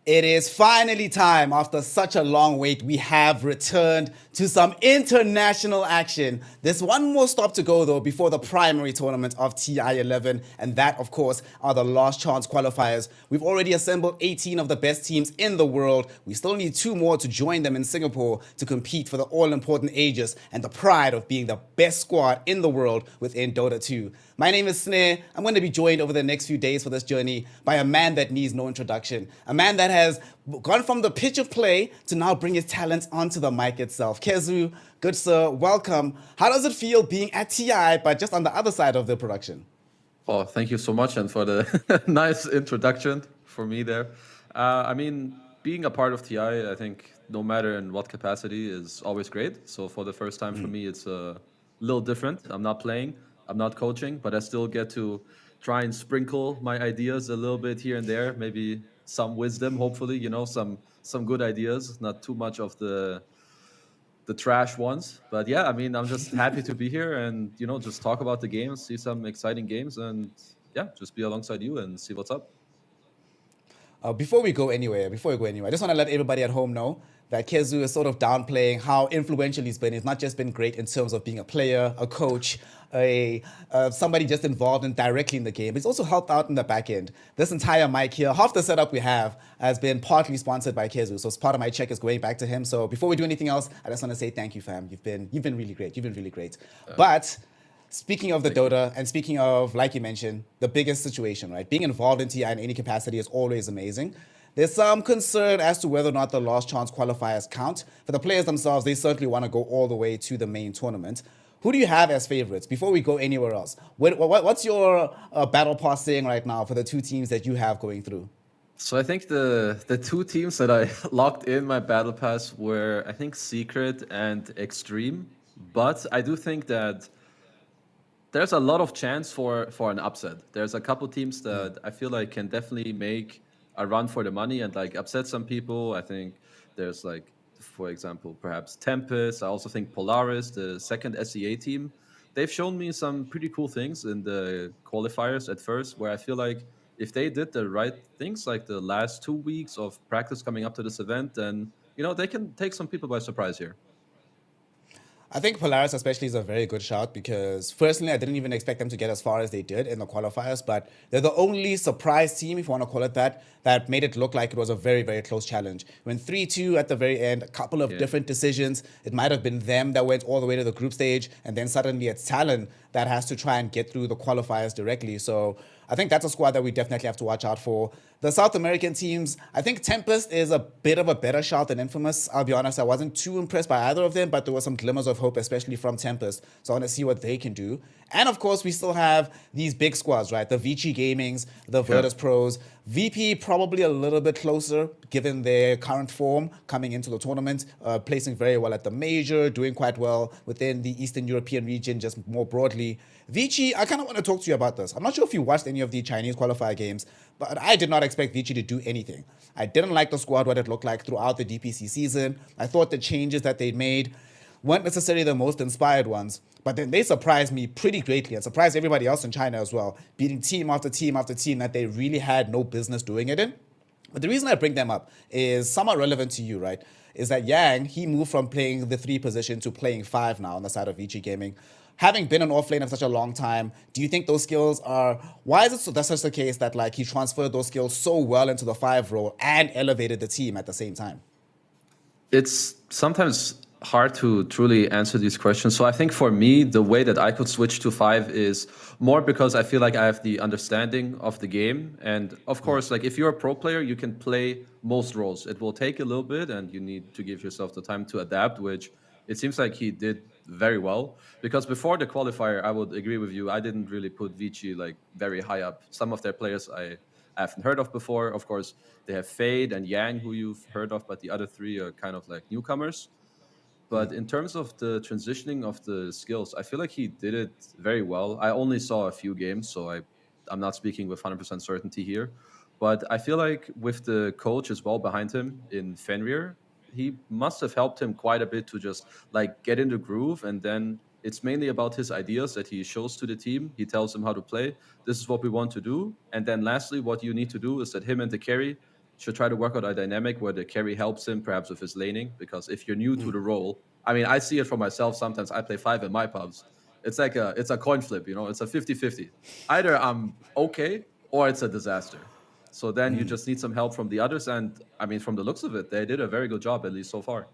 It is finally time. After such a long wait, we have returned to some international action. There's one more stop to go, though, before the primary tournament of TI11, and that, of course, are the Last Chance Qualifiers. We've already assembled 18 of the best teams in the world. We still need two more to join them in Singapore to compete for the all-important Aegis and the pride of being the best squad in the world within Dota 2. My name is Snare. I'm going to be joined over the next few days for this journey by a man that needs no introduction, a man that has gone from the pitch of play to now bring his talents onto the mic itself. Kezu, good sir, welcome. How does it feel being at TI, but just on the other side of the production? Oh, thank you so much, and for the nice introduction for me there. Being a part of TI, I think no matter in what capacity, is always great. So for the first time for me, it's a little different. I'm not playing, I'm not coaching, but I still get to try and sprinkle my ideas a little bit here and there. Maybe some wisdom, hopefully, some good ideas, not too much of the trash ones. But yeah, I'm just happy to be here and just talk about the games, see some exciting games, and yeah, just be alongside you and see what's up. Before we go anywhere, I just want to let everybody at home know that Kezu is sort of downplaying how influential he's been. He's not just been great in terms of being a player, a coach, a somebody just involved in directly in the game. He's also helped out in the back end. This entire mic here, half the setup we have, has been partly sponsored by Kezu. So as part of my check is going back to him. So before we do anything else, I just want to say thank you, fam. You've been really great. You've been really great. But speaking of the Thank you. Dota and speaking of, like you mentioned, the biggest situation, right? Being involved in TI in any capacity is always amazing. There's some concern as to whether or not the last chance qualifiers count. For the players themselves, they certainly want to go all the way to the main tournament. Who do you have as favorites before we go anywhere else? What's your battle pass saying right now for the two teams that you have going through? So I think the two teams that I locked in my battle pass were, I think, Secret and Extreme. But I do think that there's a lot of chance for an upset. There's a couple teams that I feel like can definitely make a run for the money and like upset some people. I think there's like, for example, perhaps Tempest. I also think Polaris, the second SEA team. They've shown me some pretty cool things in the qualifiers at first, where I feel like if they did the right things, like the last 2 weeks of practice coming up to this event, then they can take some people by surprise here. I think Polaris especially is a very good shout because personally I didn't even expect them to get as far as they did in the qualifiers, but they're the only surprise team, if you want to call it that, that made it look like it was a very, very close challenge. When 3-2 at the very end, a couple of Yeah. different decisions, it might have been them that went all the way to the group stage, and then suddenly it's Talon that has to try and get through the qualifiers directly. So I think that's a squad that we definitely have to watch out for. The South American teams, I think Tempest is a bit of a better shout than Infamous. I'll be honest, I wasn't too impressed by either of them, but there were some glimmers of hope, especially from Tempest. So I want to see what they can do. And of course, we still have these big squads, right? The Vici Gamings, the Yeah. Virtus Pros. VP probably a little bit closer given their current form coming into the tournament, placing very well at the major, doing quite well within the Eastern European region, just more broadly. Vici, I kind of want to talk to you about this. I'm not sure if you watched any of the Chinese qualifier games, but I did not expect Vici to do anything. I didn't like the squad, what it looked like throughout the DPC season. I thought the changes that they made weren't necessarily the most inspired ones, but then they surprised me pretty greatly and surprised everybody else in China as well, beating team after team after team that they really had no business doing it in. But the reason I bring them up is somewhat relevant to you, right? Is that Yang, he moved from playing the 3 position to playing 5 now on the side of Vici Gaming. Having been an off lane for such a long time, do you think those skills are, why is it so that's such the case that like he transferred those skills so well into the 5 role and elevated the team at the same time? It's sometimes hard to truly answer these questions. So I think for me, the way that I could switch to 5 is more because I feel like I have the understanding of the game. And of course, like if you're a pro player, you can play most roles. It will take a little bit and you need to give yourself the time to adapt, which it seems like he did very well. Because before the qualifier, I would agree with you. I didn't really put Vici like very high up. Some of their players I haven't heard of before. Of course, they have Fade and Yang, who you've heard of, but the other 3 are kind of like newcomers. But in terms of the transitioning of the skills, I feel like he did it very well. I only saw a few games, so I'm not speaking with 100% certainty here. But I feel like with the coach as well behind him in Fenrir, he must have helped him quite a bit to just like get in the groove. And then it's mainly about his ideas that he shows to the team. He tells them how to play. This is what we want to do. And then lastly, what you need to do is that him and the carry should try to work out a dynamic where the carry helps him perhaps with his laning, because if you're new to the role, I mean, I see it for myself. Sometimes I play 5 in my pubs. It's a coin flip, it's a 50-50. Either I'm okay or it's a disaster. So then you just need some help from the others. And I mean, from the looks of it, they did a very good job, at least so far.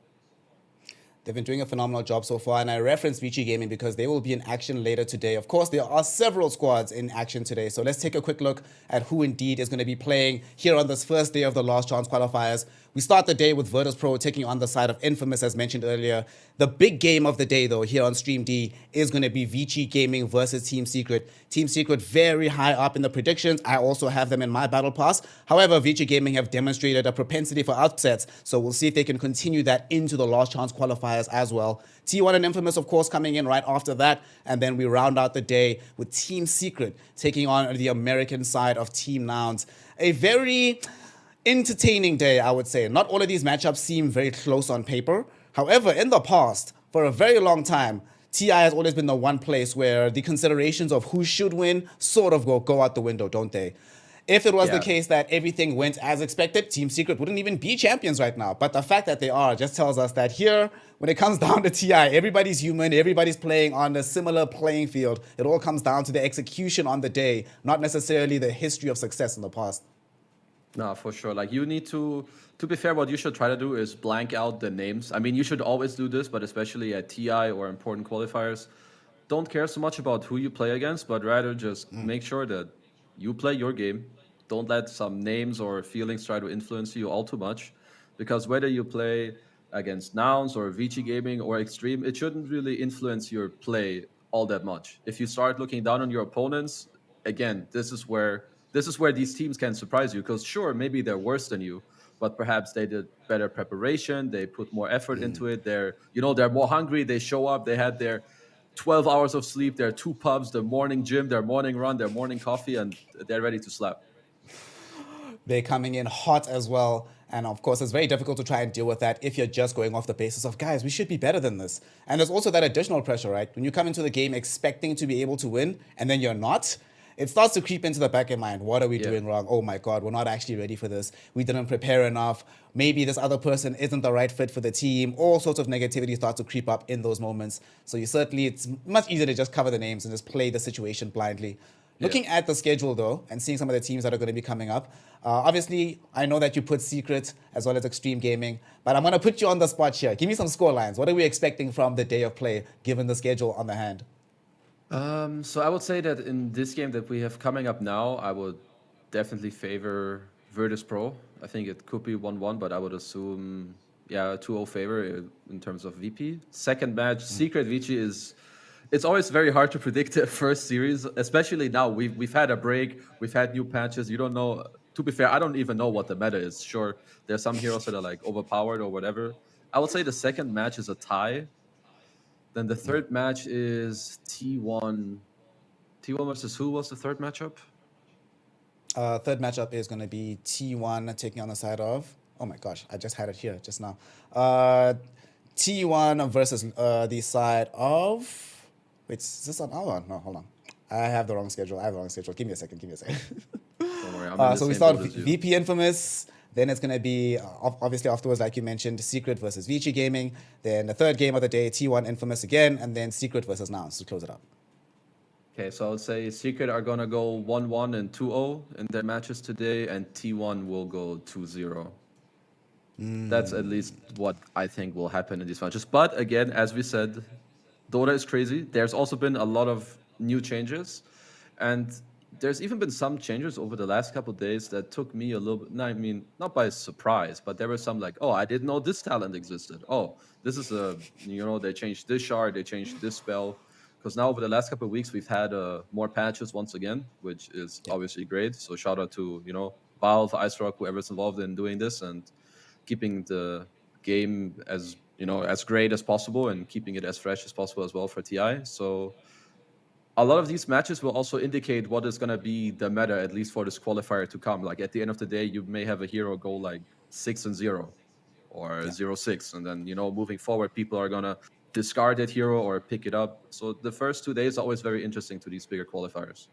They've been doing a phenomenal job so far, and I reference Vici Gaming because they will be in action later today. Of course, there are several squads in action today, so let's take a quick look at who indeed is going to be playing here on this first day of the Last Chance Qualifiers. We start the day with Virtus Pro taking on the side of Infamous, as mentioned earlier. The big game of the day, though, here on Stream D is going to be Vici Gaming versus Team Secret. Team Secret very high up in the predictions. I also have them in my battle pass. However, Vici Gaming have demonstrated a propensity for upsets, so we'll see if they can continue that into the Last Chance Qualifiers as well. T1 and Infamous, of course, coming in right after that, and then we round out the day with Team Secret taking on the American side of Team Nouns. A very entertaining day, I would say. Not all of these matchups seem very close on paper. However, in the past, for a very long time, TI has always been the one place where the considerations of who should win sort of go out the window, don't they? If it was the case that everything went as expected, Team Secret wouldn't even be champions right now. But the fact that they are just tells us that here, when it comes down to TI, everybody's human, everybody's playing on a similar playing field. It all comes down to the execution on the day, not necessarily the history of success in the past. No, for sure. Like, you need to be fair, what you should try to do is blank out the names. I mean, you should always do this, but especially at TI or important qualifiers, don't care so much about who you play against, but rather just make sure that you play your game. Don't let some names or feelings try to influence you all too much, because whether you play against Nouns or Vici Gaming or Extreme, it shouldn't really influence your play all that much. If you start looking down on your opponents, again, this is where these teams can surprise you, because sure, maybe they're worse than you, but perhaps they did better preparation, they put more effort into it, they're more hungry, they show up, they had their 12 hours of sleep, their 2 pubs, their morning gym, their morning run, their morning coffee, and they're ready to slap. They're coming in hot as well. And of course, it's very difficult to try and deal with that if you're just going off the basis of, guys, we should be better than this. And there's also that additional pressure, right? When you come into the game expecting to be able to win and then you're not, it starts to creep into the back of your mind. What are we doing wrong? Oh my God, we're not actually ready for this. We didn't prepare enough. Maybe this other person isn't the right fit for the team. All sorts of negativity starts to creep up in those moments. So it's much easier to just cover the names and just play the situation blindly. Looking at the schedule, though, and seeing some of the teams that are going to be coming up, obviously, I know that you put Secret as well as Extreme Gaming, but I'm going to put you on the spot here. Give me some score lines. What are we expecting from the day of play, given the schedule on the hand? So I would say that in this game that we have coming up now, I would definitely favor Virtus Pro. I think it could be 1-1, but I would assume, 2-0 favor in terms of VP. Second match, Secret Vici it's always very hard to predict the first series, especially now. We've had a break, we've had new patches. You don't know. To be fair, I don't even know what the meta is. Sure, there's some heroes that are like overpowered or whatever. I would say the second match is a tie. Then the third match is T1. T1 versus who was the third matchup? Third matchup is going to be T1 taking on the side of... Oh my gosh, I just had it here just now. T1 versus the side of... Wait, is this on our one? No, hold on. I have the wrong schedule. Give me a second. Don't worry, I'm in the so we same start boat as you. VP Infamous. Then it's going to be, obviously afterwards, like you mentioned, Secret versus Vici Gaming. Then the third game of the day, T1 Infamous again. And then Secret versus Nouns to close it up. Okay, so I would say Secret are going to go 1-1 and 2-0 in their matches today, and T1 will go 2-0. That's at least what I think will happen in these matches. But again, as we said, Dota is crazy. There's also been a lot of new changes, and there's even been some changes over the last couple of days that took me a little bit, not by surprise, but there were some like, oh, I didn't know this talent existed. Oh, this is they changed this shard, they changed this spell. Because now over the last couple of weeks, we've had more patches once again, which is obviously great. So shout out to, Valve, Ice Rock, whoever's involved in doing this and keeping the game as great as possible and keeping it as fresh as possible as well for TI. So a lot of these matches will also indicate what is going to be the meta, at least for this qualifier to come. Like at the end of the day, you may have a hero go like 6-0 or 0-6. And then, moving forward, people are going to discard that hero or pick it up. So the first 2 days are always very interesting to these bigger qualifiers.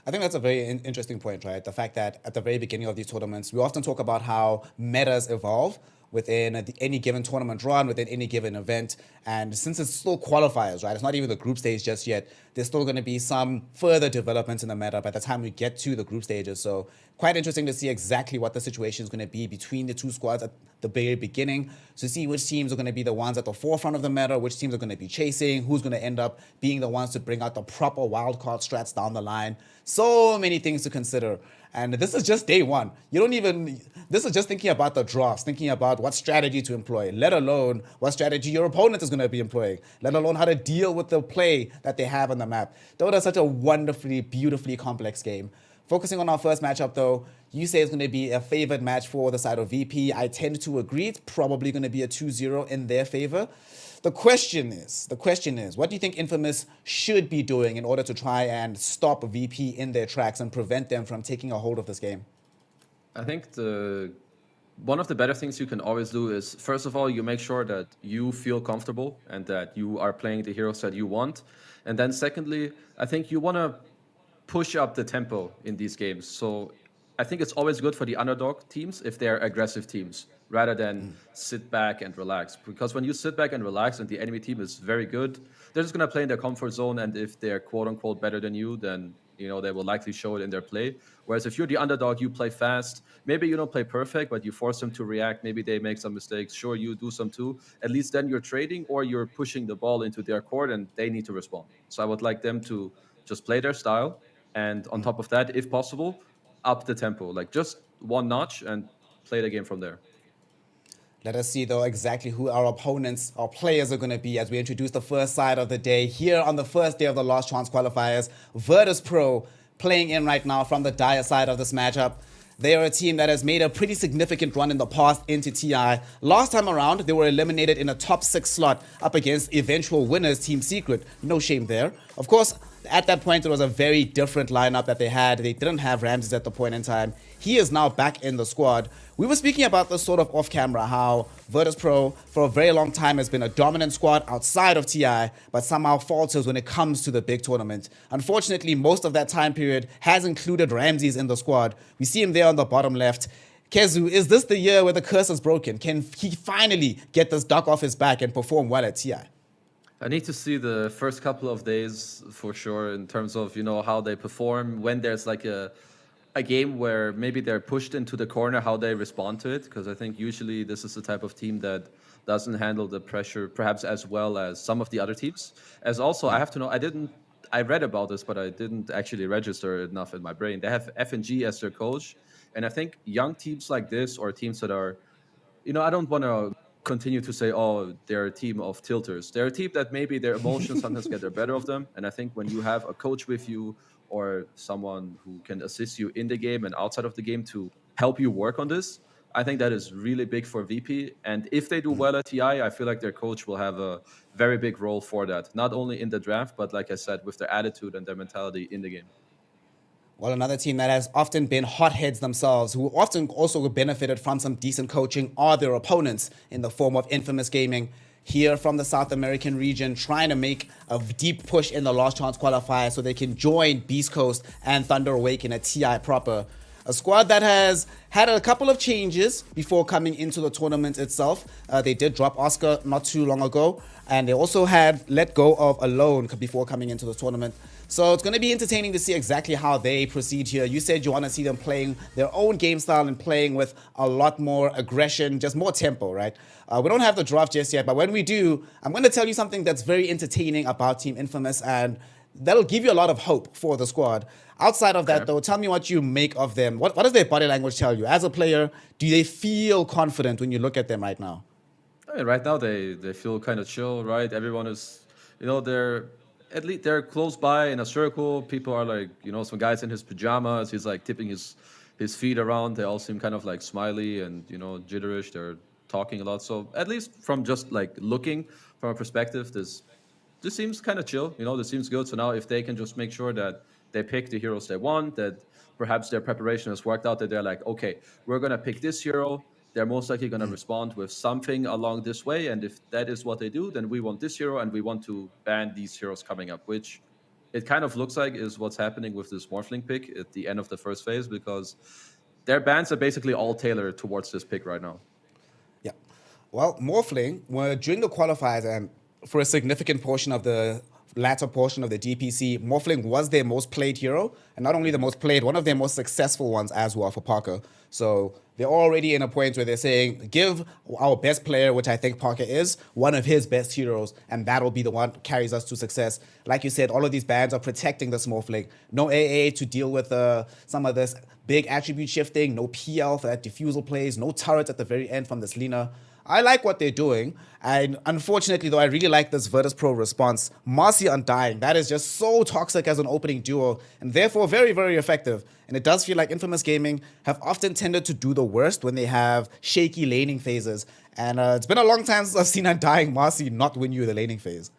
I think that's a very interesting point, right? The fact that at the very beginning of these tournaments, we often talk about how metas evolve within any given tournament run, within any given event. And since it's still qualifiers, right? It's not even the group stage just yet. There's still going to be some further developments in the meta by the time we get to the group stages. So quite interesting to see exactly what the situation is going to be between the two squads at the very beginning, to see which teams are going to be the ones at the forefront of the meta, which teams are going to be chasing, who's going to end up being the ones to bring out the proper wildcard strats down the line. So many things to consider. And this is just day one. This is just thinking about the drafts, thinking about what strategy to employ, let alone what strategy your opponent is going to be employing, let alone how to deal with the play that they have on the map. Dota is such a wonderfully, beautifully complex game. Focusing on our first matchup, though, you say it's going to be a favored match for the side of VP. I tend to agree. It's probably going to be a 2-0 in their favor. The question is, what do you think Infamous should be doing in order to try and stop VP in their tracks and prevent them from taking a hold of this game? I think one of the better things you can always do is, first of all, you make sure that you feel comfortable and that you are playing the heroes that you want. And then secondly, I think you want to push up the tempo in these games. So I think it's always good for the underdog teams if they're aggressive teams rather than sit back and relax. Because when you sit back and relax and the enemy team is very good, they're just going to play in their comfort zone. And if they're quote unquote better than you, then they will likely show it in their play. Whereas if you're the underdog, you play fast. Maybe you don't play perfect, but you force them to react. Maybe they make some mistakes. Sure, you do some too. At least then you're trading or you're pushing the ball into their court and they need to respond. So I would like them to just play their style. And on top of that, if possible, up the tempo, like just one notch and play the game from there. Let us see, though, exactly who our opponents, our players are going to be as we introduce the first side of the day here on the first day of the Last Chance Qualifiers. Virtus.pro playing in right now from the dire side of this matchup. They are a team that has made a pretty significant run in the past into TI. Last time around, they were eliminated in a top 6 slot up against eventual winners Team Secret. No shame there. Of course, at that point, it was a very different lineup that they had. They didn't have Ramses at the point in time. He is now back in the squad. We were speaking about this sort of off camera, how Virtus.pro for a very long time has been a dominant squad outside of TI, but somehow falters when it comes to the big tournament. Unfortunately, most of that time period has included Ramses in the squad. We see him there on the bottom left. Kezu, is this the year where the curse is broken? Can he finally get this duck off his back and perform well at TI? I need to see the first couple of days for sure in terms of, how they perform when there's like a game where maybe they're pushed into the corner, how they respond to it. Because I think usually this is the type of team that doesn't handle the pressure perhaps as well as some of the other teams. As also, I have to know, I read about this, but I didn't actually register enough in my brain. They have FNG as their coach. And I think young teams like this or teams that are, I don't want to continue to say, oh, they're a team of tilters. They're a team that maybe their emotions sometimes get the better of them. And I think when you have a coach with you or someone who can assist you in the game and outside of the game to help you work on this, I think that is really big for VP. And if they do well at TI, I feel like their coach will have a very big role for that. Not only in the draft, but like I said, with their attitude and their mentality in the game. Well, another team that has often been hotheads themselves, who often also benefited from some decent coaching, are their opponents in the form of Infamous Gaming, here from the South American region, trying to make a deep push in the Last Chance Qualifier so they can join Beast Coast and Thunder Awaken at TI proper. A squad that has had a couple of changes before coming into the tournament itself. They did drop Oscar not too long ago, and they also had let go of Alone before coming into the tournament. So it's going to be entertaining to see exactly how they proceed here. You said you want to see them playing their own game style and playing with a lot more aggression, just more tempo, right? We don't have the draft just yet, but when we do, I'm going to tell you something that's very entertaining about Team Infamous, and that'll give you a lot of hope for the squad. Outside of that, though, tell me what you make of them. What does their body language tell you? As a player, do they feel confident when you look at them right now? I mean, right now, they feel kind of chill, right? Everyone is, they're at least they're close by in a circle. People are like, some guy's in his pajamas. He's like tipping his feet around. They all seem kind of like smiley and, jitterish. They're talking a lot. So at least from just like looking from a perspective, this seems kind of chill. This seems good. So now if they can just make sure that they pick the heroes they want, that perhaps their preparation has worked out, that they're like, okay, we're going to pick this hero. They're most likely going to respond with something along this way. And if that is what they do, then we want this hero and we want to ban these heroes coming up, which it kind of looks like is what's happening with this Morphling pick at the end of the first phase, because their bans are basically all tailored towards this pick right now. Yeah. Well, Morphling were during the qualifiers and for a significant portion of the latter portion of the DPC, Morphling was their most played hero, and not only the most played, one of their most successful ones as well for Parker. So they're already in a point where they're saying, give our best player, which I think Parker is, one of his best heroes, and that'll be the one that carries us to success. Like you said, all of these bans are protecting the Morphling. No AA to deal with some of this big attribute shifting, no PL for that diffusal plays, no turret at the very end from this Lina. I like what they're doing, and unfortunately, though, I really like this Virtus Pro response. Marcy Undying, that is just so toxic as an opening duo, and therefore very, very effective. And it does feel like Infamous Gaming have often tended to do the worst when they have shaky laning phases. And it's been a long time since I've seen Undying Marcy not win you the laning phase.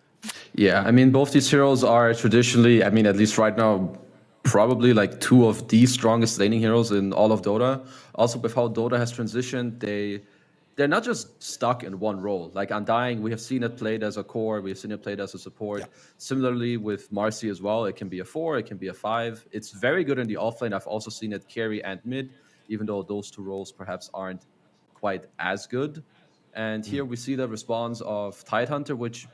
Yeah, I mean, both these heroes are traditionally, I mean, at least right now, probably like two of the strongest laning heroes in all of Dota. Also, with how Dota has transitioned, they're not just stuck in one role. Like Undying, we have seen it played as a core, we have seen it played as a support. Yeah. Similarly with Marcy as well, it can be a 4, it can be a 5. It's very good in the offlane. I've also seen it carry and mid, even though those two roles perhaps aren't quite as good. And here we see the response of Tidehunter, which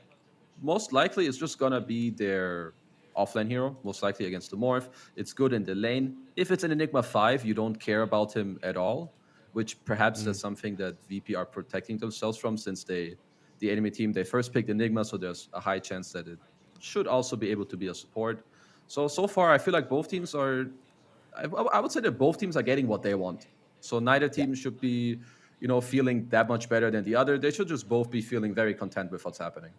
most likely is just gonna be their offlane hero, most likely against the Morph. It's good in the lane. If it's an Enigma 5, you don't care about him at all, which perhaps that's something that VP are protecting themselves from, since the enemy team, they first picked Enigma, so there's a high chance that it should also be able to be a support. So far, I feel like both teams are, I would say that both teams are getting what they want. So neither team should be, feeling that much better than the other. They should just both be feeling very content with what's happening.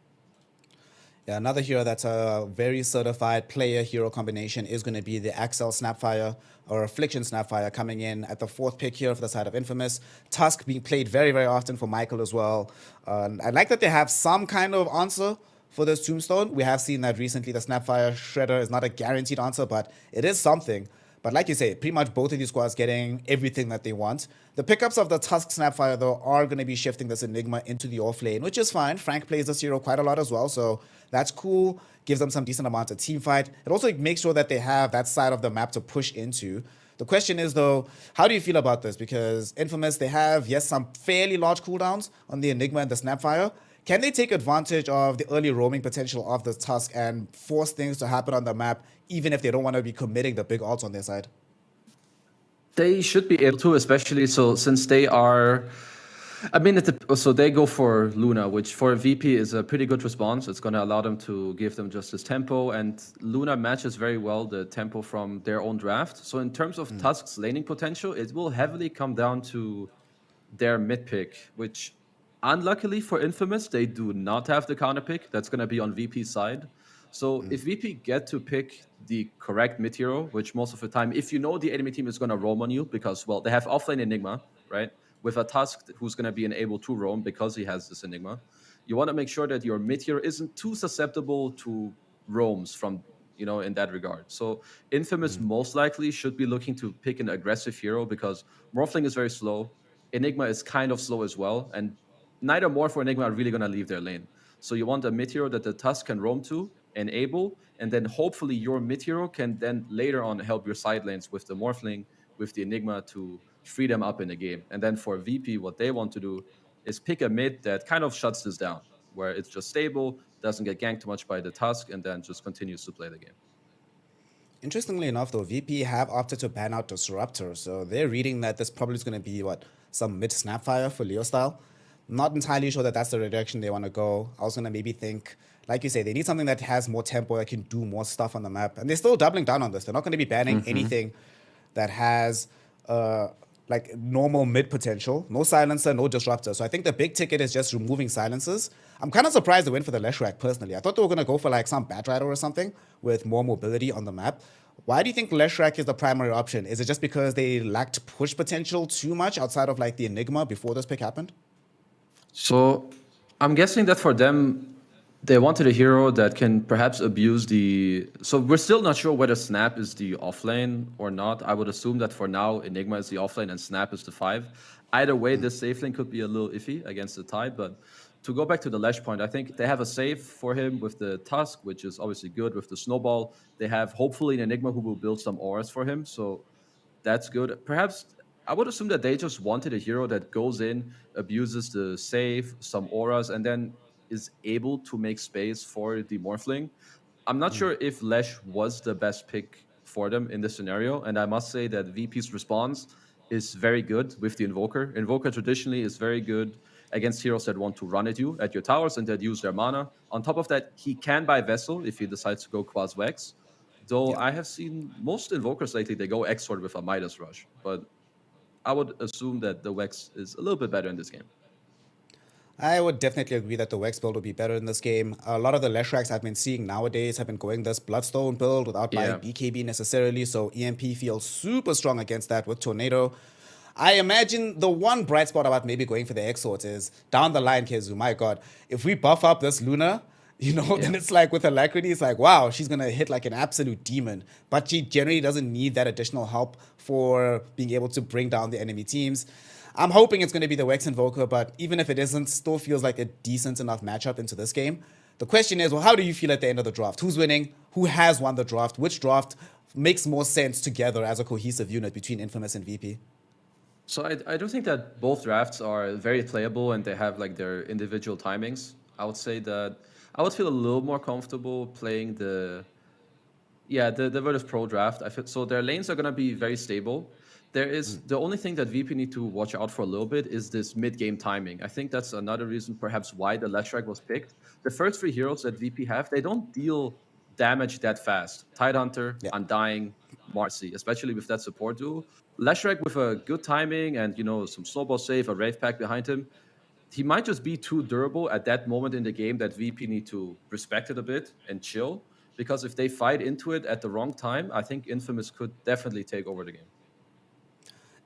Yeah, another hero that's a very certified player-hero combination is going to be the Axel Snapfire or Affliction Snapfire coming in at the 4th pick here for the side of Infamous. Tusk being played very, very often for Michael as well. I like that they have some kind of answer for this Tombstone. We have seen that recently the Snapfire Shredder is not a guaranteed answer, but it is something. But like you say, pretty much both of these squads getting everything that they want. The pickups of the Tusk Snapfire, though, are going to be shifting this Enigma into the off lane, which is fine. Frank plays this hero quite a lot as well, so that's cool. Gives them some decent amount of team fight. It also makes sure that they have that side of the map to push into. The question is, though, how do you feel about this? Because Infamous, they have, yes, some fairly large cooldowns on the Enigma and the Snapfire. Can they take advantage of the early roaming potential of the Tusk and force things to happen on the map, even if they don't want to be committing the big ults on their side? They should be able to, especially so since they are, I mean, so they go for Luna, which for a VP is a pretty good response. It's going to allow them to give them just this tempo, and Luna matches very well the tempo from their own draft. So in terms of Tusk's laning potential, it will heavily come down to their mid pick, which unluckily for Infamous, they do not have the counter pick. That's going to be on VP's side. So if VP get to pick the correct mid hero, which most of the time, if you know the enemy team is going to roam on you, because, well, they have offlane Enigma, right? With a Tusk who's going to be able to roam because he has this Enigma. You want to make sure that your mid hero isn't too susceptible to roams from, in that regard. So Infamous most likely should be looking to pick an aggressive hero, because Morphling is very slow. Enigma is kind of slow as well, and neither Morph or Enigma are really going to leave their lane. So you want a mid hero that the Tusk can roam to, enable, and then hopefully your mid hero can then later on help your side lanes with the Morphling, with the Enigma to free them up in the game. And then for VP, what they want to do is pick a mid that kind of shuts this down, where it's just stable, doesn't get ganked too much by the Tusk, and then just continues to play the game. Interestingly enough, though, VP have opted to ban out Disruptor, so they're reading that this probably is going to be, some mid Snapfire for Leo style. Not entirely sure that that's the direction they want to go. I was going to maybe think, like you say, they need something that has more tempo, that can do more stuff on the map. And they're still doubling down on this. They're not going to be banning anything that has normal mid potential. No silencer, no disruptor. So I think the big ticket is just removing silencers. I'm kind of surprised they went for the Leshrac personally. I thought they were going to go for some Batrider or something with more mobility on the map. Why do you think Leshrac is the primary option? Is it just because they lacked push potential too much outside of the Enigma before this pick happened? So I'm guessing that for them, they wanted a hero that can perhaps abuse the... So we're still not sure whether Snap is the offlane or not. I would assume that for now, Enigma is the offlane and Snap is the 5. Either way, this safe lane could be a little iffy against the Tide, but to go back to the Lesh point, I think they have a save for him with the Tusk, which is obviously good with the Snowball. They have hopefully an Enigma who will build some auras for him. So that's good. Perhaps I would assume that they just wanted a hero that goes in, abuses the save, some auras, and then is able to make space for the Morphling. I'm not sure if Lesh was the best pick for them in this scenario, and I must say that VP's response is very good with the Invoker. Invoker traditionally is very good against heroes that want to run at you, at your towers, and that use their mana. On top of that, he can buy Vessel if he decides to go Quas Vex. Though I have seen most Invokers lately, they go X-Sword with a Midas Rush. But I would assume that the Vex is a little bit better in this game. I would definitely agree that the Wex build would be better in this game. A lot of the Leshraks I've been seeing nowadays have been going this Bloodstone build without buying BKB necessarily, so EMP feels super strong against that with Tornado. I imagine the one bright spot about maybe going for the X-Swords is down the line, Kezu, my god, if we buff up this Luna, you know, then it's like with Alacrity, it's like, wow, she's going to hit like an absolute demon. But she generally doesn't need that additional help for being able to bring down the enemy teams. I'm hoping it's going to be the Wex Invoker, but even if it isn't, still feels like a decent enough matchup into this game. The question is, well, how do you feel at the end of the draft? Who's winning? Who has won the draft? Which draft makes more sense together as a cohesive unit between Infamous and VP? So I do think that both drafts are very playable and they have like their individual timings. I would say that I would feel a little more comfortable playing the Virtus Pro draft. So their lanes are going to be very stable. There is the only thing that VP need to watch out for a little bit is this mid-game timing. I think that's another reason perhaps why the Leshrac was picked. The first three heroes that VP have, they don't deal damage that fast. Tidehunter, Undying, Marcy, especially with that support duo. Leshrac with a good timing and, you know, some snowball save, a Wraith Pack behind him, he might just be too durable at that moment in the game that VP need to respect it a bit and chill. Because if they fight into it at the wrong time, I think Infamous could definitely take over the game.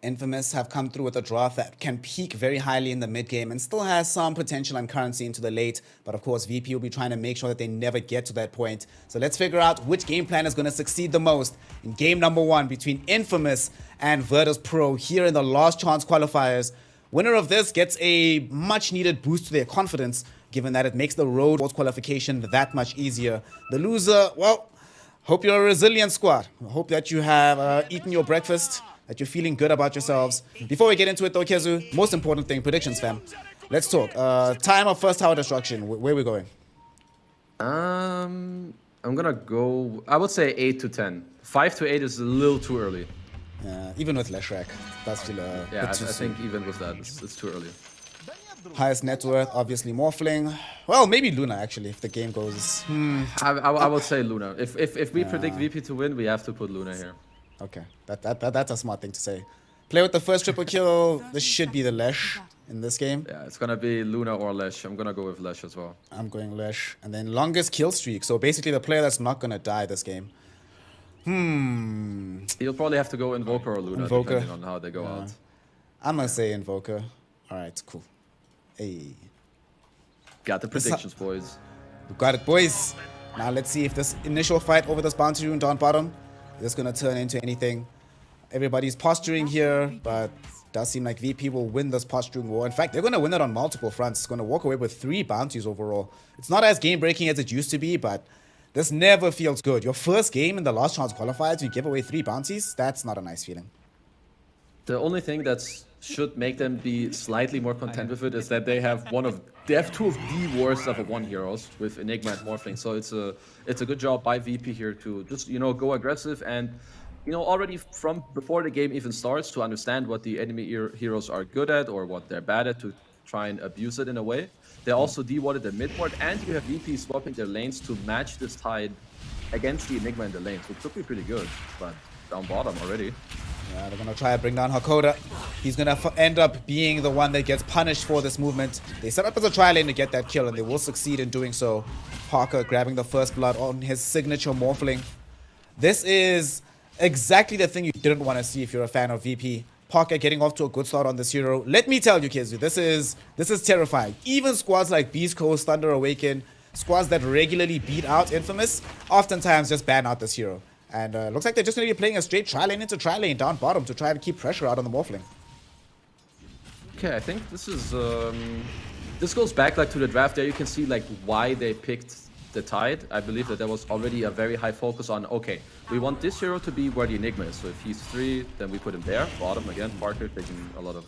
Infamous have come through with a draft that can peak very highly in the mid game and still has some potential and currency into the late. But of course, VP will be trying to make sure that they never get to that point. So let's figure out which game plan is going to succeed the most in game number 1 between Infamous and Virtus Pro here in the Last Chance Qualifiers. Winner of this gets a much needed boost to their confidence, given that it makes the road towards qualification that much easier. The loser, well, hope you're a resilient squad. I hope that you have eaten your breakfast, that you're feeling good about yourselves. Before we get into it though, Kezu, most important thing, predictions, fam. Let's talk. Time of first tower destruction. Where are we going? I'm gonna go, I would say 8 to 10. 5 to 8 is a little too early. Even with Leshrac, that's still I think even with that, it's too early. Highest net worth, obviously Morphling. Well, maybe Luna actually, if the game goes. I would say Luna. If we predict VP to win, we have to put Luna here. Okay, that's a smart thing to say. Play with the first triple kill. This should be the Lesh in this game. Yeah, it's gonna be Luna or Lesh. I'm gonna go with Lesh as well. I'm going Lesh, and then longest kill streak. So basically, the player that's not gonna die this game. You'll probably have to go Invoker or Luna, depending on how they go out. I'm gonna say Invoker. All right, cool. Hey, got the predictions, boys. We got it, boys. Now let's see if this initial fight over this bounty rune down bottom is gonna turn into anything. Everybody's posturing here, but it does seem like VP will win this posturing war. In fact, they're gonna win it on multiple fronts. It's gonna walk away with 3 bounties overall. It's not as game-breaking as it used to be, but this never feels good. Your first game in the Last Chance Qualifiers, you give away 3 bounties? That's not a nice feeling. The only thing that should make them be slightly more content with it is that they have 2 of the worst level 1 heroes with Enigma and Morphling. So it's a good job by VP here to just, you know, go aggressive and, you know, already from before the game even starts to understand what the enemy heroes are good at or what they're bad at to try and abuse it in a way. They also de-wadded the mid-board, and you have VP swapping their lanes to match this tide against the Enigma in the lanes, which could be pretty good, but down bottom already. Yeah, they're gonna try to bring down Hakoda. He's gonna end up being the one that gets punished for this movement. They set up as a tri lane to get that kill, and they will succeed in doing so. Parker grabbing the first blood on his signature Morphling. This is exactly the thing you didn't want to see if you're a fan of VP. Parker getting off to a good start on this hero. Let me tell you, Kezu, this is terrifying. Even squads like Beast Coast, Thunder Awaken, squads that regularly beat out Infamous, oftentimes just ban out this hero. And looks like they're just going to be playing a straight tri-lane into tri-lane down bottom to try and keep pressure out on the Morphling. Okay, I think this is this goes back like to the draft. There you can see like why they picked the Tide. I believe that there was already a very high focus on, okay, we want this hero to be where the Enigma is. So if he's 3, then we put him there. Bottom again, Parker taking a lot of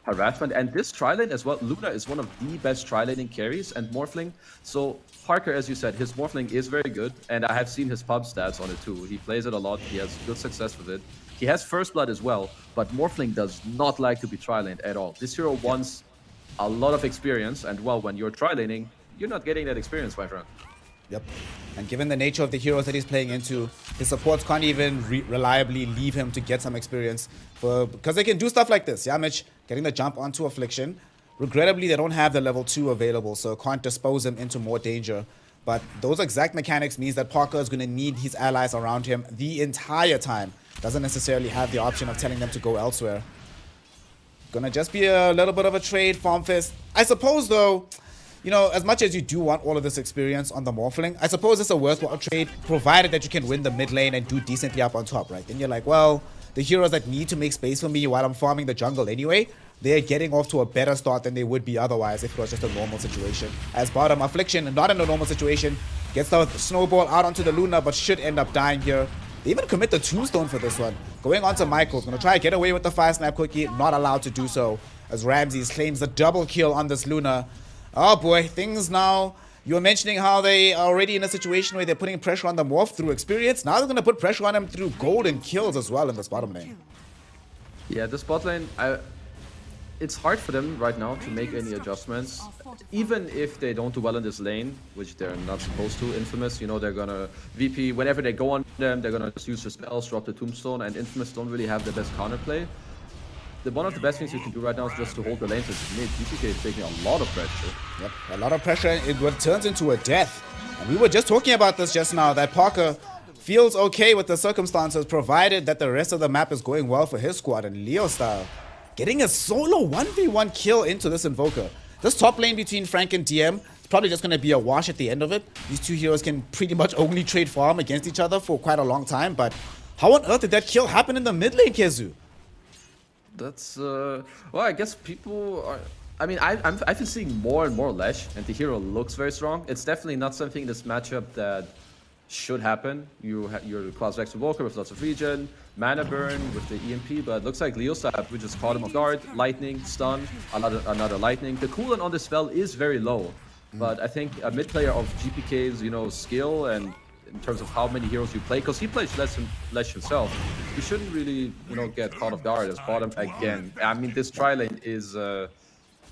harassment. And this tri-lane as well, Luna is one of the best tri-laning carries and Morphling. So Parker, as you said, his Morphling is very good. And I have seen his pub stats on it too. He plays it a lot. He has good success with it. He has First Blood as well, but Morphling does not like to be tri-laned at all. This hero wants a lot of experience. And well, when you're tri-laning, you're not getting that experience, my friend. Yep. And given the nature of the heroes that he's playing into, his supports can't even reliably leave him to get some experience. Because they can do stuff like this. Yamich getting the jump onto Affliction. Regrettably, they don't have the level 2 available, so can't dispose him into more danger. But those exact mechanics means that Parker is going to need his allies around him the entire time. Doesn't necessarily have the option of telling them to go elsewhere. Gonna just be a little bit of a trade, Farm Fist. I suppose, though, you know, as much as you do want all of this experience on the Morphling, I suppose it's a worthwhile trade, provided that you can win the mid lane and do decently up on top, right? Then you're like, well, the heroes that need to make space for me while I'm farming the jungle anyway, they're getting off to a better start than they would be otherwise if it was just a normal situation. As bottom, Affliction, not in a normal situation, gets the snowball out onto the Luna, but should end up dying here. They even commit the tombstone for this one. Going on to Michael's, gonna try to get away with the fire snap quickie, not allowed to do so, as Ramses claims the double kill on this Luna. Oh boy, things now. You were mentioning how they are already in a situation where they're putting pressure on the Morph through experience. Now they're going to put pressure on him through gold and kills as well in this bottom lane. Yeah, this bot lane, it's hard for them right now to make any adjustments. Even if they don't do well in this lane, which they're not supposed to, Infamous, you know, they're going to VP. Whenever they go on them, they're going to just use their spells, drop the tombstone, and Infamous don't really have the best counterplay. One of the best things you can do right now is just to hold the lane to mid. DPC is taking a lot of pressure. Yep, a lot of pressure. It turns into a death. And we were just talking about this just now, that Parker feels okay with the circumstances, provided that the rest of the map is going well for his squad. And Leo style, getting a solo 1v1 kill into this Invoker. This top lane between Frank and DM is probably just going to be a wash at the end of it. These two heroes can pretty much only trade farm against each other for quite a long time. But how on earth did that kill happen in the mid lane, Kezu? That's, well, I guess people are... I mean, I've been seeing more and more Lesh, and the hero looks very strong. It's definitely not something in this matchup that should happen. You're Class Rex Walker with lots of regen, mana burn with the EMP, but it looks like Leostab, we just caught him off guard, lightning, stun, another lightning. The cooldown on this spell is very low, but I think a mid player of GPK's, you know, skill and in terms of how many heroes you play, because he plays Lesh himself, you shouldn't really, you know, get caught off guard as bottom again. I mean, this tri-lane is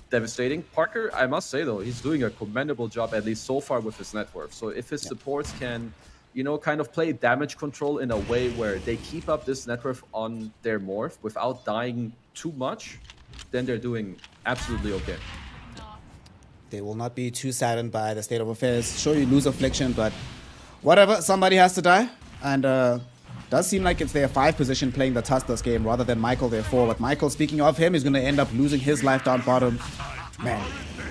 devastating. Parker, I must say though, he's doing a commendable job, at least so far, with his net worth. So if his supports can, you know, kind of play damage control in a way where they keep up this net worth on their morph without dying too much, then they're doing absolutely okay. They will not be too saddened by the state of affairs. Sure, you lose Affliction, but whatever, somebody has to die. And does seem like it's their 5 position playing the Tusk game rather than Michael their 4. But Michael, speaking of him, is going to end up losing his life down bottom. Man,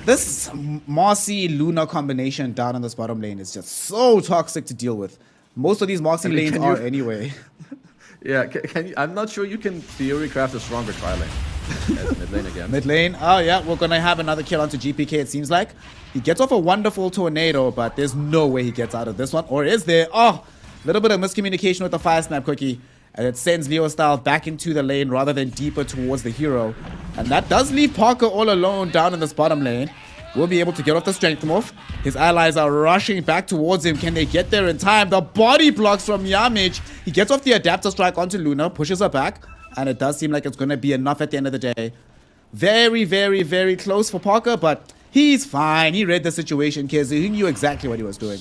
this Mossy Luna combination down in this bottom lane is just so toxic to deal with. Most of these Mossy lanes are anyway. Yeah, can you, I'm not sure you can theory craft a stronger tri-lane. Mid lane again. Mid lane. Oh yeah, we're gonna have another kill onto GPK, it seems like. He gets off a wonderful tornado, but there's no way he gets out of this one. Or is there? Oh, a little bit of miscommunication with the fire snap quickie. And it sends Leo Style back into the lane rather than deeper towards the hero. And that does leave Parker all alone down in this bottom lane. Will be able to get off the strength morph. His allies are rushing back towards him. Can they get there in time? The body blocks from Yamich. He gets off the adapter strike onto Luna, pushes her back. And it does seem like it's going to be enough at the end of the day. Very, very, very close for Parker, but he's fine. He read the situation, Kizu. He knew exactly what he was doing.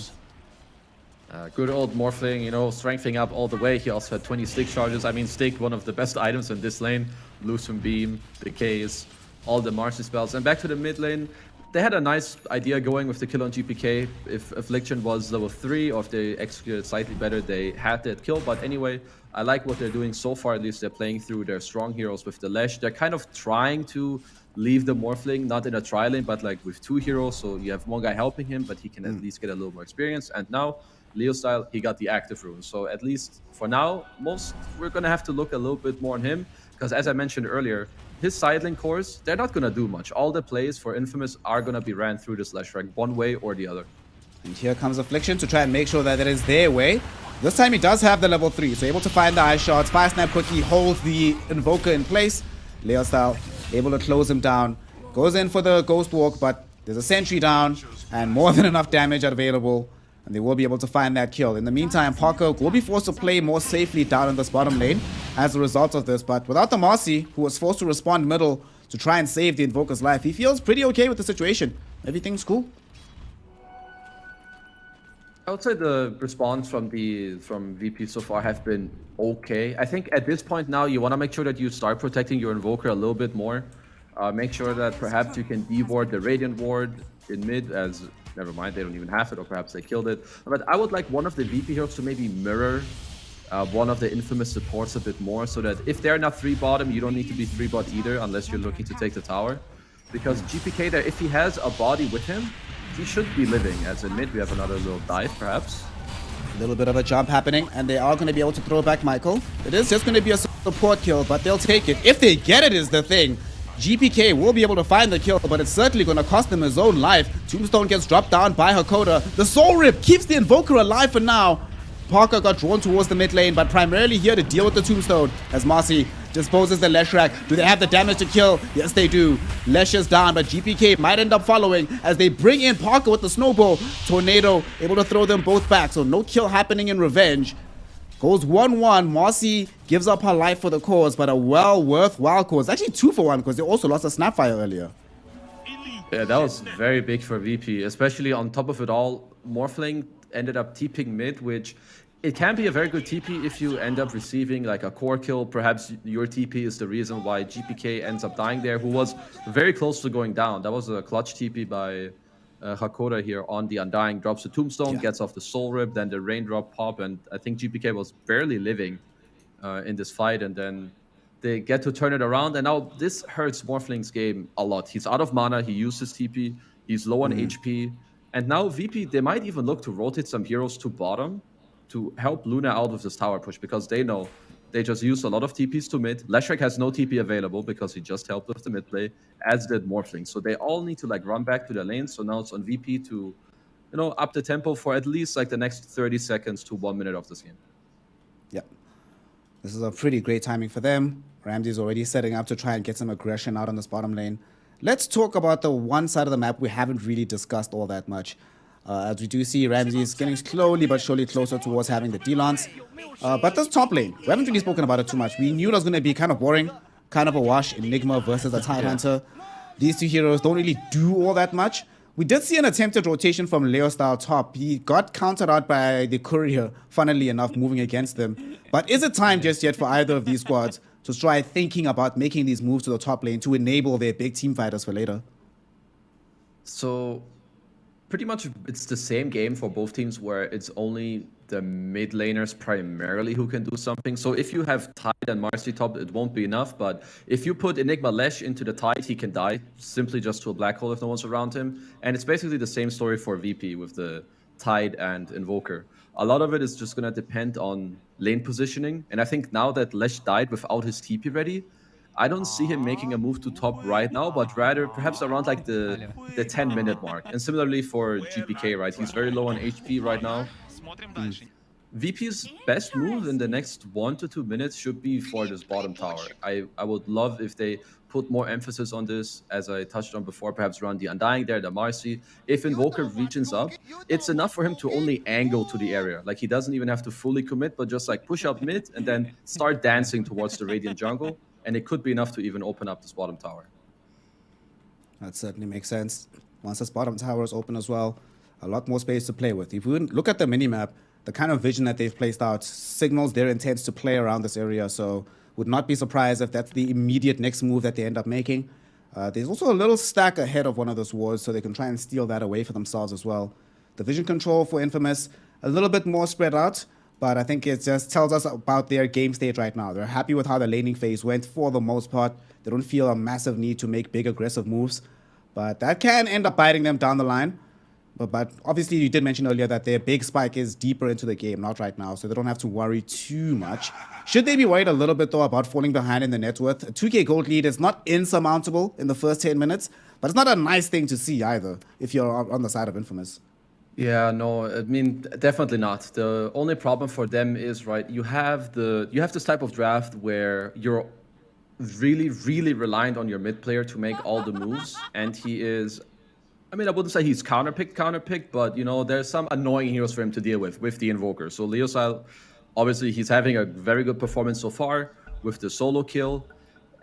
Good old Morphling, you know, strengthening up all the way. He also had 20 stick charges. I mean, stick, one of the best items in this lane. Loosen Beam, Decays, all the Martian spells. And back to the mid lane. They had a nice idea going with the kill on GPK. If Affliction was level 3 or if they executed slightly better, they had that kill. But anyway, I like what they're doing so far. At least they're playing through their strong heroes with the Lesh. They're kind of trying to leave the Morphling, not in a tri-lane, but like with 2 heroes. So you have one guy helping him, but he can at least get a little more experience. And now, Leo style, he got the active rune. So at least for now, we're going to have to look a little bit more on him. Because as I mentioned earlier, his side lane cores, they're not going to do much. All the plays for Infamous are going to be ran through this Leshrac one way or the other. And here comes Affliction to try and make sure that it is their way. This time he does have the level 3, so able to find the eye shots. Fire Snap quickly holds the Invoker in place. Leo Style able to close him down. Goes in for the Ghost Walk, but there's a sentry down and more than enough damage available. And they will be able to find that kill. In the meantime, Parker will be forced to play more safely down in this bottom lane as a result of this. But without the Marcy, who was forced to respond middle to try and save the Invoker's life, he feels pretty okay with the situation. Everything's cool. I would say the response from VP so far have been okay. I think at this point now you want to make sure that you start protecting your Invoker a little bit more. Make sure that perhaps you can de-ward the Radiant Ward in mid as... Never mind, they don't even have it, or perhaps they killed it. But I would like one of the VP heroes to maybe mirror one of the Infamous supports a bit more, so that if they're not 3 bottom, you don't need to be 3 bot either, unless you're looking to take the tower. Because GPK there, if he has a body with him, he should be living. As in mid, we have another little dive, perhaps. A little bit of a jump happening, and they are going to be able to throw back Michael. It is just going to be a support kill, but they'll take it. If they get it is the thing. GPK will be able to find the kill, but it's certainly going to cost him his own life. Tombstone gets dropped down by Hakoda. The Soul Rip keeps the Invoker alive for now. Parker got drawn towards the mid lane, but primarily here to deal with the Tombstone as Marcy disposes the Leshrac. Do they have the damage to kill? Yes, they do. Lesh is down, but GPK might end up following as they bring in Parker with the Snowball. Tornado able to throw them both back, so no kill happening in Revenge. Goes 1-1. Marcy gives up her life for the cause, but a worthwhile cause. Actually 2-for-1 because they also lost a Snapfire earlier. Yeah, that was very big for VP, especially on top of it all. Morphling ended up TPing mid, which it can be a very good TP if you end up receiving like a core kill. Perhaps your TP is the reason why GPK ends up dying there, who was very close to going down. That was a clutch TP by Hakoda here on the Undying, drops the Tombstone, gets off the Soul Rip, then the Raindrop pop, and I think GPK was barely living in this fight, and then they get to turn it around, and now this hurts Morphling's game a lot. He's out of mana, he used his TP, he's low on HP, and now VP, they might even look to rotate some heroes to bottom to help Luna out with this tower push, because they know they just used a lot of TPs to mid. Leshrac has no TP available because he just helped with the mid play, as did Morphling. So they all need to like run back to their lanes. So now it's on VP to, you know, up the tempo for at least like the next 30 seconds to 1 minute of this game. Yep. This is a pretty great timing for them. Ramsey's already setting up to try and get some aggression out on this bottom lane. Let's talk about the one side of the map we haven't really discussed all that much. As we do see, Ramsey is getting slowly but surely closer towards having the D-Lance. But this top lane, we haven't really spoken about it too much. We knew it was going to be kind of boring, kind of a wash. Enigma versus a Tidehunter. These two heroes don't really do all that much. We did see an attempted rotation from Leo Style top. He got countered out by the Courier, funnily enough, moving against them. But is it time just yet for either of these squads to try thinking about making these moves to the top lane to enable their big team fighters for later? So pretty much it's the same game for both teams, where it's only the mid laners primarily who can do something. So if you have Tide and Marcy top, it won't be enough. But if you put Enigma Lesh into the Tide, he can die simply just to a black hole if no one's around him. And it's basically the same story for VP with the Tide and Invoker. A lot of it is just going to depend on lane positioning. And I think now that Lesh died without his TP ready, I don't see him making a move to top right now, but rather perhaps around like the 10-minute mark. And similarly for GPK, right? He's very low on HP right now. VP's best move in the next 1 to 2 minutes should be for this bottom tower. I would love if they put more emphasis on this, as I touched on before, perhaps around the Undying there, the Marcy. If Invoker regions up, it's enough for him to only angle to the area. Like, he doesn't even have to fully commit, but just like push up mid and then start dancing towards the Radiant jungle. And it could be enough to even open up this bottom tower. That certainly makes sense. Once this bottom tower is open as well, a lot more space to play with. If we look at the minimap, the kind of vision that they've placed out signals their intent to play around this area. So would not be surprised if that's the immediate next move that they end up making. There's also a little stack ahead of one of those wards, so they can try and steal that away for themselves as well. The vision control for Infamous, a little bit more spread out, but I think it just tells us about their game state right now. They're happy with how the laning phase went for the most part. They don't feel a massive need to make big aggressive moves, but that can end up biting them down the line. But obviously, you did mention earlier that their big spike is deeper into the game, not right now, so they don't have to worry too much. Should they be worried a little bit, though, about falling behind in the net worth? A 2K gold lead is not insurmountable in the first 10 minutes, but it's not a nice thing to see either if you're on the side of Infamous. Yeah, no, I mean definitely not. The only problem for them is right. You have this type of draft where you're really reliant on your mid player to make all the moves, and he is. I mean, I wouldn't say he's counterpicked, but you know, there's some annoying heroes for him to deal with the Invoker. So Leosile, obviously, he's having a very good performance so far with the solo kill.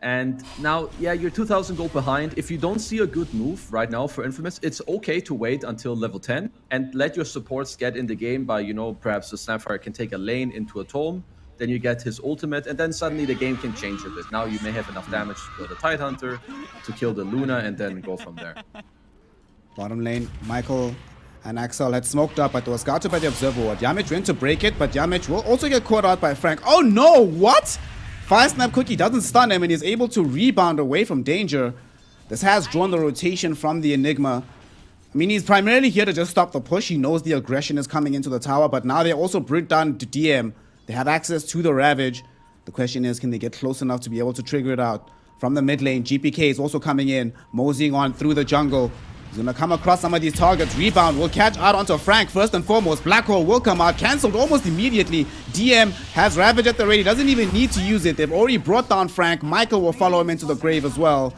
And now, yeah, you're 2,000 gold behind. If you don't see a good move right now for Infamous, it's okay to wait until level 10 and let your supports get in the game by, you know, perhaps the Snapfire can take a lane into a tome, then you get his ultimate, and then suddenly the game can change a bit. Now you may have enough damage to kill the Tidehunter, to kill the Luna, and then go from there. Bottom lane, Michael and Axel had smoked up, but they were scouted by the Observer Ward. Yamich went to break it, but Yamich will also get caught out by Frank. Oh no, what? Fire Snap Cookie doesn't stun him and he's able to rebound away from danger. This has drawn the rotation from the Enigma. I mean, he's primarily here to just stop the push. He knows the aggression is coming into the tower, but now they also bring down the DM. They have access to the Ravage. The question is, can they get close enough to be able to trigger it out? From the mid lane, GPK is also coming in, moseying on through the jungle. He's gonna come across some of these targets. Rebound will catch out onto Frank first and foremost. Black Hole will come out, cancelled almost immediately. DM has Ravage at the ready, doesn't even need to use it. They've already brought down Frank. Michael will follow him into the grave as well.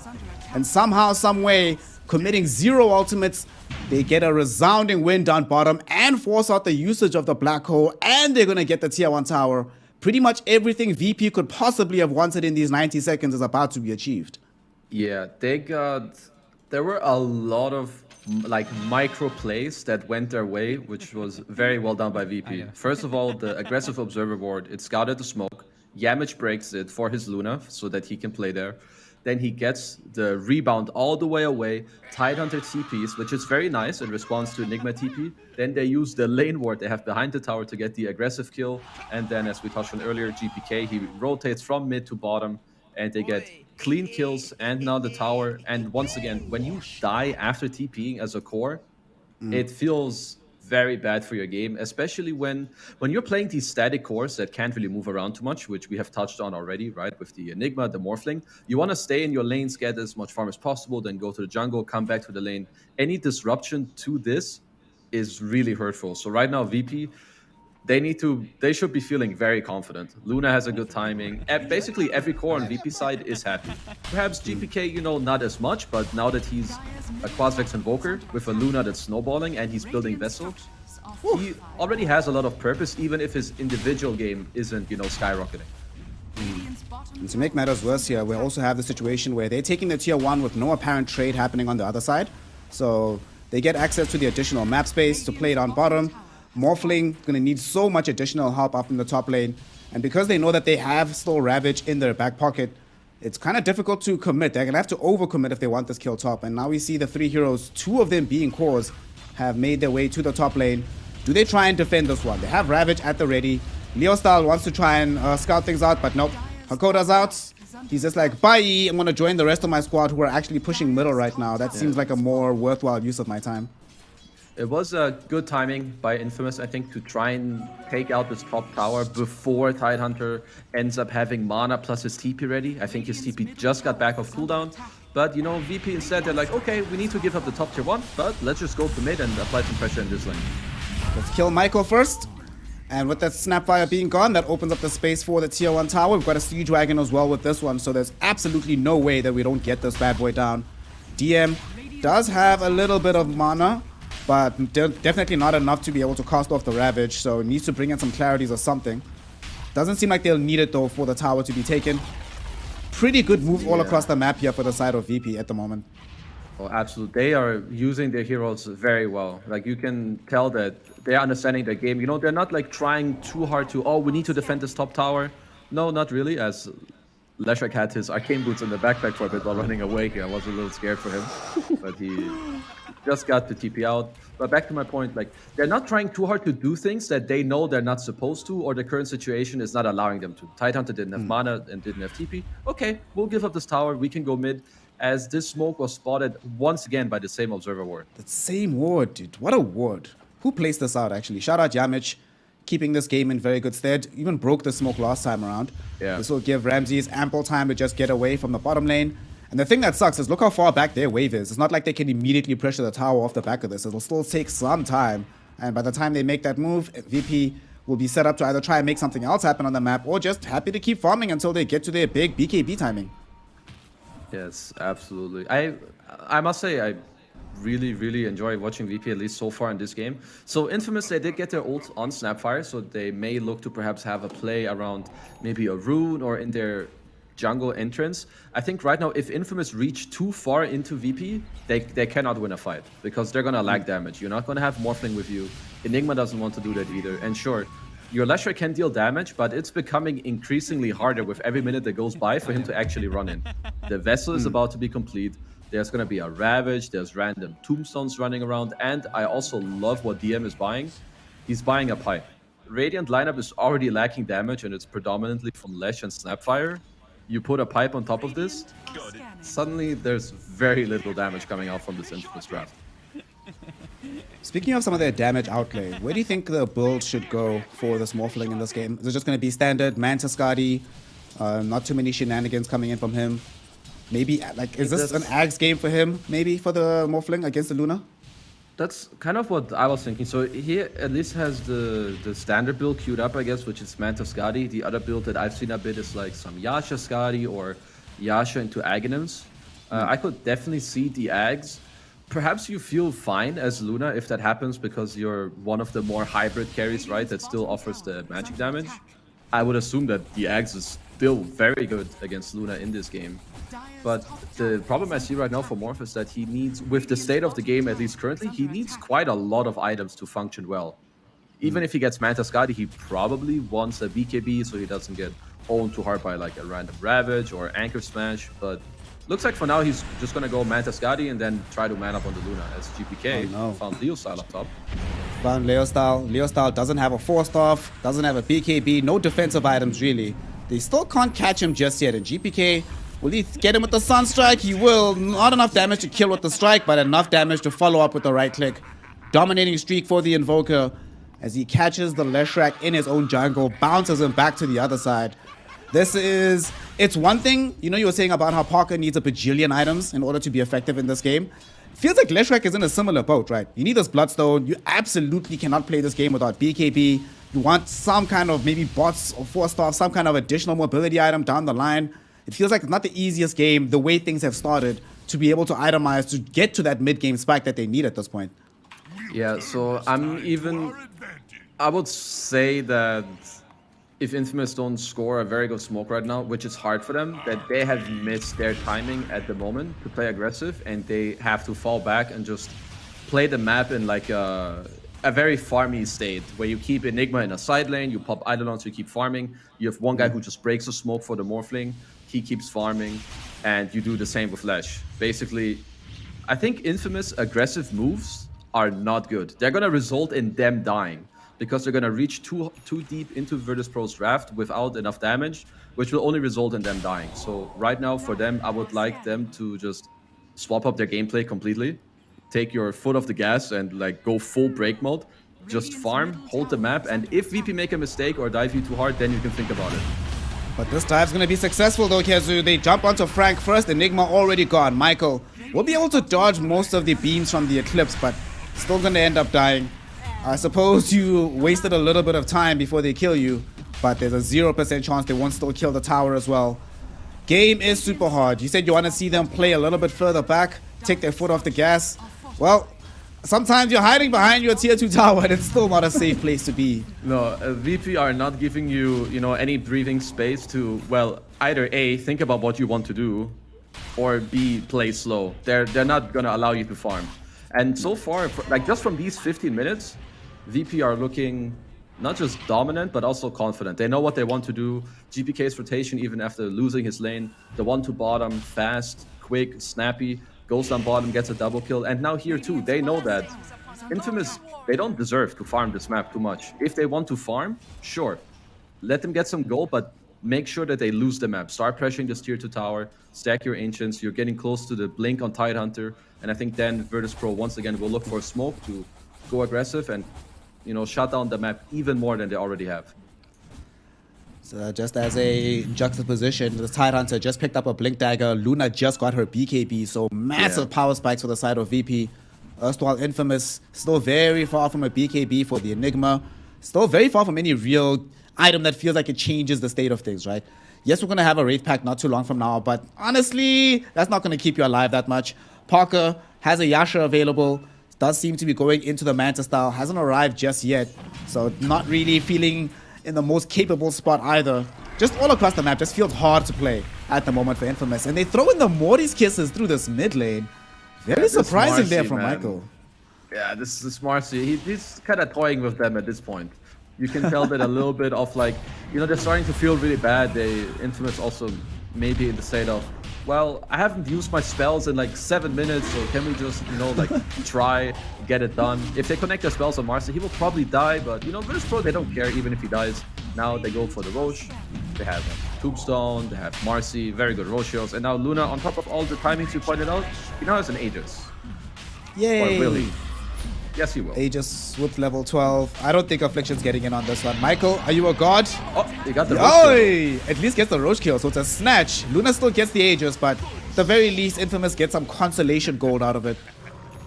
And somehow, some way, committing 0 ultimates, they get a resounding win down bottom and force out the usage of the Black Hole, and they're gonna get the tier 1 tower. Pretty much everything VP could possibly have wanted in these 90 seconds is about to be achieved. Yeah, there were a lot of like micro plays that went their way, which was very well done by VP. First of all, the aggressive Observer Ward, it scouted the smoke. Yamich breaks it for his Luna so that he can play there. Then he gets the rebound all the way away. Tidehunter TPs, which is very nice in response to Enigma TP. Then they use the lane ward they have behind the tower to get the aggressive kill. And then, as we touched on earlier, GPK, he rotates from mid to bottom, and they get clean kills and now the tower. And once again, when you die after TPing as a core, it feels very bad for your game, especially when you're playing these static cores that can't really move around too much, which we have touched on already, right? With the Enigma, the Morphling. You want to stay in your lanes, get as much farm as possible, then go to the jungle, come back to the lane. Any disruption to this is really hurtful. So right now, VP, they should be feeling very confident. Luna has a good timing. Basically, every core on VP side is happy. Perhaps GPK, you know, not as much, but now that he's a Quasvex Invoker with a Luna that's snowballing and he's building Vessel, he already has a lot of purpose, even if his individual game isn't, you know, skyrocketing. And to make matters worse here, we also have the situation where they're taking the tier 1 with no apparent trade happening on the other side. So they get access to the additional map space to play it on bottom. Morphling gonna need so much additional help up in the top lane, and because they know that they have still Ravage in their back pocket, it's kind of difficult to commit. They're gonna have to overcommit if they want this kill top. And now we see the 3 heroes, 2 of them being cores, have made their way to the top lane. Do they try and defend this one? They have Ravage at the ready. Leo Style wants to try and scout things out, but nope. Hakoda's out. He's just like, bye, I'm gonna join the rest of my squad who are actually pushing middle right now. That seems like a more worthwhile use of my time. It was a good timing by Infamous, I think, to try and take out this top tower before Tidehunter ends up having mana plus his TP ready. I think his TP just got back off cooldown. But, you know, VP instead, they're like, okay, we need to give up the top tier 1, but let's just go to mid and apply some pressure in this lane. Let's kill Michael first. And with that Snapfire being gone, that opens up the space for the tier 1 tower. We've got a Siege Wagon as well with this one, so there's absolutely no way that we don't get this bad boy down. DM does have a little bit of mana, but definitely not enough to be able to cast off the Ravage, so it needs to bring in some clarities or something. Doesn't seem like they'll need it though for the tower to be taken. Pretty good moves all across the map here for the side of VP at the moment. Oh, absolutely. They are using their heroes very well. Like, you can tell that they're understanding their game. You know, they're not like trying too hard to, oh, we need to defend this top tower. No, not really, as Leshrac had his arcane boots in the backpack for a bit while running away here. I was a little scared for him, but he just got to TP out. But back to my point, like, they're not trying too hard to do things that they know they're not supposed to, or the current situation is not allowing them to. Tidehunter didn't have mana and didn't have TP. Okay, we'll give up this tower. We can go mid. as this smoke was spotted once again by the same observer ward. The same ward, dude. What a ward. Who placed this out, actually? Shout out Yamich, keeping this game in very good stead. Even broke the smoke last time around. Yeah. This will give Ramses ample time to just get away from the bottom lane. And the thing that sucks is look how far back their wave is. It's not like they can immediately pressure the tower off the back of this. It'll still take some time. And by the time they make that move, VP will be set up to either try and make something else happen on the map or just happy to keep farming until they get to their big BKB timing. Yes, absolutely. I must say I really enjoy watching VP, at least so far in this game. So Infamous, they did get their ult on Snapfire, so they may look to perhaps have a play around maybe a rune or in their jungle entrance. I think right now, if Infamous reach too far into VP, they cannot win a fight because they're gonna lag damage. You're not gonna have Morphling with you. Enigma doesn't want to do that either. And sure, your Leshrac can deal damage, but it's becoming increasingly harder with every minute that goes by for him to actually run in. The vessel is about to be complete. There's gonna be a Ravage, there's random tombstones running around, and I also love what DM is buying. He's buying a pipe. Radiant lineup is already lacking damage, and it's predominantly from Lesh and Snapfire. You put a pipe on top of this, suddenly there's very little damage coming out from this Infamous draft. Speaking of some of their damage outlay, where do you think the build should go for this Morphling in this game? Is it just going to be standard Manta Skadi? Not too many shenanigans coming in from him? Maybe, like, is this an Ags game for him, maybe, for the Morphling against the Luna? That's kind of what I was thinking. So he at least has the standard build queued up, I guess, which is Manta Skadi. The other build that I've seen a bit is like some Yasha Skadi or Yasha into Aghanims. I could definitely see the Ags. Perhaps you feel fine as Luna if that happens because you're one of the more hybrid carries, right, that still offers the magic damage. I would assume that the Ags is still very good against Luna in this game. But the problem I see right now for Morph is that he needs, with the state of the game at least currently, he needs quite a lot of items to function well. Even if he gets Manta Skadi, he probably wants a BKB so he doesn't get owned too hard by like a random Ravage or Anchor Smash, but looks like for now he's just gonna go Manta Skadi and then try to man up on the Luna as GPK found Leo style up top. Found Leo style. Leo style doesn't have a forced off, doesn't have a BKB, no defensive items really. They still can't catch him just yet. And GPK, will he get him with the Sunstrike? He will. Not enough damage to kill with the strike, but enough damage to follow up with the right click. Dominating streak for the Invoker as he catches the Leshrac in his own jungle, bounces him back to the other side. It's one thing, you know, you were saying about how Parker needs a bajillion items in order to be effective in this game. Feels like Leshrac is in a similar boat, right? You need this Bloodstone. You absolutely cannot play this game without BKB. You want some kind of maybe bots or forced off, some kind of additional mobility item down the line. It feels like it's not the easiest game, the way things have started, to be able to itemize, to get to that mid-game spike that they need at this point. Yeah, so I would say that if Infamous don't score a very good smoke right now, which is hard for them, that they have missed their timing at the moment to play aggressive, and they have to fall back and just play the map in like a very farmy state, where you keep Enigma in a side lane, you pop Eidolons, you keep farming, you have one guy who just breaks the smoke for the Morphling, he keeps farming, and you do the same with Lesh. Basically, I think Infamous aggressive moves are not good. They're gonna result in them dying, because they're going to reach too deep into Virtus.pro's draft without enough damage, which will only result in them dying. So right now, for them, I would like them to just swap up their gameplay completely, take your foot off the gas and like go full break mode, just farm, hold the map, and if VP make a mistake or dive you too hard, then you can think about it. But this dive's going to be successful though, Kezu. They jump onto Frank first, Enigma already gone. Michael will be able to dodge most of the beams from the Eclipse, but still going to end up dying. I suppose you wasted a little bit of time before they kill you, but there's a 0% chance they won't still kill the tower as well. Game is super hard. You said you want to see them play a little bit further back, take their foot off the gas. Well, sometimes you're hiding behind your tier 2 tower and it's still not a safe place to be. No, VP are not giving you, any breathing space to, well, either A, think about what you want to do, or B, play slow. They're not going to allow you to farm. And so far, like just from these 15 minutes, VP are looking not just dominant, but also confident. They know what they want to do. GPK's rotation, even after losing his lane, the one to bottom, fast, quick, snappy, goes down bottom, gets a double kill. And now here too, they know that Infamous, they don't deserve to farm this map too much. If they want to farm, sure, let them get some gold, but make sure that they lose the map. Start pressuring this tier 2 tower, stack your Ancients, you're getting close to the blink on Tidehunter, and I think then Virtus Pro once again will look for a smoke to go aggressive and, you know, shut down the map even more than they already have. So just as a juxtaposition, the Tidehunter just picked up a Blink Dagger, Luna just got her BKB, so massive power spikes for the side of VP. Erstwhile Infamous, still very far from a BKB for the Enigma. Still very far from any real item that feels like it changes the state of things, right? Yes, we're going to have a Wraith Pack not too long from now, but honestly, that's not going to keep you alive that much. Parker has a Yasha available, does seem to be going into the Manta style, hasn't arrived just yet, so not really feeling in the most capable spot either. Just all across the map, just feels hard to play at the moment for Infamous. And they throw in the Morty's Kisses through this mid lane. Very surprising Marcy, there from man. Michael. Yeah, this is Marcy. He's kind of toying with them at this point. You can tell that a little bit of like, you know, they're starting to feel really bad. Infamous also maybe in the state of, well, I haven't used my spells in like 7 minutes, so can we just, you know, like try, get it done. If they connect their spells on Marcy, he will probably die, but you know, Virtus Pro, they don't care even if he dies. Now they go for the Roche. They have Tombstone, they have Marcy, very good Roshios, and now Luna, on top of all the timings you pointed out, he now has an Aegis. Yay! Or will he? Yes, he will. Aegis with level 12. I don't think Affliction's getting in on this one. Michael, are you a god? Oh, he got the Roche kill. Oi! At least gets the Roche kill, so it's a snatch. Luna still gets the Aegis, but at the very least, Infamous gets some consolation gold out of it.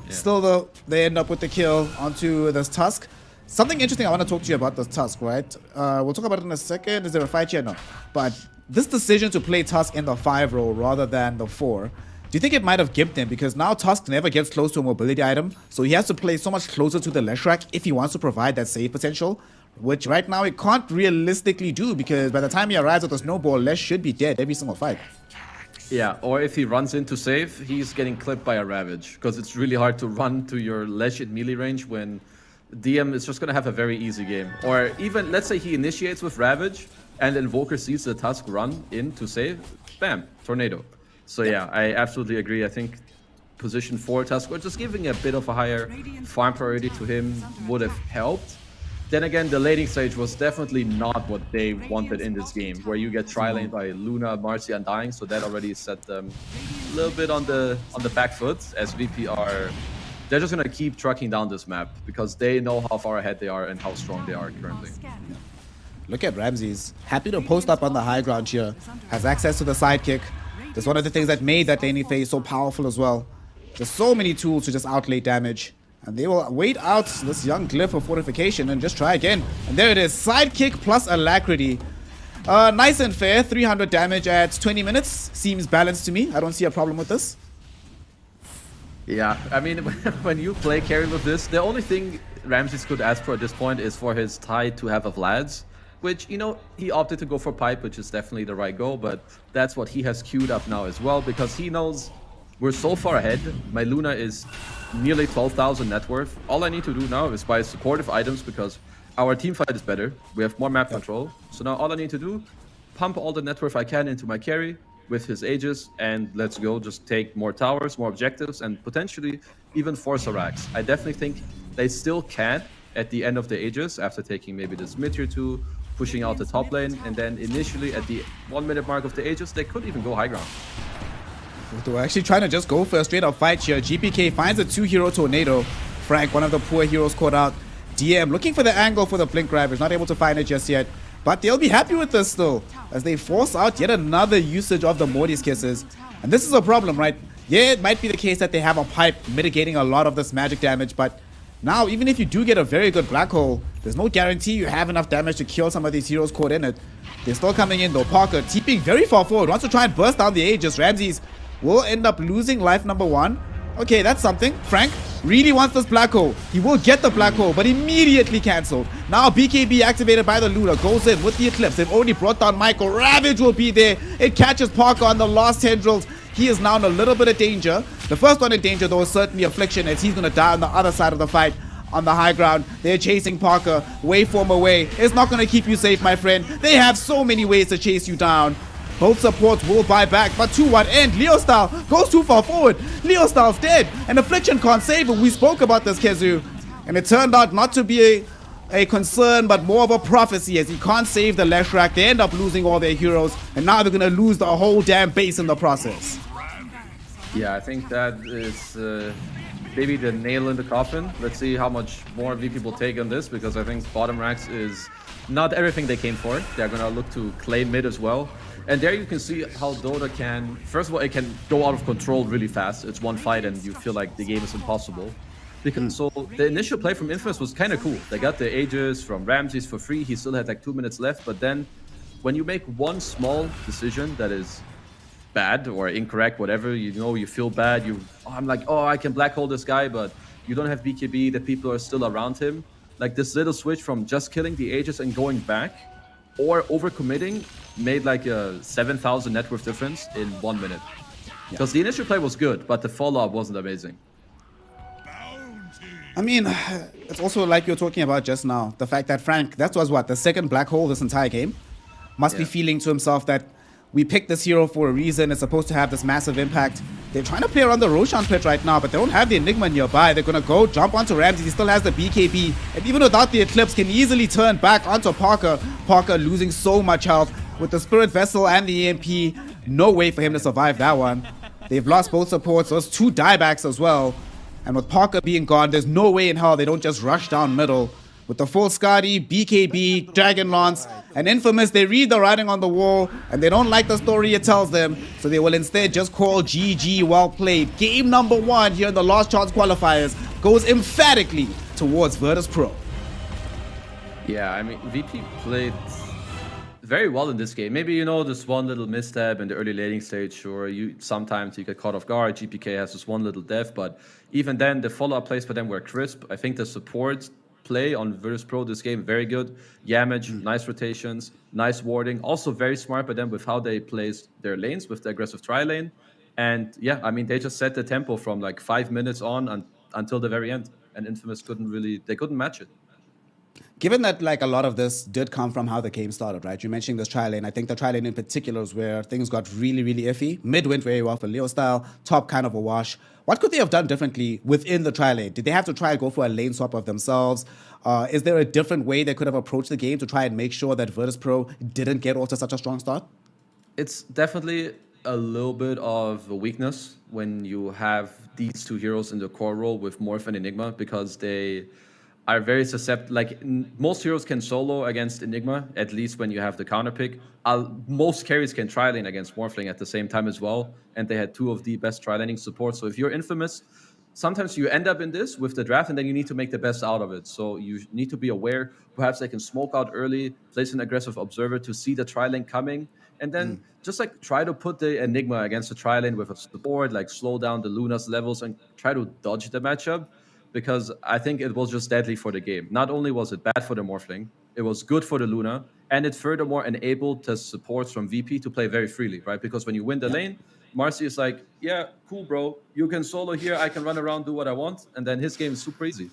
Yeah. Still, though, they end up with the kill onto this Tusk. Something interesting I want to talk to you about this Tusk, right? We'll talk about it in a second. Is there a fight here? No. But this decision to play Tusk in the 5 role rather than the 4, do you think it might have gimped him? Because now Tusk never gets close to a mobility item, so he has to play so much closer to the Leshrac if he wants to provide that save potential, which right now he can't realistically do, because by the time he arrives at the snowball, Lesh should be dead every single fight. Yeah, or if he runs into save, he's getting clipped by a Ravage, because it's really hard to run to your Lesh in melee range when DM is just going to have a very easy game. Or even, let's say he initiates with Ravage, and Invoker sees the Tusk run in to save, bam, Tornado. So yeah, I absolutely agree. I think position 4 Tusk, or just giving a bit of a higher farm priority to him would have helped. Then again, the laning stage was definitely not what they wanted in this game, where you get tri-laned by Luna, Marcy, and Dying, so that already set them a little bit on the back foot, as VP are... They're just going to keep trucking down this map, because they know how far ahead they are and how strong they are currently. Yeah. Look at Ramses. Happy to post up on the high ground here. Has access to the sidekick. That's one of the things that made that laning phase so powerful as well. There's so many tools to just outlay damage. And they will wait out this young Glyph of fortification and just try again. And there it is. Sidekick plus Alacrity. Nice and fair. 300 damage at 20 minutes. Seems balanced to me. I don't see a problem with this. Yeah, I mean, when you play carry with this, the only thing Ramses could ask for at this point is for his Tide to have a Vlad's, which, you know, he opted to go for Pipe, which is definitely the right goal, but that's what he has queued up now as well, because he knows we're so far ahead. My Luna is nearly 12,000 net worth. All I need to do now is buy supportive items, because our team fight is better. We have more map control. So now all I need to do, pump all the net worth I can into my carry with his Aegis, and let's go. Just take more towers, more objectives, and potentially even force a Rax. I definitely think they still can at the end of the Aegis, after taking maybe this mid tier 2, pushing out the top lane, and then initially at the 1 minute mark of the Aegis, they could even go high ground. They're actually trying to just go for a straight up fight here. GPK finds a 2-hero tornado. Frank, one of the poor heroes, caught out. DM looking for the angle for the Blink Ravage, not able to find it just yet. But they'll be happy with this still, as they force out yet another usage of the Morty's Kisses. And this is a problem, right? Yeah, it might be the case that they have a pipe mitigating a lot of this magic damage, but now, even if you do get a very good Black Hole, there's no guarantee you have enough damage to kill some of these heroes caught in it. They're still coming in though. Parker, TPing very far forward, wants to try and burst down the Aegis. Ramses will end up losing life number 1. Okay, that's something. Frank really wants this Black Hole. He will get the Black Hole, but immediately cancelled. Now BKB activated by the Luna goes in with the Eclipse. They've already brought down Michael. Ravage will be there. It catches Parker on the last tendrils. He is now in a little bit of danger. The first one in danger though is certainly Affliction, as he's going to die on the other side of the fight. On the high ground, they're chasing Parker. Waveform away. It's not going to keep you safe, my friend. They have so many ways to chase you down. Both supports will buy back, but to what end? Leo Style goes too far forward. Leo Style's dead, and Affliction can't save him. We spoke about this, Kezu, and it turned out not to be a concern, but more of a prophecy, as he can't save the Leshrac. They end up losing all their heroes, and now they're going to lose the whole damn base in the process. Yeah, I think that is maybe the nail in the coffin. Let's see how much more VP will take on this, because I think bottom ranks is not everything they came for. They're going to look to claim mid as well. And there you can see how Dota can, first of all, it can go out of control really fast. It's one fight and you feel like the game is impossible. Because, so the initial play from Infamous was kind of cool. They got the Aegis from Ramses for free. He still had like 2 minutes left. But then when you make one small decision that is bad or incorrect, whatever, you know, you feel bad. I'm like, oh, I can black hole this guy, but you don't have BKB. The people are still around him. Like this little switch from just killing the Aegis and going back or overcommitting made like a 7,000 net worth difference in 1 minute. Because the initial play was good, but the follow-up wasn't amazing. I mean, it's also like you're talking about just now. The fact that Frank, that was what, the second black hole this entire game? Must be feeling to himself that we picked this hero for a reason. It's supposed to have this massive impact. They're trying to play around the Roshan pit right now, but they don't have the Enigma nearby. They're going to go jump onto Ramsey. He still has the BKB. And even without the Eclipse, can easily turn back onto Parker. Parker losing so much health with the Spirit Vessel and the EMP. No way for him to survive that one. They've lost both supports. Those 2 diebacks as well. And with Parker being gone, there's no way in hell they don't just rush down middle. With the full Skadi, BKB, Dragon Lance, and Infamous, they read the writing on the wall, and they don't like the story it tells them, so they will instead just call GG, well played. Game number 1 here in the Last Chance Qualifiers goes emphatically towards Virtus Pro. Yeah, I mean, VP played very well in this game. Maybe, you know, this one little misstep in the early laning stage, sure, sometimes you get caught off guard. GPK has this one little death, but even then, the follow-up plays for them were crisp. I think the support play on Virtus Pro this game, very good. Yamage, nice rotations, nice warding. Also very smart by them with how they placed their lanes with the aggressive tri-lane. And yeah, I mean, they just set the tempo from like 5 minutes on until the very end. And Infamous couldn't match it. Given that like a lot of this did come from how the game started, right? You mentioned this tri-lane. I think the tri-lane in particular is where things got really, really iffy. Mid went very well for Leo style, top kind of a wash. What could they have done differently within the tri-lane? Did they have to try and go for a lane swap of themselves? Is there a different way they could have approached the game to try and make sure that Virtus Pro didn't get off to such a strong start? It's definitely a little bit of a weakness when you have these 2 heroes in the core role with Morph and Enigma, because they are very susceptible. Like most heroes can solo against Enigma, at least when you have the counter pick. Most carries can tri-lane against Morphling at the same time as well, and they had 2 of the best tri-laning supports. So if you're Infamous, sometimes you end up in this with the draft, and then you need to make the best out of it. So you need to be aware. Perhaps they can smoke out early, place an aggressive observer to see the tri-lane coming, and then just like try to put the Enigma against the tri-lane with a support, like slow down the Luna's levels and try to dodge the matchup. Because I think it was just deadly for the game. Not only was it bad for the Morphling, it was good for the Luna, and it furthermore enabled the supports from VP to play very freely, right? Because when you win the lane, Marcy is like, yeah, cool, bro. You can solo here, I can run around, do what I want, and then his game is super easy.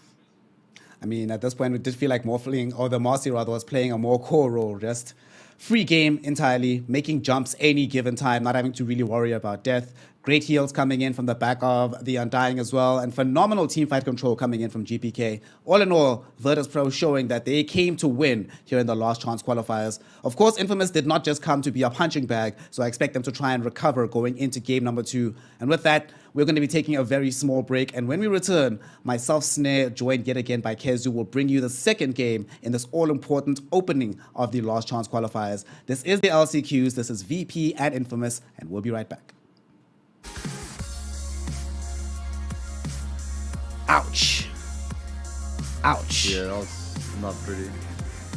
I mean, at this point, it did feel like Morphling, or the Marcy rather, was playing a more core role, just free game entirely, making jumps any given time, not having to really worry about death. Great heals coming in from the back of the Undying as well, and phenomenal teamfight control coming in from GPK. All in all, Virtus Pro showing that they came to win here in the Last Chance Qualifiers. Of course, Infamous did not just come to be a punching bag, so I expect them to try and recover going into game number 2. And with that, we're going to be taking a very small break, and when we return, myself, Snare, joined yet again by Kezu, will bring you the second game in this all-important opening of the Last Chance Qualifiers. This is the LCQs, this is VP and Infamous, and we'll be right back. Ouch. Ouch. Yeah, that was not pretty.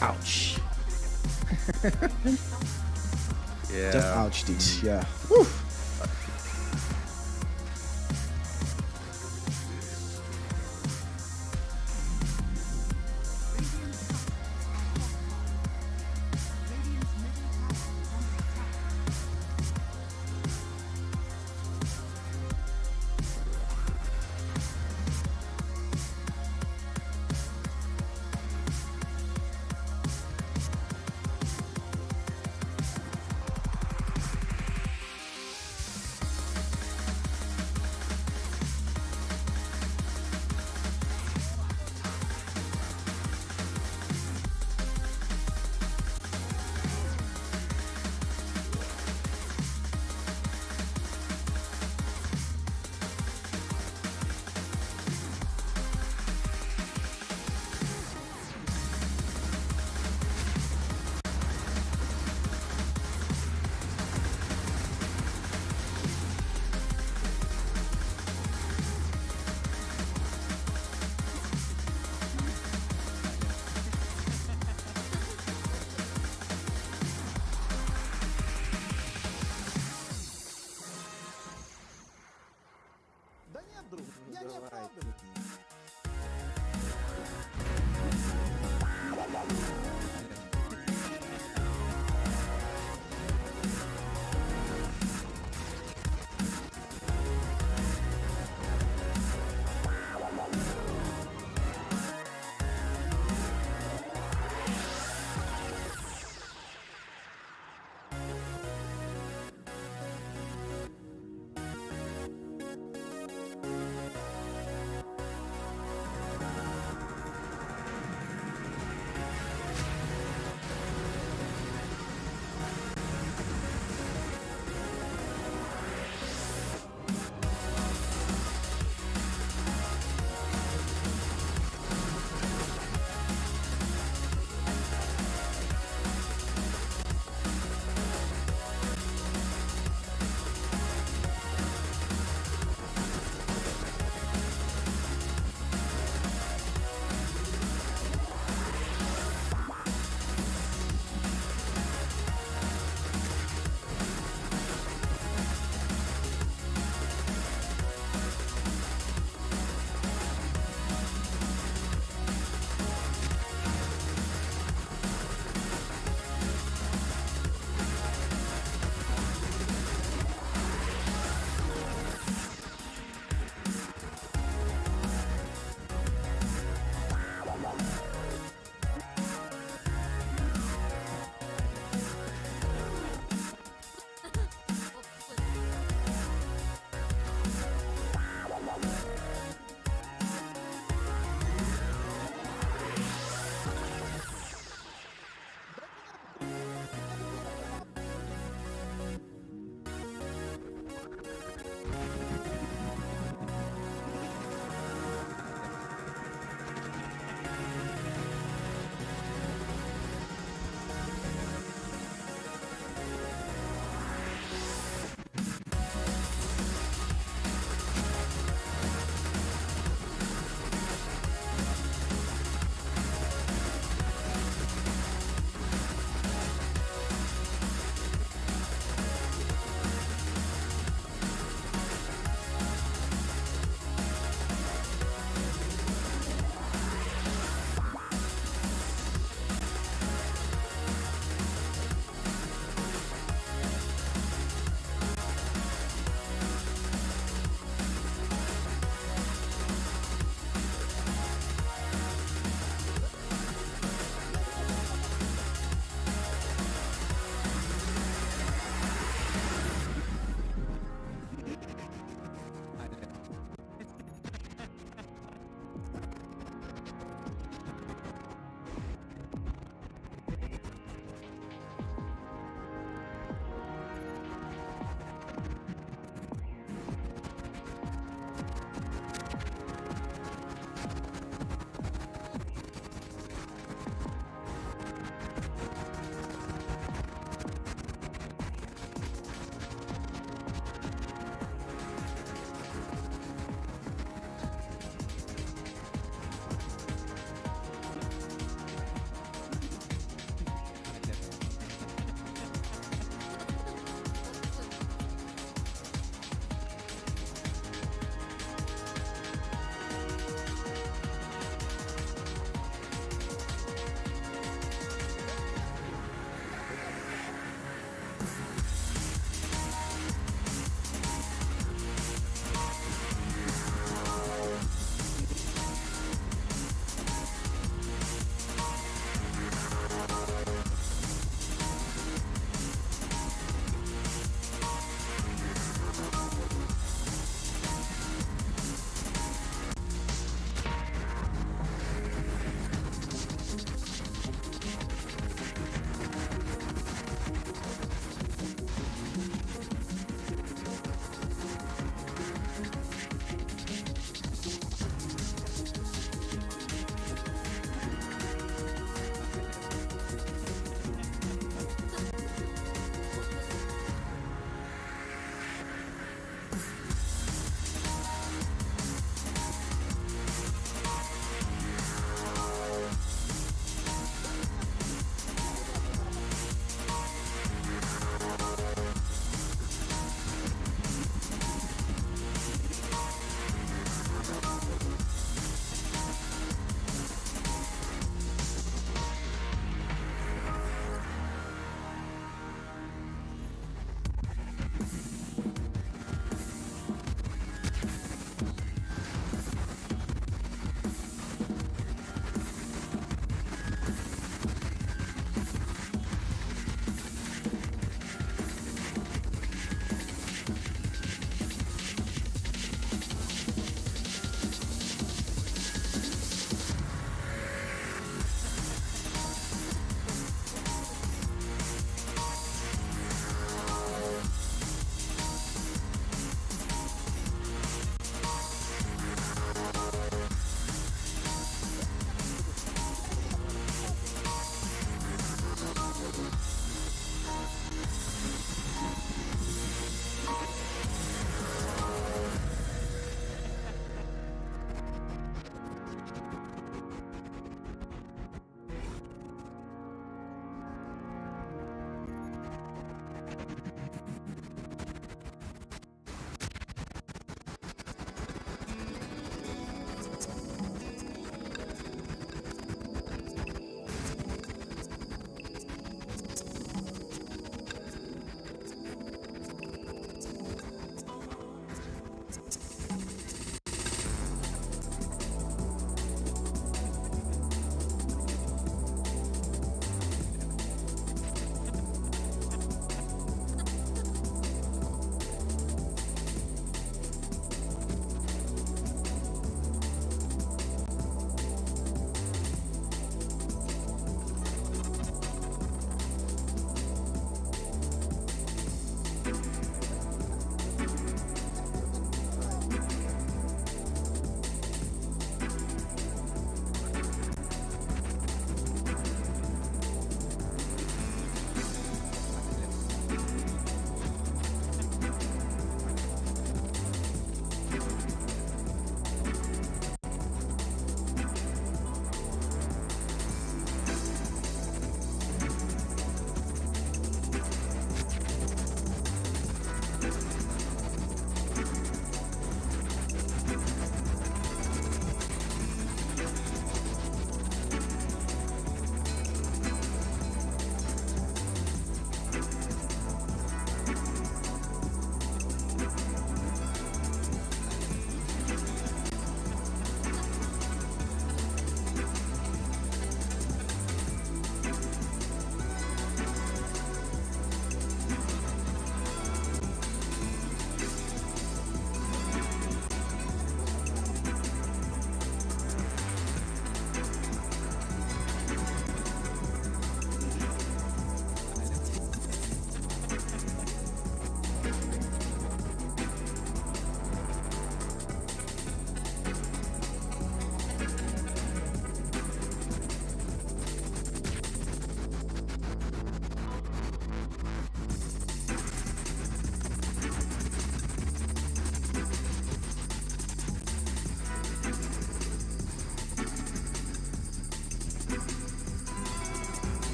Ouch. Yeah. Just ouch, dude. Yeah. Woo. Я не оправдываю.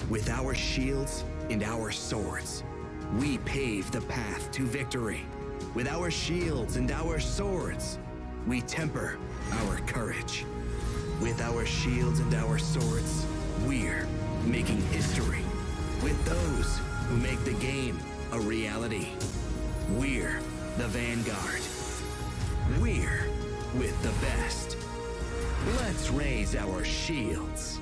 With our shields and our swords, we pave the path to victory. With our shields and our swords, we temper our courage. With our shields and our swords, we're making history. With those who make the game a reality, we're the vanguard. We're with the best. Let's raise our shields.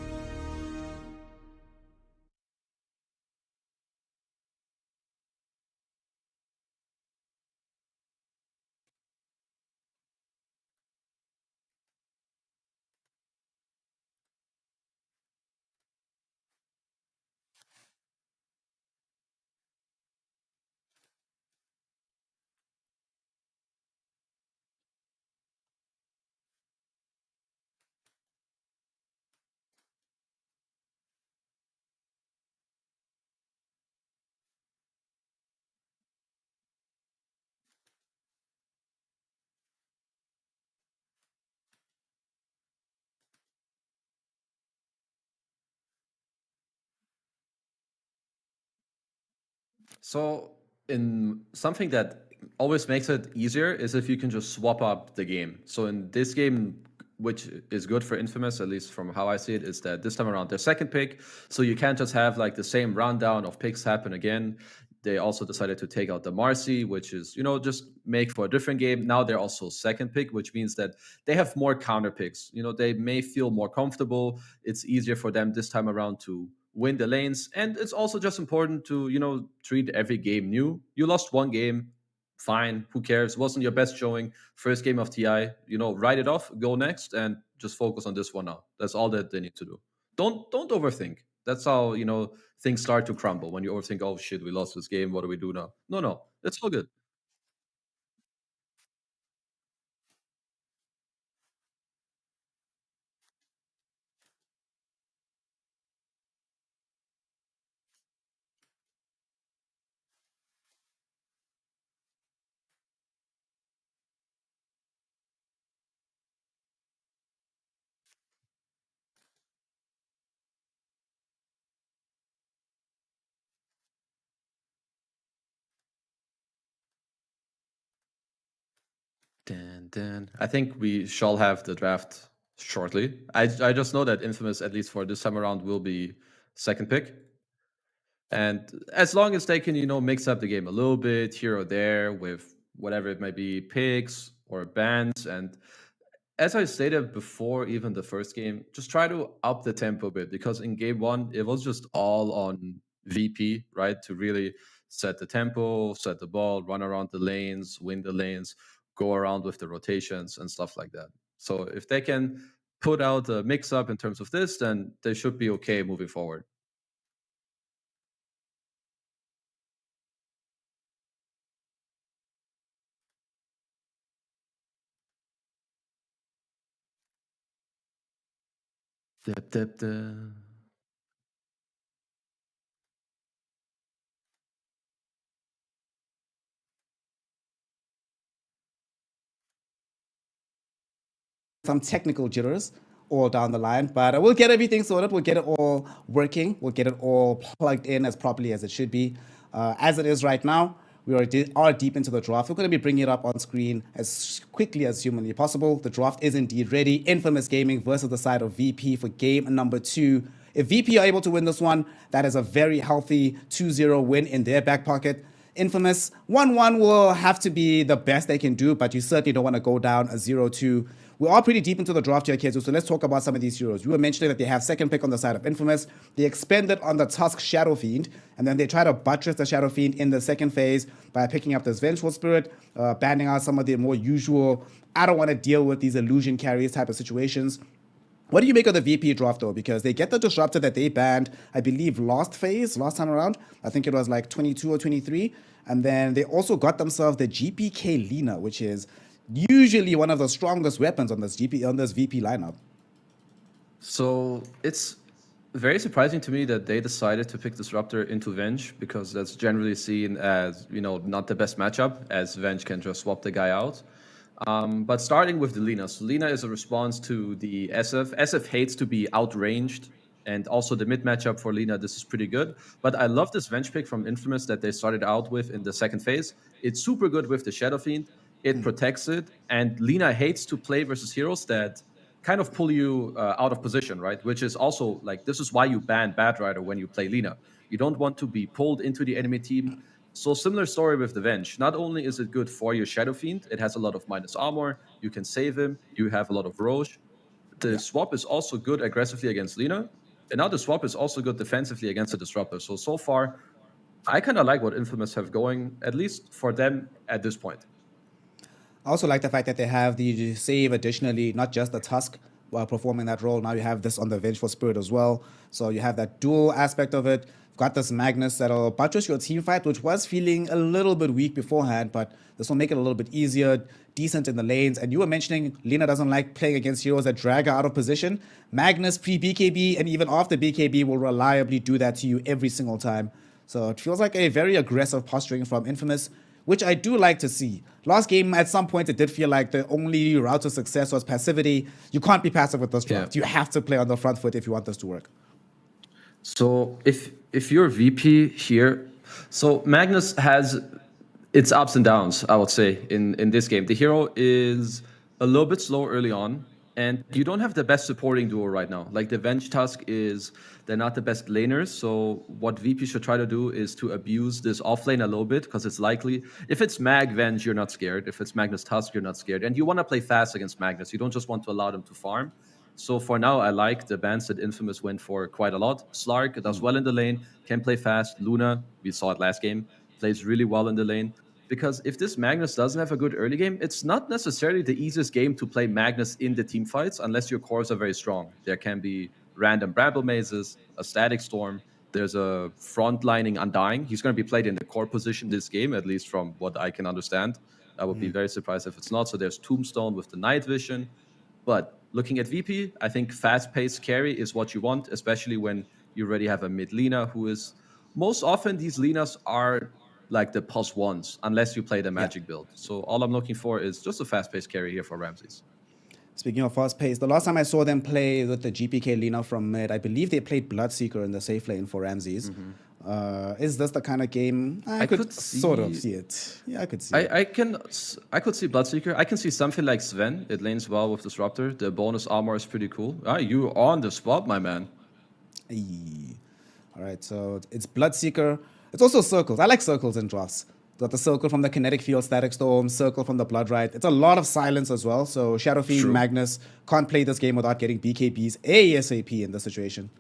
So, in something that always makes it easier is if you can just swap up the game. So, in this game, which is good for Infamous, at least from how I see it, is that this time around their second pick. So, you can't just have like the same rundown of picks happen again. They also decided to take out the Marcy, which is, just make for a different game. Now they're also second pick, which means that they have more counter picks. They may feel more comfortable. It's easier for them this time around to win the lanes. And it's also just important to, treat every game new. You lost one game, fine, who cares? Wasn't your best showing. First game of TI, write it off, go next, and just focus on this one now. That's all that they need to do. Don't overthink. That's how, things start to crumble when you overthink, oh shit, we lost this game. What do we do now? No, it's all good. Then I think we shall have the draft shortly. I just know that Infamous, at least for this time around, will be second pick. And as long as they can, mix up the game a little bit here or there with whatever it might be, picks or bans. And as I stated before, even the first game, just try to up the tempo a bit, because in game one, it was just all on VP, right? To really set the tempo, set the ball, run around the lanes, win the lanes, go around with the rotations and stuff like that. So if they can put out a mix up in terms of this, then they should be okay moving forward. Dip, dip, dip. Some technical jitters all down the line, but we'll get everything sorted. We'll get it all working. We'll get it all plugged in as properly as it should be. As it is right now, we already are deep into the draft. We're going to be bringing it up on screen as quickly as humanly possible. The draft is indeed ready. Infamous Gaming versus the side of VP for game number 2. If VP are able to win this one, that is a very healthy 2-0 win in their back pocket. Infamous 1-1 will have to be the best they can do, but you certainly don't want to go down a 0-2. We are pretty deep into the draft here, Kezu, so let's talk about some of these heroes. You were mentioning that they have second pick on the side of Infamous. They expended on the Tusk Shadow Fiend, and then they try to buttress the Shadow Fiend in the second phase by picking up this Vengeful Spirit, banning out some of the more usual, I don't want to deal with these illusion carries type of situations. What do you make of the VP draft, though? Because they get the Disruptor that they banned, I believe, last time around. I think it was like 22 or 23. And then they also got themselves the GPK Lina, which is usually one of the strongest weapons on this VP lineup. So it's very surprising to me that they decided to pick Disruptor into Venge, because that's generally seen as, not the best matchup, as Venge can just swap the guy out. But starting with the Lina. So Lina is a response to the SF. SF hates to be outranged And also the mid matchup for Lina, this is pretty good. But I love this Venge pick from Infamous that they started out with in the second phase. It's super good with the Shadow Fiend. It protects it. And Lina hates to play versus heroes that kind of pull you out of position, right? Which is also like, this is why you ban Bad Rider when you play Lina. You don't want to be pulled into the enemy team. So similar story with the Venge. Not only is it good for your Shadow Fiend, it has a lot of minus armor. You can save him. You have a lot of Roche. The swap is also good aggressively against Lina. And now the swap is also good defensively against the Disruptor. So far, I kind of like what Infamous have going, at least for them at this point. I also like the fact that they have the save additionally, not just the Tusk while performing that role. Now you have this on the Vengeful Spirit as well. So you have that dual aspect of it. You've got this Magnus that'll buttress your team fight, which was feeling a little bit weak beforehand, but this will make it a little bit easier, decent in the lanes. And you were mentioning Lina doesn't like playing against heroes that drag her out of position. Magnus pre-BKB and even after BKB will reliably do that to you every single time. So it feels like a very aggressive posturing from Infamous, which I do like to see. Last game, at some point, it did feel like the only route to success was passivity. You can't be passive with this draft. You have to play on the front foot if you want this to work. So if you're VP here, so Magnus has its ups and downs, I would say, in this game. The hero is a little bit slow early on, and you don't have the best supporting duo right now. Like the Venge Tusk they're not the best laners, so what VP should try to do is to abuse this offlane a little bit, because it's likely, if it's Mag Venge, you're not scared. If it's Magnus Tusk, you're not scared. And you want to play fast against Magnus. You don't just want to allow them to farm. So for now, I like the bans that Infamous went for quite a lot. Slark does well in the lane, can play fast. Luna, we saw it last game, plays really well in the lane. Because if this Magnus doesn't have a good early game, it's not necessarily the easiest game to play Magnus in the team fights unless your cores are very strong. There can be random Bramble Mazes, a Static Storm. There's a frontlining Undying. He's going to be played in the core position this game, at least from what I can understand. I would be very surprised if it's not. So there's Tombstone with the Night Vision. But looking at VP, I think fast-paced carry is what you want, especially when you already have a mid Lina who is... Most often, these Linas are like the pulse ones, unless you play the magic build. So all I'm looking for is just a fast-paced carry here for Ramses. Speaking of fast-paced, the last time I saw them play with the GPK Lina from mid, I believe they played Bloodseeker in the safe lane for Ramses. Is this the kind of game I could sort of see it? Yeah, I could see it. I could see Bloodseeker. I can see something like Sven. It lanes well with Disruptor. The bonus armor is pretty cool. You on the spot, my man. All right, so it's Bloodseeker. It's also circles. I like circles in drafts. Got the circle from the Kinetic Field, Static Storm, circle from the Blood Rite. It's a lot of silence as well. So Shadow Fiend, Magnus can't play this game without getting BKBs ASAP in this situation.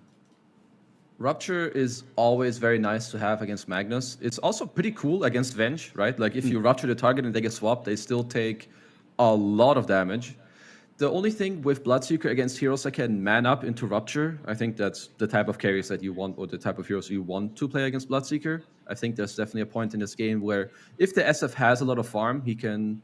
Rupture is always very nice to have against Magnus. It's also pretty cool against Venge, right? Like if you rupture the target and they get swapped, they still take a lot of damage. The only thing with Bloodseeker against heroes that can man up into Rupture, I think that's the type of carries that you want, or the type of heroes you want to play against Bloodseeker. I think there's definitely a point in this game where if the SF has a lot of farm, he can,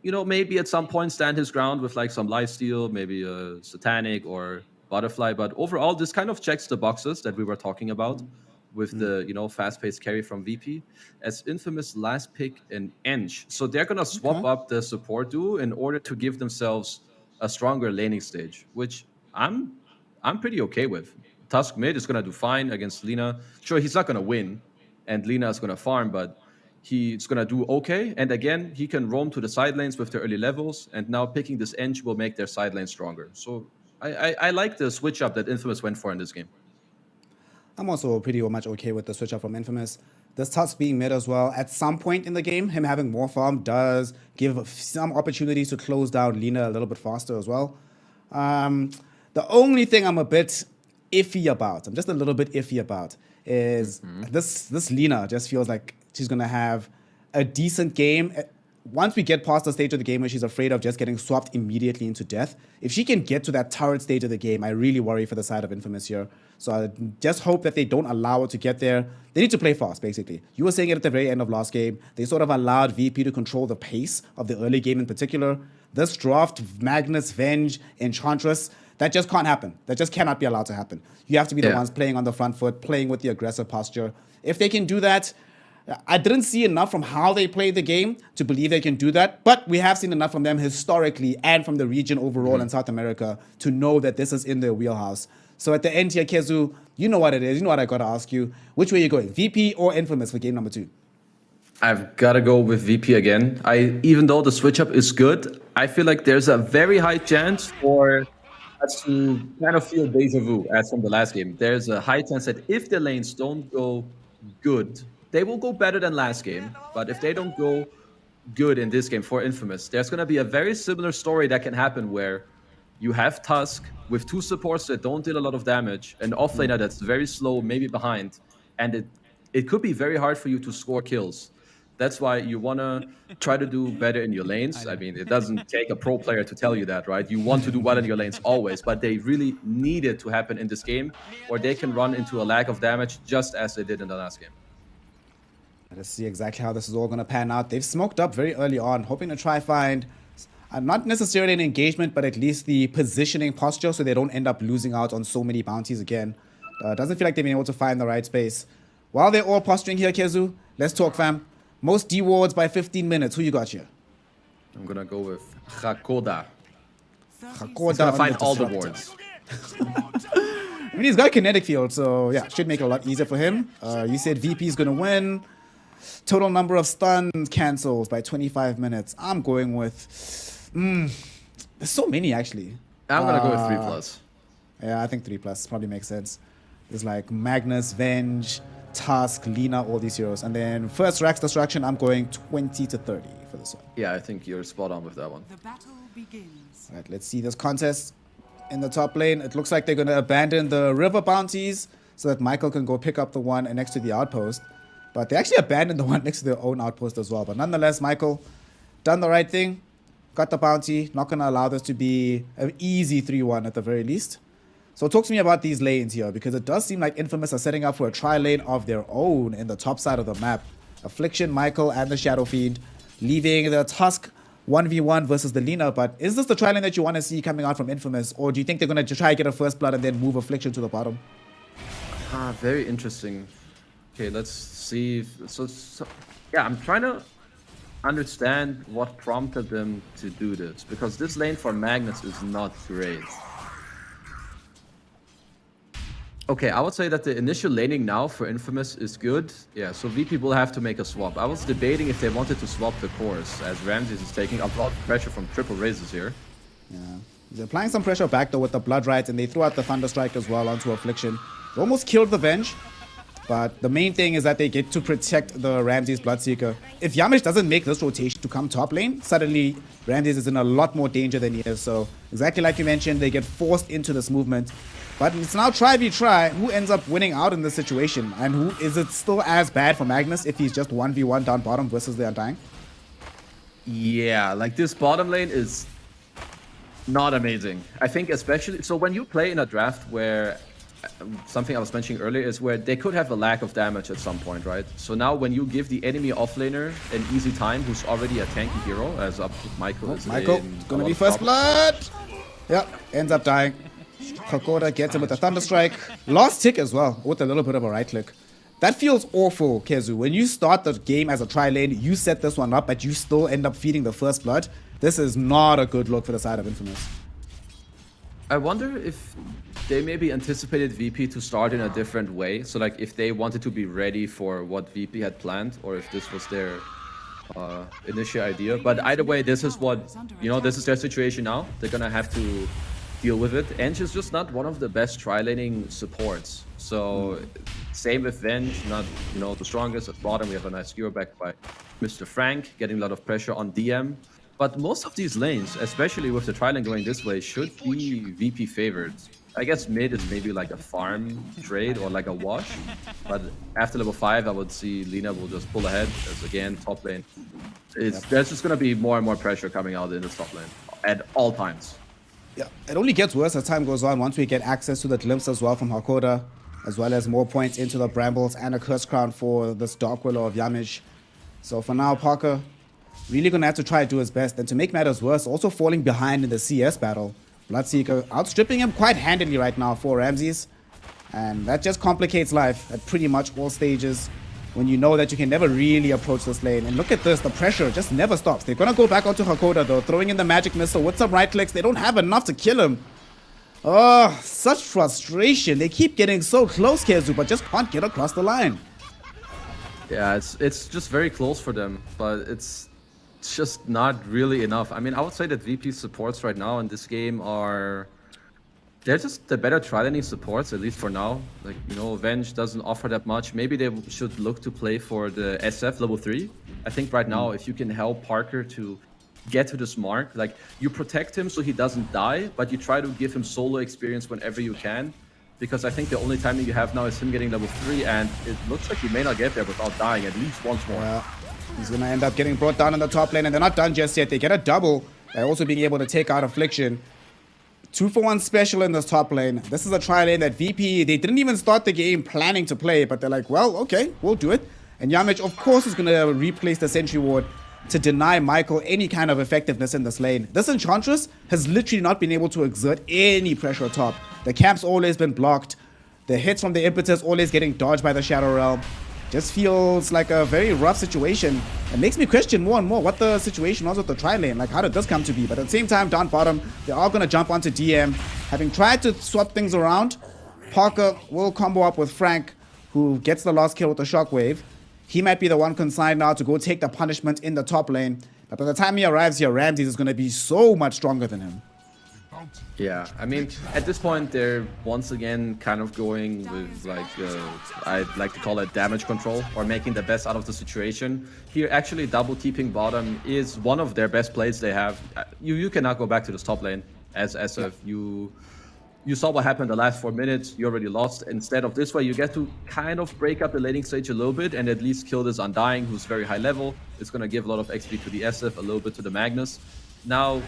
maybe at some point stand his ground with like some lifesteal, maybe a Satanic or Butterfly. But overall, this kind of checks the boxes that we were talking about with the, fast-paced carry from VP. As Infamous last pick an Eng. So they're going to swap up the support duo in order to give themselves a stronger laning stage, which I'm pretty okay with. Tusk mid is going to do fine against Lina. Sure, he's not going to win, and Lina is going to farm, but he's going to do okay. And again, he can roam to the side lanes with the early levels, and now picking this Eng will make their side lane stronger. So I like the switch up that Infamous went for in this game. I'm also pretty much okay with the switch up from Infamous. This Tusk being mid as well. At some point in the game, him having more farm does give some opportunities to close down Lina a little bit faster as well. The only thing I'm a bit iffy about, I'm just a little bit iffy about, is this Lina just feels like she's going to have a decent game. Once we get past the stage of the game where she's afraid of just getting swapped immediately into death, if she can get to that turret stage of the game, I really worry for the side of Infamous here. So I just hope that they don't allow her to get there. They need to play fast, basically. You were saying it at the very end of last game. They sort of allowed VP to control the pace of the early game in particular. This draft, Magnus, Venge, Enchantress, that just can't happen. That just cannot be allowed to happen. You have to be the ones playing on the front foot, playing with the aggressive posture. If they can do that, I didn't see enough from how they play the game to believe they can do that, but we have seen enough from them historically and from the region overall in South America to know that this is in their wheelhouse. So at the end here, Kezu, you know what it is. You know what I got to ask you. Which way are you going, VP or Infamous for game number 2? I've got to go with VP again. Even though the switch up is good, I feel like there's a very high chance for us to kind of feel deja vu as from the last game. There's a high chance that if the lanes don't go good, they will go better than last game. But if they don't go good in this game for Infamous, there's going to be a very similar story that can happen where you have Tusk with 2 supports that don't deal a lot of damage, an offlaner that's very slow, maybe behind, and it could be very hard for you to score kills. That's why you want to try to do better in your lanes. I mean, it doesn't take a pro player to tell you that, right? You want to do well in your lanes always, but they really need it to happen in this game, or they can run into a lack of damage just as they did in the last game. Let's see exactly how this is all going to pan out. They've smoked up very early on, hoping to try find not necessarily an engagement, but at least the positioning posture so they don't end up losing out on so many bounties again. Doesn't feel like they've been able to find the right space. While they're all posturing here, Kezu, let's talk, fam. Most D wards by 15 minutes. Who you got here? I'm going to go with Hakoda. Hakoda He's going to on find the all the disruptor. wards. I mean, he's got kinetic field, so yeah, should make it a lot easier for him. You said VP is going to win. Total number of stun cancels by 25 minutes. I'm going with... there's so many, actually. I'm going to go with 3+. Yeah, I think 3+ probably makes sense. There's like Magnus, Venge, Tusk, Lina, all these heroes. And then first Rax Destruction, I'm going 20 to 30 for this one. Yeah, I think you're spot on with that one. The battle begins. All right, let's see this contest in the top lane. It looks like they're going to abandon the river bounties so that Michael can go pick up the one next to the outpost. But they actually abandoned the one next to their own outpost as well. But nonetheless, Michael, done the right thing. Got the bounty. Not going to allow this to be an easy 3-1 at the very least. So talk to me about these lanes here, because it does seem like Infamous are setting up for a tri-lane of their own in the top side of the map. Affliction, Michael, and the Shadow Fiend, leaving the Tusk 1v1 versus the Lina. But is this the tri-lane that you want to see coming out from Infamous? Or do you think they're going to try to get a first blood and then move Affliction to the bottom? Very interesting. Okay, let's see. So yeah, I'm trying to understand what prompted them to do this, because this lane for Magnus is not great. Okay, I would say that the initial laning now for Infamous is good. Yeah, so VP will have to make a swap. I was debating if they wanted to swap the cores, as Ramses is taking a lot of pressure from triple raises here. Yeah, they're applying some pressure back though with the Blood Rights, and they threw out the Thunder Strike as well onto Affliction. They almost killed the Venge. But the main thing is that they get to protect the Ramses Bloodseeker. If Yamish doesn't make this rotation to come top lane, suddenly Ramses is in a lot more danger than he is. So exactly like you mentioned, they get forced into this movement. But it's now try v try. Who ends up winning out in this situation? And who is it still as bad for Magnus if he's just 1v1 down bottom versus the Undying? Yeah, like this bottom lane is not amazing. I think especially, so when you play in a draft where something I was mentioning earlier is where they could have a lack of damage at some point, right? So now when you give the enemy offlaner an easy time who's already a tanky hero, as up to Michael is Michael, it's going to be first blood. Yep, ends up dying. Hakoda gets him with a Thunder Strike. Last tick as well, with a little bit of a right click. That feels awful, Kezu. When you start the game as a tri-lane, you set this one up, but you still end up feeding the first blood. This is not a good look for the side of Infamous. I wonder if they maybe anticipated VP to start in a different way. So like if they wanted to be ready for what VP had planned, or if this was their initial idea. But either way, this is what, you know, this is their situation now. They're gonna have to deal with it. Ench is just not one of the best tri-laning supports. So same with Venge, not, you know, the strongest. At bottom, we have a nice hero back by Mr. Frank, getting a lot of pressure on DM. But most of these lanes, especially with the tri-lane going this way, should be VP favored. I guess mid is maybe like a farm trade or like a wash. But after level 5, I would see Lina will just pull ahead as, again, top lane. There's just going to be more and more pressure coming out in this top lane at all times. Yeah, it only gets worse as time goes on once we get access to the glimpse as well from Hakoda, as well as more points into the Brambles and a Curse Crown for this Dark Willow of Yamish. So for now, Parker really gonna have to try to do his best. And to make matters worse, also falling behind in the CS battle. Bloodseeker outstripping him quite handily right now for Ramses. And that just complicates life at pretty much all stages. when you know that you can never really approach this lane. And look at this, the pressure just never stops. They're gonna go back onto Hakoda though, throwing in the magic missile with some right clicks. They don't have enough to kill him. Oh, such frustration. They keep getting so close, Kezu, but just can't get across the line. Yeah, it's just very close for them, but it's just not really enough. I mean, I would say that VP supports right now in this game are... They're just the better tri-laning supports, at least for now. Like, you know, Venge doesn't offer that much. Maybe they should look to play for the SF level 3. I think right now, if you can help Parker to get to this mark, like, you protect him so he doesn't die, but you try to give him solo experience whenever you can. Because I think the only timing you have now is him getting level 3, and it looks like he may not get there without dying at least once more. Yeah, he's gonna end up getting brought down in the top lane, and they're not done just yet. They get a double by also being able to take out Affliction. 2-for-1 special in this top lane. This is a tri-lane that VP, they didn't even start the game planning to play, but they're like, well, okay, we'll do it. And Yamich, of course, is going to replace the Sentry Ward to deny Michael any kind of effectiveness in this lane. This Enchantress has literally not been able to exert any pressure atop. The camp's always been blocked. The hits from the Impetus always getting dodged by the Shadow Realm. Just feels like a very rough situation. It makes me question more and more what the situation was with the tri-lane. Like, how did this come to be? But at the same time, down bottom, they are going to jump onto DM. Having tried to swap things around, Parker will combo up with Frank, who gets the last kill with the Shockwave. He might be the one consigned now to go take the punishment in the top lane. But by the time he arrives here, Ramses is going to be so much stronger than him. Yeah, I mean, at this point, they're once again kind of going with, like, I'd like to call it damage control, or making the best out of the situation. Here, actually, double TPing bottom is one of their best plays they have. You cannot go back to this top lane as SF. You saw what happened the last 4 minutes, you already lost. Instead of this way, you get to kind of break up the laning stage a little bit and at least kill this Undying, who's very high level. It's going to give a lot of XP to the SF, a little bit to the Magnus. Now,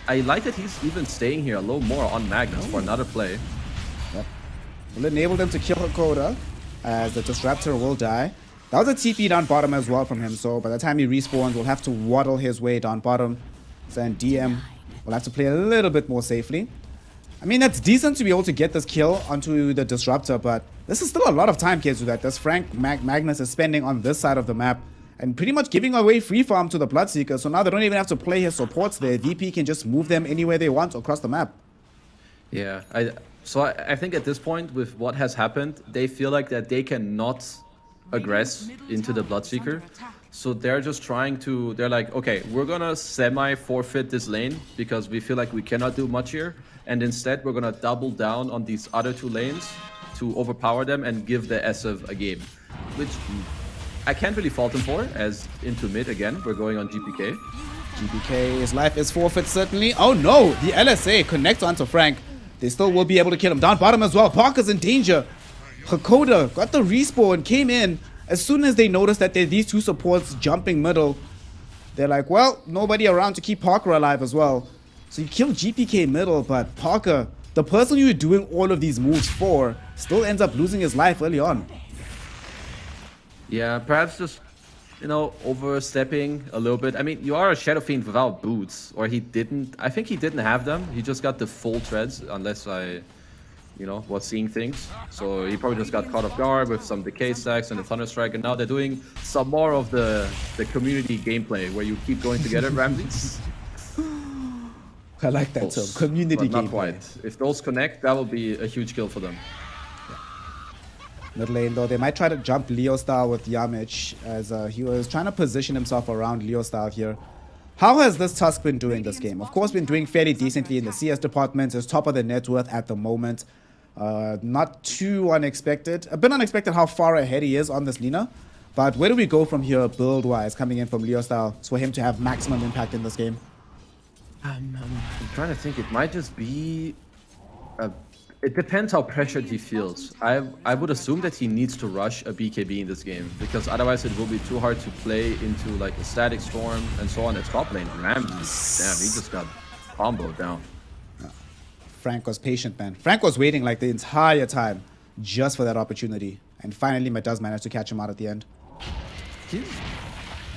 I like that he's even staying here a little more on Magnus for another play. Yep. Will enable them to kill Hakoda, as the Disruptor will die. That was a TP down bottom as well from him, so by the time he respawns, we'll have to waddle his way down bottom. Then DM will have to play a little bit more safely. I mean, that's decent to be able to get this kill onto the Disruptor, but this is still a lot of time, kids, that this Frank Magnus is spending on this side of the map. And pretty much giving away free farm to the Bloodseeker, so now they don't even have to play his supports there. VP can just move them anywhere they want across the map. Yeah, I think at this point, with what has happened, they feel like that they cannot aggress into the Bloodseeker. So they're just trying to, they're like, okay, we're gonna semi-forfeit this lane because we feel like we cannot do much here. And instead, we're gonna double down on these other two lanes to overpower them and give the SF a game. Which I can't really fault him for, as into mid again, we're going on GPK. GPK's life is forfeit, certainly. Oh no, the LSA connects onto Frank. They still will be able to kill him. Down bottom as well, Parker's in danger. Hakoda got the respawn, came in. As soon as they noticed that there are these two supports jumping middle, they're like, well, nobody around to keep Parker alive as well. So you kill GPK middle, but Parker, the person you're doing all of these moves for, still ends up losing his life early on. Yeah, perhaps just, you know, overstepping a little bit. I mean, you are a Shadow Fiend without boots, or he didn't. I think he didn't have them. He just got the full treads, unless I, you know, was seeing things. So he probably just got caught off guard with some decay stacks and the Thunderstrike, and now they're doing some more of the community gameplay where you keep going together, Ramses. I like that term, community gameplay. Not gameplay. quite. If those connect, that will be a huge kill for them. Mid lane though, they might try to jump Leo style with Yamich, as he was trying to position himself around Leo style here. How has this Tusk been doing this game? Of course, been doing fairly decently in the CS department. Is top of the net worth at the moment. Not too unexpected. A bit unexpected how far ahead he is on this Lina. But where do we go from here build-wise, coming in from Leo style, for him to have maximum impact in this game? I'm trying to think. It might just be... It depends how pressured he feels. I would assume that he needs to rush a BKB in this game, because otherwise it will be too hard to play into like a static storm and so on at top lane. Ramsey, damn, he just got comboed down. Frank was patient, man. Frank was waiting like the entire time just for that opportunity. And finally, does manage to catch him out at the end.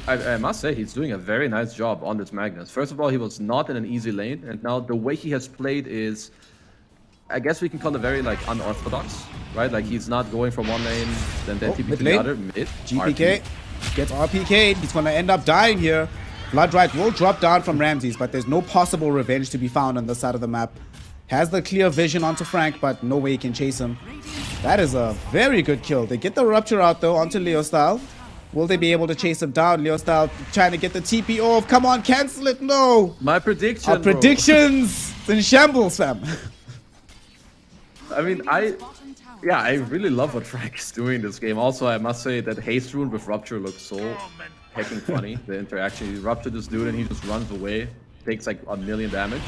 I must say, he's doing a very nice job on this Magnus. First of all, he was not in an easy lane, and now the way he has played is, I guess we can call it very like unorthodox. right? Like he's not going from one lane, then TP mid to the lane. other. Mid. GPK gets RPK'd. He's going to end up dying here. Bloodright will drop down from Ramses, but there's no possible revenge to be found on this side of the map. Has the clear vision onto Frank, but no way he can chase him. That is a very good kill. They get the Rupture out though onto Leo Style. Will they be able to chase him down? Leo Style trying to get the TP off. Come on, cancel it. No. My prediction. Our predictions in shambles, fam. I mean, I really love what Frank is doing this game. Also, I must say that Haste Rune with Rupture looks so hecking funny. The interaction, he ruptured this dude and he just runs away. Takes like 1,000,000 damage.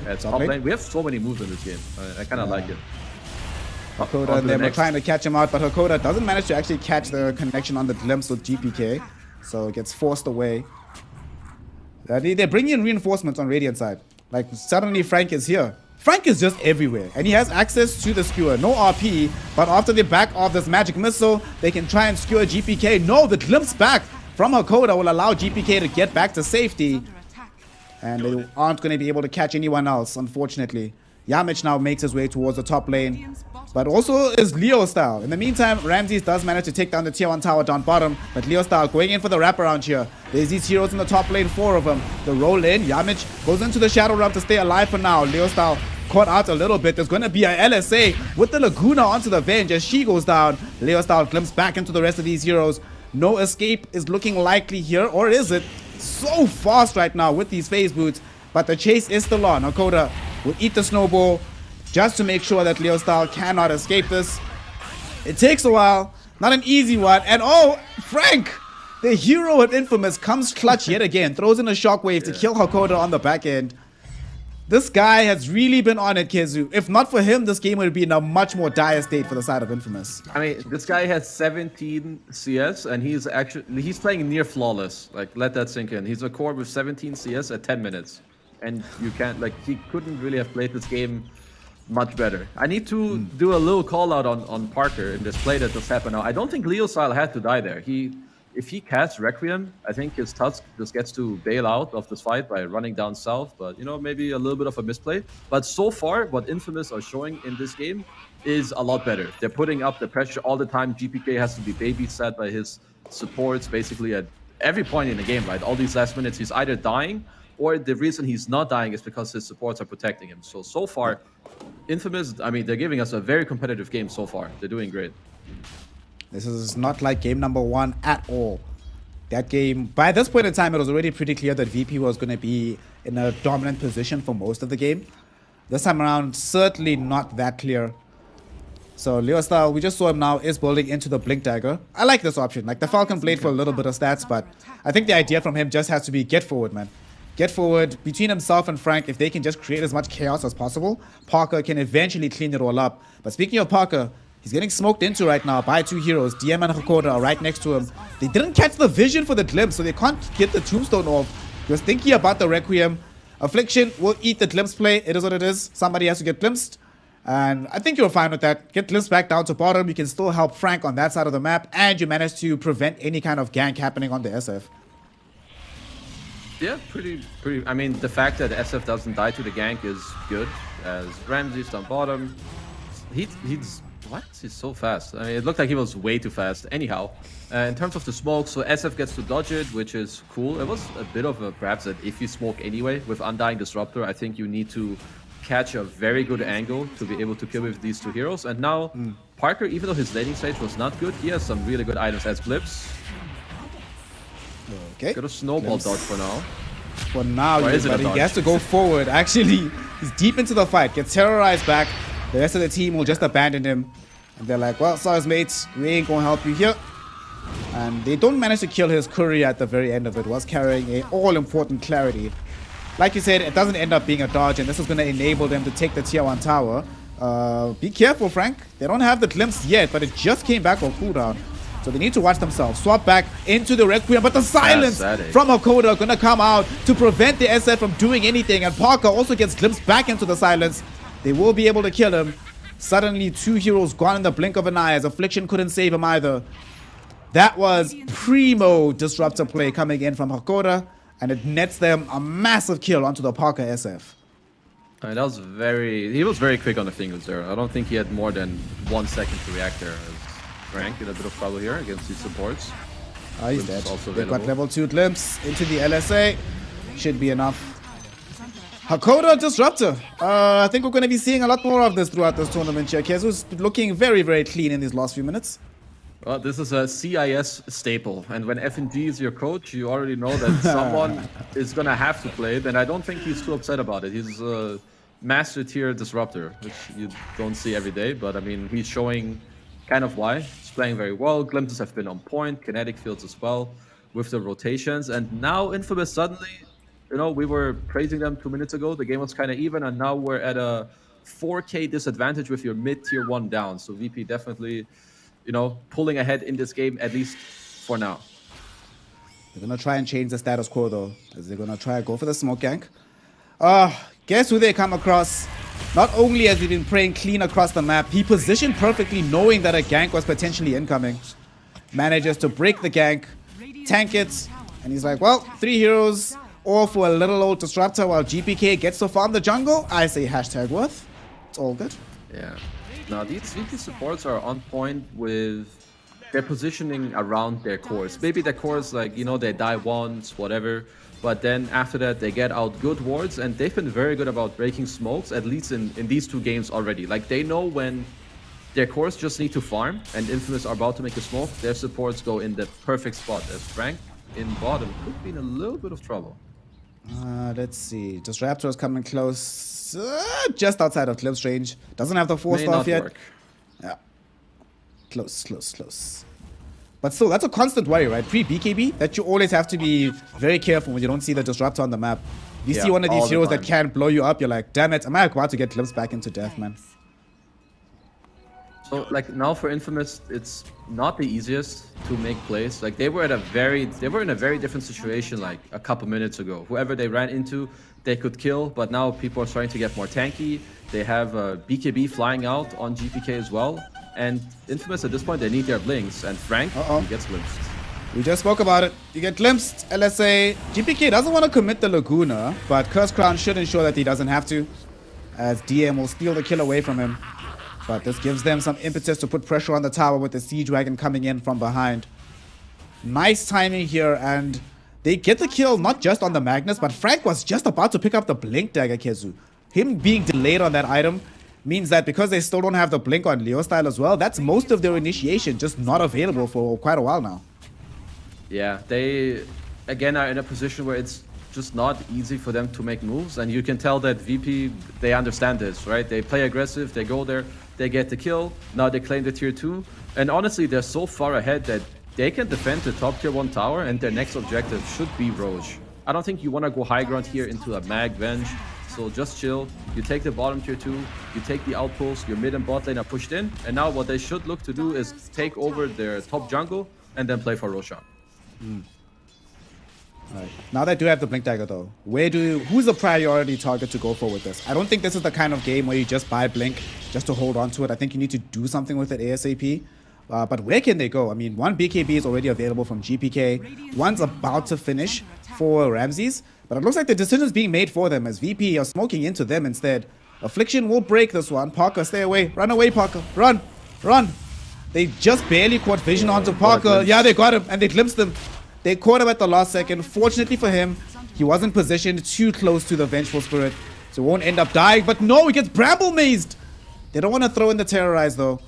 At top lane. We have so many moves in this game. I kind of like it. Hakoda and they were trying to catch him out, but Hakoda doesn't manage to actually catch the connection on the glimpse with GPK. So it gets forced away. They're bringing in reinforcements on Radiant side. Like suddenly Frank is here. Frank is just everywhere, and he has access to the skewer. No RP, but after they back off this magic missile, they can try and skewer GPK. No, the glimpse back from Hakoda will allow GPK to get back to safety. And they aren't going to be able to catch anyone else, unfortunately. Yamich now makes his way towards the top lane, but also is Leo Style. In the meantime, Ramses does manage to take down the tier 1 tower down bottom, but Leo Style going in for the wraparound here. There's these heroes in the top lane, 4 of them. The roll in, Yamich goes into the Shadow Realm to stay alive for now. Leo Style caught out a little bit. There's going to be a LSA with the Laguna onto the Venge as she goes down. Leo Style glimpses back into the rest of these heroes. No escape is looking likely here, or is it? So fast right now with these phase boots, but the chase is still on. Hakoda will eat the snowball just to make sure that Leo Style cannot escape this. It takes a while, not an easy one, and oh, Frank, the hero of Infamous, comes clutch yet again, throws in a shockwave to kill Hakoda on the back end. This guy has really been on it, Kezu. If not for him, this game would be in a much more dire state for the side of Infamous. I mean, this guy has 17 CS, and he's playing near flawless. Like, let that sink in. He's a core with 17 CS at 10 minutes. And you can't, like, he couldn't really have played this game much better. I need to do a little call out on Parker in this play that just happened now. I don't think Leo Style had to die there. If he casts Requiem, I think his Tusk just gets to bail out of this fight by running down south, but you know, maybe a little bit of a misplay. But so far, what Infamous are showing in this game is a lot better. They're putting up the pressure all the time. GPK has to be babysat by his supports basically at every point in the game, right? All these last minutes, he's either dying, or the reason he's not dying is because his supports are protecting him. So far, Infamous, I mean, they're giving us a very competitive game so far. They're doing great. This is not like game number 1 at all. That game, by this point in time, it was already pretty clear that VP was going to be in a dominant position for most of the game. This time around, certainly not that clear. So Leo Style, we just saw him now, is building into the Blink Dagger. I like this option. Like the Falcon Blade for a little bit of stats, but I think the idea from him just has to be get forward, man. Get forward between himself and Frank. If they can just create as much chaos as possible, Parker can eventually clean it all up. But speaking of Parker, he's getting smoked into right now by 2 heroes. DM and Hakoda are right next to him. They didn't catch the vision for the glimpse, so they can't get the tombstone off. He was thinking about the Requiem. Affliction will eat the glimpse play. It is what it is. Somebody has to get glimpsed. And I think you're fine with that. Get glimpsed back down to bottom. You can still help Frank on that side of the map. And you manage to prevent any kind of gank happening on the SF. Yeah, pretty. I mean, the fact that SF doesn't die to the gank is good. As Ramses down bottom, he's what? He's so fast. I mean, it looked like he was way too fast. Anyhow, in terms of the smoke, so SF gets to dodge it, which is cool. It was a bit of a perhaps an iffy smoke anyway. With Undying Disruptor, I think you need to catch a very good angle to be able to kill with these 2 heroes. And now Parker, even though his laning stage was not good, he has some really good items as Blips. Okay. Got a snowball dodge for now. For now, Or is it a but he dodge? has to go forward. Actually, he's deep into the fight. Gets terrorized back. The rest of the team will just abandon him. And they're like, well, sorry, mates. We ain't gonna help you here. And they don't manage to kill his courier at the very end of it. Was carrying a all-important clarity. Like you said, it doesn't end up being a dodge, and this is going to enable them to take the tier 1 tower. Be careful, Frank. They don't have the glimpse yet, but it just came back for cooldown. So they need to watch themselves. Swap back into the Requiem, but the silence from Hakoda going to come out to prevent the SF from doing anything. And Parker also gets glimpsed back into the silence. They will be able to kill him. Suddenly, 2 heroes gone in the blink of an eye, as Affliction couldn't save him either. That was primo disruptor play coming in from Hakoda, and it nets them a massive kill onto the Parker SF. That was he was very quick on the fingers there. I don't think he had more than 1 second to react there. Frank in a bit of trouble here against these supports. Oh, he's dead. Also They've got available. level 2 glimpse into the LSA. Should be enough. Hakoda Disruptor. I think we're going to be seeing a lot more of this throughout this tournament here. Kezu's looking very, very clean in these last few minutes. Well, this is a CIS staple, and when FNG is your coach, you already know that someone is gonna have to play it, and I don't think he's too upset about it. He's a master tier disruptor, which you don't see every day, but I mean, he's showing kind of why. He's playing very well, glimpses have been on point, kinetic fields as well, with the rotations, and now Infamous suddenly, you know, we were praising them 2 minutes ago, the game was kind of even, and now we're at a 4K disadvantage with your mid-tier 1 down, so VP definitely, you know, pulling ahead in this game, at least for now. They're going to try and change the status quo, though, as they're going to try and go for the smoke gank. Guess who they come across? Not only has he been playing clean across the map, he positioned perfectly knowing that a gank was potentially incoming. Manages to break the gank, tank it, and he's like, well, 3 heroes, all for a little old disruptor while GPK gets to farm the jungle. I say hashtag worth. It's all good. Yeah. Now, these VP supports are on point with their positioning around their cores. Maybe their cores, like, you know, they die once, whatever. But then after that, they get out good wards, and they've been very good about breaking smokes, at least in these 2 games already. Like, they know when their cores just need to farm, and Infamous are about to make a smoke, their supports go in the perfect spot. As Frank in bottom could be in a little bit of trouble. Let's see. Disruptor is coming close, just outside of Glimpse range. Doesn't have the 4-star yet. Work. Yeah. Close. But still, that's a constant worry, right? Pre-BKB, that you always have to be very careful when you don't see the Disruptor on the map. You see one of these heroes that can blow you up, you're like, damn it, am I about to get glimpsed back into death, man? So, like, now for Infamous, it's not the easiest to make plays. Like, they were in a very different situation, like, a couple minutes ago. Whoever they ran into, they could kill, but now people are starting to get more tanky. They have BKB flying out on GPK as well. And Infamous, at this point, they need their blinks. And Frank, he gets glimpsed. We just spoke about it. You get glimpsed, LSA. GPK doesn't want to commit the Laguna, but Curse Crown should ensure that he doesn't have to, as DM will steal the kill away from him. But this gives them some impetus to put pressure on the tower with the Siege Wagon coming in from behind. Nice timing here, and they get the kill not just on the Magnus, but Frank was just about to pick up the Blink Dagger, Kezu. Him being delayed on that item means that because they still don't have the Blink on Leo Style as well, that's most of their initiation just not available for quite a while now. Yeah, they, again, are in a position where it's just not easy for them to make moves, and you can tell that VP, they understand this, right? They play aggressive, they go there, they get the kill, now they claim the tier 2, and honestly, they're so far ahead that they can defend the top tier 1 tower, and their next objective should be Roche. I don't think you want to go high ground here into a mag Venge, so just chill, you take the bottom tier 2, you take the outpost, your mid and bot lane are pushed in, and now what they should look to do is take over their top jungle, and then play for Roshan. Right. Now they do have the Blink Dagger though. Who's the priority target to go for with this? I don't think this is the kind of game where you just buy Blink just to hold on to it. I think you need to do something with it ASAP. But where can they go? I mean, one BKB is already available from GPK. One's about to finish for Ramses. But it looks like the decision is being made for them as VP are smoking into them instead. Affliction will break this one. Parker, stay away. Run away, Parker. Run. They just barely caught vision onto Parker. Yeah, they got him and they glimpsed him. They caught him at the last second. Fortunately for him, he wasn't positioned too close to the Vengeful Spirit, so won't end up dying. But no, he gets Bramble Mazed. They don't want to throw in the Terrorize though.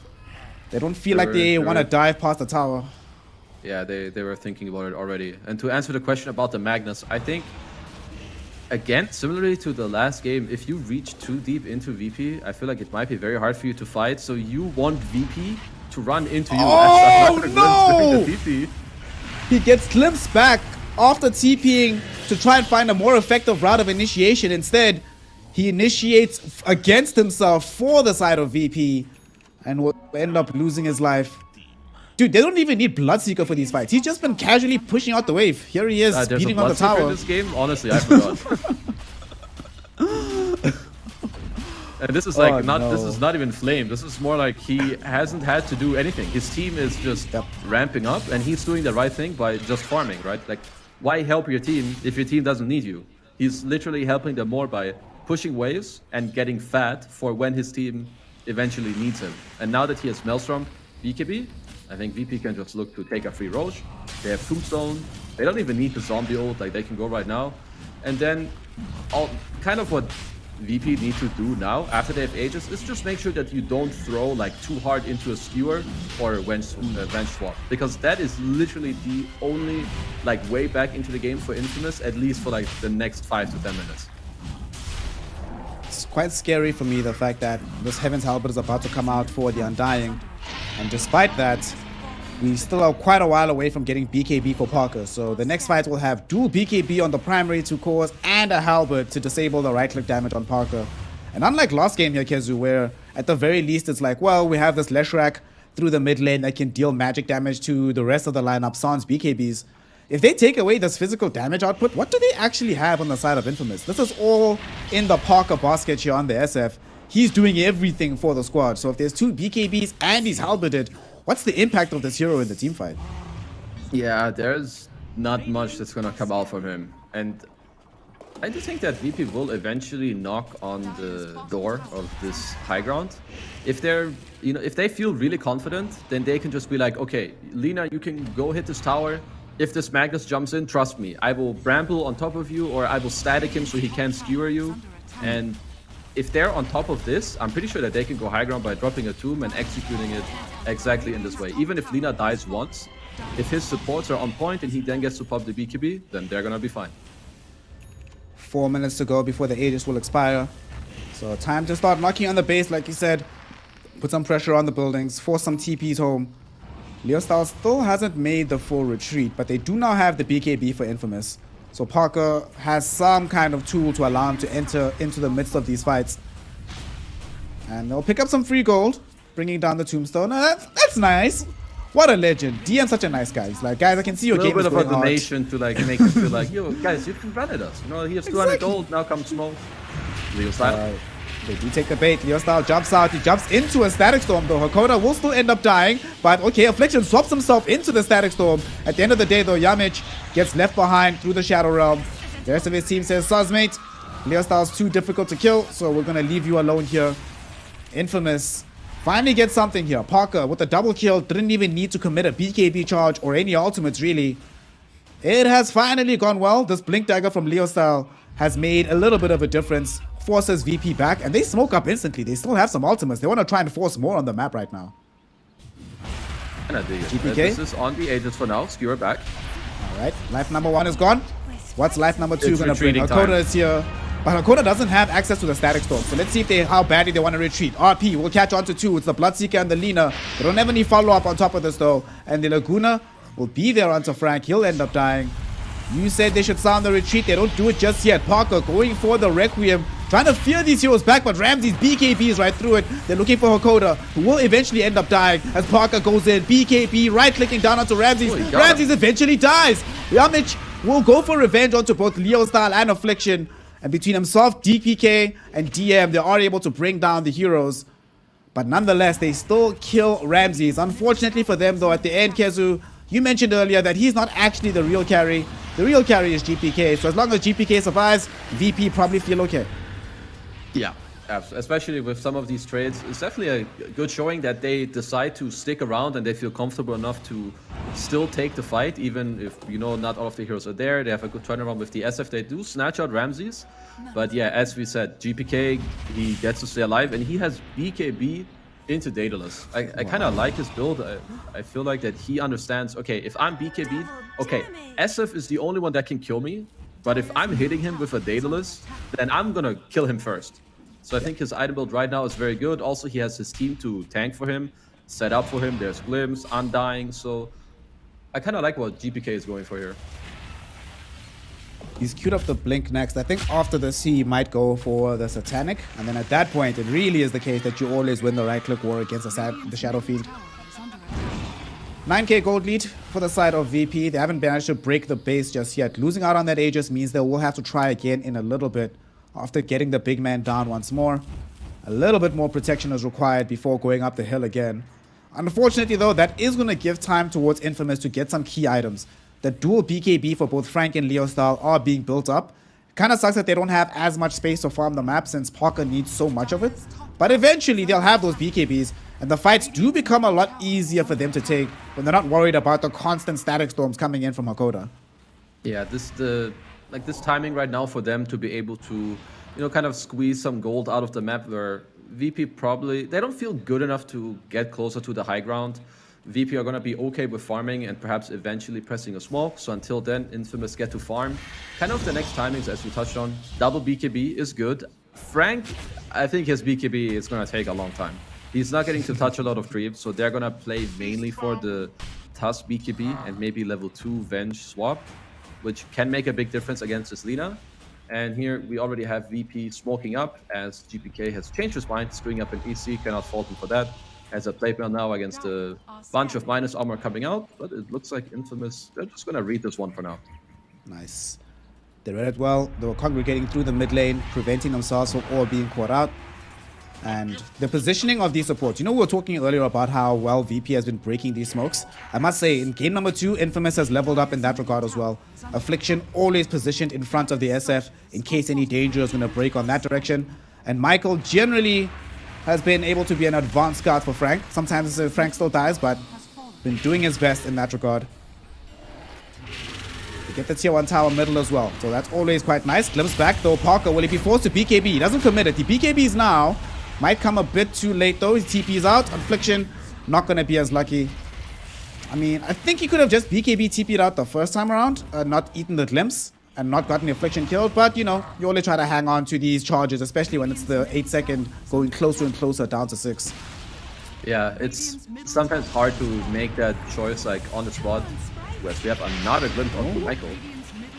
They don't feel like they want to dive past the tower. Yeah, they were thinking about it already. And to answer the question about the Magnus, I think, again, similarly to the last game, if you reach too deep into VP, I feel like it might be very hard for you to fight. So you want VP to run into you as another glimpse during the VP. He gets glimpsed back after TPing to try and find a more effective route of initiation. Instead, he initiates against himself for the side of VP and will end up losing his life. Dude, they don't even need Bloodseeker for these fights. He's just been casually pushing out the wave. Here he is, beating on the tower. In this game? Honestly, I forgot. And this is like this is not even Flame. This is more like he hasn't had to do anything. His team is just ramping up, and he's doing the right thing by just farming, right? Like, why help your team if your team doesn't need you? He's literally helping them more by pushing waves and getting fat for when his team eventually needs him. And now that he has Maelstrom, BKB, I think VP can just look to take a free Roche. They have Tombstone. They don't even need the zombie ult, like they can go right now. And then kind of what VP need to do now after they have Aegis is just make sure that you don't throw like too hard into a skewer or a Venge Swap, because that is literally the only like way back into the game for Infamous, at least for like the next 5 to 10 minutes. It's quite scary for me, the fact that this Heaven's Halberd is about to come out for the Undying, and despite that, we still are quite a while away from getting BKB for Parker. So the next fight will have dual BKB on the primary to cause and a Halberd to disable the right-click damage on Parker. And unlike last game here, Kezu, where at the very least it's like, well, we have this Leshrac through the mid lane that can deal magic damage to the rest of the lineup, sans BKBs. If they take away this physical damage output, what do they actually have on the side of Infamous? This is all in the Parker basket here on the SF. He's doing everything for the squad. So if there's 2 BKBs and he's halberded, what's the impact of this hero in the team fight? Yeah, there's not much that's gonna come out from him. And I do think that VP will eventually knock on the door of this high ground. If they're, if they feel really confident, then they can just be like, okay, Lina, you can go hit this tower. If this Magnus jumps in, trust me, I will bramble on top of you, or I will static him so he can't skewer you. And if they're on top of this, I'm pretty sure that they can go high ground by dropping a tomb and executing it exactly in this way. Even if Lina dies once, if his supports are on point and he then gets to pop the BKB, then they're gonna be fine. 4 minutes to go before the Aegis will expire. So time to start knocking on the base, like you said. Put some pressure on the buildings, force some TPs home. Leostyle still hasn't made the full retreat, but they do now have the BKB for Infamous. So Parker has some kind of tool to allow him to enter into the midst of these fights. And they'll pick up some free gold, bringing down the tombstone. That's nice. What a legend. DM's such a nice guy. He's like, guys, I can see your game is going hard. A little bit of a donation to like make him feel like, yo, guys, you can run at us. He has 200 gold, now comes smoke. Leostyle. They do take the bait. Leostyle jumps out. He jumps into a Static Storm, though. Hakoda will still end up dying. But, okay, Affliction swaps himself into the Static Storm. At the end of the day, though, Yamich gets left behind through the Shadow Realm. The rest of his team says, Sazmate, Leostyle's too difficult to kill, so we're going to leave you alone here. Infamous finally gets something here. Parker, with a double kill, didn't even need to commit a BKB charge or any ultimates, really. It has finally gone well. This Blink Dagger from Leostyle has made a little bit of a difference. Forces VP back, and they smoke up instantly. They still have some ultimates. They want to try and force more on the map right now. And I dig it. GPK? This is on the Aegis for now. Skewer back. Alright, life number 1 is gone. What's life number 2 going to bring? retreating Hakoda time. is here. But Hakoda doesn't have access to the Static Storm. So let's see if how badly they want to retreat. RP will catch on to 2. It's the Bloodseeker and the Lina. They don't have any follow-up on top of this, though. And the Laguna will be there onto Frank. He'll end up dying. You said they should sound the retreat. They don't do it just yet. Parker going for the Requiem, trying to fear these heroes back, but Ramsey's BKBs right through it. They're looking for Hakoda, who will eventually end up dying as Parker goes in. BKB right-clicking down onto Ramsey's. Ramsey's eventually dies. Yamich will go for revenge onto both Leostyle and Affliction. And between himself, DPK, and DM, they are able to bring down the heroes. But nonetheless, they still kill Ramsey's. Unfortunately for them, though, at the end, Kezu, you mentioned earlier that he's not actually the real carry. The real carry is GPK. So as long as GPK survives, VP probably feel okay. Yeah, absolutely. Especially with some of these trades, it's definitely a good showing that they decide to stick around and they feel comfortable enough to still take the fight, even if, not all of the heroes are there. They have a good turnaround with the SF. They do snatch out Ramses. But yeah, as we said, GPK, he gets to stay alive, and he has BKB into Daedalus. I kind of like his build. I feel like that he understands, okay, if I'm BKB'd, okay, SF is the only one that can kill me, but if I'm hitting him with a Daedalus, then I'm gonna kill him first. So I think his item build right now is very good. Also, he has his team to tank for him, set up for him. There's Glimpse, Undying, so I kind of like what GPK is going for here. He's queued up the Blink next. I think after this, he might go for the Satanic. And then at that point, it really is the case that you always win the right-click war against the Shadow Field. 9k gold lead for the side of VP. They haven't managed to break the base just yet. Losing out on that Aegis means they will have to try again in a little bit after getting the big man down once more. A little bit more protection is required before going up the hill again. Unfortunately, though, that is going to give time towards Infamous to get some key items. The dual BKB for both Frank and Leostyle are being built up. Kind of sucks that they don't have as much space to farm the map since Parker needs so much of it. But eventually they'll have those BKBs, and the fights do become a lot easier for them to take when they're not worried about the constant static storms coming in from Hakoda. Yeah, this timing right now for them to be able to, kind of squeeze some gold out of the map where VP they don't feel good enough to get closer to the high ground. VP are going to be okay with farming and perhaps eventually pressing a smoke. So until then, Infamous get to farm. Kind of the next timings, as we touched on, double BKB is good. Frank, I think his BKB is going to take a long time. He's not getting to touch a lot of creep, so they're going to play mainly for the Tusk BKB and maybe level 2 Venge swap, which can make a big difference against this Lina. And here we already have VP smoking up as GPK has changed his mind, screwing up an EC, cannot fault him for that. As a playmail now against a bunch of minus armor coming out, but it looks like Infamous, they're just going to read this one for now. Nice. They read it well. They were congregating through the mid lane, preventing themselves from all being caught out. And the positioning of these supports. We were talking earlier about how well VP has been breaking these smokes. I must say, in game number 2, Infamous has leveled up in that regard as well. Affliction always positioned in front of the SF in case any danger is going to break on that direction. And Michael generally has been able to be an advanced guard for Frank. Sometimes Frank still dies, but been doing his best in that regard. They get the tier 1 tower middle as well, so that's always quite nice. Glimpse back though. Parker, will he be forced to BKB? He doesn't commit it. The BKBs now might come a bit too late though. His TP's out. Affliction not going to be as lucky. I mean, I think he could have just BKB TP'd out the first time around, not eaten the glimpse and not gotten the Affliction killed, but you only try to hang on to these charges, especially when it's the 8-second going closer and closer down to 6. Yeah, it's sometimes hard to make that choice like on the spot. Whereas we have another glimpse onto Michael.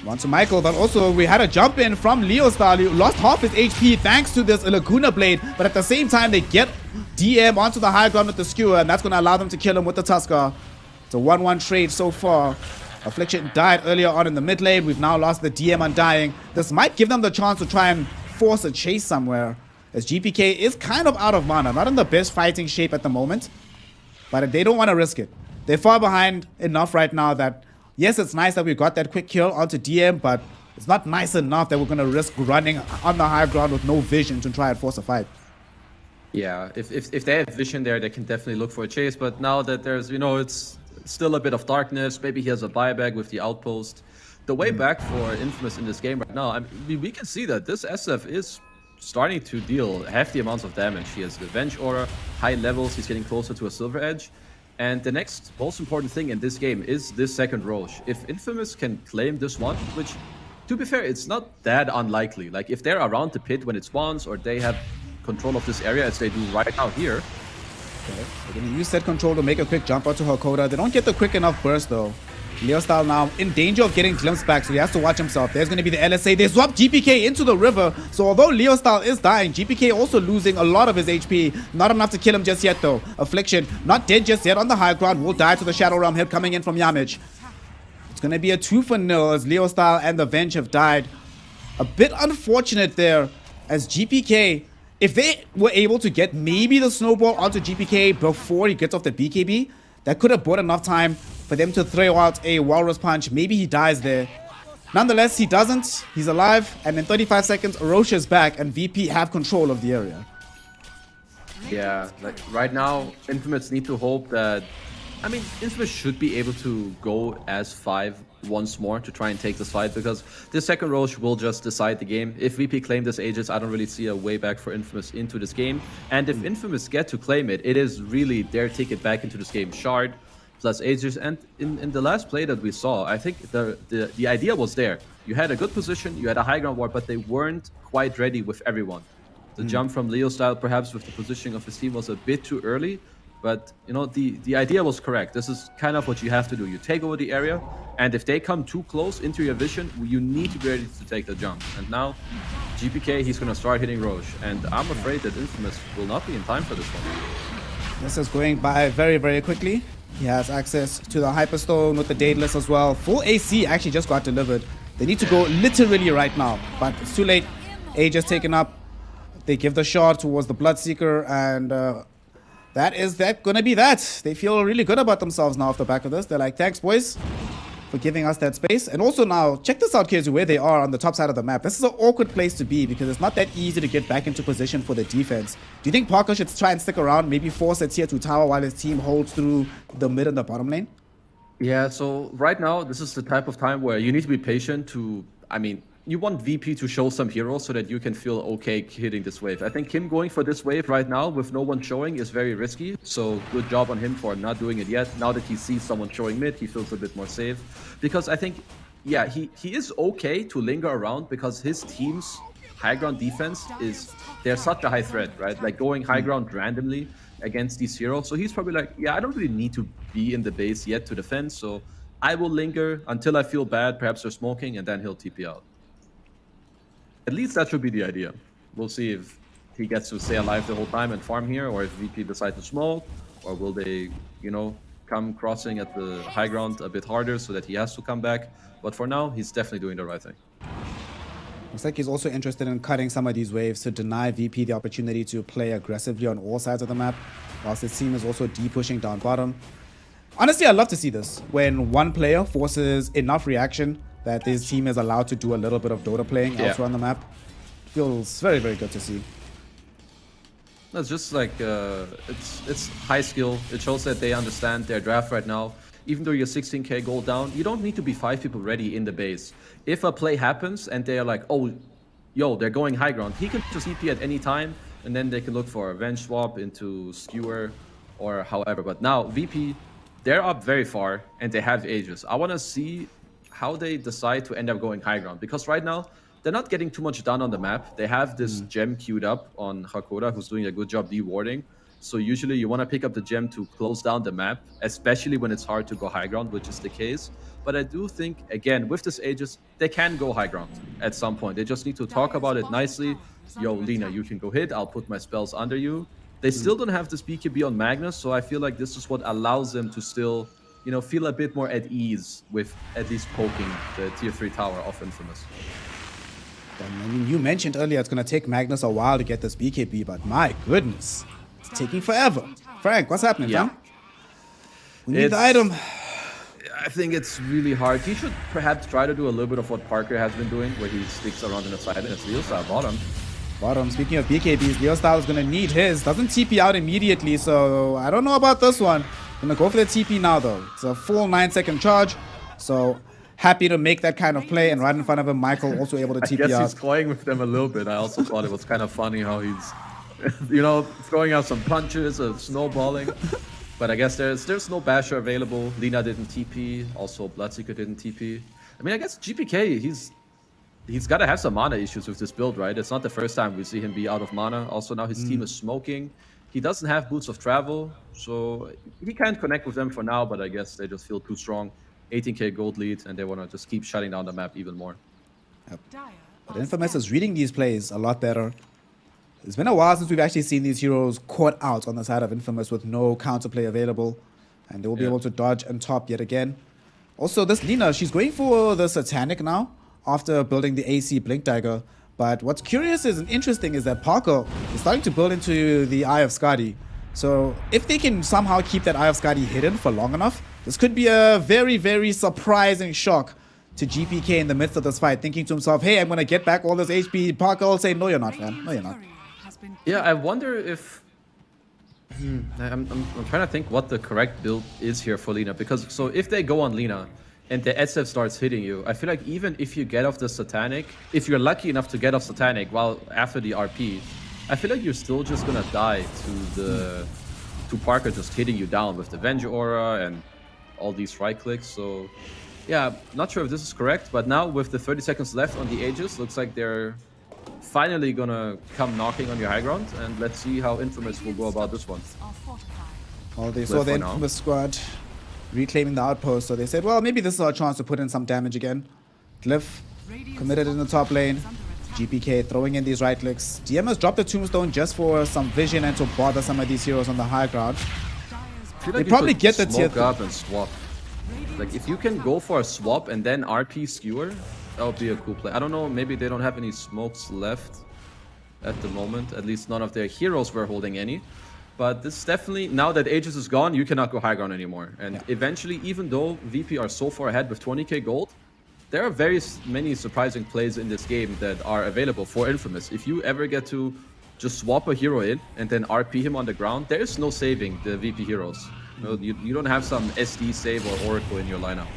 One to Michael, but also we had a jump in from Leo Star, who lost half his HP thanks to this Laguna Blade, but at the same time they get DM onto the high ground with the skewer, and that's going to allow them to kill him with the Tusker. It's a 1-1 trade so far. Affliction died earlier on in the mid lane. We've now lost the DM Undying. This might give them the chance to try and force a chase somewhere, as GPK is kind of out of mana. Not in the best fighting shape at the moment, but they don't want to risk it. They're far behind enough right now that, yes, it's nice that we got that quick kill onto DM, but it's not nice enough that we're going to risk running on the high ground with no vision to try and force a fight. Yeah, if they have vision there, they can definitely look for a chase, but now that there's, it's still a bit of darkness. Maybe he has a buyback with the outpost. The way back for Infamous in this game right now, I mean, we can see that this SF is starting to deal hefty amounts of damage. He has the Venge Aura, high levels, he's getting closer to a Silver Edge. And the next most important thing in this game is this second Roche. If Infamous can claim this one, which, to be fair, it's not that unlikely. Like, if they're around the pit when it spawns, or they have control of this area as they do right now here. Okay. They're going to use set control to make a quick jump out to Hakoda. They don't get the quick enough burst though. Leo Style now in danger of getting glimpsed back, so he has to watch himself. There's going to be the LSA. They swap GPK into the river. So although Leo Style is dying, GPK also losing a lot of his HP. Not enough to kill him just yet though. Affliction not dead just yet on the high ground. Will die to the Shadow Realm hit coming in from Yamich. It's going to be a 2-0 as Leo Style and the Venge have died. A bit unfortunate there as GPK, if they were able to get maybe the snowball onto GPK before he gets off the BKB, that could have bought enough time for them to throw out a Walrus Punch. Maybe he dies there. Nonetheless, he doesn't. He's alive. And in 35 seconds, Roche is back and VP have control of the area. Yeah, like right now, Infamous need to hope that... I mean, Infamous should be able to go as 5 once more to try and take this fight, because this second Roche will just decide the game. If VP claim this Aegis, I don't really see a way back for Infamous into this game. And if Infamous get to claim it, it is really their ticket back into this game. Shard plus Aegis. And in the last play that we saw, I think the idea was there. You had a good position, you had a high ground ward, but they weren't quite ready with everyone. The jump from Leo Style, perhaps with the positioning of his team, was a bit too early. But, the idea was correct. This is kind of what you have to do. You take over the area, and if they come too close into your vision, you need to be ready to take the jump. And now, GPK, he's going to start hitting Roche. And I'm afraid that Infamous will not be in time for this one. This is going by very, very quickly. He has access to the Hyperstone with the Daedalus as well. Full AC actually just got delivered. They need to go literally right now, but it's too late. Aegis taken up. They give the shot towards the Bloodseeker, and... that gonna be that. They feel really good about themselves now off the back of this. They're like, thanks, boys. for giving us that space. And also now, check this out, kids, where they are on the top side of the map. This is an awkward place to be because it's not that easy to get back into position for the defense. Do you think Parker should try and stick around, maybe force a tier 2 tower while his team holds through the mid and the bottom lane? Yeah, so right now, this is the type of time where you need to be patient to, I mean, you want VP to show some heroes so that you can feel okay hitting this wave. I think him going for this wave right now with no one showing is very risky. So good job on him for not doing it yet. Now that he sees someone showing mid, he feels a bit more safe. Because I think, yeah, he is okay to linger around because his team's high ground defense is, they're such a high threat, right? Like going high ground randomly against these heroes. So he's probably like, yeah, I don't really need to be in the base yet to defend. So I will linger until I feel bad. Perhaps they're smoking and then he'll TP out. At least that should be the idea. We'll see if he gets to stay alive the whole time and farm here, or if VP decide to smoke, or will they, you know, come crossing at the high ground a bit harder so that he has to come back. But for now, he's definitely doing the right thing. Looks like he's also interested in cutting some of these waves to deny VP the opportunity to play aggressively on all sides of the map, whilst his team is also pushing down bottom. Honestly, I'd love to see this, when one player forces enough reaction that his team is allowed to do a little bit of Dota playing elsewhere on the map. Feels very, very good to see. It's just like, it's high skill. It shows that they understand their draft right now. Even though you're 16k gold down, you don't need to be 5 people ready in the base. If a play happens and they are like, oh, yo, they're going high ground, he can just TP at any time, and then they can look for a Venge swap into Skewer or however. But now, VP, they're up very far, and they have Aegis. I want to see how they decide to end up going high ground, because right now they're not getting too much done on the map. They have this gem queued up on Hakoda, who's doing a good job dewarding. So usually you want to pick up the gem to close down the map, especially when it's hard to go high ground, which is the case. But I do think, again, with this Aegis, they can go high ground at some point. They just need to talk about it nicely. Yo, Lina, you can go hit. I'll put my spells under you. They still don't have this BKB on Magnus, so I feel like this is what allows them to still, you know, feel a bit more at ease with at least poking the tier 3 tower of Infamous. I mean, you mentioned earlier it's going to take Magnus a while to get this BKB, but my goodness, it's taking forever. Frank, what's happening, fam? We need the item. I think it's really hard. He should perhaps try to do a little bit of what Parker has been doing, where he sticks around in the side, and it's Leostar bottom. Bottom, speaking of BKBs, Leostar is going to need his. Doesn't TP out immediately, so I don't know about this one. Gonna go for the TP now, though. It's a full 9-second charge, so happy to make that kind of play, and right in front of him, Michael also able to TP out. I guess he's toying with them a little bit. I also thought it was kind of funny how he's, you know, throwing out some punches, snowballing. But I guess there's no Basher available. Lina didn't TP. Also, Bloodseeker didn't TP. I mean, I guess GPK, he's got to have some mana issues with this build, right? It's not the first time we see him be out of mana. Also, now his team is smoking. He doesn't have Boots of Travel, so he can't connect with them for now, but I guess they just feel too strong. 18k gold lead, and they want to just keep shutting down the map even more. Yep. But Infamous is reading these plays a lot better. It's been a while since we've actually seen these heroes caught out on the side of Infamous with no counterplay available, and they will be able to dodge and top yet again. Also, this Lina, she's going for the Satanic now after building the AC Blink Dagger. But what's curious and interesting is that Parker is starting to build into the Eye of Skadi. So if they can somehow keep that Eye of Skadi hidden for long enough, this could be a very, very surprising shock to GPK in the midst of this fight, thinking to himself, hey, I'm going to get back all this HP. Parker will say, no, you're not, man. No, you're not. Yeah, I wonder if... I'm trying to think what the correct build is here for Lina. Because, so if they go on Lina, and the SF starts hitting you, I feel like even if you get off the Satanic, if you're lucky enough to get off Satanic while after the RP, I feel like you're still just gonna die to Parker just hitting you down with the Venge Aura and all these right clicks. So yeah, not sure if this is correct, but now with the 30 seconds left on the Aegis, looks like they're finally gonna come knocking on your high ground, and let's see how Infamous will go about this one. Well, they saw the Infamous squad reclaiming the outpost, so they said, well, maybe this is our chance to put in some damage again. Glyph committed in the top lane. GPK throwing in these right clicks. DM has dropped the tombstone just for some vision and to bother some of these heroes on the high ground. They probably get the tier 3 up and swap. Like if you can go for a swap and then RP Skewer, that would be a cool play. I don't know, maybe they don't have any smokes left at the moment. At least none of their heroes were holding any. But this definitely, now that Aegis is gone, you cannot go high ground anymore. And eventually, even though VP are so far ahead with 20k gold, there are many surprising plays in this game that are available for Infamous. If you ever get to just swap a hero in and then RP him on the ground, there is no saving the VP heroes. You don't have some SD save or Oracle in your lineup.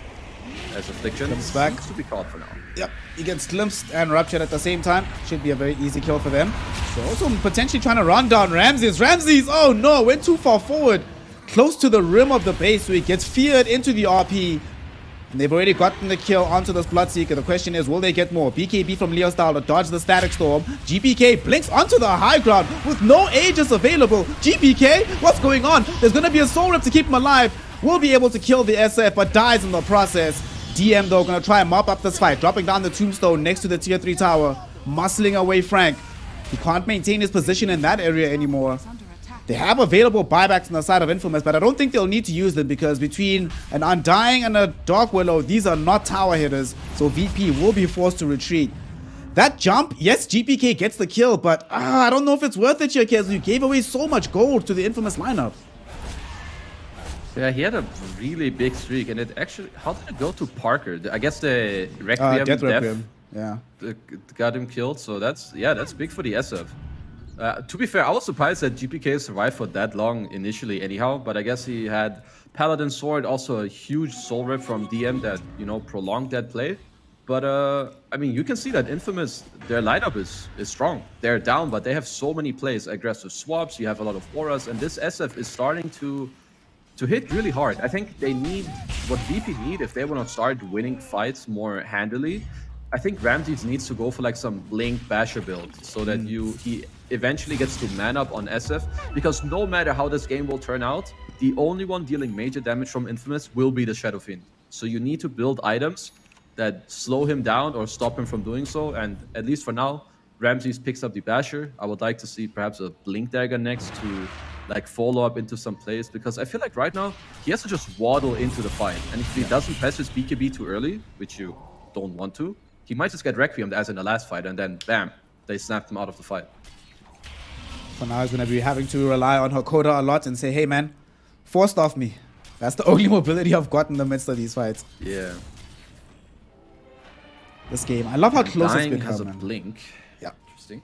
As Affliction Comes back. needs to be caught for now. Yep, he gets glimpsed and ruptured at the same time. Should be a very easy kill for them. So also potentially trying to run down Ramses. Ramses, oh no, went too far forward. Close to the rim of the base, so he gets feared into the RP. And they've already gotten the kill onto this Bloodseeker. The question is, will they get more? BKB from Leo Style to dodge the Static Storm. GPK blinks onto the high ground with no Aegis available. GPK, what's going on? There's going to be a Soul Rip to keep him alive. Will be able to kill the SF, but dies in the process. DM, though, going to try and mop up this fight. Dropping down the Tombstone next to the Tier 3 tower. Muscling away Frank. He can't maintain his position in that area anymore. They have available buybacks on the side of Infamous, but I don't think they'll need to use them because between an Undying and a Dark Willow, these are not tower hitters, so VP will be forced to retreat. That jump, yes, GPK gets the kill, but I don't know if it's worth it here, Kezu. You gave away so much gold to the Infamous lineup. Yeah, he had a really big streak, and it actually, how did it go to Parker? I guess the Requiem Death Death Requiem, yeah. got him killed, so that's big for the SF. To be fair, I was surprised that GPK survived for that long initially anyhow, but I guess he had Paladin Sword, also a huge soul rip from DM that, prolonged that play. But, I mean, you can see that Infamous, their lineup is strong. They're down, but they have so many plays, aggressive swaps, you have a lot of auras, and this SF is starting to hit really hard. I think they need, what VP need if they want to start winning fights more handily, I think Ramses needs to go for like some Blink Basher build so that he eventually gets to man up on SF, because no matter how this game will turn out, the only one dealing major damage from Infamous will be the Shadow Fiend. So you need to build items that slow him down or stop him from doing so, and at least for now, Ramses picks up the Basher. I would like to see perhaps a Blink Dagger next to like follow up into some plays, because I feel like right now he has to just waddle into the fight, and if he doesn't press his BKB too early, which you don't want to, he might just get Requiem as in the last fight, and then bam, they snapped him out of the fight. For now, he's going to be having to rely on Hakoda a lot and say, hey man, forced off me. That's the only mobility I've got in the midst of these fights. Yeah. This game, I love how close it's Dying become. has a Man. blink. Yeah. Interesting.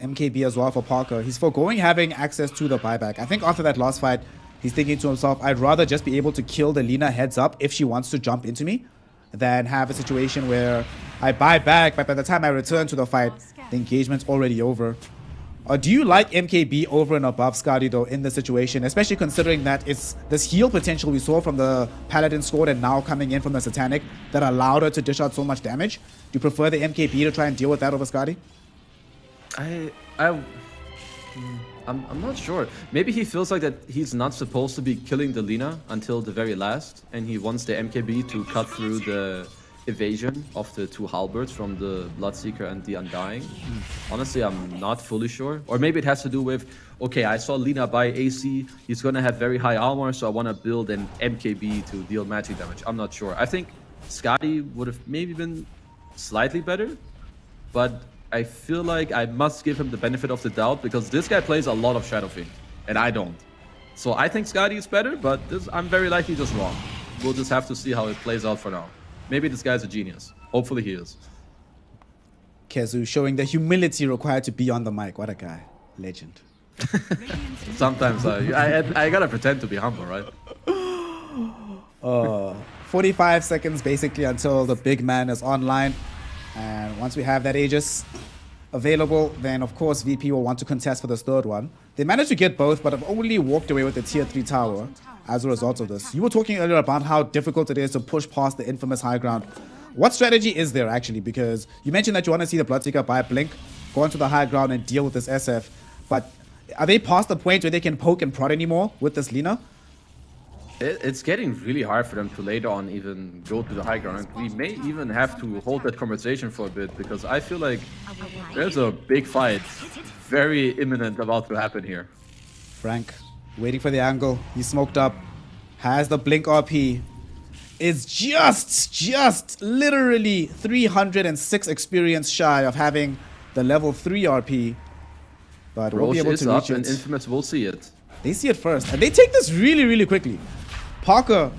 MKB as well for Parker. He's foregoing having access to the buyback. I think after that last fight, he's thinking to himself, I'd rather just be able to kill the Lina heads up if she wants to jump into me than have a situation where I buy back, but by the time I return to the fight, the engagement's already over. Do you like MKB over and above Skadi though in this situation, especially considering that it's this heal potential we saw from the Paladin Sword and now coming in from the Satanic that allowed her to dish out so much damage? Do you prefer the MKB to try and deal with that over Skadi? I'm not sure. Maybe he feels like that he's not supposed to be killing the Lina until the very last, and he wants the MKB to cut through the evasion of the two halberds from the Bloodseeker and the Undying. Honestly, I'm not fully sure. Or maybe it has to do with, okay, I saw Lina buy AC, he's gonna have very high armor, so I want to build an MKB to deal magic damage. I'm not sure. I think Skadi would have maybe been slightly better, but I feel like I must give him the benefit of the doubt because this guy plays a lot of Shadow Fiend, and I don't. So I think Skadi is better, but I'm very likely just wrong. We'll just have to see how it plays out for now. Maybe this guy's a genius. Hopefully he is. Kezu showing the humility required to be on the mic. What a guy. Legend. Sometimes I gotta pretend to be humble, right? 45 seconds basically until the big man is online. And once we have that Aegis available, then of course VP will want to contest for this third one. They managed to get both, but have only walked away with the tier 3 tower as a result of this. You were talking earlier about how difficult it is to push past the infamous high ground. What strategy is there actually? Because you mentioned that you want to see the Bloodseeker buy a blink, go onto the high ground and deal with this SF. But are they past the point where they can poke and prod anymore with this Lina? It's getting really hard for them to later on even go to the high ground. We may even have to hold that conversation for a bit because I feel like there's a big fight very imminent about to happen here. Frank, waiting for the angle. He's smoked up. Has the blink RP. Is just literally 306 experience shy of having the level 3 RP. But won't be able to reach and it. Infamous will see it. They see it first, and they take this really, really quickly. Parker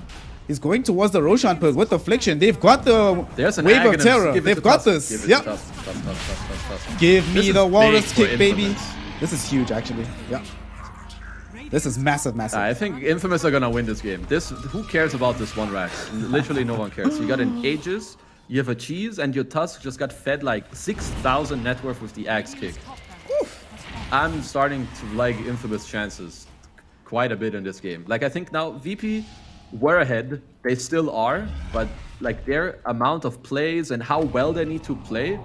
is going towards the Roshan pit with Affliction. They've got the There's an Wave of Aghanim. Terror. Give it They've to got Tusk. this. Give it Yep. to Tusk. Tusk. Give me This the is Walrus big for kick, baby. Infamous. This is huge, actually. Yeah. This is massive, massive. I think Infamous are gonna win this game. Who cares about this one Rax? Literally no one cares. You got an Aegis, you have a Cheese, and your Tusk just got fed like 6,000 net worth with the Axe kick. I'm starting to like Infamous chances quite a bit in this game. Like, I think now VP were ahead. They still are, but like their amount of plays and how well they need to play,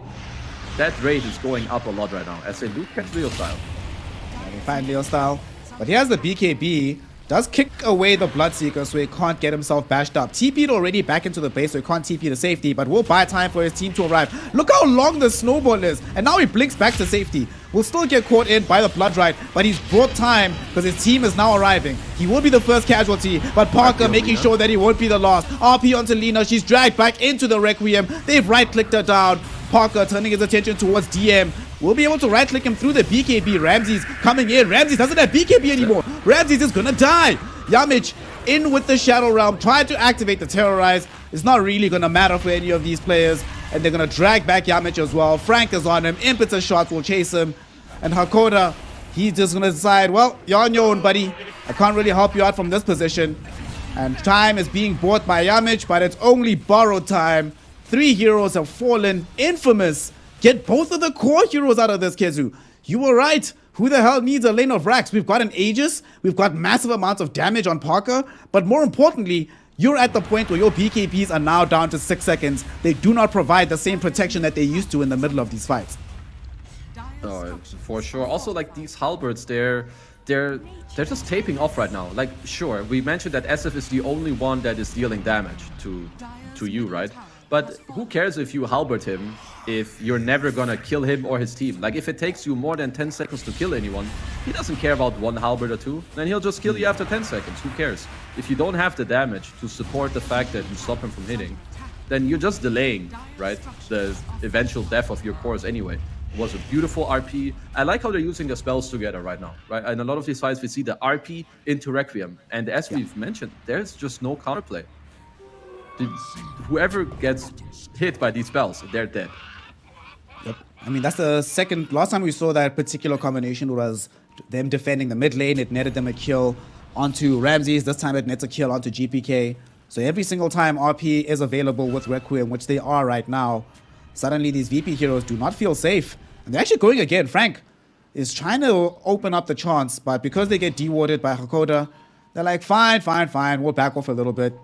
that rate is going up a lot right now as they do catch Leo style. They find Leo style. But here's the BKB. Does kick away the Bloodseeker so he can't get himself bashed up. TP'd already back into the base so he can't TP to safety, but will buy time for his team to arrive. Look how long the snowball is, and now he blinks back to safety. Will still get caught in by the Blood Rite, but he's brought time because his team is now arriving. He will be the first casualty, but Parker making sure that he won't be the last. RP onto Lina, she's dragged back into the Requiem. They've right-clicked her down. Parker turning his attention towards DM. Will be able to right-click him through the BKB. Ramses coming in. Ramses doesn't have BKB anymore. Ramses is gonna die. Yamich in with the Shadow Realm. Tried to activate the Terrorize. It's not really gonna matter for any of these players. And they're gonna drag back Yamich as well. Frank is on him. Impetus shots will chase him. And Hakoda, he's just gonna decide, well, you're on your own, buddy. I can't really help you out from this position. And time is being bought by Yamich, but it's only borrowed time. 3 heroes have fallen. Infamous. Get both of the core heroes out of this, Kezu. You were right. Who the hell needs a lane of Rax? We've got an Aegis. We've got massive amounts of damage on Parker. But more importantly, you're at the point where your BKBs are now down to 6 seconds. They do not provide the same protection that they used to in the middle of these fights. Oh, for sure. Also, like these halberds, they're just taping off right now. Like, sure, we mentioned that SF is the only one that is dealing damage to you, right? But who cares if you halberd him if you're never gonna kill him or his team? Like, if it takes you more than 10 seconds to kill anyone, he doesn't care about one halberd or two. Then he'll just kill you after 10 seconds. Who cares? If you don't have the damage to support the fact that you stop him from hitting, then you're just delaying, right, the eventual death of your cores anyway. It was a beautiful RP. I like how they're using the spells together right now, right? In a lot of these fights, we see the RP into Requiem. And as we've mentioned, there's just no counterplay. Whoever gets hit by these spells, they're dead. Yep. I mean, that's the last time we saw that particular combination was them defending the mid lane. It netted them a kill onto Ramses. This time it nets a kill onto GPK. So every single time RP is available with Requiem, which they are right now, suddenly these VP heroes do not feel safe. And they're actually going again. Frank is trying to open up the chance, but because they get dewarded by Hakoda, they're like, fine, we'll back off a little bit.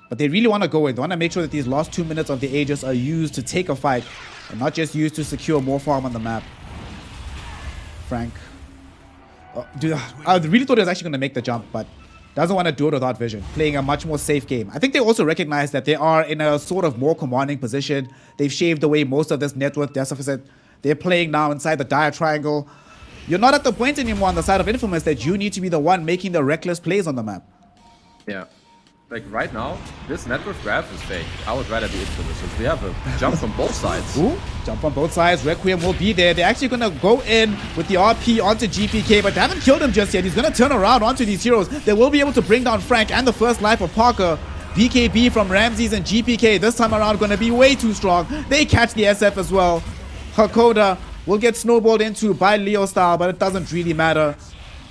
But they really want to go in. They want to make sure that these last 2 minutes of the Aegis are used to take a fight and not just used to secure more farm on the map. Frank. Dude, I really thought he was actually going to make the jump, but doesn't want to do it without vision. Playing a much more safe game. I think they also recognize that they are in a sort of more commanding position. They've shaved away most of this net worth deficit. They're playing now inside the dire triangle. You're not at the point anymore on the side of Infamous that you need to be the one making the reckless plays on the map. Yeah. Like right now, this network graph is fake. I would rather be Infamous. We have a jump from both sides. Ooh, jump on both sides. Requiem will be there. They're actually going to go in with the RP onto GPK, but they haven't killed him just yet. He's going to turn around onto these heroes. They will be able to bring down Frank and the first life of Parker. BKB from Ramses and GPK this time around going to be way too strong. They catch the SF as well. Hakoda will get snowballed into by Leo style, but it doesn't really matter.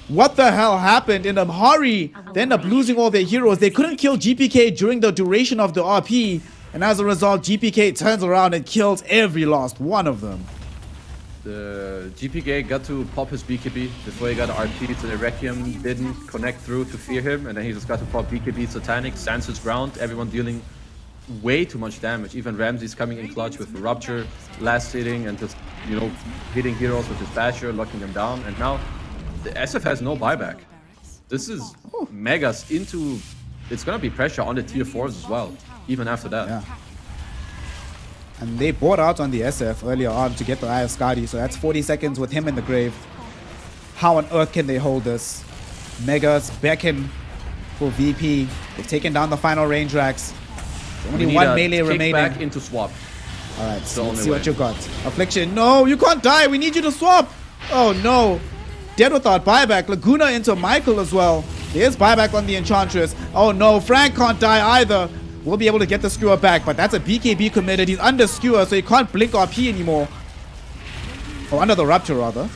What the hell happened in Amhari? They end up losing all their heroes. They couldn't kill GPK during the duration of the RP. And as a result, GPK turns around and kills every last one of them. The GPK got to pop his BKB before he got RP to the Requiem. Didn't connect through to fear him. And then he just got to pop BKB Satanic, stands his ground. Everyone dealing way too much damage. Even Ramses coming in clutch with Rupture, last hitting, and just, you know, hitting heroes with his Basher, locking them down. And now the SF has no buyback. This is Megas into... It's going to be pressure on the tier 4s as well, even after that. Yeah. And they bought out on the SF earlier on to get the Eye of Skadi, so that's 40 seconds with him in the grave. How on earth can they hold this? Megas beckon for VP. They've taken down the final range racks. Only one melee remaining. Back into swap. Alright, so let's see what you got. Affliction, no, you can't die. We need you to swap. Oh no. dead without buyback. Laguna into Michael as well. There's buyback on the Enchantress. Oh no, Frank can't die either. We'll be able to get the skewer back, but that's a BKB committed. He's under skewer, so he can't blink RP anymore. Or under the Rupture, rather.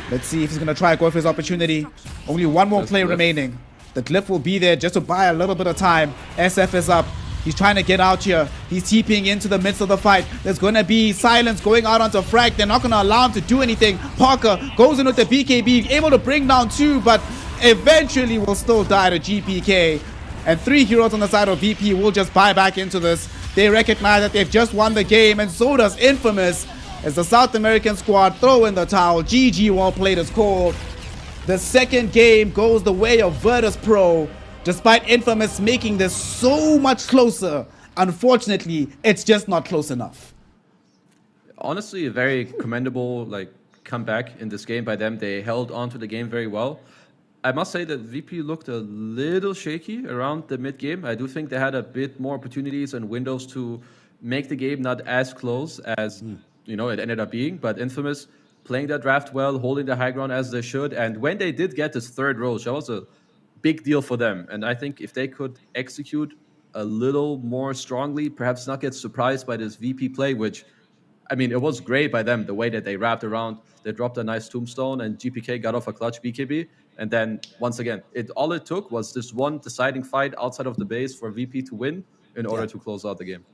Let's see if he's going to try to go for his opportunity. Only one more play remaining. The glyph will be there just to buy a little bit of time. SF is up. He's trying to get out here. He's TPing into the midst of the fight. There's going to be silence going out onto Frank. They're not going to allow him to do anything. Parker goes in with the BKB, able to bring down 2, but eventually will still die to GPK. And 3 heroes on the side of VP will just buy back into this. They recognize that they've just won the game, and so does Infamous. As the South American squad throw in the towel. GG, well played is called. The second game goes the way of Virtus Pro. Despite Infamous making this so much closer, unfortunately, it's just not close enough. Honestly, a very commendable comeback in this game by them. They held on to the game very well. I must say that VP looked a little shaky around the mid game. I do think they had a bit more opportunities and windows to make the game not as close as it ended up being. But Infamous playing that draft well, holding the high ground as they should. And when they did get this third Roche, that was a big deal for them. And I think if they could execute a little more strongly, perhaps not get surprised by this VP play, which, I mean, it was great by them, the way that they wrapped around. They dropped a nice tombstone and GPK got off a clutch BKB. And then, once again, all it took was this one deciding fight outside of the base for VP to win in order to close out the game.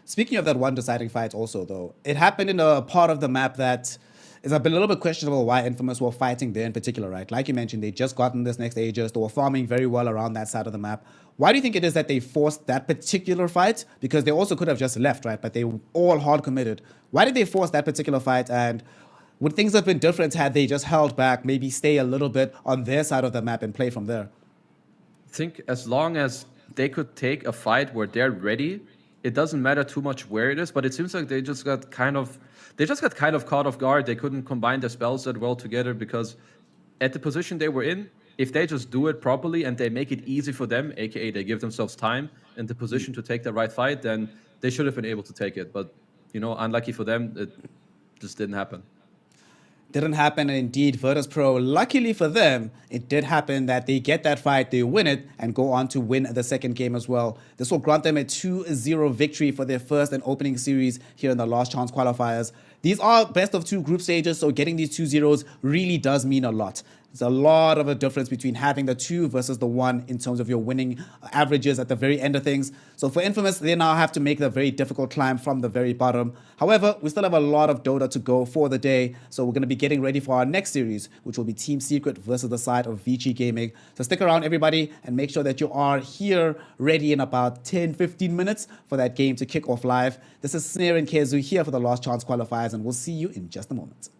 Speaking of that one deciding fight also, though, it happened in a part of the map that is a little bit questionable why Infamous were fighting there in particular, right? Like you mentioned, they just gotten this next Aegis. They were farming very well around that side of the map. Why do you think it is that they forced that particular fight? Because they also could have just left, right? But they were all hard committed. Why did they force that particular fight? And would things have been different had they just held back, maybe stay a little bit on their side of the map and play from there? I think as long as they could take a fight where they're ready, it doesn't matter too much where it is, but it seems like they just got kind of caught off guard. They couldn't combine their spells that well together because at the position they were in, if they just do it properly and they make it easy for them, aka they give themselves time and the position to take the right fight, then they should have been able to take it. But, unlucky for them, it just didn't happen. Didn't happen, and indeed, Virtus Pro, luckily for them, it did happen that they get that fight, they win it, and go on to win the second game as well. This will grant them a 2-0 victory for their first and opening series here in the Last Chance Qualifiers. These are best of 2 group stages, so getting these 2-0s really does mean a lot. There's a lot of a difference between having the 2 versus the 1 in terms of your winning averages at the very end of things. So for Infamous, they now have to make the very difficult climb from the very bottom. However, we still have a lot of Dota to go for the day. So we're going to be getting ready for our next series, which will be Team Secret versus the side of VG Gaming. So stick around, everybody, and make sure that you are here ready in about 10-15 minutes for that game to kick off live. This is Snare and Kezu here for the Last Chance Qualifiers, and we'll see you in just a moment.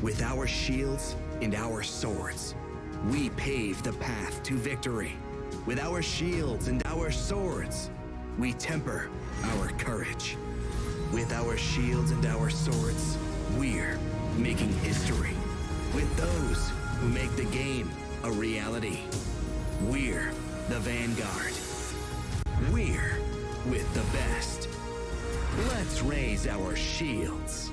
With our shields and our swords, we pave the path to victory. With our shields and our swords, we temper our courage. With our shields and our swords, we're making history. With those who make the game a reality, we're the vanguard. We're with the best. Let's raise our shields.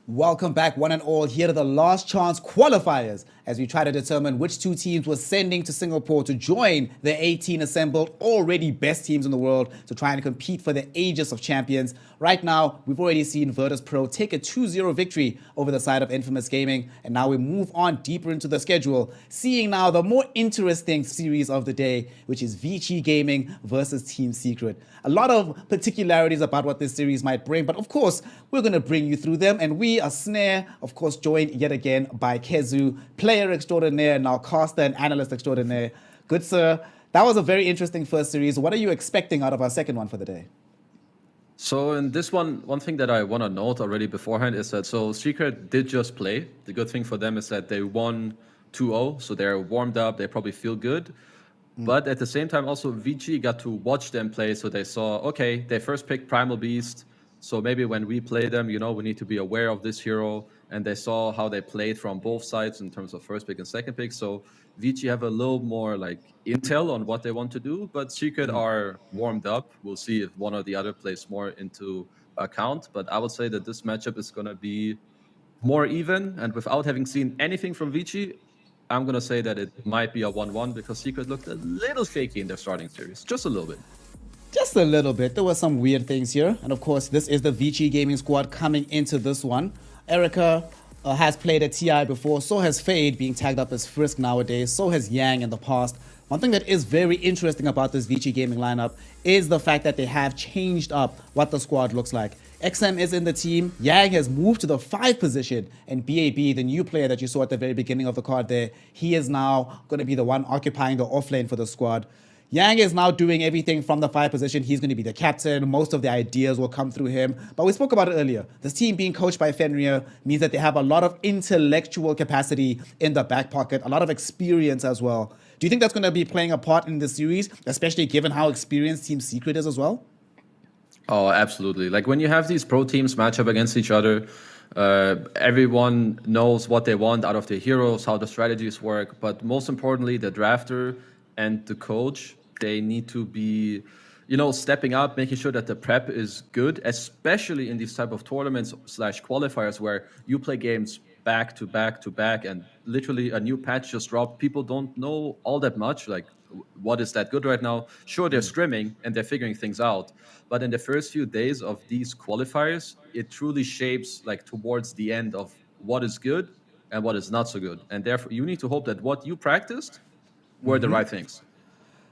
Welcome back, one and all, here to the Last Chance Qualifiers, as we try to determine which two teams we're sending to Singapore to join the 18 assembled, already best teams in the world to try and compete for the Aegis of Champions. Right now, we've already seen Virtus Pro take a 2-0 victory over the side of Infamous Gaming, and now we move on deeper into the schedule, seeing now the more interesting series of the day, which is Vici Gaming versus Team Secret. A lot of particularities about what this series might bring, but of course, we're going to bring you through them, and we are Snare, of course, joined yet again by Kezu, player extraordinaire, now caster and analyst extraordinaire. Good sir, that was a very interesting first series. What are you expecting out of our second one for the day? So in this one thing that I want to note already beforehand is that Secret did just play. The good thing for them is that they won 2-0, so they're warmed up, they probably feel good. But at the same time, also Vici got to watch them play, so they saw, okay, they first picked Primal Beast, so maybe when we play them, we need to be aware of this hero. And they saw how they played from both sides in terms of first pick and second pick. So Vici have a little more intel on what they want to do, but Secret are warmed up. We'll see if one or the other plays more into account. But I would say that this matchup is going to be more even. And without having seen anything from Vici, I'm going to say that it might be a 1-1 because Secret looked a little shaky in their starting series. Just a little bit. Just a little bit. There were some weird things here. And of course, this is the Vici Gaming squad coming into this one. Erica has played at TI before. So has Fade, being tagged up as Frisk nowadays. So has Yang in the past. One thing that is very interesting about this Vici Gaming lineup is the fact that they have changed up what the squad looks like. XM is in the team. Yang has moved to the 5 position. And BAB, the new player that you saw at the very beginning of the card there, he is now going to be the one occupying the offlane for the squad. Yang is now doing everything from the 5 position. He's going to be the captain. Most of the ideas will come through him. But we spoke about it earlier. This team being coached by Fenrir means that they have a lot of intellectual capacity in the back pocket, a lot of experience as well. Do you think that's going to be playing a part in this series, especially given how experienced Team Secret is as well? Oh, absolutely. When you have these pro teams match up against each other, everyone knows what they want out of their heroes, how the strategies work. But most importantly, the drafter and the coach, they need to be, stepping up, making sure that the prep is good, especially in these type of tournaments / qualifiers where you play games back to back to back and literally a new patch just dropped. People don't know all that much, what is that good right now? Sure, they're scrimming and they're figuring things out. But in the first few days of these qualifiers, it truly shapes towards the end of what is good and what is not so good. And therefore, you need to hope that what you practiced were the right things.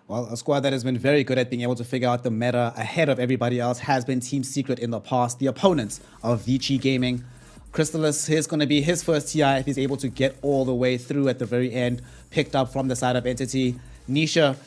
Well, a squad that has been very good at being able to figure out the meta ahead of everybody else has been Team Secret in the past, the opponents of Vici Gaming. Crystalis, here's going to be his first TI if he's able to get all the way through at the very end, picked up from the side of Entity. Nisha,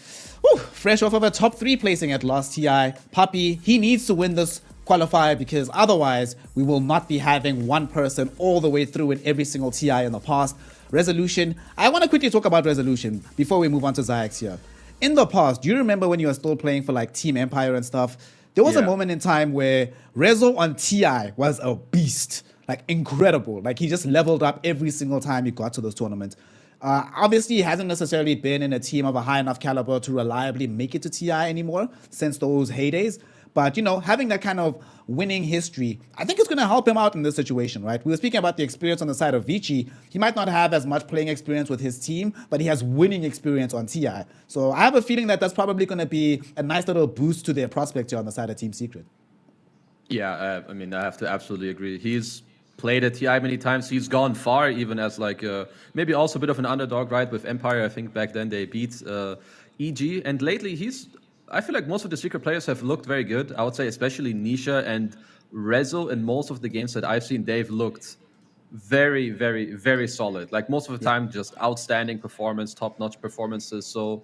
fresh off of a top 3 placing at last TI. Puppy, he needs to win this qualifier because otherwise we will not be having one person all the way through in every single TI in the past. Resolution, I want to quickly talk about Resolution before we move on to Zayax here. In the past, do you remember when you were still playing for Team Empire and stuff? There was a moment in time where Rezo on TI was a beast, incredible. He just leveled up every single time he got to those tournaments. Obviously, he hasn't necessarily been in a team of a high enough caliber to reliably make it to TI anymore since those heydays. But, having that kind of winning history, I think it's going to help him out in this situation, right? We were speaking about the experience on the side of Vici. He might not have as much playing experience with his team, but he has winning experience on TI. So I have a feeling that that's probably going to be a nice little boost to their prospects here on the side of Team Secret. Yeah, I have to absolutely agree. He's played at TI many times. He's gone far, even as maybe also a bit of an underdog, right? With Empire, I think back then they beat EG. And lately I feel like most of the Secret players have looked very good. I would say especially Nisha and Rezo in most of the games that I've seen, they've looked very, very, very solid. Most of the time, just outstanding performance, top-notch performances. So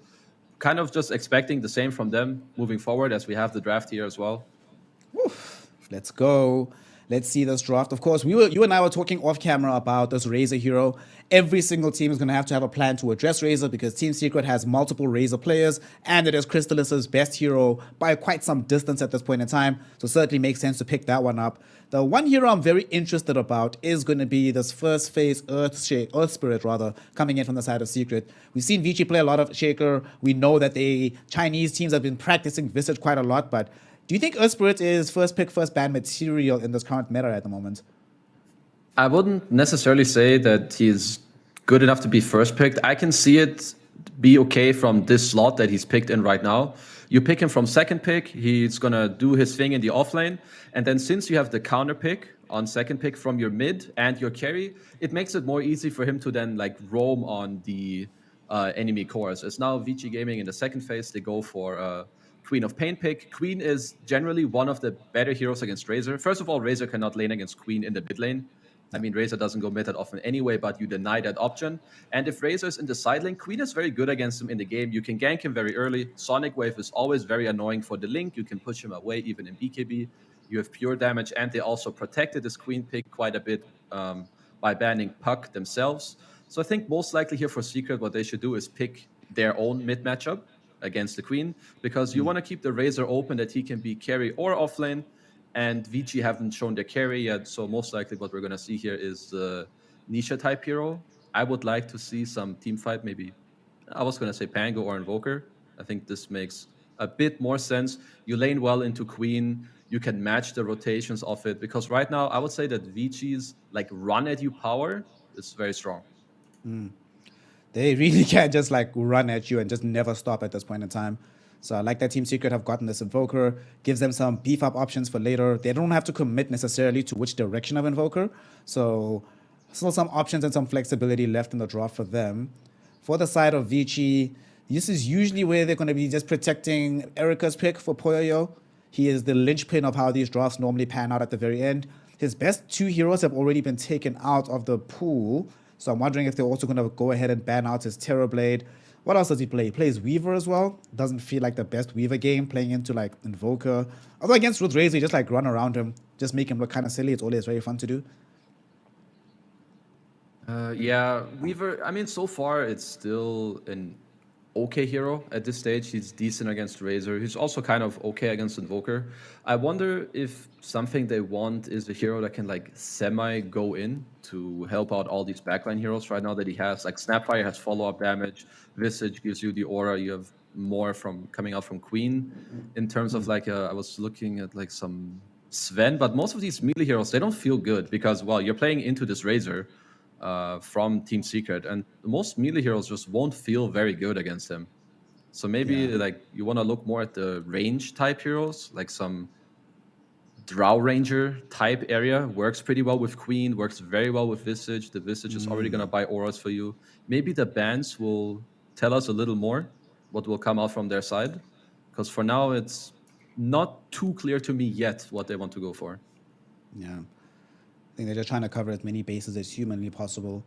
kind of just expecting the same from them moving forward as we have the draft here as well. Let's go. Let's see this draft. Of course, you and I were talking off camera about this Razor hero. Every single team is going to have a plan to address Razor because Team Secret has multiple Razor players, and it is Crystallis's best hero by quite some distance at this point in time. So it certainly makes sense to pick that one up. The one hero I'm very interested about is going to be this first phase Earth Spirit coming in from the side of Secret. We've seen Vici play a lot of Shaker. We know that the Chinese teams have been practicing Visage quite a lot, but do you think Earth Spirit is first pick, first ban material in this current meta at the moment? I wouldn't necessarily say that he's good enough to be first picked. I can see it be okay from this slot that he's picked in right now. You pick him from second pick, he's going to do his thing in the offlane. And then since you have the counter pick on second pick from your mid and your carry, it makes it more easy for him to then like roam on the enemy cores. As now Vici Gaming in the second phase, they go for Queen of Pain pick. Queen is generally one of the better heroes against Razor. First of all, Razor cannot lane against Queen in the mid lane. I mean, Razor doesn't go mid that often anyway, but you deny that option. And if Razor is in the side lane, Queen is very good against him in the game. You can gank him very early. Sonic Wave is always very annoying for the link. You can push him away even in BKB. You have pure damage, and they also protected this Queen pick quite a bit by banning Puck themselves. So I think most likely here for Secret, what they should do is pick their own mid matchup against the Queen, because you want to keep the Razor open that he can be carry or offlane. And Vici haven't shown their carry yet, so most likely what we're going to see here is the Nisha type hero. I would like to see some team fight, maybe, I was going to say Pango or Invoker. I think this makes a bit more sense. You lane well into Queen, you can match the rotations of it, because right now I would say that Vici's like run at you power is very strong. They really can just like run at you and just never stop at this point in time. So I like that Team Secret have gotten this Invoker, gives them some beef up options for later. They don't have to commit necessarily to which direction of Invoker. So still some options and some flexibility left in the draft for them. For the side of Vici, this is usually where they're going to be just protecting Erica's pick for Poyoyo. He is the linchpin of how these drafts normally pan out at the very end. His best two heroes have already been taken out of the pool. So I'm wondering if they're also going to go ahead and ban out his Terrorblade. What else does he play? He plays Weaver as well. Doesn't feel like the best Weaver game, playing into like Invoker. Although against Ruth Razor, you just like run around him, just make him look kind of silly. It's always very fun to do. Yeah, Weaver, I mean, so far it's still an okay hero at this stage. He's decent against Razor. He's also kind of okay against Invoker. I wonder if something they want is a hero that can like semi go in to help out all these backline heroes right now that he has. Like Snapfire has follow-up damage. Visage gives you the aura. You have more from coming out from Queen. In terms of like, I was looking at like some Sven, but most of these melee heroes, they don't feel good because, well, you're playing into this Razor from Team Secret, and most melee heroes just won't feel very good against him. So maybe like you want to look more at the range type heroes, like some Drow Ranger type area works pretty well with Queen, works very well with Visage. The Visage is already going to buy auras for you. Maybe the bans will tell us a little more what will come out from their side, because for now it's not too clear to me yet what they want to go for. Yeah. I think they're just trying to cover as many bases as humanly possible.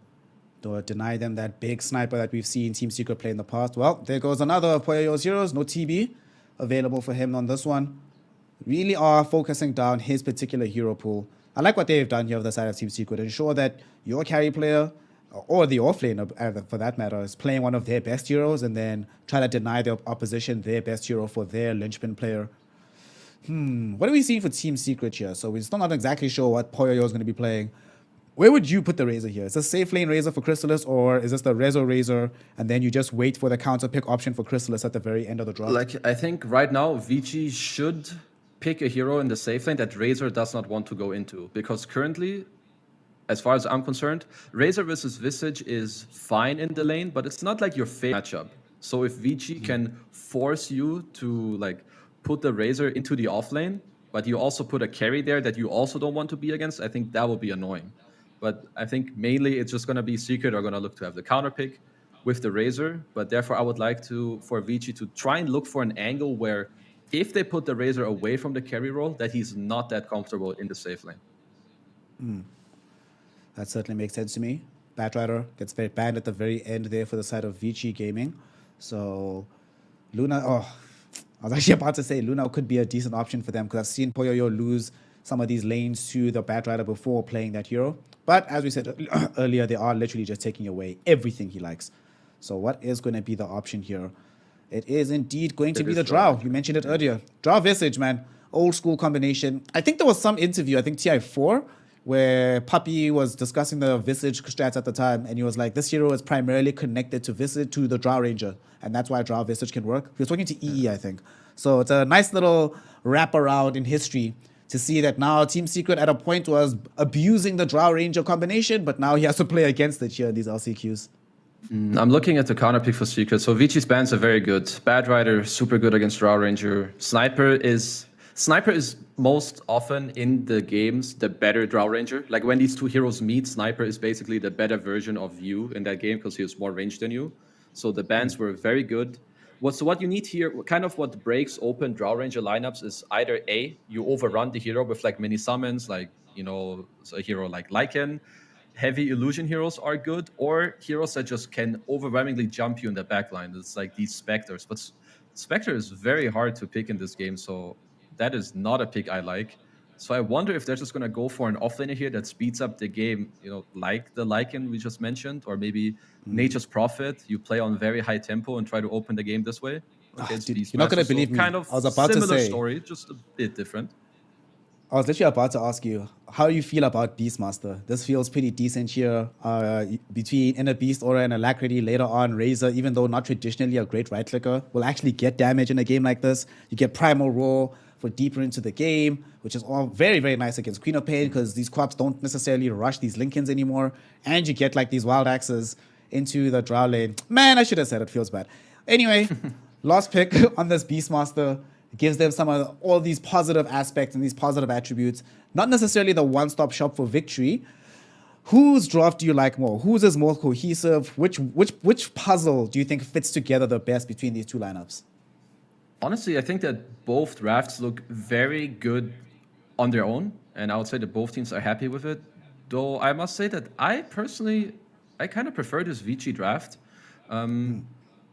To deny them that big sniper that we've seen Team Secret play in the past. Well, there goes another of Poyoyo's heroes. No TB available for him on this one. Really are focusing down his particular hero pool. I like what they've done here on the side of Team Secret. Ensure that your carry player, or the offlaner for that matter, is playing one of their best heroes, and then try to deny the opposition their best hero for their linchpin player. What are we seeing for Team Secret here? So we're still not exactly sure what Poyoyo is going to be playing. Where would you put the Razor here? Is this safe lane Razor for Crystallis, or is this the Rezo Razor, and then you just wait for the counter pick option for Crystallis at the very end of the draft? Like, I think right now Vici should pick a hero in the safe lane that Razor does not want to go into, because currently, as far as I'm concerned, Razor versus Visage is fine in the lane, but it's not like your favorite matchup. So if Vici can force you to like put the Razor into the offlane, but you also put a carry there that you also don't want to be against, I think that will be annoying. But I think mainly it's just going to be Secret are going to look to have the counter pick with the Razor. But therefore, I would like for Vici to try and look for an angle where if they put the Razor away from the carry role, that he's not that comfortable in the safe lane. That certainly makes sense to me. Batrider gets very banned at the very end there for the side of Vici Gaming. So Luna, I was actually about to say Luna could be a decent option for them, because I've seen Poyoyo lose some of these lanes to the Batrider before playing that hero. But as we said earlier, they are literally just taking away everything he likes. So what is going to be the option here? It is indeed going to be the Drow. You mentioned it earlier. Drow Visage, man. Old school combination. I think there was some interview, I think TI4, where Puppy was discussing the Visage strats at the time, and he was like, this hero is primarily connected to Visage, to the Drow Ranger, and that's why Drow Visage can work. He was talking to EE, I think. So it's a nice little wraparound in history to see that now Team Secret at a point was abusing the Drow Ranger combination, but now he has to play against it here in these LCQs. I'm looking at the counter pick for Secret. So Vinci's bans are very good. Bad Rider, super good against Drow Ranger. Sniper is most often in the games the better Drow Ranger. Like when these two heroes meet, Sniper is basically the better version of you in that game because he has more range than you. So the bans were very good. What you need here, kind of what breaks open Drow Ranger lineups is either A, you overrun the hero with like mini summons, like, you know, a hero like Lycan. Heavy illusion heroes are good, or heroes that just can overwhelmingly jump you in the backline. It's like these Spectres. But Spectre is very hard to pick in this game, so that is not a pick I like. So I wonder if they're just going to go for an offlaner here that speeds up the game, you know, like the Lycan we just mentioned, or maybe Nature's Prophet. You play on very high tempo and try to open the game this way. Dude, you're not going to believe me. Kind of I was about to similar say, story, just a bit different. I was literally about to ask you, how do you feel about Beastmaster? This feels pretty decent here. Between Inner Beast Aura and Alacrity, later on, Razor, even though not traditionally a great right clicker, will actually get damage in a game like this. You get Primal Roar for deeper into the game, which is all very, very nice against Queen of Pain because these crops don't necessarily rush these Linkens anymore. And you get like these Wild Axes into the Drow lane. Man, I should have said it, feels bad. Anyway, last pick on this Beastmaster. Gives them some of all these positive aspects and these positive attributes. Not necessarily the one-stop shop for victory. Whose draft do you like more? Whose is more cohesive? Which puzzle do you think fits together the best between these two lineups? Honestly, I think that both drafts look very good on their own, and I would say that both teams are happy with it. Though I must say that I kind of prefer this Vici draft.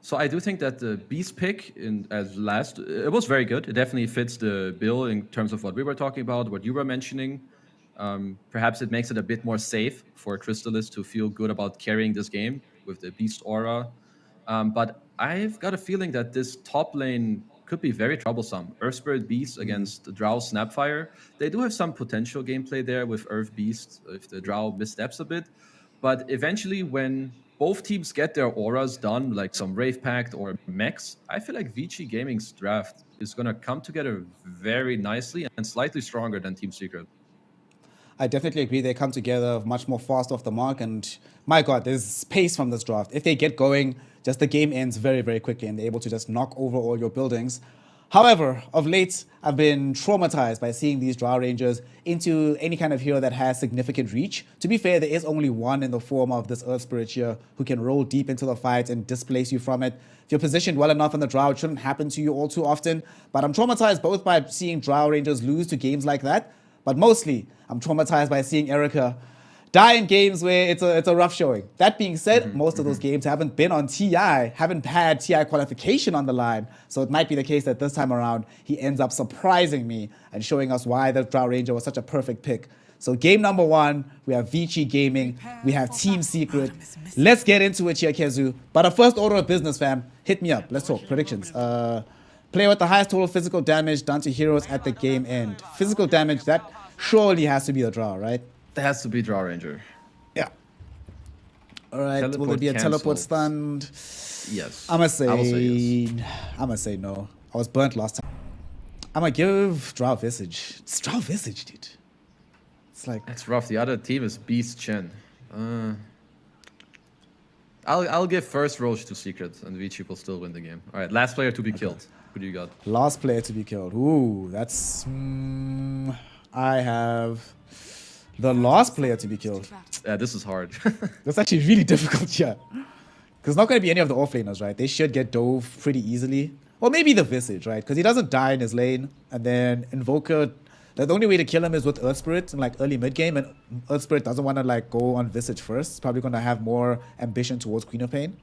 So I do think that the Beast pick as last, it was very good. It definitely fits the bill in terms of what we were talking about, what you were mentioning. Perhaps it makes it a bit more safe for Crystallis to feel good about carrying this game with the Beast Aura. But I've got a feeling that this top lane could be very troublesome. Earth Spirit Beast against the Drow Snapfire. They do have some potential gameplay there with Earth Beast if the Drow missteps a bit. But eventually when both teams get their auras done, like some Wraith Pact or mechs, I feel like Vici Gaming's draft is going to come together very nicely and slightly stronger than Team Secret. I definitely agree. They come together much more fast off the mark. And my God, there's pace from this draft. If they get going, just the game ends very, very quickly and they're able to just knock over all your buildings. However, of late, I've been traumatized by seeing these Drow Rangers into any kind of hero that has significant reach. To be fair, there is only one in the form of this Earth Spirit here who can roll deep into the fight and displace you from it. If you're positioned well enough in the Drow, it shouldn't happen to you all too often. But I'm traumatized both by seeing Drow Rangers lose to games like that, but mostly I'm traumatized by seeing Erica die in games where it's a rough showing. That being said, most of those games haven't been on TI, haven't had TI qualification on the line. So it might be the case that this time around, he ends up surprising me and showing us why the Drow Ranger was such a perfect pick. So game number one, we have Vici Gaming, we have Team Secret. Let's get into it here, Kezu. But a first order of business, fam. Hit me up. Let's talk. Predictions. Player with the highest total physical damage done to heroes at the game end. Physical damage, that surely has to be the Drow, right? That has to be Drow Ranger. Yeah. All right. Teleport Will it be a teleport cancelled. stunned? Yes. I'm I will say yes. I'm gonna say no. I was burnt last time. I'm gonna give Drow Visage. It's Drow Visage, dude. It's like That's rough. The other team is Beast Chen. I'll give first Roche to Secret, and Vici will still win the game. All right. Last player to be killed. Who do you got? last player to be killed. Ooh, that's. I have the last player to be killed. Yeah, this is hard. That's actually really difficult, yeah. Because it's not going to be any of the offlaners, right? They should get dove pretty easily. Or maybe the Visage, right? Because he doesn't die in his lane. And then Invoker, the only way to kill him is with Earth Spirit in like early mid game. And Earth Spirit doesn't want to like go on Visage first. It's probably going to have more ambition towards Queen of Pain.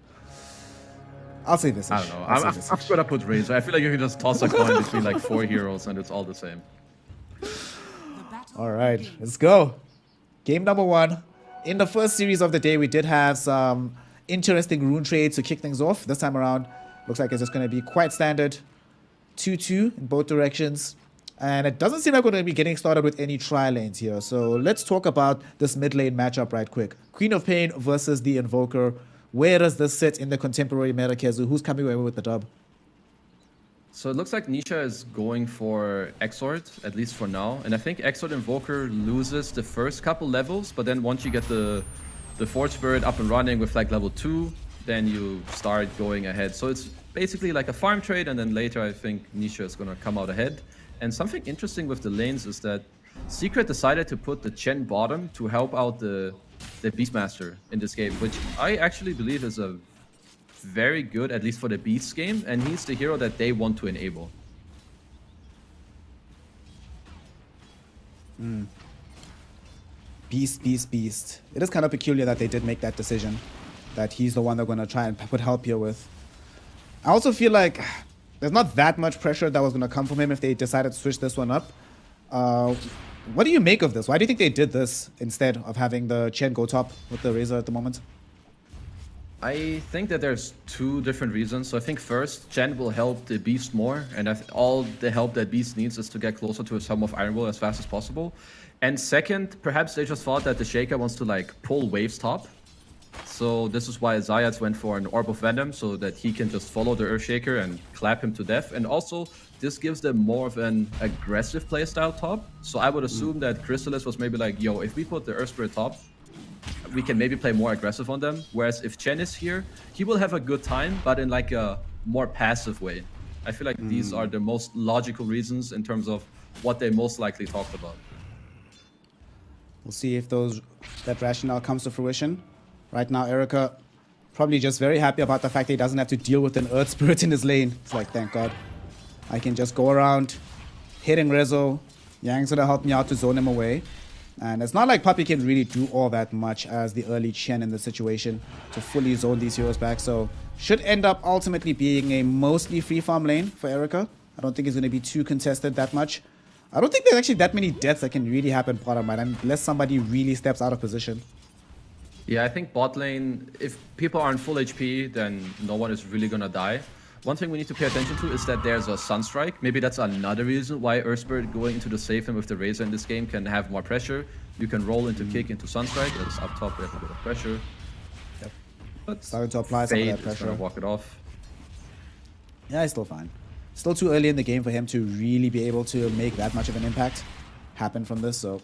I'll say Visage. I don't know. I'm gonna put Razor. I feel like you can just toss a coin between like 4 heroes and it's all the same. All right, let's go. Game number 1. In the first series of the day, we did have some interesting rune trades to kick things off. This time around, looks like it's just going to be quite standard. 2-2 in both directions. And it doesn't seem like we're going to be getting started with any tri lanes here. So let's talk about this mid lane matchup right quick. Queen of Pain versus the Invoker. Where does this sit in the contemporary meta, Kezu? Who's coming away with the dub? So it looks like Nisha is going for Exort, at least for now. And I think Exort Invoker loses the first couple levels, but then once you get the Forge Spirit up and running with like level 2, then you start going ahead. So it's basically like a farm trade, and then later I think Nisha is going to come out ahead. And something interesting with the lanes is that Secret decided to put the Chen bottom to help out the Beastmaster in this game, which I actually believe is a very good, at least for the Beast game, and he's the hero that they want to enable. Beast. It is kind of peculiar that they did make that decision, that he's the one they're going to try and put help here with. I also feel like there's not that much pressure that was going to come from him if they decided to switch this one up. What do you make of this? Why do you think they did this instead of having the Chen go top with the Razor at the moment? I think that there's two different reasons. So I think first, Chen will help the Beast more, and all the help that Beast needs is to get closer to his Helm of Iron Will as fast as possible. And second, perhaps they just thought that the Shaker wants to like pull waves top. So this is why Zayats went for an Orb of Venom, so that he can just follow the Earthshaker and clap him to death. And also, this gives them more of an aggressive playstyle top. So I would assume that Chrysalis was maybe like, yo, if we put the Earth Spirit top, we can maybe play more aggressive on them. Whereas if Chen is here, he will have a good time, but in like a more passive way. I feel like these are the most logical reasons in terms of what they most likely talked about. We'll see if that rationale comes to fruition. Right now, Erica probably just very happy about the fact that he doesn't have to deal with an Earth Spirit in his lane. It's like, thank God. I can just go around hitting Rezo. Yang's gonna help me out to zone him away. And it's not like Puppey can really do all that much as the early Chen in the situation to fully zone these heroes back. So should end up ultimately being a mostly free farm lane for Erica. I don't think it's going to be too contested that much. I don't think there's actually that many deaths that can really happen bottom right unless somebody really steps out of position. Yeah, I think bot lane, if people aren't full HP, then no one is really gonna die. One thing we need to pay attention to is that there's a Sunstrike. Maybe that's another reason why Earth Spirit going into the safe and with the Razor in this game can have more pressure. You can roll into kick into Sunstrike. It's up top, we have a bit of pressure. Yep. But Starting to apply some of that Fade is pressure. gonna walk it off. Yeah, he's still fine. Still too early in the game for him to really be able to make that much of an impact happen from this. So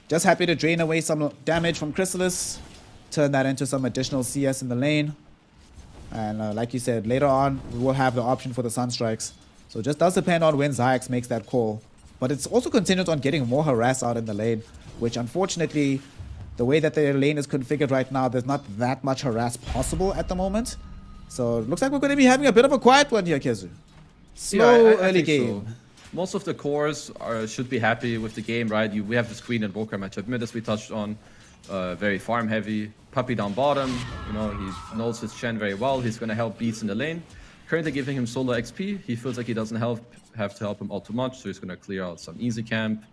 just happy to drain away some damage from Chrysalis. Turn that into some additional CS in the lane. And like you said, later on, we will have the option for the Sunstrikes. So it just does depend on when Zayax makes that call. But it's also contingent on getting more harass out in the lane, which unfortunately, the way that their lane is configured right now, there's not that much harass possible at the moment. So it looks like we're going to be having a bit of a quiet one here, Kezu. Slow I early think game. so. Most of the cores should be happy with the game, right? We have this Queen and Invoker matchup, mid as we touched on. Very farm heavy. Puppey down bottom, you know, he knows his Chen very well. He's gonna help Beats in the lane. Currently giving him solo XP. He feels like he doesn't have to help him all too much, so he's gonna clear out some easy camp.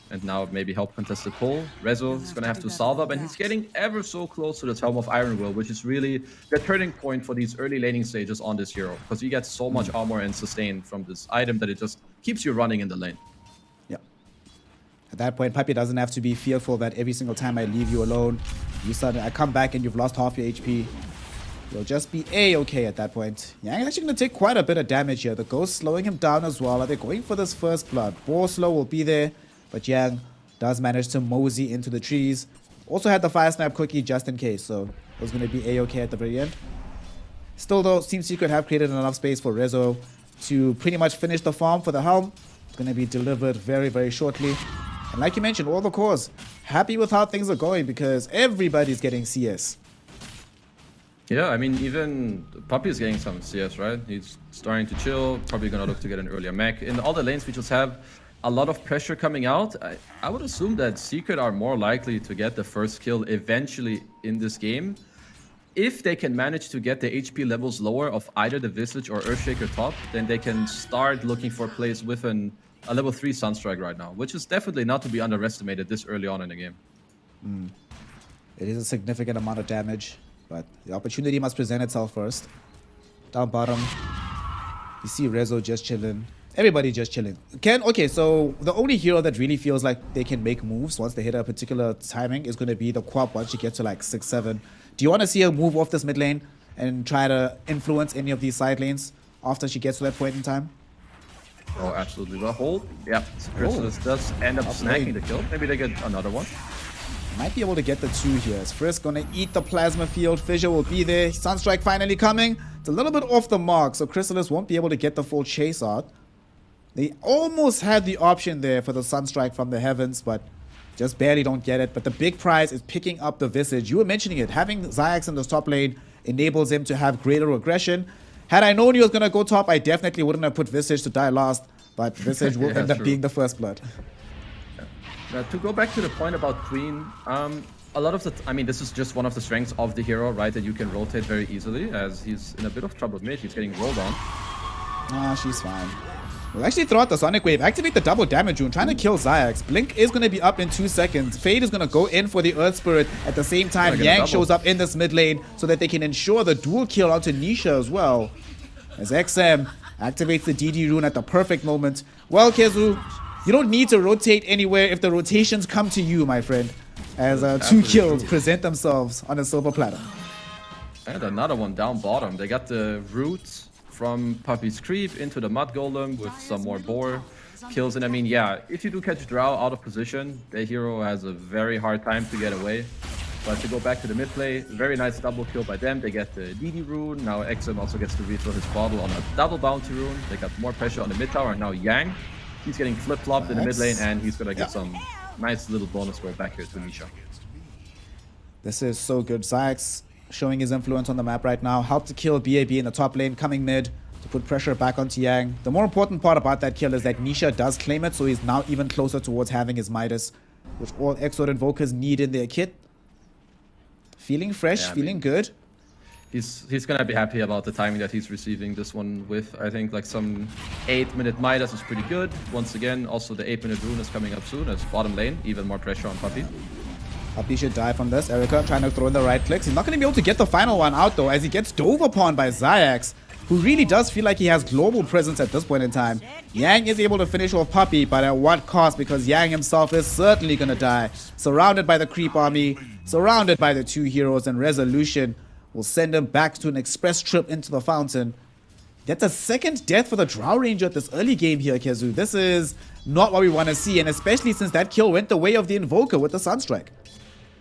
And now maybe help contest the pull. Rezo is gonna have to solve up, and he's getting ever so close to the Helm of Iron Will, which is really the turning point for these early laning stages on this hero. Because you get so much armor and sustain from this item that it just keeps you running in the lane. At that point, Puppey doesn't have to be fearful that every single time I leave you alone, I come back and you've lost half your HP. You'll just be A-okay at that point. Yang is actually going to take quite a bit of damage here. The Ghost slowing him down as well. Are they going for this first blood? Boar slow will be there, but Yang does manage to mosey into the trees. Also had the Fire Snap cookie just in case, so it was going to be A-okay at the very end. Still though, Team Secret have created enough space for Rezo to pretty much finish the farm for the Helm. It's going to be delivered very, very shortly. And like you mentioned, all the cores happy with how things are going because everybody's getting CS. Yeah, I mean, even Puppey is getting some CS, right? He's starting to chill, probably gonna look to get an earlier mech. In all the lanes, we just have a lot of pressure coming out. I would assume that Secret are more likely to get the first kill eventually in this game. If they can manage to get the HP levels lower of either the Visage or Earthshaker top, then they can start looking for plays with an a level 3 Sunstrike right now, which is definitely not to be underestimated this early on in the game. It is a significant amount of damage, but the opportunity must present itself first. Down bottom, you see Rezo just chilling. Everybody just chilling. Okay, so the only hero that really feels like they can make moves once they hit a particular timing is going to be the Quap once you get to like 6, 7. Do you want to see her move off this mid lane and try to influence any of these side lanes after she gets to that point in time? Oh, absolutely. Well, hold. Yeah, Chrysalis does end up snagging the kill. Maybe they get another one. Might be able to get the 2 here. Is Frisk gonna eat the plasma field? Fissure will be there. Sunstrike finally coming. It's a little bit off the mark, so Chrysalis won't be able to get the full chase out. They almost had the option there for the Sunstrike from the heavens, but just barely don't get it. But the big prize is picking up the Visage. You were mentioning it. Having Xyx in the top lane enables him to have greater aggression. Had I known he was gonna go top, I definitely wouldn't have put Visage to die last, but Visage will end up being the first blood. To go back to the point about Queen, a lot of the, I mean, this is just one of the strengths of the hero, right? That you can rotate very easily, as he's in a bit of trouble mid. He's getting rolled on. Ah, she's fine. We'll actually throw out the Sonic Wave, activate the double damage rune, trying to kill Xyx. Blink is going to be up in 2 seconds. Fade is going to go in for the Earth Spirit. At the same time, Yang shows up in this mid lane so that they can ensure the dual kill onto Nisha as well. As XM activates the DD rune at the perfect moment. Well, Kezu, you don't need to rotate anywhere if the rotations come to you, my friend. As 2 kills present themselves on a silver platter. And another one down bottom. They got the root from Puppy's Creep into the Mud Golem with some more boar kills. And I mean, yeah, if you do catch Drow out of position, the hero has a very hard time to get away. But to go back to the mid play, very nice double kill by them. They get the DD rune. Now XM also gets to refill his bottle on a double bounty rune. They got more pressure on the mid tower. And now Yang, he's getting flip-flopped in the mid lane, and he's gonna get some nice little bonus square back here to Nisha. This is so good. Xyx showing his influence on the map right now. Helped to kill BAB in the top lane, coming mid to put pressure back onto Yang. The more important part about that kill is that Nisha does claim it, so he's now even closer towards having his Midas, which all Exort Invokers need in their kit. Feeling fresh, feeling good. He's gonna be happy about the timing that he's receiving this one with. I think like some 8-minute Midas is pretty good. Once again, also the 8-minute rune is coming up soon as bottom lane. Even more pressure on Puppy. Puppy should die from this. Erica trying to throw in the right clicks. He's not going to be able to get the final one out though, as he gets dove upon by Xyx, who really does feel like he has global presence at this point in time. Yang is able to finish off Puppy, but at what cost? Because Yang himself is certainly going to die. Surrounded by the creep army, surrounded by the 2 heroes, and Resolution will send him back to an express trip into the fountain. That's a second death for the Drow Ranger at this early game here, Kezu. This is not what we want to see, and especially since that kill went the way of the Invoker with the Sunstrike.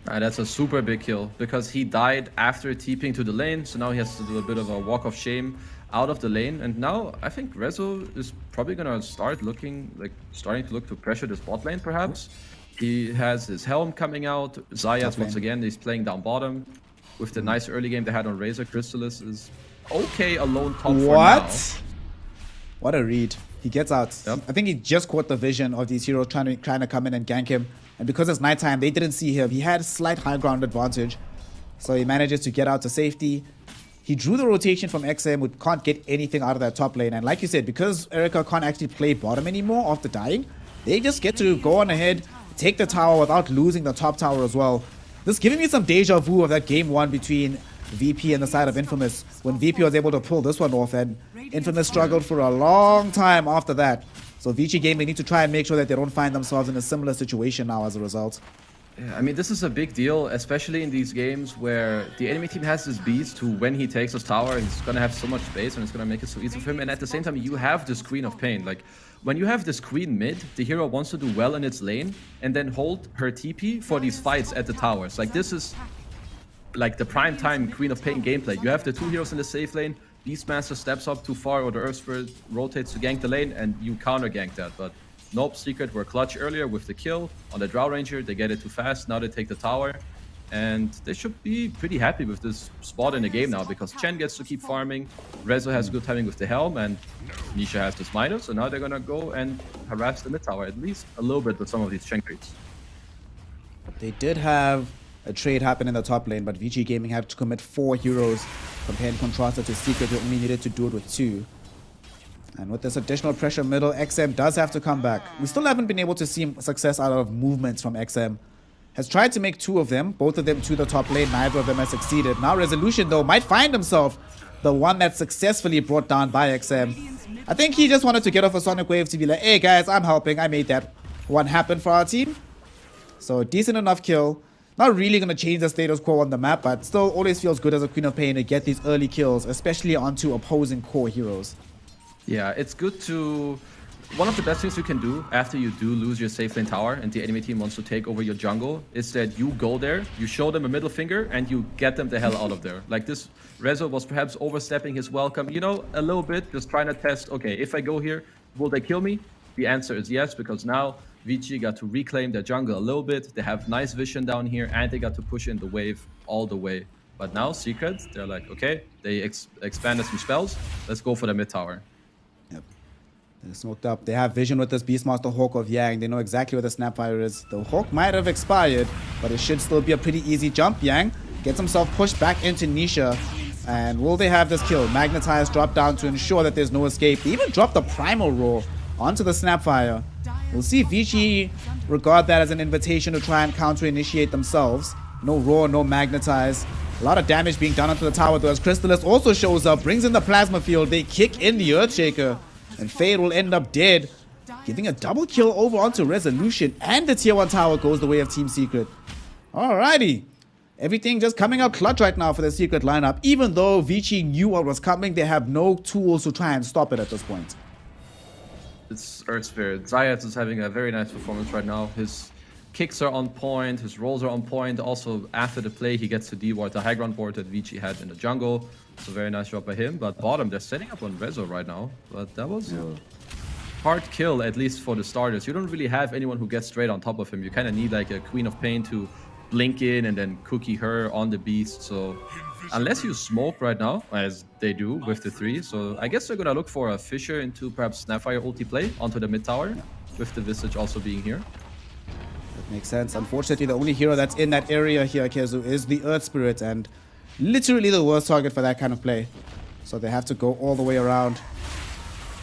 That's a super big kill, because he died after TPing to the lane, so now he has to do a bit of a walk of shame out of the lane. And now I think Rezo is probably gonna starting to look to pressure this bot lane perhaps. He has his helm coming out. Xayas once again is playing down bottom. With the nice early game they had on Razor, Chrysalis is okay alone top for now. What a read. He gets out. Yep. I think he just caught the vision of these heroes trying to come in and gank him. And because it's nighttime, they didn't see him. He had a slight high ground advantage. So he manages to get out to safety. He drew the rotation from XM, who can't get anything out of that top lane. And like you said, because Erica can't actually play bottom anymore after dying, they just get to go on ahead, take the tower without losing the top tower as well. This is giving me some deja vu of that game 1 between VP and the side of Infamous, when VP was able to pull this one off, and Infamous struggled for a long time after that. So VG Gaming need to try and make sure that they don't find themselves in a similar situation now as a result. Yeah, I mean, this is a big deal, especially in these games where the enemy team has this beast who, when he takes his tower, he's gonna have so much space and it's gonna make it so easy for him. And at the same time, you have this Queen of Pain. Like, when you have this Queen mid, the hero wants to do well in its lane and then hold her TP for these fights at the towers. Like, this is like the prime time Queen of Pain gameplay. You have the 2 heroes in the safe lane, Beastmaster steps up too far, or the Earth Spirit rotates to gank the lane, and you counter gank that. But nope, Secret were clutch earlier with the kill on the Drow Ranger. They get it too fast. Now they take the tower. And they should be pretty happy with this spot in the game now, because Chen gets to keep farming. Rezo has good timing with the helm, and Nisha has this Midas. So now they're going to go and harass the mid tower, at least a little bit with some of these Chen creeps. They did have a trade happen in the top lane, but VG Gaming had to commit 4 heroes, compare and contrasted to Secret, who only needed to do it with 2. And with this additional pressure middle, XM does have to come back. We still haven't been able to see success out of movements from XM. Has tried to make 2 of them, both of them to the top lane, neither of them has succeeded. Now Resolution, though, might find himself the one that's successfully brought down by XM. I think he just wanted to get off a Sonic Wave to be like, hey guys, I'm helping, I made that one happen for our team. So decent enough kill. Not really going to change the status quo on the map, but still always feels good as a Queen of Pain to get these early kills, especially onto opposing core heroes. Yeah, it's good to... One of the best things you can do after you do lose your safe lane tower and the enemy team wants to take over your jungle is that you go there, you show them a middle finger, and you get them the hell out of there. Like this, Rezo was perhaps overstepping his welcome, you know, a little bit, just trying to test, okay, if I go here, will they kill me? The answer is yes, because now Vici got to reclaim their jungle a little bit. They have nice vision down here, and they got to push in the wave all the way. But now, Secret, they're like, okay, they expanded some spells, let's go for the mid tower. Yep. They're smoked up. They have vision with this Beastmaster Hawk of Yang. They know exactly where the Snapfire is. The Hawk might have expired, but it should still be a pretty easy jump. Yang gets himself pushed back into Nisha. And will they have this kill? Magnetize drop down to ensure that there's no escape. They even drop the Primal Roar onto the Snapfire. We'll see Vici regard that as an invitation to try and counter-initiate themselves. No Roar, no Magnetize. A lot of damage being done onto the tower though as Crystallis also shows up, brings in the Plasma Field. They kick in the Earthshaker. And Fade will end up dead, giving a double kill over onto Resolution, and the tier 1 tower goes the way of Team Secret. Alrighty. Everything just coming out clutch right now for the Secret lineup. Even though Vici knew what was coming, they have no tools to try and stop it at this point. It's Earth Spirit. Zayat is having a very nice performance right now. His kicks are on point, his rolls are on point. Also, after the play, he gets to deward the high ground board that Vici had in the jungle. It's a very nice job by him. But bottom, they're setting up on Rezo right now. But that was a hard kill, at least for the starters. You don't really have anyone who gets straight on top of him. You kind of need like a Queen of Pain to blink in and then cookie her on the beast. So unless you smoke right now, as they do with the 3, so I guess they're gonna look for a Fissure into perhaps Snapfire ulti play onto the mid tower, with the Visage also being here. That makes sense. Unfortunately, the only hero that's in that area here, Kezu, is the Earth Spirit, and literally the worst target for that kind of play. So they have to go all the way around.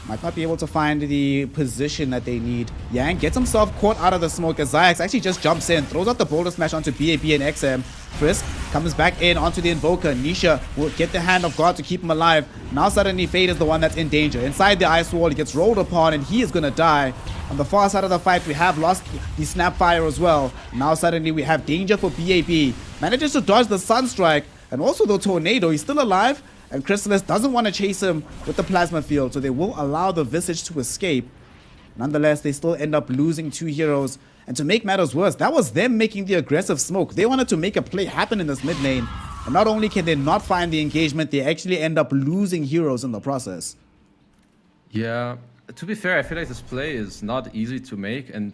Might not be able to find the position that they need. Yang gets himself caught out of the smoke as Zayax actually just jumps in, throws out the Boulder Smash onto BAB and XM. Frisk comes back in onto the Invoker. Nisha will get the Hand of God to keep him alive. Now suddenly Fade is the one that's in danger. Inside the Ice Wall, he gets rolled upon and he is gonna die. On the far side of the fight, we have lost the Snapfire as well. Now suddenly we have danger for BAB. Manages to dodge the Sunstrike and also the Tornado. He's still alive. And Crystallis doesn't want to chase him with the Plasma Field, so they will allow the Visage to escape. Nonetheless, they still end up losing 2 heroes. And to make matters worse, that was them making the aggressive smoke. They wanted to make a play happen in this mid lane. And not only can they not find the engagement, they actually end up losing heroes in the process. Yeah, to be fair, I feel like this play is not easy to make, and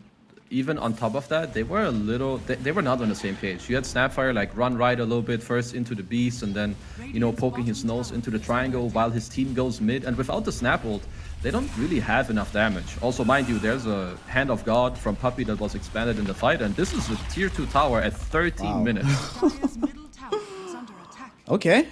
even on top of that, they were a little, they were not on the same page. You had Snapfire like run right a little bit first into the beast and then, you know, poking his nose into the triangle while his team goes mid. And without the Snap ult, they don't really have enough damage. Also, mind you, there's a Hand of God from Puppey that was expanded in the fight, and this is a tier 2 tower at 13 minutes. Okay.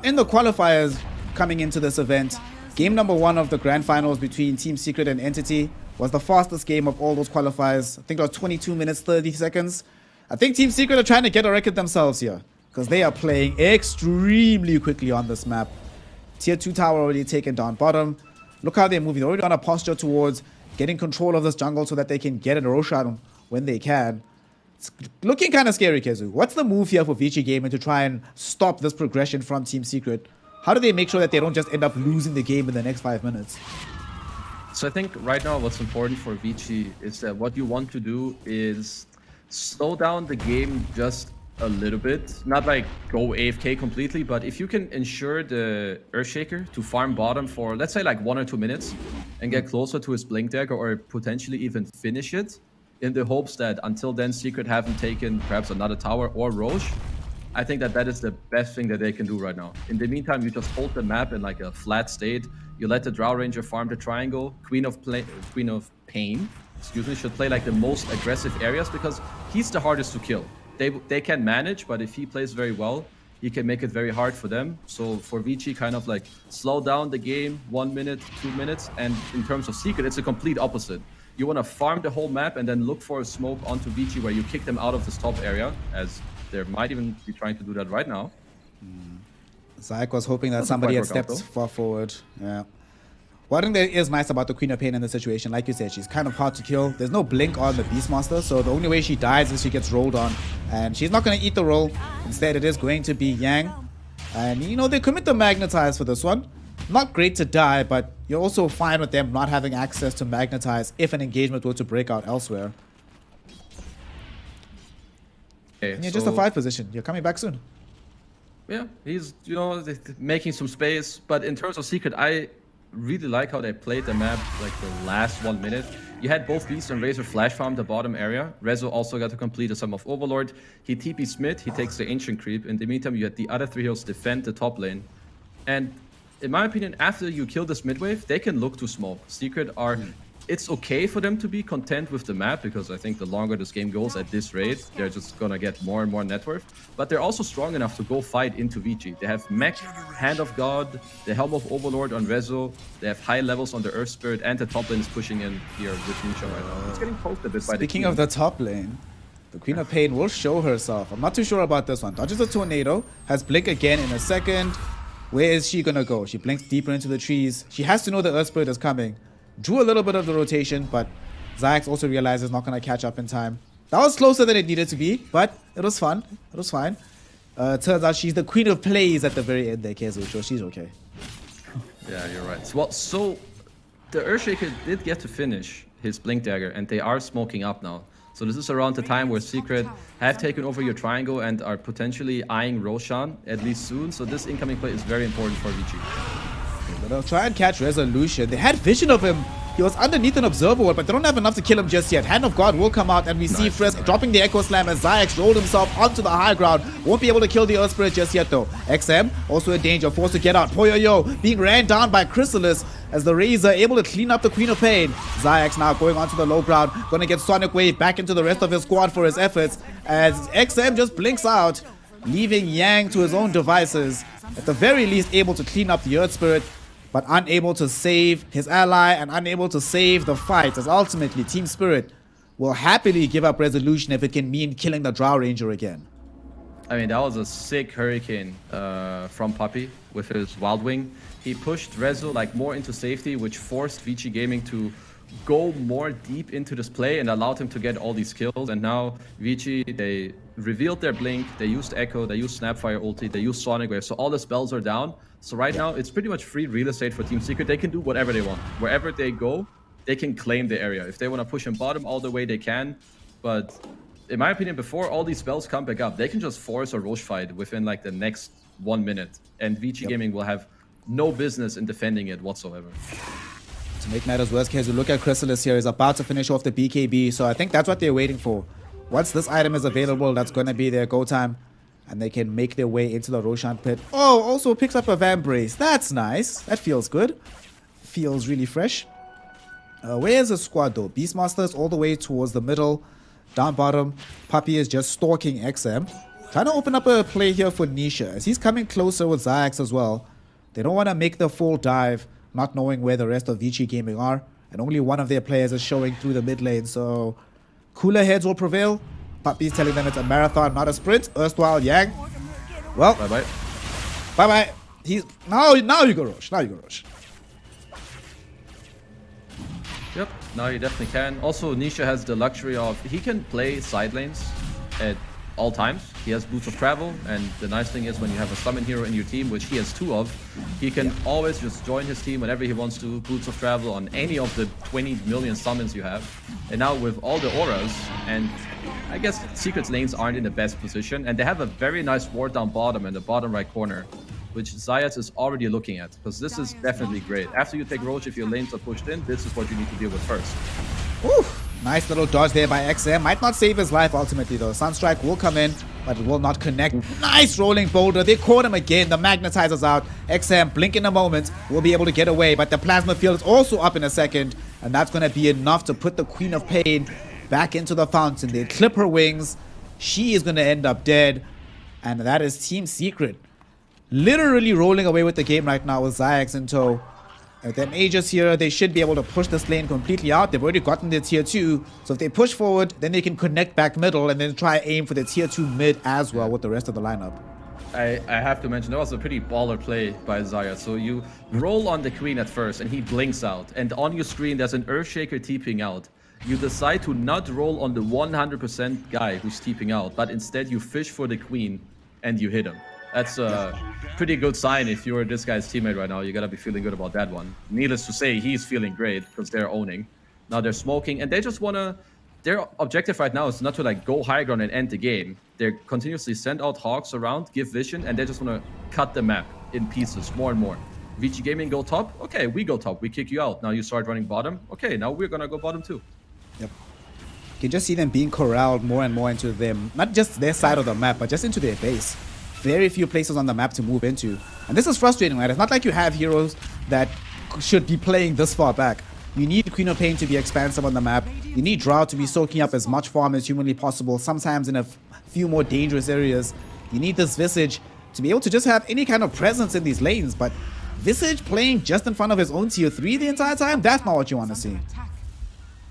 In the qualifiers coming into this event, game number 1 of the grand finals between Team Secret and Entity was the fastest game of all those qualifiers. I think it was 22 minutes, 30 seconds. I think Team Secret are trying to get a record themselves here, because they are playing extremely quickly on this map. Tier 2 tower already taken down bottom. Look how they're moving. They're already on a posture towards getting control of this jungle so that they can get a Roshan when they can. It's looking kind of scary, Kezu. What's the move here for Vici Gaming to try and stop this progression from Team Secret? How do they make sure that they don't just end up losing the game in the next 5 minutes? So I think right now what's important for Vici is that what you want to do is slow down the game just a little bit. Not like go AFK completely, but if you can ensure the Earthshaker to farm bottom for, let's say, like 1 or 2 minutes and get closer to his Blink Dagger or potentially even finish it in the hopes that until then Secret haven't taken perhaps another tower or Roche, I think that that is the best thing that they can do right now. In the meantime, you just hold the map in like a flat state. You let the Drow Ranger farm the triangle. Queen of Pain, excuse me, should play like the most aggressive areas because he's the hardest to kill. They can manage, but if he plays very well, he can make it very hard for them. So for Vici, kind of like slow down the game 1 minute, 2 minutes. And in terms of Secret, it's a complete opposite. You want to farm the whole map and then look for a smoke onto Vici where you kick them out of this top area, as they might even be trying to do that right now. Zayak was hoping that somebody had stepped far forward. Yeah. One thing that is nice about the Queen of Pain in this situation, like you said, she's kind of hard to kill. There's no blink on the Beastmaster, so the only way she dies is she gets rolled on. And she's not going to eat the roll. Instead, it is going to be Yang. And, you know, they commit the Magnetize for this one. Not great to die, but you're also fine with them not having access to Magnetize if an engagement were to break out elsewhere. Okay, and you're just a 5 position. You're coming back soon. Yeah, he's, you know, making some space. But in terms of Secret, I really like how they played the map like the last 1 minute. You had both Beast and Razor flash farm the bottom area. Rezo also got to complete a sum of Overlord. He TP's mid, he takes the Ancient Creep. In the meantime, you had the other 3 heroes defend the top lane. And in my opinion, after you kill this mid wave, they can look to smoke. Secret are... It's okay for them to be content with the map, because I think the longer this game goes at this rate, they're just gonna get more and more net worth. But they're also strong enough to go fight into Vici. They have Mech, Hand of God, the Helm of Overlord on Rezo. They have high levels on the Earth Spirit, and the top lane is pushing in here with Nisha right now. It's getting poked a bit by the Speaking of the top lane, the Queen of Pain will show herself. I'm not too sure about this one. Dodges a tornado, has Blink again in a second. Where is she gonna go? She blinks deeper into the trees. She has to know the Earth Spirit is coming. Drew a little bit of the rotation, but Zayax also realizes not going to catch up in time. That was closer than it needed to be, but it was fun. It was fine. Turns out she's the queen of plays at the very end there, Kezu, so she's okay. Yeah, you're right. Well, so the Earthshaker did get to finish his Blink Dagger, and they are smoking up now. So this is around the time where Secret have taken over your triangle and are potentially eyeing Roshan, at least soon. So this incoming play is very important for Vici. But they'll try and catch Resolution. They had vision of him. He was underneath an Observer Ward, but they don't have enough to kill him just yet. Hand of God will come out, and we see Frisk dropping the Echo Slam as Zayax rolled himself onto the high ground. Won't be able to kill the Earth Spirit just yet, though. XM also in danger, forced to get out. Poyoyo being ran down by Chrysalis as the Razor able to clean up the Queen of Pain. Zayax now going onto the low ground, gonna get Sonic Wave back into the rest of his squad for his efforts as XM just blinks out, leaving Yang to his own devices. At the very least, able to clean up the Earth Spirit, but unable to save his ally and unable to save the fight, as ultimately Team Spirit will happily give up Resolution if it can mean killing the Drow Ranger again. I mean, that was a sick Hurricane from Puppy with his Wild Wing. He pushed Rezo like more into safety, which forced Vici Gaming to go more deep into this play and allowed him to get all these kills. And now Vici, they revealed their Blink, they used Echo, they used Snapfire ulti, they used Sonic Wave, so all the spells are down. So right now, it's pretty much free real estate for Team Secret. They can do whatever they want. Wherever they go, they can claim the area. If they want to push him bottom all the way, they can. But in my opinion, before all these spells come back up, they can just force a Roche fight within like the next 1 minute. And Vici Gaming will have no business in defending it whatsoever. To make matters worse, Kezu, look at Chrysalis here. He's about to finish off the BKB, so I think that's what they're waiting for. Once this item is available, that's going to be their go time. And they can make their way into the Roshan pit. Oh, also picks up a Vambrace. That's nice. That feels good. Feels really fresh. Where's the squad though? Beastmaster's all the way towards the middle. Down bottom, Puppy is just stalking XM. Trying to open up a play here for Nisha, as he's coming closer with Zayax as well. They don't want to make the full dive, not knowing where the rest of Vici Gaming are. And only one of their players is showing through the mid lane, so cooler heads will prevail. Puppy's telling them it's a marathon, not a sprint. Erstwhile Yang. Well, Bye-bye. Bye-bye. He's now you go Roche. Now you go Roche. Yep, now you definitely can. Also, Nisha has the luxury of, he can play side lanes at all times. He has Boots of Travel, and the nice thing is when you have a summon hero in your team, which he has 2 of, he can always just join his team whenever he wants to, Boots of Travel on any of the 20 million summons you have. And now with all the auras, and I guess Secret's lanes aren't in the best position, and they have a very nice ward down bottom in the bottom right corner, which Zayas is already looking at, because this is definitely great. After you take Roche, if your lanes are pushed in, this is what you need to deal with first. Oof. Nice little dodge there by XM. Might not save his life ultimately though. Sunstrike will come in, but it will not connect. Nice rolling boulder. They caught him again. The magnetizer's out. XM, blink in a moment, will be able to get away, but the plasma field is also up in a second, and that's going to be enough to put the Queen of Pain back into the fountain. They clip her wings. She is going to end up dead. And that is Team Secret. Literally rolling away with the game right now with Zayax in tow. With them Aegis here, they should be able to push this lane completely out. They've already gotten their tier 2. So if they push forward, then they can connect back middle and then try aim for the tier 2 mid as well with the rest of the lineup. I have to mention, that was a pretty baller play by Zarya. So you roll on the queen at first and he blinks out. And on your screen, there's an Earthshaker TPing out. You decide to not roll on the 100% guy who's TPing out, but instead you fish for the queen and you hit him. That's a pretty good sign if you're this guy's teammate right now. You gotta be feeling good about that one. Needless to say, he's feeling great because they're owning. Now they're smoking and they just wanna... Their objective right now is not to like go high ground and end the game. They're continuously send out Hawks around, give vision, and they just wanna cut the map in pieces more and more. VG Gaming go top? Okay, we go top. We kick you out. Now you start running bottom. Okay, now we're gonna go bottom too. Yep. You can just see them being corralled more and more into them, not just their side of the map, but just into their base. Very few places on the map to move into. And this is frustrating, right? It's not like you have heroes that should be playing this far back. You need Queen of Pain to be expansive on the map. You need Drow to be soaking up as much farm as humanly possible, sometimes in a few more dangerous areas. You need this Visage to be able to just have any kind of presence in these lanes, but Visage playing just in front of his own tier 3 the entire time, that's not what you want to see.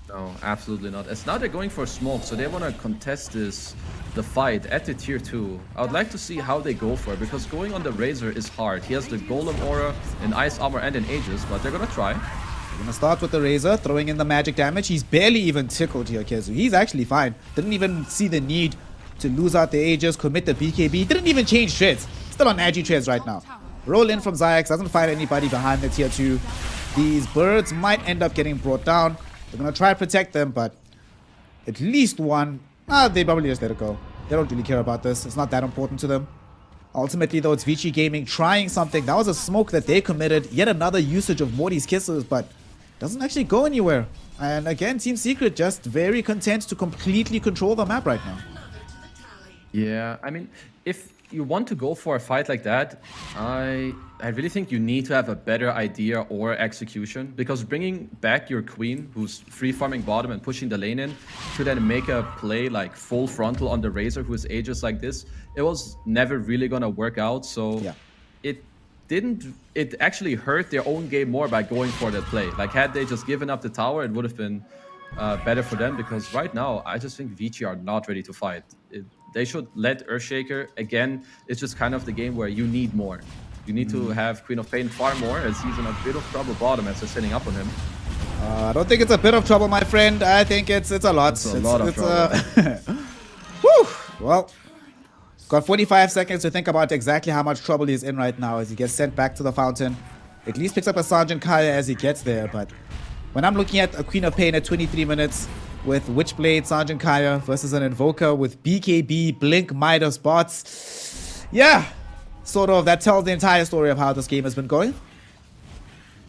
No, absolutely not. As now they're going for smoke, so they want to contest the fight at the tier 2. I would like to see how they go for it, because going on the Razor is hard. He has the Golem Aura, an Ice Armor, and an Aegis, but they're gonna try. We're gonna start with the Razor, throwing in the magic damage. He's barely even tickled here, Kezu. He's actually fine. Didn't even see the need to lose out the Aegis, commit the BKB. Didn't even change treads. Still on Agi treads right now. Roll in from Zayax, doesn't find anybody behind the tier 2. These birds might end up getting brought down. They're gonna try to protect them, but at least one. They probably just let it go. They don't really care about this. It's not that important to them. Ultimately, though, it's VG Gaming trying something. That was a smoke that they committed. Yet another usage of Morty's Kisses, but doesn't actually go anywhere. And again, Team Secret just very content to completely control the map right now. Yeah, I mean, if you want to go for a fight like that, I really think you need to have a better idea or execution, because bringing back your queen, who's free farming bottom and pushing the lane in, to then make a play like full frontal on the Razor, who is Aegis like this, it was never really gonna work out. So yeah. It actually hurt their own game more by going for that play. Like, had they just given up the tower, it would have been better for them, because right now I just think Vici are not ready to fight. They should let Earthshaker. Again, it's just kind of the game where you need more. You need to have Queen of Pain far more, as he's in a bit of trouble bottom as they're setting up on him. I don't think it's a bit of trouble, my friend. I think it's a lot. It's a lot of trouble. Woo! Well, got 45 seconds to think about exactly how much trouble he's in right now as he gets sent back to the fountain. At least picks up a Sergeant Kaya as he gets there, but when I'm looking at a Queen of Pain at 23 minutes with Witchblade, Sergeant Kaya versus an Invoker with BKB, Blink, Midas, bots. Yeah, sort of. That tells the entire story of how this game has been going.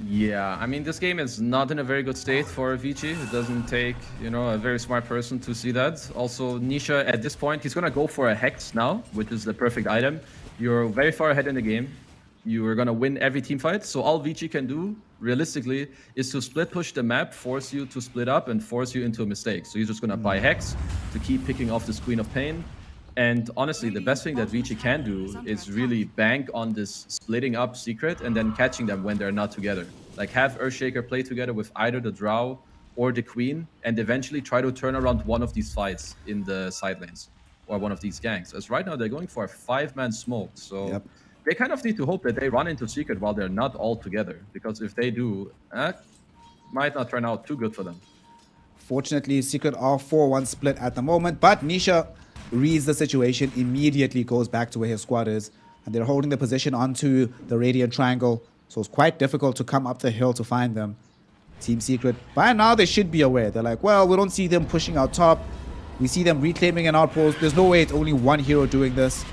Yeah, I mean, this game is not in a very good state for Vici. It doesn't take, you know, a very smart person to see that. Also, Nisha, at this point, he's going to go for a Hex now, which is the perfect item. You're very far ahead in the game. You are going to win every team fight. So all Vici can do, realistically, is to split push the map, force you to split up, and force you into a mistake. So he's just going to buy Hex to keep picking off this Queen of Pain. And honestly, the best thing that Vici can do is really bank on this splitting up secret and then catching them when they're not together. Like, have Earthshaker play together with either the Drow or the Queen, and eventually try to turn around one of these fights in the side lanes or one of these ganks. As right now, they're going for a 5-man smoke. So they kind of need to hope that they run into secret while they're not all together. Because if they do, might not turn out too good for them. Fortunately, Secret are 4-1 split at the moment, but Nisha reads the situation, immediately goes back to where his squad is, and they're holding the position onto the Radiant Triangle, so it's quite difficult to come up the hill to find them. Team Secret, by now they should be aware. They're like, well, we don't see them pushing out top. We see them reclaiming an outpost. There's no way it's only one hero doing this.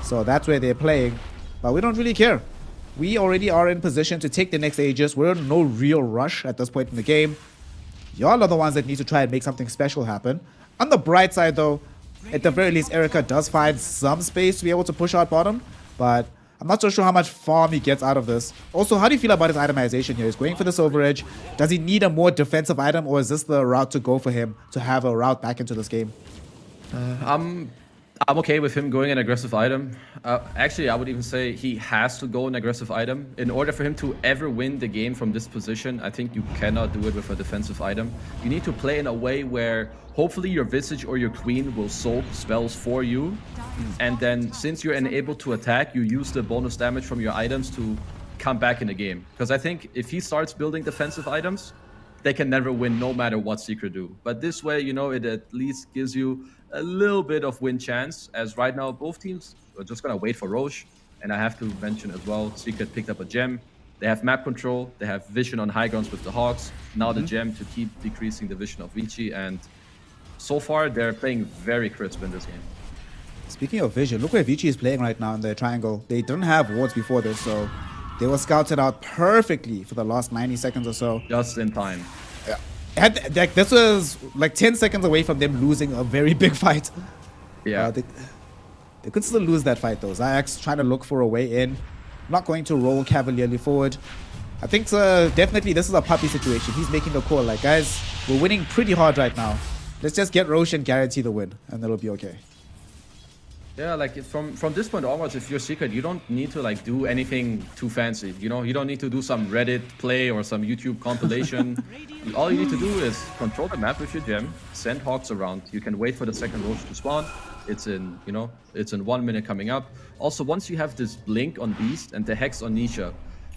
So that's where they're playing, but we don't really care. We already are in position to take the next Aegis. We're in no real rush at this point in the game. Y'all are the ones that need to try and make something special happen. On the bright side, though, at the very least, Erica does find some space to be able to push out bottom, but I'm not so sure how much farm he gets out of this. Also, how do you feel about his itemization here? He's going for the Silver Edge. Does he need a more defensive item, or is this the route to go for him to have a route back into this game? I'm okay with him going an aggressive item. Actually, I would even say he has to go an aggressive item. In order for him to ever win the game from this position, I think you cannot do it with a defensive item. You need to play in a way where hopefully your Visage or your Queen will soak spells for you. And then since you're unable to attack, you use the bonus damage from your items to come back in the game. Because I think if he starts building defensive items, they can never win no matter what Secret do. But this way, you know, it at least gives you a little bit of win chance, as right now both teams are just gonna wait for Roche. And I have to mention as well, Secret picked up a gem. They have map control, they have vision on high grounds with the Hawks. Now the gem to keep decreasing the vision of Vici, and so far they're playing very crisp in this game. Speaking of vision, look where Vici is playing right now in the triangle. They didn't have wards before this, so they were scouted out perfectly for the last 90 seconds or so. Just in time. Like, this was like 10 seconds away from them losing a very big fight. Yeah. They could still lose that fight though. Zayax trying to look for a way in. Not going to roll cavalierly forward. I think definitely this is a puppy situation. He's making the call like, guys, we're winning pretty hard right now. Let's just get Roche and guarantee the win, and it'll be okay. Yeah, like from this point onwards, if you're Secret, you don't need to like do anything too fancy. You know, you don't need to do some Reddit play or some YouTube compilation. All you need to do is control the map with your gem, send Hawks around. You can wait for the second Roche to spawn. It's in, you know, it's in 1 minute coming up. Also, once you have this blink on Beast and the Hex on Nisha,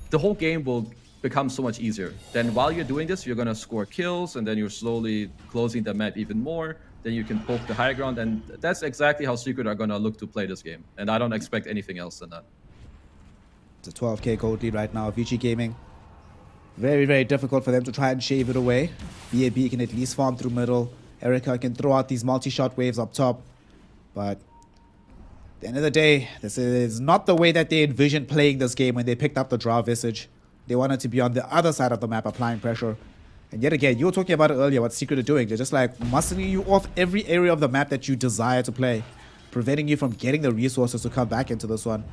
the whole game will become so much easier. Then while you're doing this, you're gonna score kills, and then you're slowly closing the map even more. Then you can poke the high ground, and that's exactly how Secret are gonna look to play this game. And I don't expect anything else than that. It's a 12k gold lead right now, Vici Gaming. Very, very difficult for them to try and shave it away. BAB can at least farm through middle. Erica can throw out these multi-shot waves up top. But at the end of the day, this is not the way that they envisioned playing this game when they picked up the draw Visage. They wanted to be on the other side of the map, applying pressure. And yet again, you were talking about it earlier, what Secret are doing. They're just like muscling you off every area of the map that you desire to play, preventing you from getting the resources to come back into this one.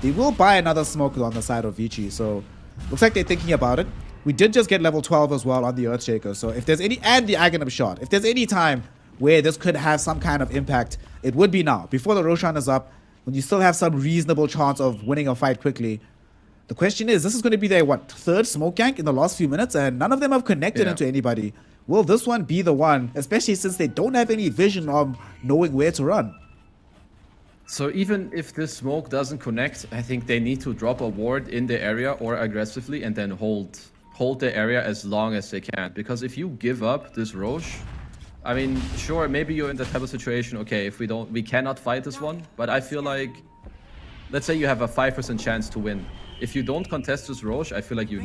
They will buy another smoke on the side of Vici, so looks like they're thinking about it. We did just get level 12 as well on the Earthshaker, so if there's any, and the Aghanim shot, if there's any time where this could have some kind of impact, it would be now, before the Roshan is up, when you still have some reasonable chance of winning a fight quickly. The question is, this is going to be their, what, third smoke gank in the last few minutes, and none of them have connected into anybody. Will this one be the one, especially since they don't have any vision of knowing where to run? So even if this smoke doesn't connect, I think they need to drop a ward in the area or aggressively, and then hold the area as long as they can. Because if you give up this Roche, I mean, sure, maybe you're in that type of situation, okay, if we cannot fight this one, but I feel like, let's say you have a 5% chance to win. If you don't contest this Roche, I feel like you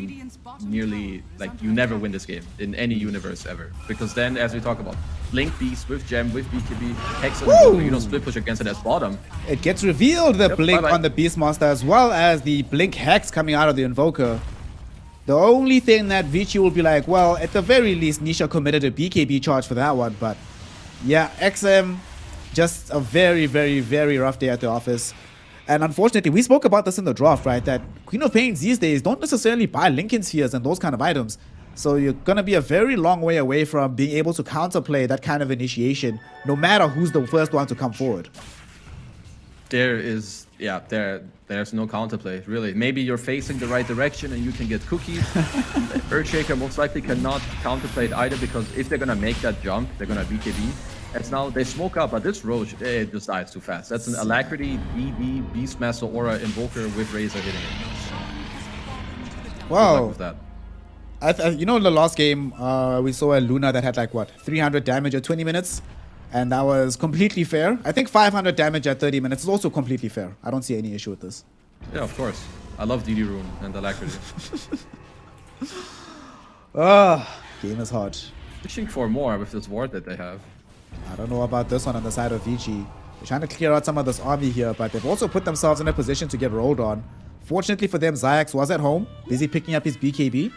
nearly, like, you never win this game in any universe ever. Because then, as we talk about, Blink Beast with Gem, with BKB, Hex on the Invoker, you don't split push against it as bottom. It gets revealed, the Blink bye-bye. on the Beastmaster, as well as the Blink Hex coming out of the Invoker. The only thing that Vici will be like, well, at the very least, Nisha committed a BKB charge for that one. But yeah, XM, just a very, very, very rough day at the office. And unfortunately, we spoke about this in the draft, right? That Queen of Pains these days don't necessarily buy Lincoln Spheres and those kind of items. So you're going to be a very long way away from being able to counterplay that kind of initiation, no matter who's the first one to come forward. There's no counterplay, really. Maybe you're facing the right direction and you can get cookies. Earthshaker most likely cannot counterplay it either, because if they're going to make that jump, they're going to BKB. As now they smoke up, but this Roche, it just dies too fast. That's an Alacrity, BB, Beastmaster, Aura, Invoker with Razor hitting it. Wow. With that. You know, in the last game, we saw a Luna that had like, what, 300 damage at 20 minutes? And that was completely fair. I think 500 damage at 30 minutes is also completely fair. I don't see any issue with this. Yeah, of course. I love DD Rune and Alacrity. Game is hard. Wishing for more with this ward that they have. I don't know about this one on the side of Vici. They're trying to clear out some of this army here, but they've also put themselves in a position to get rolled on. Fortunately for them, Zayax was at home, busy picking up his BKB.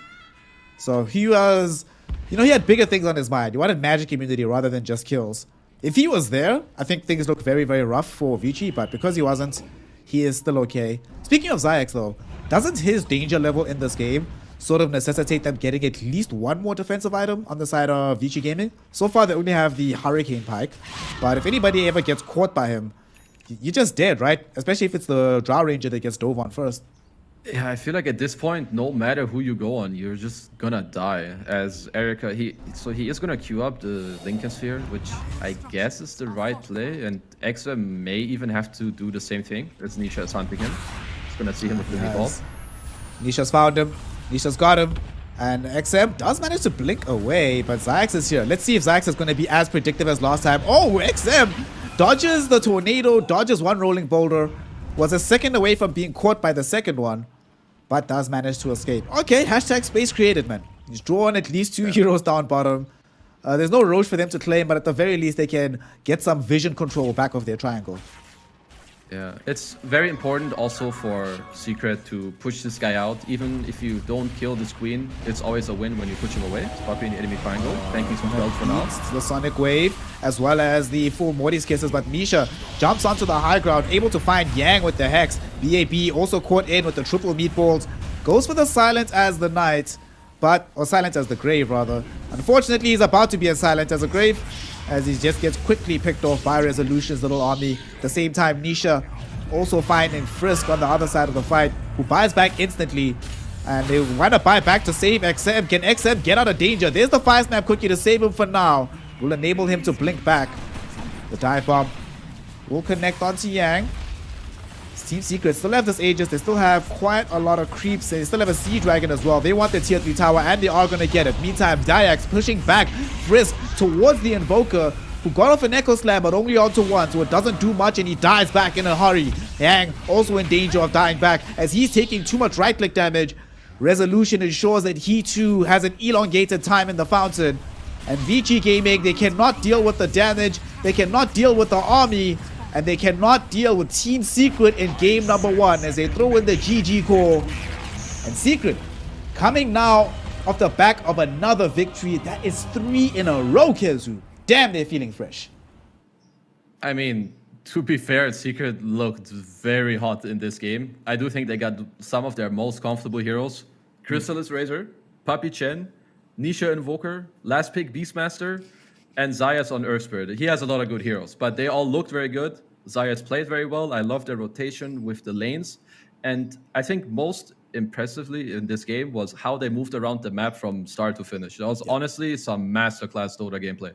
So he was, you know, he had bigger things on his mind. He wanted magic immunity rather than just kills. If he was there, I think things look very, very rough for Vici, but because he wasn't, he is still okay. Speaking of Zayax though, doesn't his danger level in this game sort of necessitate them getting at least one more defensive item on the side of Vici Gaming. So far, they only have the Hurricane Pike, but if anybody ever gets caught by him, you're just dead, right? Especially if it's the Drow Ranger that gets dove on first. Yeah, I feel like at this point, no matter who you go on, you're just gonna die. As Erica, he is gonna queue up the Lincoln Sphere, which I guess is the right play, and Exa may even have to do the same thing as Nisha is hunting him. He's gonna see him with the meatball. Nisha's found him. Nisha's got him. And XM does manage to blink away, but Zyx is here. Let's see if Zyx is going to be as predictive as last time. Oh, XM dodges the tornado, dodges one rolling boulder, was a second away from being caught by the second one, but does manage to escape. Okay, hashtag space created, man. He's drawn at least 2 heroes down bottom. There's no Roche for them to claim, but at the very least, they can get some vision control back of their triangle. Yeah, it's very important also for Secret to push this guy out. Even if you don't kill this queen, it's always a win when you push him away. Puppy in the enemy triangle. Thank you so much for now. The Sonic Wave, as well as the full Morty's Kisses, but Misha jumps onto the high ground, able to find Yang with the Hex. BAB also caught in with the triple meatballs. Goes for the Silence as the Knight, or Silence as the Grave, rather. Unfortunately, he's about to be as Silent as a Grave, as he just gets quickly picked off by Resolution's little army. At the same time, Nisha also finding Frisk on the other side of the fight, who buys back instantly. And they want to buy back to save XM. Can XM get out of danger? There's the fire snap cookie to save him for now. Will enable him to blink back. The dive bomb will connect onto Yang. Team Secret still have this Aegis. They still have quite a lot of creeps. They still have a Sea Dragon as well. They want the tier 3 tower and they are going to get it. Meantime, Diax pushing back Frisk towards the Invoker, who got off an Echo Slam but only onto one, so it doesn't do much and he dies back in a hurry. Yang also in danger of dying back as he's taking too much right click damage. Resolution ensures that he too has an elongated time in the fountain. And Vici Gaming, they cannot deal with the damage, they cannot deal with the army, and they cannot deal with Team Secret in game number 1 as they throw in the GG call. And Secret coming now off the back of another victory. That is 3 in a row, Kezu. Damn, they're feeling fresh. I mean, to be fair, Secret looked very hot in this game. I do think they got some of their most comfortable heroes. Chrysalis Razor, Puppy Chen, Nisha Invoker, last pick Beastmaster, and Zayas on Earth Spirit. He has a lot of good heroes, but they all looked very good. Zayas played very well. I love their rotation with the lanes. And I think most impressively in this game was how they moved around the map from start to finish. That was honestly some masterclass Dota gameplay.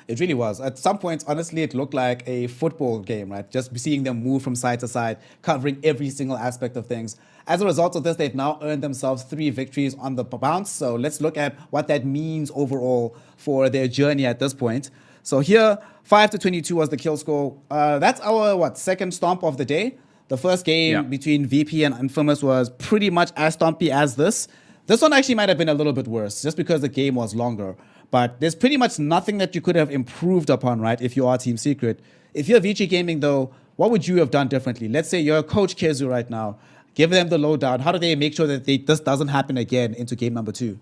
It really was. At some points, honestly, it looked like a football game, right? Just seeing them move from side to side, covering every single aspect of things. As a result of this, they've now earned themselves 3 victories on the bounce. So let's look at what that means overall for their journey at this point. So here, 5-22 was the kill score. That's our, second stomp of the day. The first game between VP and Infamous was pretty much as stompy as this. This one actually might have been a little bit worse, just because the game was longer. But there's pretty much nothing that you could have improved upon, right, if you are Team Secret. If you're VG Gaming, though, what would you have done differently? Let's say you're Coach Kezu right now. Give them the lowdown. How do they make sure that this doesn't happen again into game number 2?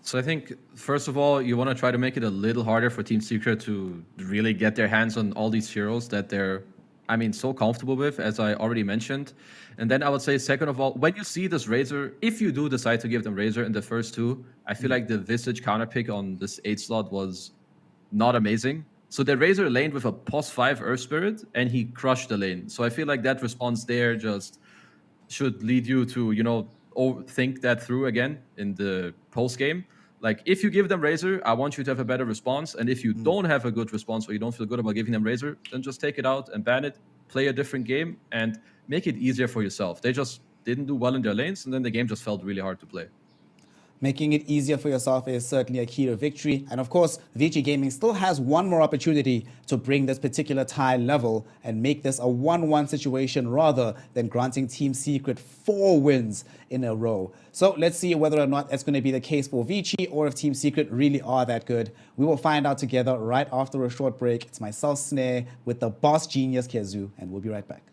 So I think, first of all, you want to try to make it a little harder for Team Secret to really get their hands on all these heroes that they're, so comfortable with, as I already mentioned. And then I would say, second of all, when you see this Razor, if you do decide to give them Razor in the first 2, I feel like the Visage counterpick on this 8 slot was not amazing. So the Razor laned with a +5 Earth Spirit, and he crushed the lane. So I feel like that response there just should lead you to, think that through again in the post game. Like, if you give them Razor, I want you to have a better response. And if you don't have a good response or you don't feel good about giving them Razor, then just take it out and ban it, play a different game, and make it easier for yourself. They just didn't do well in their lanes, and then the game just felt really hard to play. Making it easier for yourself is certainly a key to victory. And of course, VG Gaming still has one more opportunity to bring this particular tie level and make this a 1-1 situation rather than granting Team Secret 4 wins in a row. So let's see whether or not that's going to be the case for VG or if Team Secret really are that good. We will find out together right after a short break. It's myself, Snare, with the boss genius, Kezu, and we'll be right back.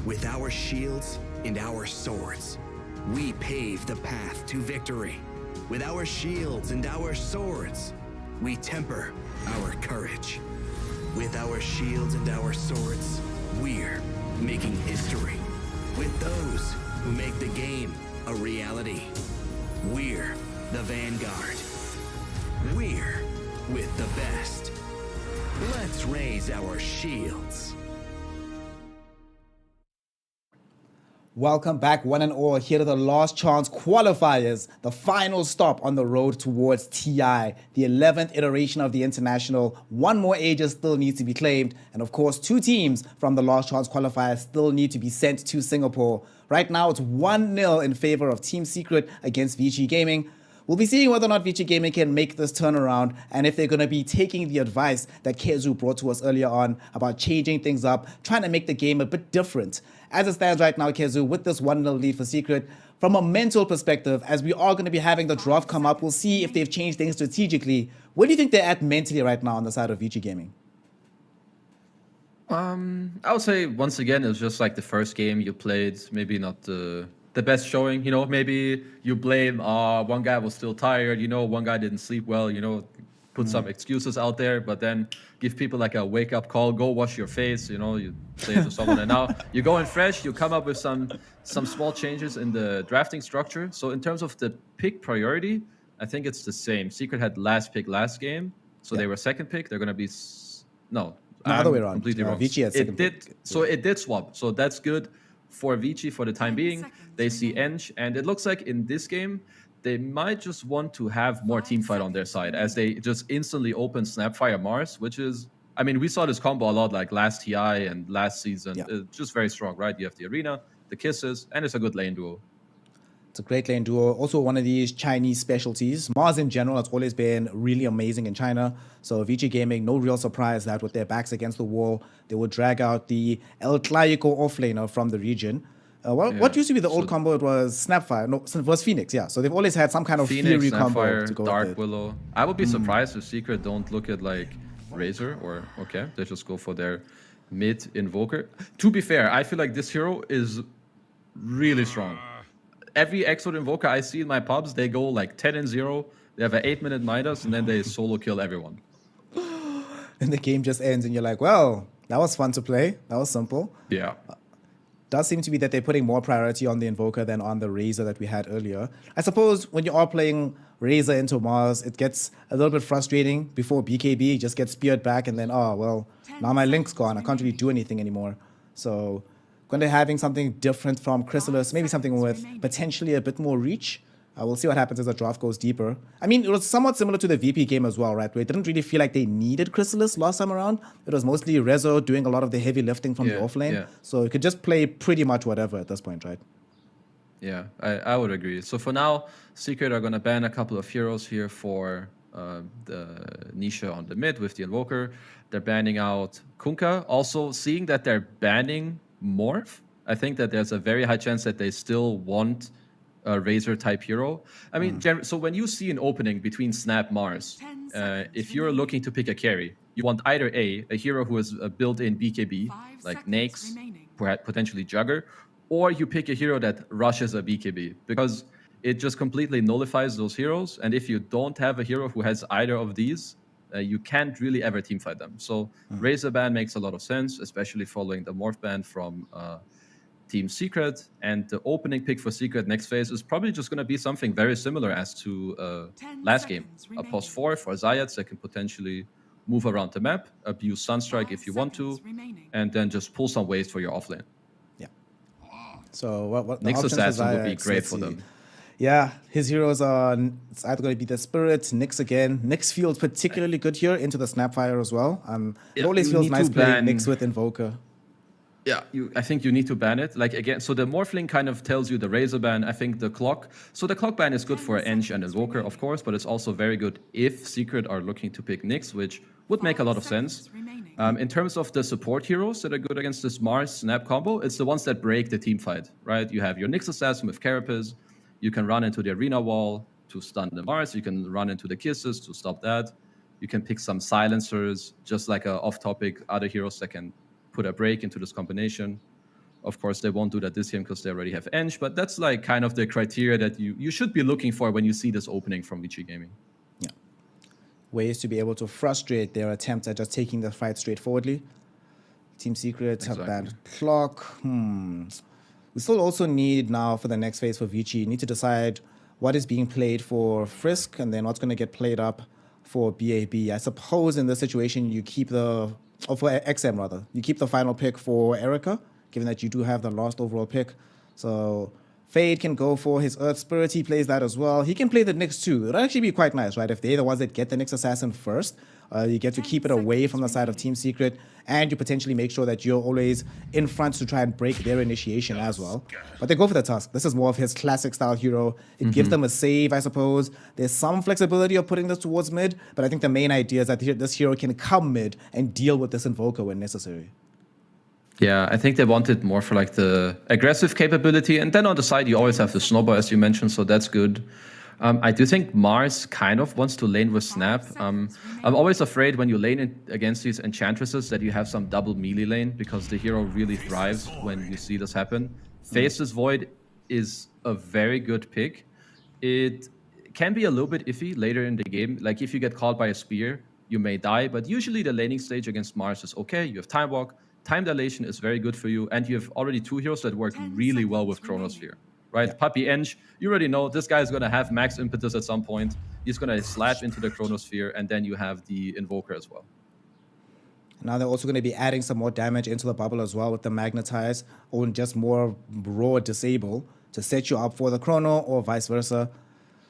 With our shields and our swords, we pave the path to victory. With our shields and our swords, we temper our courage. With our shields and our swords, we're making history. With those who make the game a reality, we're the vanguard. We're with the best. Let's raise our shields. Welcome back, one and all, here to the Last Chance Qualifiers, the final stop on the road towards TI, the 11th iteration of the International. One more Aegis still needs to be claimed, and of course, 2 teams from the Last Chance Qualifiers still need to be sent to Singapore. Right now, it's 1-0 in favor of Team Secret against VG Gaming. We'll be seeing whether or not VG Gaming can make this turnaround and if they're going to be taking the advice that Kezu brought to us earlier on about changing things up, trying to make the game a bit different. As it stands right now, Kezu, with this 1-0 lead for Secret, from a mental perspective, as we are going to be having the draft come up, we'll see if they've changed things strategically. Where do you think they're at mentally right now on the side of VG Gaming? I would say, once again, it was just like the first game you played, maybe not the best showing. Maybe you blame one guy was still tired, one guy didn't sleep well, put some excuses out there, but then give people like a wake-up call, go wash your face, you say to someone, and now you go in fresh, you come up with some small changes in the drafting structure. So in terms of the pick priority, I think it's the same. Secret had last pick last game, so they were second pick. They're going to be... No, other way around. Completely wrong. Vici had second pick. So it did swap, so that's good for Vici for the time being. They see Eng, and it looks like in this game, they might just want to have more team fight on their side as they just instantly open Snapfire Mars, which is, we saw this combo a lot like last TI and last season. Yeah. It's just very strong, right? You have the arena, the kisses, and it's a good lane duo. It's a great lane duo. Also one of these Chinese specialties. Mars in general has always been really amazing in China. So VG Gaming, no real surprise that with their backs against the wall, they would drag out the El Claico offlaner from the region. What used to be the old combo? It was Snapfire. No, it was Phoenix, yeah. So they've always had some kind of Phoenix, Fury Snapfire, combo to go Dark with. Willow. I would be surprised if Secret don't look at like Razor or they just go for their mid Invoker. To be fair, I feel like this hero is really strong. Every Exode Invoker I see in my pubs, they go like 10-0. They have an 8-minute Midas, and then they solo kill everyone. And the game just ends, and you're like, well, that was fun to play. That was simple. Yeah. Does seem to be that they're putting more priority on the Invoker than on the Razor that we had earlier. I suppose when you are playing Razor into Mars, it gets a little bit frustrating before BKB just gets speared back, and then, now my Link's gone. I can't really do anything anymore. So when they're having something different from Chrysalis, maybe something with potentially a bit more reach, we'll see what happens as the draft goes deeper. It was somewhat similar to the VP game as well, right? Where it didn't really feel like they needed Chrysalis last time around. It was mostly Rezo doing a lot of the heavy lifting from the offlane. Yeah. So you could just play pretty much whatever at this point, right? Yeah, I would agree. So for now, Secret are going to ban a couple of heroes here for the Nisha on the mid with the Invoker. They're banning out Kunkka. Also, seeing that they're banning Morph, I think that there's a very high chance that they still want a Razor type hero. So when you see an opening between Snap Mars, if you're looking to pick a carry, you want either a hero who is a built-in BKB, like Nax, potentially Jugger, or you pick a hero that rushes a BKB, because it just completely nullifies those heroes. And if you don't have a hero who has either of these, you can't really ever teamfight them. So Razor ban makes a lot of sense, especially following the Morph ban from Team Secret. And the opening pick for Secret next phase is probably just going to be something very similar as to last game. A pos 4 for Zayats that can potentially move around the map, abuse Sunstrike if you want to, and then just pull some waves for your offlane. Yeah. So what the Nyx options Assassin for would be Zayats, great let's for see. them. Yeah, his heroes are, it's either going to be the Spirit, Nyx again. Nyx feels particularly good here into the Snapfire as well. It always feels nice playing Nyx with Invoker. Yeah, I think you need to ban it. Like, again, so the Morphling kind of tells you the Razor ban. I think the Clock. So the Clock ban is good for Eng and Invoker, of course, but it's also very good if Secret are looking to pick Nyx, which would make a lot of sense. In terms of the support heroes that are good against this Mars Snap combo, it's the ones that break the team fight, right? You have your Nyx Assassin with Carapace. You can run into the arena wall to stun the Mars. You can run into the Kisses to stop that. You can pick some silencers, just like a off-topic other heroes that can put a break into this combination. Of course, they won't do that this game because they already have Eng, but that's like kind of the criteria that you should be looking for when you see this opening from VG Gaming. Yeah. Ways to be able to frustrate their attempts at just taking the fight straightforwardly. Team Secret have banned Clock. We still also need now for the next phase for Vici, need to decide what is being played for Frisk and then what's going to get played up for BAB. I suppose in this situation you keep for XM rather, you keep the final pick for Erica, given that you do have the last overall pick. So Fade can go for his Earth Spirit. He plays that as well. He can play the Nyx too. It'll actually be quite nice, right? If they're the ones that get the Nyx Assassin first, you get to keep it away from the side of Team Secret, and you potentially make sure that you're always in front to try and break their initiation as well. But they go for the Tusk. This is more of his classic style hero. It gives them a save, I suppose. There's some flexibility of putting this towards mid, but I think the main idea is that this hero can come mid and deal with this Invoker when necessary. Yeah, I think they wanted more for like the aggressive capability. And then on the side, you always have the Snowball, as you mentioned, so that's good. I do think Mars kind of wants to lane with Snap. I'm always afraid when you lane against these Enchantresses that you have some double melee lane, because the hero really thrives when you see this happen. Faceless Void is a very good pick. It can be a little bit iffy later in the game. Like if you get caught by a spear, you may die, but usually the laning stage against Mars is okay. You have Time Walk. Time Dilation is very good for you, and you have already two heroes that work really well with Chronosphere. Right? Yeah. Puppy Eng, you already know this guy is going to have max impetus at some point. He's going to slap into the Chronosphere, and then you have the Invoker as well. Now they're also going to be adding some more damage into the bubble as well with the Magnetize, or just more raw Disable to set you up for the Chrono, or vice versa.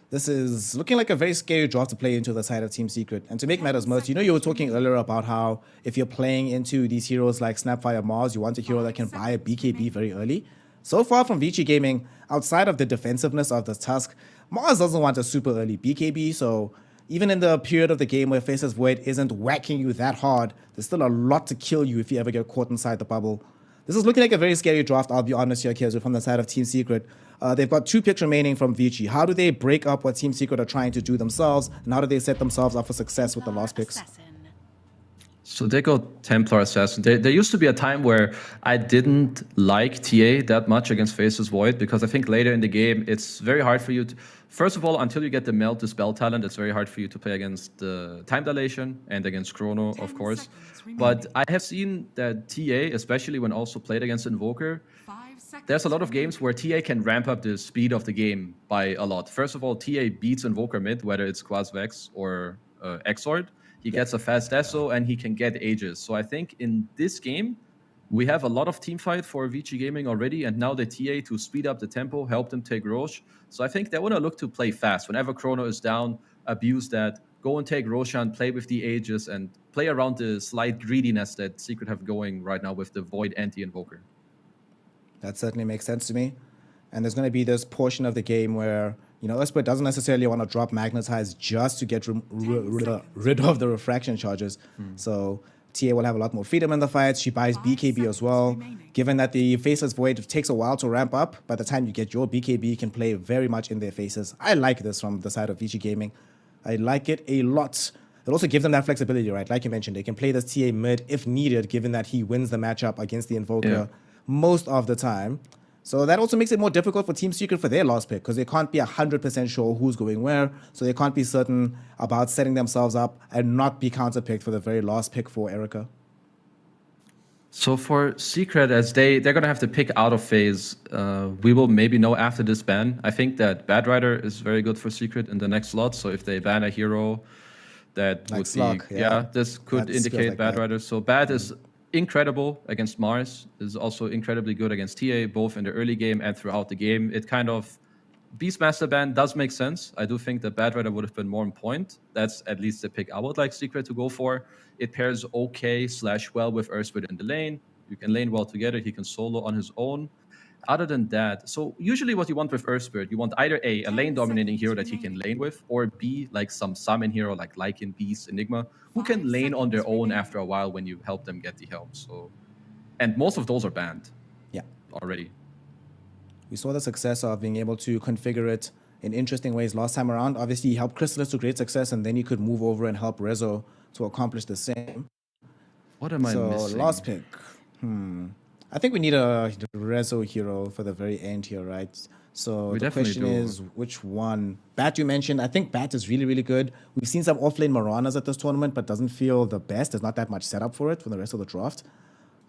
This is looking like a very scary draft to play into the side of Team Secret. And to make matters worse, you know, you were talking earlier about how if you're playing into these heroes like Snapfire Mars, you want a hero that can buy a BKB very early. So far from VG Gaming, outside of the defensiveness of the Tusk, Mars doesn't want a super early BKB, so even in the period of the game where Faceless Void isn't whacking you that hard, there's still a lot to kill you if you ever get caught inside the bubble. This is looking like a very scary draft, I'll be honest here, Kezu, from the side of Team Secret. They've got 2 picks remaining from Vici. How do they break up what Team Secret are trying to do themselves, and how do they set themselves up for success with the last picks? So they go Templar Assassin. There used to be a time where I didn't like TA that much against Faceless Void, because I think later in the game, it's very hard for you to... First of all, until you get the Melt Dispel talent, it's very hard for you to play against the Time Dilation and against Chrono, of course. But I have seen that TA, especially when also played against Invoker, there's a lot of games where TA can ramp up the speed of the game by a lot. First of all, TA beats Invoker mid, whether it's Quasvex or Exord. He gets a fast Esso, and he can get Aegis. So I think in this game, we have a lot of teamfight for VG Gaming already, and now the TA to speed up the tempo, help them take Roche. So I think they want to look to play fast. Whenever Chrono is down, abuse that, go and take Roshan, play with the Aegis, and play around the slight greediness that Secret have going right now with the Void anti-Invoker. That certainly makes sense to me. And there's going to be this portion of the game where, you know, Uspert doesn't necessarily want to drop Magnetize just to get rid of the refraction charges. So TA will have a lot more freedom in the fights. She buys BKB as well. Given that the Faceless Void takes a while to ramp up, by the time you get your BKB, you can play very much in their faces. I like this from the side of VG Gaming. I like it a lot. It also gives them that flexibility, right? Like you mentioned, they can play this TA mid if needed, given that he wins the matchup against the Invoker most of the time. So that also makes it more difficult for Team Secret for their last pick, because they can't be 100% sure who's going where, so they can't be certain about setting themselves up and not be counterpicked for the very last pick for Erica. So for Secret, as they're going to have to pick out of phase, we will maybe know after this ban. I think that Bad Rider is very good for Secret in the next slot, so if they ban a hero, that like would Slug, be... Yeah, this could indicate like Bad Rider. So Bad is incredible against Mars, is also incredibly good against TA, both in the early game and throughout the game. It kind of... Beastmaster ban does make sense. I do think that Bad Rider would have been more on point. That's at least the pick I would like Secret to go for. It pairs okay/well with Earthspirit in the lane. You can lane well together. He can solo on his own. Other than that, so usually what you want with Earthspirit, you want either A, lane dominating hero that he can lane with, or B, like some summon hero like Lycan, Beast, Enigma, who can lane on their own after a while when you help them get the help. So, and most of those are banned. Yeah, already. We saw the success of being able to configure it in interesting ways last time around. Obviously, he helped Chrysalis to great success, and then he could move over and help Rezo to accomplish the same. What am I missing? So, last pick. I think we need a Rezo hero for the very end here, right? So We the definitely question do. is, which one? Bat you mentioned. I think Bat is really, really good. We've seen some offlane Maranas at this tournament, but doesn't feel the best. There's not that much setup for it from the rest of the draft.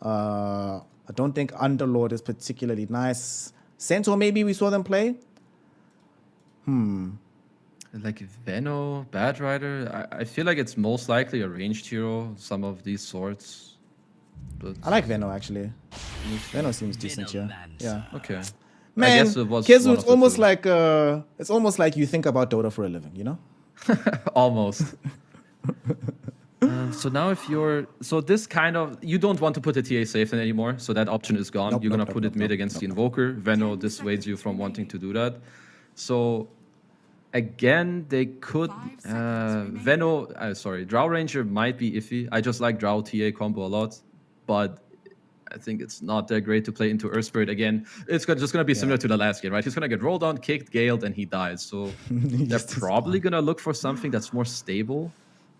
I don't think Underlord is particularly nice. Centaur, maybe we saw them play. Like Veno, Bad Rider. I feel like it's most likely a ranged hero, some of these sorts. But I like Veno, actually. Veno seems decent here. Yeah. okay. Man, guess it was Kizu, one it's of the almost two. like you think about Dota for a living, you know? Almost. So now this kind of, you don't want to put the TA safe in anymore, so that option is gone. Nope, You're nope, gonna put nope, it mid nope, against nope, the Invoker. Veno dissuades you from wanting to do that. So again, they could, Drow Ranger might be iffy. I just like Drow TA combo a lot, but I think it's not that great to play into Earth Spirit again. It's just going to be similar to the last game, right? He's going to get rolled on, kicked, galed, and he dies. So they're probably going to look for something that's more stable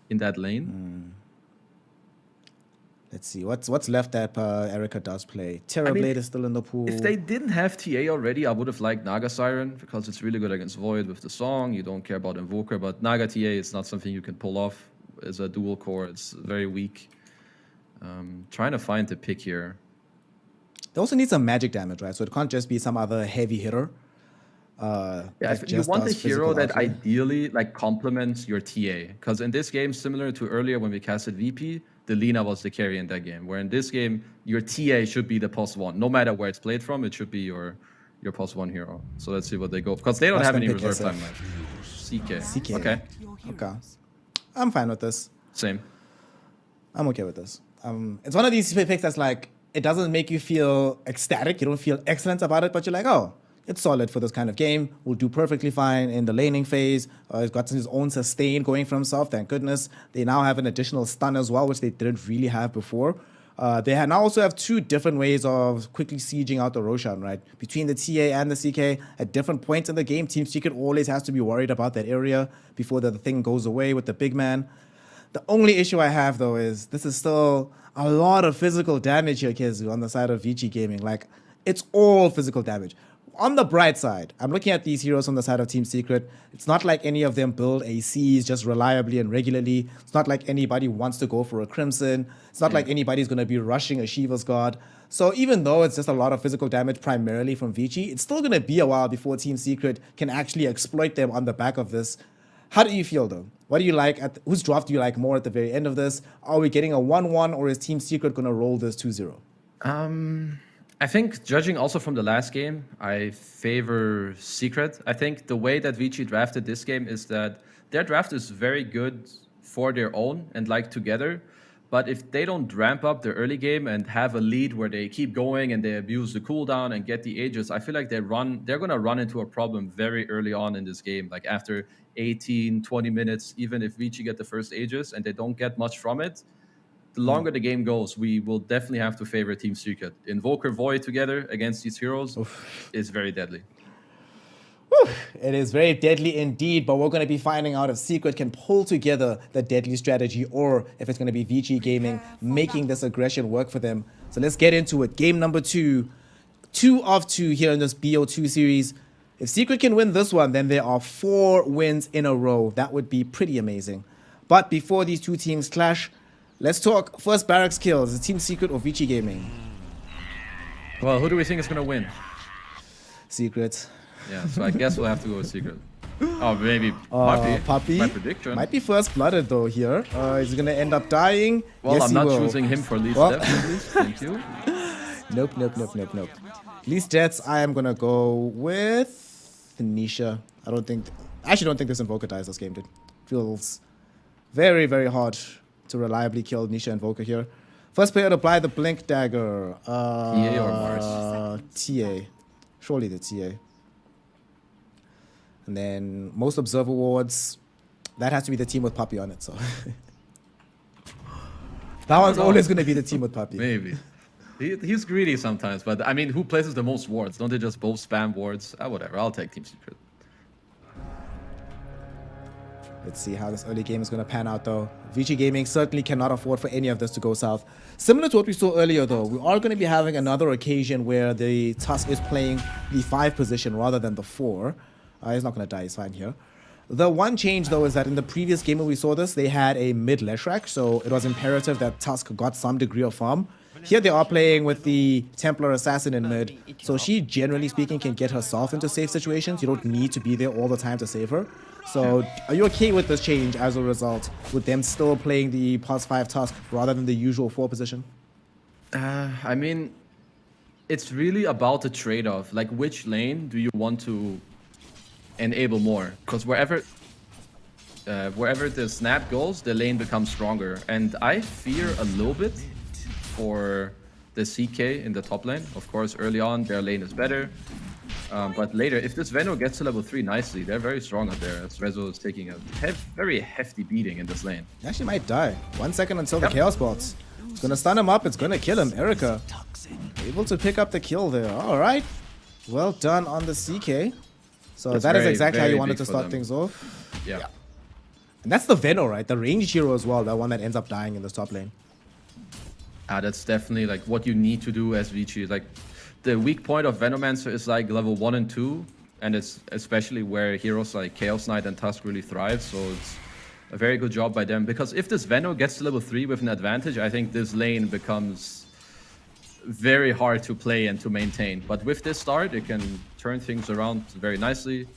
in that lane. Let's see. What's left that Erica does play? Terrorblade is still in the pool. If they didn't have TA already, I would have liked Naga Siren because it's really good against Void with the song. You don't care about Invoker, but Naga TA is not something you can pull off as a dual core. It's very weak. Trying to find the pick here. They also need some magic damage, right? So it can't just be some other heavy hitter. Yeah, that you just want a does hero physical that outlay. ideally like complements your TA. Because in this game, similar to earlier when we casted VP, the Lina was the carry in that game. Where in this game, your TA should be the +1. No matter where it's played from, it should be your +1 hero. So let's see what they go. Because they don't Watch have them any pick reserve SF. time left. CK. CK. Okay. Okay. I'm fine with this. Same. I'm okay with this. It's one of these picks that's like, it doesn't make you feel ecstatic. You don't feel excellent about it, but you're like, oh, it's solid for this kind of game. Will do perfectly fine in the laning phase. He's got his own sustain going for himself, thank goodness. They now have an additional stun as well, which they didn't really have before. Now also have two different ways of quickly sieging out the Roshan, right? Between the TA and the CK, at different points in the game, Team Secret always has to be worried about that area before the thing goes away with the big man. The only issue I have, though, is this is still a lot of physical damage here, Kizu, on the side of Vici Gaming. Like, it's all physical damage. On the bright side, I'm looking at these heroes on the side of Team Secret. It's not like any of them build ACs just reliably and regularly. It's not like anybody wants to go for a Crimson. It's not like anybody's going to be rushing a Shiva's God. So even though it's just a lot of physical damage primarily from Vici, it's still going to be a while before Team Secret can actually exploit them on the back of this. How do you feel, though? What do you like? Whose draft do you like more at the very end of this? Are we getting a 1-1, or is Team Secret going to roll this 2-0? I think, judging also from the last game, I favor Secret. I think the way that Vici drafted this game is that their draft is very good for their own and like together. But if they don't ramp up their early game and have a lead where they keep going and they abuse the cooldown and get the Aegis, I feel like they're going to run into a problem very early on in this game. Like after 18, 20 minutes, even if Vici get the first Aegis and they don't get much from it, the longer the game goes, we will definitely have to favor Team Secret. Invoker Void together against these heroes is very deadly. It is very deadly indeed, but we're going to be finding out if Secret can pull together the deadly strategy or if it's going to be Vici Gaming making this aggression work for them. So let's get into it. Game number 2. 2 of 2 here in this BO2 series. If Secret can win this one, then there are 4 wins in a row. That would be pretty amazing. But before these two teams clash, let's talk first barracks kills. Is it Team Secret or Vici Gaming? Well, who do we think is going to win? Secret. Yeah, so I guess we'll have to go with Secret. Oh, maybe Puppy. Puppy. My prediction. Might be first blooded though here. Is he going to end up dying? Well, yes, I'm he not will. choosing him for least Well- depth, at least. Thank you. Nope. Least deaths, I am going to go with Nisha. I actually don't think this Invoker dies this game, dude. Feels very, very hard to reliably kill Nisha Invoker here. First player to apply the Blink Dagger. TA or Mars? TA. Surely the TA. And then most Observer Wards. That has to be the team with Puppy on it, so. That one's always going to be the team with Puppy. Maybe. He's greedy sometimes, but I mean, who places the most wards? Don't they just both spam wards? Whatever, I'll take Team Secret. Let's see how this early game is going to pan out, though. VG Gaming certainly cannot afford for any of this to go south. Similar to what we saw earlier, though, we are going to be having another occasion where the Tusk is playing the 5 position rather than the 4. He's not going to die, he's fine here. The one change, though, is that in the previous game when we saw this, they had a mid Leshrac, so it was imperative that Tusk got some degree of farm. Here they are playing with the Templar Assassin in mid, so she, generally speaking, can get herself into safe situations. You don't need to be there all the time to save her. So, are you okay with this change as a result, with them still playing the +5 Tusk rather than the usual 4 position? I mean, it's really about the trade-off. Like, which lane do you want to enable more? Because wherever the snap goes, the lane becomes stronger. And I fear a little bit for the CK in the top lane. Of course, early on, their lane is better. But later, if this Venno gets to level 3 nicely, they're very strong out there, as Rezo is taking a very hefty beating in this lane. He actually might die. 1 second until the Chaos Bots. It's going to stun him up, it's going to kill him. Erica able to pick up the kill there. Alright. Well done on the CK. So That's that is very, exactly how very you wanted big to for start them. things off. Yeah. And that's the Venno, right? The ranged hero as well, the one that ends up dying in this top lane. That's definitely like what you need to do as VG. Like, the weak point of Venomancer is like level 1 and 2, and it's especially where heroes like Chaos Knight and Tusk really thrive, so it's a very good job by them. Because if this Venno gets to level 3 with an advantage, I think this lane becomes very hard to play and to maintain. But with this start, it can turn things around very nicely.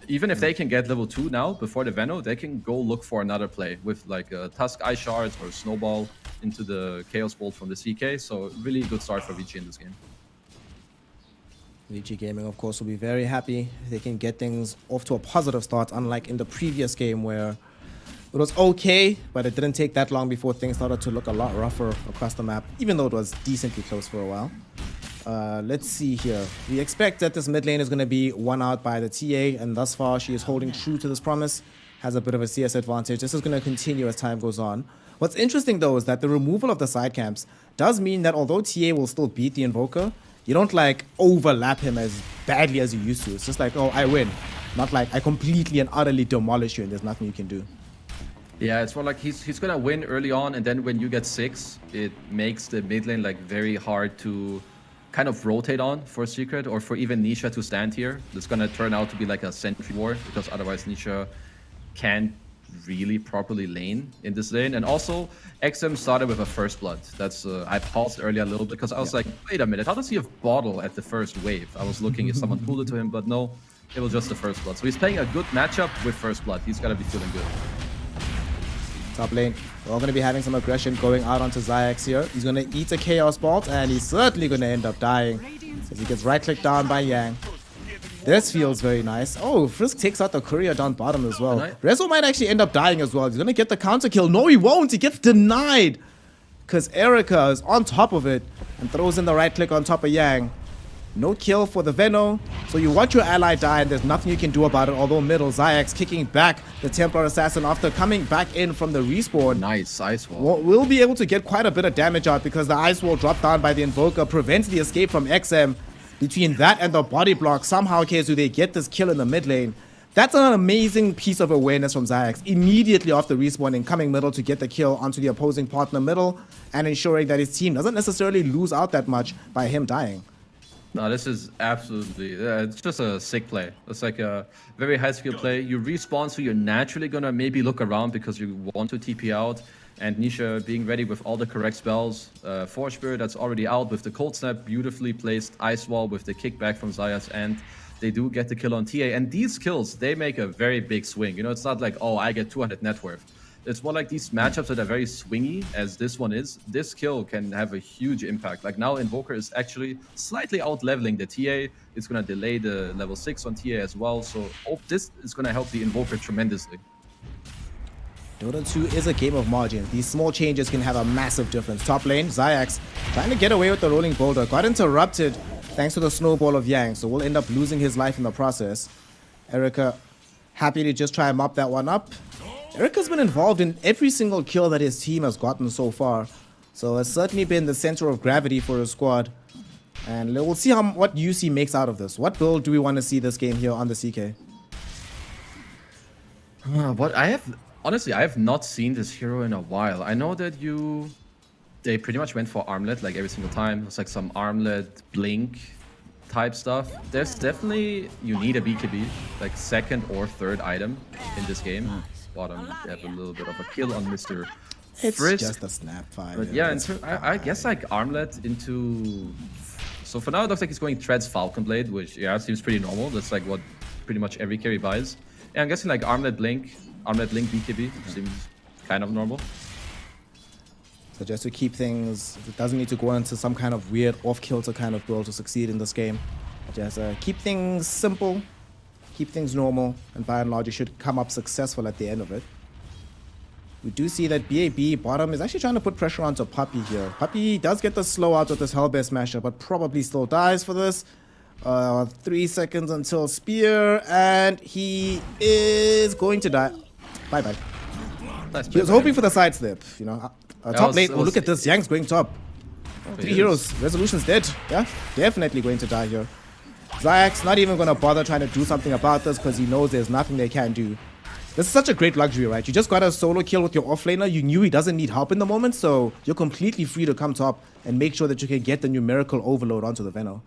Even if they can get level 2 now, before the Venno, they can go look for another play with like a Tusk Ice Shards or Snowball into the Chaos Bolt from the CK, so really good start for VG in this game. VG Gaming, of course, will be very happy if they can get things off to a positive start, unlike in the previous game where it was okay, but it didn't take that long before things started to look a lot rougher across the map, even though it was decently close for a while. Let's see here. We expect that this mid lane is going to be won out by the TA, and thus far she is holding true to this promise, has a bit of a CS advantage. This is going to continue as time goes on. What's interesting, though, is that the removal of the side camps does mean that although TA will still beat the Invoker, you don't like overlap him as badly as you used to. It's just like, oh, I win. Not like I completely and utterly demolish you and there's nothing you can do. Yeah, it's more like he's gonna win early on, and then when you get 6, it makes the mid lane like very hard to kind of rotate on for Secret or for even Nisha to stand here. It's gonna turn out to be like a sentry war, because otherwise Nisha can't really properly lane in this lane. And also, XM started with a first blood. That's I paused earlier a little bit because I was like, wait a minute, how does he have bottle at the first wave? I was looking if someone pulled it to him, but no, it was just the first blood. So he's playing a good matchup with first blood. He's gotta be feeling good. Top lane, we're all going to be having some aggression going out onto Zayax here. He's going to eat a Chaos Bolt, and he's certainly going to end up dying as he gets right-clicked down by Yang. This feels very nice. Oh, Frisk takes out the courier down bottom as well. Rezo might actually end up dying as well. He's going to get the counter kill. No, he won't. He gets denied because Erica is on top of it and throws in the right click on top of Yang. No kill for the Venno. So you watch your ally die and there's nothing you can do about it. Although middle, Zayax kicking back the Templar Assassin after coming back in from the respawn. Nice ice wall. We'll be able to get quite a bit of damage out because the ice wall dropped down by the Invoker prevents the escape from XM. Between that and the body block, somehow KSU they get this kill in the mid lane. That's an amazing piece of awareness from Zayax. Immediately after respawning, coming middle to get the kill onto the opposing partner middle and ensuring that his team doesn't necessarily lose out that much by him dying. No, this is absolutely, it's just a sick play. It's like a very high skill play. You respawn, so you're naturally gonna maybe look around because you want to TP out. And Nisha being ready with all the correct spells. Forge Spirit that's already out with the Cold Snap, beautifully placed Ice Wall with the kickback from Zaya's end. They do get the kill on TA. And these kills, they make a very big swing. You know, it's not like, oh, I get 200 net worth. It's more like these matchups that are very swingy, as this one is. This kill can have a huge impact. Like now, Invoker is actually slightly out-leveling the TA. It's going to delay the level 6 on TA as well. So this is going to help the Invoker tremendously. Dota 2 is a game of margin. These small changes can have a massive difference. Top lane, Zayax trying to get away with the rolling boulder. Got interrupted thanks to the snowball of Yang, so will end up losing his life in the process. Erica happy to just try and mop that one up. Erica's been involved in every single kill that his team has gotten so far. So has certainly been the center of gravity for his squad. And we'll see what UC makes out of this. What build do we want to see this game here on the CK? What I have, honestly, I have not seen this hero in a while. I know that they pretty much went for armlet like every single time. It's like some armlet blink type stuff. There's definitely, you need a BKB, like second or third item in this game. Bottom, they have a little bit of a kill on Mr. It's Frisk. just a snap fire. But yeah, I guess like armlet into... So for now it looks like he's going Treads Falcon Blade, which yeah, seems pretty normal. That's like what pretty much every carry buys. Yeah, I'm guessing like Armlet Blink BKB seems kind of normal. So just to keep things, it doesn't need to go into some kind of weird off-kilter kind of build to succeed in this game. Just keep things simple, keep things normal, and by and large you should come up successful at the end of it. We do see that BAB bottom is actually trying to put pressure onto Puppy here. Puppy does get the slow out with this Hellbear Smasher, but probably still dies for this. 3 seconds until spear, and he is going to die. Bye-bye. Nice He was hoping for the side step, you know. Top lane. Oh, look at this. Yang's going top. Oh, 3 heroes. Resolution's dead. Yeah, definitely going to die here. Zayak's not even going to bother trying to do something about this because he knows there's nothing they can do. This is such a great luxury, right? You just got a solo kill with your offlaner. You knew he doesn't need help in the moment, so you're completely free to come top and make sure that you can get the numerical overload onto the Venom.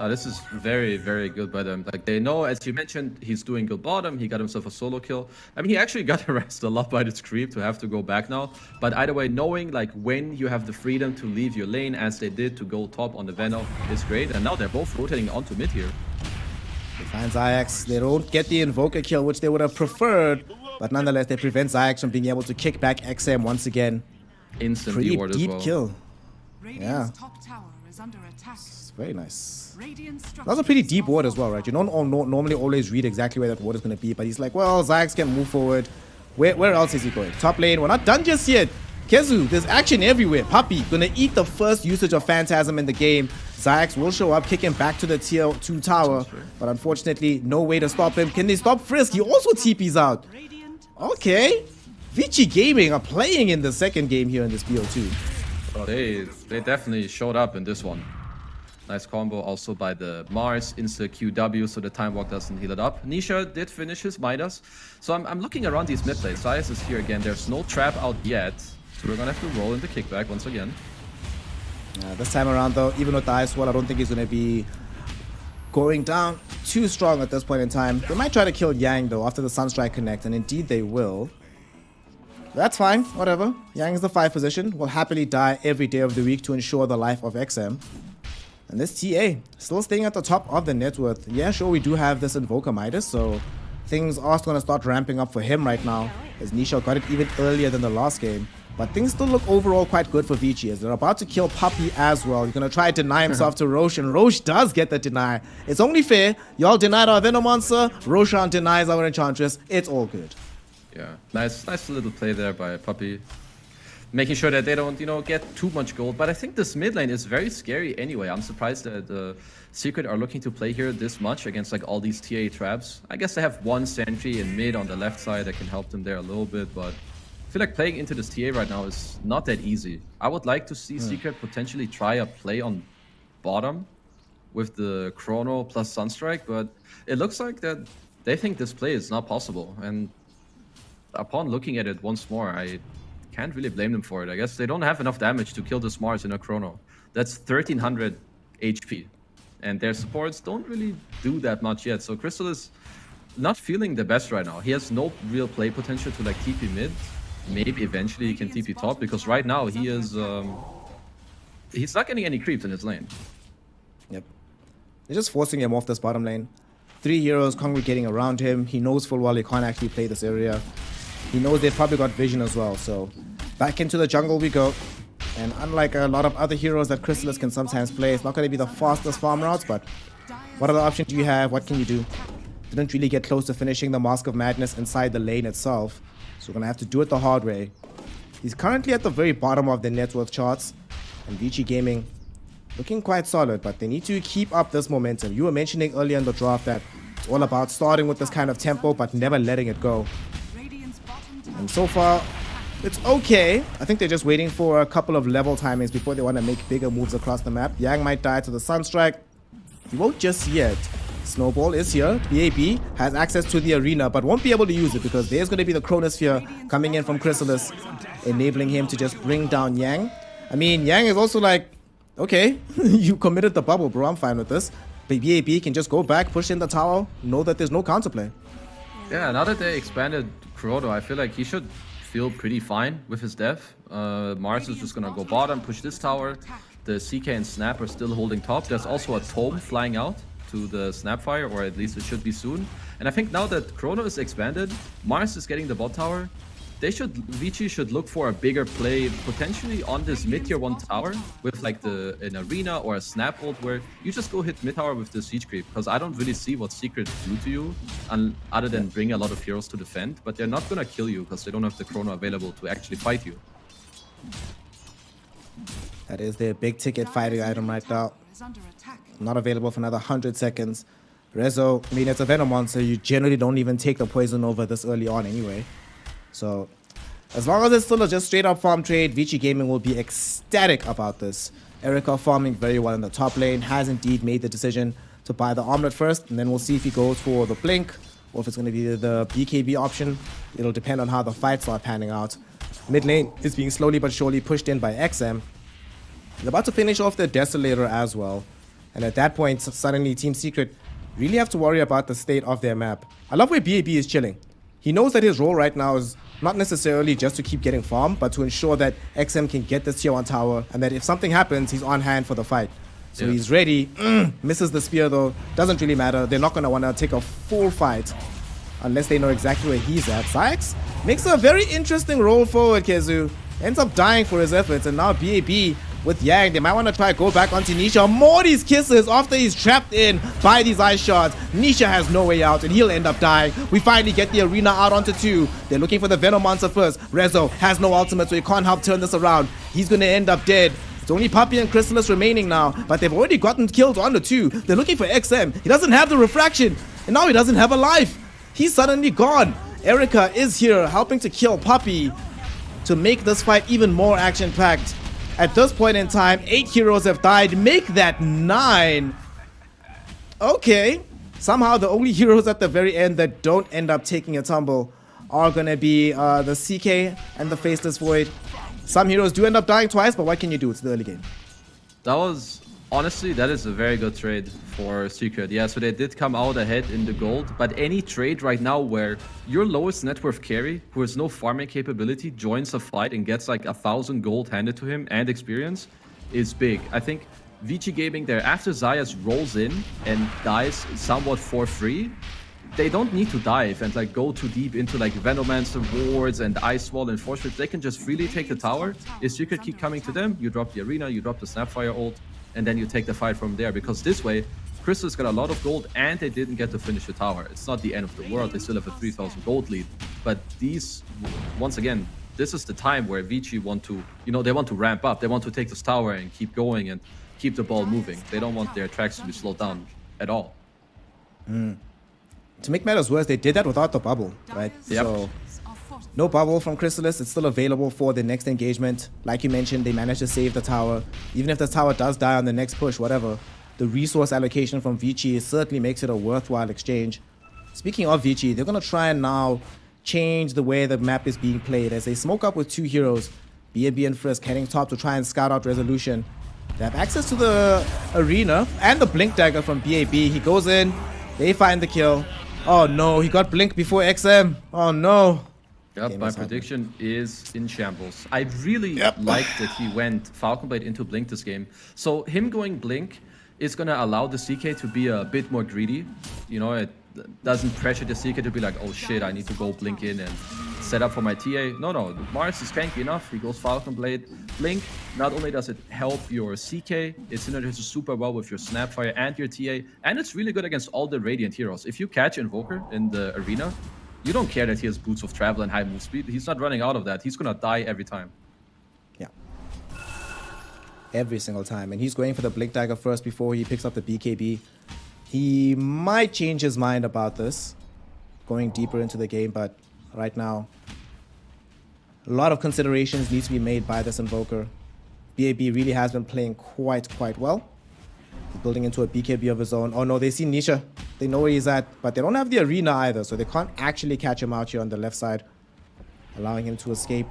This is very, very good by them. Like, they know, as you mentioned, he's doing good bottom. He got himself a solo kill. I mean, he actually got harassed a lot by this creep to have to go back now. But either way, knowing, like, when you have the freedom to leave your lane, as they did to go top on the Venom, is great. And now they're both rotating onto mid here. They find Zayax. They don't get the Invoker kill, which they would have preferred. But nonetheless, they prevent Zayax from being able to kick back XM once again. Instant Pretty reward as deep well. kill. Radiant's top tower is under attack. It's very nice. Radiant That was a pretty deep ward as well, right? You don't normally always read exactly where that ward is going to be, but he's like, well, Zayax can move forward. Where else is he going? Top lane. We're not done just yet. Kezu, there's action everywhere. Puppy gonna eat the first usage of Phantasm in the game. Zayax will show up, kick him back to the tier 2 tower, but unfortunately, no way to stop him. Can they stop Frisk? He also TP's out. Okay. Vici Gaming are playing in the second game here in this BO2. Oh, they definitely showed up in this one. Nice combo also by the Mars, insta QW, so the time walk doesn't heal it up. Nisha did finish his Midas. So I'm looking around these mid lanes. Zayas is here again. There's no trap out yet. So we're gonna have to roll into kickback once again. This time around though, even with the Ice Wall, I don't think he's gonna be going down too strong at this point in time. They might try to kill Yang though after the Sunstrike connect, and indeed they will. That's fine, whatever. Yang is the 5 position. Will happily die every day of the week to ensure the life of XM. And this TA, still staying at the top of the net worth. Yeah, sure, we do have this Invoker Midas, so things are going to start ramping up for him right now, as Nisha got it even earlier than the last game. But things still look overall quite good for Vici, as they're about to kill Puppy as well. He's going to try to deny himself to Roche, and Roche does get the deny. It's only fair. Y'all denied our Venom Monster, Roshan denies our Enchantress. It's all good. Yeah, nice little play there by Puppy. Making sure that they don't, you know, get too much gold. But I think this mid lane is very scary anyway. I'm surprised that Secret are looking to play here this much against like all these TA traps. I guess they have one sentry in mid on the left side that can help them there a little bit, but I feel like playing into this TA right now is not that easy. I would like to see Secret potentially try a play on bottom with the Chrono plus Sunstrike, but it looks like that they think this play is not possible. And upon looking at it once more, I can't really blame them for it. I guess they don't have enough damage to kill this Mars in a Chrono. That's 1300 HP. And their supports don't really do that much yet. So Crystal is not feeling the best right now. He has no real play potential to like TP mid. Maybe eventually he can TP top, because right now he is he's not getting any creeps in his lane. Yep. They're just forcing him off this bottom lane. 3 heroes congregating around him. He knows full well he can't actually play this area. He knows they've probably got vision as well, so back into the jungle we go. And unlike a lot of other heroes that Chrysalis can sometimes play, it's not going to be the fastest farm routes, but what other options do you have? What can you do? Didn't really get close to finishing the Mask of Madness inside the lane itself, so we're going to have to do it the hard way. He's currently at the very bottom of the net worth charts, and Vici Gaming looking quite solid, but they need to keep up this momentum. You were mentioning earlier in the draft that it's all about starting with this kind of tempo, but never letting it go. And so far, it's okay. I think they're just waiting for a couple of level timings before they want to make bigger moves across the map. Yang might die to the Sunstrike. He won't just yet. Snowball is here. BAB has access to the arena, but won't be able to use it because there's going to be the Chronosphere coming in from Chrysalis, enabling him to just bring down Yang. I mean, Yang is also like, okay, you committed the bubble, bro. I'm fine with this. But BAB can just go back, push in the tower, know that there's no counterplay. Yeah, now that they expanded Kurodo, I feel like he should feel pretty fine with his death. Mars is just gonna go bottom, push this tower. The CK and Snap are still holding top. There's also a Tome flying out to the Snapfire, or at least it should be soon. And I think now that Chrono is expanded, Mars is getting the bot tower. Vici should look for a bigger play, potentially on this mid-tier 1 tower with like an arena or a snap ult where you just go hit mid tower with the siege creep, because I don't really see what Secret do to you other than bring a lot of heroes to defend, but they're not gonna kill you because they don't have the Chrono available to actually fight you. That is their big ticket fighting item right now. Is under attack. Not available for another 100 seconds. Rezo, I mean, it's a Venom monster. You generally don't even take the poison over this early on anyway. So, as long as it's still a just straight up farm trade, Vici Gaming will be ecstatic about this. Erica farming very well in the top lane, has indeed made the decision to buy the Omelette first, and then we'll see if he goes for the Blink, or if it's going to be the BKB option. It'll depend on how the fights are panning out. Mid lane is being slowly but surely pushed in by XM. They're about to finish off the Desolator as well. And at that point, suddenly Team Secret really have to worry about the state of their map. I love where BAB is chilling. He knows that his role right now is not necessarily just to keep getting farm, but to ensure that XM can get this tier 1 tower, and that if something happens, he's on hand for the fight. So he's ready. Misses the spear though. Doesn't really matter. They're not going to want to take a full fight unless they know exactly where he's at. Sykes makes a very interesting roll forward, Kezu. Ends up dying for his efforts, and now BAB with Yang, they might want to try go back onto Nisha. Morty's kisses after he's trapped in by these ice shards. Nisha has no way out and he'll end up dying. We finally get the arena out onto 2. They're looking for the Venom monster first. Rezo has no ultimate, so he can't help turn this around. He's gonna end up dead. It's only Puppy and Chrysalis remaining now, but they've already gotten killed on the 2. They're looking for XM. He doesn't have the refraction, and now he doesn't have a life. He's suddenly gone. Erica is here helping to kill Puppy to make this fight even more action-packed. At this point in time, 8 heroes have died. Make that 9. Okay. Somehow the only heroes at the very end that don't end up taking a tumble are going to be the CK and the Faceless Void. Some heroes do end up dying twice, but what can you do? It's the early game. Honestly, that is a very good trade for Secret. Yeah, so they did come out ahead in the gold, but any trade right now where your lowest net worth carry, who has no farming capability, joins a fight and gets like 1,000 gold handed to him and experience is big. I think Vici Gaming there, after Zayas rolls in and dies somewhat for free, they don't need to dive and like go too deep into like Venomancer wards and Ice Wall and Force Fields. They can just freely take the tower. If Secret keep coming to them, you drop the arena, you drop the Snapfire ult, and then you take the fight from there, because this way Crystal's got a lot of gold and they didn't get to finish the tower. It's not the end of the world, they still have a 3,000 gold lead, but these, once again, this is the time where Vici want to, they want to ramp up. They want to take this tower and keep going and keep the ball moving. They don't want their tracks to be slowed down at all. To make matters worse, they did that without the bubble, right? Yep. So no bubble from Chrysalis. It's still available for the next engagement. Like you mentioned, they managed to save the tower. Even if the tower does die on the next push, whatever, the resource allocation from Vici certainly makes it a worthwhile exchange. Speaking of Vici, they're going to try and now change the way the map is being played as they smoke up with 2 heroes, BNB and Frisk, heading top to try and scout out Resolution. They have access to the arena and the Blink Dagger from BAB. He goes in, they find the kill. Oh no, he got Blink before XM. Oh no. Yep, my prediction is in shambles. I really like that he went Falcon Blade into Blink this game. So him going Blink is going to allow the CK to be a bit more greedy. It doesn't pressure the CK to be like, oh shit, I need to go Blink in and set up for my TA. No, Mars is tanky enough. He goes Falcon Blade. Blink, not only does it help your CK, it synergizes super well with your Snapfire and your TA, and it's really good against all the Radiant heroes. If you catch Invoker in the arena, you don't care that he has Boots of Travel and high move speed. He's not running out of that. He's gonna die every time. Yeah. Every single time. And he's going for the Blink Dagger first before he picks up the BKB. He might change his mind about this, going deeper into the game, but right now, a lot of considerations need to be made by this Invoker. BAB really has been playing quite well. He's building into a BKB of his own. Oh no, they see Nisha. They know where he's at, but they don't have the arena either, so they can't actually catch him out here on the left side, allowing him to escape.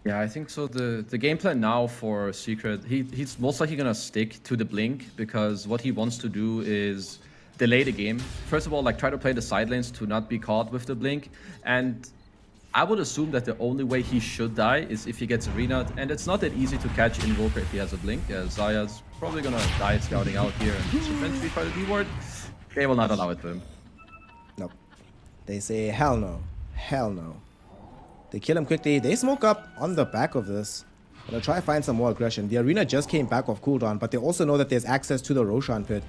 Yeah, I think so. The game plan now for Secret, he's most likely gonna stick to the blink because what he wants to do is delay the game. First of all, like try to play the side lanes to not be caught with the blink. And I would assume that the only way he should die is if he gets arena'd. And it's not that easy to catch Invoker if he has a blink. Zaya's probably gonna die scouting out here and eventually try to D-ward. They will not allow it to him. Nope. They say hell no. Hell no. They kill him quickly. They smoke up on the back of this. Gonna try to find some more aggression. The arena just came back off cooldown, but they also know that there's access to the Roshan pit.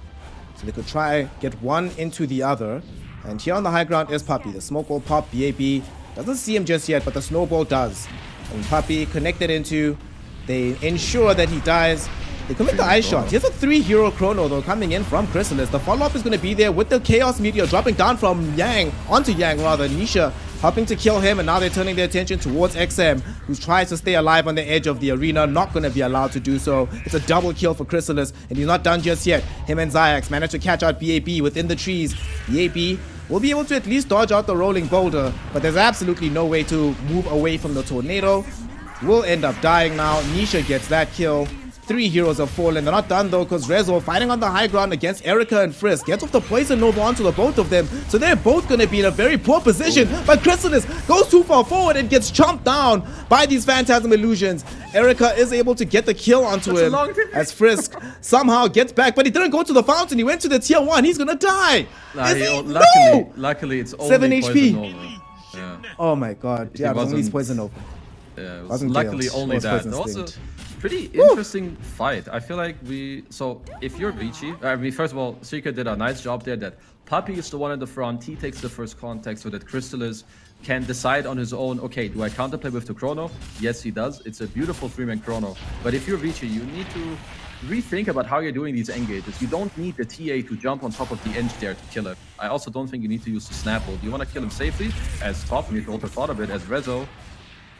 So they could try get one into the other. And here on the high ground is Puppey. The smoke will pop. BAB doesn't see him just yet, but the snowball does. And Puppey connected into. They ensure that he dies. They commit the ice shot. Here's a 3-hero chrono though coming in from Chrysalis. The follow-up is going to be there with the Chaos Meteor dropping down from Yang, onto Yang rather. Nisha helping to kill him, and now they're turning their attention towards XM, who tries to stay alive on the edge of the arena, not going to be allowed to do so. It's a double kill for Chrysalis, and he's not done just yet. Him and Zayax managed to catch out BAB within the trees. BAB will be able to at least dodge out the rolling boulder, but there's absolutely no way to move away from the tornado. Will end up dying now. Nisha gets that kill. 3 heroes have fallen. They're not done though, because Rezo fighting on the high ground against Erica and Frisk gets off the poison nova onto the both of them, so they're both going to be in a very poor position. But Chrysalis goes too far forward and gets chomped down by these Phantasm Illusions. Erica is able to get the kill onto him as Frisk somehow gets back, but he didn't go to the fountain. He went to the tier 1. He's going to die. Luckily, it's only 7 poison HP. nova. Yeah. Oh my god. Yeah, it was only poison nova. Yeah, it was Wasn't luckily Chaos. only Was that. Poison Also, Instinct. pretty interesting fight. I feel like so if you're Vici, first of all, Secret did a nice job there that Puppey is the one in the front, he takes the first contact so that Chrysalis can decide on his own, okay, do I counterplay with the chrono? Yes, he does. It's a beautiful 3-man chrono. But if you're Vici, you need to rethink about how you're doing these engages. You don't need the TA to jump on top of the edge there to kill him. I also don't think you need to use the snap ult. You want to kill him safely, as top, you need to also thought of it, as Rezo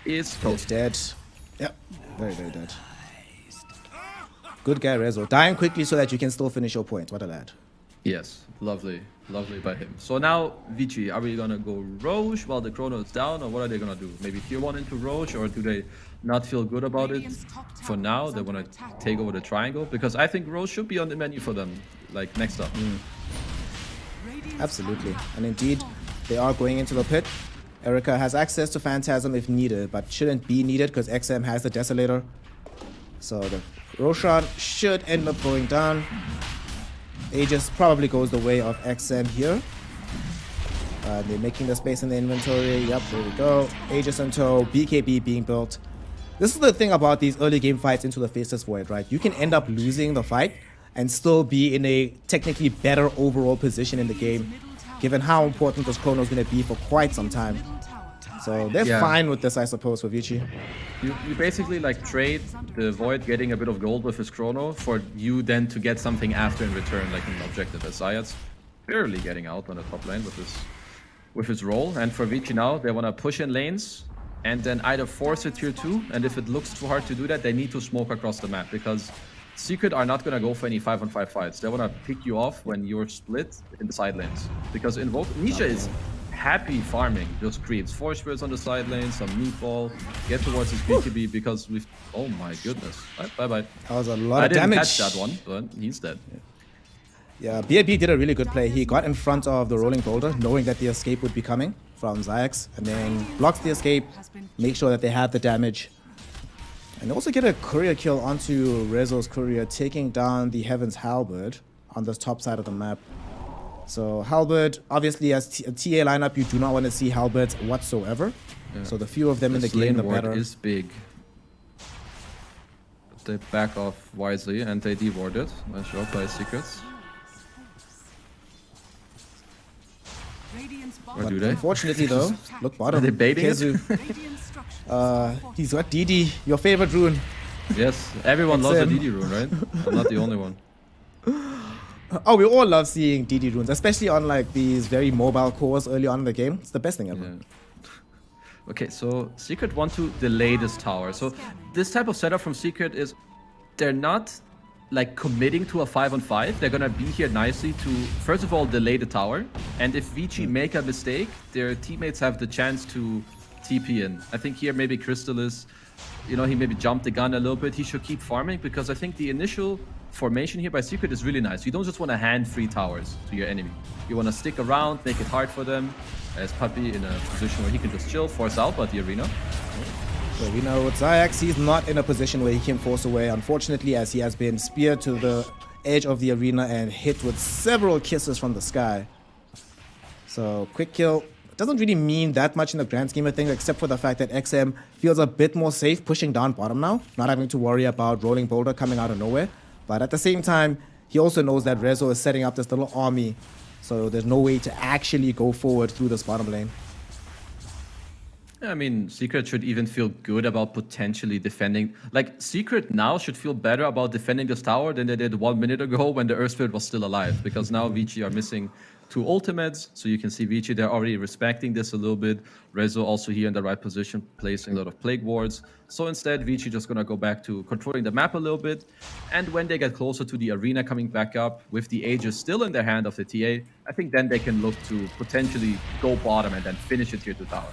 is He's dead. Yep. Very, very dead. Good guy, Rezo. Dying quickly so that you can still finish your point. What a lad. Yes, lovely, lovely by him. So now, Vici, are we gonna go Roche while the chrono is down, or what are they gonna do? Maybe tier 1 into Roche, or do they not feel good about it? For now, they wanna take over the triangle, because I think Roche should be on the menu for them, like next up. Absolutely. And indeed, they are going into the pit. Erica has access to Phantasm if needed, but shouldn't be needed because XM has the Desolator. So the Roshan should end up going down. Aegis probably goes the way of XM here. They're making the space in the inventory. Yep, there we go. Aegis in tow, BKB being built. This is the thing about these early game fights into the Faceless Void, right? You can end up losing the fight and still be in a technically better overall position in the game, given how important this chrono is going to be for quite some time. So they're fine with this, I suppose, for Vici. You basically like trade the Void getting a bit of gold with his chrono for you then to get something after in return, like an objective. As Zayat's barely getting out on the top lane with his role. And for Vici now, they want to push in lanes and then either force a tier 2, and if it looks too hard to do that, they need to smoke across the map, because Secret are not going to go for any 5-on-5 fights. They want to pick you off when you're split in the side lanes. Because Nisha is happy farming those creeps. 4 spirits on the side lane, some meatball, get towards his BKB, because we've... Oh my goodness. Bye-bye. That was a lot of damage. I didn't catch that one, but he's dead. Yeah, BAB did a really good play. He got in front of the rolling boulder, knowing that the escape would be coming from Zayax, and then blocks the escape, make sure that they have the damage. And also get a courier kill onto Rezo's courier, taking down the Heaven's Halberd on the top side of the map. So Halberd, obviously as a TA lineup, you do not want to see Halberds whatsoever. Yeah. So the fewer of them in the game, the better. Is big. They back off wisely and they de-ward it. Nice job by Secrets. Or do they? Unfortunately though, look bottom. Are they baiting Kezu. He's got DD, your favorite rune. Yes, everyone loves a DD rune, right? I'm not the only one. Oh, we all love seeing DD runes, especially on like these very mobile cores early on in the game. It's the best thing ever. Yeah. Okay, so Secret want to delay this tower. So this type of setup from Secret is they're not like committing to a 5-on-5. They're gonna be here nicely to, first of all, delay the tower. And if Vici make a mistake, their teammates have the chance to TP in. I think here maybe Crystalis, you know, he maybe jumped the gun a little bit. He should keep farming because I think the initial formation here by Secret is really nice. You don't just want to hand free towers to your enemy. You want to stick around, make it hard for them. As Puppy in a position where he can just chill, force out, but the arena. So we know with Zayax, he's not in a position where he can force away, unfortunately, as he has been speared to the edge of the arena and hit with several kisses from the sky. So quick kill doesn't really mean that much in the grand scheme of things, except for the fact that XM feels a bit more safe pushing down bottom now, not having to worry about Rolling Boulder coming out of nowhere. But at the same time, he also knows that Rezo is setting up this little army, so there's no way to actually go forward through this bottom lane. I mean, Secret should even feel good about potentially defending. Like, Secret now should feel better about defending this tower than they did 1 minute ago when the Earth Spirit was still alive. Because now Vici are missing 2 ultimates. So you can see Vici, they're already respecting this a little bit. Rezo also here in the right position, placing a lot of Plague Wards. So instead, Vici just gonna go back to controlling the map a little bit. And when they get closer to the arena coming back up, with the Aegis still in their hand of the TA, I think then they can look to potentially go bottom and then finish it here to tower.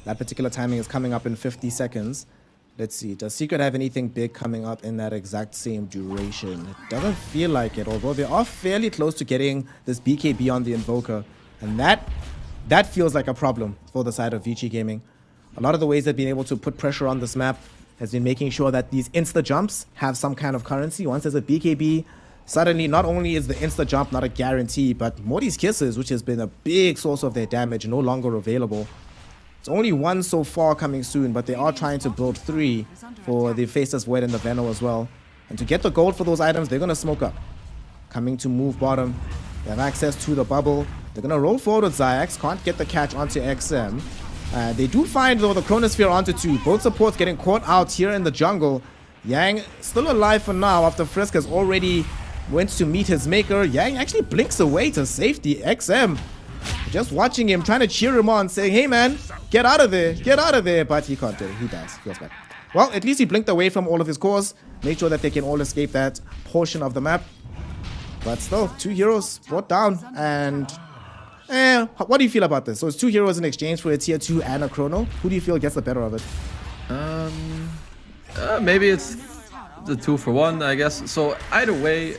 That particular timing is coming up in 50 seconds. Let's see, does Secret have anything big coming up in that exact same duration? It doesn't feel like it, although they are fairly close to getting this BKB on the Invoker. And that feels like a problem for the side of Vici Gaming. A lot of the ways they've been able to put pressure on this map has been making sure that these insta-jumps have some kind of currency. Once there's a BKB, suddenly not only is the insta-jump not a guarantee, but Morty's Kisses, which has been a big source of their damage, no longer available. It's only 1 so far coming soon, but they are trying to build 3 for the Faceless Void and the Venno as well. And to get the gold for those items, they're going to smoke up. Coming to move bottom. They have access to the bubble. They're going to roll forward with Zayax. Can't get the catch onto XM. They do find, though, the Chronosphere onto 2. Both supports getting caught out here in the jungle. Yang still alive for now after Frisk has already went to meet his maker. Yang actually blinks away to safety. XM just watching him, trying to cheer him on, saying, hey man, get out of there, but he can't do it. He dies. Feels bad. Well, at least he blinked away from all of his cores, made sure that they can all escape that portion of the map. But still, 2 heroes brought down, and what do you feel about this? So it's 2 heroes in exchange for a tier 2 and a chrono. Who do you feel gets the better of it? Maybe it's the 2 for 1, I guess. So either way,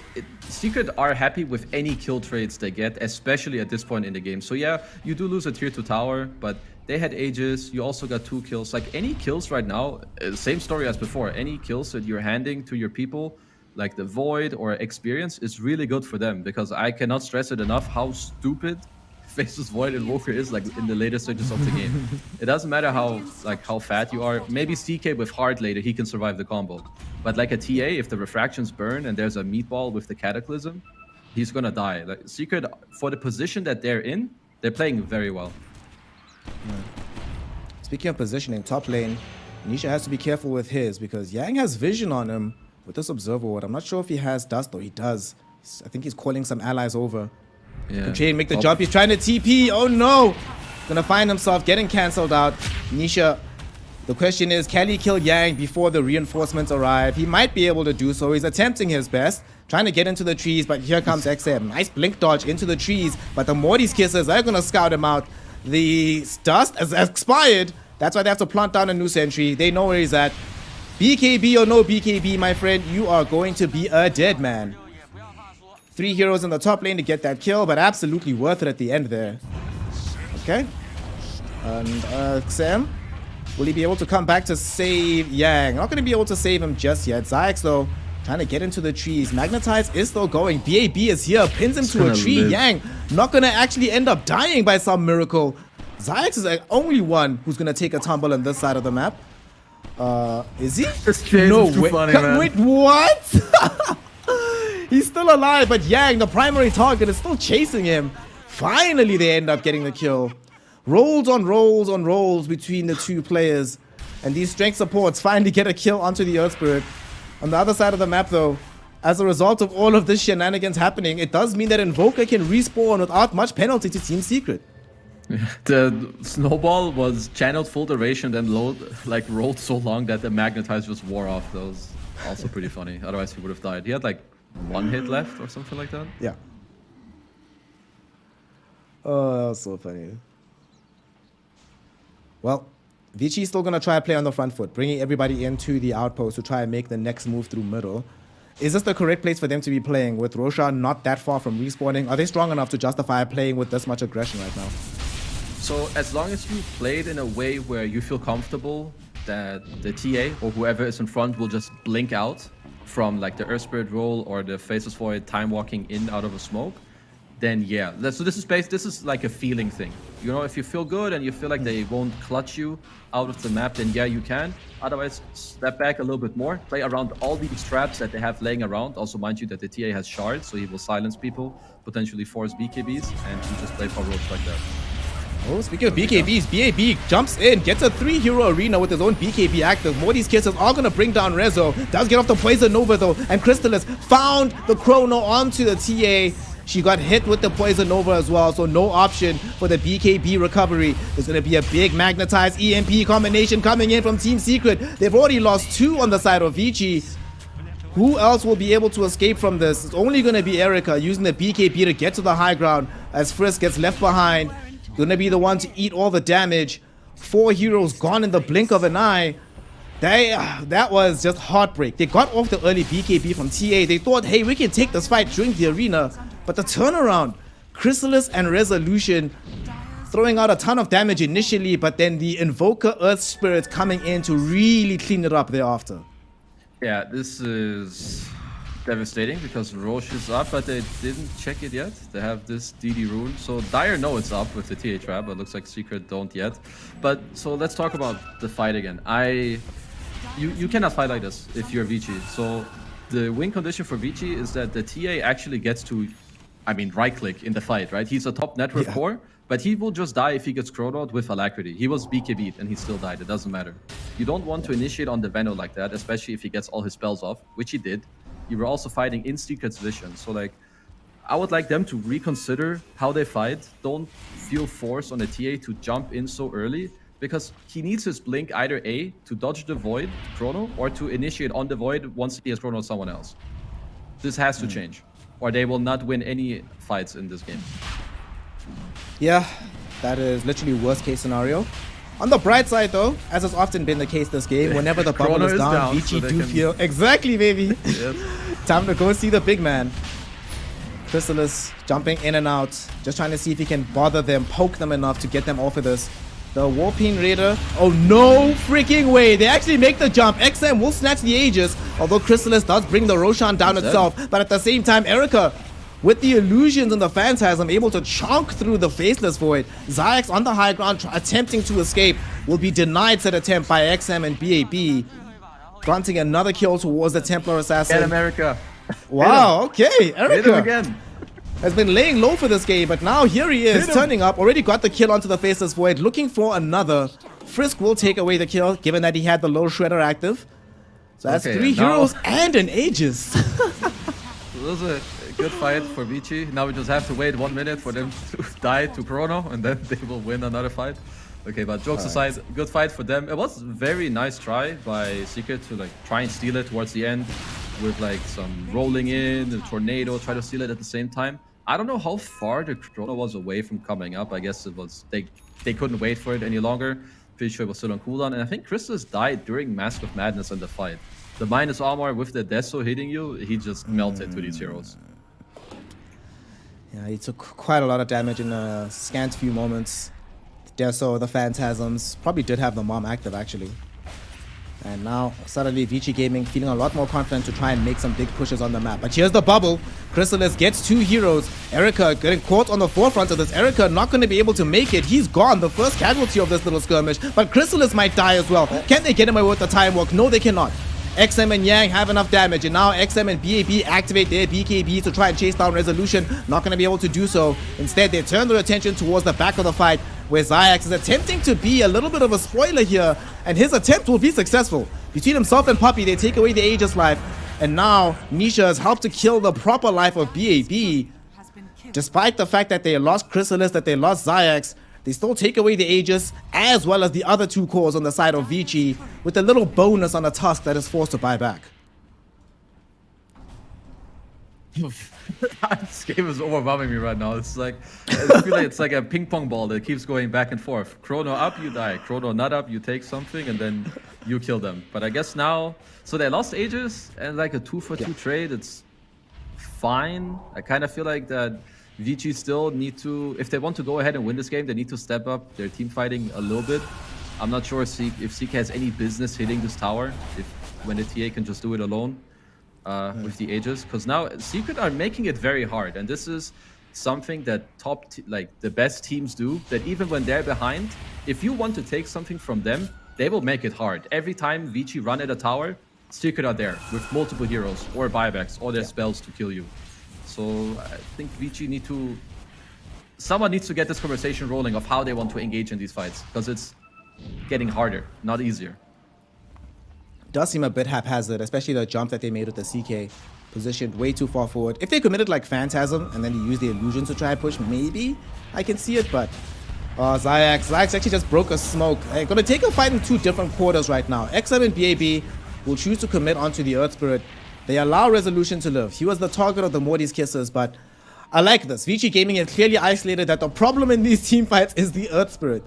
Secret are happy with any kill trades they get, especially at this point in the game. So yeah, you do lose a tier 2 tower, but they had Aegis, you also got 2 kills. Like any kills right now, same story as before, any kills that you're handing to your people, like the Void or Experience, is really good for them, because I cannot stress it enough how stupid Faceless Void Invoker is, like in the later stages of the game. It doesn't matter how fat you are. Maybe CK with Heart later, he can survive the combo. But like a TA, if the refractions burn and there's a meatball with the Cataclysm, he's gonna die. Like Secret, for the position that they're in, they're playing very well. Speaking of positioning, top lane, Nisha has to be careful with his, because Yang has vision on him with this Observer Ward. I'm not sure if he has Dust, though he does. I think he's calling some allies over. Yeah. Chain make the jump. He's trying to TP. Oh no! Gonna find himself getting cancelled out. Nisha, the question is, can he kill Yang before the reinforcements arrive? He might be able to do so. He's attempting his best, trying to get into the trees, but here comes XM. Nice blink dodge into the trees, but the Morty's Kisses are gonna scout him out. The Dust has expired. That's why they have to plant down a new sentry. They know where he's at. BKB or no BKB, my friend, you are going to be a dead man. 3 heroes in the top lane to get that kill, but absolutely worth it at the end there. Okay. And Sam, will he be able to come back to save Yang? Not going to be able to save him just yet. Zayax, though, trying to get into the trees. Magnetize is still going. BAB is here, pins him to a tree. Yang not going to actually end up dying by some miracle. Zayax is the only one who's going to take a tumble on this side of the map. Is he? No way. Funny, man. Wait, what? He's still alive, but Yang, the primary target, is still chasing him. Finally, they end up getting the kill. Rolls on rolls on rolls between the 2 players. And these strength supports finally get a kill onto the Earth Spirit. On the other side of the map, though, as a result of all of this shenanigans happening, it does mean that Invoker can respawn without much penalty to Team Secret. The snowball was channeled full duration, then rolled so long that the Magnetize just wore off. Those Also pretty funny. Otherwise, he would have died. He had like 1 hit left or something like that. Yeah. Oh, that was so funny. Well, Vinci's still going to try to play on the front foot, bringing everybody into the outpost to try and make the next move through middle. Is this the correct place for them to be playing with Roshan not that far from respawning? Are they strong enough to justify playing with this much aggression right now? So as long as you play it in a way where you feel comfortable that the TA or whoever is in front will just blink out from like the Earth Spirit roll or the Faceless Void time walking in out of a smoke, then yeah. So this is like a feeling thing. You know, if you feel good and you feel like they won't clutch you out of the map, then yeah, you can. Otherwise, step back a little bit more, play around all these traps that they have laying around. Also, mind you that the TA has shards, so he will silence people, potentially force BKBs, and you just play for ropes like that. Oh, speaking of BKBs, BAB jumps in, gets a 3-hero arena with his own BKB active. Morty's kisses are going to bring down Rezo. Does get off the Poison Nova though, and Crystallis found the Chrono onto the TA. She got hit with the Poison Nova as well, so no option for the BKB recovery. There's going to be a big magnetized EMP combination coming in from Team Secret. They've already lost 2 on the side of Vici. Who else will be able to escape from this? It's only going to be Erica using the BKB to get to the high ground as Frisk gets left behind. Gonna be the one to eat all the damage. 4 heroes gone in the blink of an eye. That was just heartbreak. They got off the early BKB from TA. They thought, hey, we can take this fight during the arena. But the turnaround, Chrysalis and Resolution throwing out a ton of damage initially, but then the Invoker Earth Spirit coming in to really clean it up thereafter. Yeah, this is devastating because Roche is up, but they didn't check it yet. They have this DD rune. So Dire know it's up with the TA trap, but looks like Secret don't yet. But so let's talk about the fight again. You cannot fight like this if you're Vici. So the win condition for Vici is that the TA actually gets to, I mean, right click in the fight, right? He's a top network core, but he will just die if he gets chronoed with alacrity. He was BKB'd and he still died. It doesn't matter. You don't want to initiate on the Veno like that, especially if he gets all his spells off, which he did. You were also fighting in Secret's vision. So like, I would like them to reconsider how they fight. Don't feel forced on the TA to jump in so early because he needs his blink either A, to dodge the Void chrono, or to initiate on the Void once he has chronoed someone else. This has to change, or they will not win any fights in this game. Yeah, that is literally worst case scenario. On the bright side though, as has often been the case this game, whenever the bubble is down, Vici do feel... Exactly, baby! Yes. Time to go see the big man. Chrysalis jumping in and out, just trying to see if he can bother them, poke them enough to get them off of this. The Warpine Raider, oh no freaking way, they actually make the jump. XM will snatch the Aegis, although Chrysalis does bring the Roshan down itself, but at the same time, Erica, with the illusions and the phantasm, able to chunk through the Faceless Void. Zayax on the high ground, attempting to escape, will be denied said attempt by XM and BAB. Granting another kill towards the Templar Assassin. Get America. Wow, okay, Erica. Hit him again. Has been laying low for this game, but now here he is, turning up. Already got the kill onto the Faceless Void, looking for another. Frisk will take away the kill, given that he had the low Shredder active. So that's 3 heroes and an Aegis. So this is a good fight for Vici. Now we just have to wait 1 minute for them to die to Chrono, and then they will win another fight. Okay, but jokes aside, good fight for them. It was a very nice try by Secret to like try and steal it towards the end with like some rolling in, the tornado, try to steal it at the same time. I don't know how far the Chrono was away from coming up. I guess it was they couldn't wait for it any longer. Pretty sure it was still on cooldown. And I think Crystallis died during Mask of Madness in the fight. The minus armor with the Deso hitting you, he just melted to these heroes. Yeah, he took quite a lot of damage in a scant few moments. Deso, the Phantasms, probably did have the Mom active actually. And now, suddenly, Vici Gaming feeling a lot more confident to try and make some big pushes on the map. But here's the bubble. Chrysalis gets 2 heroes. Erica getting caught on the forefront of this. Erica not going to be able to make it. He's gone, the first casualty of this little skirmish. But Chrysalis might die as well. Can they get him away with the time walk? No, they cannot. XM and Yang have enough damage, and now XM and BAB activate their BKB to try and chase down Resolution. Not going to be able to do so. Instead, they turn their attention towards the back of the fight, where Zayax is attempting to be a little bit of a spoiler here, and his attempt will be successful. Between himself and Puppy, they take away the Aegis life, and now Nisha has helped to kill the proper life of BAB. Despite the fact that they lost Chrysalis, that they lost Zayax, they still take away the Aegis, as well as the other 2 cores on the side of Vici, with a little bonus on the Tusk that is forced to buy back. This game is overwhelming me right now. It's like, I feel like it's like a ping pong ball that keeps going back and forth. Chrono up, you die. Chrono not up, you take something, and then you kill them. But I guess now, so they lost Aegis and like a 2-for-2 trade. It's fine. I kind of feel like that Vici still need to, if they want to go ahead and win this game, they need to step up their team fighting a little bit. I'm not sure if Seek has any business hitting this tower, when the TA can just do it alone with the Aegis. Because now Secret are making it very hard, and this is something that the best teams do, that even when they're behind, if you want to take something from them, they will make it hard. Every time Vici run at a tower, Secret are there with multiple heroes or buybacks or their spells to kill you. So I think Vici someone needs to get this conversation rolling of how they want to engage in these fights, because it's getting harder, not easier. Does seem a bit haphazard, especially the jump that they made with the CK, positioned way too far forward. If they committed like Phantasm and then you use the illusion to try and push, maybe I can see it, but Xyx actually just broke a smoke. They're gonna take a fight in two different quarters right now. XM and BAB will choose to commit onto the Earth Spirit. They allow Resolution to live. He was the target of the Morty's kisses, but I like this. Vici Gaming has clearly isolated that the problem in these team fights is the Earth Spirit.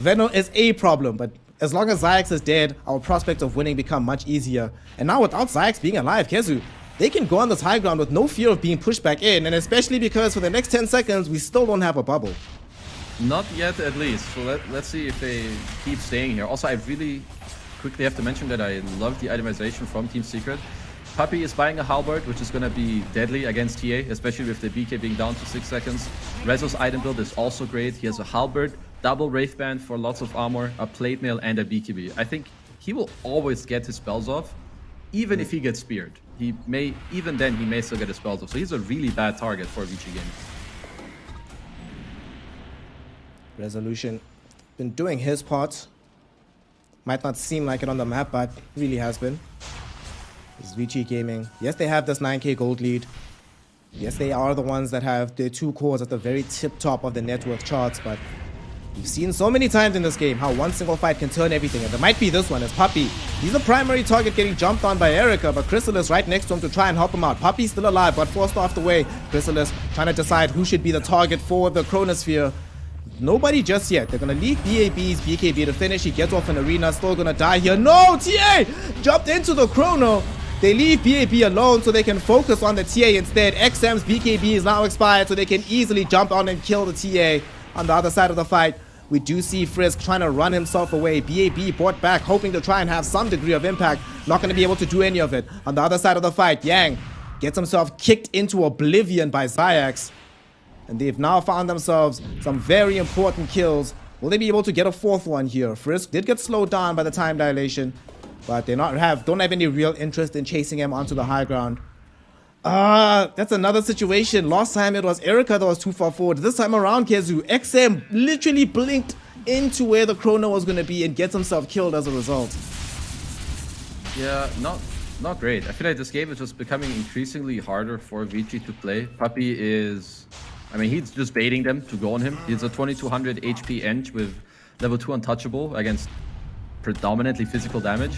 Veno is a problem, but as long as Xyx is dead, our prospects of winning become much easier. And now without Xyx being alive, Kezu, they can go on this high ground with no fear of being pushed back in, and especially because for the next 10 seconds, we still don't have a bubble. Not yet, at least. So let's see if they keep staying here. Also, I really quickly have to mention that I love the itemization from Team Secret. Puppy is buying a halberd, which is going to be deadly against TA, especially with the BK being down to 6 seconds. Rezo's item build is also great. He has a halberd, double Wraith Band for lots of armor, a plate mail, and a BKB. I think he will always get his spells off, even if he gets speared. Even then, he may still get his spells off. So he's a really bad target for Vici Gaming. Resolution been doing his part. Might not seem like it on the map, but really has been. It's Vici Gaming. Yes, they have this 9k gold lead. Yes, they are the ones that have their 2 cores at the very tip top of the net worth charts, but we've seen so many times in this game how one single fight can turn everything, and there might be this one as Puppy. He's the primary target getting jumped on by Erica, but Chrysalis right next to him to try and help him out. Puppy's still alive, but forced off the way. Chrysalis trying to decide who should be the target for the Chronosphere. Nobody just yet. They're gonna leave BAB's BKB to finish. He gets off an arena, still gonna die here. No! TA jumped into the Chrono. They leave BAB alone so they can focus on the TA instead. XM's BKB is now expired, so they can easily jump on and kill the TA. On the other side of the fight, we do see Frisk trying to run himself away. BAB brought back, hoping to try and have some degree of impact. Not going to be able to do any of it. On the other side of the fight, Yang gets himself kicked into oblivion by Xyx. And they've now found themselves some very important kills. Will they be able to get a 4th one here? Frisk did get slowed down by the time dilation, but they don't have any real interest in chasing him onto the high ground. That's another situation. Last time it was Erica that was too far forward. This time around, Kezu, XM literally blinked into where the Chrono was going to be and gets himself killed as a result. Yeah, not great. I feel like this game is just becoming increasingly harder for Vici to play. Puppy is, he's just baiting them to go on him. He's a 2200 HP Eng with level 2 untouchable against predominantly physical damage.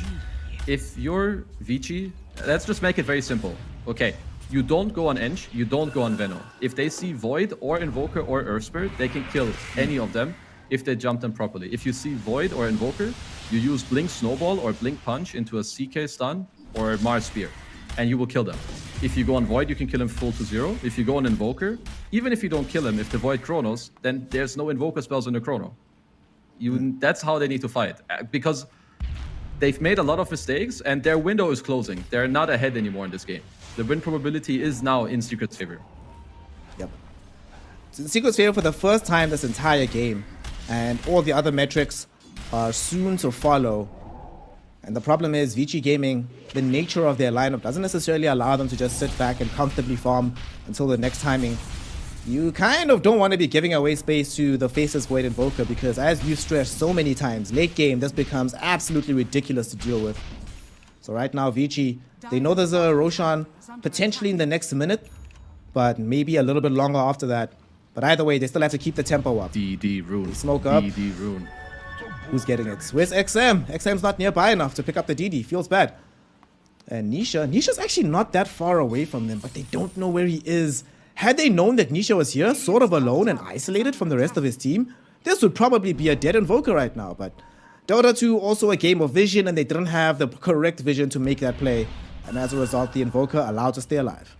If you're Vici, let's just make it very simple. Okay, you don't go on Eng, you don't go on Veno. If they see Void or Invoker or Earth Spirit, they can kill any of them if they jump them properly. If you see Void or Invoker, you use Blink Snowball or Blink Punch into a CK stun or Mars Spear, and you will kill them. If you go on Void, you can kill him full to 0. If you go on Invoker, even if you don't kill him, if the Void Chronos, then there's no Invoker spells in the Chrono. That's how they need to fight, because they've made a lot of mistakes and their window is closing. They're not ahead anymore in this game. The win probability is now in Secret's favor. Yep. It's in Secret's favor for the first time this entire game, and all the other metrics are soon to follow. And the problem is Vici Gaming, the nature of their lineup doesn't necessarily allow them to just sit back and comfortably farm until the next timing. You kind of don't want to be giving away space to the Faceless Void Invoker, because as we've stressed so many times, late game this becomes absolutely ridiculous to deal with. So right now Vici, they know there's a Roshan potentially in the next minute, but maybe a little bit longer after that. But either way, they still have to keep the tempo up. DD rune. They smoke up. DD rune. Who's getting it? Where's XM? XM's not nearby enough to pick up the DD. Feels bad. And Nisha's actually not that far away from them, but they don't know where he is. Had they known that Nisha was here, sort of alone and isolated from the rest of his team, this would probably be a dead Invoker right now. But Dota 2 also a game of vision, and they didn't have the correct vision to make that play. And as a result, the Invoker allowed to stay alive.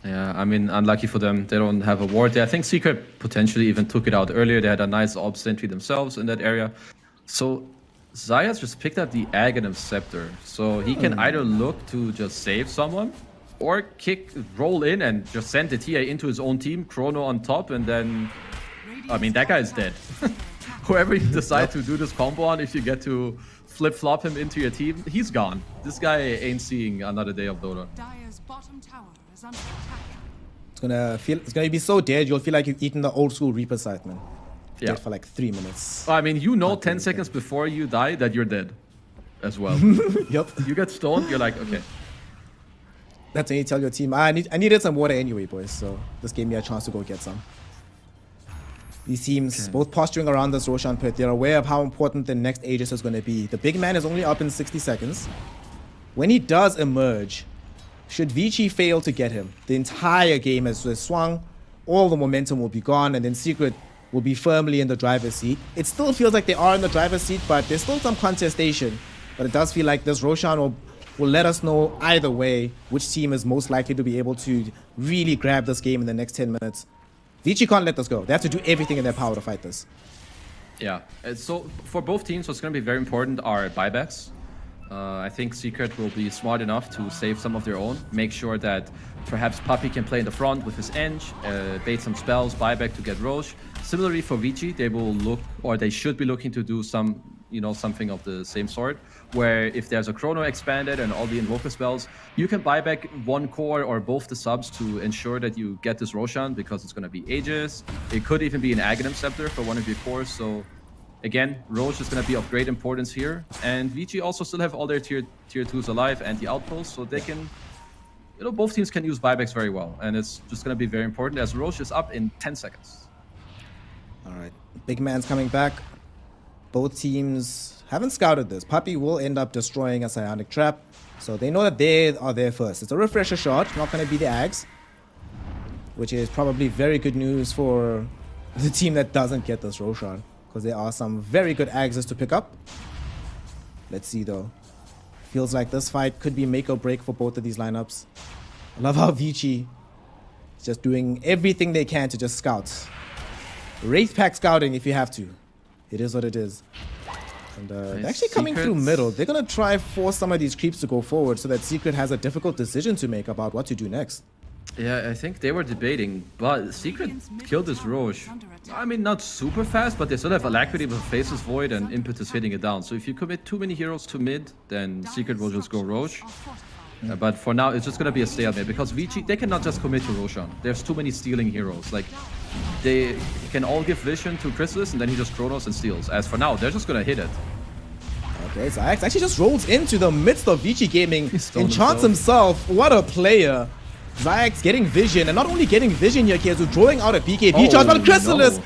Yeah, I mean, unlucky for them. They don't have a ward there. I think Secret potentially even took it out earlier. They had a nice orb sentry themselves in that area. So Zayas just picked up the Aghanim Scepter. So he can either look to just save someone or roll in and just send the TA into his own team, Chrono on top, and then, I mean, that guy's dead. Whoever you decide to do this combo on, if you get to flip-flop him into your team, he's gone. This guy ain't seeing another day of Dota. Dire's bottom tower is under attack. It's gonna be so dead, you'll feel like you've eaten the old school Reaper side, man. Yeah. Dead for like 3 minutes. I mean, you know 10 seconds before you die that you're dead as well. Yep. You get stoned, you're like, okay. That's when you tell your team, I needed some water anyway, boys, so this gave me a chance to go get some. These teams, both posturing around this Roshan pit, they're aware of how important the next Aegis is going to be. The big man is only up in 60 seconds. When he does emerge, should Vici fail to get him, the entire game has swung, all the momentum will be gone, and then Secret will be firmly in the driver's seat. It still feels like they are in the driver's seat, but there's still some contestation. But it does feel like this Roshan will let us know either way which team is most likely to be able to really grab this game in the next 10 minutes. Vici can't let this go. They have to do everything in their power to fight this. Yeah, so for both teams, what's going to be very important are buybacks. I think Secret will be smart enough to save some of their own, make sure that perhaps Puppey can play in the front with his Eng, bait some spells, buyback to get Roche. Similarly for Vici, they will look, or they should be looking to do some, something of the same sort, where if there's a Chrono expanded and all the Invoker spells, you can buy back one core or both the subs to ensure that you get this Roshan, because it's going to be Aegis. It could even be an Aghanim Scepter for one of your cores, so again, Roche is going to be of great importance here. And Vici also still have all their tier 2s alive and the outposts, so they can, both teams can use buybacks very well. And it's just going to be very important as Roche is up in 10 seconds. All right, big man's coming back. Both teams haven't scouted this. Puppey will end up destroying a Psionic Trap, so they know that they are there first. It's a refresher shot, not going to be the Ags, which is probably very good news for the team that doesn't get this Roshan, because there are some very good Axes to pick up. Let's see though. Feels like this fight could be make or break for both of these lineups. I love how Vici is just doing everything they can to just scout. Wraith Pack scouting if you have to. It is what it is. And they're actually coming through middle. They're going to try force some of these creeps to go forward so that Secret has a difficult decision to make about what to do next. Yeah, I think they were debating, but Secret killed this Roche. I mean, not super fast, but they still have Alacrity with Faceless Void and Impetus hitting it down. So if you commit too many heroes to mid, then Secret will just go Roche. But for now, it's just going to be a stalemate, because Vici, they cannot just commit to Roshan. There's too many stealing heroes. Like, they can all give vision to Chrysalis, and then he just Chronos and steals. As for now, they're just going to hit it. Okay, Zayax actually just rolls into the midst of Vici gaming, enchants himself. What a player. Zayax getting vision, and not only getting vision here, Kezu drawing out a BKB charge, but Chrysalis,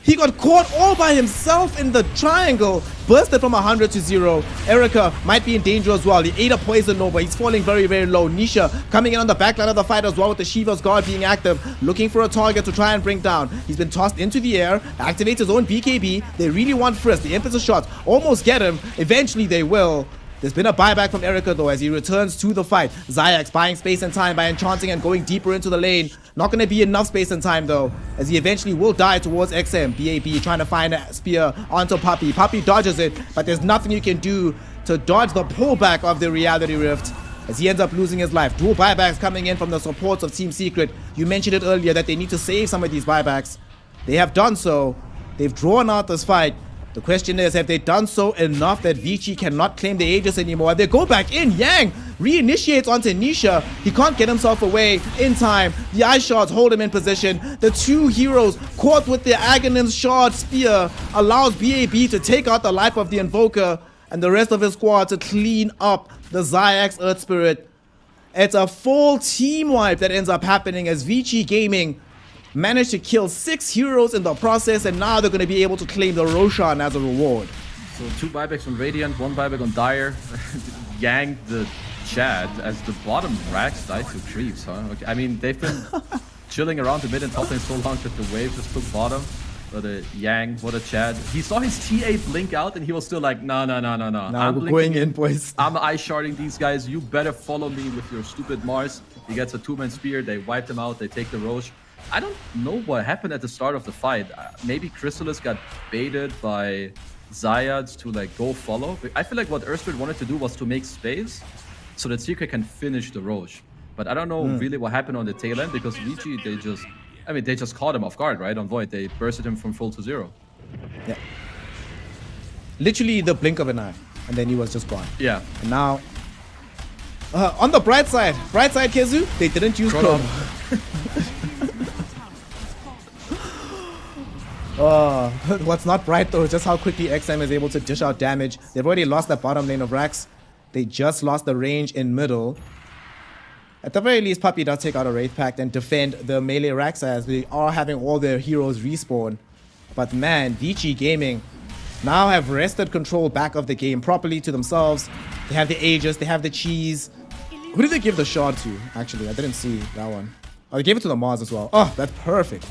he got caught all by himself in the triangle, bursted from 100 to 0. Erica might be in danger as well. He ate a poison Nova, he's falling very, very low. Nisha coming in on the backline of the fight as well, with the Shiva's Guard being active, looking for a target to try and bring down. He's been tossed into the air, activates his own BKB. They really want Frisk. The Impetus shots almost get him. Eventually they will. There's been a buyback from Erica though as he returns to the fight. Zayax buying space and time by enchanting and going deeper into the lane. Not going to be enough space and time though, as he eventually will die towards XM. BAB trying to find a spear onto Puppey. Puppey dodges it, but there's nothing you can do to dodge the pullback of the Reality Rift, as he ends up losing his life. Dual buybacks coming in from the supports of Team Secret. You mentioned it earlier that they need to save some of these buybacks. They have done so. They've drawn out this fight. The question is, have they done so enough that Vici cannot claim the Aegis anymore? They go back in. Yang reinitiates onto Nisha. He can't get himself away in time. The Ice Shards hold him in position. The two heroes caught with the Aghanim's Shard Spear allows BAB to take out the life of the Invoker and the rest of his squad to clean up the Zayax Earth Spirit. It's a full team wipe that ends up happening as Vici Gaming managed to kill 6 heroes in the process, and now they're going to be able to claim the Roshan as a reward. So 2 buybacks on Radiant, 1 buyback on Dire. Yang, the Chad as the bottom racks die to creeps, huh? Okay. I mean, they've been chilling around the mid and top lane so long that the wave just took bottom. But Yang, what a Chad. He saw his TA blink out and he was still like, no. Now we're going in, boys. I'm ice sharding these guys. You better follow me with your stupid Mars. He gets a 2-man spear. They wipe him out. They take the Roche. I don't know what happened at the start of the fight. Maybe Chrysalis got baited by Zayats to like go follow. I feel like what Earthspirit wanted to do was to make space so that Secret can finish the Roche. But I don't know really what happened on the tail end because Vici, they just caught him off guard, right? On Void. They bursted him from full to 0. Yeah. Literally the blink of an eye. And then he was just gone. Yeah. And now, on the bright side, Kezu, they didn't use Chrono. What's not bright though is just how quickly XM is able to dish out damage. They've already lost that bottom lane of Rax. They just lost the range in middle. At the very least, Puppey does take out a Wraith Pact and defend the melee Rax as they are having all their heroes respawn. But man, Vici Gaming now have wrested control back of the game properly to themselves. They have the Aegis, they have the Cheese. Who did they give the shard to? Actually, I didn't see that one. Oh, they gave it to the Mars as well. Oh, that's perfect.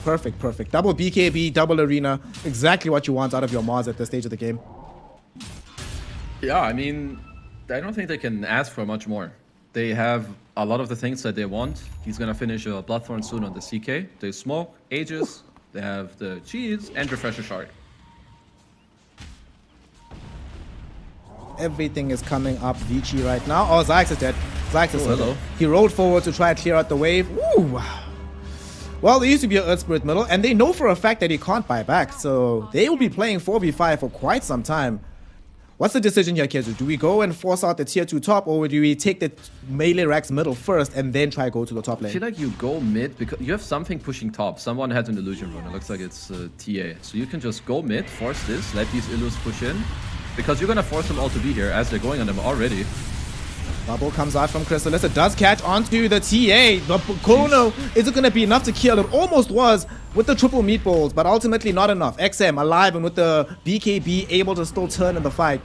Double BKB, double arena. Exactly what you want out of your Mars at this stage of the game. Yeah, I mean, I don't think they can ask for much more. They have a lot of the things that they want. He's gonna finish a Bloodthorn soon on the CK. They smoke, Aegis, they have the Cheese, and Refresher Shard. Everything is coming up Vici right now. Oh, Zyx is dead. Zyx is hello. He rolled forward to try to clear out the wave. Ooh. Well, there used to be an Earth Spirit middle, and they know for a fact that he can't buy back, so they will be playing 4v5 for quite some time. What's the decision here, Kezu? Do we go and force out the tier 2 top, or do we take the melee Rax middle first and then try to go to the top lane? I feel like you go mid because you have something pushing top. Someone has an illusion rune. It looks like it's TA. So you can just go mid, force this, let these illus push in. Because you're gonna force them all to be here as they're going on them already. Bubble comes out from Chrysalis. It does catch onto the TA. The Chrono isn't gonna be enough to kill. It almost was with the triple meatballs, but ultimately not enough. XM alive and with the BKB able to still turn in the fight.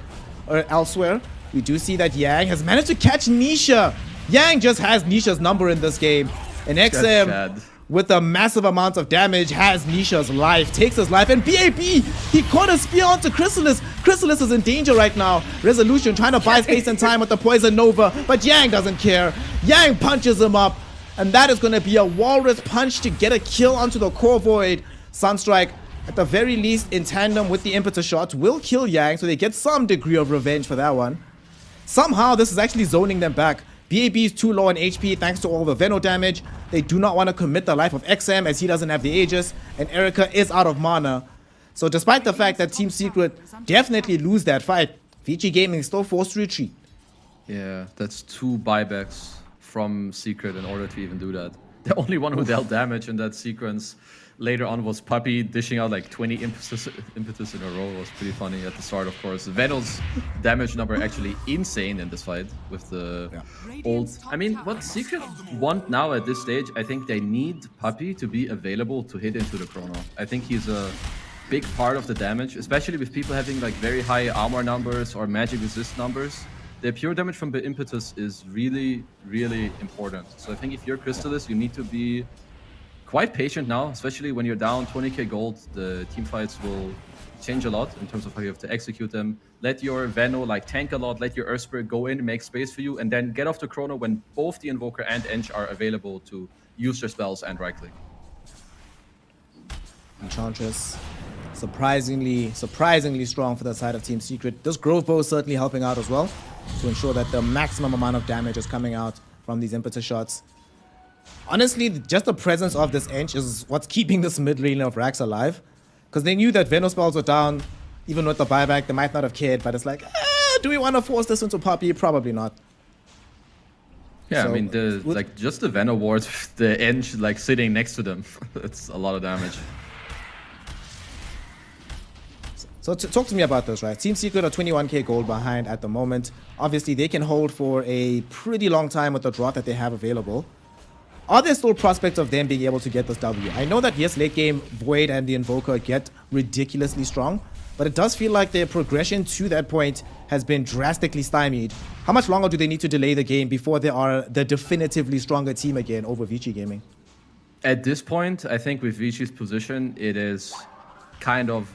Elsewhere, we do see that Yang has managed to catch Nisha. Yang just has Nisha's number in this game. And XM, with a massive amount of damage, has Nisha's life, takes his life, and BAB, he caught a spear onto Chrysalis. Chrysalis is in danger right now. Resolution trying to buy space and time with the Poison Nova, but Yang doesn't care. Yang punches him up, and that is going to be a Walrus punch to get a kill onto the Core Void. Sunstrike, at the very least, in tandem with the Impetus shots, will kill Yang, so they get some degree of revenge for that one. Somehow, this is actually zoning them back. BAB is too low on HP thanks to all the Veno damage. They do not want to commit the life of XM as he doesn't have the Aegis, and Erika is out of mana. So despite the fact that Team Secret definitely lose that fight, Vici Gaming is still forced to retreat. Yeah, that's 2 buybacks from Secret in order to even do that. The only one who dealt damage in that sequence later on was Puppey, dishing out like 20 impetus in a row. Was pretty funny at the start, of course. Veno's damage number actually insane in this fight with the old... I mean, what Secret want now at this stage, I think they need Puppey to be available to hit into the Chrono. I think he's a big part of the damage, especially with people having like very high armor numbers or magic resist numbers. The pure damage from the impetus is really, really important. So I think if you're Chrysalis, you need to be quite patient now, especially when you're down 20k gold. The team fights will change a lot in terms of how you have to execute them. Let your Veno like tank a lot, let your Earth Spirit go in, make space for you, and then get off the Chrono when both the Invoker and Ench are available to use their spells and right click. Enchantress, surprisingly strong for the side of Team Secret. This Grove Bow is certainly helping out as well to ensure that the maximum amount of damage is coming out from these impetus shots. Honestly, just the presence of this Ench is what's keeping this mid lane of Rax alive. Because they knew that Veno spells were down. Even with the buyback, they might not have cared. But it's like, do we want to force this into Puppey? Probably not. Yeah, So, I mean, like just the Veno wards with the Ench like sitting next to them. It's a lot of damage. So talk to me about this, right? Team Secret are 21k gold behind at the moment. Obviously, they can hold for a pretty long time with the draw that they have available. Are there still prospects of them being able to get this W? I know that, yes, late game, Void and the Invoker get ridiculously strong, but it does feel like their progression to that point has been drastically stymied. How much longer do they need to delay the game before they are the definitively stronger team again over Vici Gaming? At this point, I think with Vici's position, it is kind of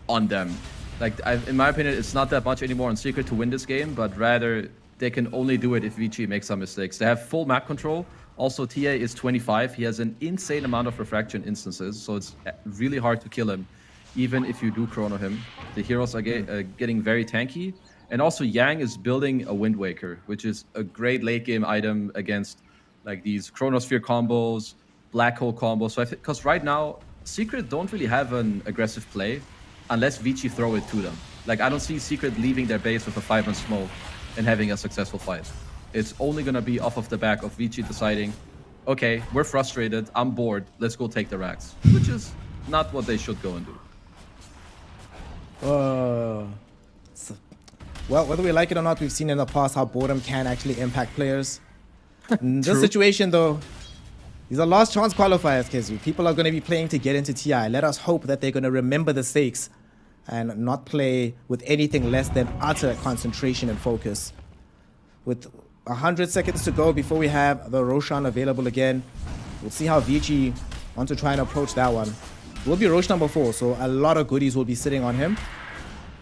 on them. Like, in my opinion, it's not that much anymore on Secret to win this game, but rather they can only do it if Vici makes some mistakes. They have full map control. Also, TA is 25. He has an insane amount of refraction instances, so it's really hard to kill him, even if you do chrono him. The heroes are getting very tanky. And also, Yang is building a Wind Waker, which is a great late game item against like these Chronosphere combos, Black Hole combos. So because right now, Secret don't really have an aggressive play unless Vici throw it to them. Like, I don't see Secret leaving their base with a 5-man smoke and having a successful fight. It's only going to be off of the back of Vici deciding, okay, we're frustrated, I'm bored, let's go take the racks. Which is not what they should go and do. Well, whether we like it or not, we've seen in the past how boredom can actually impact players. In this situation, though, these are last chance qualifiers, Kezu. People are going to be playing to get into TI. Let us hope that they're going to remember the stakes and not play with anything less than utter concentration and focus. With 100 seconds to go before we have the Roshan available again, we'll see how Vici wants to try and approach that one. It will be Rosh number 4, so a lot of goodies will be sitting on him.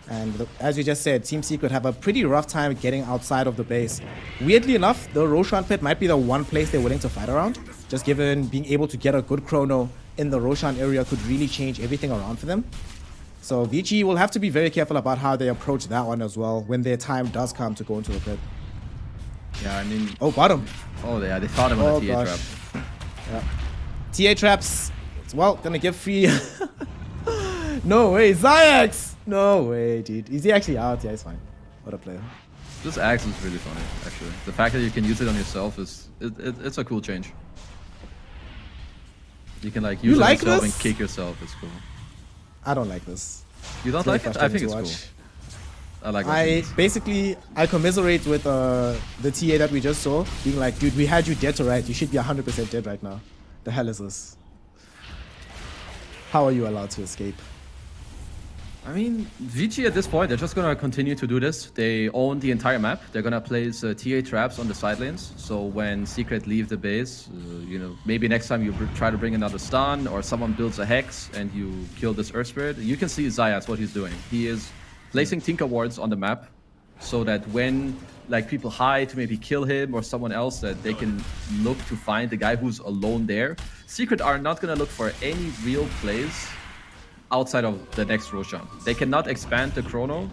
And as you just said, Team Secret have a pretty rough time getting outside of the base. Weirdly enough, the Roshan pit might be the one place they're willing to fight around. Just given being able to get a good chrono in the Roshan area could really change everything around for them. So Vici will have to be very careful about how they approach that one as well when their time does come to go into the pit. Yeah, I mean... Oh, bottom. Oh, yeah, they thought him on the TA trap. Yeah. TA traps, it's, well, gonna give free... No way, Zayax! No way, dude. Is he actually out? Yeah, he's fine. What a player. This axe is really funny, actually. The fact that you can use it on yourself is... It's a cool change. You can like use it on yourself and kick yourself. It's cool. I don't like this. You don't like it? I think it's cool. I like it. I commiserate with the TA that we just saw, being like, dude, we had you dead to right. You should be 100% dead right now. The hell is this? How are you allowed to escape? I mean, Vici at this point, they're just going to continue to do this. They own the entire map. They're going to place TA traps on the side lanes. So when Secret leave the base, you know, maybe next time you try to bring another stun or someone builds a hex and you kill this Earth Spirit, you can see Zayas, what he's doing. He is placing Tinker wards on the map so that when like people hide to maybe kill him or someone else, that they can look to find the guy who's alone there. Secret are not going to look for any real plays outside of the next Roshan. They cannot expand the chrono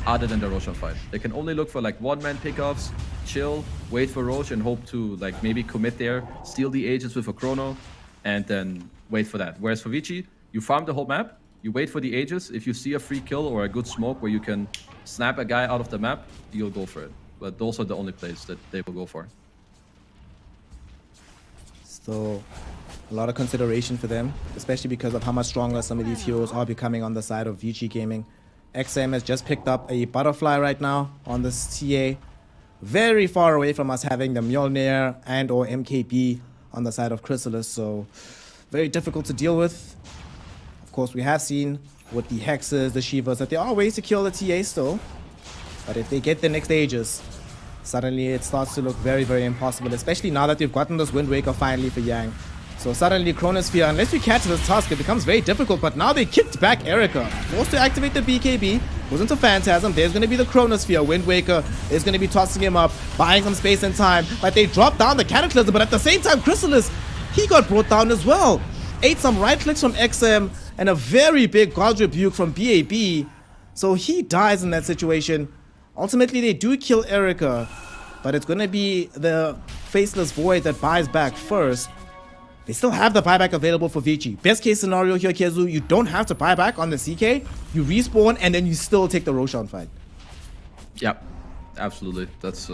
other than the Roshan fight. They can only look for like one-man pickups, chill, wait for Rosh and hope to like maybe commit there, steal the Aegis with a chrono, and then wait for that. Whereas for Vici, you farm the whole map, you wait for the Aegis. If you see a free kill or a good smoke where you can snap a guy out of the map, you'll go for it. But those are the only plays that they will go for. So a lot of consideration for them, especially because of how much stronger some of these heroes are becoming on the side of Vici Gaming. XM has just picked up a Butterfly right now on this TA. Very far away from us having the Mjolnir and or MKB on the side of Chrysalis, so very difficult to deal with. Of course, we have seen with the Hexes, the Shivas, that there are ways to kill the TA still. But if they get the next Aegis, suddenly it starts to look very, very impossible, especially now that we've gotten this Wind Waker finally for Yang. So suddenly Chronosphere, unless we catch this task, it becomes very difficult. But now they kicked back Erica. Forced to activate the BKB. Goes into Phantasm. There's going to be the Chronosphere. Wind Waker is going to be tossing him up, buying some space and time. But they drop down the Cataclysm. But at the same time, Chrysalis, he got brought down as well. Ate some right clicks from XM and a very big God Rebuke from BAB. So he dies in that situation. Ultimately, they do kill Erica. But it's going to be the Faceless Void that buys back first. They still have the buyback available for Vici. Best case scenario here, Kezu, you don't have to buy back on the CK. You respawn and then you still take the Roshan fight. Yep, absolutely. That's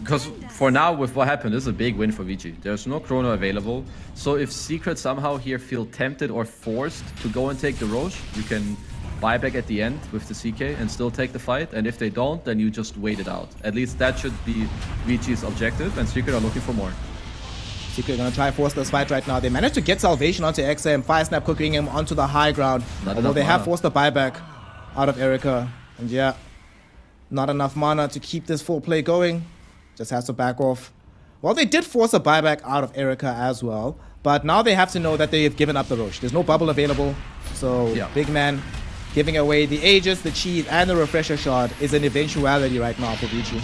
because for now, with what happened, this is a big win for Vici. There's no chrono available. So if Secret somehow here feel tempted or forced to go and take the Rosh, you can buy back at the end with the CK and still take the fight. And if they don't, then you just wait it out. At least that should be Vici's objective, and Secret are looking for more. Secret gonna try force this fight right now. They managed to get salvation onto XM. Fire Snap cooking him onto the high ground. Not Although enough they have mana. forced the buyback out of Erica. And yeah, not enough mana to keep this full play going. Just has to back off. Well, they did force a buyback out of Erica as well. But now they have to know that they have given up the Roche. There's no bubble available. So Yeah. big man giving away the Aegis, the Cheese, and the Refresher Shard is an eventuality right now for Vici.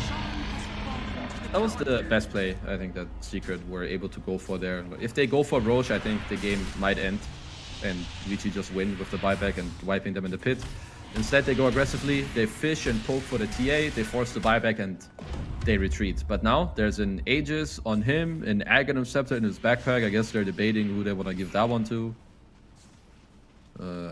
That was the best play, I think, that Secret were able to go for there. If they go for Roche, I think the game might end and Vici just win with the buyback and wiping them in the pit. Instead, they go aggressively, they fish and poke for the TA, they force the buyback and they retreat. But now there's an Aegis on him, an Aghanim Scepter in his backpack. I guess they're debating who they want to give that one to.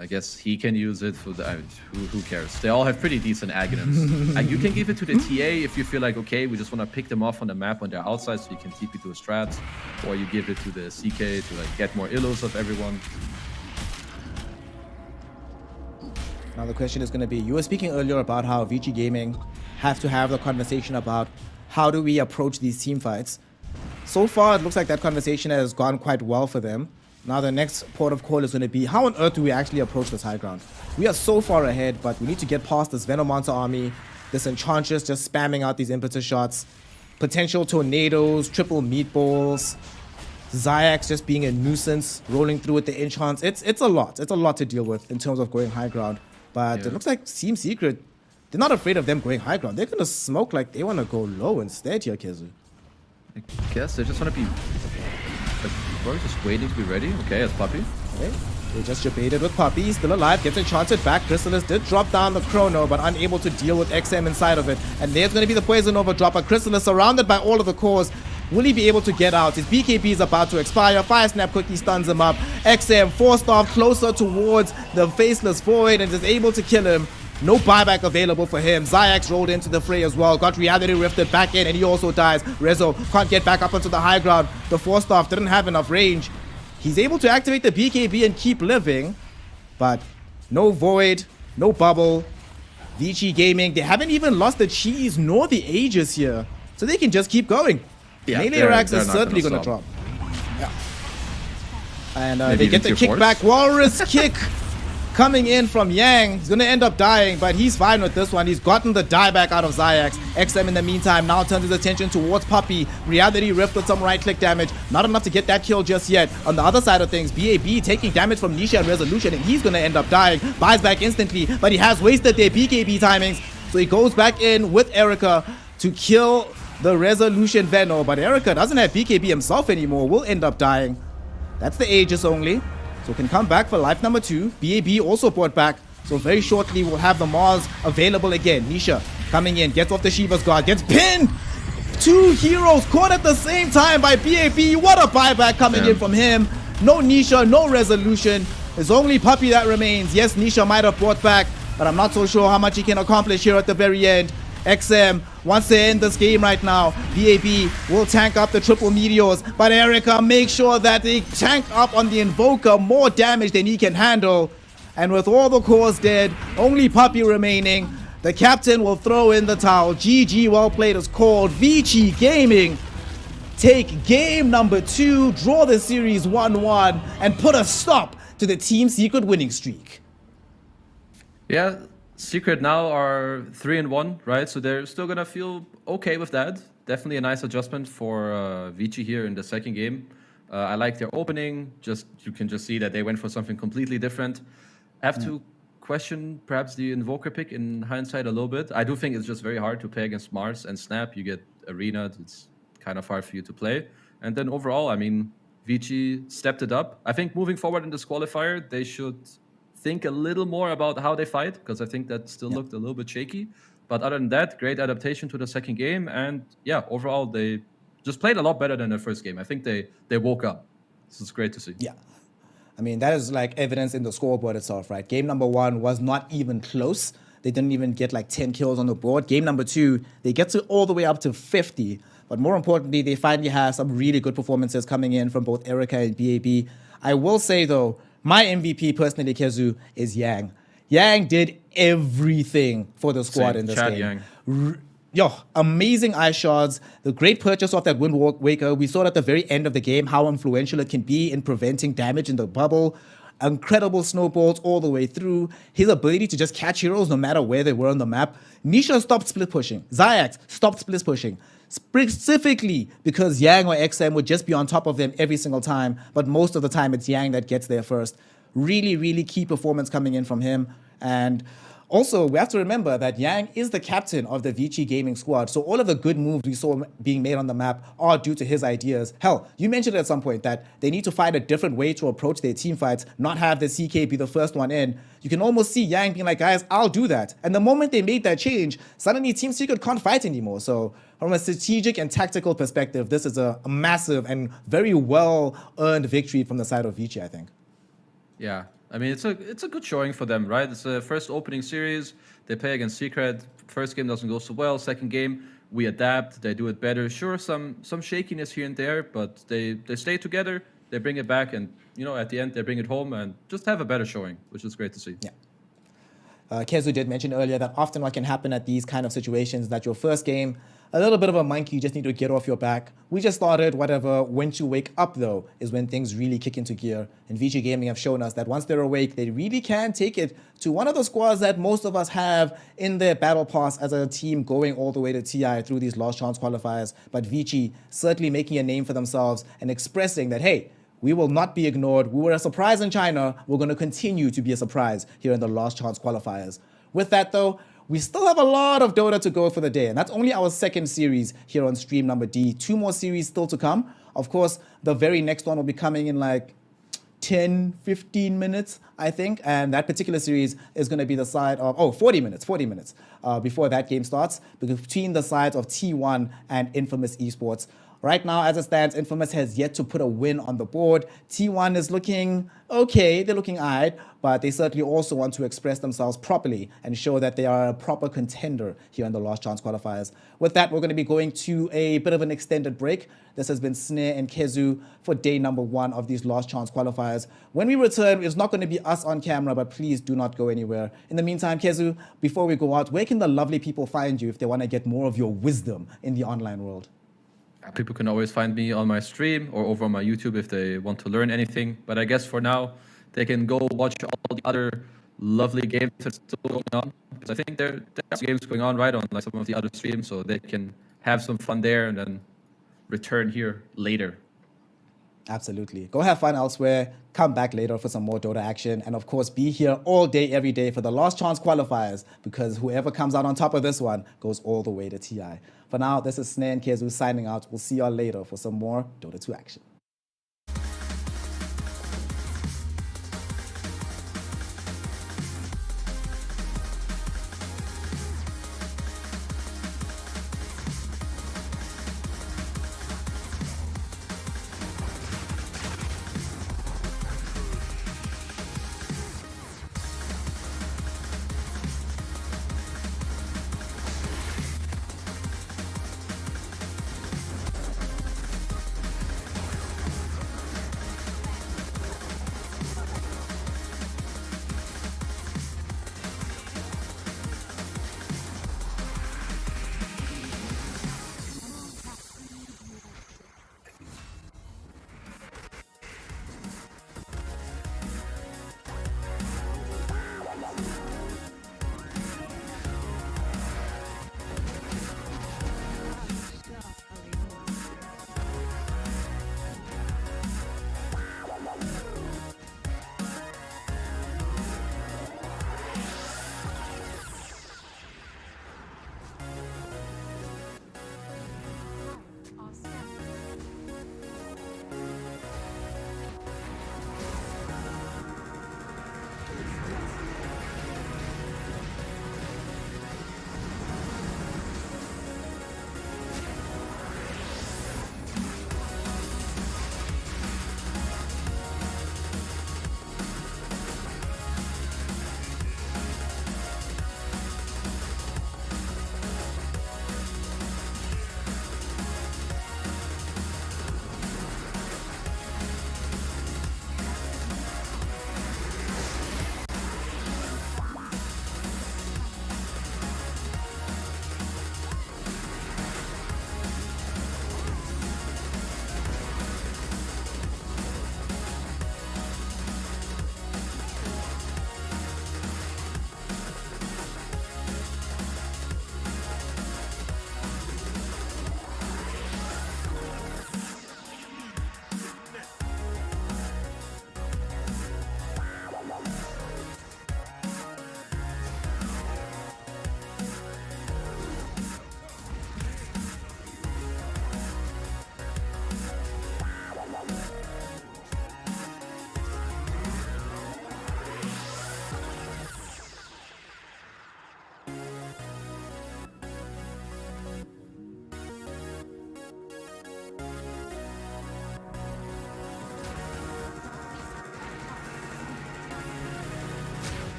I guess he can use it for the... who cares? They all have pretty decent Aghanims. You can give it to the TA if you feel like, okay, we just want to pick them off on the map when they're outside so you can TP to a strats. Or you give it to the CK to like get more illos of everyone. Now the question is going to be, you were speaking earlier about how Vici Gaming have to have the conversation about how do we approach these team fights. So far, it looks like that conversation has gone quite well for them. Now the next port of call is going to be, how on earth do we actually approach this high ground? We are so far ahead, but we need to get past this Venomancer army, this Enchantress just spamming out these impetus shots, potential tornadoes, triple meatballs, Zayax just being a nuisance, rolling through with the enchants. It's a lot. It's a lot to deal with in terms of going high ground. But Yeah. it looks like Team Secret, they're not afraid of them going high ground. They're going to smoke like they want to go low instead here, Kezu. I guess they just want to be... like, we're just waiting to be ready. Okay, as Puppy. Okay, they just debated with Puppy. He's still alive, gets enchanted back. Chrysalis did drop down the Chrono, but unable to deal with XM inside of it. And there's going to be the Poison Overdrop. But Chrysalis surrounded by all of the cores. Will he be able to get out? His BKB is about to expire. Fire Snap quickly stuns him up. XM forced off closer towards the Faceless Void and is able to kill him. No buyback available for him. Zayax rolled into the fray as well. Got reality rifted back in and he also dies. Rezo can't get back up onto the high ground. The Force Staff didn't have enough range. He's able to activate the BKB and keep living. But no Void, no Bubble. Vici Gaming, they haven't even lost the Cheese nor the Aegis here. So they can just keep going. Yeah, Melee they're Rax is not certainly gonna going to stop. drop. Yeah. And Maybe they get even the tier kickback. fours. Walrus kick coming in from Yang. He's going to end up dying, but he's fine with this one. He's gotten the dieback out of Zayax. XM in the meantime now turns his attention towards Puppy. Reality Rift with some right-click damage. Not enough to get that kill just yet. On the other side of things, BAB taking damage from Nisha and Resolution, and he's going to end up dying. Buys back instantly, but he has wasted their BKB timings. So he goes back in with Erica to kill the Resolution Veno, but Erica doesn't have BKB himself anymore. Will end up dying. That's the Aegis only. So can come back for life number 2. BAB also brought back. So very shortly we'll have the Mars available again. Nisha coming in, gets off the Shiva's guard, gets pinned. 2 heroes caught at the same time by BAB. What a buyback coming in from him. No Nisha, no Resolution. There's only Puppy that remains. Yes, Nisha might have brought back, but I'm not so sure how much he can accomplish here at the very end. XM wants to end this game right now. BAB will tank up the triple meteors, but Erica makes sure that they tank up on the Invoker more damage than he can handle. And with all the cores dead, only Puppy remaining. The captain will throw in the towel. GG, well played is called. Vici Gaming take game number 2, draw the series 1-1, and put a stop to the Team Secret winning streak. Yeah, Secret now are 3-1, right? So they're still gonna feel okay with that. Definitely a nice adjustment for Vici here in the second game. I like their opening. You can just see that they went for something completely different. I have to question perhaps the Invoker pick in hindsight a little bit. I do think it's just very hard to play against Mars and Snap. You get Arena, it's kind of hard for you to play. And then overall, I mean, Vici stepped it up. I think moving forward in this qualifier, they should think a little more about how they fight, because I think that still looked a little bit shaky. But other than that, great adaptation to the second game. And yeah, overall, they just played a lot better than their first game. I think they woke up. This is great to see. Yeah. I mean, that is like evidence in the scoreboard itself, right? Game number 1 was not even close. They didn't even get like 10 kills on the board. Game number 2, they get to all the way up to 50. But more importantly, they finally have some really good performances coming in from both Erica and BAB. I will say, though, my MVP personally, Kezu, is Yang. Yang did everything for the squad Same. in this Chad game. Yang. amazing ice shards. The great purchase of that Wind Waker. We saw at the very end of the game how influential it can be in preventing damage in the bubble. Incredible snowballs all the way through. His ability to just catch heroes no matter where they were on the map. Nisha stopped split pushing. Zayax stopped split pushing. Specifically because Yang or XM would just be on top of them every single time. But most of the time it's Yang that gets there first. Really, really key performance coming in from him. And also, we have to remember that Yang is the captain of the Vici gaming squad. So all of the good moves we saw being made on the map are due to his ideas. Hell, you mentioned at some point that they need to find a different way to approach their team fights, not have the CK be the first one in. You can almost see Yang being like, guys, I'll do that. And the moment they made that change, suddenly Team Secret can't fight anymore. So from a strategic and tactical perspective, this is a massive and very well-earned victory from the side of Vici, I think. Yeah, I mean, it's a good showing for them, right? It's the first opening series. They play against Secret. First game doesn't go so well. Second game, we adapt. They do it better. Sure, some shakiness here and there, but they stay together. They bring it back, and at the end, they bring it home and just have a better showing, which is great to see. Yeah. Kezu did mention earlier that often what can happen at these kind of situations that your first game, a little bit of a monkey, you just need to get off your back. We just started, whatever. Once you wake up, though, is when things really kick into gear. And VG Gaming have shown us that once they're awake, they really can take it to one of the squads that most of us have in their battle pass as a team going all the way to TI through these last chance qualifiers. But Vici certainly making a name for themselves and expressing that, hey, we will not be ignored. We were a surprise in China. We're going to continue to be a surprise here in the last chance qualifiers. With that, though, we still have a lot of Dota to go for the day. And that's only our second series here on stream number D. 2 more series still to come. Of course, the very next one will be coming in like 10, 15 minutes, I think. And that particular series is going to be the side of, 40 minutes before that game starts, between the sides of T1 and Infamous Esports. Right now, as it stands, Infamous has yet to put a win on the board. T1 is looking okay, they're looking eyed, but they certainly also want to express themselves properly and show that they are a proper contender here in the last chance qualifiers. With that, we're going to be going to a bit of an extended break. This has been Snare and Kezu for day number 1 of these last chance qualifiers. When we return, it's not going to be us on camera, but please do not go anywhere. In the meantime, Kezu, before we go out, where can the lovely people find you if they want to get more of your wisdom in the online world? People can always find me on my stream or over on my YouTube if they want to learn anything. But I guess for now, they can go watch all the other lovely games that are still going on. Because I think there's games going on right on like some of the other streams, so they can have some fun there and then return here later. Absolutely. Go have fun elsewhere. Come back later for some more Dota action. And of course, be here all day, every day for the last chance qualifiers, because whoever comes out on top of this one goes all the way to TI. For now, this is Snare and Kezu signing out. We'll see y'all later for some more Dota 2 action.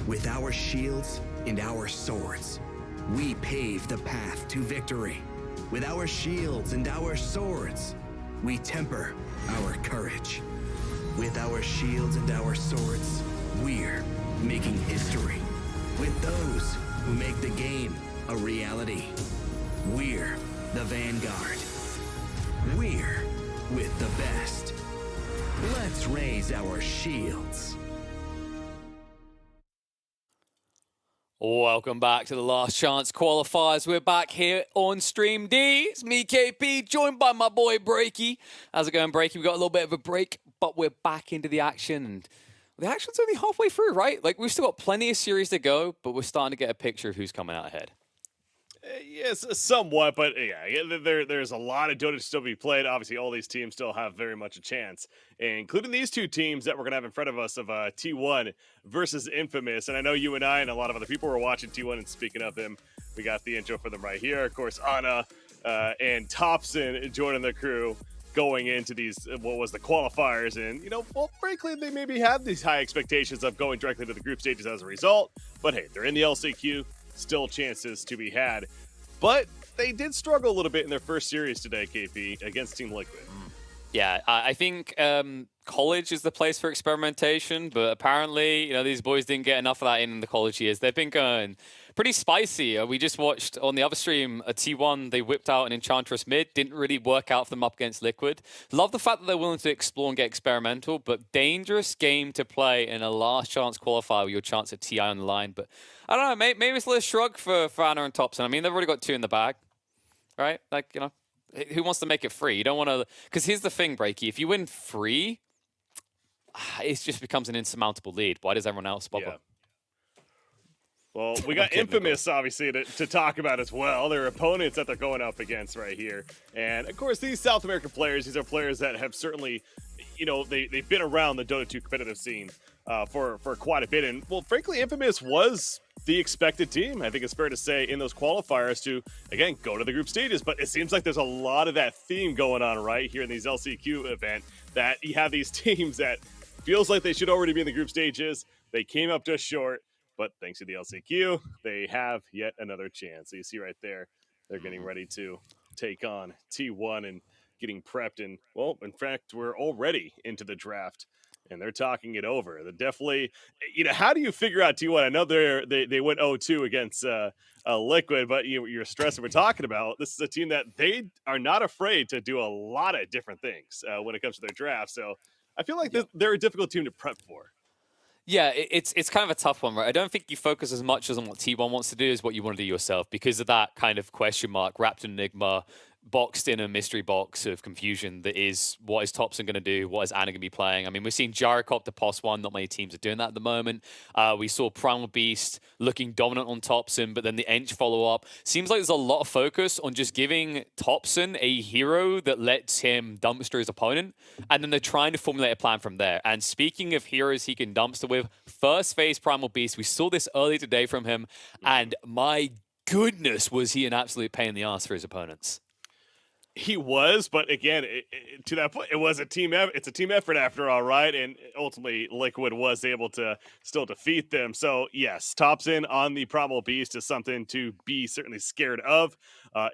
With our shields and our swords, we pave the path to victory. With our shields and our swords, we temper our courage. With our shields and our swords, we're making history. With those who make the game a reality, we're the vanguard. We're with the best. Let's raise our shields. Welcome back to the Last Chance Qualifiers. We're back here on Stream D. It's me, KP, joined by my boy, Breaky. How's it going, Breaky? We got a little bit of a break, but we're back into the action. And the action's only halfway through, right? Like, we've still got plenty of series to go, but we're starting to get a picture of who's coming out ahead. Yes, somewhat, but yeah, there's a lot of Dota to still be played. Obviously, all these teams still have very much a chance, including these two teams that we're going to have in front of us of T1 versus Infamous. And I know you and I and a lot of other people were watching T1, and speaking of them, we got the intro for them right here. Of course, Anna and Thompson joining the crew going into these, what was the qualifiers. And, you know, well, frankly, they maybe have these high expectations of going directly to the group stages as a result. But hey, they're in the LCQ. Still chances to be had, but they did struggle a little bit in their first series today, KP, against Team Liquid. Yeah, I think college is the place for experimentation, but apparently, you know, these boys didn't get enough of that in the college years. They've been going pretty spicy. We just watched on the other stream a T1. They whipped out an Enchantress mid. Didn't really work out for them up against Liquid. Love the fact that they're willing to explore and get experimental, but dangerous game to play in a last chance qualifier with your chance at TI on the line. But I don't know, maybe it's a little shrug for Anna and Thompson. I mean, they've already got 2 in the bag, right? Like, you know, who wants to make it free? You don't want to, because here's the thing, Breaky. If you win free, it just becomes an insurmountable lead. Why does everyone else bother? Yeah. Well, we got Infamous, obviously, to talk about as well. Their opponents that they're going up against right here. And, of course, these South American players, these are players that have certainly, you know, they've been around the Dota 2 competitive scene for quite a bit. And, well, frankly, Infamous was the expected team, I think it's fair to say, in those qualifiers to, again, go to the group stages. But it seems like there's a lot of that theme going on right here in these LCQ event, that you have these teams that feels like they should already be in the group stages. They came up just short, but thanks to the LCQ, they have yet another chance. So you see right there, they're getting ready to take on T1 and getting prepped. And, well, in fact, we're already into the draft, and they're talking it over. They're definitely, you know, how do you figure out T1? I know they went 0-2 against Liquid, but you're stressing we're talking about. This is a team that they are not afraid to do a lot of different things when it comes to their draft. So I feel like they're a difficult team to prep for. Yeah, it's kind of a tough one, right? I don't think you focus as much as on what T1 wants to do as what you want to do yourself, because of that kind of question mark, wrapped in enigma, boxed in a mystery box of confusion that is, what is Thompson going to do? What is Anna going to be playing? I mean, we've seen Gyrocopter POS 1. Not many teams are doing that at the moment. We saw Primal Beast looking dominant on Thompson, but then the Ench follow-up. Seems like there's a lot of focus on just giving Thompson a hero that lets him dumpster his opponent, and then they're trying to formulate a plan from there. And speaking of heroes he can dumpster with, first phase Primal Beast, we saw this earlier today from him, and my goodness, was he an absolute pain in the ass for his opponents. He was, but again, to that point, it was a team. It's a team effort after all, right? And ultimately, Liquid was able to still defeat them. So yes, Thompson on the Primal Beast is something to be certainly scared of.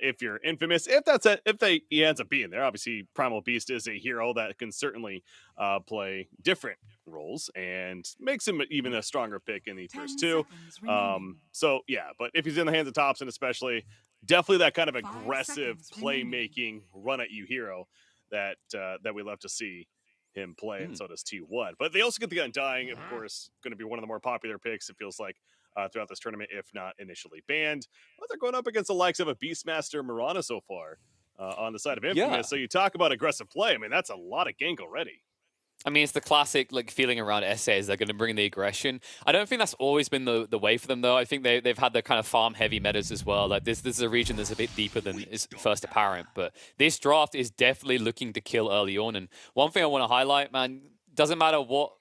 If you're Infamous, he ends up being there. Obviously, Primal Beast is a hero that can certainly play different roles and makes him even a stronger pick in the first 2. So yeah, but if he's in the hands of Thompson, especially. Definitely that kind of aggressive playmaking, run at you hero that we love to see him play, and so does T1. But they also get the Undying, of course, going to be one of the more popular picks, it feels like, throughout this tournament, if not initially banned. But they're going up against the likes of a Beastmaster Mirana so far on the side of Infamous. Yeah. So you talk about aggressive play. I mean, that's a lot of gank already. I mean, it's the classic like feeling around essays. They're going to bring the aggression. I don't think that's always been the way for them, though. I think they've had their kind of farm-heavy metas as well. Like this is a region that's a bit deeper than is first apparent. But this draft is definitely looking to kill early on. And one thing I want to highlight, man, doesn't matter what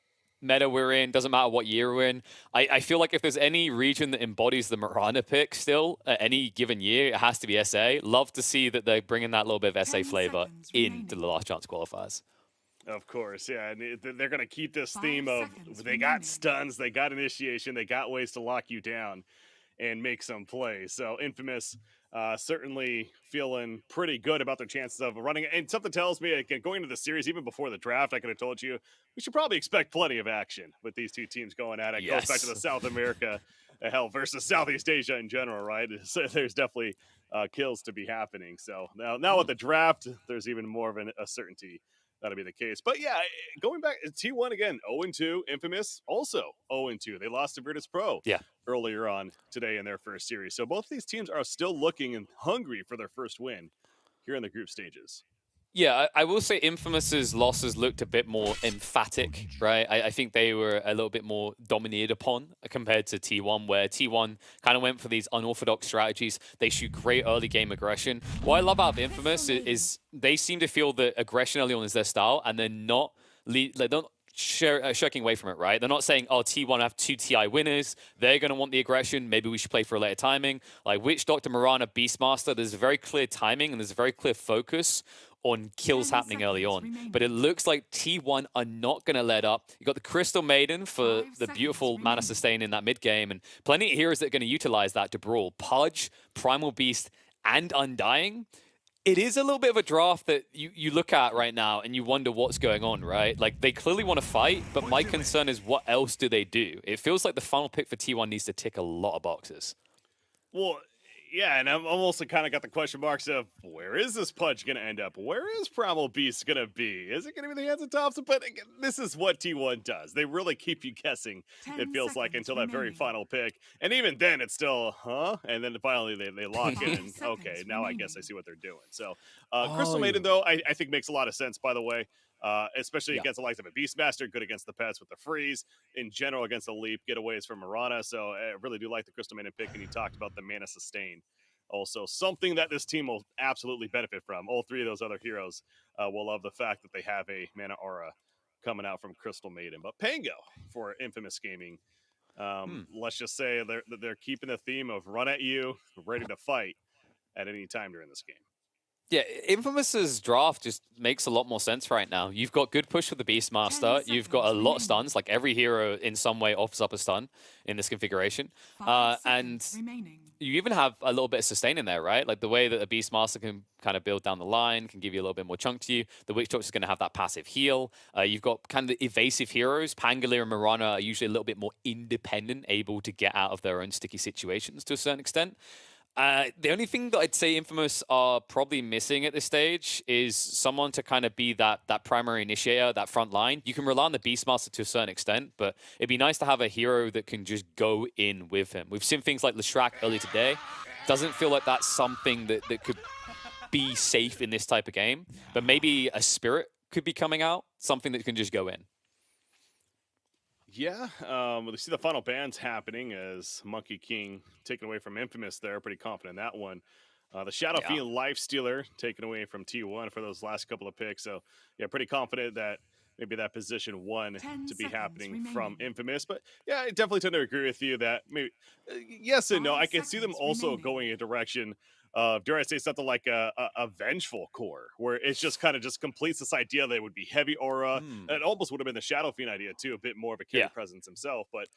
meta we're in, doesn't matter what year we're in. I feel like if there's any region that embodies the Mirana pick still at any given year, it has to be SA. Love to see that they're bringing that little bit of SA flavor into the Last Chance Qualifiers. Of course, yeah, and they're going to keep this 5 theme of seconds they got remaining. stuns, they got initiation, they got ways to lock you down and make some plays. So Infamous certainly feeling pretty good about their chances of running. And something tells me, again, going into the series, even before the draft, I could have told you we should probably expect plenty of action with these two teams going at it. Goes back to the Yes. South America, hell, versus Southeast Asia in general, right? So there's definitely kills to be happening. So now with the draft, there's even more of a certainty that'll be the case. But yeah, going back, T1 again, 0-2. Infamous also 0-2. They lost to Virtus Pro Yeah. earlier on today in their first series. So both these teams are still looking and hungry for their first win here in the group stages. Yeah, I will say Infamous's losses looked a bit more emphatic, right? I think they were a little bit more dominated upon compared to T1, where T1 kind of went for these unorthodox strategies. They shoot great early game aggression. What I love out of Infamous is they seem to feel that aggression early on is their style, and they're not shirking away from it, right? They're not saying, oh, T1 have 2 TI winners. They're going to want the aggression. Maybe we should play for a later timing. Like Witch Doctor, Mirana, Beastmaster, there's a very clear timing and there's a very clear focus on kills 10 happening early seconds on. remaining. But it looks like T1 are not going to let up. You got the Crystal Maiden for 5 the beautiful seconds mana remaining. sustain in that mid game, and plenty of heroes that are going to utilize that to brawl. Pudge, Primal Beast, and Undying. It is a little bit of a draft that you look at right now and you wonder what's going on, right? Like, they clearly want to fight, but my concern is what else do they do? It feels like the final pick for T1 needs to tick a lot of boxes. Well, yeah, and I'm also kind of got the question marks of where is this Pudge going to end up? Where is Primal Beast going to be? Is it going to be the hands of Thompson? But again, this is what T1 does. They really keep you guessing, 10 it feels like, seconds until that very remaining. final pick. And even then, it's still, huh? And then finally they lock in. 5 And, seconds okay, now I guess I remaining. see what they're doing. So Crystal Maiden, though, I think makes a lot of sense, by the way. Especially against the likes of a Beastmaster, good against the pets with the freeze, in general against the leap, getaways from Mirana. So I really do like the Crystal Maiden pick, and you talked about the mana sustain. Also, something that this team will absolutely benefit from. All three of those other heroes will love the fact that they have a mana aura coming out from Crystal Maiden. But Pango for Infamous Gaming, let's just say they're keeping the theme of run at you, ready to fight at any time during this game. Yeah, Infamous's draft just makes a lot more sense right now. You've got good push with the 10 Beastmaster. You've got a seconds lot of remaining. stuns. Like, every hero in some way offers up a stun in this configuration. 5 And seconds remaining. you even have a little bit of sustain in there, right? Like, the way that a Beastmaster can kind of build down the line, can give you a little bit more chunk to you. The Witch Doctor is going to have that passive heal. You've got kind of the evasive heroes. Pangolier and Mirana are usually a little bit more independent, able to get out of their own sticky situations to a certain extent. The only thing that I'd say Infamous are probably missing at this stage is someone to kind of be that primary initiator, that front line. You can rely on the Beastmaster to a certain extent, but it'd be nice to have a hero that can just go in with him. We've seen things like Leshrac earlier today. Doesn't feel like that's something that could be safe in this type of game, but maybe a Spirit could be coming out, something that can just go in. Yeah, we see the final bans happening as Monkey King taken away from Infamous there. Pretty confident in that one. The Shadow Yeah. Fiend Lifestealer taken away from T1 for those last couple of picks. So, yeah, pretty confident that maybe that position 1 10 to be seconds happening from remaining. Infamous. But, yeah, I definitely tend to agree with you that maybe yes and no. 5 I can see them seconds also remaining. going in a direction of, dare I say, something like a vengeful core, where it's just kind of just completes this idea that it would be heavy aura. It almost would have been the Shadow Fiend idea too, a bit more of a carry Yeah. presence himself. But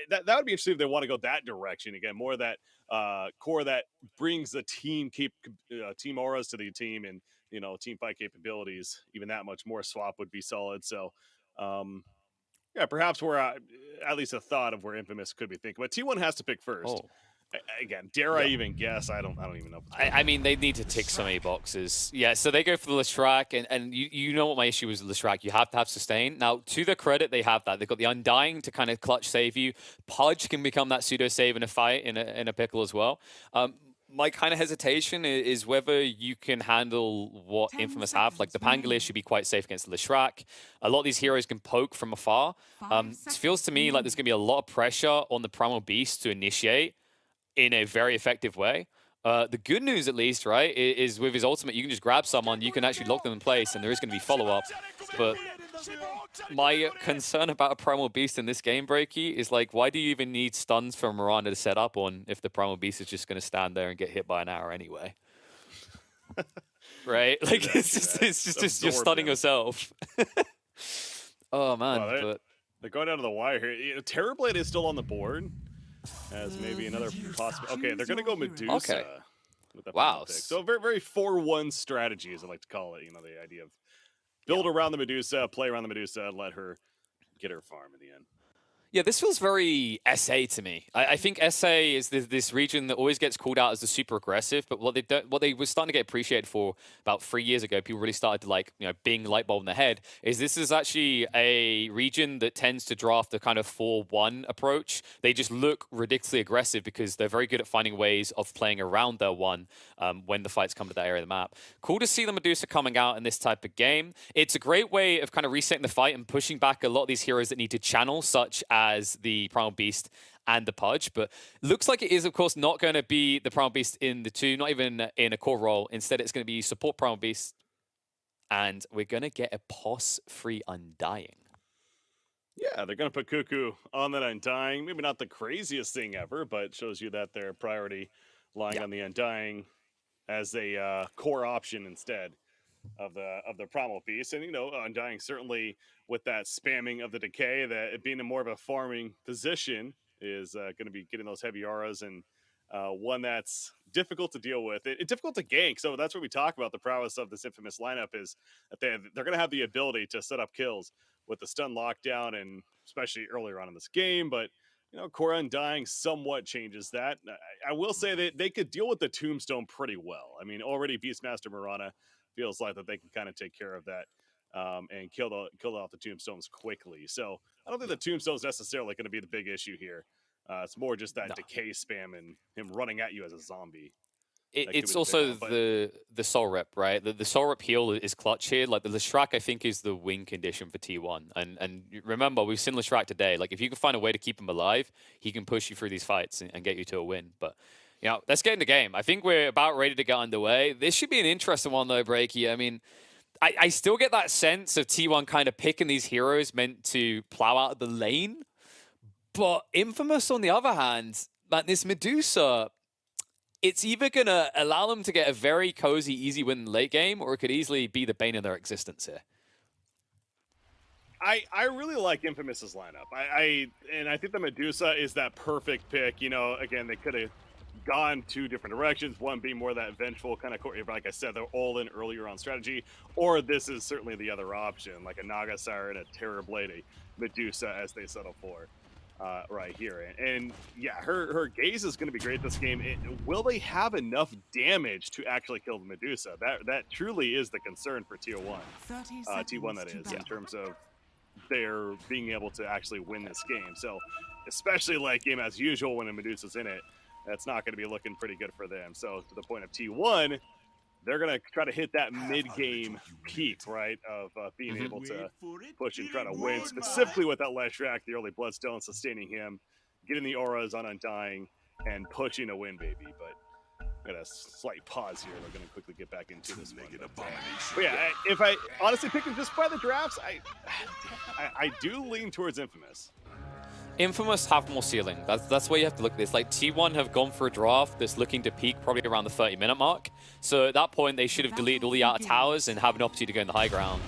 that would be interesting if they want to go that direction again, more of that core that brings the team team auras to the team, and team fight capabilities. Even that much more swap would be solid. So. Yeah, perhaps we're at least a thought of where Infamous could be thinking, but T1 has to pick first. Oh. Again, dare I even guess? I don't even know. I mean, they need to tick so many boxes. Yeah, so they go for the Leshrac, and you know what my issue is with Leshrac. You have to have sustain. Now, to their credit, they have that. They've got the Undying to kind of clutch save you. Pudge can become that pseudo save in a fight, in a pickle as well. My kind of hesitation is whether you can handle what 10 Infamous have. Like, the seconds Pangolier remaining. should be quite safe against the Leshrac. A lot of these heroes can poke from afar. 5 It feels to me like there's going to be a lot of pressure on the Primal Beast to initiate in a very effective way. The good news, at least, right, is with his ultimate, you can just grab someone, you can actually lock them in place, and there is going to be follow-up. But my concern about a Primal Beast in this game, Breaky, is like, why do you even need stuns from Miranda to set up on if the Primal Beast is just going to stand there and get hit by an arrow anyway? right? Like that, it's just you're absorb stunning them. yourself. Oh man, Well, but they're going down to the wire here. Terrorblade is still on the board as maybe another possible. Okay, they're going to go Medusa Okay. with that Wow. final pick. So very, very 4-1 strategy, as I like to call it. You know, the idea of build around the Medusa, play around the Medusa, and let her get her farm in the end. yeah, this feels very SA to me. I think SA is this region that always gets called out as the super aggressive, but what they were starting to get appreciated for about 3 years ago, people really started to like, being light bulb in the head, is this is actually a region that tends to draft the kind of 4-1 approach. They just look ridiculously aggressive because they're very good at finding ways of playing around their 1 when the fights come to that area of the map. Cool to see the Medusa coming out in this type of game. It's a great way of kind of resetting the fight and pushing back a lot of these heroes that need to channel, such as the Primal Beast and the Pudge, but looks like it is, of course, not going to be the Primal Beast in the 2, not even in a core role. Instead, it's going to be support Primal Beast, and we're going to get a POS-free Undying. Yeah, they're going to put Cuckoo on that Undying. Maybe not the craziest thing ever, but it shows you that their priority lying on the Undying as a core option instead of the Primal Beast. And, Undying certainly with that spamming of the Decay, that it being in more of a farming position is going to be getting those heavy auras, and one that's difficult to deal with. It's difficult to gank, so that's what we talk about. The prowess of this Infamous lineup is that they're going to have the ability to set up kills with the stun lockdown, and especially earlier on in this game. But Core Undying somewhat changes that. I will say that they could deal with the Tombstone pretty well. I mean, already Beastmaster Mirana feels like that they can kind of take care of that and kill off the Tombstones quickly. So I don't think the Tombstone's necessarily going to be the big issue here. It's more just that Decay spam and him running at you as a zombie. It's also the Soul Rep, right? The Soul Rep heal is clutch here. Like the Leshrac, I think, is the win condition for T1. And remember, we've seen Leshrac today. Like if you can find a way to keep him alive, he can push you through these fights and get you to a win. But let's get in the game. I think we're about ready to get underway. This should be an interesting one, though, Breaky. I mean, I still get that sense of T1 kind of picking these heroes meant to plow out the lane. But Infamous, on the other hand, man, this Medusa, it's either going to allow them to get a very cozy, easy win in the late game, or it could easily be the bane of their existence here. I really like Infamous's lineup. I think the Medusa is that perfect pick. Again, they could have gone 2 different directions. One being more that vengeful kind of, like I said, they're all in earlier on strategy, or this is certainly the other option, like a Naga Siren, a Terrorblade, a Medusa as they settle for right here. And yeah, her gaze is going to be great this game. Will they have enough damage to actually kill the Medusa? That truly is the concern for Tier 1. T1 that is, in terms of their being able to actually win this game. So especially like game as usual when a Medusa's in it, that's not going to be looking pretty good for them. So to the point of T1, they're going to try to hit that mid-game peak, right, of being able to push and try to win, specifically with that Leshrac, the early Bloodstone, sustaining him, getting the auras on Undying, and pushing a win, baby. But got a slight pause here. We're going to quickly get back into this one. But yeah, if I honestly pick him just by the drafts, I do lean towards Infamous. Infamous have more ceiling. That's where you have to look at this. Like T1 have gone for a draft that's looking to peak probably around the 30-minute mark. So at that point, they should have deleted all the outer towers and have an opportunity to go in the high ground.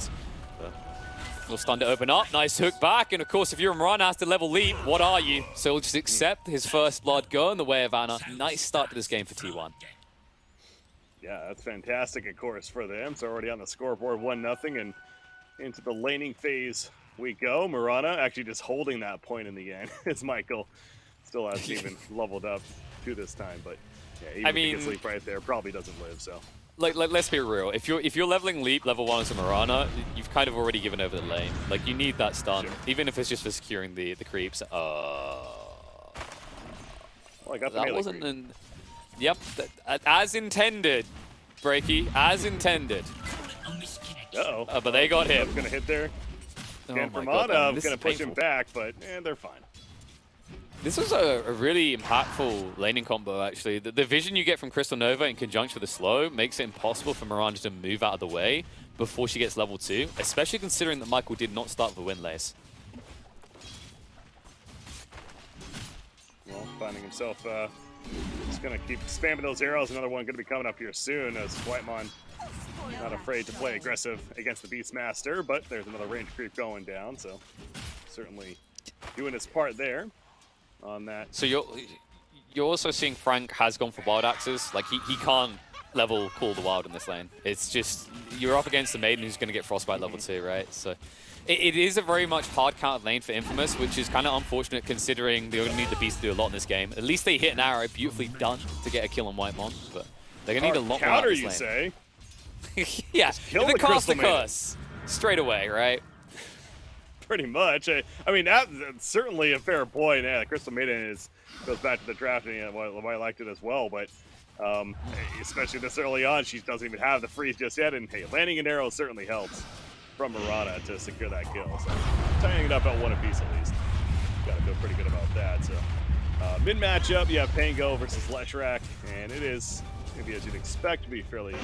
We'll stun to open up. Nice hook back. And of course, if you're a Mirana has to level leap, what are you? So he'll just accept his first blood go in the way of Anna. Nice start to this game for T1. Yeah, that's fantastic, of course, for them. It's already on the scoreboard, 1-0, and into the laning phase we go. Mirana actually just holding that point in the end, as Michael still hasn't even leveled up to this time. But yeah, even if he gets leap right there, probably doesn't live. So, like let's be real. If you're leveling leap level 1 as a Mirana, you've kind of already given over the lane. Like you need that stun, even if it's just for securing the creeps. Well, I got the that melee wasn't creep. an. Yep, as intended, Breaky, as intended. Uh-oh. But they got him. Gonna hit there. Again, my for God, Mana, this gonna is push him painful. back, but they're fine. This was a really impactful laning combo, actually. The vision you get from Crystal Nova in conjunction with the slow makes it impossible for Miranda to move out of the way before she gets level 2, especially considering that Michael did not start with the Windlace. Well, finding himself just gonna keep spamming those arrows. Another one gonna be coming up here soon as Whitemon Not afraid to play aggressive against the Beastmaster, but there's another range creep going down, so certainly doing his part there on that. So you're also seeing Frank has gone for Wild Axes. Like, he can't level Call the Wild in this lane. It's just, you're up against the Maiden who's going to get Frostbite level 2, right? So it is a very much hard counted lane for Infamous, which is kind of unfortunate considering they're going to need the Beast to do a lot in this game. At least they hit an arrow, beautifully done, to get a kill on Whitemon, but they're going to need a lot more out counter, of this you lane. say? Yeah, kill the the cast Crystal the Maiden. curse. Straight away, right? Pretty much. I mean, that's certainly a fair point. Yeah, the Crystal Maiden goes back to the draft, and why I liked it as well. But especially this early on, she doesn't even have the freeze just yet. And hey, landing an arrow certainly helps from Mirana to secure that kill. So tying it up at one apiece at least. Got to feel pretty good about that. So mid matchup, you have Pango versus Leshrac, and it is maybe as you'd expect to be fairly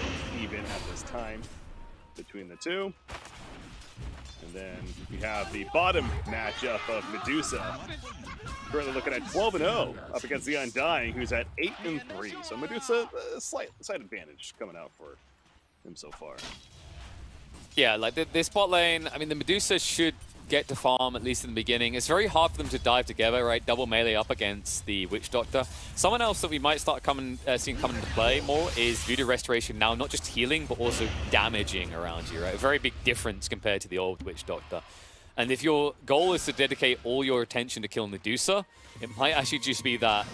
even at this time between the two. And then we have the bottom matchup of Medusa. Currently looking at 12-0 up against the Undying, who's at 8-3. So Medusa, a slight advantage coming out for him so far. Yeah, like this bot lane, I mean, the Medusa should get to farm, at least in the beginning. It's very hard for them to dive together, right? Double melee up against the Witch Doctor. Someone else that we might start seeing come into play more is Voodoo Restoration now, not just healing, but also damaging around you, right? A very big difference compared to the old Witch Doctor. And if your goal is to dedicate all your attention to killing Medusa, it might actually just be that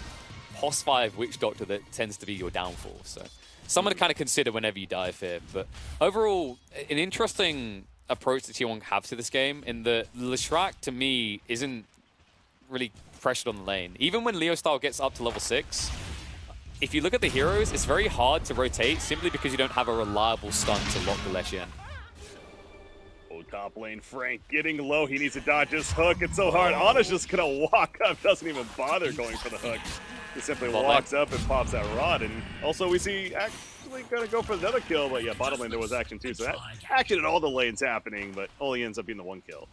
Post 5 Witch Doctor that tends to be your downfall. So someone to kind of consider whenever you dive here. But overall, an interesting approach that T1 have to this game in the Leshrac, to me, isn't really pressured on the lane. Even when Leo Style gets up to level 6, if you look at the heroes, it's very hard to rotate simply because you don't have a reliable stun to lock the Lesh in. Oh, top lane, Frank getting low. He needs to dodge his hook. It's so hard. Anna's just going to walk up, doesn't even bother going for the hook. He simply walks up and pops that rod. And also we see actually going to go for another kill, but yeah, bottom lane there was action too. So that action in all the lanes happening, but only ends up being the one kill.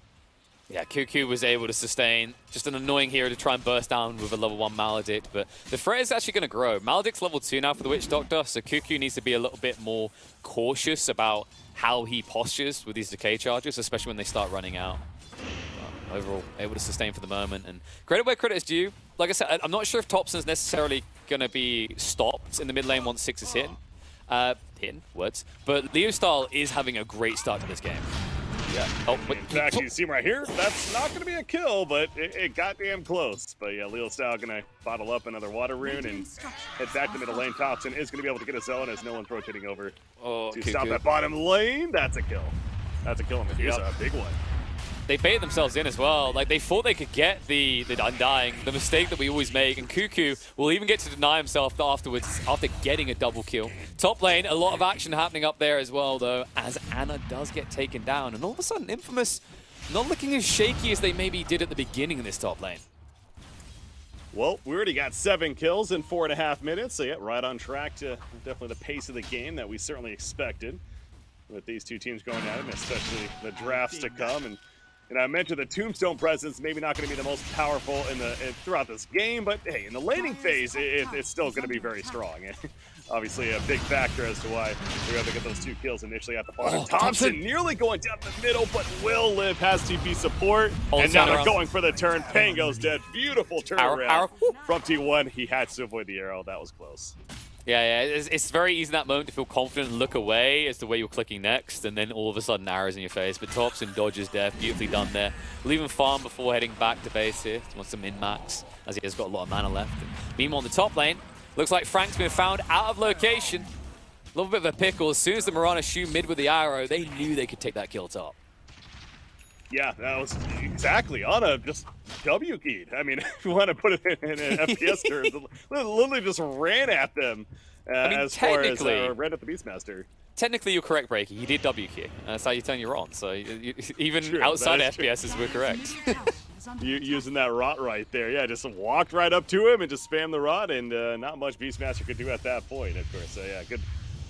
Yeah, Cuckoo was able to sustain just an annoying hero to try and burst down with a level 1 Maledict, but the threat is actually going to grow. Maledict's level 2 now for the Witch Doctor, so Cuckoo needs to be a little bit more cautious about how he postures with these decay charges, especially when they start running out. Overall, able to sustain for the moment, and credit where credit is due. Like I said, I'm not sure if Thompson's necessarily going to be stopped in the mid lane once 6 is hit. Words. But Leo Style is having a great start to this game. Yeah. Oh, wait. In fact, you see right here, that's not going to be a kill, but it got damn close. But yeah, Leo Style going to bottle up another water rune and head back to middle lane. Thompson is going to be able to get a zone as no one's rotating over to stop that bottom lane. That's a kill. That's a kill on Medusa, a big one. They baited themselves in as well. Like, they thought they could get the Undying, the mistake that we always make, and Cuckoo will even get to deny himself afterwards after getting a double kill. Top lane, a lot of action happening up there as well, though, as Anna does get taken down. And all of a sudden, Infamous not looking as shaky as they maybe did at the beginning of this top lane. Well, we already got 7 kills in 4.5 minutes, so yeah, right on track to definitely the pace of the game that we certainly expected with these two teams going at it, and especially the drafts to come. And I mentioned the Tombstone presence maybe not going to be the most powerful throughout this game, but hey, in the laning phase, it's still going to be very strong. Obviously, a big factor as to why we were able to get those 2 kills initially at the bottom. Thompson nearly going down the middle, but will live, has TP support, and now they're going for the turn. Pango's dead. Beautiful turnaround from T1. He had to avoid the arrow. That was close. Yeah, it's very easy in that moment to feel confident and look away as to where you're clicking next, and then all of a sudden arrows in your face. But Thompson dodges death, beautifully done there. We'll even farm before heading back to base here. He wants to min-max, as he has got a lot of mana left. And meanwhile, on the top lane, looks like Frank's been found out of location. A little bit of a pickle. As soon as the Mirana shoot mid with the arrow, they knew they could take that kill top. Yeah, that was exactly. Anna just W-keyed. I mean, if you want to put it in FPS terms, literally just ran at them as far as ran at the Beastmaster. Technically, you're correct, Breaky. He did W-key. That's how you turn your on. So even outside FPSs, we're correct. Using that rot right there. Yeah, just walked right up to him and just spammed the rot, and not much Beastmaster could do at that point, of course. So yeah, good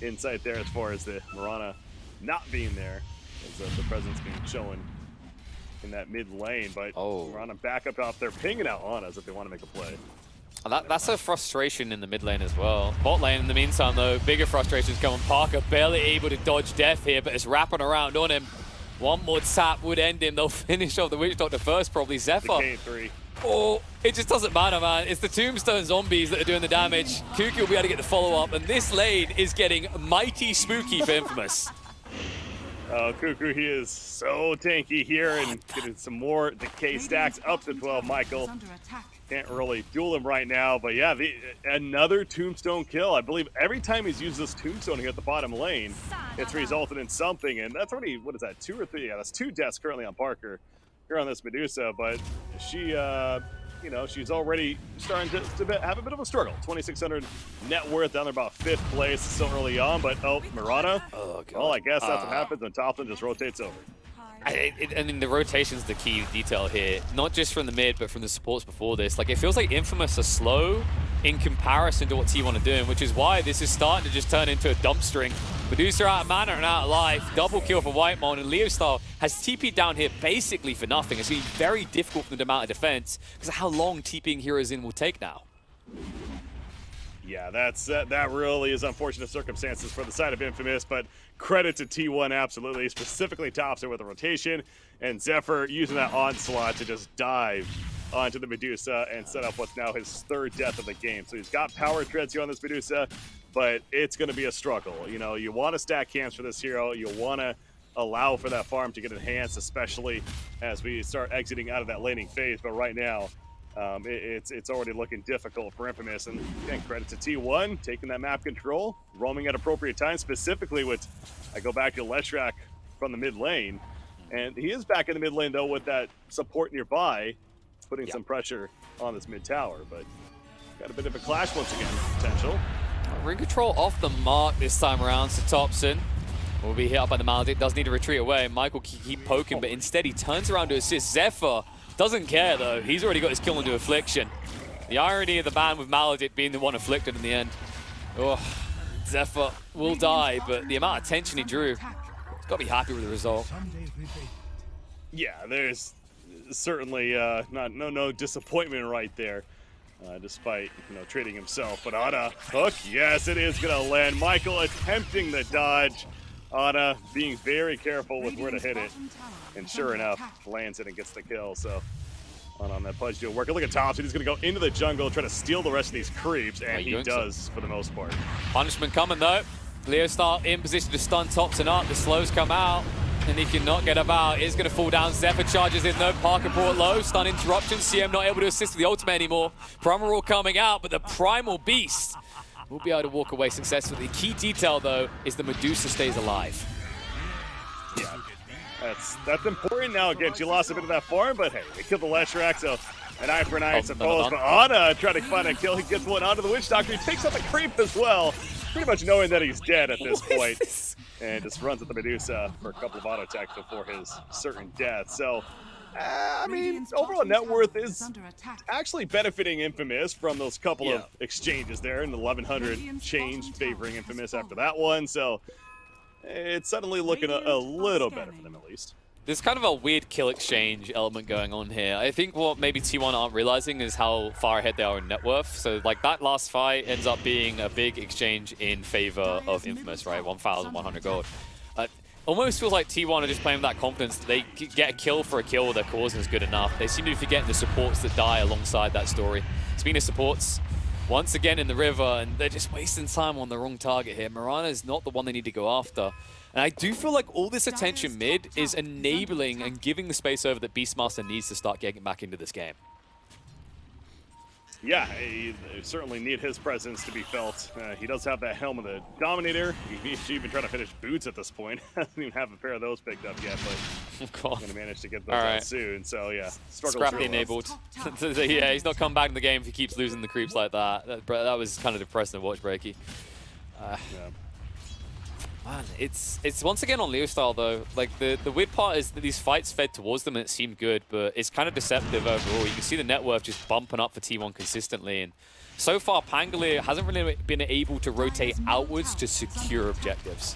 insight there as far as the Mirana not being there, as the presence being shown in that mid lane, but Mirana back up out there, pinging out Anna as if they want to make a play. That's a frustration in the mid lane as well. Bot lane, in the meantime, though, bigger frustrations coming. Parker barely able to dodge death here, but it's wrapping around on him. One more tap would end him. They'll finish off the Witch Doctor first, probably. Zephyr. K3. Oh, it just doesn't matter, man. It's the Tombstone zombies that are doing the damage. Kuki will be able to get the follow-up, and this lane is getting mighty spooky for Infamous. Oh, Cuckoo, he is so tanky here and getting some more decay stacks up to 12. Michael can't really duel him right now, but yeah, another Tombstone kill. I believe every time he's used this Tombstone here at the bottom lane, it's resulted in something, and that's already, what is that, 2 or 3? Yeah, that's 2 deaths currently on Parker here on this Medusa, but she, you know, she's already starting to have a bit of a struggle. 2,600 net worth down there, about 5th place. It's still early on, but Mirana. Oh, God. Well, I guess that's what happens when Toplin just rotates over. I mean, the rotation's the key detail here. Not just from the mid, but from the supports before this. Like, it feels like Infamous are slow in comparison to what T1 are doing, which is why this is starting to just turn into a dump string. Medusa out of mana and out of life. Double kill for Whitemon, and Leostyle has TP'd down here basically for nothing. It's going to be very difficult for them to mount a defense because of how long TPing heroes in will take now. Yeah, that really is unfortunate circumstances for the side of Infamous, but credit to T1 absolutely, specifically Topster with a rotation, and Zephyr using that onslaught to just dive onto the Medusa and set up what's now his 3rd death of the game. So he's got power treads here on this Medusa, but it's going to be a struggle. You know, you want to stack camps for this hero, you want to allow for that farm to get enhanced, especially as we start exiting out of that laning phase, but right now, it's already looking difficult for Infamous, and again, credit to T1 taking that map control, roaming at appropriate times, specifically with, I go back to Leshrak from the mid lane, and he is back in the mid lane though with that support nearby, putting some pressure on this mid tower, but got a bit of a clash once again, potential. Ring control off the mark this time around, so Thompson will be hit up by the Maledict, does need to retreat away. Michael can keep poking, but instead he turns around to assist. Zephyr doesn't care though, he's already got his kill into Affliction. The irony of the ban with Maledict being the one afflicted in the end. Oh, Zephyr will die, but the amount of tension he drew, he's got to be happy with the result. Yeah, there's certainly no disappointment right there, despite trading himself. But Ana, hook, yes, it is gonna land. Michael attempting the dodge. Ana being very careful with where to hit it, and sure enough, lands it and gets the kill. So on that Pudge deal working. Look at Thompson, he's gonna go into the jungle, try to steal the rest of these creeps, and he does for the most part. Punishment coming though. Leostyle in position to stun Thompson up. The slows come out, and he cannot get about. It's going to fall down. Zephyr charges in though. Parker brought low. Stun interruption. CM not able to assist with the ultimate anymore. Primal coming out, but the Primal Beast will be able to walk away successfully. The key detail though is the Medusa stays alive. Yeah, that's important now. Again, she lost a bit of that farm, but hey, they killed the Leshrac, so an eye for an eye, I suppose. But Ana trying to find a kill. He gets one onto the Witch Doctor. He takes out the creep as well, pretty much knowing that he's dead at this point. And just runs at the Medusa for a couple of auto attacks before his certain death. So, I mean, overall net worth is actually benefiting Infamous from those couple of exchanges there, and the 1,100 change favoring Infamous after that one. So, it's suddenly looking a little better for them at least. There's kind of a weird kill exchange element going on here. I think what maybe T1 aren't realizing is how far ahead they are in net worth. So like that last fight ends up being a big exchange in favor of Infamous, right? 1,100 gold. Almost feels like T1 are just playing with that confidence that they get a kill for a kill, their cause is good enough. They seem to be forgetting the supports that die alongside that story. Speaking of supports, once again in the river, and they're just wasting time on the wrong target here. Mirana is not the one they need to go after. And I do feel like all this attention mid is enabling and giving the space over that Beastmaster needs to start getting back into this game. Yeah, they certainly need his presence to be felt. He does have that Helm of the Dominator. He's even trying to finish boots at this point. Doesn't even have a pair of those picked up yet, but going to manage to get those out soon. So yeah, Scrappy enabled. Yeah, he's not come back in the game if he keeps losing the creeps like that. That was kind of depressing to watch, Breaky. Man, it's once again on Leostyle though. Like the weird part is that these fights fed towards them and it seemed good, but it's kind of deceptive overall. You can see the net worth just bumping up for T1 consistently, and so far Pangolier hasn't really been able to rotate outwards to secure objectives.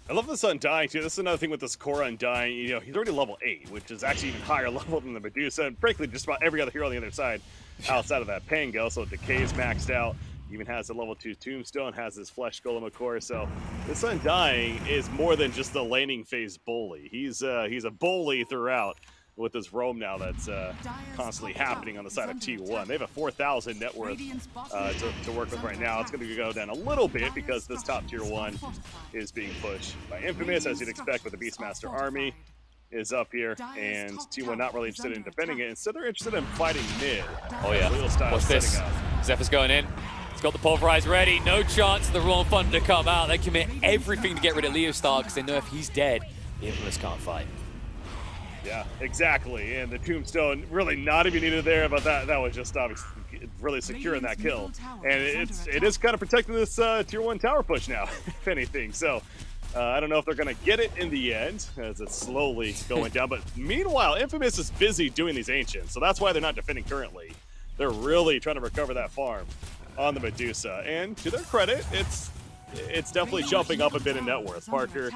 I love this Undying too. This is another thing with this core Undying. He's already level 8, which is actually even higher level than the Medusa, and frankly just about every other hero on the other side. outside of that Pango. So Decay's maxed out. Even has a level 2 Tombstone, has his Flesh Golem, of course. So this Undying is more than just the laning phase bully. He's a bully throughout with this roam now that's constantly happening on the side of T1. They have a 4,000 net worth to work with right now. It's going to go down a little bit because this top tier 1 is being pushed by Infamous, as you'd expect with the Beastmaster army is up here, and T1 not really interested in defending it. Instead, they're interested in fighting mid. Oh yeah, watch this. Zephyr's going in. He's got the Pulverize ready. No chance of the Royal Thunder to come out. They commit everything to get rid of Leo Star because they know if he's dead, the Infamous can't fight. Yeah, exactly. And the Tombstone really not even needed there, but that was just obviously really securing that kill. And it is kind of protecting this tier 1 tower push now, if anything. So I don't know if they're going to get it in the end, as it's slowly going down. But meanwhile, Infamous is busy doing these Ancients, so that's why they're not defending currently. They're really trying to recover that farm on the Medusa. And to their credit, it's definitely jumping up a bit in net worth. Parker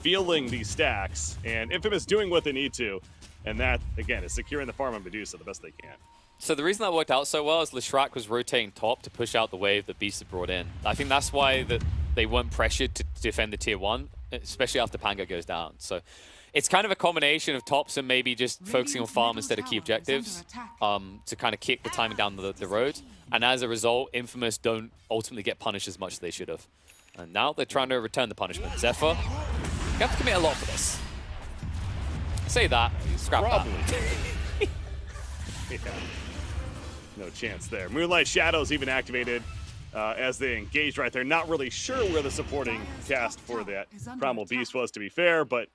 feeling these stacks, and Infamous doing what they need to, and that, again, is securing the farm on Medusa the best they can. So the reason that worked out so well is Leshrac was rotating top to push out the wave that Beast had brought in. I think that's why they weren't pressured to defend the tier 1, especially after Pango goes down. So it's kind of a combination of tops and maybe just focusing on farm instead of key objectives to kind of kick the timing down the road. And as a result, Infamous don't ultimately get punished as much as they should have. And now they're trying to return the punishment. Zephyr, you have to commit a lot for this. Say that, scrap Probably. that. Yeah. No chance there. Moonlight Shadows even activated as they engaged right there. Not really sure where the supporting cast for that Primal Beast was, to be fair, but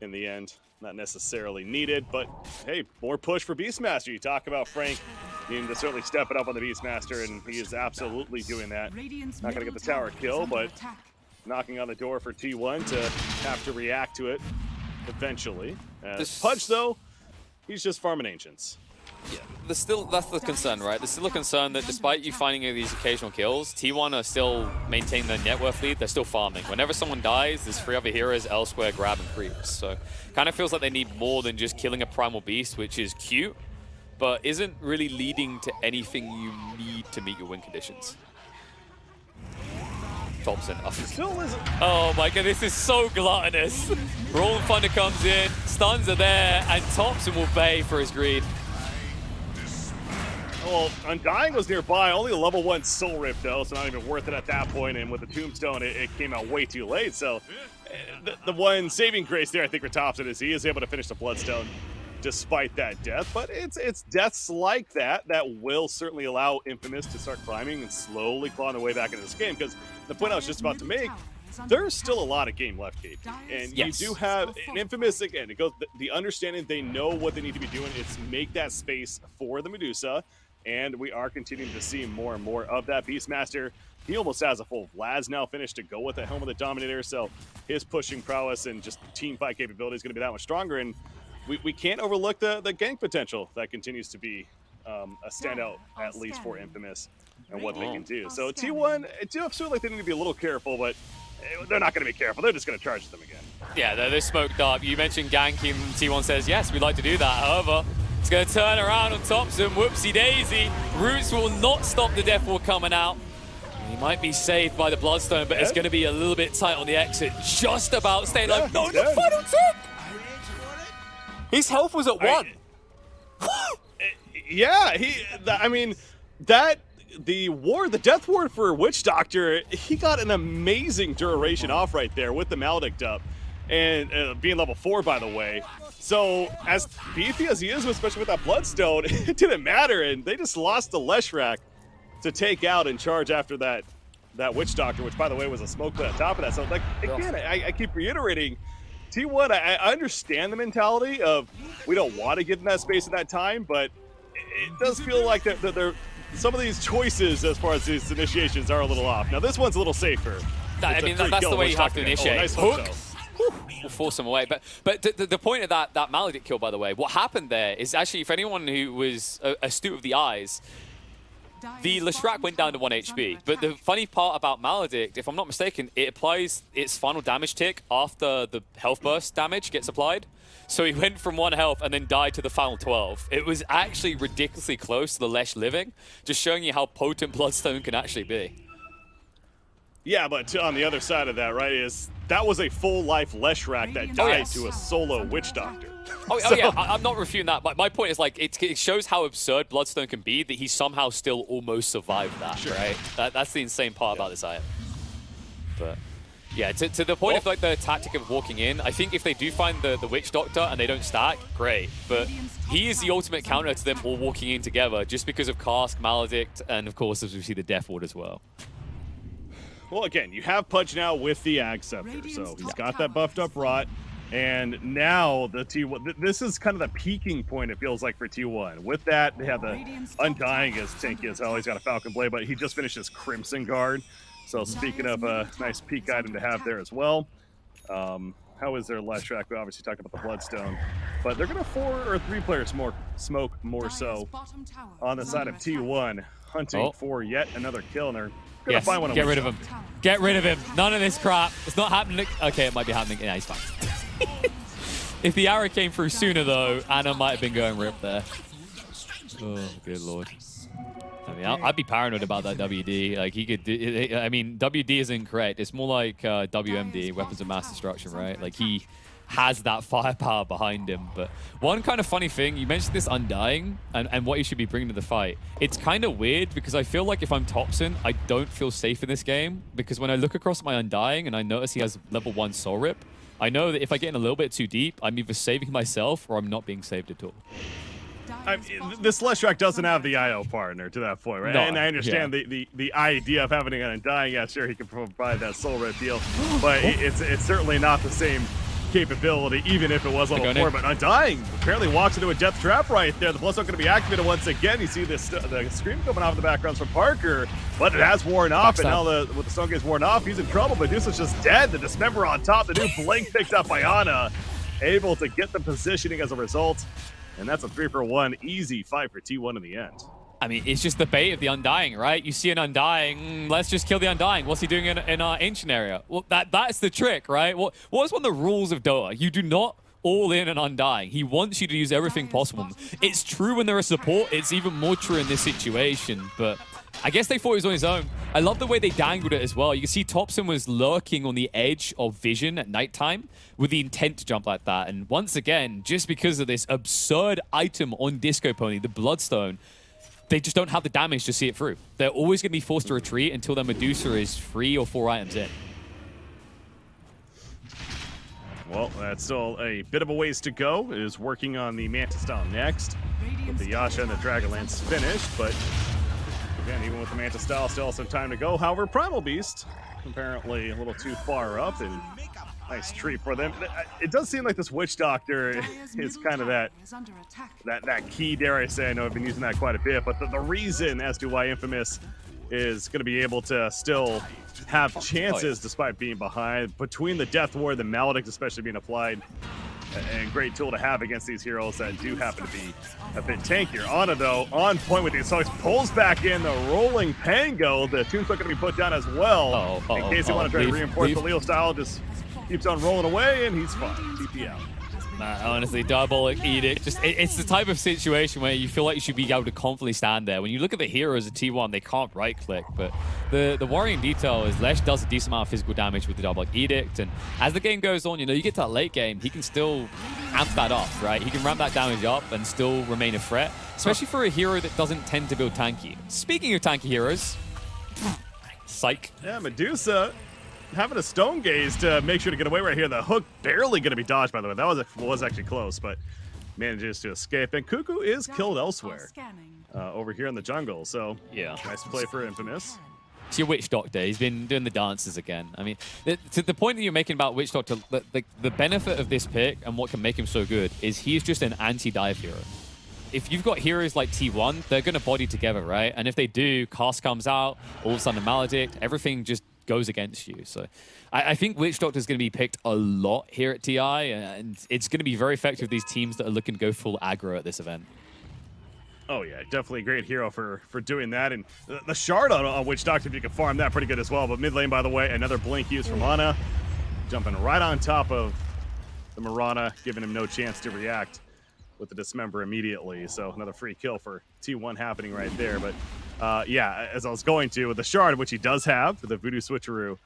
in the end, not necessarily needed. But hey, more push for Beastmaster. You talk about Frank needing to certainly step it up on the Beastmaster, and he is absolutely doing that. Not going to get the tower kill, but knocking on the door for T1 to have to react to it eventually. Pudge, though, he's just farming Ancients. Yeah, that's the concern, right? There's still a concern that despite you finding these occasional kills, T1 are still maintaining their net worth lead. They're still farming. Whenever someone dies, there's 3 other heroes elsewhere grabbing creeps. So kind of feels like they need more than just killing a Primal Beast, which is cute, but isn't really leading to anything you need to meet your win conditions. Thompson. Oh my god, this is so gluttonous. Roland Thunder comes in, stuns are there, and Thompson will pay for his greed. Well, Undying was nearby, only a level 1 Soul Rip though, so not even worth it at that point, and with the Tombstone, it came out way too late, so the one saving grace there, I think, for Thompson is he is able to finish the Bloodstone despite that death, but it's deaths like that will certainly allow Infamous to start climbing and slowly clawing their way back into this game, because the point I was just about to make, there's still a lot of game left, KP, and yes. You do have an Infamous, again, it goes the understanding they know what they need to be doing, it's make that space for the Medusa. And we are continuing to see more and more of that. Beastmaster, he almost has a full Vlad's now finished to go with the Helm of the Dominator, so his pushing prowess and just team fight capability is going to be that much stronger, and we can't overlook the gank potential that continues to be a standout, at least for Infamous, and what they can do. So T1, I do feel like they need to be a little careful, but they're not going to be careful. They're just going to charge them again. Yeah, they're smoked up. You mentioned ganking, T1 says, yes, we'd like to do that. However, it's going to turn around on Thompson. Whoopsie daisy. Roots will not stop the Death Ward coming out. He might be saved by the Bloodstone, but it's going to be a little bit tight on the exit. Just about staying alive. No, the final tick! His health was at 1. Yeah, the Death Ward for Witch Doctor, he got an amazing duration off right there with the Maledict up. And being level 4, by the way. So, as beefy as he is, especially with that Bloodstone, it didn't matter, and they just lost the Leshrac to take out and charge after that Witch Doctor, which, by the way, was a smoke pit on top of that. So, like, again, I keep reiterating, T1, I understand the mentality of we don't want to get in that space at that time, but it does feel like that they're some of these choices as far as these initiations are a little off. Now, this one's a little safer. I mean, that's the way you have to initiate. Nice hook. We'll force him away. But the point of that Maledict kill, by the way, what happened there is actually, for anyone who was astute of the eyes, the Leshrac went down to 1 HP, but the funny part about Maledict, if I'm not mistaken, it applies its final damage tick after the health burst damage gets applied. So he went from 1 health and then died to the final 12. It was actually ridiculously close to the Lesh living, just showing you how potent Bloodstone can actually be. Yeah, but on the other side of that, right, is that was a full life Leshrac that died to a solo Witch Doctor. Oh yeah, I'm not refuting that, but my point is, like, it shows how absurd Bloodstone can be that he somehow still almost survived that, right? That's the insane part about this item. But yeah, to the point of like the tactic of walking in, I think if they do find the Witch Doctor and they don't stack, great. But he is the ultimate counter to them all walking in together, just because of Cask, Maledict, and of course, as we see, the Death Ward as well. Well, again, you have Pudge now with the Ag Scepter, so he's got that buffed up Rot. And now the T1, this is kind of the peaking point, it feels like, for T1. With that, they have the Undying as tanky as hell. He's got a Falcon Blade, but he just finished his Crimson Guard. So speaking of a nice peak item to have there as well. How is their Leshrac? We obviously talked about the Bloodstone. But they're going to 4 or 3 players smoke more so on the side of T1, hunting for yet another kill. And they're going to find one. Get rid of him. Get rid of him. None of this crap. It's not happening. Okay, it might be happening. Yeah, he's fine. If the arrow came through sooner, though, Anna might have been going rip there. Oh, good lord. I mean, I'd be paranoid about that WD. Like, he could do, I mean, WD isn't correct. It's more like WMD, Weapons of Mass Destruction, right? Like, he has that firepower behind him. But one kind of funny thing, you mentioned this Undying and what you should be bringing to the fight. It's kind of weird because I feel like if I'm Topson, I don't feel safe in this game because when I look across my Undying and I notice he has level 1 Soul Rip, I know that if I get in a little bit too deep, I'm either saving myself or I'm not being saved at all. This Leshrac doesn't have the IO partner to that point, right? No, and I understand the idea of having an Undying. Yeah, sure, he can provide that Soul Rip deal, but it's certainly not the same capability, even if it was level 4. But Undying apparently walks into a death trap right there. The Bloodstone going to be activated once again. You see this the scream coming off in the background from Parker, but it has worn off, and now with the Stone Gaze worn off, he's in trouble. Medusa's just dead. The Dismember on top. The new Blink picked up by Anna, able to get the positioning as a result, and that's a 3-for-1 easy fight for T1 in the end. I mean, it's just the bait of the Undying, right? You see an Undying, let's just kill the Undying. What's he doing in our ancient area? Well, that's the trick, right? What is one of the rules of Dota? You do not all in an Undying. He wants you to use everything possible. It's true when there is support. It's even more true in this situation, but I guess they thought he was on his own. I love the way they dangled it as well. You can see Topson was lurking on the edge of vision at nighttime with the intent to jump like that. And once again, just because of this absurd item on Disco Pony, the Bloodstone, they just don't have the damage to see it through. They're always going to be forced to retreat until their Medusa is 3 or 4 items in. Well, that's still a bit of a ways to go. It is working on the Mantis style next, with the Yasha and the Dragonlance finished, but again, even with the Mantis style, still some time to go. However, Primal Beast, apparently a little too far up, and nice treat for them. It does seem like this Witch Doctor is kind of that key, dare I say. I know I've been using that quite a bit, but the reason as to why Infamous is going to be able to still have chances despite being behind, between the Death Ward, the Maledict especially being applied, and great tool to have against these heroes that do happen to be a bit tankier. Anna, though, on point with these songs, pulls back in the rolling Pango. The Tombstone going to be put down as well. In case you want to try to reinforce the Leo style, just keeps on rolling away, and he's fine. TP out. Honestly, double Edict. Just it's the type of situation where you feel like you should be able to confidently stand there. When you look at the heroes of T1, they can't right-click, but the worrying detail is Lesh does a decent amount of physical damage with the double Edict, and as the game goes on, you know, you get to that late game, he can still amp that up, right? He can ramp that damage up and still remain a threat, especially for a hero that doesn't tend to build tanky. Speaking of tanky heroes, psych. Yeah, Medusa having a Stone Gaze to make sure to get away right here. The hook barely going to be dodged, by the way. That was actually close, but manages to escape. And Cuckoo is killed elsewhere over here in the jungle. So, yeah, nice play for Infamous. It's your Witch Doctor. He's been doing the dances again. I mean, to the point that you're making about Witch Doctor, the benefit of this pick and what can make him so good is he's just an anti-dive hero. If you've got heroes like T1, they're going to body together, right? And if they do, Cast comes out, all of a sudden Maledict, everything just goes against you. So I think Witch Doctor is going to be picked a lot here at TI, and it's going to be very effective with these teams that are looking to go full aggro at this event. Oh yeah, definitely a great hero for doing that. And the shard on Witch Doctor, if you can farm that, pretty good as well. But mid lane, by the way, another blink use from Ana, jumping right on top of the Mirana, giving him no chance to react with the Dismember immediately. So another free kill for T1 happening right there. But yeah, as I was going to, with the shard, which he does have, the Voodoo Switcheroo,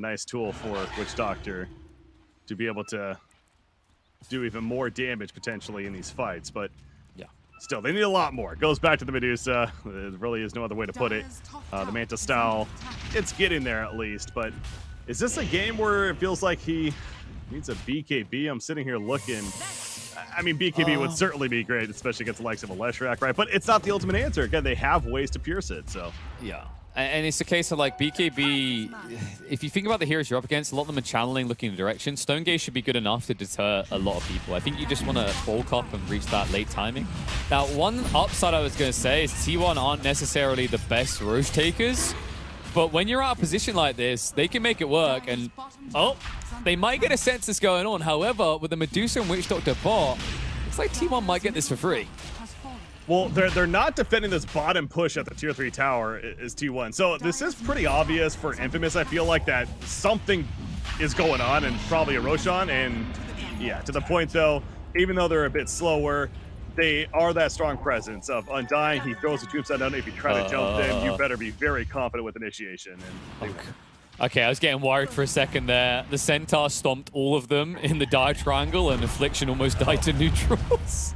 nice tool for Witch Doctor to be able to do even more damage potentially in these fights. But still, they need a lot more. It goes back to the Medusa. There really is no other way to put it. The Manta style, it's getting there at least. But is this a game where it feels like he needs a BKB? I'm sitting here looking. I mean, BKB would certainly be great, especially against the likes of a Leshrac, right? But it's not the ultimate answer. Again, they have ways to pierce it, so. Yeah. And it's a case of like BKB, if you think about the heroes you're up against, a lot of them are channeling, looking in a direction. Stone Gaze should be good enough to deter a lot of people. I think you just want to bulk up and reach that late timing. Now, one upside I was going to say is T1 aren't necessarily the best Roche takers, but when you're out of position like this, they can make it work. And, oh, they might get a sense that's going on. However, with the Medusa and Witch Doctor bot, looks like T1 might get this for free. Well, they're not defending this bottom push at the tier 3 tower is T1. So this is pretty obvious for Infamous. I feel like that something is going on, and probably a Roshan. And yeah, to the point though, even though they're a bit slower, they are that strong presence of Undying. He throws a tombstone down. If you try to jump them, you better be very confident with initiation. And Okay, I was getting worried for a second there. The Centaur stomped all of them in the dire triangle, and Affliction almost died to neutrals.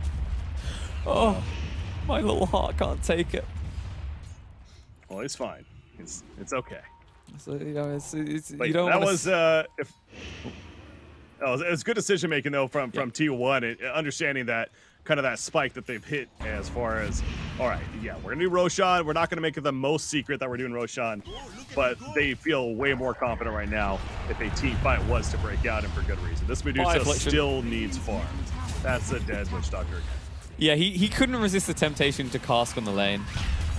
Oh. My little heart can't take it. Well, it's fine. It's okay. So, you know, it's Like, you don't that wanna was it was good decision making though from T1, and understanding that kind of that spike that they've hit as far as, all right, yeah, we're gonna do Roshan. We're not gonna make it the most secret that we're doing Roshan, but they feel way more confident right now if a team fight was to break out, and for good reason. This Medusa still needs farm. That's a dead Witch Doctor again. Yeah, he couldn't resist the temptation to cask on the lane.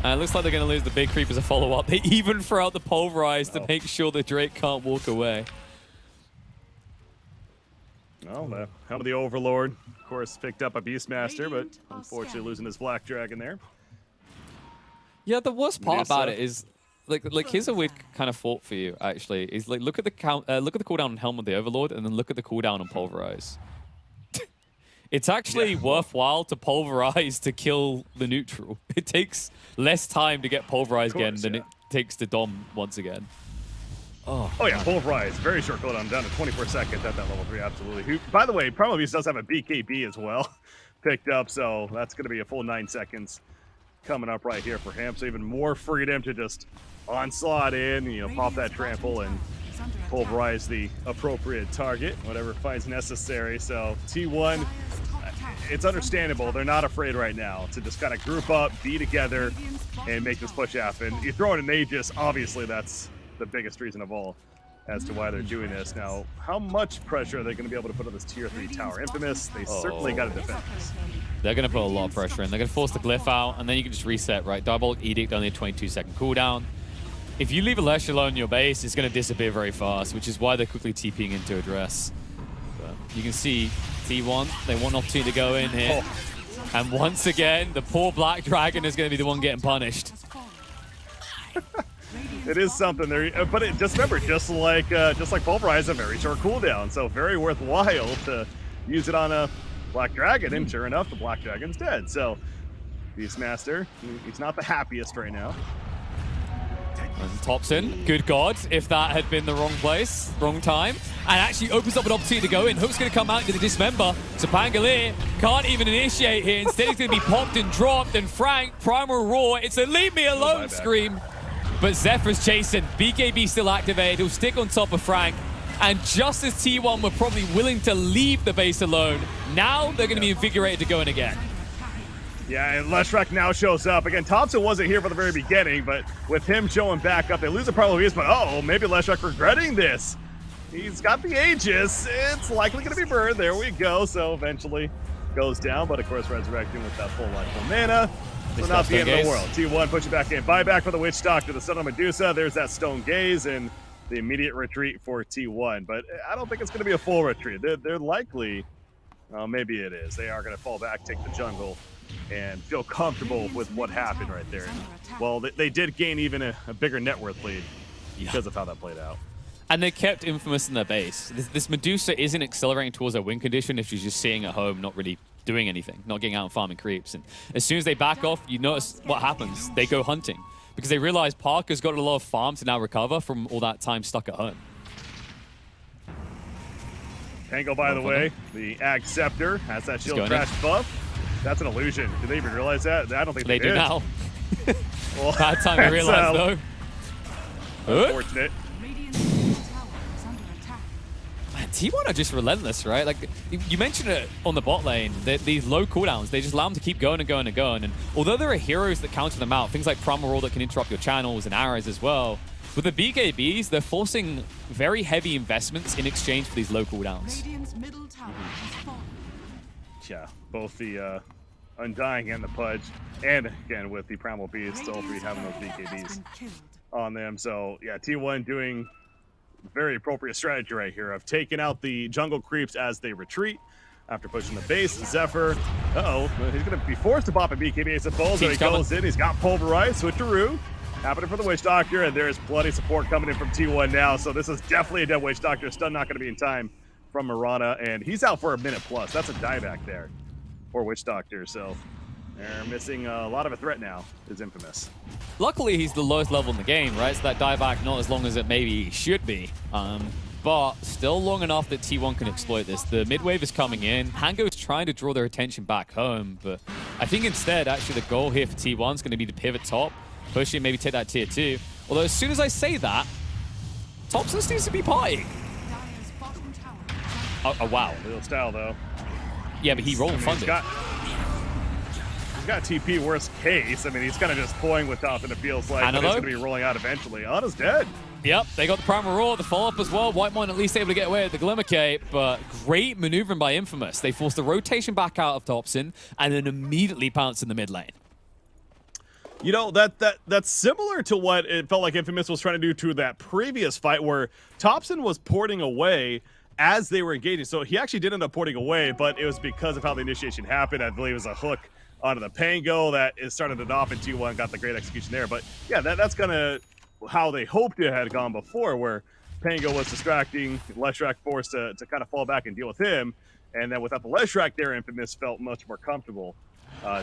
And it looks like they're going to lose the big creep as a follow-up. They even throw out the Pulverize to make sure the Drake can't walk away. Well, the Helm of the Overlord, of course, picked up a Beastmaster, but unfortunately losing his Black Dragon there. Yeah, the worst part about it is, like here's a weird kind of thought for you, actually. Is like look at the cooldown on Helm of the Overlord, and then look at the cooldown on Pulverize. It's actually worthwhile to Pulverize to kill the neutral. It takes less time to get Pulverized again than it takes to Dom once again. Oh yeah, Pulverize. Very short cooldown, down to 24 seconds at that level 3, absolutely. Who, by the way, probably does have a BKB as well picked up, so that's going to be a full 9 seconds coming up right here for him. So even more freedom to just onslaught in, you know, pop that trample and Pulverize the appropriate target, whatever finds necessary. So T1, it's understandable. They're not afraid right now to just kind of group up, be together, and make this push happen. You throw in an Aegis, obviously that's the biggest reason of all as to why they're doing this. Now, how much pressure are they going to be able to put on this tier 3 tower? Infamous, they certainly got to defend this. They're going to put a lot of pressure in. They're going to force the Glyph out, and then you can just reset, right? Diabolic Edict, only a 22-second cooldown. If you leave a Lesh alone in your base, it's going to disappear very fast, which is why they're quickly TPing into address. But you can see T1, they want an opportunity to go in here. And once again, the poor Black Dragon is going to be the one getting punished. It is something there, but just remember, just like Pulverize, a very short cooldown, so very worthwhile to use it on a Black Dragon, and sure enough, the Black Dragon's dead. So Beastmaster, he's not the happiest right now. And Thompson, good God, if that had been the wrong place, wrong time, and actually opens up an opportunity to go in. Hook's going to come out into the Dismember. So Pangolier can't even initiate here. Instead, he's going to be popped and dropped, and Frank, Primal Roar, it's a leave me alone scream. But Zephyr's chasing, BKB still activated, he'll stick on top of Frank. And just as T1 were probably willing to leave the base alone, now they're going to be invigorated to go in again. Yeah, and Leshrac now shows up. Again, Thompson wasn't here for the very beginning, but with him showing back up, they lose a Primal Beast, but maybe Leshrac regretting this. He's got the Aegis. It's likely going to be burned. There we go. So eventually goes down, but of course resurrecting with that full life, full mana. So not the end of the world. T1 pushing back in. Buyback for the Witch Doctor, the Son of Medusa. There's that Stone Gaze and the immediate retreat for T1. But I don't think it's going to be a full retreat. They're likely, maybe it is. They are going to fall back, take the jungle, and feel comfortable with what happened right there. Well, they did gain even a bigger net worth lead because of how that played out. And they kept Infamous in their base. This Medusa isn't accelerating towards her win condition if she's just sitting at home, not really doing anything, not getting out and farming creeps. And as soon as they back off, you notice what happens. They go hunting because they realize Parker's got a lot of farm to now recover from all that time stuck at home. Pango, by the way, the Ag Scepter has that shield crash buff. That's an illusion. Did they even realize that? I don't think they do did. now. Well, bad time to realize, though. Unfortunate. T1 are just relentless, right? Like, you mentioned it on the bot lane, these low cooldowns, they just allow them to keep going and going and going. And although there are heroes that counter them out, things like Primal that can interrupt your channels and arrows as well, with the BKBs, they're forcing very heavy investments in exchange for these low cooldowns. Yeah, both the Undying and the Pudge, and again with the Primal Beast, all three having those BKBs on them. So yeah, T1 doing very appropriate strategy right here of taking out the jungle creeps as they retreat after pushing the base. Zephyr, he's going to be forced to pop a BKB, I suppose. So he goes in, he's got pulverized, switcheroo, happening for the Witch Doctor, and there's bloody support coming in from T1 now. So this is definitely a dead Witch Doctor. Stun not going to be in time from Mirana, and he's out for a minute plus. That's a dieback there for Witch Doctor. So they're missing a lot of a threat now, is Infamous. Luckily, he's the lowest level in the game, right? So that dieback not as long as it maybe should be. But still long enough that T1 can exploit this. The mid wave is coming in. Pango is trying to draw their attention back home, but I think instead, actually, the goal here for T1 is going to be to pivot top, push it, maybe take that tier 2. Although as soon as I say that, Thompson seems to be partying. Oh, wow. Little style, though. Yeah, but he rolled funded. He's got TP worst case. I mean, he's kind of just toying with top, and it feels like he's going to be rolling out eventually. Ana's dead. Yep, they got the primal roar, the follow-up as well. Whitemon at least able to get away with the Glimmer Cape, but great maneuvering by Infamous. They forced the rotation back out of Thompson and then immediately pounced in the mid lane. You know, that's similar to what it felt like Infamous was trying to do to that previous fight where Thompson was porting away as they were engaging. So he actually did end up porting away, but it was because of how the initiation happened. I believe it was a hook onto the Pango that started it off in T1, got the great execution there. But yeah, that's kind of how they hoped it had gone before, where Pango was distracting, Leshrac forced to kind of fall back and deal with him. And then without the Leshrac there, Infamous felt much more comfortable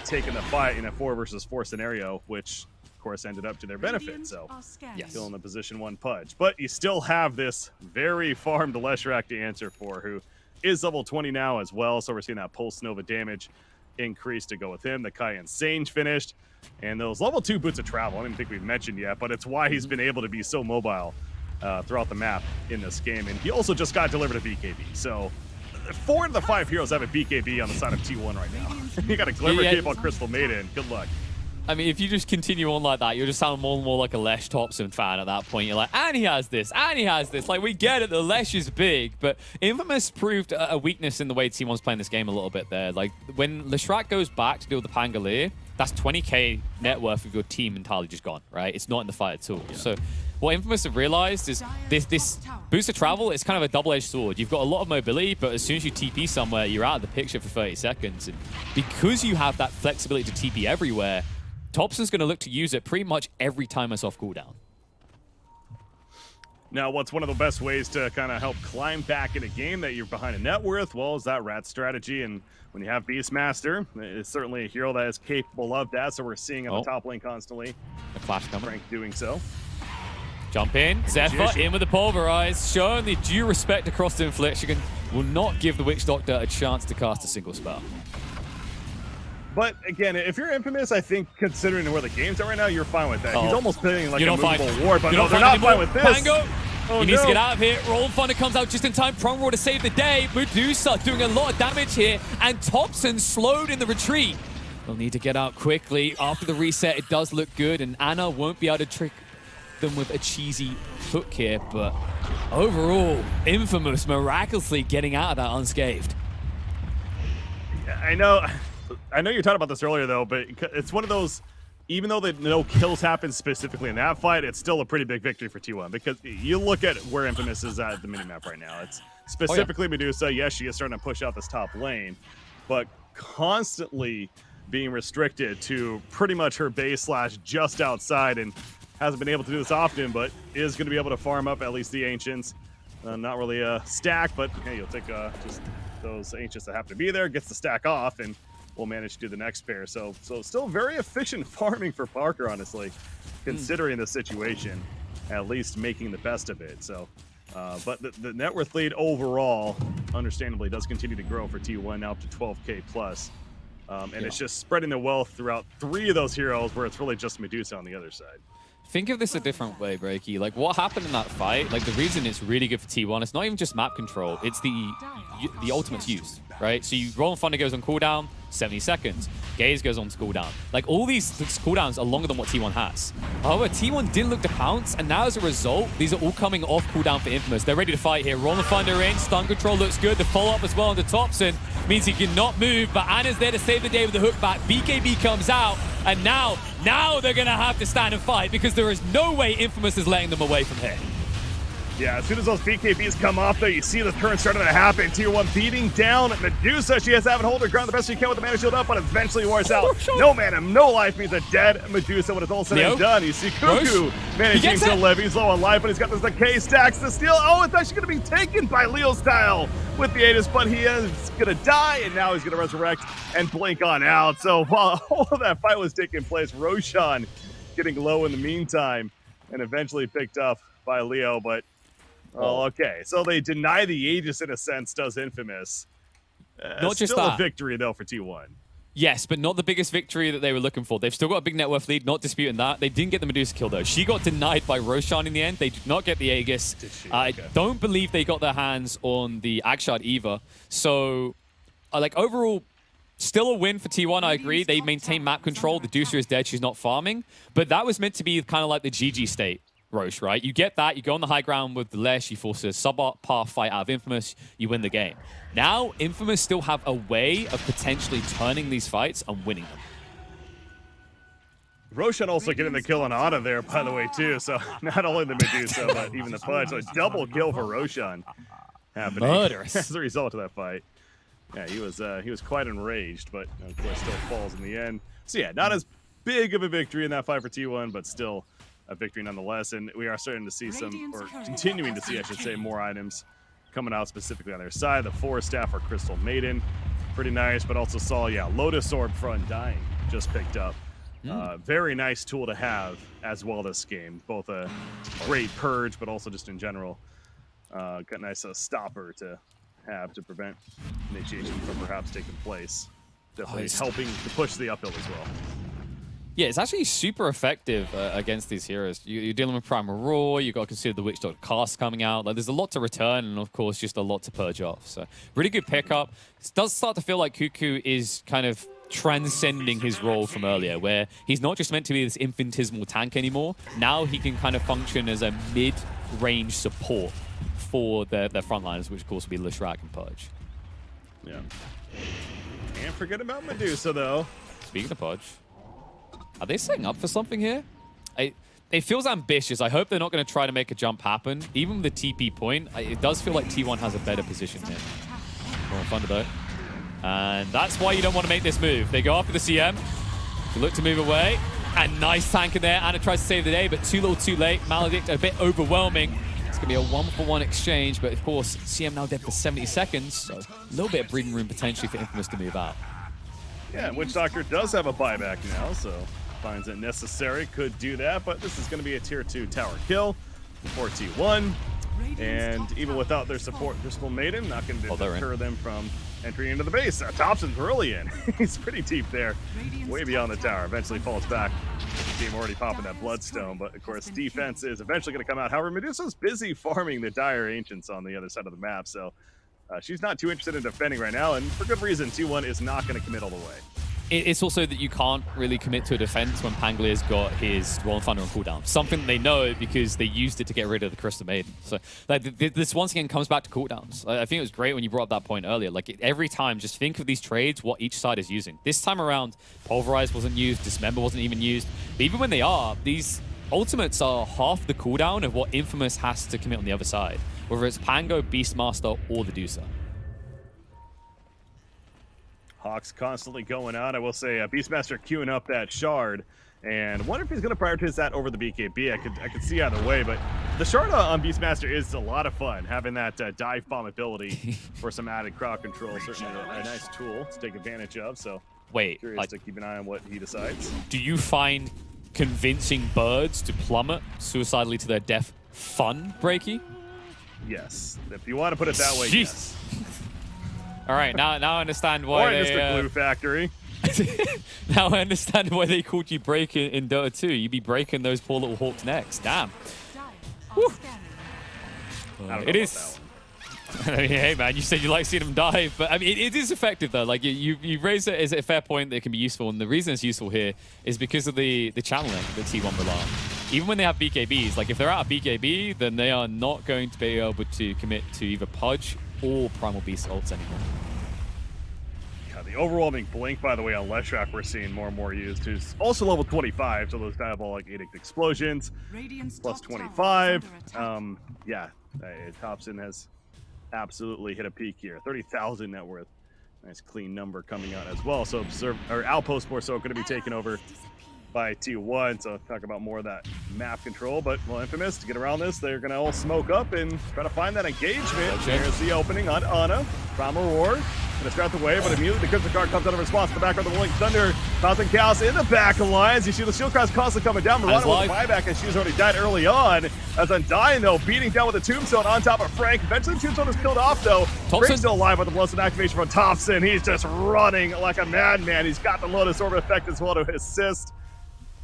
taking the fight in a 4 versus 4 scenario, which of course ended up to their benefit. So yes, still in the position 1 Pudge. But you still have this very farmed Leshrac to answer for, who is level 20 now as well. So we're seeing that Pulse Nova damage increase to go with him. The Kai and Sage finished. And those level 2 Boots of Travel, I don't think we've mentioned yet, but it's why he's been able to be so mobile throughout the map in this game. And he also just got delivered a BKB. So 4 of the 5 heroes have a BKB on the side of T1 right now. You got a Glimmer Cape on Crystal Maiden. Good luck. I mean, if you just continue on like that, you'll just sound more and more like a Lesh Thompson fan at that point. You're like, and he has this, and he has this. Like, we get it, the Lesh is big, but Infamous proved a weakness in the way T1's playing this game a little bit there. Like, when Leshrac goes back to deal with the Pangolier, that's 20k net worth of your team entirely just gone, right? It's not in the fight at all. Yeah. So what Infamous have realized is this boost of travel is kind of a double-edged sword. You've got a lot of mobility, but as soon as you TP somewhere, you're out of the picture for 30 seconds. And because you have that flexibility to TP everywhere, Thompson's going to look to use it pretty much every time it's off cooldown. Now, what's one of the best ways to kind of help climb back in a game that you're behind a net worth? Well, is that rat strategy. And when you have Beastmaster, it's certainly a hero that is capable of that. So we're seeing on the top lane constantly. The flash coming. Frank doing so. Jump in. Zephyr in with the Pulverize. Showing the due respect across the Infliction. Will not give the Witch Doctor a chance to cast a single spell. But again, if you're Infamous, I think considering where the game's at right now, you're fine with that. He's almost playing like a movable ward, but no, they're not fine with this. Pango, he needs to get out of here. Roll Thunder comes out just in time. Prong Roar to save the day. Medusa doing a lot of damage here, and Thompson slowed in the retreat. They'll need to get out quickly. After the reset, it does look good, and Ana won't be able to trick them with a cheesy hook here, but overall, Infamous miraculously getting out of that unscathed. I know you're talking about this earlier, though, but it's one of those, even though no kills happen specifically in that fight, it's still a pretty big victory for T1, because you look at where Infamous is at the minimap right now. It's specifically Medusa. Yes, she is starting to push out this top lane, but constantly being restricted to pretty much her base / just outside, and hasn't been able to do this often, but is going to be able to farm up at least the Ancients. Not really a stack, but hey, you'll take just those Ancients that happen to be there, gets the stack off, and we'll manage to do the next pair. So still very efficient farming for Parker, honestly, considering the situation, at least making the best of it. So, but the net worth lead overall, understandably, does continue to grow for T1, now up to 12K plus. And it's just spreading the wealth throughout 3 of those heroes, where it's really just Medusa on the other side. Think of this a different way, Breaky. Like, what happened in that fight, like, the reason it's really good for T1, it's not even just map control, it's the ultimates used, right? So Roll and Thunder goes on cooldown, 70 seconds. Gaze goes on to cooldown. Like, all these cooldowns are longer than what T1 has. However, T1 didn't look to pounce, and now as a result, these are all coming off cooldown for Infamous. They're ready to fight here. Roll and Thunder in, stun control looks good. The follow-up as well on the Thompson means he cannot move, but Anna's there to save the day with the hook back. BKB comes out, and now they're going to have to stand and fight, because there is no way Infamous is letting them away from here. Yeah, as soon as those BKBs come off, though, you see the turn starting to happen. Tier 1 beating down Medusa. She has to have it hold her ground the best she can with the mana shield up, but eventually wears out. No mana, no life means a dead Medusa when it's all said and done. You see Cuckoo managing to live. He's low on life, but he's got this decay stacks to steal. Oh, it's actually going to be taken by Leo Style with the Aegis, but he is going to die, and now he's going to resurrect and blink on out. So while all of that fight was taking place, Roshan getting low in the meantime, and eventually picked up by Leo, but oh, okay. So they deny the Aegis in a sense, does Infamous. Not just still that. a victory, though, for T1. Yes, but not the biggest victory that they were looking for. They've still got a big net worth lead, not disputing that. They didn't get the Medusa kill, though. She got denied by Roshan in the end. They did not get the Aegis. Did she? I Okay. don't believe they got their hands on the Akshard either. So, like, overall, still a win for T1, I agree. They maintain map control. The Deucer is dead. She's not farming. But that was meant to be kind of like the GG state. Roche, right? You get that, you go on the high ground with the Lesh, you force a subpar fight out of Infamous, you win the game. Now, Infamous still have a way of potentially turning these fights and winning them. Roshan also getting the kill on Ana there, by the way, too. So not only the Medusa, but even the Pudge. So a double kill for Roshan happening Murderous. as a result of that fight. Yeah, he was quite enraged, but of course still falls in the end. So yeah, not as big of a victory in that fight for T1, but still a victory nonetheless, and we are starting to see some, or continuing to see, I should say, more items coming out specifically on their side. The 4 staff or Crystal Maiden, pretty nice, but also saw, yeah, Lotus Orb Front Dying just picked up. Very nice tool to have as well this game. Both a great purge, but also just in general, got a nice stopper to have to prevent initiation from perhaps taking place. Definitely helping to push the uphill as well. Yeah, it's actually super effective against these heroes. You're dealing with Primal Roar, you've got to consider the Witch Doctor cast coming out. Like, there's a lot to return, and of course, just a lot to purge off. So, really good pickup. It does start to feel like Cuckoo is kind of transcending his role from earlier, where he's not just meant to be this infinitesimal tank anymore. Now he can kind of function as a mid-range support for their frontliners, which of course will be Leshrac and Pudge. Yeah. Can't forget about Medusa, though. Speaking of Pudge, are they setting up for something here? It feels ambitious. I hope they're not going to try to make a jump happen. Even with the TP point, it does feel like T1 has a better position here. More Thunder though. And that's why you don't want to make this move. They go after the CM. They look to move away. And nice tank in there. Anna tries to save the day, but too little too late. Maledict a bit overwhelming. It's going to be a 1-for-1 exchange, but of course, CM now dead for 70 seconds. So a little bit of breathing room potentially for Infamous to move out. Yeah, Witch Doctor does have a buyback now, so finds it necessary, could do that, but this is going to be a tier 2 tower kill for T1, and even without their support, Crystal Maiden, not going to deter them from entering into the base. Thompson's really in. He's pretty deep there, way beyond the tower. Eventually falls back. The team already popping that Bloodstone, but of course defense is eventually going to come out. However, Medusa's busy farming the Dire Ancients on the other side of the map, so she's not too interested in defending right now, and for good reason. T1 is not going to commit all the way. It's also that you can't really commit to a defense when Panglier's got his Roll and Thunder on cooldown. Something they know because they used it to get rid of the Crystal Maiden. So like, this once again comes back to cooldowns. I think it was great when you brought up that point earlier. Like, every time, just think of these trades, what each side is using. This time around, Pulverize wasn't used, Dismember wasn't even used. But even when they are, these ultimates are half the cooldown of what Infamous has to commit on the other side. Whether it's Pango, Beastmaster, or the Deucer. Hawks constantly going on. I will say Beastmaster queuing up that shard. And wonder if he's going to prioritize that over the BKB. I could see either way, but the shard on Beastmaster is a lot of fun. Having that dive bomb ability for some added crowd control, certainly a nice tool to take advantage of. So Wait, curious to keep an eye on what he decides. do you find convincing birds to plummet suicidally to their death fun, Breaky? Yes, if you want to put it that way. Jeez. Yes. All right, now I understand why Or they... Mr. Glue Factory. Now I understand why they called you Break in Dota 2. You'd be breaking those poor little Hawks' necks. Damn. It is. I mean, hey man, you said you like seeing them dive, but I mean, it is effective though. Like you raised it as a fair point that it can be useful, and the reason it's useful here is because of the channeling that T1 rely on. Even when they have BKBs, like if they're out of BKB, then they are not going to be able to commit to either Pudge or Primal Beast ults anymore. The overwhelming blink, by the way, on Leshrac we're seeing more and more used, who's also level 25, so those diabolic edict explosions, plus 25. Yeah, Thompson has absolutely hit a peak here. 30,000 net worth. Nice clean number coming out as well. So Outpost more so going to be taken over by T1, so talk about more of that map control. But, well, Infamous, to get around this, they're going to all smoke up and try to find that engagement. There's the opening on Ana. Primal Roar. Going to start the wave, but immediately the Crimson Card comes out of response. In the background, the Rolling Thunder. Bouncing Chaos in the back alliance. You see the Shield Cross constantly coming down. Mirana with a buyback, and she's already died early on. As Undying, though, beating down with a Tombstone on top of Frank. Eventually, the Tombstone is killed off, though. Frank's still alive with the Blessed Activation from Thompson. He's just running like a madman. He's got the Lotus Orb effect as well to assist.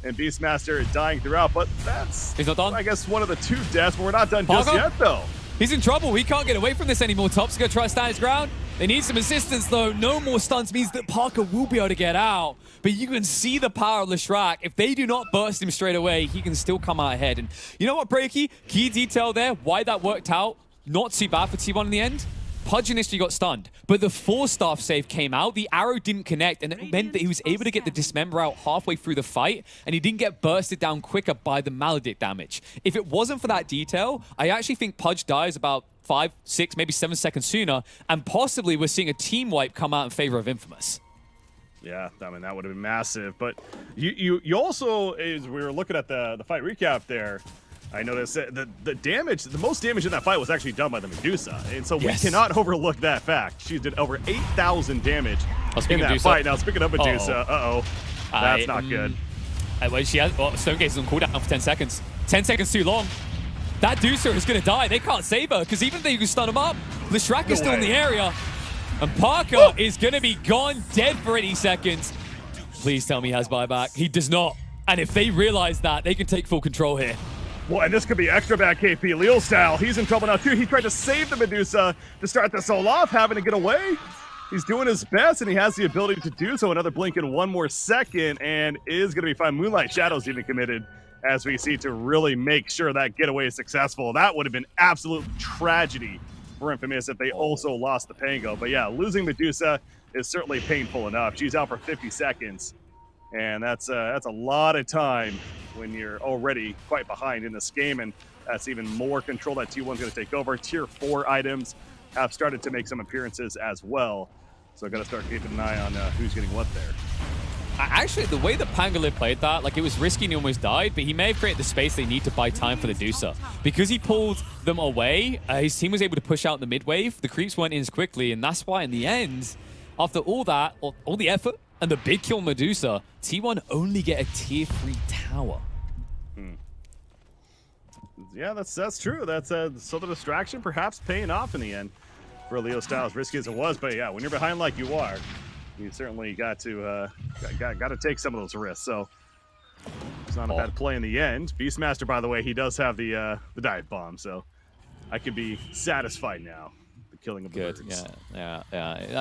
And Beastmaster dying throughout, but that's, he's not done. I guess, one of the two deaths, but we're not done just yet, though. He's in trouble. He can't get away from this anymore. Top's going to try to stand his ground. They need some assistance, though. No more stunts means that Parker will be able to get out. But you can see the power of Leshrac. If they do not burst him straight away, he can still come out ahead. And you know what, Breaky? Key detail there, why that worked out. Not too bad for T1 in the end. Pudge initially got stunned, but the 4-staff save came out. The arrow didn't connect, and it meant that he was able to get the Dismember out halfway through the fight, and he didn't get bursted down quicker by the Maledict damage. If it wasn't for that detail, I actually think Pudge dies about 5, 6, maybe 7 seconds sooner, and possibly we're seeing a team wipe come out in favor of Infamous. Yeah, I mean, that would have been massive. But you also, as we were looking at the fight recap there, I noticed that the most damage in that fight was actually done by the Medusa. And so we cannot overlook that fact. She did over 8,000 damage in that fight. Now, speaking of Medusa, that's not good. She has, Stone Gaze is on cooldown for 10 seconds. 10 seconds too long. That Deucer is going to die. They can't save her, because even if they can stun him up, Leshrac is still in the area. And Parker is going to be gone dead for 80 seconds. Please tell me he has buyback. He does not. And if they realize that, they can take full control here. Well, and this could be extra bad KP. Leo style, he's in trouble now too. He tried to save the Medusa to start this all off, having to get away. He's doing his best, and he has the ability to do so. Another blink in 1 more second, and is going to be fine. Moonlight Shadow's even committed, as we see, to really make sure that getaway is successful. That would have been absolute tragedy for Infamous if they also lost the Pango. But yeah, losing Medusa is certainly painful enough. She's out for 50 seconds, and that's a lot of time when you're already quite behind in this game, and that's even more control that T1's going to take over. Tier 4 items have started to make some appearances as well, so got to start keeping an eye on who's getting what there. Actually, the way that Pangolin played that, like, it was risky and he almost died, but he may have created the space they need to buy time for the Deucer. Because he pulled them away, his team was able to push out the mid-wave. The creeps weren't in as quickly, and that's why in the end, after all that, all the effort, and the big kill Medusa, T1 only get a tier 3 tower. Yeah, that's true. That's so the distraction perhaps paying off in the end for Leo Styles, risky as it was. But yeah, when you're behind like you are, you certainly got to take some of those risks. So it's not a bad play in the end. Beastmaster, by the way, he does have the dive bomb, so I could be satisfied now. Killing of the birds. Yeah.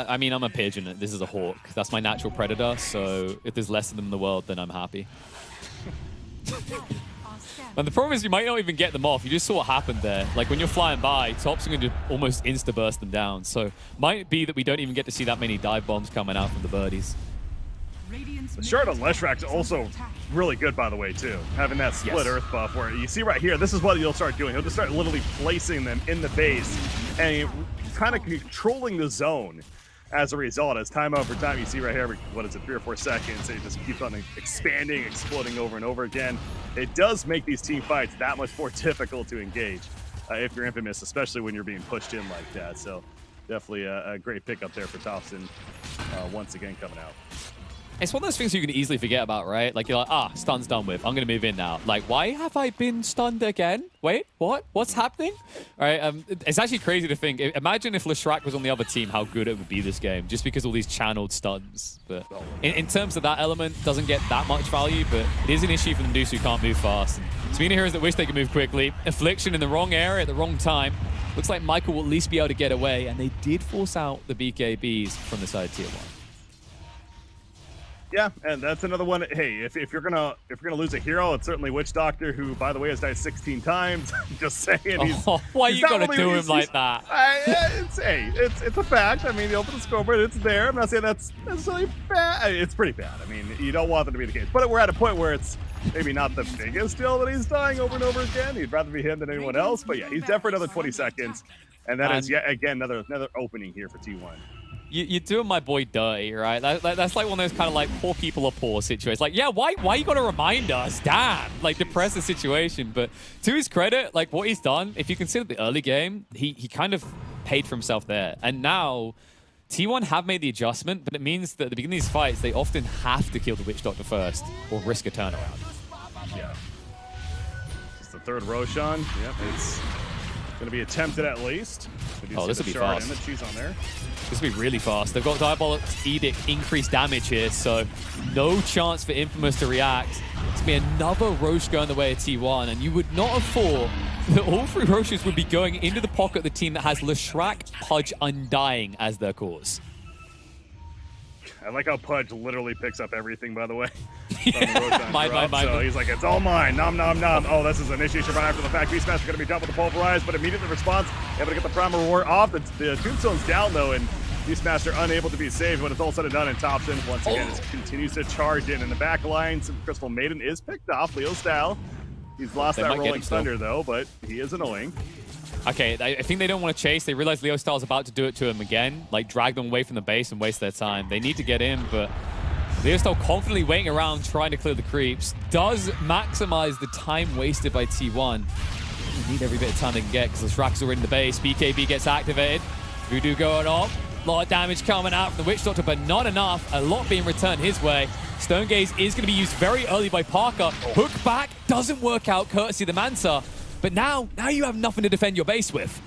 I mean, I'm a pigeon. This is a hawk. That's my natural predator. So if there's less of them in the world, then I'm happy. And the problem is you might not even get them off. You just saw what happened there. Like when you're flying by, Tops are going to almost insta-burst them down. So might be that we don't even get to see that many dive bombs coming out from the birdies. The shard on Leshrac's also really good, by the way, too. Having that split earth buff where you see right here, this is what he'll start doing. He'll just start literally placing them in the base and kind of controlling the zone as a result, as time over time, you see right here, what is it, 3 or 4 seconds, it just keeps on expanding, exploding over and over again. It does make these team fights that much more difficult to engage if you're Infamous, especially when you're being pushed in like that. So definitely a great pickup there for Thompson once again coming out. It's one of those things you can easily forget about, right? Like, you're like, stun's done with. I'm going to move in now. Like, why have I been stunned again? Wait, what? What's happening? All right, it's actually crazy to think. Imagine if Leshrac was on the other team, how good it would be this game, just because all these channeled stuns. But in terms of that element, doesn't get that much value, but it is an issue for the Medusa who can't move fast. And Smina heroes that wish they could move quickly. Affliction in the wrong area at the wrong time. Looks like Michael will at least be able to get away, and they did force out the BKBs from the side tier 1. Yeah, and that's another one. Hey, if you're gonna lose a hero, it's certainly Witch Doctor, who, by the way, has died 16 times. Just saying. Why you gotta do him like that? It's a fact. I mean, you open the scoreboard, it's there. I'm not saying that's necessarily bad. It's pretty bad. I mean, you don't want that to be the case. But we're at a point where it's maybe not the biggest deal that he's dying over and over again. He'd rather be him than anyone else. But yeah, he's dead for another 20 seconds, and that is yet again another opening here for T1. You're doing my boy dirty, right? That's like one of those kind of like poor people are poor situations. Like, yeah, why you gotta remind us? Damn, like depress the situation. But to his credit, like what he's done, if you consider the early game, he kind of paid for himself there. And now T1 have made the adjustment, but it means that at the beginning of these fights, they often have to kill the Witch Doctor first or risk a turnaround. Yeah. It's the third Roshan. Yep, it's gonna be attempted at least. This will be fast. And the cheese on there. This will be really fast. They've got Diabolic's Edict increased damage here, so no chance for Infamous to react. It's going to be another Roche going the way of T1, and you would not have thought that all 3 Roches would be going into the pocket of the team that has Leshrac, Pudge, Undying as their cause. I like how Pudge literally picks up everything, by the way. Mine. So he's like, it's all mine. Nom, nom, nom. Oh, this is an initiation right after the fact. Beastmaster going to be done with the Pulverize, but immediately response, able to get the Primal Roar off. The Tombstone's down, though, and Beastmaster unable to be saved when it's all said and done. And Thompson, once again, continues to charge in the back line. Some Crystal Maiden is picked off, Leo style. He's lost that Rolling Thunder, though, but he is annoying. Okay, I think they don't want to chase. They realize Leo Style's about to do it to him again, like drag them away from the base and waste their time. They need to get in, but Leo Style confidently waiting around, trying to clear the creeps. Does maximize the time wasted by T1. They need every bit of time they can get because the Shraks are in the base. BKB gets activated. Voodoo going off. A lot of damage coming out from the Witch Doctor, but not enough. A lot being returned his way. Stone Gaze is going to be used very early by Parker. Hook back doesn't work out, courtesy of the Manta. But now you have nothing to defend your base with.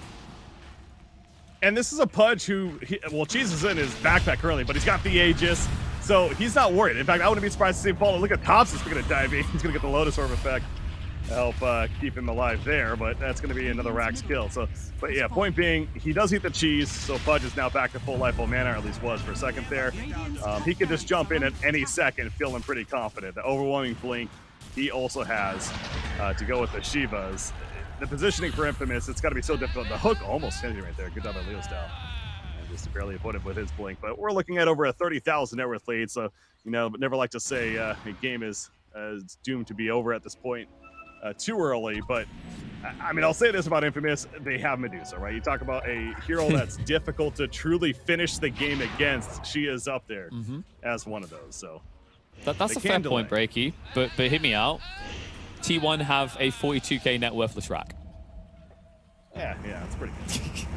And this is a Pudge who, Cheese is in his backpack currently, but he's got the Aegis, so he's not worried. In fact, I wouldn't be surprised to see him fall. Look at Thompson's going to dive in. He's going to get the Lotus Orb effect to help keep him alive there, but that's going to be another Rax kill. So, but yeah, point being, he does eat the cheese, so Pudge is now back to full life, full mana, or at least was for a second there. He can just jump in at any second, feeling pretty confident. The overwhelming blink he also has to go with the Shivas. The positioning for Infamous, it's got to be so difficult. The hook almost finished right there. Good job by Leo Style. And just barely avoided with his blink. But we're looking at over a 30,000 net worth lead. So, but never like to say a game is doomed to be over at this point too early. But, I mean, I'll say this about Infamous. They have Medusa, right? You talk about a hero that's difficult to truly finish the game against. She is up there as one of those. So that's a fair point, Breaky. But hit me out. T1 have a 42k net worth Leshrac. Yeah, that's pretty good.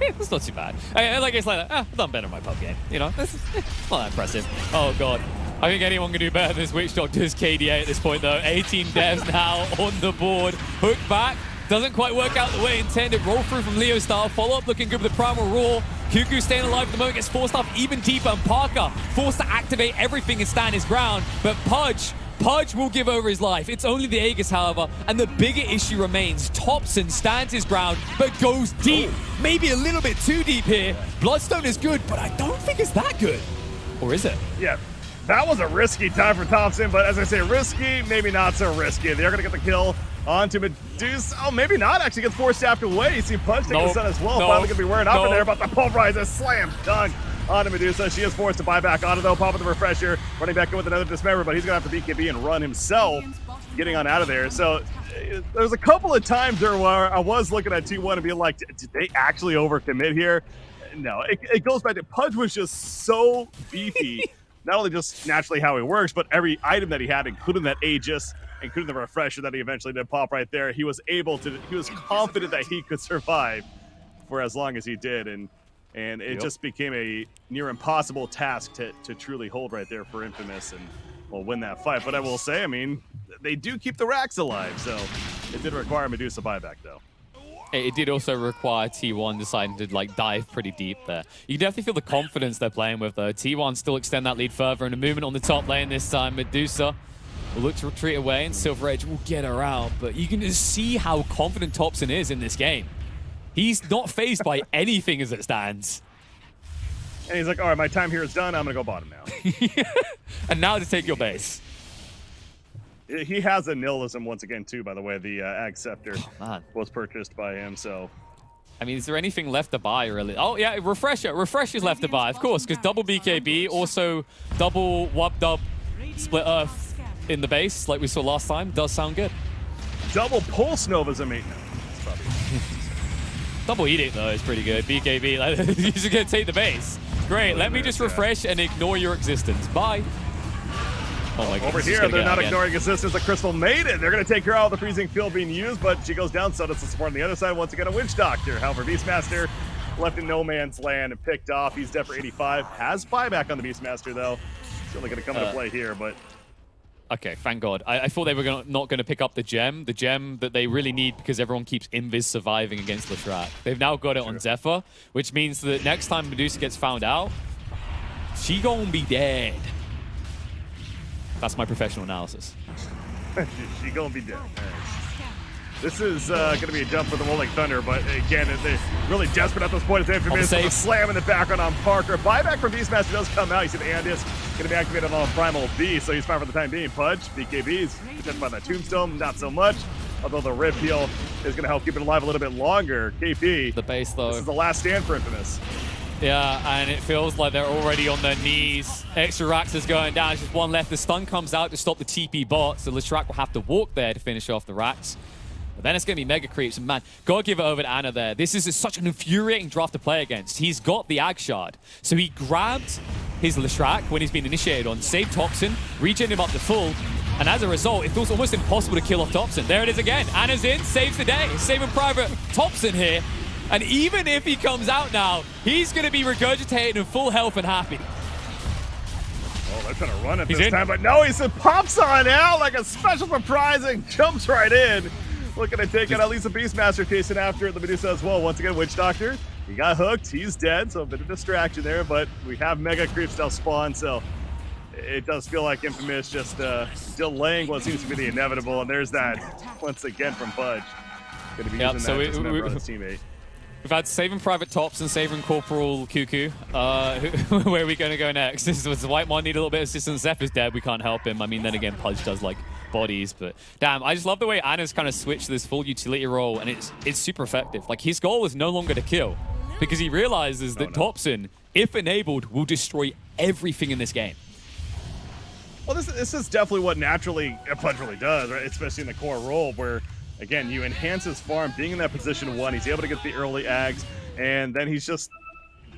Yeah, that's not too bad. It's like, I've done better in my pub game. This is not that impressive. Oh, God. I think anyone can do better than this Witch Doctor's KDA at this point, though. 18 devs now on the board. Hook back. Doesn't quite work out the way intended. Roll through from Leo Style. Follow-up looking good with the Primal Roar. Cuckoo staying alive at the moment. Gets forced up even deeper. And Parker forced to activate everything and stand his ground. But Pudge will give over his life. It's only the Aegis, however, and the bigger issue remains. Thompson stands his ground, but goes deep. Maybe a little bit too deep here. Bloodstone is good, but I don't think it's that good. Or is it? Yeah, that was a risky time for Thompson, but as I say, risky, maybe not so risky. They're going to get the kill onto Medusa. Oh, maybe not. Actually gets forced after away. You see Pudge take the sun as well. Finally going to be wearing up in there, but the Pulverize is slam dunk onto Medusa. She is forced to buy back onto, though. Pop with the refresher. Running back in with another Dismember, but he's going to have to BKB and run himself, getting on out of there. So there's a couple of times there where I was looking at T1 and being like, did they actually overcommit here? No, it goes back to Pudge was just so beefy. Not only just naturally how he works, but every item that he had, including that Aegis, including the refresher that he eventually did pop right there, he was confident that he could survive for as long as he did, and it just became a near impossible task to truly hold right there for Infamous and win that fight. But I will say, I mean, they do keep the racks alive, so it did require Medusa buyback though. It did also require T1 deciding to like dive pretty deep there. You can definitely feel the confidence they're playing with though. T1 still extend that lead further, and a movement on the top lane this time. Medusa will look to retreat away, and Silver Edge will get her out. But you can just see how confident Thompson is in this game. He's not fazed by anything as it stands. And he's like, all right, my time here is done. I'm going to go bottom now. And now to take your base. He has a nihilism once again, too, by the way. The Ag Scepter was purchased by him, so... I mean, is there anything left to buy, really? Oh, yeah, Refresher. Refresher's left to buy, of course, because double BKB, also double Wub-Dub Split Earth in the base, like we saw last time, does sound good. Double Pulse Nova's a mate. Double Edict, though, is pretty good. BKB, like, you're just going to take the base. Great, let me just refresh and ignore your existence. Bye. Oh my Over here, they're not ignoring existence of Crystal Maiden. They're going to take her out of the freezing field being used, but she goes down, so does the support on the other side. Once again, a Witch Doctor. However, Beastmaster left in no man's land and picked off. He's dead for 85. Has buyback on the Beastmaster, though. Certainly going to come into play here, but... Okay, thank God. I thought they were not going to pick up the gem that they really need because everyone keeps Invis surviving against Leshrac. They've now got it on Zephyr, which means that next time Medusa gets found out, she gonna be dead. That's my professional analysis. She gonna be dead. This is going to be a jump for the Rolling Thunder, but again, they're really desperate at this point. It's Infamous with a slam in the background on Parker. Buyback from Beastmaster does come out. You see the Andis going to be activated on Primal B, so he's fine for the time being. Pudge, BKB's protected by that Tombstone, not so much. Although the Rip Heal is going to help keep it alive a little bit longer. KP, the base though. This is the last stand for Infamous. Yeah, and it feels like they're already on their knees. Extra Rax is going down. There's just one left. The stun comes out to stop the TP bot, so Leshrac will have to walk there to finish off the Rax. But then it's going to be Mega Creeps, and man, gotta give it over to Ana there. This is such an infuriating draft to play against. He's got the Ag Shard, so he grabbed his Leshrac when he's been initiated on, saved Thompson, regen him up to full, and as a result, it feels almost impossible to kill off Thompson. There it is again. Ana's in, saves the day, saving Private Thompson here, and even if he comes out now, he's going to be regurgitated in full health and happy. Oh, they're trying to run it this time, but no, he pops on out like a special surprise and jumps right in. Looking to take out at least a Beastmaster chasing after the Medusa as well. Once again, Witch Doctor, he got hooked, he's dead, so a bit of distraction there, but we have Mega Creeps now spawn, so it does feel like Infamous just delaying what seems to be the inevitable, and there's that once again from Pudge. Going to be using that as a member of his teammate. We've had Saving Private Tops and Saving Corporal Cuckoo. Where are we going to go next? This is White Mon need a little bit of assistance. Zephyr's dead. We can't help him. I mean, then again, Pudge does like bodies, but damn, I just love the way Ana's kind of switched this full utility role, and it's super effective. Like, his goal is no longer to kill because he realizes that Thompson, if enabled, will destroy everything in this game. Well, this is definitely what naturally Pudge really does, right? Especially in the core role where, again, you enhance his farm, being in that position 1, he's able to get the early Ags, and then he's just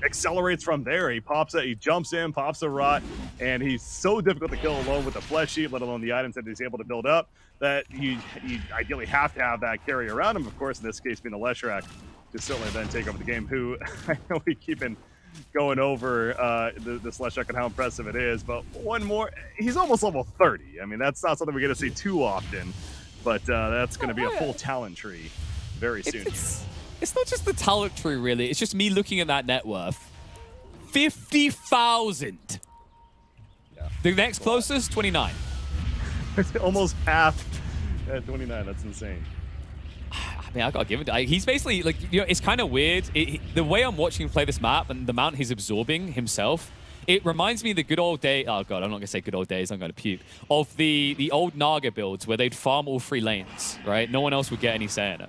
accelerates from there. He pops it, he jumps in, pops a rot, and he's so difficult to kill alone with the flesh heap, let alone the items that he's able to build up, that you ideally have to have that carry around him. Of course, in this case, being a Leshrac, to certainly then take over the game, who I know we keep going over this Leshrac and how impressive it is, but one more, he's almost level 30. I mean, that's not something we get to see too often. But that's going to be a full talent tree very soon. It's not just the talent tree, really. It's just me looking at that net worth. 50,000. Yeah. The next closest, 29. Almost half at 29. That's insane. I mean, I got to give it. He's basically, like, you know, it's kind of weird. The way I'm watching him play this map and the amount he's absorbing himself, it reminds me of the good old day. Oh god, I'm not gonna say good old days. I'm gonna puke. Of the old Naga builds where they'd farm all 3 lanes, right? No one else would get any say in it.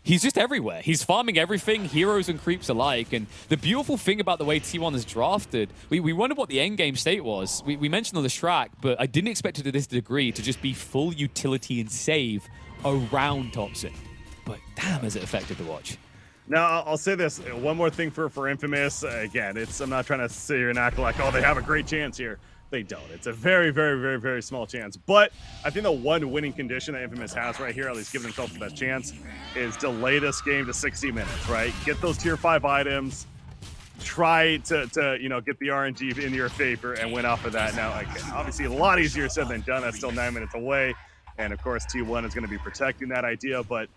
He's just everywhere. He's farming everything, heroes and creeps alike. And the beautiful thing about the way T1 is drafted, we wondered what the end game state was. We mentioned the Leshrac, but I didn't expect it to this degree to just be full utility and save around Thompson. But damn, is it effective to watch. Now, I'll say this. One more thing for Infamous. Again, I'm not trying to sit here and act like, oh, they have a great chance here. They don't. It's a very, very, very, very small chance. But I think the one winning condition that Infamous has right here, at least give themselves the best chance, is delay this game to 60 minutes, right? Get those tier 5 items. Try to get the RNG in your favor and win off of that. Now, obviously, a lot easier said than done. That's still 9 minutes away. And, of course, T1 is going to be protecting that idea. But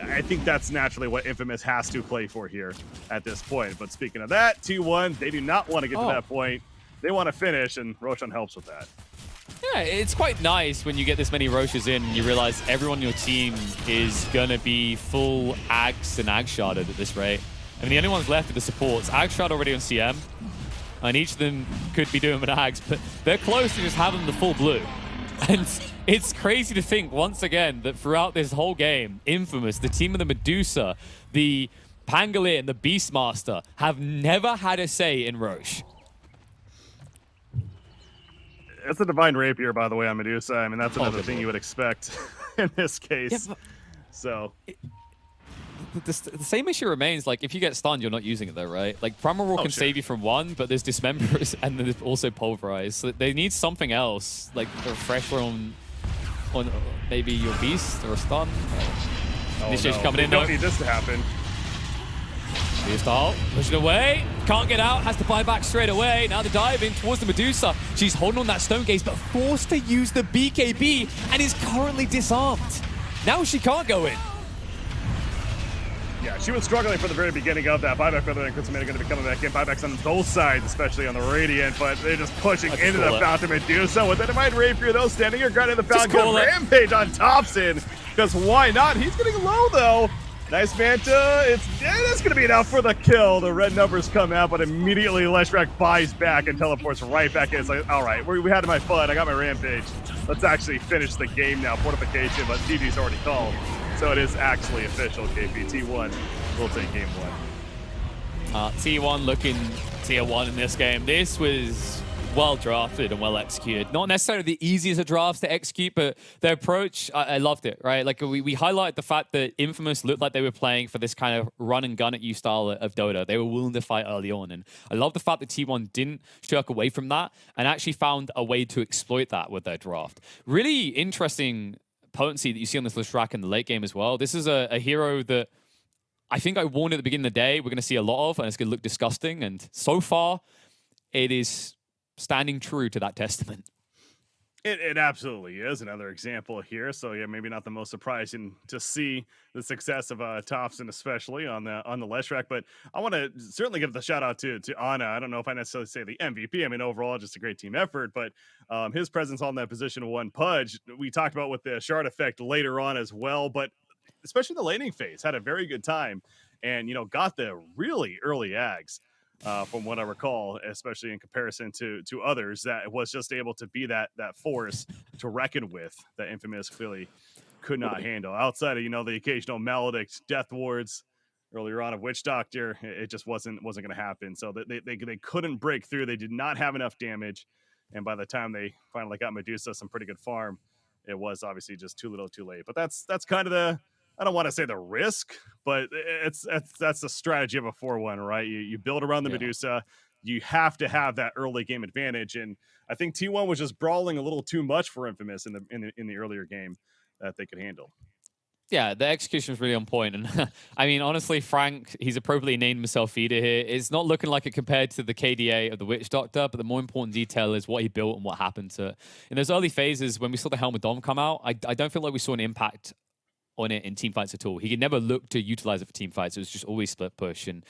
I think that's naturally what Infamous has to play for here at this point. But speaking of that, T1, they do not want to get to that point. They want to finish, and Roshan helps with that. Yeah, it's quite nice when you get this many Roshas in and you realize everyone on your team is going to be full Ags and Ag Sharded at this rate. I mean, the only ones left are the supports. Ag Shard already on CM, and each of them could be doing an Ags, but they're close to just having the full blue. And it's crazy to think, once again, that throughout this whole game, Infamous, the team of the Medusa, the Pangolier, and the Beastmaster have never had a say in Roche. It's a Divine Rapier, by the way, on Medusa. I mean, that's another thing you would expect in this case. Yeah, so the same issue remains. Like, if you get stunned, you're not using it, though, right? Like, Primal Roar can save you from one, but there's Dismembers and there's also Pulverize. So they need something else, like a refresher on maybe your Beast or a stun. Initiation coming in. We don't need this to happen. Beast ult, push it away, can't get out, has to buy back straight away. Now the dive in towards the Medusa. She's holding on that Stone Gaze, but forced to use the BKB and is currently disarmed. Now she can't go in. Yeah, she was struggling for the very beginning of that. Buyback, brother, and Crimson are going to be coming back in. Buybacks on both sides, especially on the Radiant, but they're just pushing into the Fountain Medusa with the Divine Rapier, though, standing here, guarding the Fountain. Good Rampage on Thompson, because why not? He's getting low, though. Nice Manta. It's going to be enough for the kill. The red numbers come out, but immediately Leshrac buys back and teleports right back in. It's like, all right, we had my fun. I got my Rampage. Let's actually finish the game now. Fortification, but GG's already called. So it is actually official, KP. T1 will take game 1. T1 looking tier 1 in this game. This was well drafted and well executed. Not necessarily the easiest of drafts to execute, but their approach, I loved it, right? Like we highlighted the fact that Infamous looked like they were playing for this kind of run and gun at you style of Dota. They were willing to fight early on. And I love the fact that T1 didn't shirk away from that and actually found a way to exploit that with their draft. Really interesting potency that you see on this Leshrac in the late game as well. This is a hero that I think I warned at the beginning of the day we're going to see a lot of, and it's going to look disgusting. And so far, it is standing true to that testament. It absolutely is another example here. So yeah, maybe not the most surprising to see the success of Thompson, especially on the Leshrac. But I want to certainly give the shout out to Ana. I don't know if I necessarily say the MVP. I mean, overall, just a great team effort. But his presence on that position 1 Pudge, we talked about with the shard effect later on as well. But especially the laning phase, had a very good time, and got the really early Ags. From what I recall, especially in comparison to others, that was just able to be that force to reckon with that Infamous clearly could not handle. Outside of the occasional Maledict Death Wards earlier on of Witch Doctor, it just wasn't going to happen. So they couldn't break through. They did not have enough damage, and by the time they finally got Medusa some pretty good farm, it was obviously just too little, too late. But that's kind of the, I don't want to say the risk, but that's the strategy of a 4-1, right? You build around the Medusa. You have to have that early game advantage, and I think T1 was just brawling a little too much for Infamous in the earlier game that they could handle. Yeah, the execution was really on point. And I mean, honestly, Frank, he's appropriately named himself Feeder here. It's not looking like it compared to the KDA of the Witch Doctor, but the more important detail is what he built and what happened to it. In those early phases, when we saw the Helm of Dom come out, I don't feel like we saw an impact on it in team fights at all. He could never look to utilize it for team fights. It was just always split push. And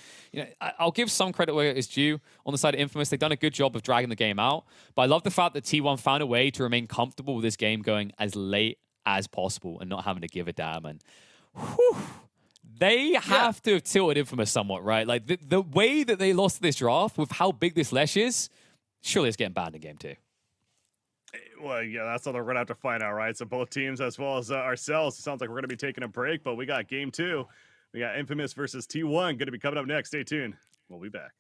I'll give some credit where it's due. On the side of Infamous, they've done a good job of dragging the game out. But I love the fact that T1 found a way to remain comfortable with this game going as late as possible and not having to give a damn. And they have to have tilted Infamous somewhat, right? Like the way that they lost this draft with how big this Lesh is, surely it's getting banned in game 2. Well, yeah, that's all we're going to have to find out, right? So both teams, as well as ourselves, it sounds like we're going to be taking a break, but we got game 2. We got Infamous versus T1 going to be coming up next. Stay tuned. We'll be back.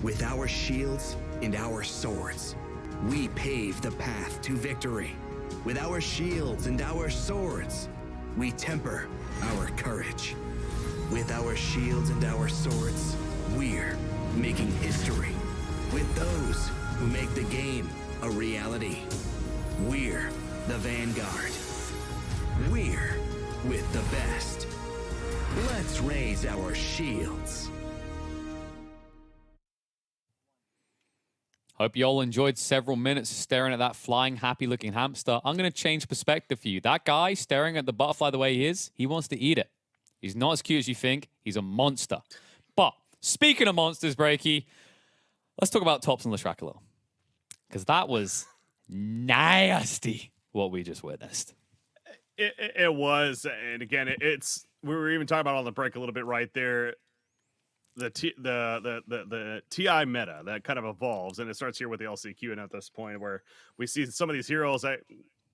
With our shields and our swords, we pave the path to victory. With our shields and our swords, we temper our courage. With our shields and our swords, we're making history. With those who make the game a reality, we're the vanguard. We're with the best. Let's raise our shields. Hope you all enjoyed several minutes staring at that flying, happy-looking hamster. I'm going to change perspective for you. That guy staring at the butterfly the way he is, he wants to eat it. He's not as cute as you think. He's a monster. But speaking of monsters, Breaky, let's talk about Tops and Leshrac a little. Because that was nasty, what we just witnessed. It was, and again, it's we were even talking about on the break a little bit right there. The TI meta that kind of evolves, and it starts here with the LCQ, and at this point where we see some of these heroes that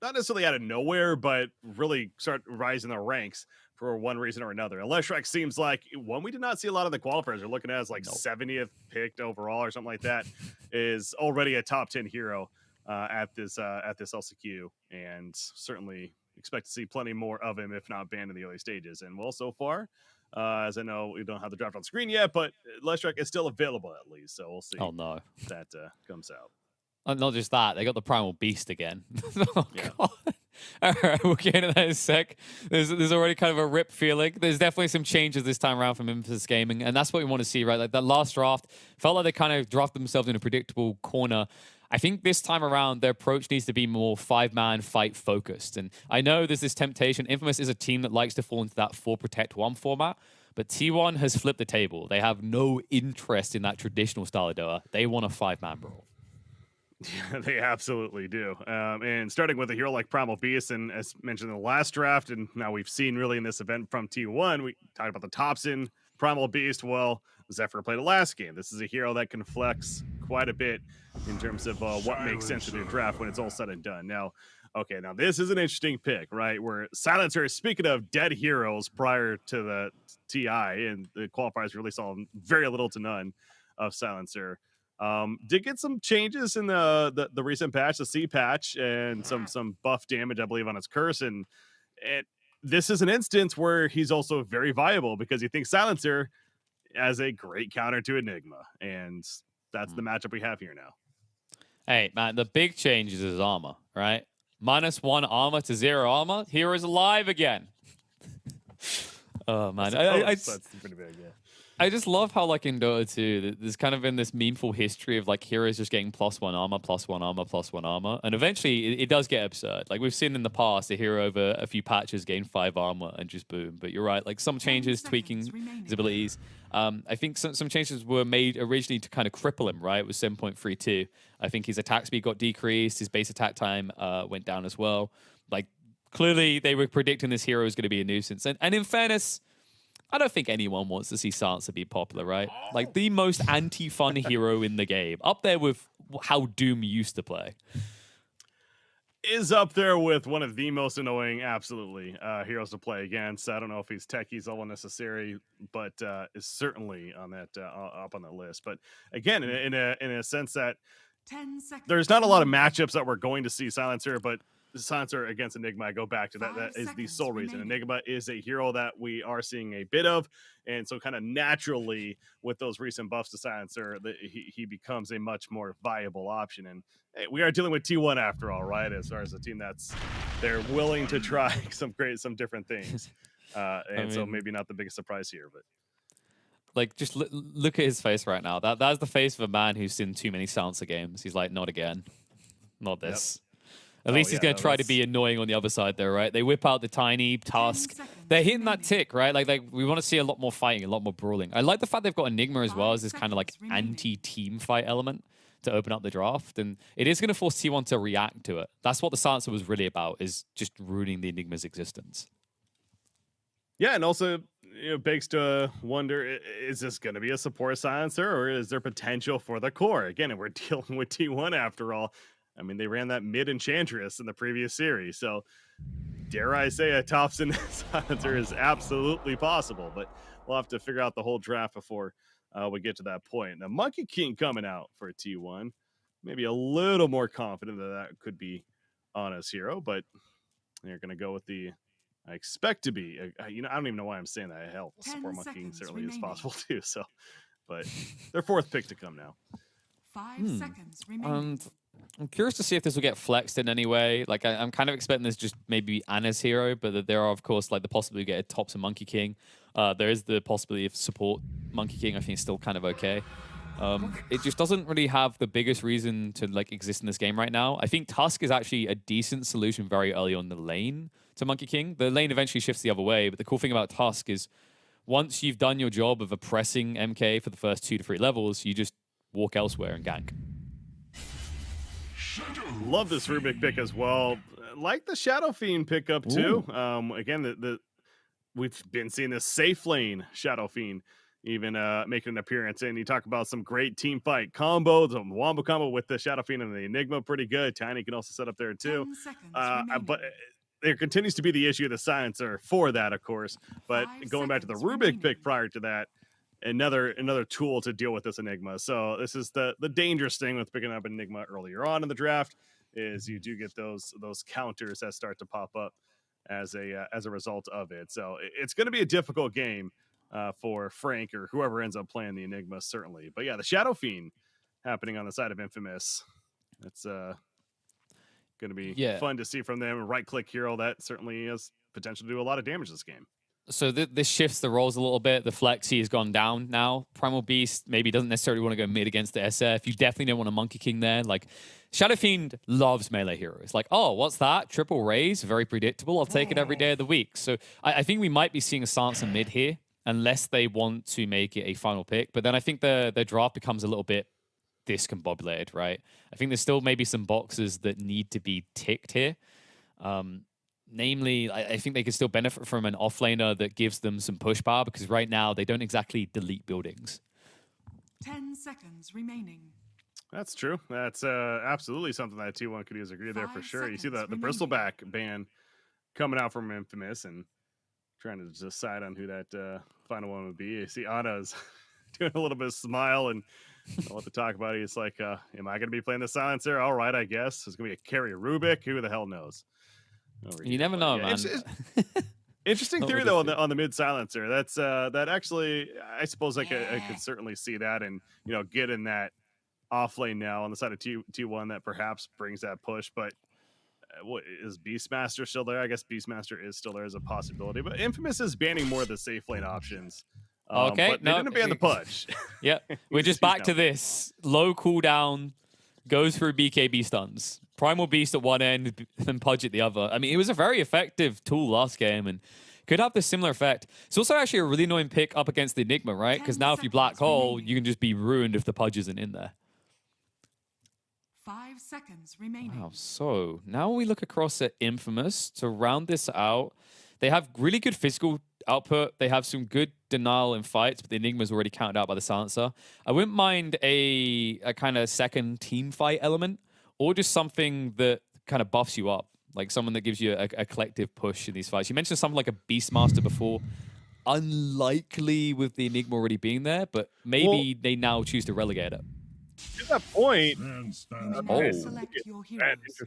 not necessarily out of nowhere, but really start rising their ranks for one reason or another. And Leshrac seems like one we did not see a lot of the qualifiers. They're looking at as like 70th picked overall or something like that. Is already a top 10 hero at this LCQ, and certainly expect to see plenty more of him, if not banned in the early stages. And well, so far, as I know, we don't have the draft on screen yet, but Leshrac is still available at least, so we'll see. Oh no, if that comes out. And not just that, they got the Primal Beast again. Oh, Yeah. God. All right, we'll get into that in a sec. There's already kind of a rip feeling. There's definitely some changes this time around from Infamous Gaming, and that's what we want to see, right? Like that last draft felt like they kind of drafted themselves in a predictable corner. I think this time around, their approach needs to be more five-man fight focused. And I know there's this temptation. Infamous is a team that likes to fall into that 4-protect-1 format, but T1 has flipped the table. They have no interest in that traditional style of Doa. They want a five-man brawl. Yeah, they absolutely do. And starting with a hero like Primal Beast, and as mentioned in the last draft, and now we've seen really in this event from T1, we talked about the Thompson, Primal Beast. Well, Zephyr played the last game. This is a hero that can flex quite a bit in terms of what makes sense in your draft when it's all said and done. Now, okay, now this is an interesting pick, right? Where Silencer, speaking of dead heroes prior to the TI, and the qualifiers really saw very little to none of Silencer. Did get some changes in the recent patch, the C patch, and some buff damage, I believe, on his curse. And this is an instance where he's also very viable because you think Silencer as a great counter to Enigma, and that's the matchup we have here now. Hey, man, the big change is his armor, right? -1 armor to 0 armor. Hero's alive again. Oh, man. That's pretty big, yeah. I just love how, like, in Dota 2, there's kind of been this memeful history of, like, heroes just getting +1 armor, +1 armor, +1 armor. And eventually, it does get absurd. Like, we've seen in the past, a hero over a few patches gain 5 armor and just boom. But you're right, like, some changes, tweaking his abilities. I think some changes were made originally to kind of cripple him, right? With 7.32. I think his attack speed got decreased. His base attack time went down as well. Like, clearly, they were predicting this hero was going to be a nuisance. And in fairness, I don't think anyone wants to see Silencer be popular, right? Like, the most anti-fun hero in the game. Up there with how Doom used to play. Is up there with one of the most annoying, absolutely, heroes to play against. I don't know if he's techies all necessary, but is certainly on that up on the list. But again, in a sense that 10 seconds. there's not a lot of matchups that we're going to see Silencer, but Silencer against Enigma, I go back to that. That is the sole reason. Enigma is a hero that we are seeing a bit of, and so kind of naturally with those recent buffs to Silencer, he becomes a much more viable option. And hey, we are dealing with T1 after all, right? As far as a team they're willing to try some different things, and so maybe not the biggest surprise here, but. Like, just look at his face right now. That's the face of a man who's seen too many Silencer games. He's like, not again. Not this. Yep. At least he's going to try to be annoying on the other side there, right? They whip out the tiny tusk. They're hitting that tick, right? Like we want to see a lot more fighting, a lot more brawling. I like the fact they've got Enigma as well as this kind of like anti-team fight element to open up the draft. And it is going to force T1 to react to it. That's what the Silencer was really about, is just ruining the Enigma's existence. Yeah, and also begs to wonder, is this going to be a support Silencer, or is there potential for the core? Again, and we're dealing with T1 after all. I mean, they ran that mid Enchantress in the previous series, so dare I say a Thompson Silencer is absolutely possible, but we'll have to figure out the whole draft before we get to that point. Now, Monkey King coming out for T1. Maybe a little more confident that could be Ana's hero, but they're going to go with the, I expect to be, I don't even know why I'm saying that. Hell, support Monkey King certainly is possible too. So, but their 4th pick to come now. 5 seconds remaining. I'm curious to see if this will get flexed in any way. Like, I'm kind of expecting this just maybe Anna's hero, but that there are, of course, like the possibility to get a Tops and Monkey King. There is the possibility of support Monkey King. I think is still kind of okay. It just doesn't really have the biggest reason to like exist in this game right now. I think Tusk is actually a decent solution very early on the lane to Monkey King. The lane eventually shifts the other way, but the cool thing about Tusk is once you've done your job of oppressing MK for the first 2 to 3 levels, you just walk elsewhere and gank. Love this Rubik pick as well. Like the Shadow Fiend pickup too. Again, we've been seeing this safe lane Shadow Fiend even making an appearance. And you talk about some great team fight combos, the Wombo combo with the Shadow Fiend and the Enigma, pretty good. Tiny can also set up there too. But there continues to be the issue of the silencer for that, of course. But going back to the Rubik pick prior to that, another tool to deal with this Enigma. So this is the dangerous thing with picking up Enigma earlier on in the draft is you do get those counters that start to pop up as a result of it. So it's going to be a difficult game for Frank or whoever ends up playing the Enigma, certainly. But yeah, the Shadow Fiend happening on the side of Infamous. That's going to be fun to see from them. Right click hero that certainly has potential to do a lot of damage this game. So this shifts the roles a little bit. The Flexi has gone down now. Primal Beast maybe doesn't necessarily want to go mid against the SF. You definitely don't want a Monkey King there. Like, Shadow Fiend loves melee heroes. Like, oh, what's that? Triple raise, very predictable. I'll take it every day of the week. So I think we might be seeing a Sansa mid here, unless they want to make it a final pick. But then I think the draft becomes a little bit discombobulated, right? I think there's still maybe some boxes that need to be ticked here. Namely, I think they could still benefit from an offlaner that gives them some push power, because right now they don't exactly delete buildings. 10 seconds remaining. That's true. That's absolutely something that T1 could use. Agree there for sure. You see the bristleback ban coming out from Infamous and trying to decide on who that final one would be. You see Anna's doing a little bit of smile and don't know what to talk about. He's like, am I going to be playing the silencer? All right, I guess. It's going to be a carry Rubik. Who the hell knows? You never know, man. Interesting theory though on the mid silencer. That's that actually, I suppose I could certainly see that, and get in that off lane now on the side of T1 that perhaps brings that push. But what is Beastmaster still there? I guess Beastmaster is still there as a possibility. But Infamous is banning more of the safe lane options. Okay, but they didn't ban the Pudge. Yeah, we're just back to this low cooldown. Goes through BKB stuns. Primal Beast at one end, then Pudge at the other. I mean, it was a very effective tool last game and could have this similar effect. It's also actually a really annoying pick up against the Enigma, right? Because now if you Black Hole, you can just be ruined if the Pudge isn't in there. 5 seconds remaining. Wow, so now we look across at Infamous to round this out. They have really good physical output. They have some good denial in fights, but the Enigma's already counted out by the Silencer. I wouldn't mind a kind of second team fight element, or just something that kind of buffs you up, like someone that gives you a collective push in these fights. You mentioned something like a Beastmaster before. Unlikely with the Enigma already being there, but maybe they now choose to relegate it. To that point, Select your heroes.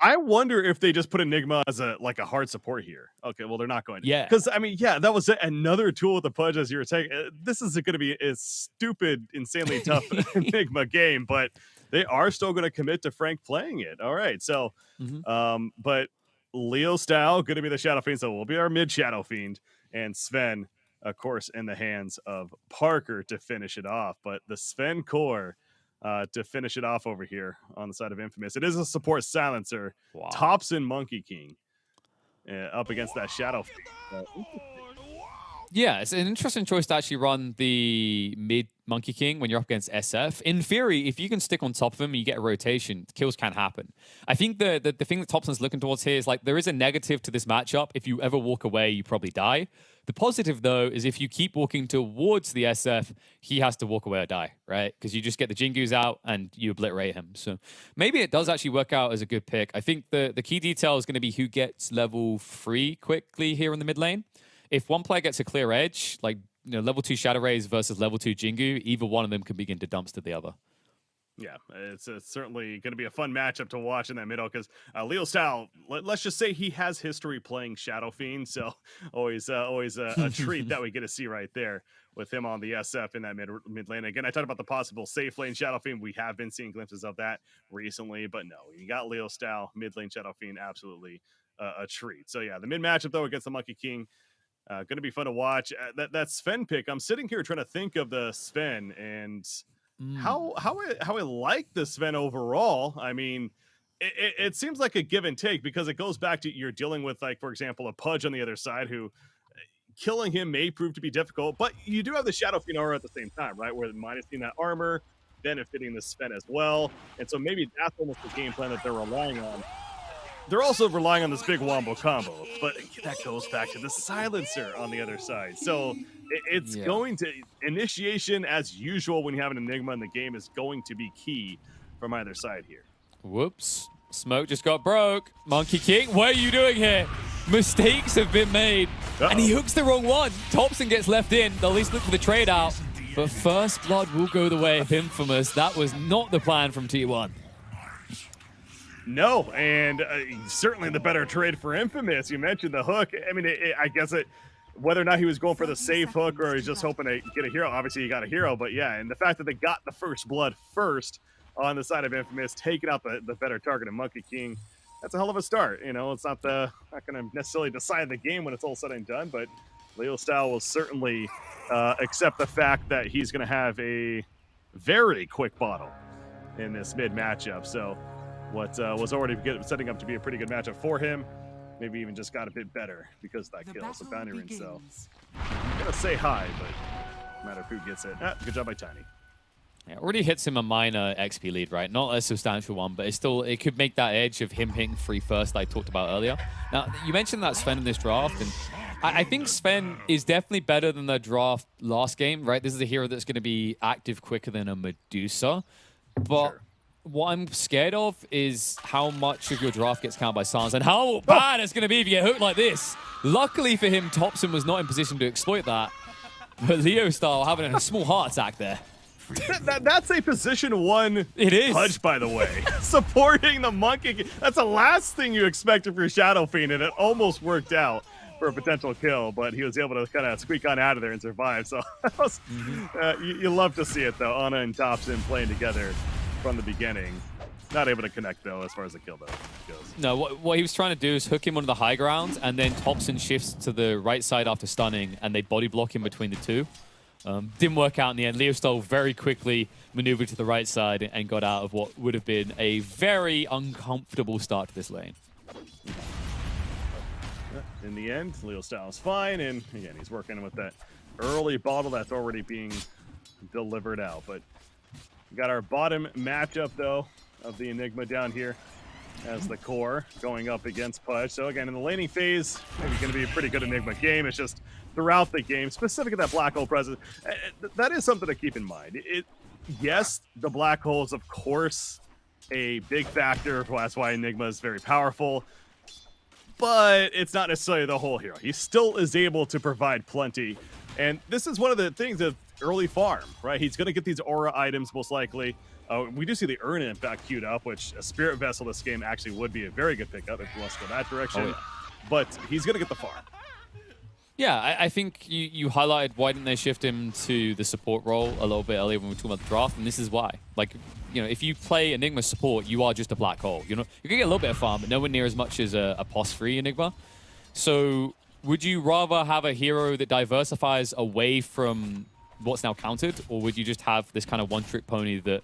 I wonder if they just put Enigma as a hard support here. Okay, well, they're not going to. Yeah. Because, I mean, yeah, that was another tool with the Pudge, as you were saying. This is going to be a stupid, insanely tough Enigma game, but they are still going to commit to Frank playing it. All right, so, but Leo Style going to be the Shadow Fiend, so we'll be our mid Shadow Fiend, and Sven, of course, in the hands of Parker to finish it off. But the Sven core to finish it off over here on the side of Infamous. It is a support silencer. Wow. Tops in Monkey King up against that Shadow Fiend. Yeah, it's an interesting choice to actually run the mid Monkey King when you're up against SF. In theory, if you can stick on top of him and you get a rotation, kills can happen. I think the thing that Thompson's looking towards here is like there is a negative to this matchup. If you ever walk away, you probably die. The positive, though, is if you keep walking towards the SF, he has to walk away or die, right? Because you just get the Jingus out and you obliterate him. So maybe it does actually work out as a good pick. I think the key detail is going to be who gets level 3 quickly here in the mid lane. If one player gets a clear edge, like level 2 Shadow Rays versus level 2 Jingu, either one of them can begin to dumpster the other. Yeah, it's certainly going to be a fun matchup to watch in that middle because Leo Style, let's just say he has history playing Shadow Fiend, so always a treat that we get to see right there with him on the SF in that mid lane. Again, I talked about the possible safe lane Shadow Fiend. We have been seeing glimpses of that recently, but no, you got Leo Style, mid lane Shadow Fiend, absolutely a treat. So yeah, the mid matchup though against the Monkey King, going to be fun to watch. That Sven pick, I'm sitting here trying to think of the Sven and how I like the Sven overall. I mean, it seems like a give and take because it goes back to you're dealing with, like, for example, a Pudge on the other side who killing him may prove to be difficult, but you do have the Shadow Fiend aura at the same time, right? Where minusing that armor, benefiting the Sven as well. And so maybe that's almost the game plan that they're relying on. They're also relying on this big wombo combo, but that goes back to the silencer on the other side. So it's going to, initiation as usual when you have an Enigma in the game is going to be key from either side here. Whoops. Smoke just got broke. Monkey King, what are you doing here? Mistakes have been made. And he hooks the wrong one. Thompson gets left in. They'll at least look for the trade out. But first blood will go the way of Infamous. That was not the plan from T1. No, and certainly the better trade for Infamous. You mentioned the hook. I mean, I guess whether or not he was going for the safe hook or he's just hoping to get a hero. Obviously, he got a hero, but yeah, and the fact that they got the first blood first on the side of Infamous, taking out the better target of Monkey King, that's a hell of a start. You know, it's not going to necessarily decide the game when it's all said and done, but Leo Style will certainly accept the fact that he's going to have a very quick bottle in this mid matchup. So what was already setting up to be a pretty good matchup for him, maybe even just got a bit better because of that kill. So Bounty Ring Cell, I'm going to say hi, but no matter who gets it. Good job by Tiny. Yeah, already hits him a minor XP lead, right? Not a substantial one, but it could make that edge of him hitting free first I talked about earlier. Now, you mentioned that Sven in this draft, and I think Sven is definitely better than the draft last game, right? This is a hero that's going to be active quicker than a Medusa, but what I'm scared of is how much of your draft gets counted by silence and how bad it's going to be if you get hooked like this. Luckily for him, Thompson was not in position to exploit that, but Leo Style having a small heart attack there. That's a position 1 Pudge, by the way. Supporting the Monkey. That's the last thing you expected for Shadow Fiend, and it almost worked out for a potential kill, but he was able to kind of squeak on out of there and survive. So you love to see it, though. Ana and Thompson playing together from the beginning. Not able to connect, though, as far as the kill, though, goes. No, what he was trying to do is hook him onto the high ground, and then Thompson shifts to the right side after stunning, and they body block him between the two. Didn't work out in the end. Leo Style very quickly maneuvered to the right side and got out of what would have been a very uncomfortable start to this lane. In the end, Leo Style is fine, and again, he's working with that early bottle that's already being delivered out. But we got our bottom matchup, though, of the Enigma down here as the core going up against Pudge. So again, in the laning phase, maybe going to be a pretty good Enigma game. It's just throughout the game, specific to that black hole presence, that is something to keep in mind. Yes, the black hole is, of course, a big factor. That's why Enigma is very powerful, but it's not necessarily the whole hero. He still is able to provide plenty, and this is one of the things of early farm, right? He's going to get these aura items most likely. We do see the Urn in fact queued up, which a Spirit Vessel this game actually would be a very good pickup if he wants to go that direction. But he's going to get the farm. Yeah, I think you highlighted why didn't they shift him to the support role a little bit earlier when we were talking about the draft, and this is why. Like, you know, if you play Enigma support, you are just a black hole. You know, you can get a little bit of farm, but nowhere near as much as a POS-free Enigma. So would you rather have a hero that diversifies away from what's now countered, or would you just have this kind of one-trick pony that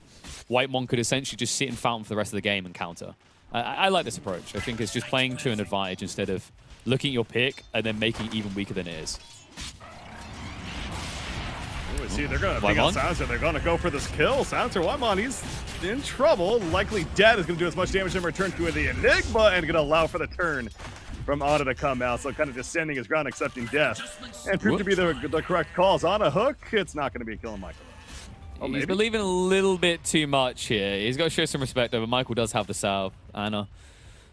Whitemon could essentially just sit in fountain for the rest of the game and counter? I like this approach. I think it's just playing to an advantage instead of looking at your pick and then making it even weaker than it is. Ooh, see, they're going to pick out Silencer. They're going to go for this kill. Silencer, Whitemon, he's in trouble. Likely dead. Is going to do as much damage in return to the Enigma and going to allow for the turn from Ana to come out. So kind of just standing his ground, accepting death. And proved to be the correct calls. On a hook, it's not going to be a kill on Michael. Oh, he's believing a little bit too much here. He's got to show some respect, though, but Michael does have the salve. Ana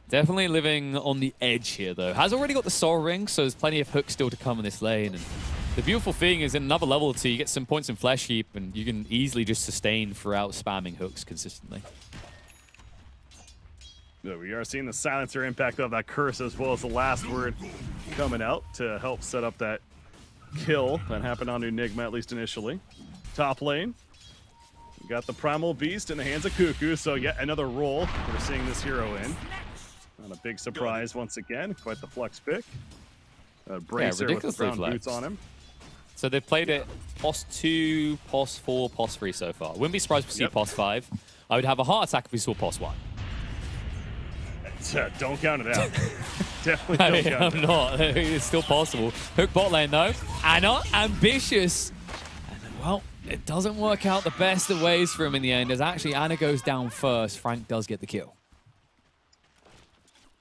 definitely living on the edge here, though. Has already got the Soul Ring, so there's plenty of hooks still to come in this lane. And The beautiful thing is in another level or two, you get some points in Flesh Heap, and you can easily just sustain throughout spamming hooks consistently. Yeah, we are seeing the silencer impact of that curse as well as the last word coming out to help set up that kill that happened on Enigma, at least initially. Top lane, we got the Primal Beast in the hands of Cuckoo, so yet another role we're seeing this hero in. Not a big surprise once again, quite the flex pick. Bracer with the brown boots on him. So they've played it POS 2, POS 4, POS 3 so far. Wouldn't be surprised to see POS 5. I would have a heart attack if we saw POS 1. Don't count it out. Definitely don't count it out. I'm not. It's still possible. Hook bot lane though. Anna, ambitious. And well, it doesn't work out the best of ways for him in the end, as actually Anna goes down first. Frank does get the kill.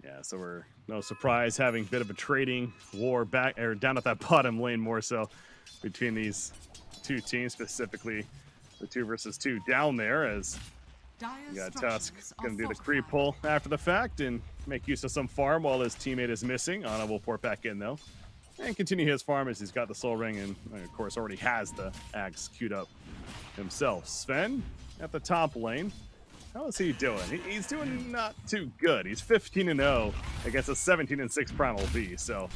Yeah, so we're no surprise having a bit of a trading war back or down at that bottom lane more so between these two teams, specifically the 2 versus 2 down there, as you got Tusk going to do the creep pull after the fact and make use of some farm while his teammate is missing. Ana will port back in though and continue his farm as he's got the soul ring and of course already has the axe queued up himself. Sven at the top lane. How is he doing? He's doing not too good. He's 15-0 against a 17-6 Primal B, so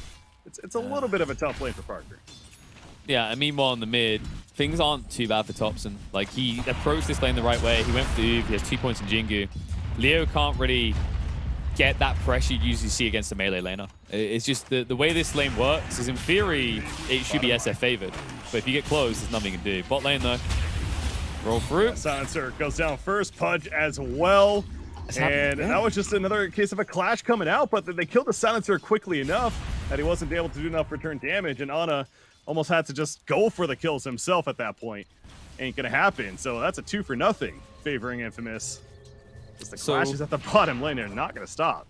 it's a little bit of a tough lane for Parker. Yeah, and meanwhile in the mid, things aren't too bad for Thompson. Like, he approached this lane the right way. He went for the Uve. He has 2 points in Jingu. Leo can't really get that pressure you usually see against a melee laner. It's just the way this lane works is, in theory, it should be SF favored. But if you get close, there's nothing you can do. Bot lane, though. Roll through. Silencer goes down first. Pudge as well. And that was just another case of a clash coming out, but they killed the Silencer quickly enough that he wasn't able to do enough return damage, and Ana almost had to just go for the kills himself at that point. Ain't gonna happen. So that's a 2 for nothing, favoring Infamous. Just the clashes at the bottom lane are not gonna stop.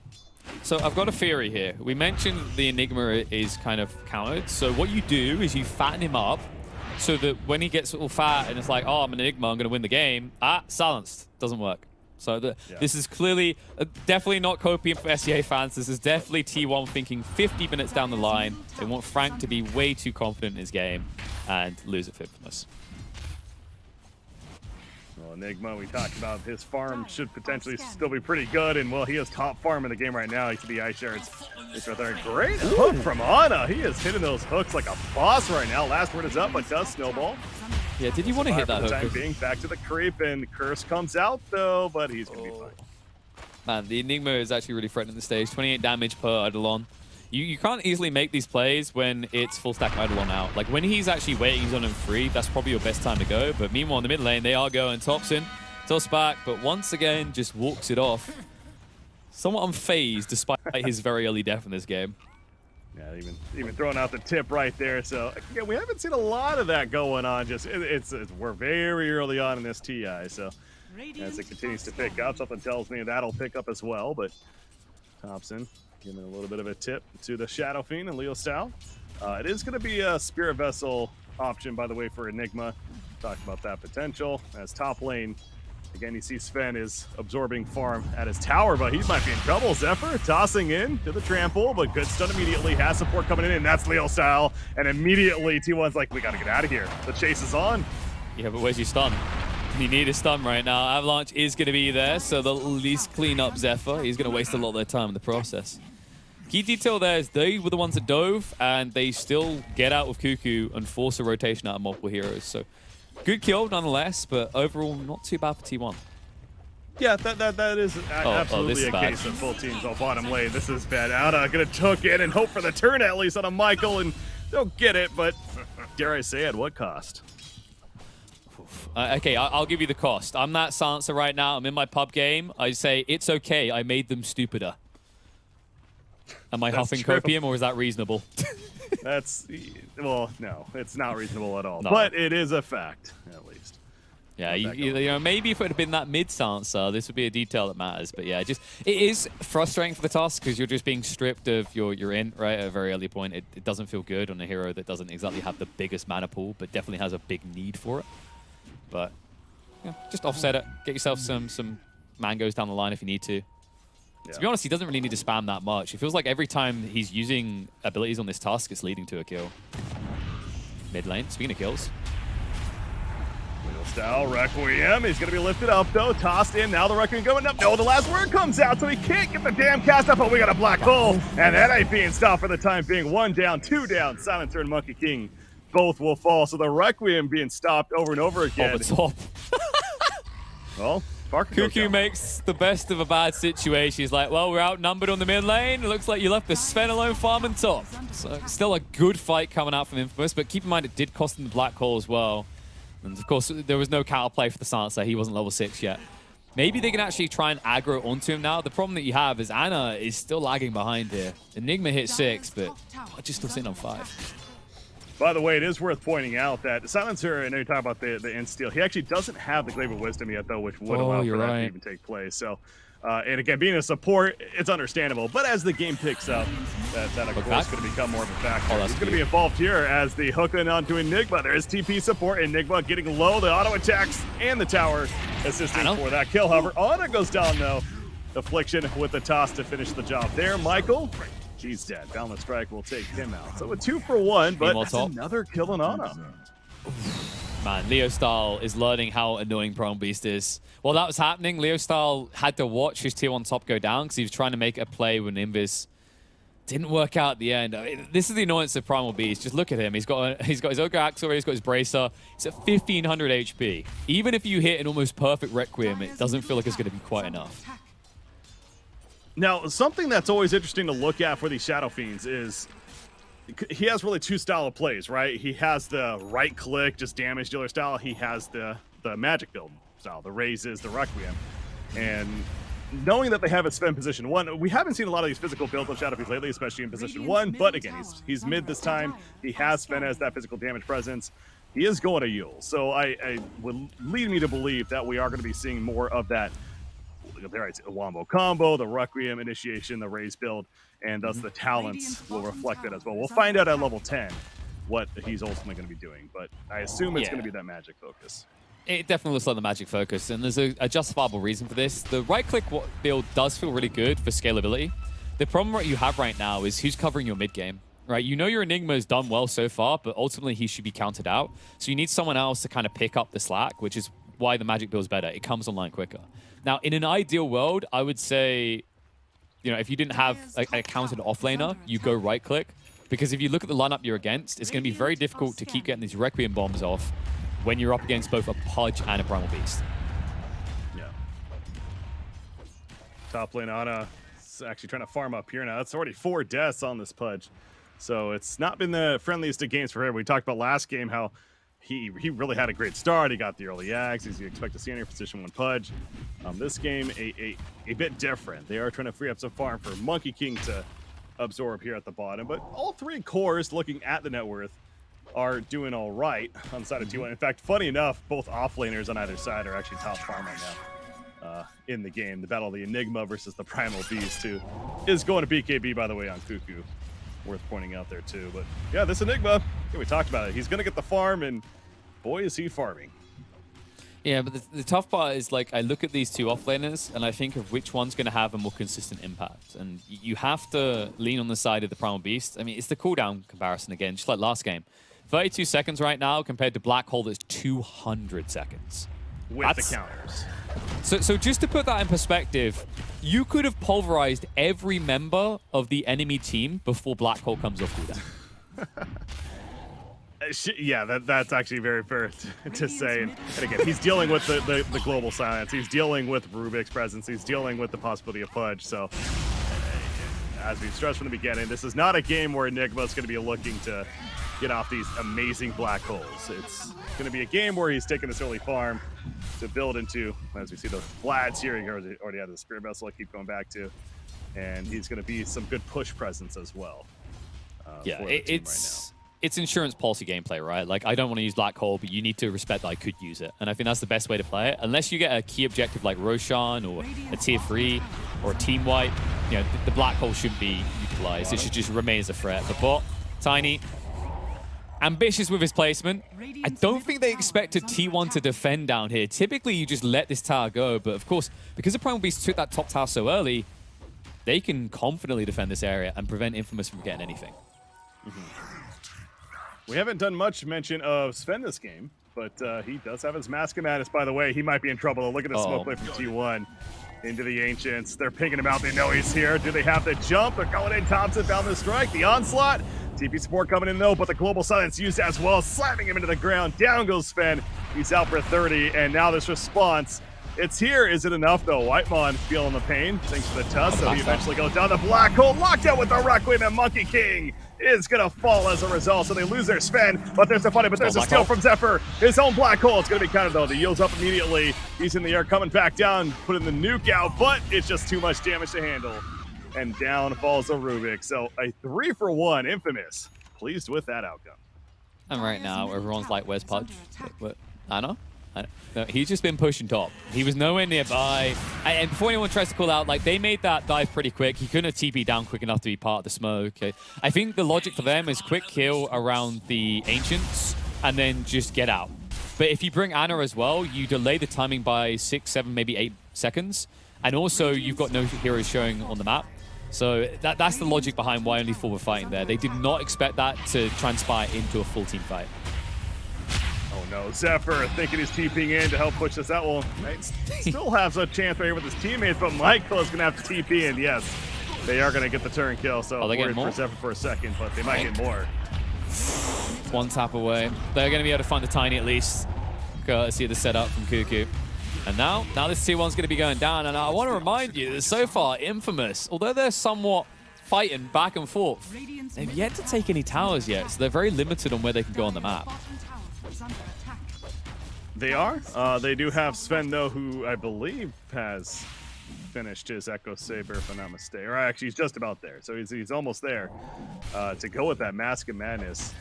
So I've got a theory here. We mentioned the Enigma is kind of countered. So what you do is you fatten him up so that when he gets all fat and it's like, oh, I'm an Enigma, I'm gonna win the game. Silenced. Doesn't work. So this is clearly, definitely not copium for SEA fans. This is definitely T1 thinking 50 minutes down the line. They want Frank to be way too confident in his game and lose it for Infamous. Well, Enigma, we talked about his farm should potentially still be pretty good, and well, he is top farm in the game right now. He could be ice shards. It's right there. Great hook from Ana. He is hitting those hooks like a boss right now. Last word is up, but does snowball. Yeah, did you want to hit that hook? For the time being, back to the creep, and Curse comes out though, but he's gonna be fine. Man, the Enigma is actually really threatening the stage. 28 damage per Eidolon. You can't easily make these plays when it's full stack Eidolon out. Like, when he's actually waiting, he's on him free, that's probably your best time to go. But meanwhile, in the mid lane, they are going. Thompson, toss back, but once again, just walks it off. Somewhat unfazed, despite his very early death in this game. Yeah, even throwing out the tip right there. So again, we haven't seen a lot of that going on. Just we're very early on in this TI. So as it continues to pick up, something tells me that'll pick up as well. But Thompson giving a little bit of a tip to the Shadow Fiend and Leo Style. It is going to be a Spirit Vessel option, by the way, for Enigma. Talked about that potential as top lane. Again, you see Sven is absorbing farm at his tower, but he might be in trouble. Zephyr tossing in to the trample, but good stun immediately. Has support coming in, and that's Leo Style. And immediately T1's like, we got to get out of here. The chase is on. Yeah, but where's your stun? You need a stun right now. Avalanche is going to be there, so they'll at least clean up Zephyr. He's going to waste a lot of their time in the process. Key detail there is they were the ones that dove, and they still get out with Cuckoo and force a rotation out of multiple heroes. So good kill nonetheless, but overall not too bad for T1. Yeah, that is absolutely a case of full teams on bottom lane. This is bad. Ana gonna tuck in and hope for the turn at least on a Michael, and they'll get it, but dare I say at what cost? Okay, I'll give you the cost. I'm that Sansa right now. I'm in my pub game. I say it's okay. I made them stupider. Am I huffing copium, or is that reasonable? That's, well, no, it's not reasonable at all. No. But it is a fact, at least. Yeah, you know, maybe if it had been that mid Sansa, this would be a detail that matters. But yeah, it is frustrating for the task because you're just being stripped of your int, right, at a very early point. It doesn't feel good on a hero that doesn't exactly have the biggest mana pool, but definitely has a big need for it. But yeah, just offset it. Get yourself some mangoes down the line if you need to. Yeah. To be honest, he doesn't really need to spam that much. It feels like every time he's using abilities on this task, it's leading to a kill. mid lane. Speaking of kills. Style Requiem. He's going to be lifted up, though. Tossed in. Now the Requiem going up. No, the last word comes out, so he can't get the damn cast up, but we got a black hole. And that ain't being stopped for the time being. 1 down, 2 down. Silencer and Monkey King both will fall. So the Requiem being stopped over and over again. Over top. Well, Parker Cuckoo makes the best of a bad situation. He's like, well, we're outnumbered on the mid lane. It looks like you left the Sven alone farming top. So still a good fight coming out from Infamous, but keep in mind it did cost him the black hole as well. And of course, there was no counterplay for the Silencer. He wasn't level 6 yet. Maybe they can actually try and aggro onto him now. The problem that you have is Ana is still lagging behind here. Enigma hit 6, but just still sitting on 5. By the way, it is worth pointing out that Silencer, I know you talk about the insta-steal, he actually doesn't have the Glaive of Wisdom yet, though, which would allow for that to even take place. So, and again, being a support, it's understandable. But as the game picks up, that of course going to become more of a factor. He's going to be involved here as the hook in onto Enigma. There is TP support. Enigma getting low, the auto attacks, and the tower assisting for that kill. However, Ana goes down, though. Affliction with the toss to finish the job there. Michael, he's dead. Boundless Strike will take him out. So a 2 for 1, but that's another kill on Ana. Man, Leo Style is learning how annoying Prone Beast is. While that was happening, Leo Style had to watch his tier 1 top go down because he was trying to make a play with Invis. Didn't work out at the end. I mean, this is the annoyance of Primal Beast. Just look at him. He's got his Ogre Axe already, he's got his Bracer. It's at 1500 HP. Even if you hit an almost perfect Requiem, it doesn't feel like it's going to be quite enough. Now, something that's always interesting to look at for these Shadow Fiends is he has really 2 style of plays, right? He has the right click, just damage dealer style. He has the magic build style, the raises, the Requiem. And knowing that they have a Sven position 1, we haven't seen a lot of these physical builds of Shadow Fiends lately, especially in position 1. But again, he's mid this time. He has Sven as that physical damage presence. He is going to Yule. So I would lead me to believe that we are going to be seeing more of that. A Wombo combo, the Requiem initiation, the raise build, and thus the talents will reflect that as well. We'll find out at level 10 what he's ultimately going to be doing, but I assume it's going to be that magic focus. It definitely looks like the magic focus, and there's a justifiable reason for this. The right-click build does feel really good for scalability. The problem that you have right now is who's covering your mid-game, right? You know your Enigma has done well so far, but ultimately he should be counted out. So you need someone else to kind of pick up the slack, which is why the magic build is better. It comes online quicker. Now, in an ideal world, I would say, you know, if you didn't have a counted offlaner, you go right-click. Because if you look at the lineup you're against, it's going to be very difficult to keep getting these Requiem bombs off when you're up against both a Pudge and a Primal Beast. Yeah. Top lane Ana is actually trying to farm up here now. That's already 4 deaths on this Pudge. So it's not been the friendliest of games for him. We talked about last game how he really had a great start. He got the early Axe, as you expect to see in your position 1 Pudge. This game, a bit different. They are trying to free up some farm for Monkey King to absorb here at the bottom. But all 3 cores, looking at the net worth, are doing all right on the side of T1. In fact, funny enough, both offlaners on either side are actually top farm right now in the game. The battle of the Enigma versus the Primal Beast, who is going to BKB, by the way, on Cuckoo. Worth pointing out there, too. But yeah, this Enigma, we talked about it. He's going to get the farm, and boy, is he farming. Yeah, but the tough part is, like, I look at these 2 offlaners, and I think of which one's going to have a more consistent impact. And you have to lean on the side of the Primal Beast. I mean, it's the cooldown comparison again, just like last game. 32 seconds right now compared to Black Hole that's 200 seconds. With the counters. So just to put that in perspective, you could have pulverized every member of the enemy team before Black Hole comes off cooldown. Yeah, that's actually very fair to say. And again, he's dealing with the global silence. He's dealing with Rubik's presence. He's dealing with the possibility of Pudge. So, as we've stressed from the beginning, this is not a game where Enigma's going to be looking to get off these amazing black holes. It's going to be a game where he's taking this early farm to build into, as we see the Vlads here, he already had the Spirit Vessel I keep going back to, and he's going to be some good push presence as well. Yeah, it's insurance policy gameplay, right? Like, I don't want to use Black Hole, but you need to respect that I could use it. And I think that's the best way to play it. Unless you get a key objective like Roshan or a tier 3 or a team wipe, you know, the Black Hole shouldn't be utilized. It should just remain as a threat. The bot, Tiny, ambitious with his placement. I don't think they expected T1 to defend down here. Typically, you just let this tower go. But of course, because the Primal Beast took that top tower so early, they can confidently defend this area and prevent Infamous from getting anything. We haven't done much mention of Sven this game, but he does have his Mask of Madness, by the way. He might be in trouble. Look at the smoke play from T1 into the Ancients. They're pinging him out. They know he's here. Do they have the jump? They're going in. Thompson found the strike. The onslaught. TP support coming in, though, but the global silence used as well, slamming him into the ground. Down goes Sven. He's out for 30, and now this response. It's here. Is it enough, though? Whitemon feeling the pain. Thanks for the tusk, so he eventually goes down the black hole. Locked out with the Requiem, and Monkey King is going to fall as a result, so they lose their Sven. But there's a funny, but there's a steal from Zephyr. His own black hole. It's going to be counted, though. The yields up immediately. He's in the air, coming back down, putting the nuke out, but it's just too much damage to handle. And down falls a Rubik. So a 3-for-1 Infamous. Pleased with that outcome. And right now, everyone's like, where's Pudge? But I know. No, he's just been pushing top. He was nowhere nearby. And before anyone tries to call out, like, they made that dive pretty quick. He couldn't have TP down quick enough to be part of the smoke. I think the logic for them is quick kill around the Ancients and then just get out. But if you bring Ana as well, you delay the timing by 6, 7, maybe 8 seconds. And also, you've got no heroes showing on the map. So that's the logic behind why only 4 were fighting there. They did not expect that to transpire into a full team fight. Oh no, Zephyr thinking he's TPing in to help push this out. Well, still has a chance right here with his teammates, but Michael is going to have to TP in. Yes, they are going to get the turn kill, so they worried more? for Zephyr for a second, but they might get more. One tap away. They're going to be able to find the Tiny at least. Courtesy of the setup from Cuckoo. And now this T1's going to be going down. And I want to remind you that so far, Infamous, although they're somewhat fighting back and forth, they've yet to take any towers yet. So they're very limited on where they can go on the map. They are. They do have Sven, though, who I believe has finished his Echo Saber, if I'm not mistaken. Or actually, he's just about there. So he's almost there to go with that Mask of Madness.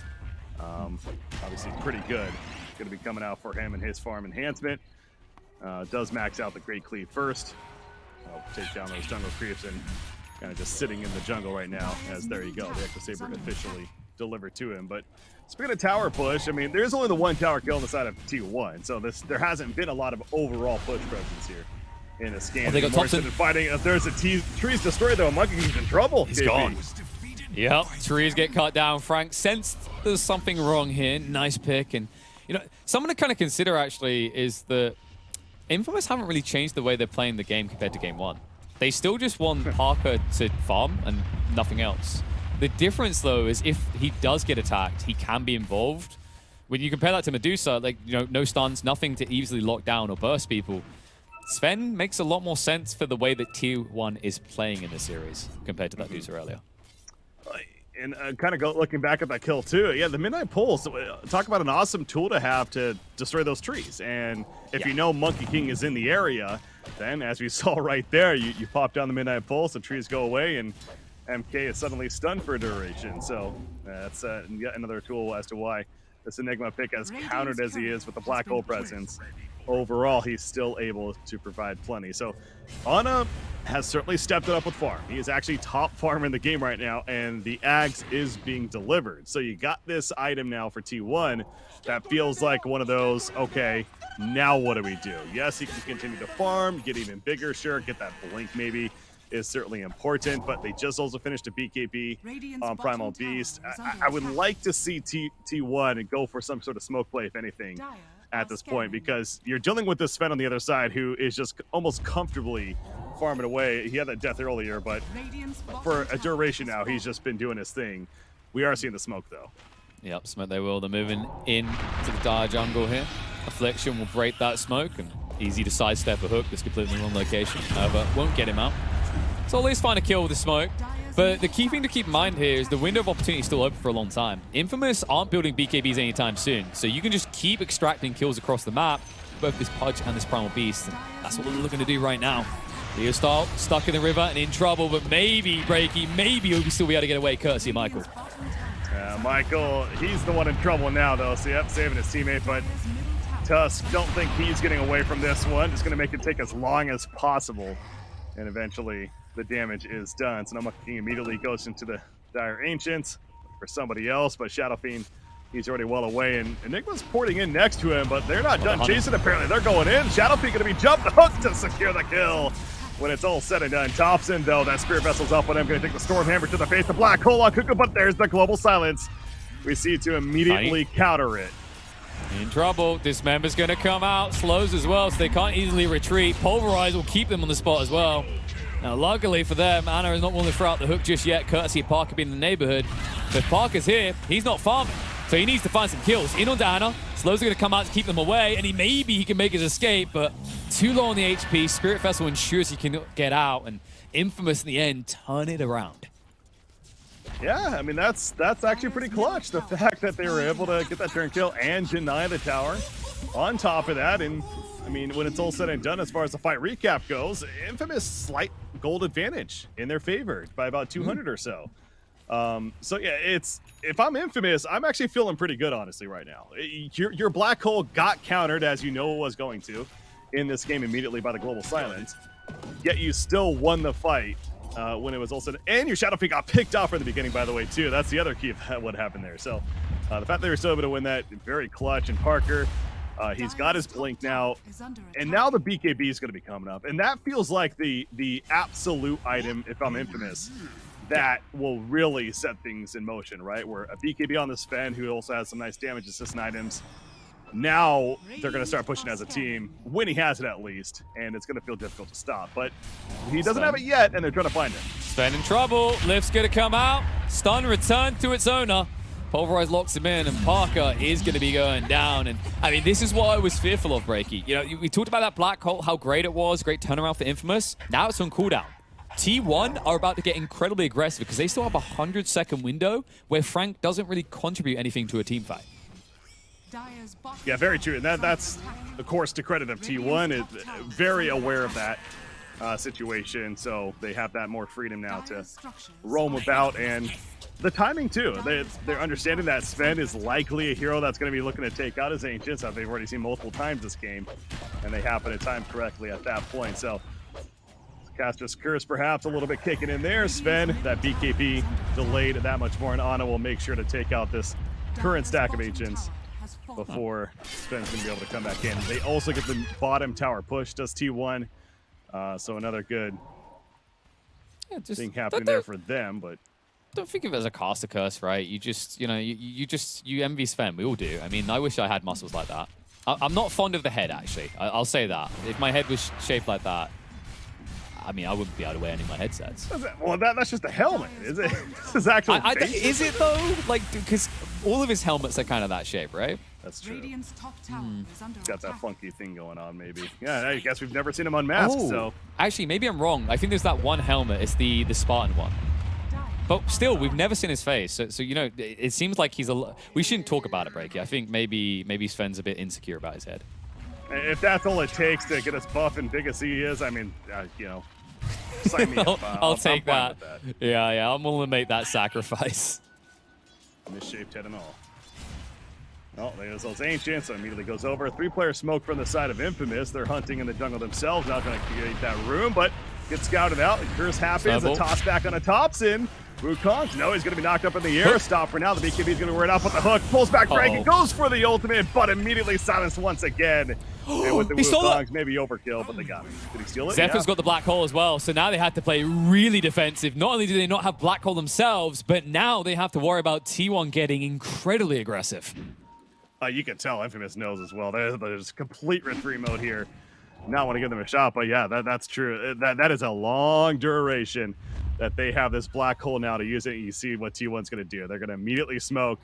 Obviously, pretty good. Going to be coming out for him and his farm enhancement. Does max out the Great Cleave first. I'll take down those jungle creeps and kind of just sitting in the jungle right now as there you go. The Echo Saber officially delivered to him. But speaking of tower push, I mean, there's only the one tower kill on the side of T1. So there hasn't been a lot of overall push presence here in a scan. They got Thompson fighting. If there's a tree's destroyed, though, Monkey King's in trouble. He's gone. Yep, trees get cut down. Frank sensed there's something wrong here. Nice pick. And, you know, something to kind of consider, actually, is that Infamous haven't really changed the way they're playing the game compared to Game 1. They still just want Parker to farm and nothing else. The difference, though, is if he does get attacked, he can be involved. When you compare that to Medusa, like, you know, no stuns, nothing to easily lock down or burst people. Sven makes a lot more sense for the way that T1 is playing in the series compared to that Medusa earlier. And kind of looking back at that kill too. Yeah, the Midnight Pulse, talk about an awesome tool to have to destroy those trees. And if you know Monkey King is in the area, then as we saw right there, you pop down the Midnight Pulse, the trees go away, and MK is suddenly stunned for a duration. So that's yet another tool as to why this Enigma pick, as countered as he is with the Black Hole presence, overall he's still able to provide plenty. So Ana has certainly stepped it up with farm. He is actually top farmer in the game right now, and the Ags is being delivered. So you got this item now for T1 that feels like one of those, okay, now what do we do? Yes, he can continue to farm, get even bigger, sure, get that blink maybe is certainly important, but they just also finished a BKB on Primal Beast. I would like to see T1 and go for some sort of smoke play, if anything, at this point, because you're dealing with this Sven on the other side who is just almost comfortably farming away. He had that death earlier, but for a duration now, he's just been doing his thing. We are seeing the smoke, though. Yep, smoke they will. They're moving in to the dire jungle here. Affliction will break that smoke, and easy to sidestep a hook that's completely in the wrong location. But won't get him out. So at least find a kill with the smoke. But the key thing to keep in mind here is the window of opportunity is still open for a long time. Infamous aren't building BKBs anytime soon, so you can just keep extracting kills across the map, both this Pudge and this Primal Beast. And that's what we're looking to do right now. Leo Style stuck in the river and in trouble, but maybe Breaky, maybe he'll still be able to get away courtesy of Michael. Michael, he's the one in trouble now, though. So, yep, saving his teammate, but Tusk, don't think he's getting away from this one. Just going to make it take as long as possible, and eventually the damage is done. So now Monkey King immediately goes into the Dire Ancients for somebody else, but Shadow Fiend, he's already well away, and Enigma's porting in next to him, but they're not done chasing, apparently. They're going in. Shadow Fiend going to be jumped the hook to secure the kill. When it's all said and done, Thompson, though, that Spirit Vessel's up on him, going to take the Storm Hammer to the face, the Black Hole on Cuckoo, but there's the Global Silence. we see to immediately counter it. In trouble. Dismember's going to come out. Slows as well, so they can't easily retreat. Pulverize will keep them on the spot as well. Now, luckily for them, Anna is not willing to throw out the hook just yet, courtesy of Parker being in the neighborhood. But Parker's here. He's not farming, so he needs to find some kills. In onto Anna. Slows are going to come out to keep them away, and maybe he can make his escape, but too low on the HP. Spirit Vessel ensures he can get out, and Infamous in the end turn it around. Yeah, I mean, that's actually pretty clutch. The fact that they were able to get that turn kill and deny the tower. On top of that, and I mean, when it's all said and done, as far as the fight recap goes, Infamous slight gold advantage in their favor by about 200 or so. So yeah, if I'm Infamous, I'm actually feeling pretty good, honestly, right now. Your black hole got countered, as you know it was going to, in this game immediately by the global silence, yet you still won the fight. When it was also, and your Shadow Feet got picked off from the beginning, by the way, too. That's the other key of what happened there. So the fact they were still able to win that, very clutch. And Parker, he's got his blink now, and now the BKB is going to be coming up, and that feels like the absolute item, if I'm Infamous, that will really set things in motion, right? Where a BKB on the Sven, who also has some nice damage assistant items. Now they're going to start pushing as a team when he has it, at least, and it's going to feel difficult to stop. But he doesn't have it yet, and they're trying to find him. Sven in trouble. Lift's going to come out. Stun returned to its owner. Pulverize locks him in, and Parker is going to be going down. And I mean, this is what I was fearful of, Breaky. You know, we talked about that black hole, how great it was, great turnaround for Infamous. Now it's on cooldown. T1 are about to get incredibly aggressive because they still have a 100-second window where Frank doesn't really contribute anything to a team fight. Yeah, very true. And that's, of course, to credit of T1, is very aware of that situation. So they have that more freedom now to roam about. And the timing, too. They're understanding that Sven is likely a hero that's going to be looking to take out his Ancients, that they've already seen multiple times this game. And they happen to time correctly at that point. So Caster's Curse perhaps a little bit kicking in there. Sven, that BKB delayed that much more. And Ana will make sure to take out this current stack of Ancients before Sven's going to be able to come back in. They also get the bottom tower push, does T1. So another good thing happening there for them. But don't think of it as a caster curse, right? You just, you know, you envy Sven. We all do. I mean, I wish I had muscles like that. I'm not fond of the head, actually. I'll say that. If my head was shaped like that, I mean, I wouldn't be able to wear any of my headsets. Well, that's just a helmet, is it? This is actually is it, though? Like, because all of his helmets are kind of that shape, right? That's true. Got that funky thing going on, maybe. Yeah, I guess we've never seen him unmasked, so. Actually, maybe I'm wrong. I think there's that one helmet. It's the Spartan one. But still, we've never seen his face. So you know, it seems like he's a... We shouldn't talk about it, Breaky. I think maybe Sven's a bit insecure about his head. If that's all it takes to get us buff and big as he is, I mean, you know, sign me up. I'll take that. Yeah, I'm willing to make that sacrifice. Misshaped head and all. Oh, there's those Ancients, so immediately goes over. 3-player smoke from the side of Infamous. They're hunting in the jungle themselves, not going to create that room, but gets scouted out. The curse happens. A toss back on a Thompson. Wukong, no, he's going to be knocked up in the air. Stop for now. The BKB is going to wear it out with the hook. Pulls back Frank and goes for the ultimate, but immediately silenced once again. And with the Wukongs, maybe overkill, but they got him. Did he steal it? Zephyr's got the black hole as well, so now they have to play really defensive. Not only do they not have black hole themselves, but now they have to worry about T1 getting incredibly aggressive. You can tell Infamous knows as well. There's complete retreat mode here. Not want to give them a shot, but yeah, that's true. That is a long duration that they have this black hole now to use it. You see what T1's going to do. They're going to immediately smoke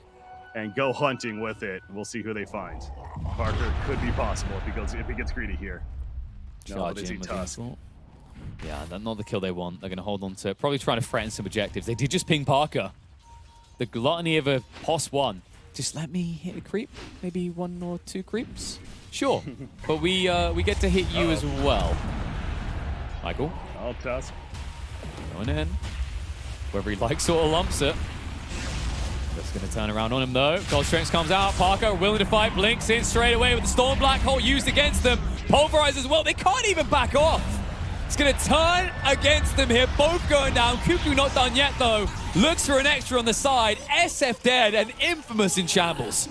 and go hunting with it. We'll see who they find. Parker could be possible if he gets greedy here. No, they see Tusk. Yeah, that's not the kill they want. They're going to hold on to it. Probably trying to threaten some objectives. They did just ping Parker. The gluttony of a POS 1. Just let me hit a creep. Maybe 1 or 2 creeps. Sure. But we get to hit you as well. Michael. Oh, Tusk. Going in. Whether he likes or lumps it. Just going to turn around on him, though. Gold Strength comes out. Parker, willing to fight, blinks in straight away with the Storm Black Hole used against them. Pulverize as well. They can't even back off. It's going to turn against them here. Both going down. Cuckoo not done yet, though. Looks for an extra on the side. SF dead and Infamous in shambles.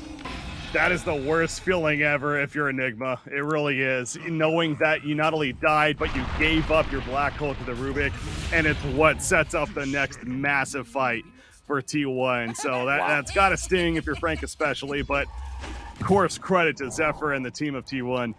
That is the worst feeling ever if you're Enigma. It really is. Knowing that you not only died, but you gave up your black hole to the Rubik, and it's what sets up the next massive fight for T1. So that's got to sting if you're Frank especially. But, of course, credit to Zephyr and the team of T1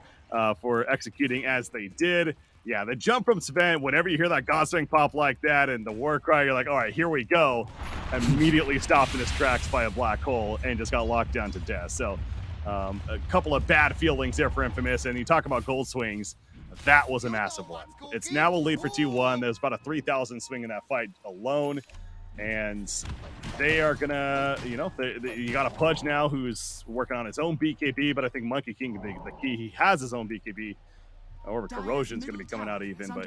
for executing as they did. Yeah, the jump from Sven, whenever you hear that Godswing pop like that and the war cry, you're like, all right, here we go. Immediately stopped in his tracks by a black hole and just got locked down to death. So a couple of bad feelings there for Infamous. And you talk about gold swings, that was a massive one. It's now a lead for T1. There's about a 3,000 swing in that fight alone. And they are going to, you know, you got a Pudge now who's working on his own BKB, but I think Monkey King, the key, he has his own BKB. Or Corrosion's going to be coming out even, but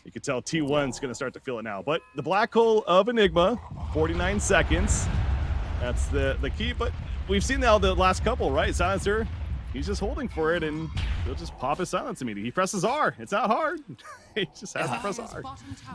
you can tell T1's going to start to feel it now. But the black hole of Enigma, 49 seconds. That's the key, but we've seen now the last couple, right? Silencer, he's just holding for it, and he'll just pop his silence immediately. He presses R. It's not hard. He just has to press R.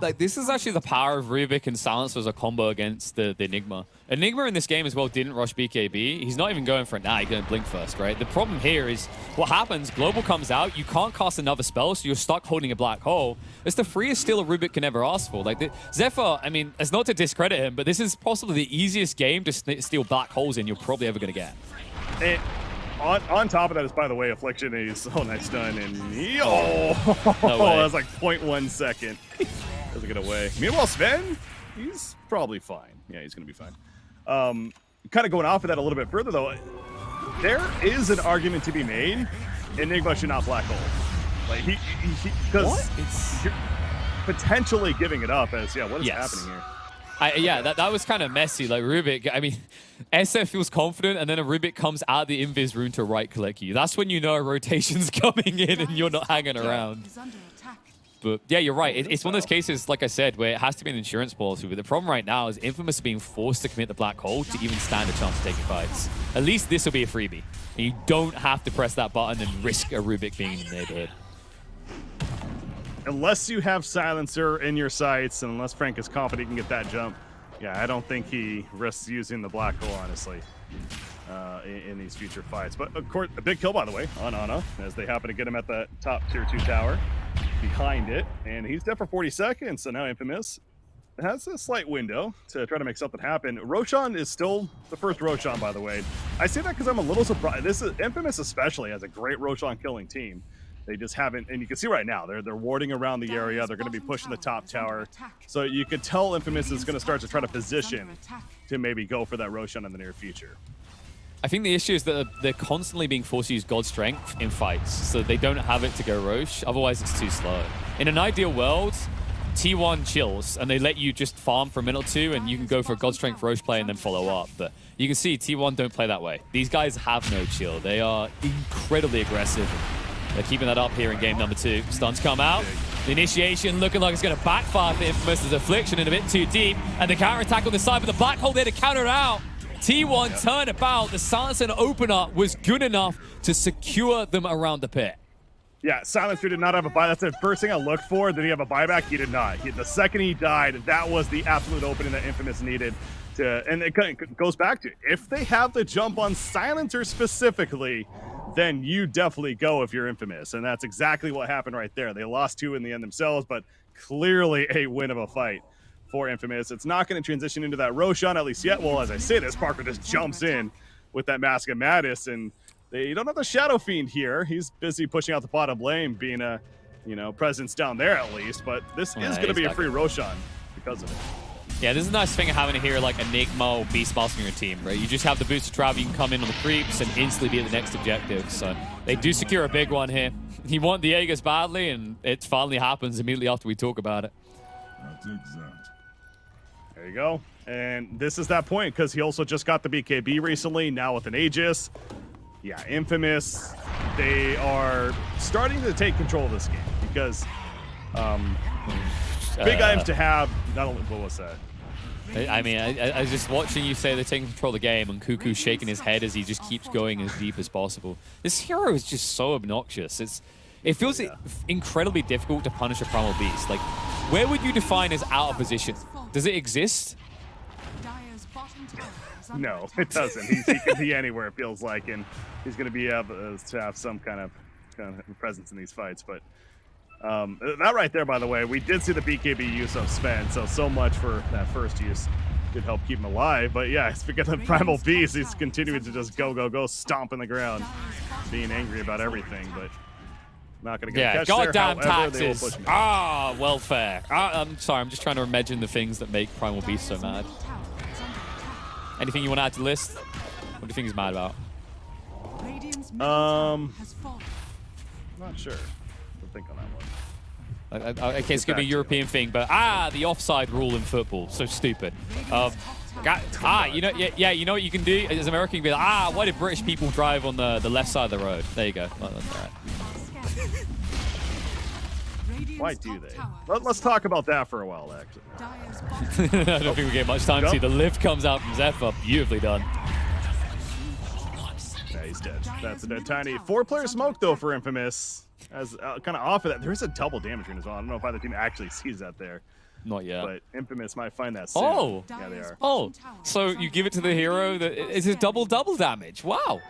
Like, this is actually the power of Rubik and Silencer as a combo against the Enigma. Enigma in this game as well didn't rush BKB. He's not even going for it now. He's going to blink first, right? The problem here is what happens, Global comes out, you can't cast another spell, so you're stuck holding a black hole. It's the freest steal a Rubik can ever ask for. Like, Zephyr, I mean, it's not to discredit him, but this is possibly the easiest game to steal black holes in you're probably ever going to get. On top of that is, by the way, Affliction is nice done, and No that's like 0.1 second. Doesn't get away. Meanwhile, Sven, he's probably fine. Yeah, he's gonna be fine. Kind of going off of that a little bit further though, there is an argument to be made. Enigma should not black hole. Like because you're potentially giving it up as what is happening here? Yeah, that was kind of messy. Like, Rubik, I mean, SF feels confident, and then a Rubik comes out of the invis rune to right-click you. That's when you know a rotation's coming in and you're not hanging around. But yeah, you're right. It's one of those cases, like I said, where it has to be an insurance policy. But the problem right now is Infamous is being forced to commit the black hole to even stand a chance of taking fights. At least this will be a freebie. And you don't have to press that button and risk a Rubik being in the neighborhood. Unless you have Silencer in your sights, and unless Frank is confident he can get that jump, I don't think he risks using the black hole, honestly, in these future fights. But, of course, a big kill, by the way, on Ana, as they happen to get him at the top tier 2 tower behind it. And he's dead for 40 seconds, so now Infamous has a slight window to try to make something happen. Roshan is still the first Roshan, by the way. I say that because I'm a little surprised. Infamous especially has a great Roshan killing team. They just haven't, and you can see right now, they're warding around the area. They're going to be pushing the top tower. So you could tell Infamous is going to start to try to position to maybe go for that Roshan in the near future. I think the issue is that they're constantly being forced to use God Strength in fights, so they don't have it to go Roche. Otherwise, it's too slow. In an ideal world, T1 chills, and they let you just farm for a minute or two, and you can go for a God Strength Roche play and then follow up. But you can see T1 don't play that way. These guys have no chill. They are incredibly aggressive. They're keeping that up here in game number 2. Stuns come out. The initiation looking like it's going to backfire for Infamous as Affliction in a bit too deep. And the counterattack on the side, but the black hole there to counter it out. T1 turn about. The silence and opener was good enough to secure them around the pit. Yeah, Silencer did not have a buy. That's the first thing I looked for. Did he have a buyback? He did not. The second he died, that was the absolute opening that Infamous needed. And it goes back to, if they have the jump on Silencer specifically, then you definitely go if you're Infamous. And that's exactly what happened right there. They lost 2 in the end themselves, but clearly a win of a fight for Infamous. It's not going to transition into that Roshan, at least yet. Well, as I say this, Parker just jumps in with that Mask of Madness, and they don't have the Shadow Fiend here. He's busy pushing out the bottom lane, being a presence down there at least, but this is going to be a free Roshan because of it. Yeah, this is a nice thing of having to hear like Enigma or Beast Master on your team, right? You just have the boost to travel, you can come in on the creeps and instantly be at the next objective. So they do secure a big one here. He want the Aegis badly, and it finally happens immediately after we talk about it. There you go. And this is that point, because he also just got the BKB recently, now with an Aegis. Yeah, Infamous, they are starting to take control of this game, because big items to have, not only, what was that? I mean, I was just watching you say they're taking control of the game, and Cuckoo's shaking his head as he just keeps going as deep as possible. This hero is just so obnoxious. It feels incredibly difficult to punish a Primal Beast. Like, where would you define as out of position? Does it exist? No, it doesn't. He can be anywhere, it feels like, and he's going to be able to have some kind of presence in these fights. But that right there, by the way, we did see the BKB use of Sven, so much for that first use Could help keep him alive. But yeah, speaking of the Primal Beast, he's continuing to just go, stomping the ground, being angry about everything, but not going to get a catch goddamn there. However, they will taxes. push him. Welfare. I'm sorry, I'm just trying to imagine the things that make Primal Beast so mad. Anything you want to add to the list? What do you think he's mad about? Not sure. I'll think on that one. Okay, it's going to be a European thing, but the offside rule in football, so stupid. You know, you know what you can do as American, you can be like, why do British people drive on the left side of the road? There you go. Well, that's all right. Why do they? Let's talk about that for a while, actually. I don't think we get much time to see. The lift comes out from Zephyr. Beautifully done. Yeah, he's dead. That's a dead tiny. 4-player smoke, though, for Infamous. As kind of off of that, there's a double damage rune as well. I don't know if either team actually sees that there. Not yet. But Infamous might find that soon. Oh! Yeah, they are. Oh, so you give it to the hero that is a double damage. Wow.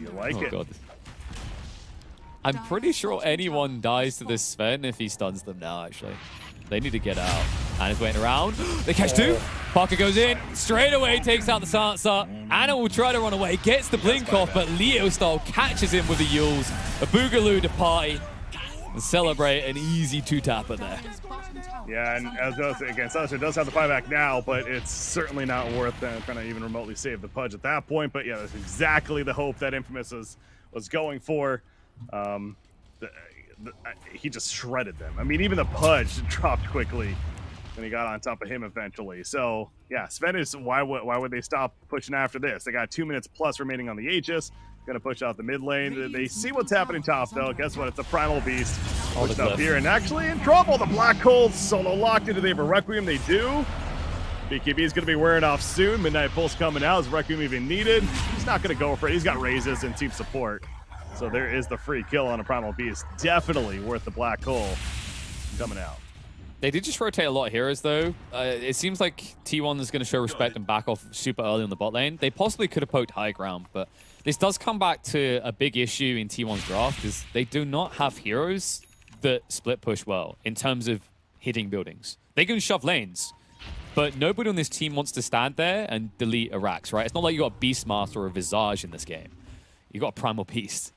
You like it? God. I'm pretty sure anyone dies to this Sven if he stuns them now, actually. They need to get out. Anna's waiting around. They catch two. Parker goes in. Straight away takes out the Sansa. Anna will try to run away. Gets the blink off, but Leo style catches him with the Yules. A Boogaloo to party. And celebrate an easy 2-tapper there. Yeah, and as I was saying, again, Sansa does have the buyback now, but it's certainly not worth trying to even remotely save the Pudge at that point. But yeah, that's exactly the hope that Infamous was going for. He just shredded them. I mean, even the Pudge dropped quickly when he got on top of him eventually. So yeah, Sven is why would they stop pushing after this? They got 2 minutes plus remaining on the Aegis. Gonna push out the mid lane. They see what's happening top though. Guess what? It's a Primal Beast pushed up here and actually in trouble. The Black Cold solo locked into. They have a Requiem. They do. BKB is going to be wearing off soon. Midnight Pulse coming out. Is Requiem even needed? He's not going to go for it. He's got raises and team support. So there is the free kill on a Primal Beast. Definitely worth the Black Hole coming out. They did just rotate a lot of heroes, though. It seems like T1 is going to show respect and back off super early on the bot lane. They possibly could have poked high ground, but this does come back to a big issue in T1's draft, is they do not have heroes that split push well in terms of hitting buildings. They can shove lanes, but nobody on this team wants to stand there and delete a Rax, right? It's not like you got a Beastmaster or a Visage in this game. You got a Primal Beast.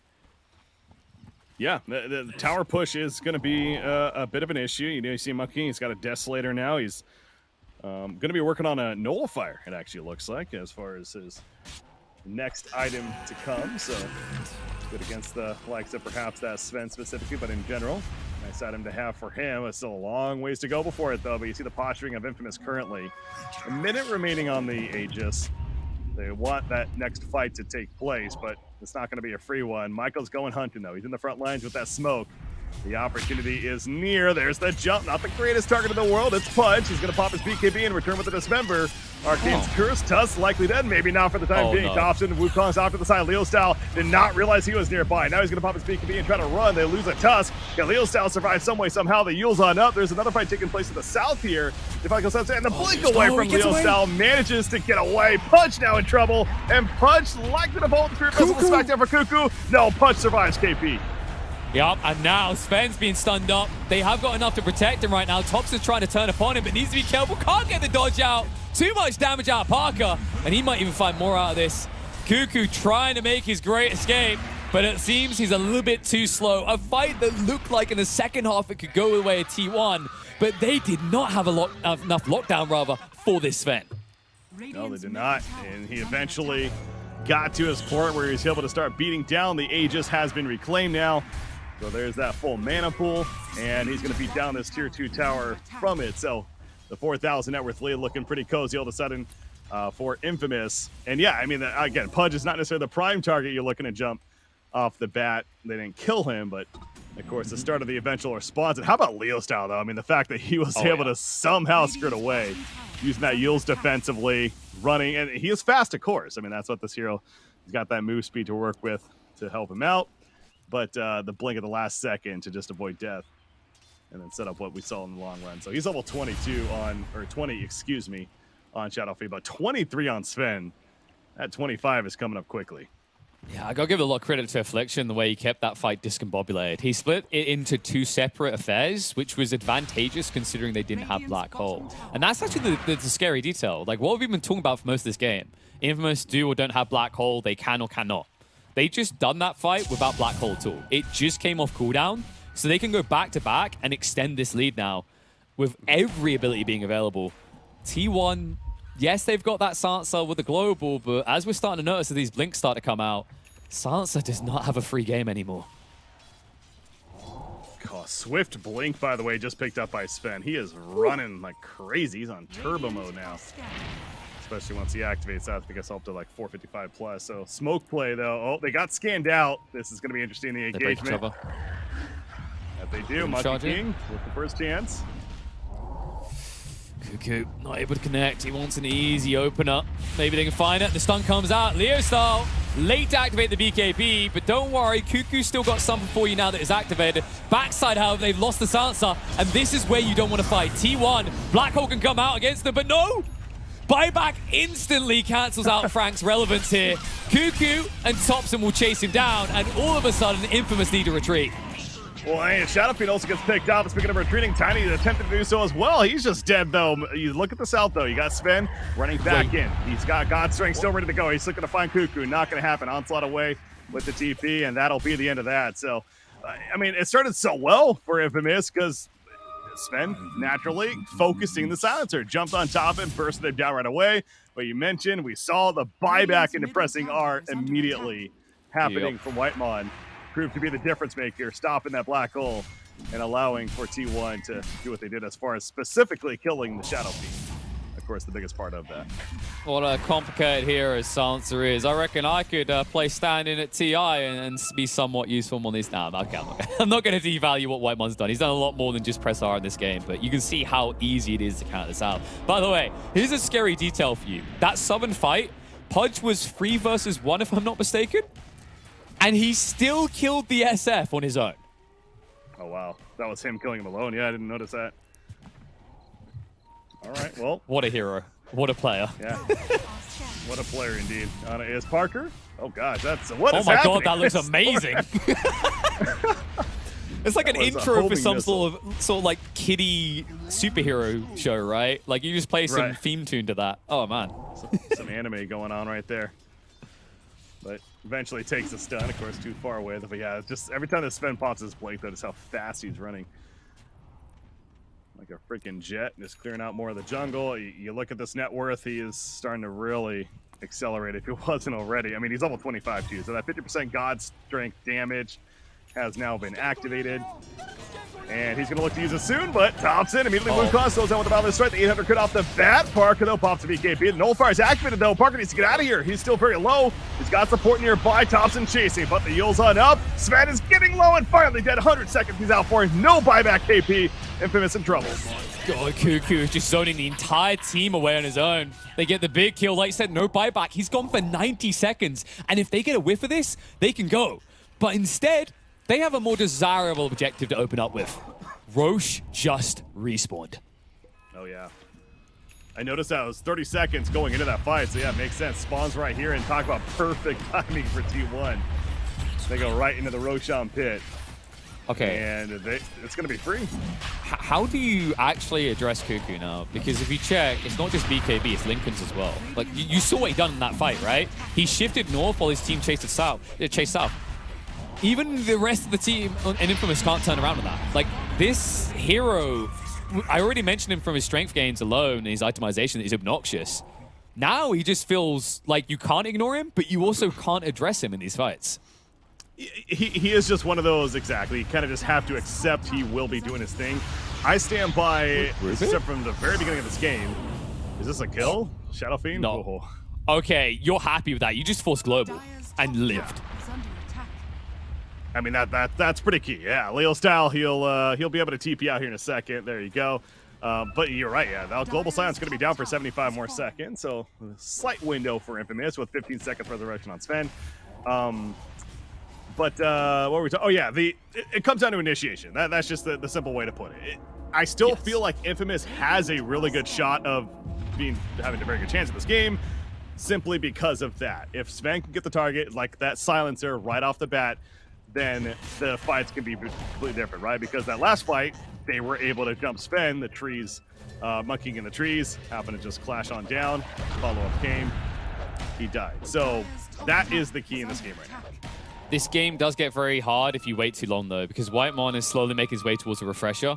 Yeah, the tower push is going to be a bit of an issue. You see Monkey, he's got a Desolator now. He's going to be working on a Nullifier, it actually looks like, as far as his next item to come. So good against the likes of perhaps that Sven specifically, but in general, nice item to have for him. It's still a long ways to go before it, though, but you see the posturing of Infamous currently. A minute remaining on the Aegis. They want that next fight to take place, but it's not going to be a free one. Michael's going hunting, though. He's in the front lines with that smoke. The opportunity is near. There's the jump. Not the greatest target in the world. It's Pudge. He's going to pop his BKB and return with the Dismember. Arcane's Curse. Tusk likely dead. Maybe not for the time being. No. Dobson, Wukong's off to the side. Leo Style did not realize he was nearby. Now he's going to pop his BKB and try to run. They lose a Tusk. Yeah, Leo Style survives some way somehow. The Yule's on up. There's another fight taking place to the south here. And the blink away from Leo Style manages to get away. Pudge now in trouble. And Pudge likely to hold the Spirit Vessel smackdown for Cuckoo. No, Pudge survives KP. Yep, and now Sven's being stunned up. They have got enough to protect him right now. Thompson's trying to turn upon him, but needs to be careful. Can't get the dodge out. Too much damage out of Parker, and he might even find more out of this. Cuckoo trying to make his great escape, but it seems he's a little bit too slow. A fight that looked like in the second half it could go the way of T1, but they did not have enough lockdown, for this Sven. No, they did not, and he eventually got to his port where he was able to start beating down. The Aegis has been reclaimed now. So there's that full mana pool, and he's going to beat down this tier 2 tower from it. So the 4,000 net worth lead looking pretty cozy all of a sudden for Infamous. And yeah, I mean, again, Pudge is not necessarily the prime target you're looking to jump off the bat. They didn't kill him, but of course, the start of the eventual response. And how about Leo Style, though? I mean, the fact that he was able to somehow skirt away using that Yules defensively, running, and he is fast, of course. I mean, that's what this hero, he's got that move speed to work with to help him out. But the blink at the last second to just avoid death and then set up what we saw in the long run. So he's level 22 on, or 20, excuse me, on Shadowfee, but 23 on Sven. That 25 is coming up quickly. Yeah, I gotta give a lot of credit to Affliction, the way he kept that fight discombobulated. He split it into 2 separate affairs, which was advantageous considering they didn't have Black Hole. And that's actually the scary detail. Like, what we've been talking about for most of this game. Infamous do or don't have Black Hole, they can or cannot. They just done that fight without Black Hole at all. It just came off cooldown, so they can go back to back and extend this lead now with every ability being available. T1, yes, they've got that Sansa with the global, but as we're starting to notice that these blinks start to come out, Sansa does not have a free game anymore. Oh, Swift Blink, by the way, just picked up by Sven. He is running like crazy. He's on turbo mode now. Especially once he activates that, I think it's up to like 455 plus. So smoke play though. Oh, they got scanned out. This is going to be interesting, the engagement. That they do. Monkey King with the first chance. Cuckoo not able to connect. He wants an easy opener. Maybe they can find it. The stun comes out. Leo style. Late to activate the BKB, but don't worry. Cuckoo's still got something for you now that is activated. Backside, however, they've lost the Sansa, and this is where you don't want to fight. T1, Black Hole can come out against them, but no! Buyback instantly cancels out Frank's relevance here. Cuckoo and Thompson will chase him down, and all of a sudden, Infamous need to retreat. Well, and Shadowfiend also gets picked up. Speaking of retreating, Tiny attempted to do so as well. He's just dead, though. You look at the south, though. You got Sven running back in. He's got God Strength still ready to go. He's looking to find Cuckoo. Not going to happen. Onslaught away with the TP, and that'll be the end of that. So, I mean, it started so well for Infamous because Sven, naturally, focusing the silencer. Jumped on top and bursted him down right away. But you mentioned, we saw the buyback into pressing R immediately happening from Whitemon. Proved to be the difference maker, stopping that Black Hole and allowing for T1 to do what they did as far as specifically killing the Shadow Fiend. Of course, the biggest part of that. What a complicated hero Sansa is. I reckon I could play stand-in at TI and be somewhat useful on these. Nah, okay, I'm not going to devalue what Whitemon's done. He's done a lot more than just press R in this game, but you can see how easy it is to count this out. By the way, here's a scary detail for you. That Southern fight, Pudge was 3 versus 1, if I'm not mistaken. And he still killed the SF on his own. Oh, wow. That was him killing him alone. Yeah, I didn't notice that. All right, well. What a hero. What a player. Yeah. What a player, indeed. Is Parker? Oh, gosh. That's what is happening? happening? God, that looks amazing. It's like an intro for some sort of like kiddie superhero show, right? Like you just play some theme tune to that. Oh, man. Some anime going on right there. But eventually takes a stun, of course, too far away. But yeah, just every time the Sven pops his blink, that is how fast he's running. Like a freaking jet, just clearing out more of the jungle. You look at this net worth, he is starting to really accelerate if he wasn't already. I mean, he's level 25 too, so that 50% God Strength damage has now been activated. And he's going to look to use it soon, but Thompson immediately moves across, goes down with the Boundless Strike. The 800 crit off the bat. Parker, though, pops a BKB. The Nullfire is activated, though. Parker needs to get out of here. He's still very low. He's got support nearby. Thompson chasing, but the Yul's on up. Sven is getting low and finally dead. 100 seconds he's out for. No buyback KP. Infamous in trouble. God, Cuckoo is just zoning the entire team away on his own. They get the big kill. Like I said, no buyback. He's gone for 90 seconds. And if they get a whiff of this, they can go. But instead, they have a more desirable objective to open up with. Roche just respawned. Oh, yeah. I noticed that it was 30 seconds going into that fight, so yeah, it makes sense. Spawns right here, and talk about perfect timing for T1. They go right into the Roshan pit. Okay. And it's going to be free. How do you actually address Cuckoo now? Because if you check, it's not just BKB, it's Lincoln's as well. Like, you saw what he done in that fight, right? He shifted north while his team chased south. Even the rest of the team and Infamous can't turn around on that. Like, this hero, I already mentioned him from his strength gains alone and his itemization that he's obnoxious. Now he just feels like you can't ignore him, but you also can't address him in these fights. He is just one of those, exactly. You kind of just have to accept he will be doing his thing. I stand by, except from the very beginning of this game. Is this a kill? Shadow Fiend? No. Oh. Okay, you're happy with that. You just forced global and lived. I mean, that's pretty key. Yeah, Leo style, he'll be able to TP out here in a second. There you go. But you're right, yeah. That global silence going to be down for 75 more seconds, so a slight window for Infamous with 15 seconds resurrection on Sven. But what were we talking? Oh yeah, it comes down to initiation. That's just the simple way to put it. I still feel like Infamous has a really good shot of having a very good chance at this game. simply because of that. If Sven can get the target, like that silencer right off the bat, then the fights can be completely different, right? Because that last fight, they were able to jump Sven, the trees, monkeying in the trees, happened to just clash on down, follow-up came, he died. So that is the key in this game right now. This game does get very hard if you wait too long, though, because Whitemon is slowly making his way towards a refresher,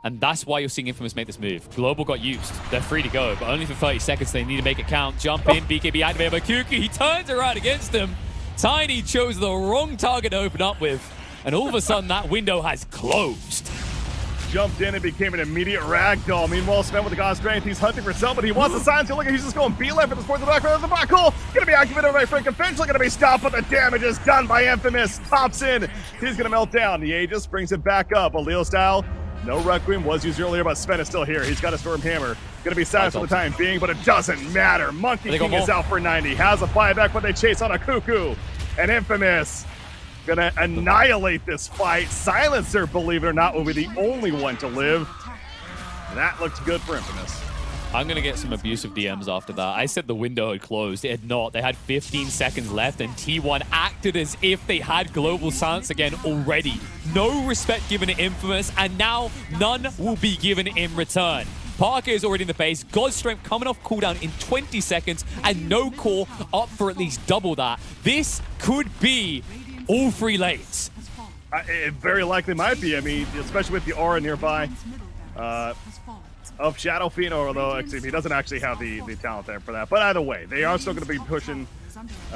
and that's why you're seeing Infamous make this move. Global got used. They're free to go, but only for 30 seconds. They need to make it count. Jump in, BKB activated by Kuku. He turns around against him. Tiny chose the wrong target to open up with, and all of a sudden that window has closed. Jumped in and became an immediate ragdoll. Meanwhile, Sven with the God Strength, he's hunting for somebody. He wants the silence. Look, he's just going B-left for the sports back. The black hole gonna be activated by Frank. Eventually gonna be stopped, but the damage is done by Infamous. Tops in. He's gonna melt down. The Aegis brings it back up. A Leo style. No Requiem was used earlier, but Sven is still here. He's got a Storm Hammer. Gonna be silenced for the time being, but it doesn't matter. Monkey King is out for 90. Has a buyback, but they chase on a Cuckoo. And Infamous gonna annihilate this fight. Silencer, believe it or not, will be the only one to live. That looked good for Infamous. I'm going to get some abusive DMs after that. I said the window had closed. It had not. They had 15 seconds left, and T1 acted as if they had Global Silence again already. No respect given to Infamous, and now none will be given in return. Parker is already in the base. God's Strength coming off cooldown in 20 seconds, and no core up for at least double that. This could be all 3 lanes. It very likely might be. I mean, especially with the aura nearby of Shadow Fiend, although he doesn't actually have the talent there for that. But either way, they are still going to be pushing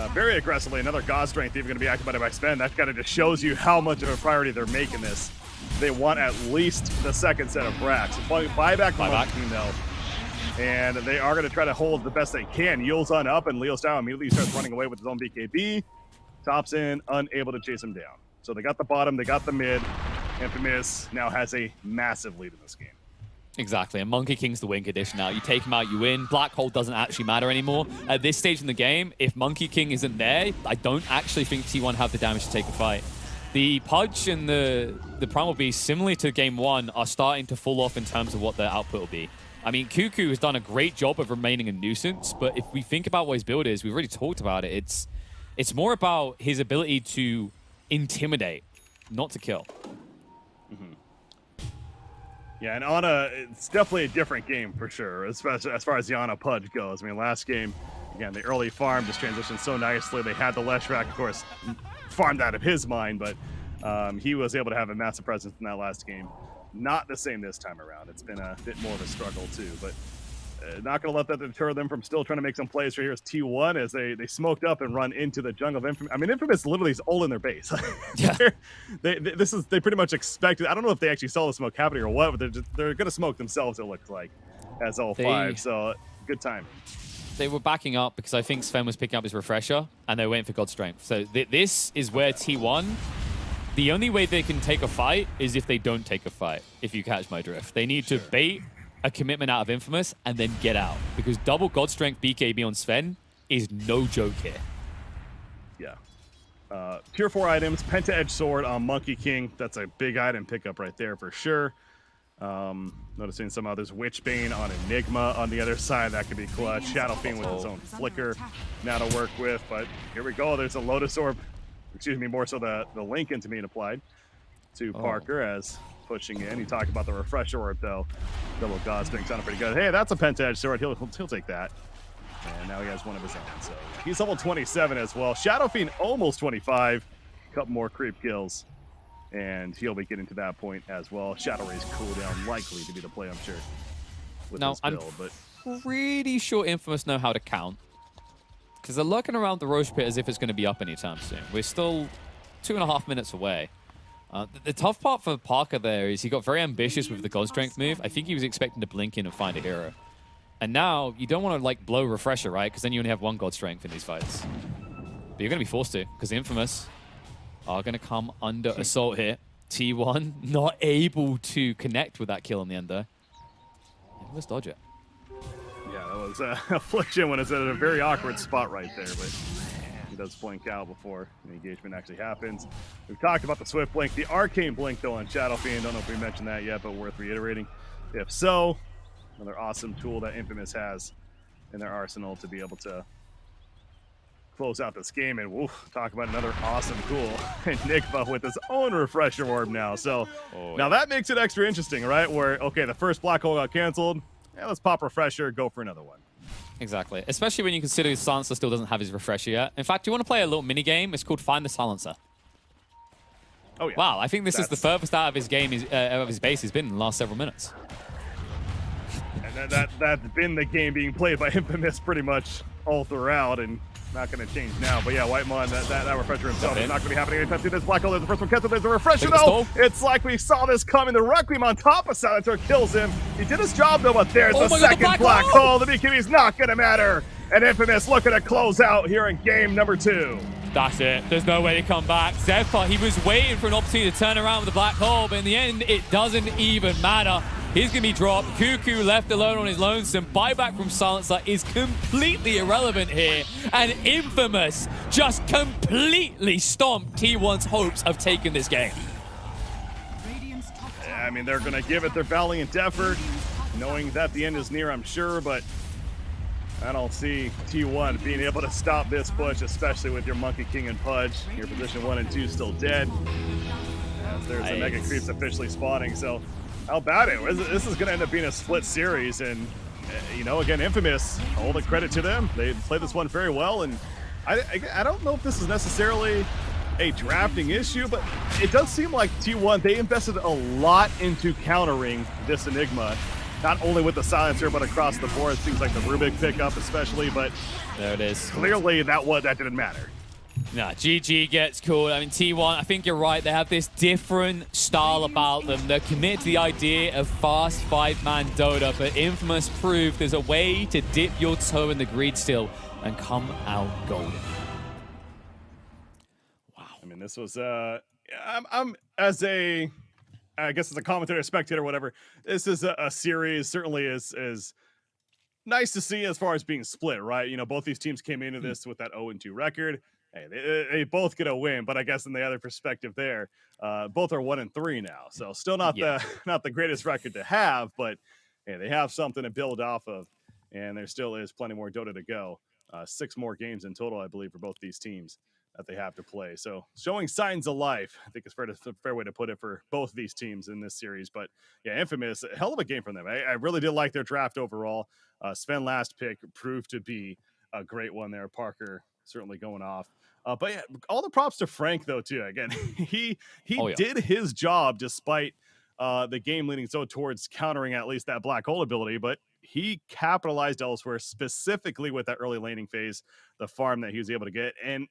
very aggressively. Another God Strength even going to be activated by Sven. That kind of just shows you how much of a priority they're making this. They want at least the second set of Brax. Buyback from the team, though. And they are going to try to hold the best they can. Yule's on up, and Leo Style immediately starts running away with his own BKB. Tops in, unable to chase him down. So they got the bottom, they got the mid. Infamous now has a massive lead in this game. Exactly, and Monkey King's the win condition now. You take him out, you win. Black Hole doesn't actually matter anymore. At this stage in the game, if Monkey King isn't there, I don't actually think T1 have the damage to take the fight. The Pudge and the Primal Beast, similarly to Game 1, are starting to fall off in terms of what their output will be. I mean, Cuckoo has done a great job of remaining a nuisance, but if we think about what his build is, we've already talked about it, it's more about his ability to intimidate, not to kill. Yeah, and Ana, it's definitely a different game for sure, especially as far as the Ana Pudge goes. I mean, last game, again, the early farm just transitioned so nicely. They had the Leshrac, of course, farmed out of his mind, but he was able to have a massive presence in that last game. Not the same this time around. It's been a bit more of a struggle too, but not going to let that deter them from still trying to make some plays. Right here is T1 as they smoked up and run into the jungle of Infamous. I mean, Infamous literally is all in their base. Yeah. They pretty much expected. I don't know if they actually saw the smoke happening or what, but they're going to smoke themselves, it looks like, as all 5. So good time. They were backing up because I think Sven was picking up his refresher and they were waiting for God's Strength. So this is where T1, the only way they can take a fight is if they don't take a fight, if you catch my drift. They need to bait a commitment out of Infamous and then get out, because double God Strength BKB on Sven is no joke here. Yeah. Tier 4 items, Penta Edge Sword on Monkey King. That's a big item pickup right there for sure. Noticing some others. Witchbane on Enigma on the other side. That could be clutch. Shadow Fiend with its own flicker now to work with. But here we go. There's a Lotus Orb. Excuse me, more so the Lincoln to being applied to Parker as pushing in. You talk about the Refresh Orb, though. Double God Strength sounded pretty good. Hey, that's a Penta Edge Sword. He'll take that. And now he has one of his own. So he's level 27 as well. Shadow Fiend almost 25. A couple more creep kills. And he'll be getting to that point as well. Shadow Ray's cooldown likely to be the play, I'm sure. With now, this build, I'm pretty sure Infamous know how to count, because they're lurking around the Roche Pit as if it's going to be up anytime soon. We're still 2.5 minutes away. The tough part for Parker there is he got very ambitious with the God Strength move. I think he was expecting to blink in and find a hero. And now, you don't want to like blow Refresher, right? Because then you only have 1 God Strength in these fights. But you're going to be forced to, because Infamous are going to come under assault here. T1 not able to connect with that kill in the end, though. Let's dodge it. Yeah, that was Affliction when it's at a very awkward spot right there, but he does blink out before the engagement actually happens. We've talked about the Swift Blink, the Arcane Blink, though, on Shadow Fiend. Don't know if we mentioned that yet, but worth reiterating. If so, another awesome tool that Infamous has in their arsenal to be able to close out this game. And woof, talk about another awesome cool. Enigma with his own refresher orb now. So now that makes it extra interesting, right? Where, okay, the first black hole got canceled. Yeah, let's pop refresher, go for another one. Exactly. Especially when you consider Silencer still doesn't have his refresher yet. In fact, you want to play a little mini game? It's called Find the Silencer. Oh, yeah. Wow, I think this is the furthest out of his game, of his base he's been in the last several minutes. And that's been the game being played by Infamous pretty much all throughout, and not going to change now. But yeah, Whitemon, that refresher himself is not going to be happening anytime soon. This black hole, there's the first one canceled. There's a refresher, though. It's like we saw this coming. The Requiem on top of Silencer kills him. He did his job, though, but there's the second black hole. The BKB's not going to matter. And Infamous looking to close out here in game number 2. That's it. There's no way to come back. Zephyr, he was waiting for an opportunity to turn around with the black hole, but in the end, it doesn't even matter. He's going to be dropped. Cuckoo left alone on his lonesome. Buyback from Silencer is completely irrelevant here. And Infamous just completely stomped T1's hopes of taking this game. Yeah, I mean, they're going to give it their valiant effort, knowing that the end is near, I'm sure, but I don't see T1 being able to stop this push, especially with your Monkey King and Pudge. Your position 1 and 2 still dead. As there's the Mega Creeps officially spawning, so how about it? This is going to end up being a split series, and you know, again, Infamous, all the credit to them. They played this one very well, and I don't know if this is necessarily a drafting issue, but it does seem like T1, they invested a lot into countering this Enigma. Not only with the Silencer, but across the board. Things like the Rubik pickup especially, but there it is. Clearly that didn't matter. Nah, GG gets called. I mean, T1, I think you're right. They have this different style about them. They're committed to the idea of fast 5-man Dota, but Infamous proved there's a way to dip your toe in the greed still and come out golden. Wow. I mean, this was, I'm as a, I guess as a commentator, spectator, whatever, this is a series, certainly is nice to see as far as being split, right? You know, both these teams came into this with that 0-2 record. Hey, they both get a win, but I guess in the other perspective there, both are 1-3 now. So still not the greatest record to have, but hey, they have something to build off of, and there still is plenty more Dota to go. 6 more games in total, I believe, for both these teams that they have to play. So showing signs of life, I think is a fair way to put it for both these teams in this series. But yeah, Infamous, a hell of a game from them. I really did like their draft overall. Sven last pick proved to be a great one there. Parker certainly going off. But yeah, all the props to Frank though too. Again, he did his job despite the game leading so towards countering at least that black hole ability, but he capitalized elsewhere, specifically with that early laning phase, the farm that he was able to get, and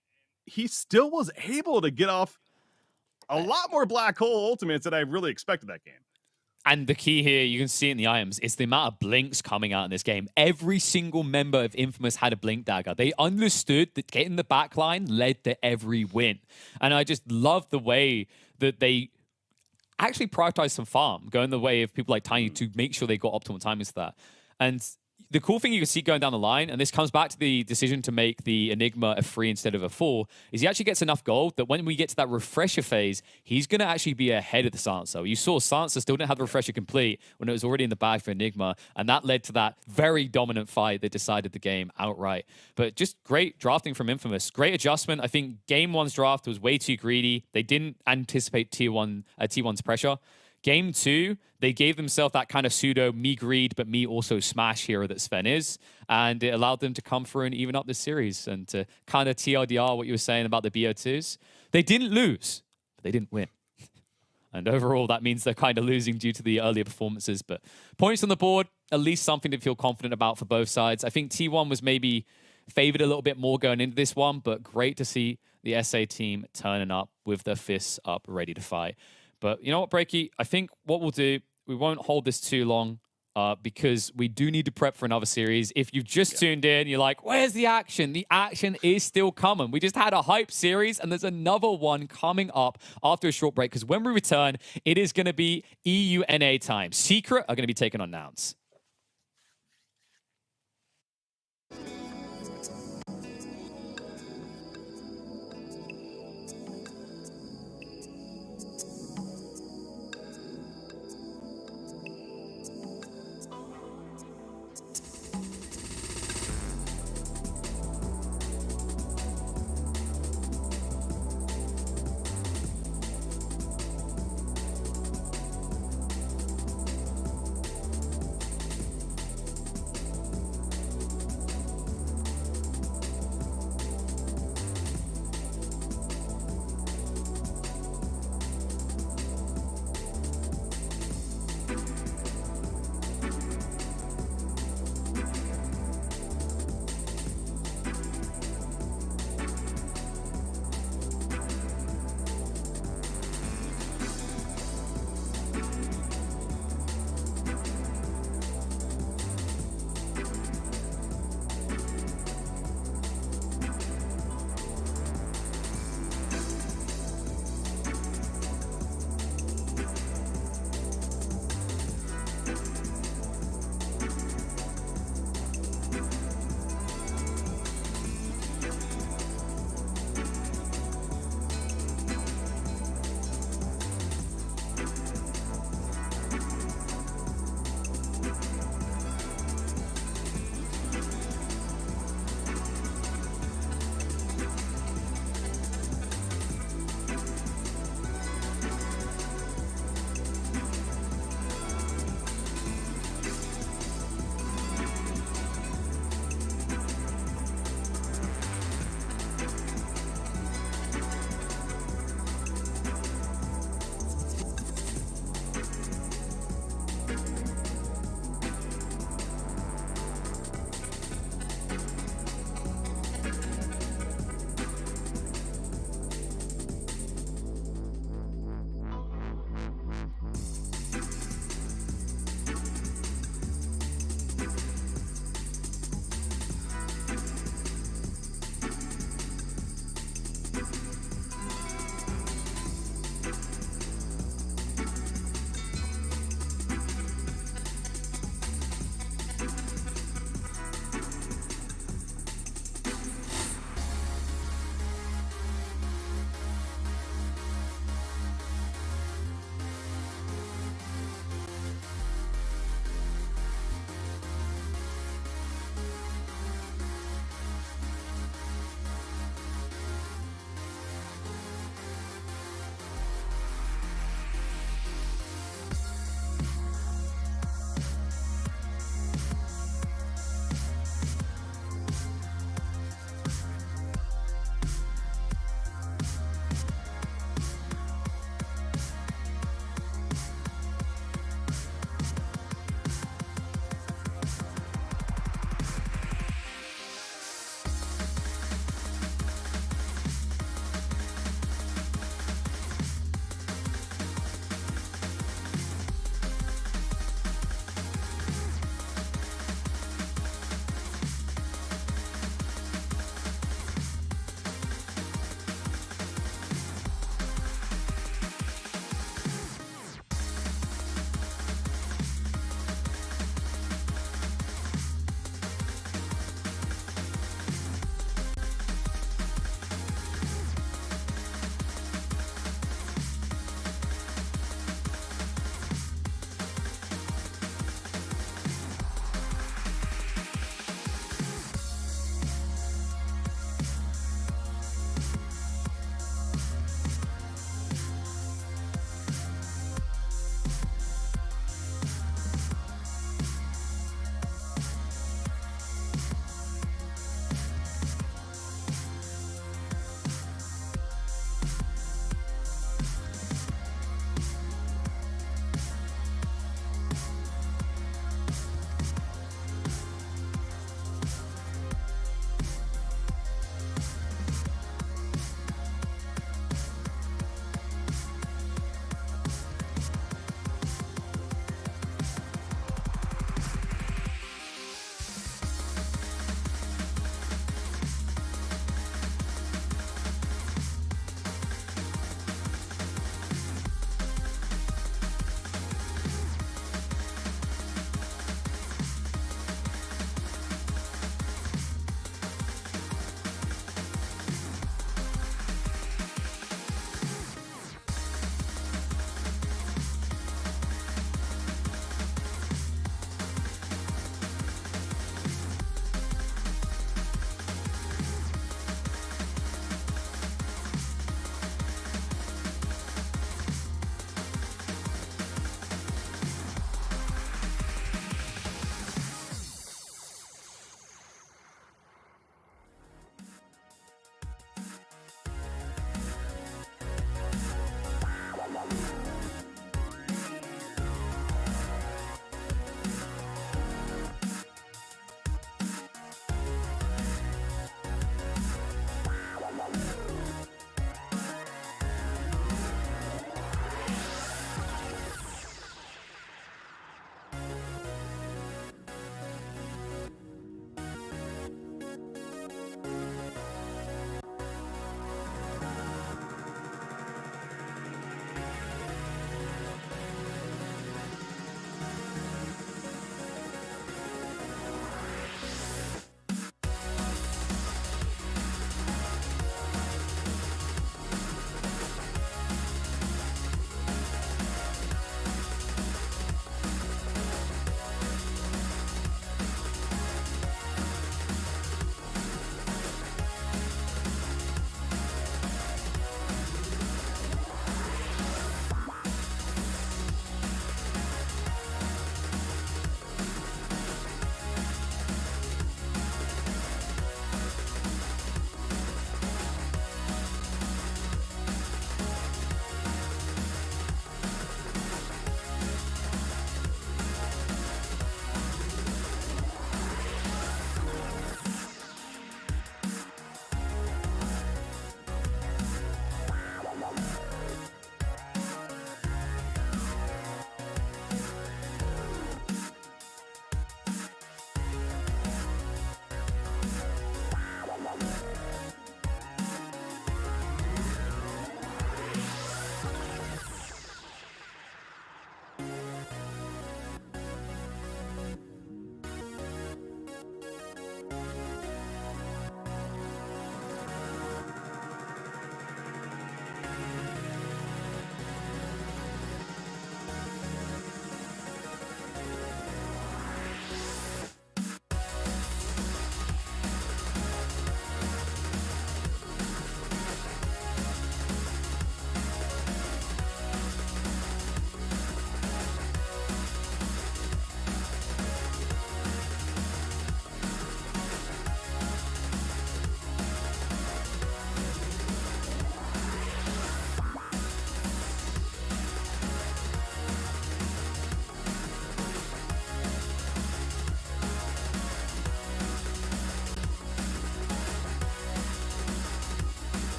he still was able to get off a lot more black hole ultimates than I really expected that game. And the key here, you can see in the items, is the amount of blinks coming out in this game. Every single member of Infamous had a blink dagger. They understood that getting the backline led to every win. And I just love the way that they actually prioritized some farm, going the way of people like Tiny to make sure they got optimal timings to that. And the cool thing you can see going down the line, and this comes back to the decision to make the Enigma a 3 instead of a 4, is he actually gets enough gold that when we get to that refresher phase, he's going to actually be ahead of the Silencer. You saw Silencer still didn't have the refresher complete when it was already in the bag for Enigma, and that led to that very dominant fight that decided the game outright. But just great drafting from Infamous. Great adjustment. I think Game 1's draft was way too greedy. They didn't anticipate T1's pressure. Game 2, they gave themselves that kind of pseudo me greed, but me also smash hero that Sven is. And it allowed them to come through and even up the series. And to kind of TLDR what you were saying about the BO2s, they didn't lose, but they didn't win. And overall, that means they're kind of losing due to the earlier performances. But points on the board, at least something to feel confident about for both sides. I think T1 was maybe favored a little bit more going into this one, but great to see the SA team turning up with their fists up, ready to fight. But you know what, Breaky? I think what we'll do, we won't hold this too long because we do need to prep for another series. If you've just tuned in, you're like, where's the action? The action is still coming. We just had a hype series, and there's another one coming up after a short break, because when we return, it is going to be EUNA time. Secret are going to be taking on Nouns.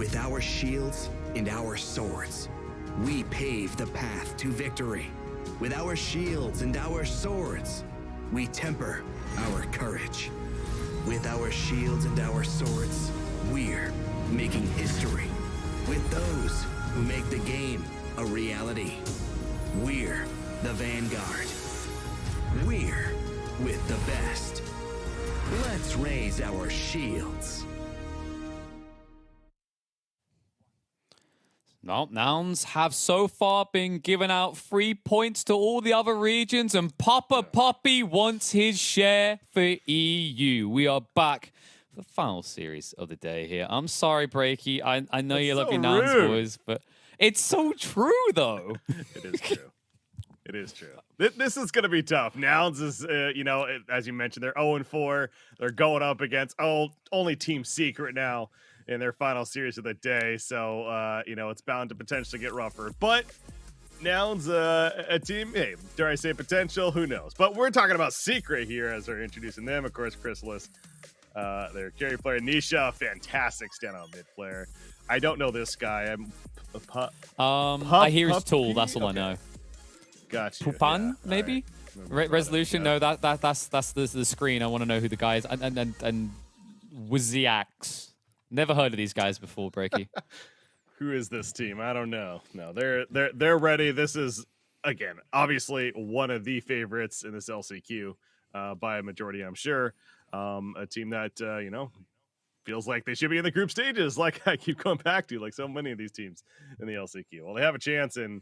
With our shields and our swords, we pave the path to victory. With our shields and our swords, we temper our courage. With our shields and our swords, we're making history. With those who make the game a reality, we're the vanguard. We're with the best. Let's raise our shields. No, Nouns have so far been giving out 3 points to all the other regions, and Papa Poppy wants his share for EU. We are back for the final series of the day here. I'm sorry, Breaky. I know you love your Nouns boys, but it's so true, though. It is true. It is true. This is going to be tough. Nouns is, as you mentioned, they're 0-4. They're going up against only Team Secret now in their final series of the day. So, it's bound to potentially get rougher. But Nouns, a team, hey, dare I say potential? Who knows? But we're talking about Secret here as we're introducing them. Of course, Chrysalis, their carry player. Nisha, fantastic standout mid player. I don't know this guy. I hear his tool. That's all I know. Gotcha. Pupan, maybe? Right. Resolution? No, that's the screen. I want to know who the guy is. And Wiziax. Never heard of these guys before, Breaky. Who is this team? I don't know. No, they're ready. This is, again, obviously one of the favorites in this LCQ by a majority, I'm sure. A team that, feels like they should be in the group stages, like I keep going back to, like so many of these teams in the LCQ. Well, they have a chance, and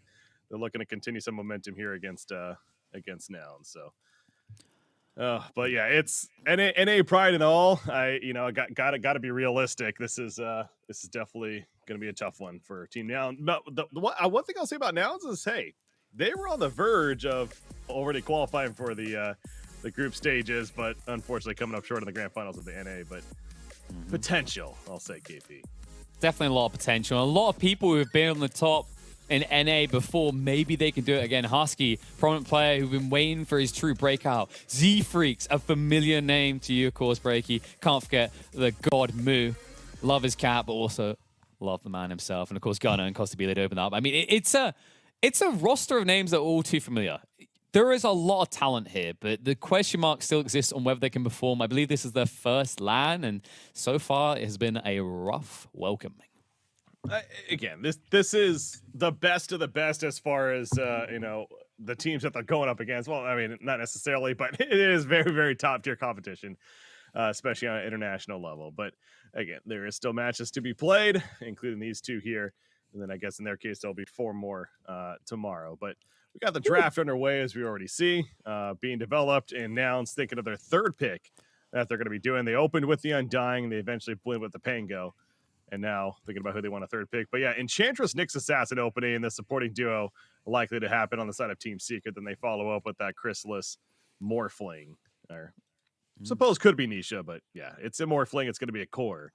they're looking to continue some momentum here against Nouns. So, but yeah, it's NA pride and all. I got to be realistic. This is definitely going to be a tough one for Team Nouns. But one thing I'll say about Nouns is, hey, they were on the verge of already qualifying for the group stages, but unfortunately coming up short in the grand finals of the NA. But potential, I'll say, KP. Definitely a lot of potential. A lot of people who have been on the top in NA before, maybe they can do it again. Husky, prominent player who've been waiting for his true breakout. Z-Freaks, a familiar name to you, of course, Breaky. Can't forget the God Moo. Love his cat, but also love the man himself. And of course, Gunnar and Costa Bile open up. I mean, it's a roster of names that are all too familiar. There is a lot of talent here, but the question mark still exists on whether they can perform. I believe this is their first LAN, and so far it has been a rough welcoming. Again, this is the best of the best as far as the teams that they're going up against. Well, I mean, not necessarily, but it is very, very top tier competition, especially on an international level. But again, there is still matches to be played, including these two here, and then I guess in their case there'll be 4 more tomorrow. But we got the draft underway, as we already see, being developed, and Nouns thinking of their third pick that they're going to be doing. They opened with the Undying, they eventually went with the Pango. And now thinking about who they want a third pick. But yeah, Enchantress, Nyx Assassin opening, the supporting duo likely to happen on the side of Team Secret. Then they follow up with that Chrysalis Morphling. Or suppose could be Nisha, but yeah, it's a Morphling. It's going to be a core.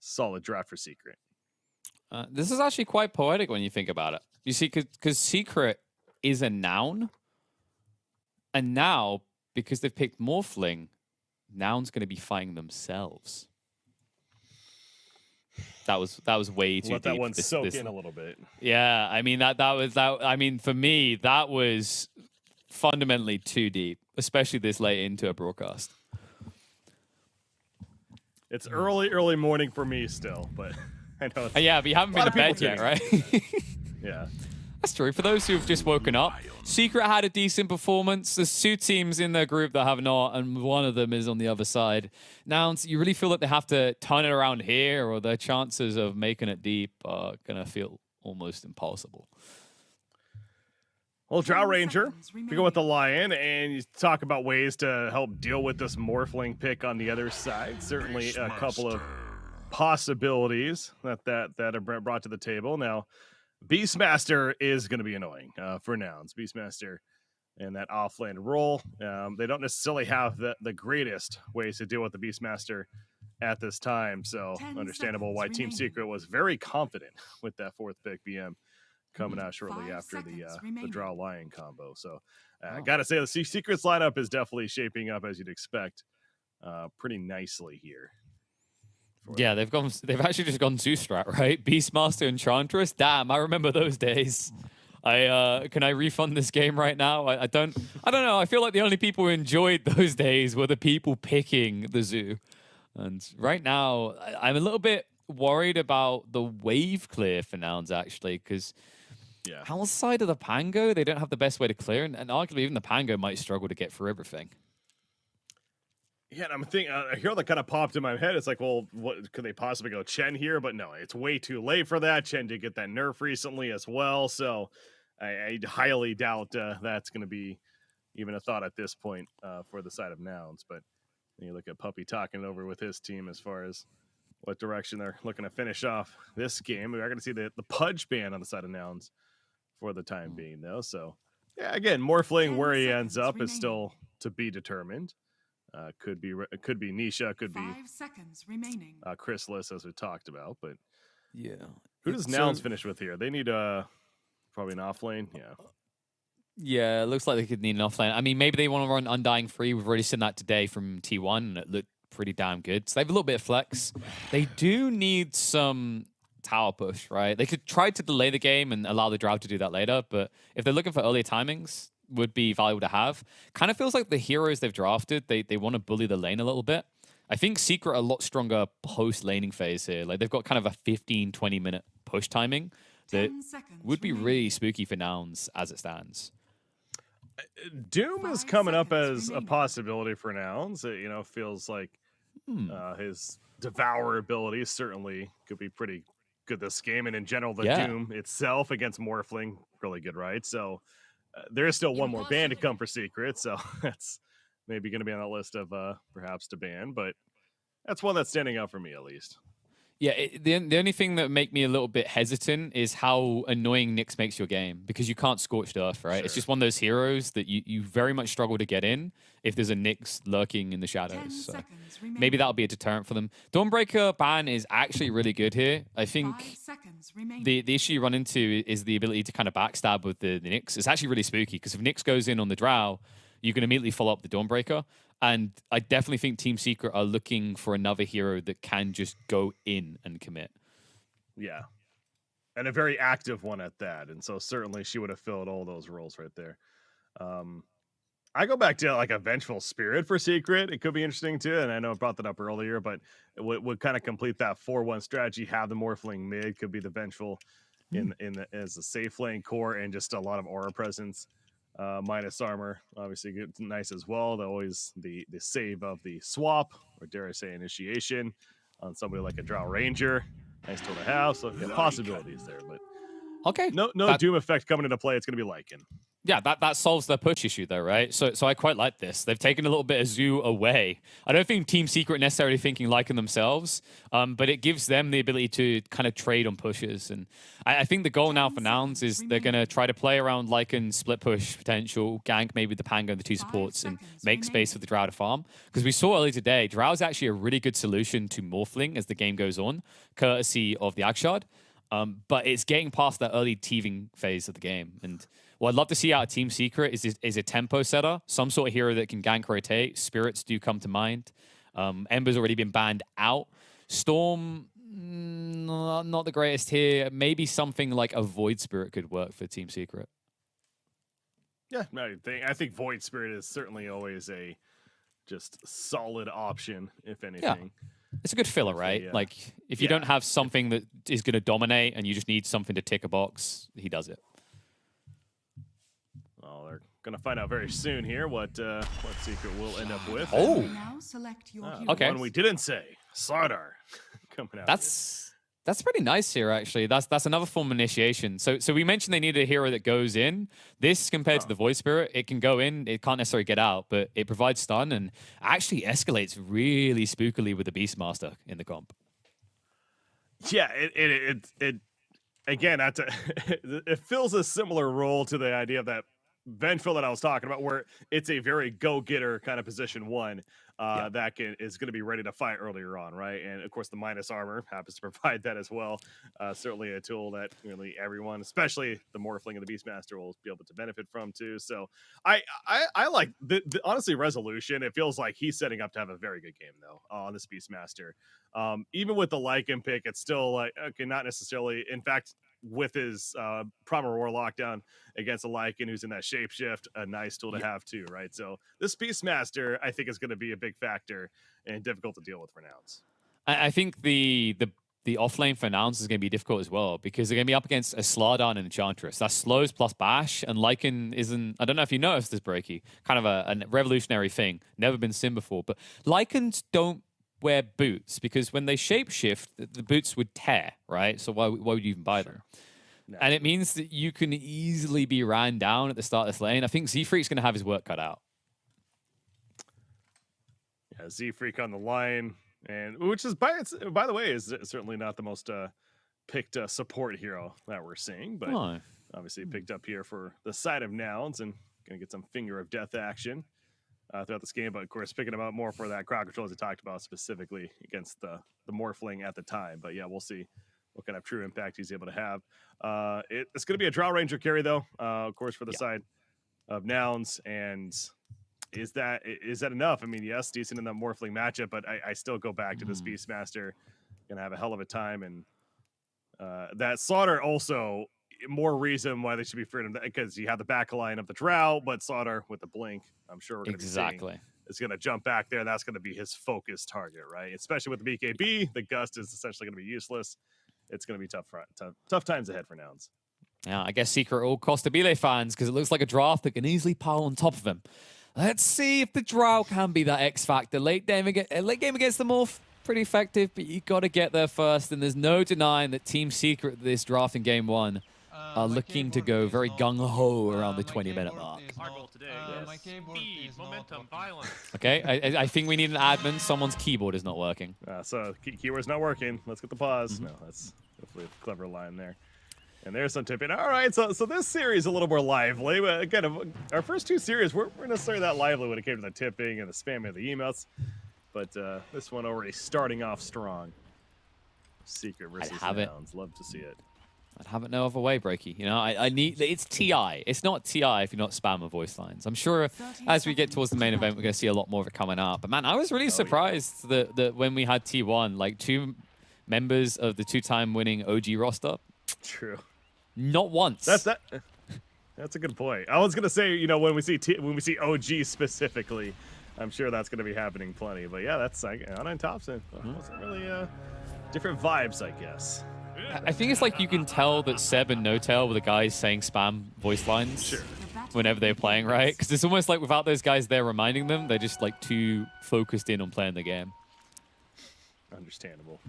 Solid draft for Secret. This is actually quite poetic when you think about it. You see, because Secret is a noun. And now, because they've picked Morphling, Noun's going to be fighting themselves. That was way too Let deep. that one soak in a little bit. Yeah, I mean that was that. I mean, for me, that was fundamentally too deep, especially this late into a broadcast. It's early morning for me still, but I know. Yeah, but you haven't been to bed yet, right? Yeah. That's true. For those who've just woken up, Secret had a decent performance. There's 2 teams in their group that have not, and one of them is on the other side. Now, you really feel that they have to turn it around here, or their chances of making it deep are going to feel almost impossible. Well, Drow Ranger, we go with the Lion, and you talk about ways to help deal with this Morphling pick on the other side. Certainly a couple of possibilities that are brought to the table. Now, Beastmaster is going to be annoying for Nouns. Beastmaster and that offlane role. They don't necessarily have the greatest ways to deal with the Beastmaster at this time. So understandable why Team Secret was very confident with that 4th pick BM coming out shortly after the Draw Lion combo. So I got to say the Secret's lineup is definitely shaping up as you'd expect pretty nicely here. Yeah, they've actually just gone Zeus strat, right? Beastmaster Enchantress. Damn, I remember those days. Can I refund this game right now? I don't know. I feel like the only people who enjoyed those days were the people picking the zoo. And right now, I'm a little bit worried about the wave clear for Nouns, actually, because outside of the Pango, they don't have the best way to clear, and arguably even the Pango might struggle to get through everything. Yeah, and I'm thinking, a hero that kind of popped in my head. It's like, well, what could they possibly go Chen here? But no, it's way too late for that. Chen did get that nerf recently as well, so I highly doubt that's going to be even a thought at this point for the side of Nouns. But you look at Puppy talking it over with his team as far as what direction they're looking to finish off this game. We are going to see the Pudge ban on the side of Nouns for the time being, though. So, yeah, again, Morphling where he ends up is still to be determined. Could be Nisha, could be 5 seconds remaining. Chrysalis, as we talked about. But Yeah. who does Nouns finish with here? They need probably an off lane. Yeah. Yeah, it looks like they could need an offlane. I mean, maybe they want to run Undying Free. We've already seen that today from T1, and it looked pretty damn good. So they have a little bit of flex. They do need some tower push, right? They could try to delay the game and allow the Drow to do that later, but if they're looking for earlier timings, would be valuable to have. Kind of feels like the heroes they've drafted, they want to bully the lane a little bit. I think Secret are a lot stronger post-laning phase here. Like, they've got kind of a 15, 20-minute push timing that would be really spooky for Nouns as it stands. Doom is coming up as a possibility for Nouns. It, feels like his Devour ability certainly could be pretty good this game. And in general, the Doom itself against Morphling, really good, right? So there is still one more ban to come for Secret, so that's maybe going to be on the list of perhaps to ban, but that's one that's standing out for me at least. Yeah, the only thing that make me a little bit hesitant is how annoying Nyx makes your game, because you can't Scorched Earth, right? Sure. It's just one of those heroes that you very much struggle to get in if there's a Nyx lurking in the shadows. So maybe that'll be a deterrent for them. Dawnbreaker ban is actually really good here. I think the issue you run into is the ability to kind of backstab with the Nyx. It's actually really spooky, because if Nyx goes in on the Drow, you can immediately follow up the Dawnbreaker. And I definitely think Team Secret are looking for another hero that can just go in and commit. Yeah. And a very active one at that. And so certainly she would have filled all those roles right there. I go back to like a Vengeful Spirit for Secret. It could be interesting too. And I know I brought that up earlier, but it would kind of complete that 4-1 strategy. Have the Morphling mid, could be the Vengeful as a safe lane core and just a lot of aura presence. Minus armor, obviously good, nice as well. Always the save of the swap, or dare I say initiation, on somebody like a Drow Ranger. Nice tool to have. So yeah, possibilities there, but okay, no Doom effect coming into play. It's going to be Lycan. Yeah, that solves their push issue though, right? So I quite like this. They've taken a little bit of Zoo away. I don't think Team Secret necessarily thinking Lycan themselves, but it gives them the ability to kind of trade on pushes. And I think the goal now for Nouns is they're going to try to play around Lycan split push potential, gank maybe the Pango and the two supports, and make space for the Drow to farm. Because we saw earlier today, Drow is actually a really good solution to Morphling as the game goes on, courtesy of the Akshard. But it's getting past that early teething phase of the game. And what I'd love to see out of Team Secret is a tempo setter, some sort of hero that can gank rotate. Spirits do come to mind. Ember's already been banned out. Storm, not the greatest here. Maybe something like a Void Spirit could work for Team Secret. Yeah, I think Void Spirit is certainly always a just solid option, if anything. Yeah. It's a good filler, right? Like, if you don't have something that is going to dominate and you just need something to tick a box, he does it. Well, they're going to find out very soon here what Secret will end up with. Oh! Now select your hero. Okay. One we didn't say, Slardar, coming out. That's pretty nice here, actually. That's another form of initiation. So we mentioned they needed a hero that goes in. This, compared to the Void Spirit, it can go in. It can't necessarily get out, but it provides stun and actually escalates really spookily with the Beastmaster in the comp. Yeah, it again, it fills a similar role to the idea of that Vengeful that I was talking about, where it's a very go-getter kind of position one that is going to be ready to fight earlier on, right? And of course, the minus armor happens to provide that as well. Certainly a tool that really everyone, especially the Morphling and the Beastmaster, will be able to benefit from too. So I like the honestly resolution. It feels like he's setting up to have a very good game though on this Beastmaster. Even with the Lycan pick, it's still like okay, not necessarily. In fact, with his Primal Roar lockdown against a Lycan who's in that shapeshift, a nice tool to have too, right? So this Beastmaster, I think, is going to be a big factor and difficult to deal with for Nouns. I think the off lane for Nouns is going to be difficult as well because they're going to be up against a Slardar and an Enchantress. That's slows plus bash, and Lycan isn't. I don't know if you noticed this, Breaky. Kind of a revolutionary thing, never been seen before. But Lycans don't wear boots because when they shapeshift, the boots would tear, right? So why would you even buy them? No. And it means that you can easily be ran down at the start of this lane. I think Z-Freak's going to have his work cut out. Yeah, Z-Freak on the line, and which is by the way is certainly not the most picked support hero that we're seeing, but obviously picked up here for the side of Nouns and going to get some finger of death action throughout this game, but of course picking him up more for that crowd control as I talked about specifically against the Morphling at the time. But yeah, we'll see what kind of true impact he's able to have. It's going to be a Drow Ranger carry though, of course, for the side of Nouns. And is that enough? I mean, yes, decent in that Morphling matchup, but I still go back to this Beastmaster. Gonna have a hell of a time, and that Slaughter also more reason why they should be afraid of that because you have the back line of the Drow, but Slaughter with the blink, I'm sure we're going to be seeing, is going to jump back there. That's going to be his focus target, right? Especially with the BKB, the Gust is essentially going to be useless. It's going to be tough times ahead for Nouns. Yeah, I guess secret all Costa Bile fans because it looks like a draft that can easily pile on top of him. Let's see if the Drow can be that X factor. Late game against the Morph, pretty effective, but you got to get there first. And there's no denying that Team Secret this draft in game one are looking to go very gung-ho around the 20-minute mark. My keyboard is momentum, violence. Okay, I think we need an admin. Someone's keyboard is not working. So keyword's not working. Let's get the pause. No, that's hopefully a clever line there. And there's some tipping. All right, so this series is a little more lively. But again, our first two series weren't necessarily that lively when it came to the tipping and the spamming of the emails. But this one already starting off strong. Secret versus Nouns. Love to see it. I'd have it no other way, Breaky. You know, I need it's TI. It's not TI if you're not spamming voice lines. I'm sure as we get towards the main event, we're going to see a lot more of it coming up. But man, I was really surprised that when we had T1, like 2 members of the 2-time winning OG roster. True. Not once. That's a good point. I was going to say, you know, when we see OG specifically, I'm sure that's going to be happening plenty. But yeah, that's like Anna and Thompson. Wasn't really different vibes, I guess. I think it's like you can tell that Seb and No-Tail were the guys saying spam voice lines whenever they're playing, right? Because it's almost like without those guys there reminding them, they're just like too focused in on playing the game. Understandable.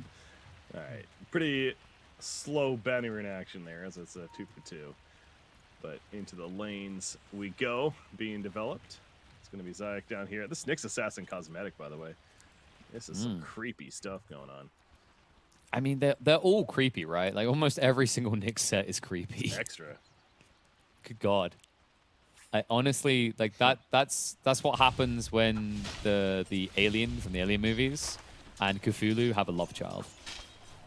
All right. Pretty slow banner in action there as it's a 2 for 2. But into the lanes we go, being developed. It's going to be Zayak down here. This Nyx Assassin cosmetic, by the way. This is some creepy stuff going on. I mean, they're all creepy, right? Like almost every single Nyx set is creepy. Extra. Good God. I honestly like that's what happens when the alien from the Alien movies and Cthulhu have a love child.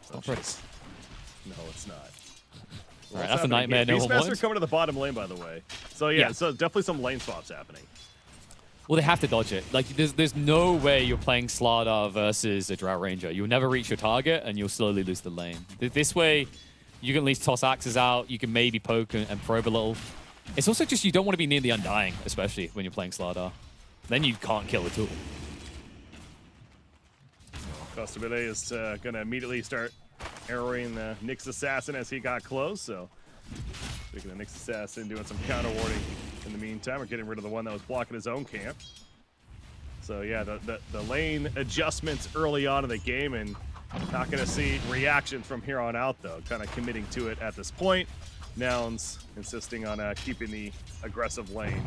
It's not pretty. No, it's not. All right, that's a nightmare no one wants. Beastmaster coming to the bottom lane, by the way. So yeah, so definitely some lane swaps happening. Well, they have to dodge it. Like, there's no way you're playing Slardar versus a Drow Ranger. You'll never reach your target, and you'll slowly lose the lane. This way, you can at least toss axes out. You can maybe poke and probe a little. It's also just you don't want to be near the Undying, especially when you're playing Slardar. Then you can't kill at all. Costabile is going to immediately start arrowing the Nyx Assassin as he got close, so speaking of Nyx Assassin, doing some counter warding in the meantime, or getting rid of the one that was blocking his own camp. So yeah, the lane adjustments early on in the game, and not going to see reaction from here on out though. Kind of committing to it at this point. Nouns insisting on keeping the aggressive lane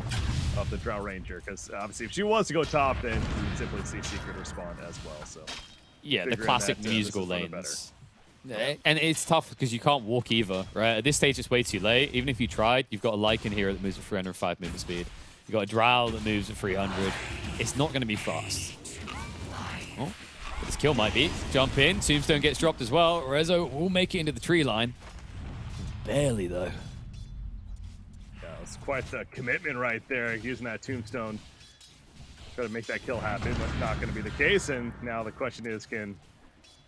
of the Drow Ranger, because obviously if she wants to go top, then you simply see Secret respond as well. So yeah, the classic musical lanes. And it's tough because you can't walk either, right? At this stage, it's way too late. Even if you tried, you've got a Lycan here that moves at 305 movement speed. You've got a Drow that moves at 300. It's not going to be fast. Oh, but this kill might be. Jump in. Tombstone gets dropped as well. Rezo will make it into the tree line. Barely, though. Yeah, it's quite the commitment right there, using that Tombstone. Try to make that kill happen, but not going to be the case. And now the question is, can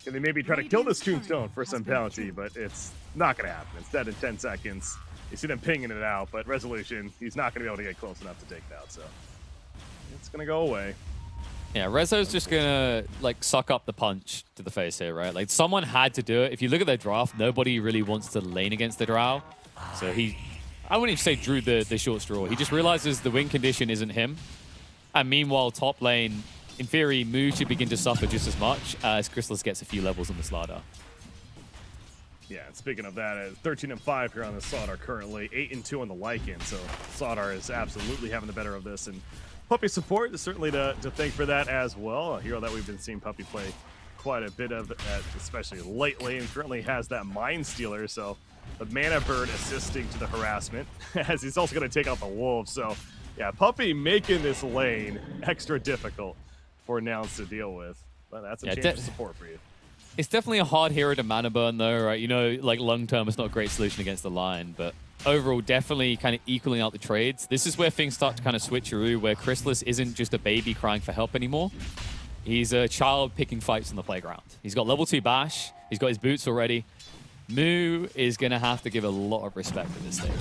they maybe try to kill this Tombstone for some penalty? But it's not going to happen. It's dead in 10 seconds. You see them pinging it out, but Resolution, he's not going to be able to get close enough to take it out. So it's going to go away. Yeah, Rezo's just going to, like, suck up the punch to the face here, right? Like, someone had to do it. If you look at their draft, nobody really wants to lane against the Drow. So I wouldn't even say drew the short straw. He just realizes the win condition isn't him. And meanwhile, top lane, in theory, Moo should begin to suffer just as much as Chrysalis gets a few levels on the Slardar. Yeah, and speaking of that, 13-5 here on the Slardar currently, 8-2 on the Lycan. So Slardar is absolutely having the better of this. And Puppey support is certainly to thank for that as well. A hero that we've been seeing Puppey play quite a bit of, especially lately, and currently has that Mind Stealer. So the Mana Bird assisting to the harassment, as he's also going to take out the Wolves. So yeah, Puppey making this lane extra difficult for Nouns to deal with. But that's a change of support for you. It's definitely a hard hero to mana burn, though, right? You know, like, long-term, it's not a great solution against the line, but overall, definitely kind of equaling out the trades. This is where things start to kind of switcheroo, where Chrysalis isn't just a baby crying for help anymore. He's a child picking fights on the playground. He's got level 2 bash. He's got his boots already. Moo is going to have to give a lot of respect at this stage.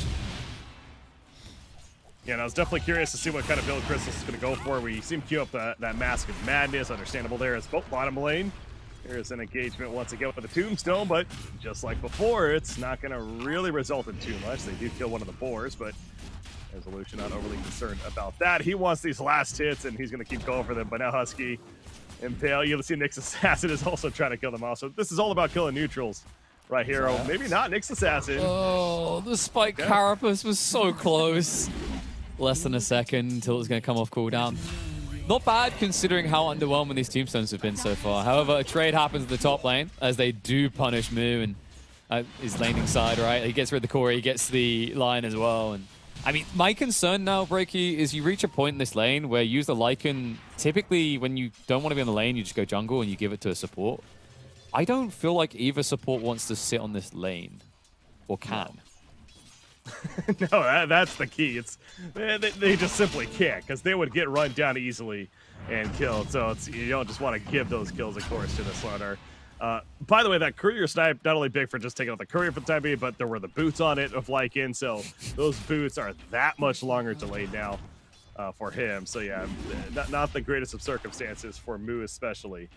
Yeah, and I was definitely curious to see what kind of build Chrysalis is going to go for. We see him queue up that Mask of Madness. Understandable there as both bottom lane. Here's an engagement once again with the Tombstone, but just like before, it's not going to really result in too much. They do kill one of the boars, but Resolution not overly concerned about that. He wants these last hits, and he's going to keep going for them. But now Husky, Impale, you'll see Nyx Assassin is also trying to kill them off. So this is all about killing neutrals right here. Oh, maybe not Nyx Assassin. Oh, the Spike Carapace was so close. Less than a second until it was going to come off cooldown. Not bad considering how underwhelming these Tombstones have been so far. However, a trade happens at the top lane as they do punish Moo and his laning side, right? He gets rid of the core, he gets the line as well. And I mean, my concern now, Breaky, is you reach a point in this lane where you use the Lycan. Typically, when you don't want to be on the lane, you just go jungle and you give it to a support. I don't feel like either support wants to sit on this lane or can. No, that's the key. It's they just simply can't, because they would get run down easily and killed. So it's, you don't just want to give those kills, of course, to the Slardar. By the way, that courier snipe, not only big for just taking out the courier for the time being, but there were the boots on it of Lycan, so those boots are that much longer delayed now for him. So yeah, not the greatest of circumstances for Moo especially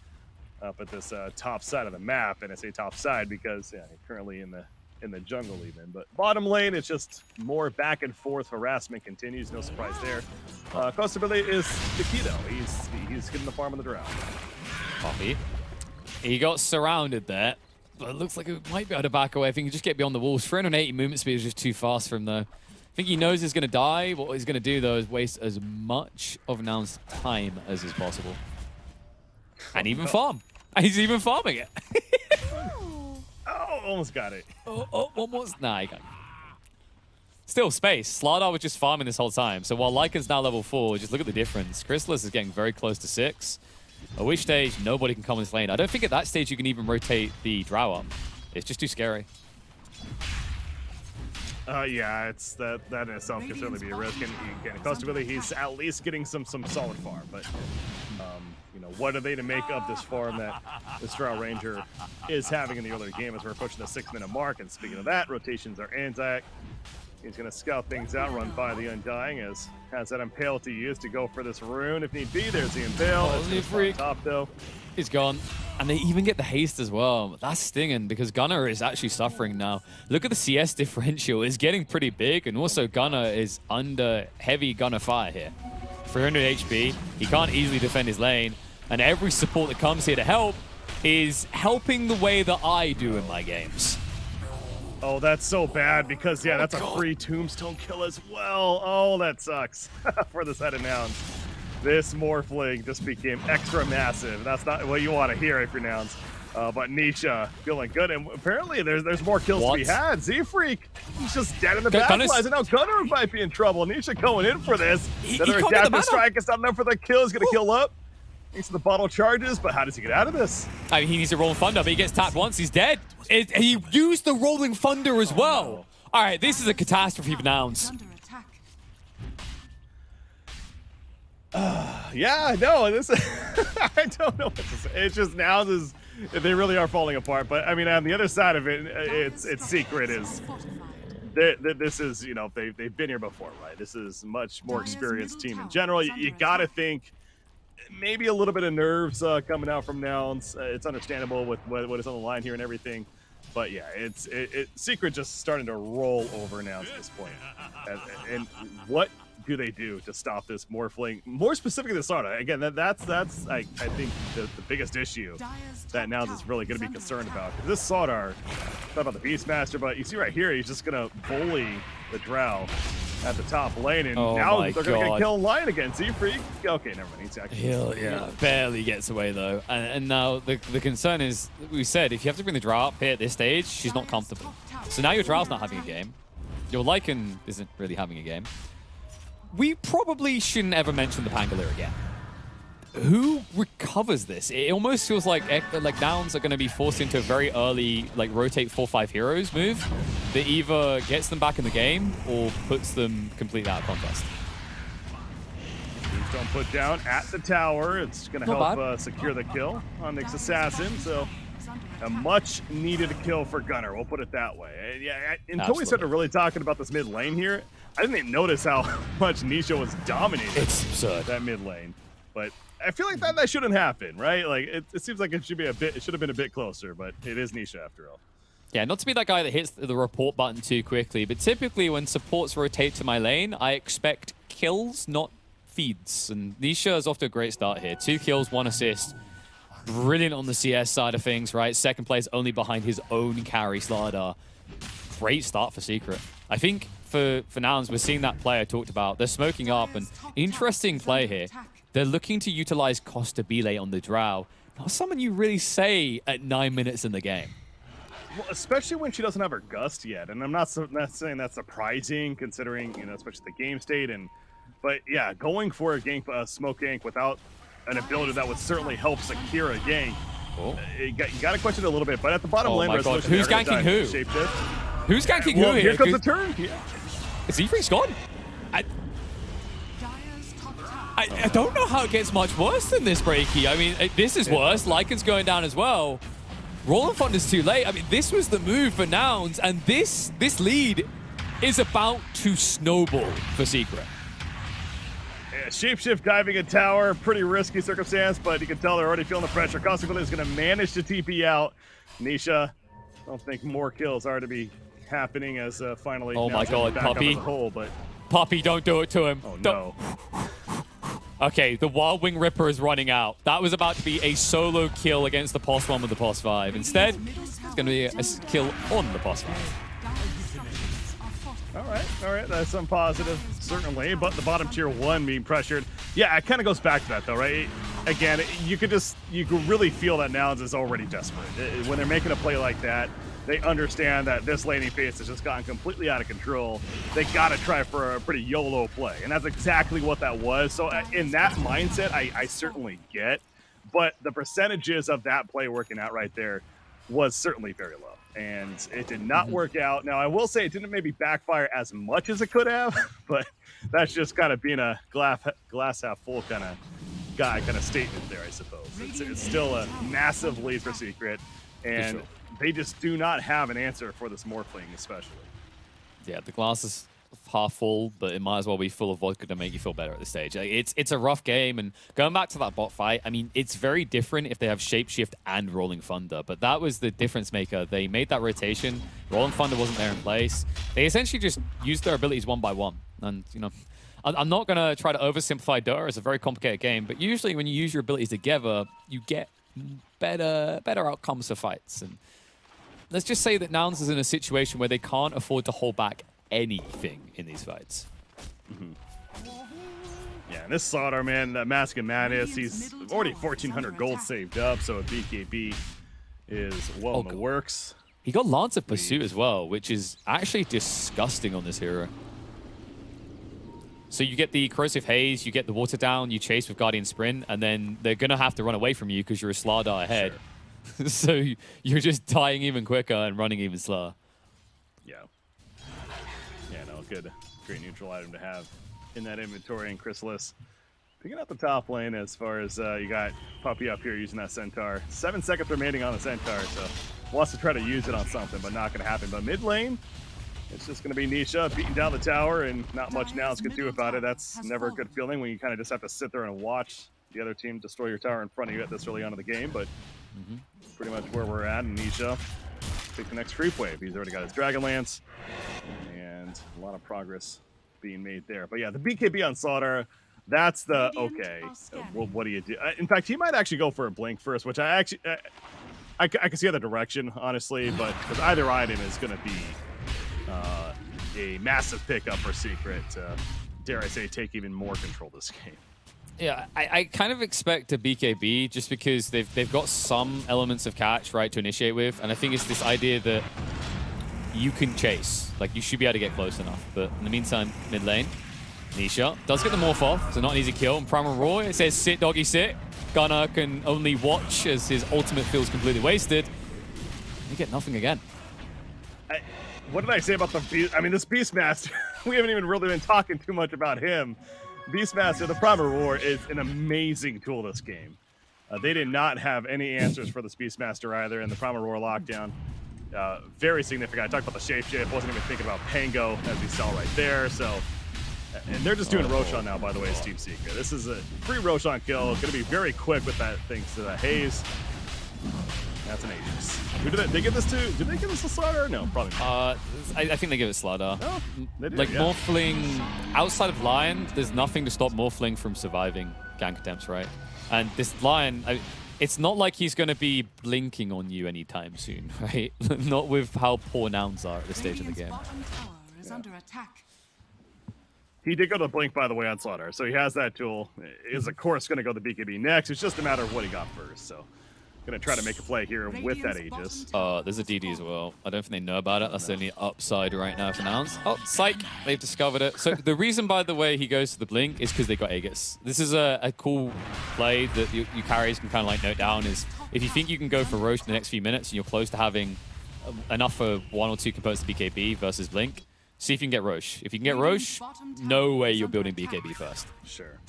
up at this top side of the map. And I say top side because yeah, he's currently in the jungle even. But bottom lane, it's just more back and forth harassment continues. No surprise there. Costability is the key though. He's getting the farm on the Drow. Poppy. He got surrounded there, but it looks like it might be able to back away. I think he just get beyond the walls. 380 movement speed is just too fast for him though. I think he knows he's going to die. What he's going to do though is waste as much of Nouns' time as is possible. And even farm. He's even farming it. Oh, almost got it. Oh, one more. Nah, he got it. Still, space. Slardar was just farming this whole time. So while Lycan's now level 4, just look at the difference. Chrysalis is getting very close to 6. At which stage, nobody can come in this lane. I don't think at that stage you can even rotate the Drow up. It's just too scary. Yeah, it's that in itself can certainly be a risk. And Costability, he's at least getting some solid farm. But, you know, what are they to make of this farm that the Drow Ranger is having in the earlier game as we're approaching the 6-minute mark? And speaking of that, rotations are anti. He's going to scout things out, run by the Undying, as has that Impale to use to go for this rune if need be. There's the Impale. Oh, top though. He's gone. And they even get the haste as well. That's stinging because Gunnar is actually suffering now. Look at the CS differential. It's getting pretty big. And also Gunnar is under heavy Gunnar fire here. 300 HP. He can't easily defend his lane. And every support that comes here to help is helping the way that I do in my games. Oh, that's so bad because, yeah, that's a free Tombstone kill as well. Oh, that sucks for the side of Nouns. This Morphling just became extra massive. That's not what you want to hear if you're Nouns. But Nisha feeling good, and apparently there's more kills to be had. Z-Freak, he's just dead in the back lines, and now Gunnar might be in trouble. Nisha going in for this. Another adaptive strike is not enough for the kill. He's gonna kill up. Thanks to the bottle charges, but how does he get out of this? I mean, he needs a Rolling Thunder, but he gets tapped once, he's dead. He used the Rolling Thunder as well. All right, this is a catastrophe for Nouns. Under attack. Yeah, no, this I don't know what to say. It's just Nouns is they really are falling apart. But I mean, on the other side of it, it's Secret is this is, you know, they've been here before, right? This is a much more experienced team in general. You gotta think maybe a little bit of nerves coming out from Nouns. It's understandable with what is on the line here and everything. But yeah, it's Secret just starting to roll over Nouns at this point. And what do they do to stop this Morphling? More specifically, the Sarda. Again, that's I think the biggest issue that Nouns is really going to be concerned about. This Sardar, not about the Beastmaster, but you see right here, he's just going to bully the Drow at the top lane, and now they're going to get kill Lion again. Z-Freak. Okay, never mind. He's actually barely gets away though. And now the concern is, we said, if you have to bring the Drow up here at this stage, she's not comfortable. So now your Drow's not having a game. Your Lycan isn't really having a game. We probably shouldn't ever mention the Pangolier again. Who recovers this? It almost feels like Nouns are going to be forced into a very early rotate 4-5 heroes move that either gets them back in the game or puts them completely out of contest. Don't put down at the tower. It's going to help secure the kill on Nick's assassin. So a much needed kill for Gunnar. We'll put it that way. Yeah, until we started really talking about this mid lane here, I didn't even notice how much Nisha was dominating that mid lane. But I feel like that shouldn't happen, right? Like it seems like it should have been a bit closer, but it is Nisha after all. Yeah, not to be that guy that hits the report button too quickly, but typically when supports rotate to my lane, I expect kills, not feeds. And Nisha is off to a great start here. 2 kills, 1 assist. Brilliant on the CS side of things, right? Second place only behind his own carry, Slardar. Great start for Secret. I think for Nouns, we're seeing that play I talked about. They're smoking up, and interesting play here. They're looking to utilize Costa Bile on the Drow. Not someone you really say at 9 minutes in the game. Well, especially when she doesn't have her Gust yet, and I'm not saying that's surprising considering, you know, especially the game state. But yeah, going for a gank, smoke gank without an ability that would certainly help secure a gank. You got to question it a little bit. But at the bottom lane, who's ganking who? Who's ganking who here? Here comes the turn. Yeah. Is Z-Freak's gone? I don't know how it gets much worse than this, Breaky. I mean, this is worse. Lycan's going down as well. Roland Thunder's too late. I mean, this was the move for Nouns, and this lead is about to snowball for Secret. Yeah, Shapeshift diving a tower, pretty risky circumstance, but you can tell they're already feeling the pressure. Consequently, is going to manage to TP out. Nisha, don't think more kills are to be happening as finally. Oh my God, Puppy! But Puppy, don't do it to him. Oh no. Okay, the Wild Wing Ripper is running out. That was about to be a solo kill against the POS 1 with the POS 5. Instead, it's going to be a kill on the POS 5. All right, that's some positive, certainly, but the bottom tier 1 being pressured. Yeah, it kind of goes back to that, though, right? Again, you could really feel that Nouns is already desperate. When they're making a play like that, they understand that this laning phase has just gotten completely out of control. They got to try for a pretty YOLO play, and that's exactly what that was. So in that mindset, I certainly get, but the percentages of that play working out right there was certainly very low, and it did not work out. Now, I will say it didn't maybe backfire as much as it could have, but that's just kind of being a glass half full kind of guy kind of statement there, I suppose. It's still a massive lead for Secret, and they just do not have an answer for this Morphling, especially. Yeah, the glass is half full, but it might as well be full of vodka to make you feel better at this stage. It's a rough game, and going back to that bot fight, I mean, it's very different if they have Shapeshift and Rolling Thunder, but that was the difference maker. They made that rotation. Rolling Thunder wasn't there in place. They essentially just used their abilities one by one, and, you know, I'm not going to try to oversimplify Dota. It's a very complicated game, but usually when you use your abilities together, you get better outcomes for fights. And let's just say that Nouns is in a situation where they can't afford to hold back anything in these fights. Yeah, and this Slardar, man, that Mask of Madness, he's already 1,400 gold saved up, so a BKB is well in the God. works. He got Lance of Pursuit as well, which is actually disgusting on this hero. So you get the Corrosive Haze, you get the Water Down, you chase with Guardian Sprint, and then they're going to have to run away from you because you're a Slardar ahead. Sure. So you're just dying even quicker and running even slower. Yeah. Yeah, no, good. Great neutral item to have in that inventory. And Chrysalis picking up the top lane as far as you got Puppy up here using that Centaur. 7 seconds remaining on the Centaur, so wants to try to use it on something, but not going to happen. But mid lane, it's just going to be Nisha beating down the tower, and not much Nouns can do about it. That's never a good feeling when you kind of just have to sit there and watch the other team destroy your tower in front of you at this early on in the game, but pretty much where we're at. And Nisha take the next creep wave. He's already got his Dragonlance, and a lot of progress being made there. But yeah, the BKB on Slaughter, that's the okay. Well, what do you do? In fact, he might actually go for a blink first, which I actually I can see other direction, honestly, but because either item is going to be a massive pickup for Secret. Dare I say, take even more control this game. Yeah, I kind of expect a BKB just because they've got some elements of catch, right, to initiate with, and I think it's this idea that you can chase. Like, you should be able to get close enough. But in the meantime, mid lane, Nisha does get the morph off, so not an easy kill. And Primal Roar, it says sit, doggy, sit. Gunnar can only watch as his ultimate feels completely wasted. You get nothing again. What did I say about the Beast? I mean, this Beastmaster, we haven't even really been talking too much about him. Beastmaster, the Primal Roar, is an amazing tool this game. They did not have any answers for this Beastmaster either, and the Primal Roar lockdown, very significant. I talked about the Shape, wasn't even thinking about Pango, as we saw right there, so... And they're just doing Roshan now, by the way, as Team Secret. This is a free Roshan kill. Going to be very quick with that, thanks to the Haze. That's an Aegis. Who did they give this to? Did they give this to Slaughter? No, probably not. I think they give it Slaughter. Oh, they did, like, yeah. Morphling, outside of Lion, there's nothing to stop Morphling from surviving gank attempts, right? And this Lion, it's not like he's going to be blinking on you anytime soon, right? Not with how poor Nouns are at this stage of the game. Bottom tower is under attack. He did go to Blink, by the way, on Slaughter, so he has that tool. Is, of course, going to go to BKB next. It's just a matter of what he got first, so... Going to try to make a play here with that Aegis. There's a DD as well. I don't think they know about it. That's the only upside right now for Nouns. Oh, psych! They've discovered it. So the reason, by the way, he goes to the Blink is because they got Aegis. This is a cool play that you carries can kind of like note down is if you think you can go for Roche in the next few minutes and you're close to having enough for 1 or 2 components of BKB versus Blink, see if you can get Roche. If you can get Roche, no way you're building BKB first. Sure.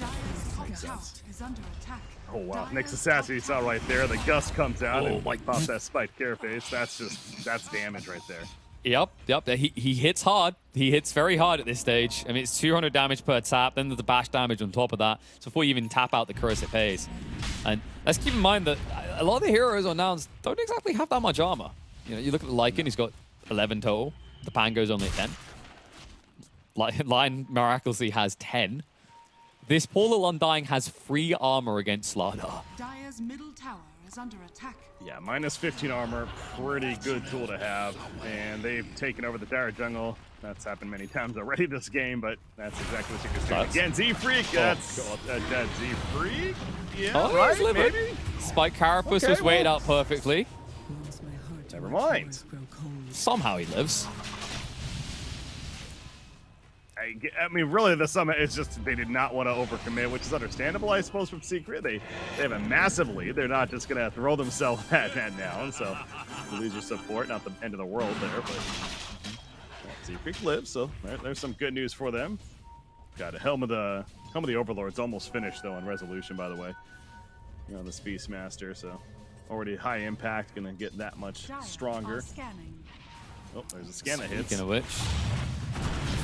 Makes sense. Is under attack. Oh, wow. Next assassin you saw right there. The Gust comes out and pops that spiked carapace. That's damage right there. Yep. He hits hard. He hits very hard at this stage. I mean, it's 200 damage per tap. Then there's the bash damage on top of that. So before you even tap out the corrosive haze. And let's keep in mind that a lot of the heroes on Nouns don't exactly have that much armor. You know, you look at the Lycan, he's got 11 total. The Pango's only 10. Lion miraculously has 10. This poor little Undying has 3 armor against Slardar. Dire's middle tower is under attack. Yeah, minus 15 armor, pretty good tool to have. And they've taken over the Dire jungle. That's happened many times already this game, but that's exactly what you can do. Again, Z-Freak, that's that Z-Freak? Yeah, right, maybe? Spike Carapace was weighted out perfectly. Never mind. Somehow he lives. I mean, really, the summit is just they did not want to overcommit, which is understandable, I suppose, from Secret. They have a massive lead. They're not just going to throw themselves at that now. So you lose your support, not the end of the world there, but Secret lives. So there's some good news for them. Got a Helm of the Overlord's almost finished though on resolution, by the way. You know, this Beastmaster, so already high impact, going to get that much stronger. Oh, there's a scan that hits. Speaking of which.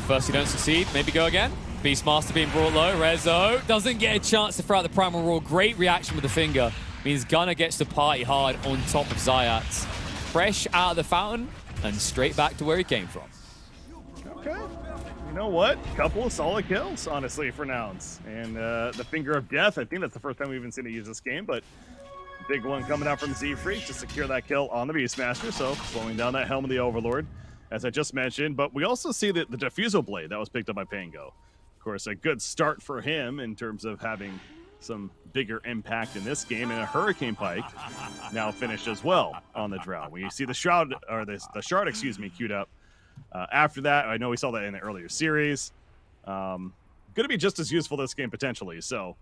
First you don't succeed, maybe go again. Beastmaster being brought low. Rezo doesn't get a chance to throw out the Primal Roar. Great reaction with the finger. Means Gunnar gets to party hard on top of Zayat. Fresh out of the fountain and straight back to where he came from. Okay. You know what? Couple of solid kills, honestly, for Nouns. And the Finger of Death, I think that's the first time we've even seen it use this game, but big one coming out from Z-Freak to secure that kill on the Beastmaster, so slowing down that Helm of the Overlord, as I just mentioned. But we also see that the Diffusal Blade that was picked up by Pango. Of course, a good start for him in terms of having some bigger impact in this game, and a Hurricane Pike now finished as well on the Drow. When you see the Shroud, or the Shard, excuse me, queued up. After that, I know we saw that in the earlier series. Going to be just as useful this game potentially, so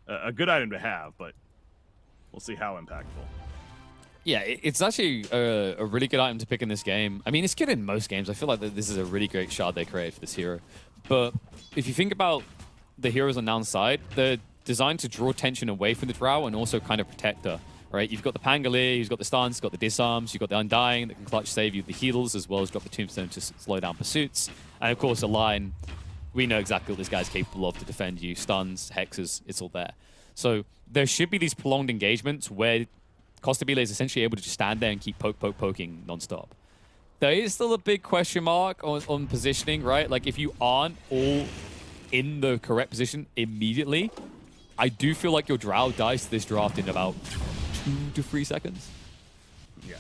a good item to have, but we'll see how impactful. Yeah, it's actually a really good item to pick in this game. I mean, it's good in most games. I feel like this is a really great shard they created for this hero. But if you think about the heroes on Nouns side, they're designed to draw tension away from the Drow and also kind of protect her, right? You've got the Pangolier, who's got the stuns, you've got the disarms, you've got the Undying that can clutch save you with the heals, as well as drop the Tombstone to slow down pursuits. And of course, a line, we know exactly what this guy's capable of to defend you. Stuns, hexes, it's all there. So there should be these prolonged engagements where Costabile is essentially able to just stand there and keep poking nonstop. There is still a big question mark on positioning, right? Like, if you aren't all in the correct position immediately, I do feel like your Drow dies to this draft in about 2 to 3 seconds. Yeah.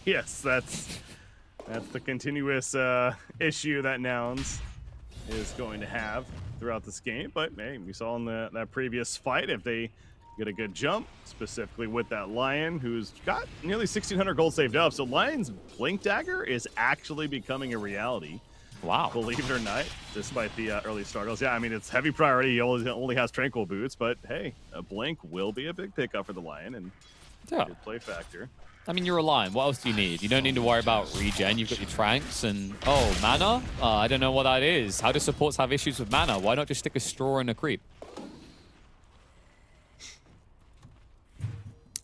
Yes, that's the continuous issue that Nouns is going to have throughout this game. But hey, we saw in that previous fight, if they get a good jump, specifically with that Lion, who's got nearly 1,600 gold saved up. So Lion's Blink Dagger is actually becoming a reality. Wow. Believe it or not, despite the early struggles. Yeah, I mean, it's heavy priority. He only has Tranquil Boots, but hey, a Blink will be a big pickup for the Lion, and good play factor. I mean, you're a Lion. What else do you need? You don't need to worry about regen. You've got your Tranks and, oh, mana? I don't know what that is. How do supports have issues with mana? Why not just stick a Straw in a creep?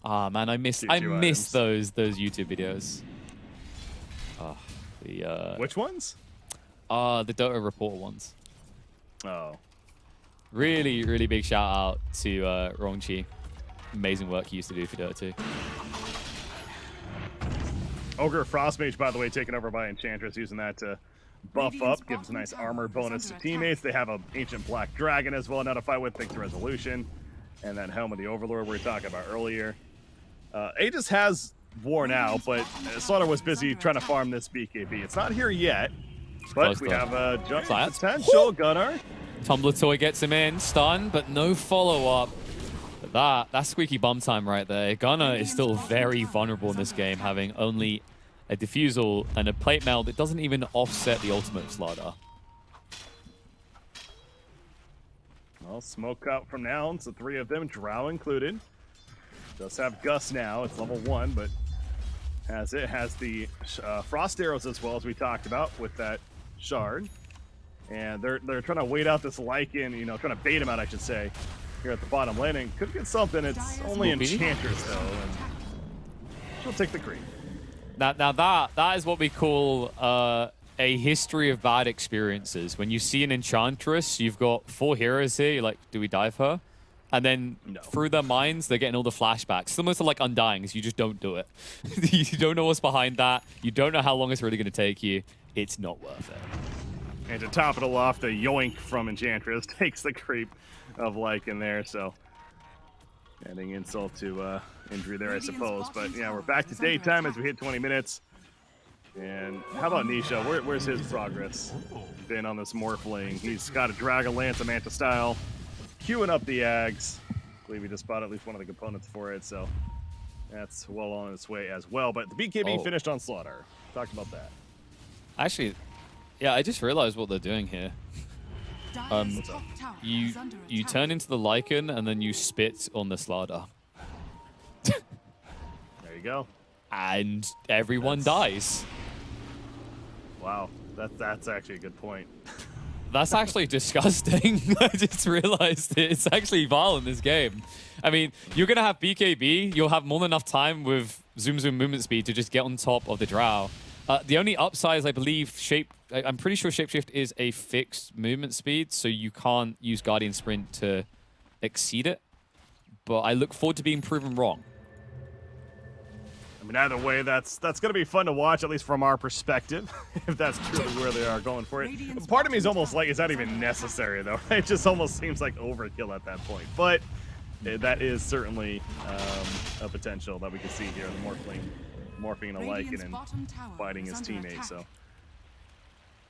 Ah, man, I miss those YouTube videos. Which ones? The Dota Reporter ones. Oh. Really, really big shout out to Rongchi. Amazing work he used to do for Dota 2. Ogre Frostmage, by the way, taken over by Enchantress, using that to buff up, gives a nice armor bonus to teammates. They have an Ancient Black Dragon as well now to fight with, thanks to Resolution. And that Helm of the Overlord we were talking about earlier. Aegis has worn out, but Slaughter was busy trying to farm this BKB. It's not here yet, but we have a jump potential. Gunnar. Tumbler Toy gets him in, stun, but no follow-up. That's squeaky bum time right there. Gunnar is still very vulnerable in this game, having only a Diffusal and a Plate Mail that doesn't even offset the ultimate of Slaughter. Well, smoke out from Nouns, the 3 of them, Drow included. Does have Gus now, it's level 1, but has the Frost Arrows as well, as we talked about with that Shard. And they're trying to wait out this Lycan, trying to bait him out, I should say, here at the bottom lane. And could get something, it's only Enchantress though, and she'll take the creep. Now that is what we call a history of bad experiences. When you see an Enchantress, you've got 4 heroes here, you're like, do we dive her? And then through their minds, they're getting all the flashbacks. Similar to like Undyings, you just don't do it. You don't know what's behind that. You don't know how long it's really going to take you. It's not worth it. And to top it all off, the yoink from Enchantress takes the creep of Lycan there, so adding insult to injury there, I suppose. But yeah, we're back to daytime as we hit 20 minutes. And how about Nisha? Where's his progress been on this Morphling? He's got a Dragon Lance, a Manta style, queuing up the Ags. I believe we just bought at least one of the components for it, so that's well on its way as well. But the BKB finished on Slaughter. Talked about that. Actually, yeah, I just realized what they're doing here. You turn into the Lycan and then you spit on the Slaughter. There you go. And everyone dies. Wow, that's actually a good point. That's actually disgusting. I just realized it's actually vile in this game. I mean, you're going to have BKB. You'll have more than enough time with Zoom movement speed to just get on top of the Drow. The only upside is, I believe, I'm pretty sure Shapeshift is a fixed movement speed, so you can't use Guardian Sprint to exceed it. But I look forward to being proven wrong. I mean, either way, that's going to be fun to watch, at least from our perspective, if that's truly where they are going for it. Part of me is almost like, is that even necessary, though? It just almost seems like overkill at that point. But that is certainly a potential that we can see here. The morphing in a Lycan and fighting his teammate. So,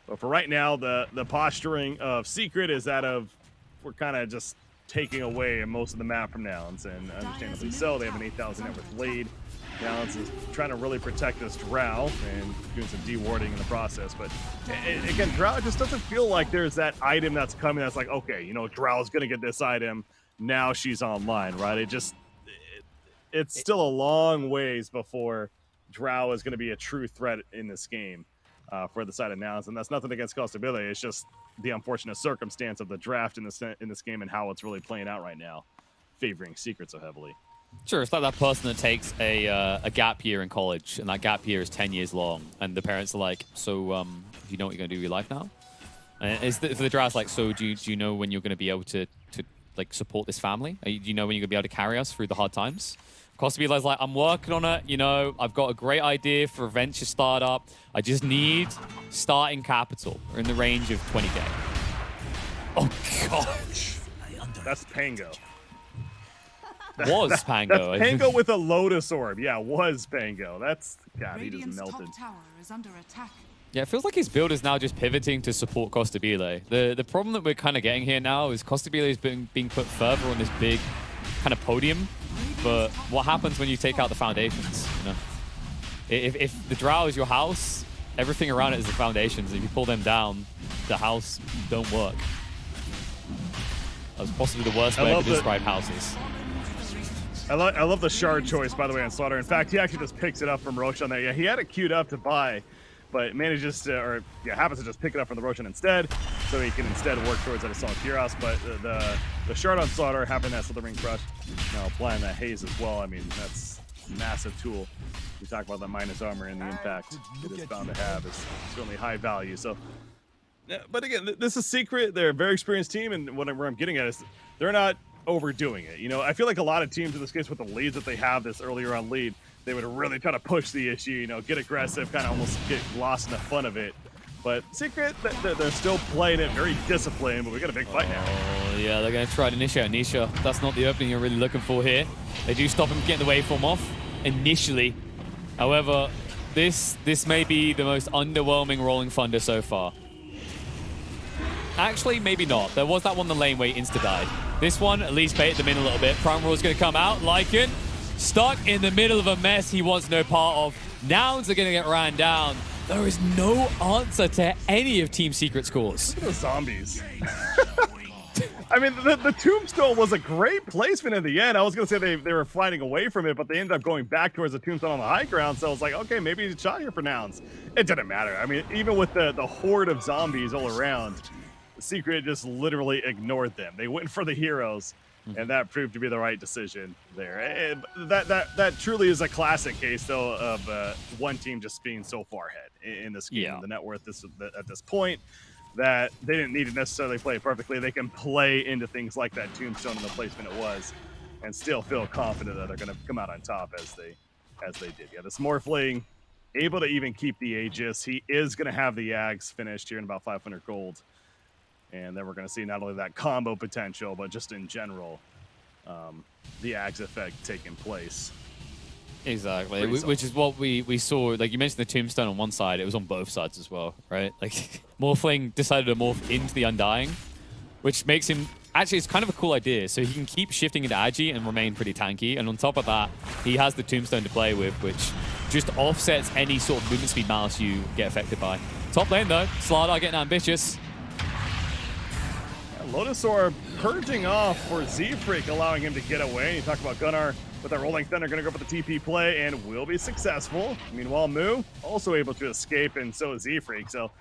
but for right now, the posturing of Secret is that of we're kind of just taking away most of the map from Nouns, and understandably so. They have an 8,000 net worth lead. Nouns is trying to really protect this Drow and doing some dewarding in the process. But again, Drow just doesn't feel like there's that item that's coming that's like, okay, you know, Drow's going to get this item. Now she's online, right? It's still a long ways before Drow is going to be a true threat in this game for the side of Nouns. And that's nothing against Costability. It's just the unfortunate circumstance of the draft in this game and how it's really playing out right now, favoring Secret so heavily. Sure, it's like that person that takes a gap year in college, and that gap year is 10 years long, and the parents are like, so do you know what you're going to do with your life now? And for the Drow, it's like, so do you know when you're going to be able to like support this family? Do you know when you're going to be able to carry us through the hard times? Costabila's like, I'm working on it, you know, I've got a great idea for a venture startup. I just need starting capital. We're in the range of 20K. Oh, gosh. That's Pango. Was Pango. That's Pango with a Lotus Orb. Yeah, was Pango. That's, God, he just melted. Top tower is under attack. Yeah, it feels like his build is now just pivoting to support Costabile. The problem that we're kind of getting here now is Costabile is being put further on this big kind of podium. But what happens when you take out the foundations? You know, if the Drow is your house, everything around it is the foundations. If you pull them down, the house don't work. That's possibly the worst way to describe houses. I love the shard choice, by the way, on Slaughter. In fact, he actually just picks it up from Roshan there. Yeah, he had it queued up to buy, but manages to, or yeah, happens to just pick it up from the Roshan instead, so he can instead work towards that Assault Cuirass. But the shard on Slaughter, having that Slithering Crush, now applying that haze as well. I mean, that's a massive tool. We talk about the minus armor and the impact it is bound to have is certainly high value. So, yeah, but again, this is Secret. They're a very experienced team, and where I'm getting at is they're not overdoing it. You know, I feel like a lot of teams in this case with the leads that they have, this earlier on lead, they would really try to push the issue, you know, get aggressive, kind of almost get lost in the fun of it. But Secret, they're still playing it very disciplined, but we got a big fight now. Oh, yeah, they're going to try to initiate Nisha. That's not the opening you're really looking for here. They do stop him getting the waveform off initially. However, this may be the most underwhelming Rolling Thunder so far. Actually, maybe not. There was that one in the lane where he insta-died. This one, at least bait them in a little bit. Prime Roar is going to come out. Lycan, stuck in the middle of a mess he wants no part of. Nouns are going to get ran down. There is no answer to any of Team Secret's scores. Look at the zombies. I mean, the Tombstone was a great placement in the end. I was going to say they were fighting away from it, but they ended up going back towards the Tombstone on the high ground. So I was like, okay, maybe he's a shot here for Nouns. It didn't matter. I mean, even with the horde of zombies all around, Secret just literally ignored them. They went for the heroes, and that proved to be the right decision there. And that truly is a classic case, though, of one team just being so far ahead in this game. Yeah. The net worth at this point, that they didn't need to necessarily play it perfectly. They can play into things like that Tombstone and the placement it was, and still feel confident that they're going to come out on top as they did. Yeah, this Morphling able to even keep the Aegis. He is going to have the Ags finished here in about 500 gold. And then we're going to see not only that combo potential, but just in general, the Ags effect taking place. Exactly, which is what we saw. Like you mentioned the Tombstone on one side, it was on both sides as well, right? Like Morphling decided to morph into the Undying, which makes him, actually it's kind of a cool idea. So he can keep shifting into Agi and remain pretty tanky. And on top of that, he has the Tombstone to play with, which just offsets any sort of movement speed mouse you get affected by. Top lane though, Slardar getting ambitious. Lotus Orb purging off for Z-Freak, allowing him to get away. You talk about Gunnar with that Rolling Thunder, going to go for the TP play and will be successful. Meanwhile, Moo also able to escape, and so is Z-Freak. So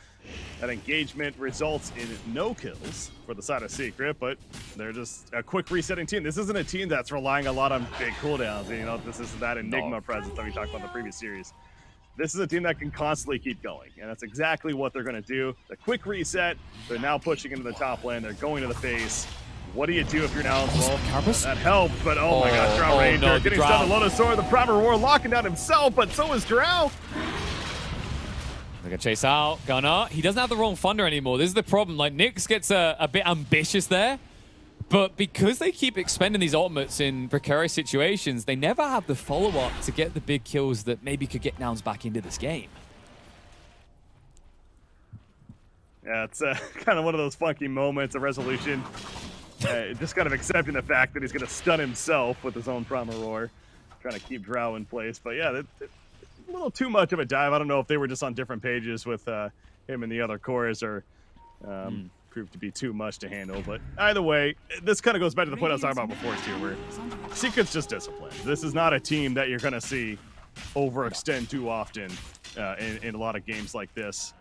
that engagement results in no kills for the side of Secret, but they're just a quick resetting team. This isn't a team that's relying a lot on big cooldowns. You know, this is that Enigma presence that we talked about in the previous series. This is a team that can constantly keep going, and that's exactly what they're going to do. The quick reset, they're now pushing into the top lane. They're going to the face. What do you do if you're now involved? That helped, but oh my gosh, Drow Ranger no, getting stunned to Lotus Sword. The Primal Roar locking down himself, but so is Drow. They're going to chase out Gunnar. He doesn't have the Rolling Thunder anymore. This is the problem. Like, Nyx gets a bit ambitious there. But because they keep expending these ultimates in precarious situations, they never have the follow-up to get the big kills that maybe could get Nouns back into this game. Yeah, it's kind of one of those funky moments of resolution. just kind of accepting the fact that he's going to stun himself with his own Primal Roar, trying to keep Drow in place. But yeah, that's a little too much of a dive. I don't know if they were just on different pages with him and the other cores, or proved to be too much to handle. But either way, this kind of goes back to the point I was talking about before too, where Secret's just disciplined. This is not a team that you're going to see overextend too often in a lot of games like this,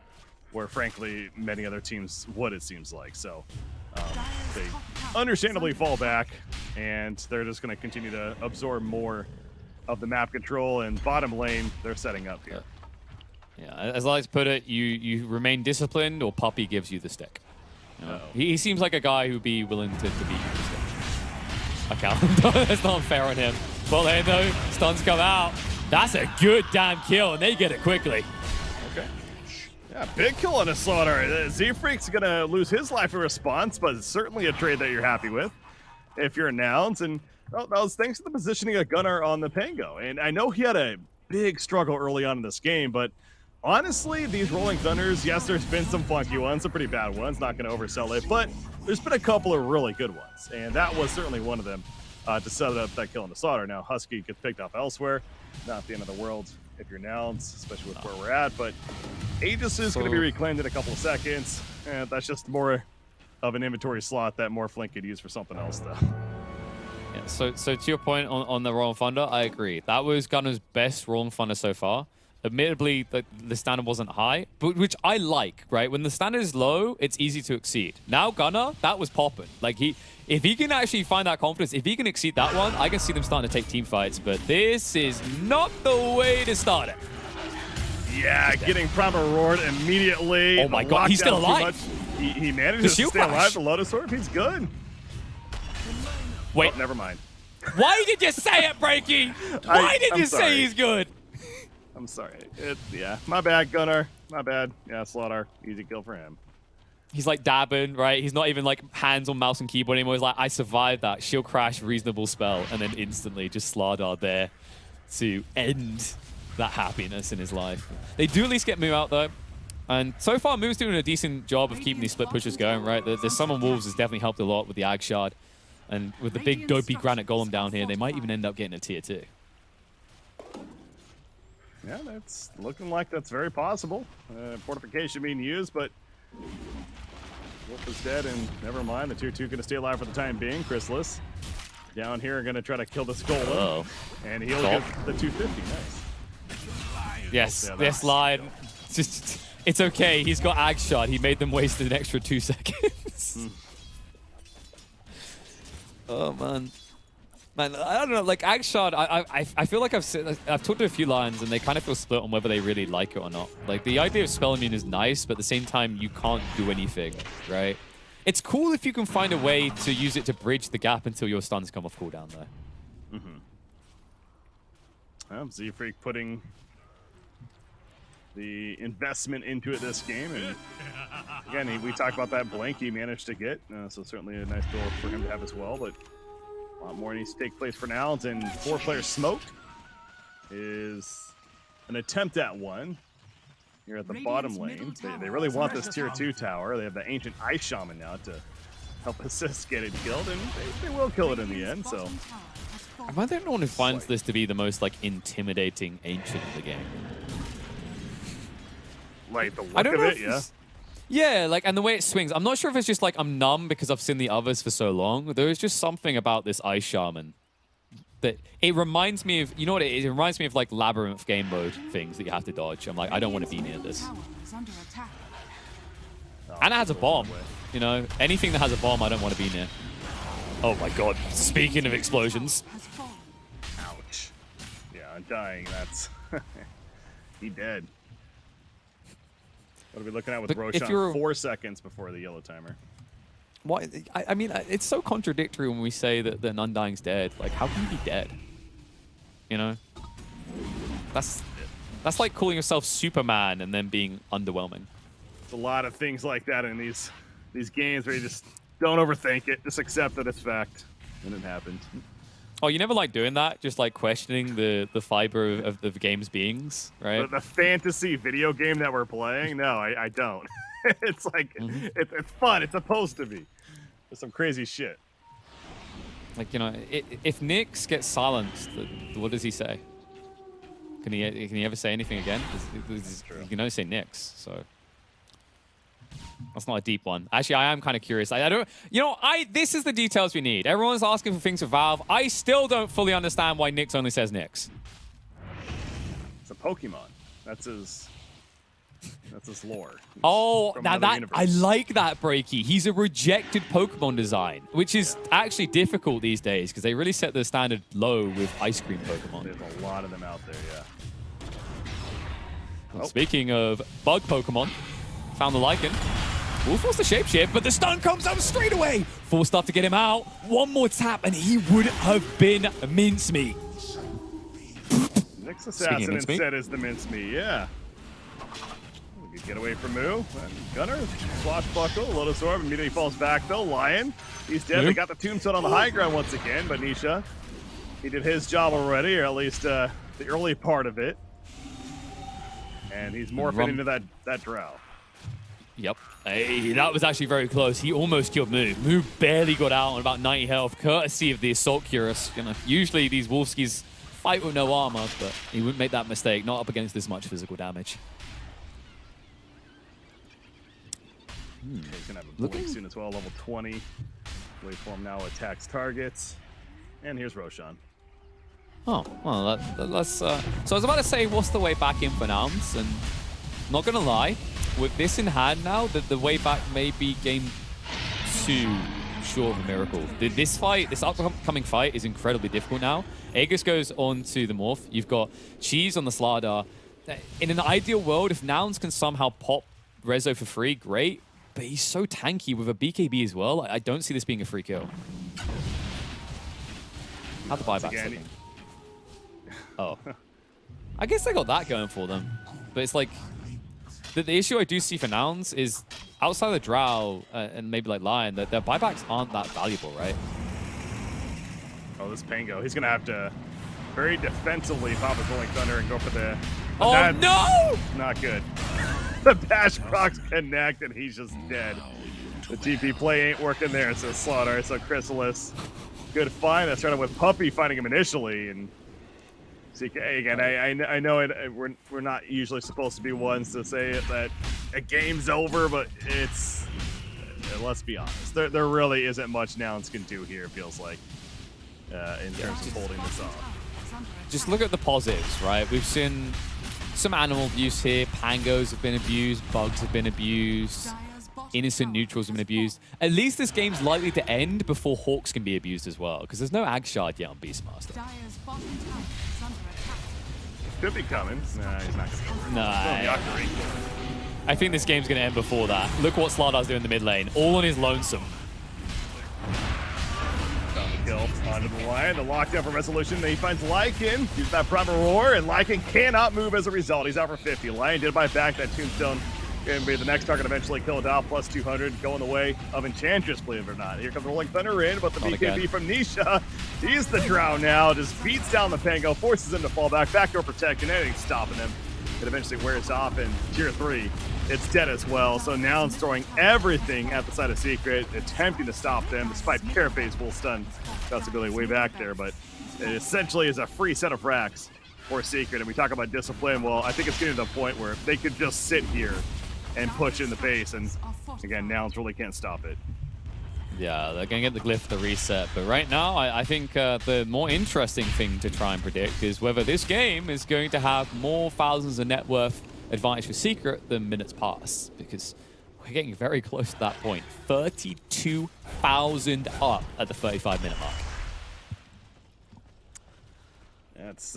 where frankly many other teams would, it seems like. So they understandably fall back, and they're just going to continue to absorb more of the map control. And bottom lane, they're setting up here. Yeah, as I like to put it, you remain disciplined, or Puppy gives you the stick. You know, he seems like a guy who'd be willing to beat you with the stick. Okay, that's not unfair on him. Well, then though, stuns come out. That's a good damn kill, and they get it quickly. Okay. Yeah, big kill on a Slaughter. Z-Freak's gonna lose his life in response, but it's certainly a trade that you're happy with if you're Nouns. And well, that was thanks to the positioning of Gunnar on the Pango. And I know he had a big struggle early on in this game, but honestly, these Rolling Thunders, yes, there's been some funky ones, some pretty bad ones, not gonna oversell it, but there's been a couple of really good ones, and that was certainly one of them to set up that kill on the Slaughter. Now, Husky gets picked up elsewhere. Not the end of the world if you're Nouns, especially with where we're at, but Aegis is going to be reclaimed in a couple of seconds, and that's just more of an inventory slot that Morphling could use for something else, though. Yeah, so to your point on the Rolling Thunder, I agree. That was Gunnar's best Rolling Thunder so far. Admittedly, the standard wasn't high, but which I like, right? When the standard is low, it's easy to exceed. Now Gunnar, that was popping. Like if he can actually find that confidence, if he can exceed that one, I can see them starting to take team fights, but this is not the way to start it. Yeah, getting Primal Roared immediately. Oh my god, he's still alive. He manages to stay alive. The Lotus Orb, he's good. Wait. Oh, never mind. Why did you say it, Breaky? Why did you say he's good? I'm sorry. Yeah, my bad, Gunnar. My bad. Yeah, Slaughter. Easy kill for him. He's like dabbing, right? He's not even like hands on mouse and keyboard anymore. He's like, I survived that. Shield crash, reasonable spell. And then instantly just Slardar there to end that happiness in his life. They do at least get Moo out though. And so far, Moo's doing a decent job of keeping these split pushes going, right? The Summon Wolves has definitely helped a lot with the Ag Shard. And with the big dopey Granite Golem down here, they might even end up getting a tier 2. Yeah, that's looking like that's very possible. Fortification being used, but Wolf is dead, and never mind. The tier 2 going to stay alive for the time being. Chrysalis down here going to try to kill this Golem. And he'll get the 250. Nice. Yes, this line. It's okay. He's got Ag Shot. He made them waste an extra 2 seconds. Oh, man. Man, I don't know, like Agshard, I feel like I've talked to a few Lions and they kind of feel split on whether they really like it or not. Like the idea of Spell Immune is nice, but at the same time you can't do anything, right? It's cool if you can find a way to use it to bridge the gap until your stuns come off cooldown though. Z-Freak putting the investment into it this game, and again, we talked about that blank he managed to get, so certainly a nice goal for him to have as well, but a lot more needs to take place for now. And 4-player smoke is an attempt at one here at the bottom lane. They really want this tier 2 tower. They have the Ancient Ice Shaman now to help assist get it killed, and they will kill it in the end. So am I the only one who finds this to be the most like intimidating Ancient in the game? Like the look of it, yeah. Yeah, like, and the way it swings. I'm not sure if it's just like I'm numb because I've seen the others for so long. There is just something about this Ice Shaman that it reminds me of, you know what it is? It reminds me of like Labyrinth game mode things that you have to dodge. I'm like, I don't want to be near this. And it has a bomb, you know? Anything that has a bomb, I don't want to be near. Oh my god. Speaking of explosions. Ouch. Yeah, I'm dying. That's... he dead. What are we looking at with Roshan? 4 seconds before the yellow timer. Why? I mean, it's so contradictory when we say that an Undying's dead. Like, how can you be dead? You know? That's like calling yourself Superman and then being underwhelming. There's a lot of things like that in these games where you just don't overthink it. Just accept that it's fact. And it happened. Oh, you never like doing that? Just like questioning the fiber of the game's beings, right? The fantasy video game that we're playing? No, I don't. It's like, it's fun. It's supposed to be. There's some crazy shit. Like, you know, if Nyx gets silenced, what does he say? Can he ever say anything again? He can only say Nyx, so that's not a deep one. Actually, I am kind of curious. I don't, you know, this is the details we need. Everyone's asking for things for Valve. I still don't fully understand why Nyx only says Nyx. It's a Pokemon. That's his lore. He's oh, from now another that universe. I like that, Breaky. He's a rejected Pokemon design, which is actually difficult these days because they really set the standard low with ice cream Pokemon. There's a lot of them out there, yeah. Well, speaking of bug Pokemon, found the Lycan. Will force the shapeshift, but the stun comes out straight away. Full stuff to get him out. One more tap, and he would have been mincemeat. Next assassin instead is the mincemeat, yeah. Good getaway from Moo. And Gunner, swashbuckle, Lotus Orb, immediately falls back though. Lion, he's dead. They got the tombstone on the high ground once again, but Nisha, he did his job already, or at least the early part of it. And he's morphing into that drow. Yep. Hey, that was actually very close. He almost killed Moo. Moo barely got out on about 90 health, courtesy of the Assault Cuirass. You know, usually these Wolfskis fight with no armor, but he wouldn't make that mistake, not up against this much physical damage. He's gonna have a blink soon as well, level 20. Waveform now attacks targets. And here's Roshan. Oh, well, let's... So I was about to say, what's the way back in for Nouns? And not gonna lie, with this in hand now, the way back may be game 2 short of a miracle. This fight, this upcoming fight is incredibly difficult now. Aegis goes on to the Morph. You've got Cheese on the Slardar. In an ideal world, if Nouns can somehow pop Rezo for free, great. But he's so tanky with a BKB as well. I don't see this being a free kill. How the buybacks looking? Oh. I guess they got that going for them. But it's like... The issue I do see for Nouns is outside of the Drow and maybe like Lion, that their buybacks aren't that valuable, right? Oh, this Pango. He's going to have to very defensively pop his Rolling Thunder and go for the... Oh, no! Not good. The Bash procs connect, and he's just dead. The TP play ain't working there, so Slaughter. So Chrysalis, good find. I started with Puppy finding him initially, and CK again. I know we're not usually supposed to be ones to say that a game's over, but it's let's be honest. There really isn't much Nouns can do here. It feels like in terms of holding this off. Just look at the positives, right? We've seen some animal abuse here. Pangos have been abused. Bugs have been abused. Innocent neutrals have been abused. At least this game's likely to end before Hawks can be abused as well, because there's no Ag Shard yet on Beastmaster. Could be coming. Nah, he's not going to go. Nah. I think this game's going to end before that. Look what Slardar's doing in the mid lane. All on his lonesome. Kill onto the Lion, the lockdown for Resolution. Then he finds Lycan, uses that proper roar, and Lycan cannot move as a result. He's out for 50. Lion did buy back that Tombstone. Going to be the next target eventually. Kill it out, plus 200, going the way of Enchantress, believe it or not. Here comes Rolling Thunder in, but the BKB from Nisha. He's the Drow now, just beats down the Pango, forces him to fall back, backdoor protection, anything stopping him. It eventually wears off in tier 3. It's dead as well, so now it's throwing everything at the side of Secret, attempting to stop them, despite Carapace full stun. That's ability way back there, but it essentially is a free set of racks for Secret. And we talk about discipline, well, I think it's getting to the point where they could just sit here and push in the base, and again, Nouns really can't stop it. Yeah, they're going to get the glyph to reset, but right now, I think the more interesting thing to try and predict is whether this game is going to have more thousands of net worth advantage for Secret than minutes past, because we're getting very close to that point. 32,000 up at the 35-minute mark. That's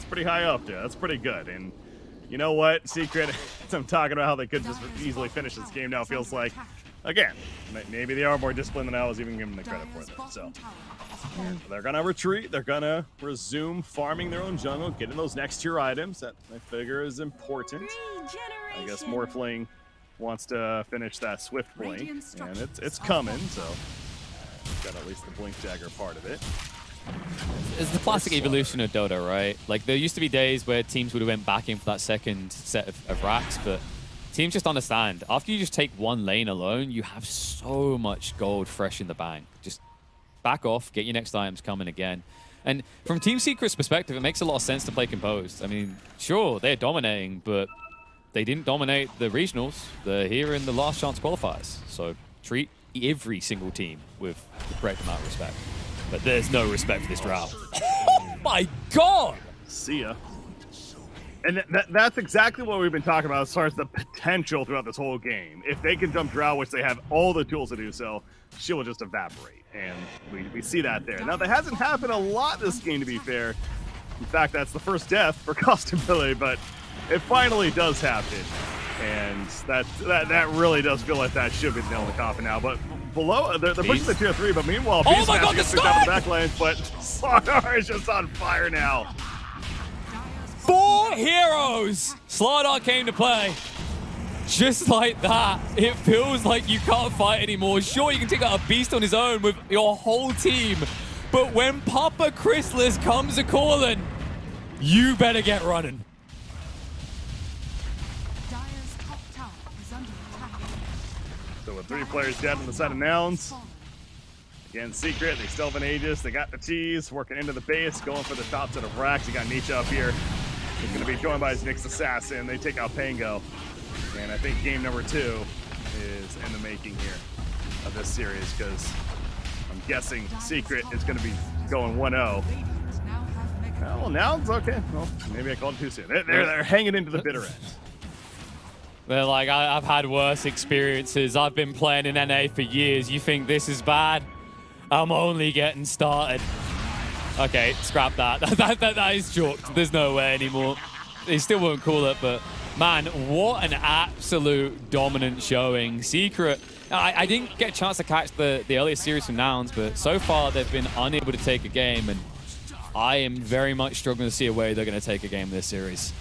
pretty high up there. That's pretty good. And you know what, Secret? I'm talking about how they could just easily finish this game. Now feels like, again, maybe they are more disciplined than I was even giving them the credit for them. So they're gonna retreat. They're gonna resume farming their own jungle, getting those next tier items that I figure is important. I guess Morphling wants to finish that Swift Blink, and it's coming. So got at least the Blink Dagger part of it. It's the classic evolution of Dota, right? Like, there used to be days where teams would have went back in for that second set of racks, but teams just understand. After you just take one lane alone, you have so much gold fresh in the bank. Just back off, get your next items coming again. And from Team Secret's perspective, it makes a lot of sense to play composed. I mean, sure, they're dominating, but they didn't dominate the regionals. They're here in the last chance qualifiers. So treat every single team with the correct amount of respect. But there's no respect for this drought. Oh my god! See ya. And that's exactly what we've been talking about as far as the potential throughout this whole game. If they can jump Drow, which they have all the tools to do so, she will just evaporate. And we see that there. Now, that hasn't happened a lot this game, to be fair. In fact, that's the first death for Costumbility, but it finally does happen. And that really does feel like that should be the nail in the coffin now. But below, they're pushing the tier 3, but meanwhile, oh my god, gets picked up in the back lanes, but Slardar is just on fire now. 4 heroes! Slardar came to play. Just like that, it feels like you can't fight anymore. Sure, you can take out a beast on his own with your whole team, but when Papa Chrysalis comes a-calling, you better get running. Dire's top tower is under attack. So with 3 players dead on the side of Nouns. Again, Secret, they still have an Aegis, they got the T's, working into the base, going for the top set of racks. You got Nietzsche up here. He's going to be joined by his next assassin. They take out Pango. And I think game number 2 is in the making here of this series, because I'm guessing Secret is going to be going 1-0. Well, Nouns, okay. Well, maybe I called it too soon. They're hanging into the bitter end. They're like, I've had worse experiences. I've been playing in NA for years. You think this is bad? I'm only getting started. Okay, scrap that. That is chalked. There's no way anymore. They still won't call it, but man, what an absolute dominant showing. Secret, I didn't get a chance to catch the earlier series from Nouns, but so far they've been unable to take a game, and I am very much struggling to see a way they're going to take a game this series.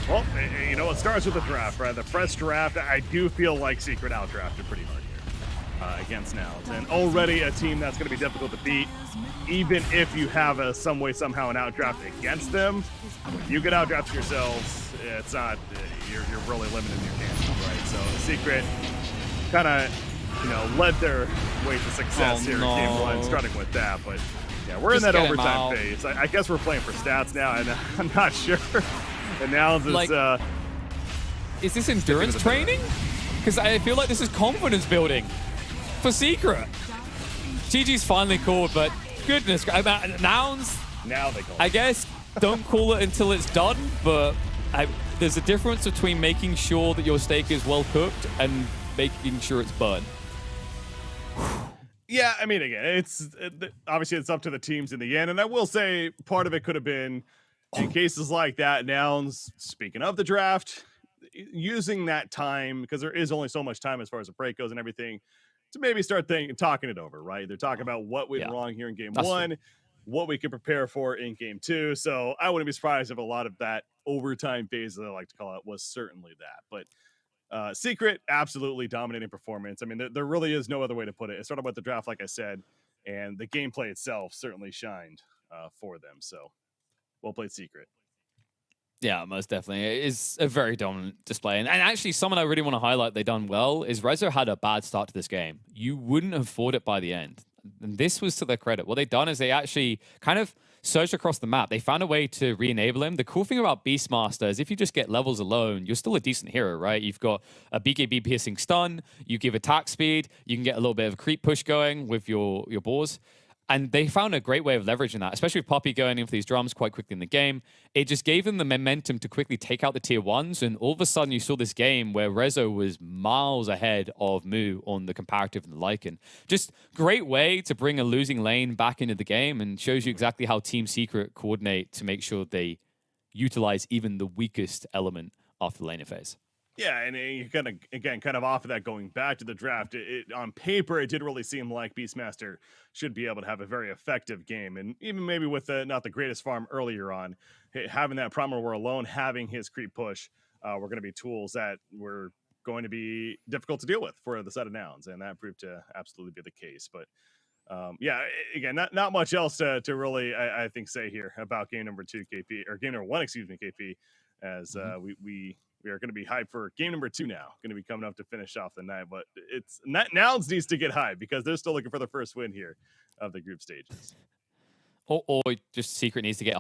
Well, you know, it starts with the draft, right? The fresh draft, I do feel like Secret outdrafted pretty hard here against Nouns. And already a team that's going to be difficult to beat, even if you have some way, somehow, an outdraft against them. When you get outdrafted yourselves, it's not, you're really limiting your chances, right? So Secret kind of, you know, led their way to success here in game 1, starting with that. But yeah, we're in that overtime phase. I guess we're playing for stats now, and I'm not sure. And Nouns is... Like, is this endurance training? Because I feel like this is confidence building for Secret. GG's finally called, but goodness, Nouns, now they call it. I guess, don't call it until it's done, but there's a difference between making sure that your steak is well cooked and making sure it's burned. Yeah, I mean, again, obviously it's up to the teams in the end, and I will say part of it could have been, in cases like that, Nouns, speaking of the draft, using that time, because there is only so much time as far as the break goes and everything, to maybe start talking it over, right? They're talking about what went wrong here in game 1, what we could prepare for in game 2. So I wouldn't be surprised if a lot of that overtime phase, as I like to call it, was certainly that. But Secret, absolutely dominating performance. I mean, there really is no other way to put it. It started with the draft, like I said, and the gameplay itself certainly shined for them. So well played, Secret. Yeah, most definitely. It is a very dominant display. And actually, someone I really want to highlight they done well is Rezo had a bad start to this game. You wouldn't have fought it by the end. And this was to their credit. What they've done is they actually kind of searched across the map. They found a way to re-enable him. The cool thing about Beastmaster is if you just get levels alone, you're still a decent hero, right? You've got a BKB piercing stun, you give attack speed, you can get a little bit of a creep push going with your boars. And they found a great way of leveraging that, especially with Poppy going in for these drums quite quickly in the game. It just gave them the momentum to quickly take out the tier 1s. And all of a sudden, you saw this game where Rezo was miles ahead of Mu on the comparative and the Lycan. Just great way to bring a losing lane back into the game and shows you exactly how Team Secret coordinate to make sure they utilize even the weakest element after the laner phase. Yeah, and you kind of off of that, going back to the draft, on paper, it did really seem like Beastmaster should be able to have a very effective game. And even maybe with not the greatest farm earlier on, having that Primal War alone, having his creep push, were going to be tools that were going to be difficult to deal with for the set of Nouns. And that proved to absolutely be the case. But yeah, again, not much else to really, I think, say here about game number 2, KP, or game number 1, excuse me, KP, as we We are going to be hyped for game number 2 now. Going to be coming up to finish off the night, but Nouns needs to get hyped because they're still looking for the first win here of the group stages. Or just Secret needs to get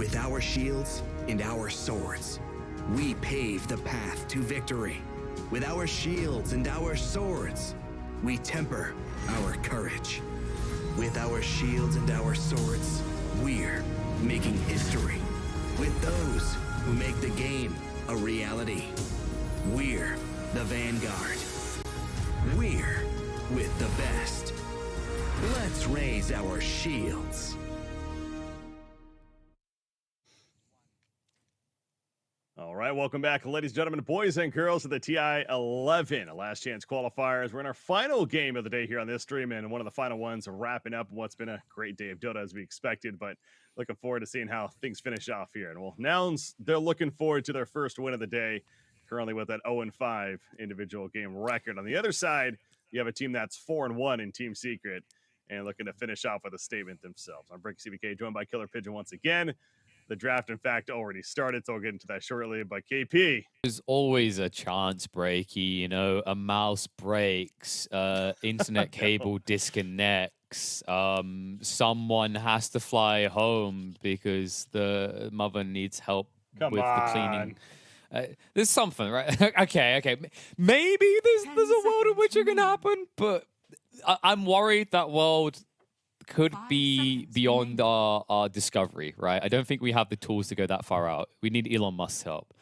With our shields and our swords, we pave the path to victory. With our shields and our swords, we temper our courage. With our shields and our swords, we're making history. With those who make the game a reality, we're the vanguard. We're with the best. Let's raise our shields. All right, welcome back, ladies and gentlemen, boys and girls, to the TI 11 Last Chance Qualifiers. We're in our final game of the day here on this stream, and one of the final ones wrapping up what's been a great day of Dota as we expected, but looking forward to seeing how things finish off here. And well, Nouns, they're looking forward to their first win of the day, currently with that 0-5 individual game record. On the other side, you have a team that's 4-1 in Team Secret and looking to finish off with a statement themselves. I'm Brick CBK, joined by Killer Pigeon once again. The draft, in fact, already started, so I'll get into that shortly. But KP, There's always a chance, Breaky. You know, a mouse breaks, internet cable disconnects, someone has to fly home because the mother needs help Come with the on. cleaning. There's something, right? okay. Maybe there's a world in which it can happen, but I'm worried that world could 5 be seconds beyond our discovery, right? I don't think we have the tools to go that far out. We need Elon Musk's help.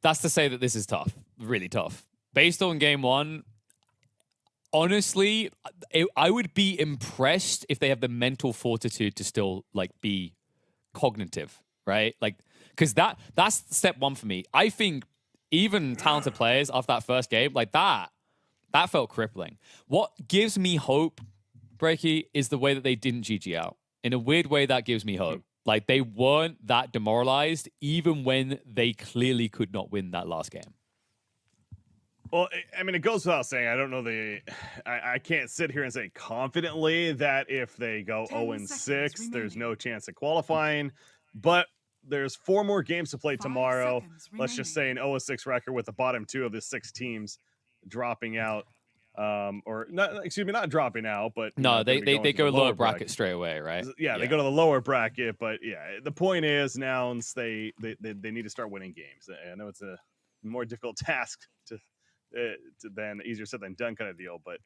That's to say that this is tough, really tough. Based on game one, honestly, I would be impressed if they have the mental fortitude to still like be cognitive, right? Like, because that's step one for me. I think even talented players after that first game, like that felt crippling. What gives me hope, Breaky, is the way that they didn't GG out. In a weird way, that gives me hope. Like, they weren't that demoralized, even when they clearly could not win that last game. well, I mean, it goes without saying, I don't know I can't sit here and say confidently that if they go 10 0-6, seconds there's no remaining. chance of qualifying, but there's 4 more games to play 5 tomorrow. seconds Let's just say remaining. an 0-6 record with the bottom 2 of the 6 teams dropping out. Or not, excuse me, not dropping out, but you No, know, they gonna be going to go the lower bracket straight away, right? Yeah, they go to the lower bracket, but yeah, the point is, Nouns, they need to start winning games. I know it's a more difficult task to than easier said than done kind of deal, but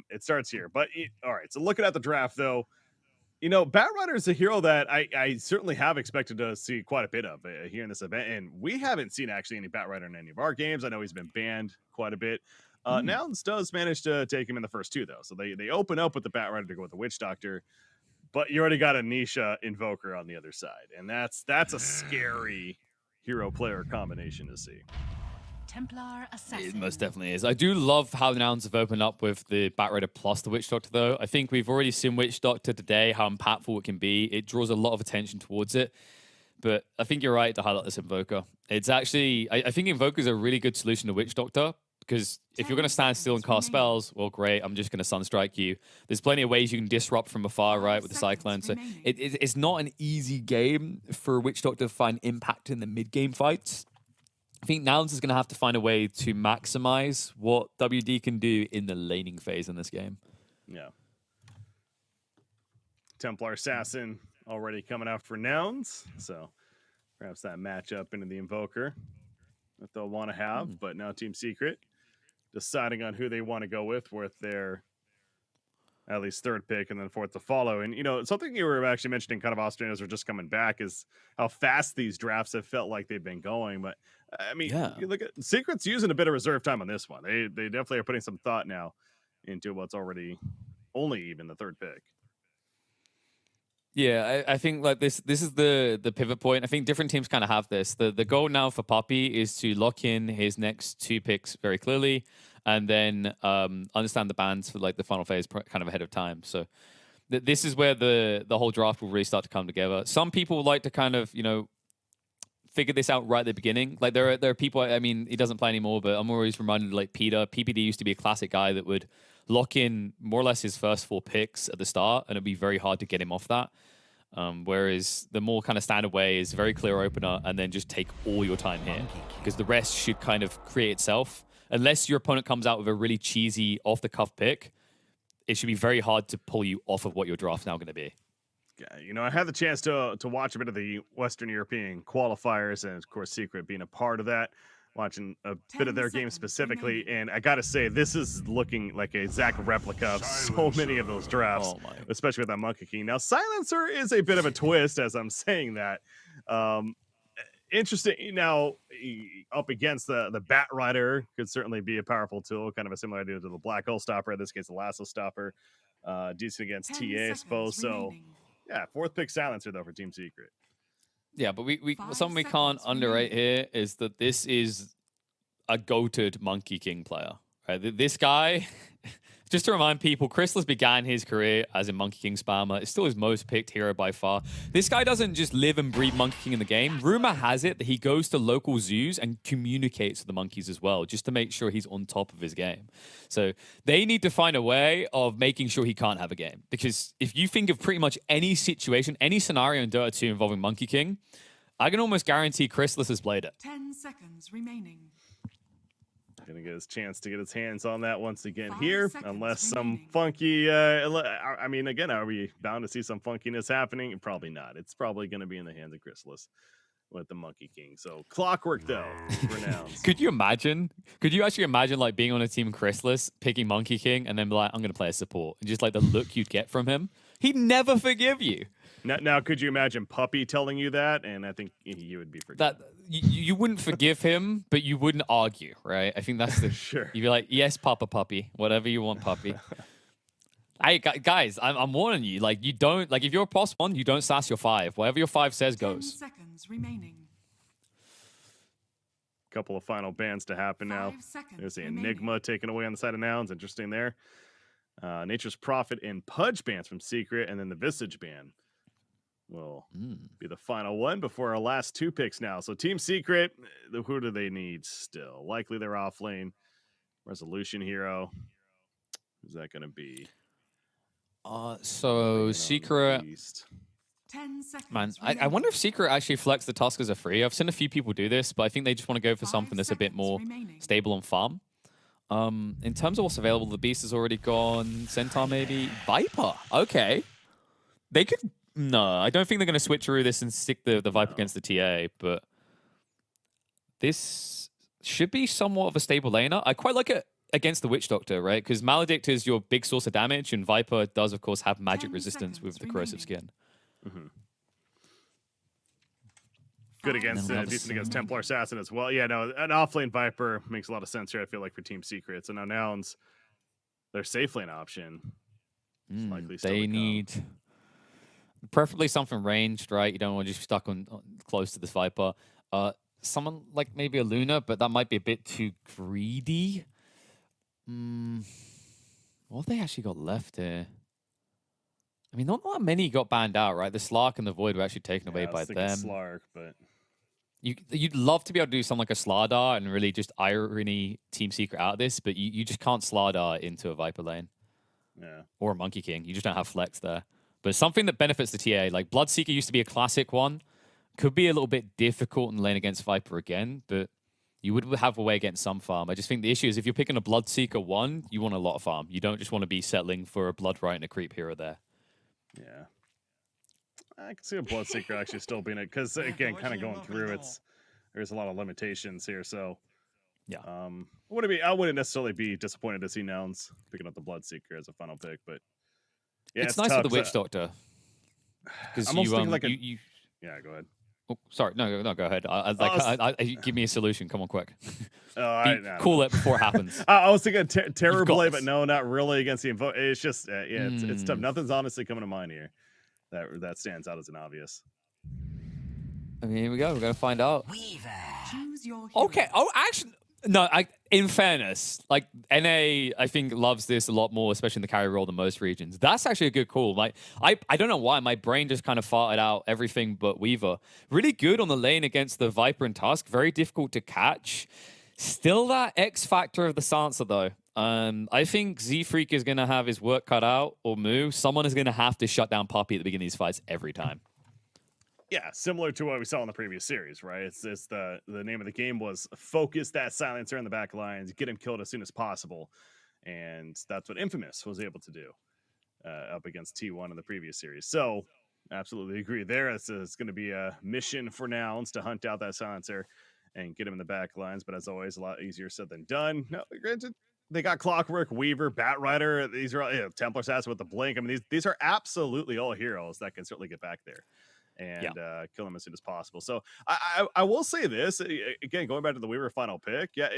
it starts here. But all right, so looking at the draft though, you know, Batrider is a hero that I certainly have expected to see quite a bit of here in this event, and we haven't seen actually any Batrider in any of our games. I know he's been banned quite a bit. Nouns does manage to take him in the first 2 though, so they open up with the Batrider to go with the Witch Doctor, but you already got a Nisha Invoker on the other side, and that's a scary hero player combination to see. Templar It Assassin. most definitely is. I do love how the Nouns have opened up with the Batrider plus the Witch Doctor, though. I think we've already seen Witch Doctor today, how impactful it can be. It draws a lot of attention towards it. But I think you're right to highlight this Invoker. It's actually, I think Invoker is a really good solution to Witch Doctor, because if you're going to stand still and cast spells, well, great, I'm just going to Sunstrike you. There's plenty of ways you can disrupt from afar, right, with the Cyclone. So it's not an easy game for Witch Doctor to find impact in the mid-game fights. I think Nouns is going to have to find a way to maximize what WD can do in the laning phase in this game. Yeah. Templar Assassin already coming out for Nouns, so perhaps that matchup into the Invoker that they'll want to have. But now Team Secret deciding on who they want to go with their at least 3rd pick and then 4th to follow. And, you know, something you were actually mentioning kind of Austrians are just coming back is how fast these drafts have felt like they've been going. But, I mean, you look at Secret's using a bit of reserve time on this one. They definitely are putting some thought now into what's already only even the 3rd pick. Yeah, I think like this is the pivot point. I think different teams kind of have this. The goal now for Poppy is to lock in his next 2 picks very clearly, and then understand the bans for like the final phase kind of ahead of time. So this is where the whole draft will really start to come together. Some people like to kind of, you know, figure this out right at the beginning. Like there are people, I mean, he doesn't play anymore, but I'm always reminded like Peter. PPD used to be a classic guy that would lock in more or less his first 4 picks at the start, and it'd be very hard to get him off that. Whereas the more kind of standard way is very clear opener and then just take all your time here, because the rest should kind of create itself. Unless your opponent comes out with a really cheesy off the cuff pick, it should be very hard to pull you off of what your draft's now going to be. you know, I had the chance to watch a bit of the Western European qualifiers, and of course, Secret being a part of that, watching a bit of their game specifically. And I got to say, this is looking like a exact replica of so many of those drafts, especially with that Monkey King. Now, Silencer is a bit of a twist as I'm saying that. Interesting. Now, up against the Bat Rider could certainly be a powerful tool, kind of a similar idea to the Black Hole Stopper, in this case, the Lasso Stopper. Decent against TA, I suppose. So, yeah, 4th pick Silencer, though, for Team Secret. Yeah, but we something we can't underrate here is that this is a goated Monkey King player. Right? This guy, just to remind people, Chrysalis began his career as a Monkey King spammer. It's still his most picked hero by far. This guy doesn't just live and breathe Monkey King in the game. Rumor has it that he goes to local zoos and communicates with the monkeys as well, just to make sure he's on top of his game. So they need to find a way of making sure he can't have a game. Because if you think of pretty much any situation, any scenario in Dota 2 involving Monkey King, I can almost guarantee Chrysalis has played it. 10 seconds remaining. Gonna get his chance to get his hands on that once again here, unless some funky. I mean, again, are we bound to see some funkiness happening? Probably not. It's probably going to be in the hands of Chrysalis with the Monkey King. So Clockwork though, for Nouns. Could you imagine? Could you actually imagine like being on a team Chrysalis, picking Monkey King, and then be like, I'm going to play a support, and just like the look you'd get from him? He'd never forgive you. Now, could you imagine Puppy telling you that? And I think you would be forgiven. That you wouldn't forgive him, but you wouldn't argue, right? I think that's the sure. You'd be like, yes, Papa Puppy, whatever you want, Puppy. Hey guys, I'm warning you. Like you don't like if you're a +1, you don't sass your 5. Whatever your 5 says 10 goes. seconds remaining. Couple of final bans to happen now. There's the Enigma taken away on the side of Nouns. Interesting there. Nature's Prophet and Pudge bans from Secret, and then the Visage ban will be the final one before our last 2 picks now. So Team Secret, who do they need still? Likely they're off lane. Resolution Hero. Who's that going to be? So Secret. 10 seconds. Man, I wonder if Secret actually flex the Tusk as a free. I've seen a few people do this, but I think they just want to go for something that's a bit more stable on farm. In terms of what's available, the Beast is already gone. Centaur maybe. Viper. Okay. They could. No, I don't think they're going to switch through this and stick the Viper against the TA, but this should be somewhat of a stable laner. I quite like it against the Witch Doctor, right? Because Maledict is your big source of damage, and Viper does, of course, have magic resistance with the corrosive skin. Good against decent against Templar Assassin as well. Yeah, no, an offlane Viper makes a lot of sense here. I feel like for Team Secret. So now Nouns, their safe lane option. Likely still They need preferably something ranged, right? You don't want to just be stuck on close to this Viper. Someone like maybe a Luna, but that might be a bit too greedy. What have they actually got left here? I mean, not that many got banned out, right? The Slark and the Void were actually taken away by them. Slark, but you'd love to be able to do something like a Slardar and really just irony Team Secret out of this, but you just can't Slardar into a Viper lane. Yeah. Or a Monkey King. You just don't have flex there. But something that benefits the TA, like Bloodseeker used to be a classic one, could be a little bit difficult in lane against Viper again, but you would have a way against some farm. I just think the issue is if you're picking a Bloodseeker 1, you want a lot of farm. You don't just want to be settling for a Blood Right and a creep hero there. Yeah. I can see a Bloodseeker actually still being it, because again, kind of going through, there's a lot of limitations here, so yeah. I wouldn't necessarily be disappointed to see Nouns picking up the Bloodseeker as a final pick, but yeah, it's nice tough, with the Witch Doctor. I'm almost thinking like yeah, go ahead. Oh, sorry, no, go ahead. Give me a solution. Come on, quick. Call it before it happens. I was thinking Terror Blade, but no, not really against the Invo. It's just, it's tough. Nothing's honestly coming to mind here that stands out as an obvious. I mean, here we go. We're going to find out. Choose your hero. Okay. Oh, actually, no, in fairness, like, NA, I think, loves this a lot more, especially in the carry role than most regions. That's actually a good call. Like, I don't know why, my brain just kind of farted out everything but Weaver. Really good on the lane against the Viper and Tusk. Very difficult to catch. Still that X factor of the Sansa, though. I think Z-Freak is going to have his work cut out, or Moo. Someone is going to have to shut down Puppy at the beginning of these fights every time. Yeah, similar to what we saw in the previous series, right? It's the name of the game was focus that silencer in the back lines, get him killed as soon as possible, and that's what Infamous was able to do up against T1 in the previous series. So absolutely agree there. It's going to be a mission for Nouns to hunt out that silencer and get him in the back lines. But as always, a lot easier said than done. No, granted, they got Clockwork, Weaver, Bat Rider. These are all, Templar Assassin with the Blink. I mean, these are absolutely all heroes that can certainly get back there and kill them as soon as possible. So I will say this, again, going back to the Weaver final pick. Yeah,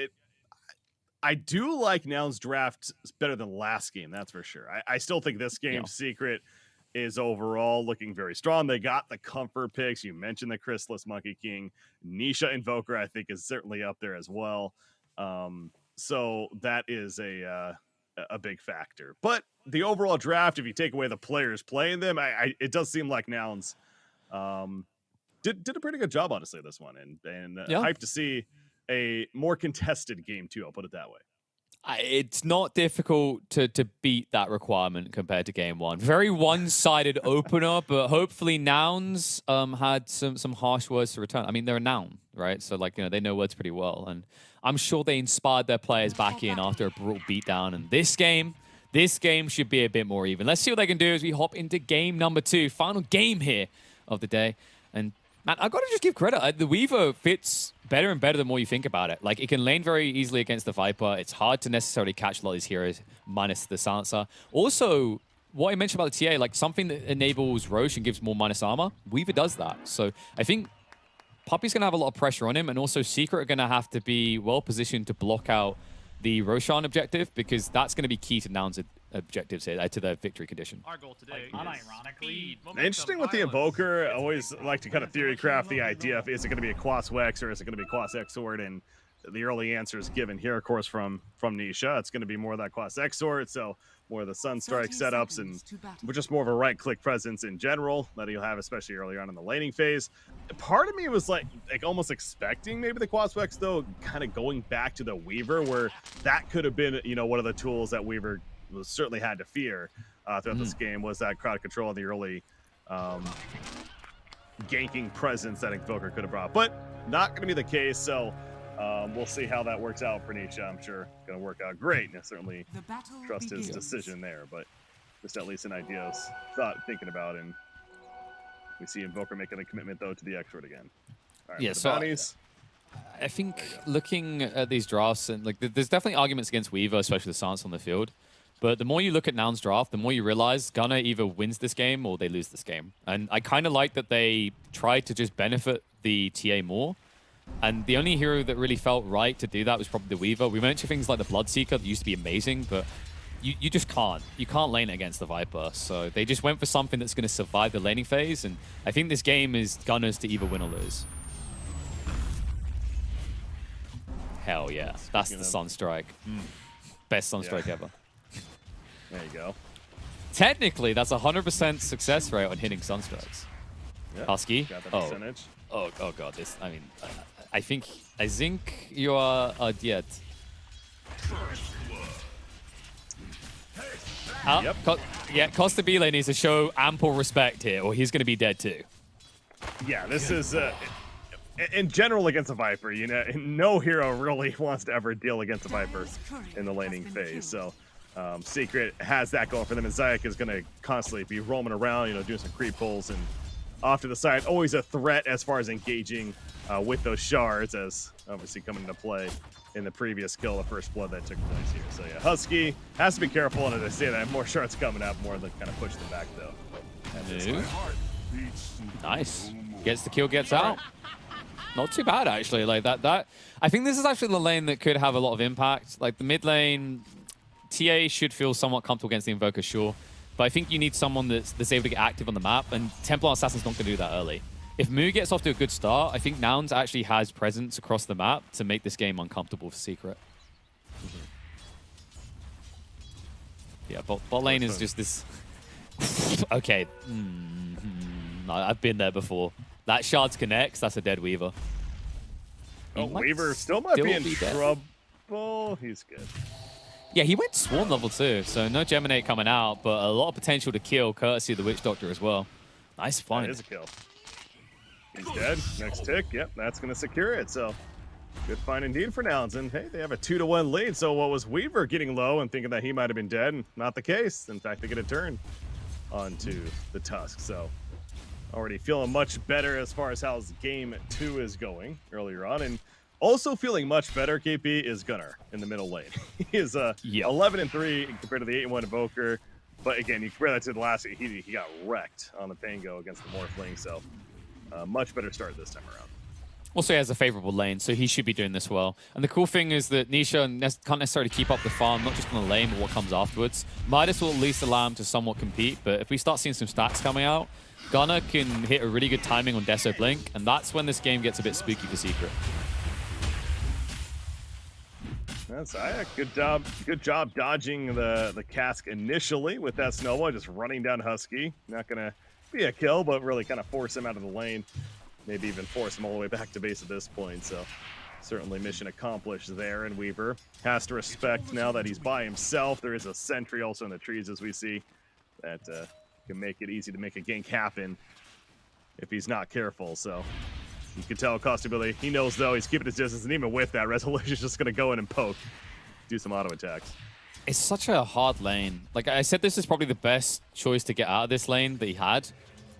I do like Nouns draft better than last game, that's for sure. I still think this game's Secret is overall looking very strong. They got the comfort picks. You mentioned the Chrysalis Monkey King. Nisha Invoker, I think, is certainly up there as well. So that is a big factor. But the overall draft, if you take away the players playing them, it does seem like Nouns did a pretty good job, honestly, this one. And hyped to see a more contested game, too. I'll put it that way. It's not difficult to beat that requirement compared to game one. Very one-sided opener, but hopefully Nouns had some harsh words to return. I mean, they're a noun, right? So, like, they know words pretty well. And I'm sure they inspired their players back in after a brutal beatdown. And this game should be a bit more even. Let's see what they can do as we hop into game number 2. Final game here of the day. And man, I've got to just give credit. The Weaver fits better and better the more you think about it. Like, it can lane very easily against the Viper. It's hard to necessarily catch a lot of these heroes, minus the Silencer. Also, what I mentioned about the TA, like something that enables Roche and gives more minus armor, Weaver does that. So I think Puppey's going to have a lot of pressure on him, and also Secret are going to have to be well-positioned to block out the Roshan objective, because that's going to be key to Nouns' objectives here, to the victory condition. Our goal today is unironically. speed, momentum, Interesting with the violence. Invoker. I always like to kind of theory craft the idea of, is it going to be a Quas Wex or is it going to be Quas X Sword? And the early answer is given here, of course, from Nisha. It's going to be more of that Quas X Sword, so more of the Sunstrike setups and just more of a right-click presence in general that he'll have, especially early on in the laning phase. Part of me was like almost expecting maybe the Quas Wex, though, kind of going back to the Weaver, where that could have been, one of the tools that Weaver certainly had to fear throughout this game, was that crowd control in the early ganking presence that Invoker could have brought. But not going to be the case, so we'll see how that works out for Nisha. I'm sure going to work out great, and certainly trust his decision there, but just at least an idea of thinking about, and we see Invoker making a commitment, though, to the X-Sword again. All right, so I think looking at these drafts, and like, there's definitely arguments against Weaver, especially the Silence on the field. But the more you look at Nouns draft, the more you realize Gunner either wins this game or they lose this game. And I kind of like that they tried to just benefit the TA more. And the only hero that really felt right to do that was probably the Weaver. We mentioned things like the Bloodseeker that used to be amazing, but you just can't. You can't lane it against the Viper. So they just went for something that's going to survive the laning phase. And I think this game is Gunner's to either win or lose. Hell yeah. That's the Sunstrike. Best Sunstrike ever. There you go. Technically, that's 100% success rate on hitting Sunstrikes. Yep. Husky. Got the percentage. Oh god, this. I mean, I think you are dead. Yep. Costa Bile needs to show ample respect here, or he's going to be dead too. Yeah, this is in general against a Viper. No hero really wants to ever deal against a Viper in the laning phase. So Secret has that going for them, and Zayak is going to constantly be roaming around, doing some creep pulls and off to the side. Always a threat as far as engaging with those shards, as obviously coming into play in the previous kill, the first blood that took place here. So yeah, Husky has to be careful, and as I say that, more shards coming up, more than kind of push them back though. Nice. Gets the kill, gets out. Not too bad actually. Like that. I think this is actually the lane that could have a lot of impact. Like the mid lane, TA should feel somewhat comfortable against the Invoker, sure. But I think you need someone that's able to get active on the map, and Templar Assassin's not going to do that early. If Mu gets off to a good start, I think Nouns actually has presence across the map to make this game uncomfortable for Secret. Yeah, bot lane is just this... Okay. I've been there before. That Shards connects, that's a dead Weaver. Oh, Weaver still might be in trouble. He's good. Yeah, he went Swarm level 2, so no Geminate coming out, but a lot of potential to kill, courtesy of the Witch Doctor as well. Nice find. That is a kill. He's dead. Next tick. Yep, that's going to secure it. So good find indeed for Nouns. And hey, they have a 2-1 lead. So what was Weaver getting low and thinking that he might have been dead? And not the case. In fact, they get a turn onto the Tusk. So already feeling much better as far as how his game 2 is going earlier on. And also feeling much better, KP, is Gunnar in the middle lane. He is 11-3 compared to the 8-1 Evoker. But again, you compare that to the last, he got wrecked on the Pango against the Morphling. So much better start this time around. Also, he has a favorable lane, so he should be doing this well. And the cool thing is that Nisha can't necessarily keep up the farm, not just on the lane, but what comes afterwards. Midas will at least allow him to somewhat compete, but if we start seeing some stacks coming out, Gunnar can hit a really good timing on Deso Blink, and that's when this game gets a bit spooky for Secret. That's good job dodging the cask initially with that snowball, just running down Husky. Not gonna be a kill, but really kind of force him out of the lane. Maybe even force him all the way back to base at this point. So certainly mission accomplished there. And Weaver has to respect now that he's by himself. There is a sentry also in the trees, as we see, that can make it easy to make a gank happen if he's not careful. So you can tell Costability, he knows though, he's keeping his distance, and even with that, Resolution's just going to go in and poke, do some auto attacks. It's such a hard lane. Like I said, this is probably the best choice to get out of this lane that he had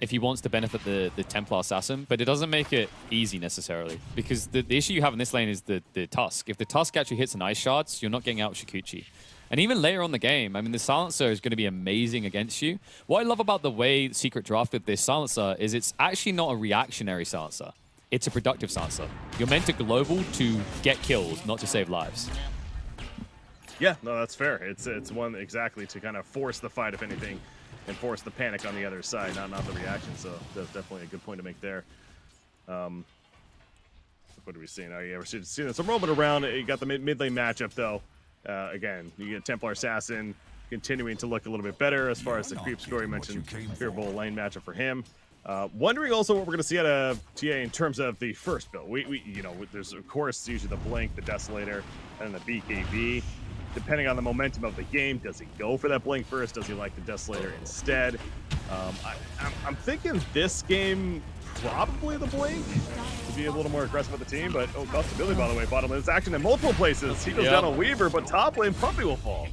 if he wants to benefit the Templar Assassin, but it doesn't make it easy necessarily, because the issue you have in this lane is the Tusk. If the Tusk actually hits an Ice Shards, you're not getting out Shikuchi. And even later on the game, I mean, the Silencer is going to be amazing against you. What I love about the way Secret drafted this Silencer is it's actually not a reactionary Silencer. It's a productive Silencer. You're meant to global to get kills, not to save lives. Yeah, no, that's fair. It's one exactly to kind of force the fight, if anything, and force the panic on the other side, not the reaction. So that's definitely a good point to make there. What are we seeing? Oh yeah, we're seeing some roaming around. You got the mid lane matchup though. Again, you get Templar Assassin continuing to look a little bit better as far as the creep score. You mentioned favorable lane matchup for him. Wondering also what we're going to see out of TA in terms of the first build. We you know, there's of course usually the Blink, the Desolator, and the BKB. Depending on the momentum of the game, does he go for that Blink first? Does he like the Desolator instead? I'm thinking this game, probably the Blink, to be a little more aggressive with the team. But, oh, Costability, by the way, bottom lane is action in multiple places. He goes down on Weaver, but top lane, Puppy will fall.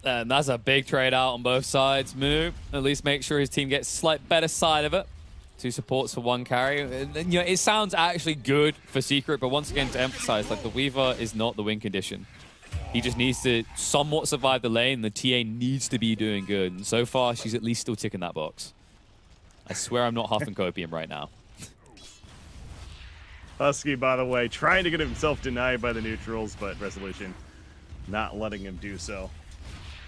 And that's a big trade out on both sides. Move, at least make sure his team gets slight better side of it. 2 supports for 1 carry. And, you know, it sounds actually good for Secret, but once again, to emphasize, like, the Weaver is not the win condition. He just needs to somewhat survive the lane. The TA needs to be doing good. And so far, she's at least still ticking that box. I swear I'm not huffing copium right now. Husky, by the way, trying to get himself denied by the neutrals, but Resolution not letting him do so.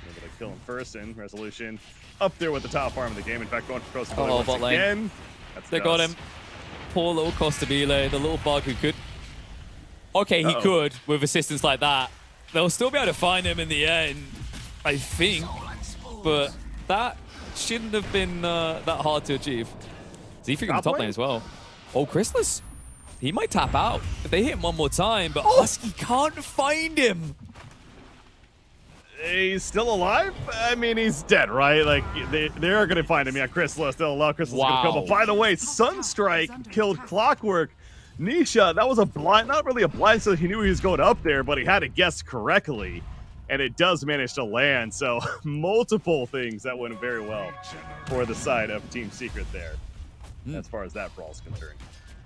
Able to kill him first, and Resolution up there with the top farm of the game. In fact, going for Costability once again. They got him. Poor little Costabile, the little bug who could... Okay, he could with assistance like that. They'll still be able to find him in the end, I think, but that shouldn't have been that hard to achieve. Zephyr in the top lane as well. Oh, Chrysalis, he might tap out if they hit him one more time, but Husky can't find him. He's still alive? I mean, he's dead, right? Like, they are going to find him. Yeah, Chrysalis, they'll allow Chrysalis to come. But by the way, Sunstrike killed Clockwork. Nisha, that was a blind, not really a blind, so he knew he was going up there, but he had to guess correctly, and it does manage to land. So multiple things that went very well for the side of Team Secret there, as far as that brawl is concerned.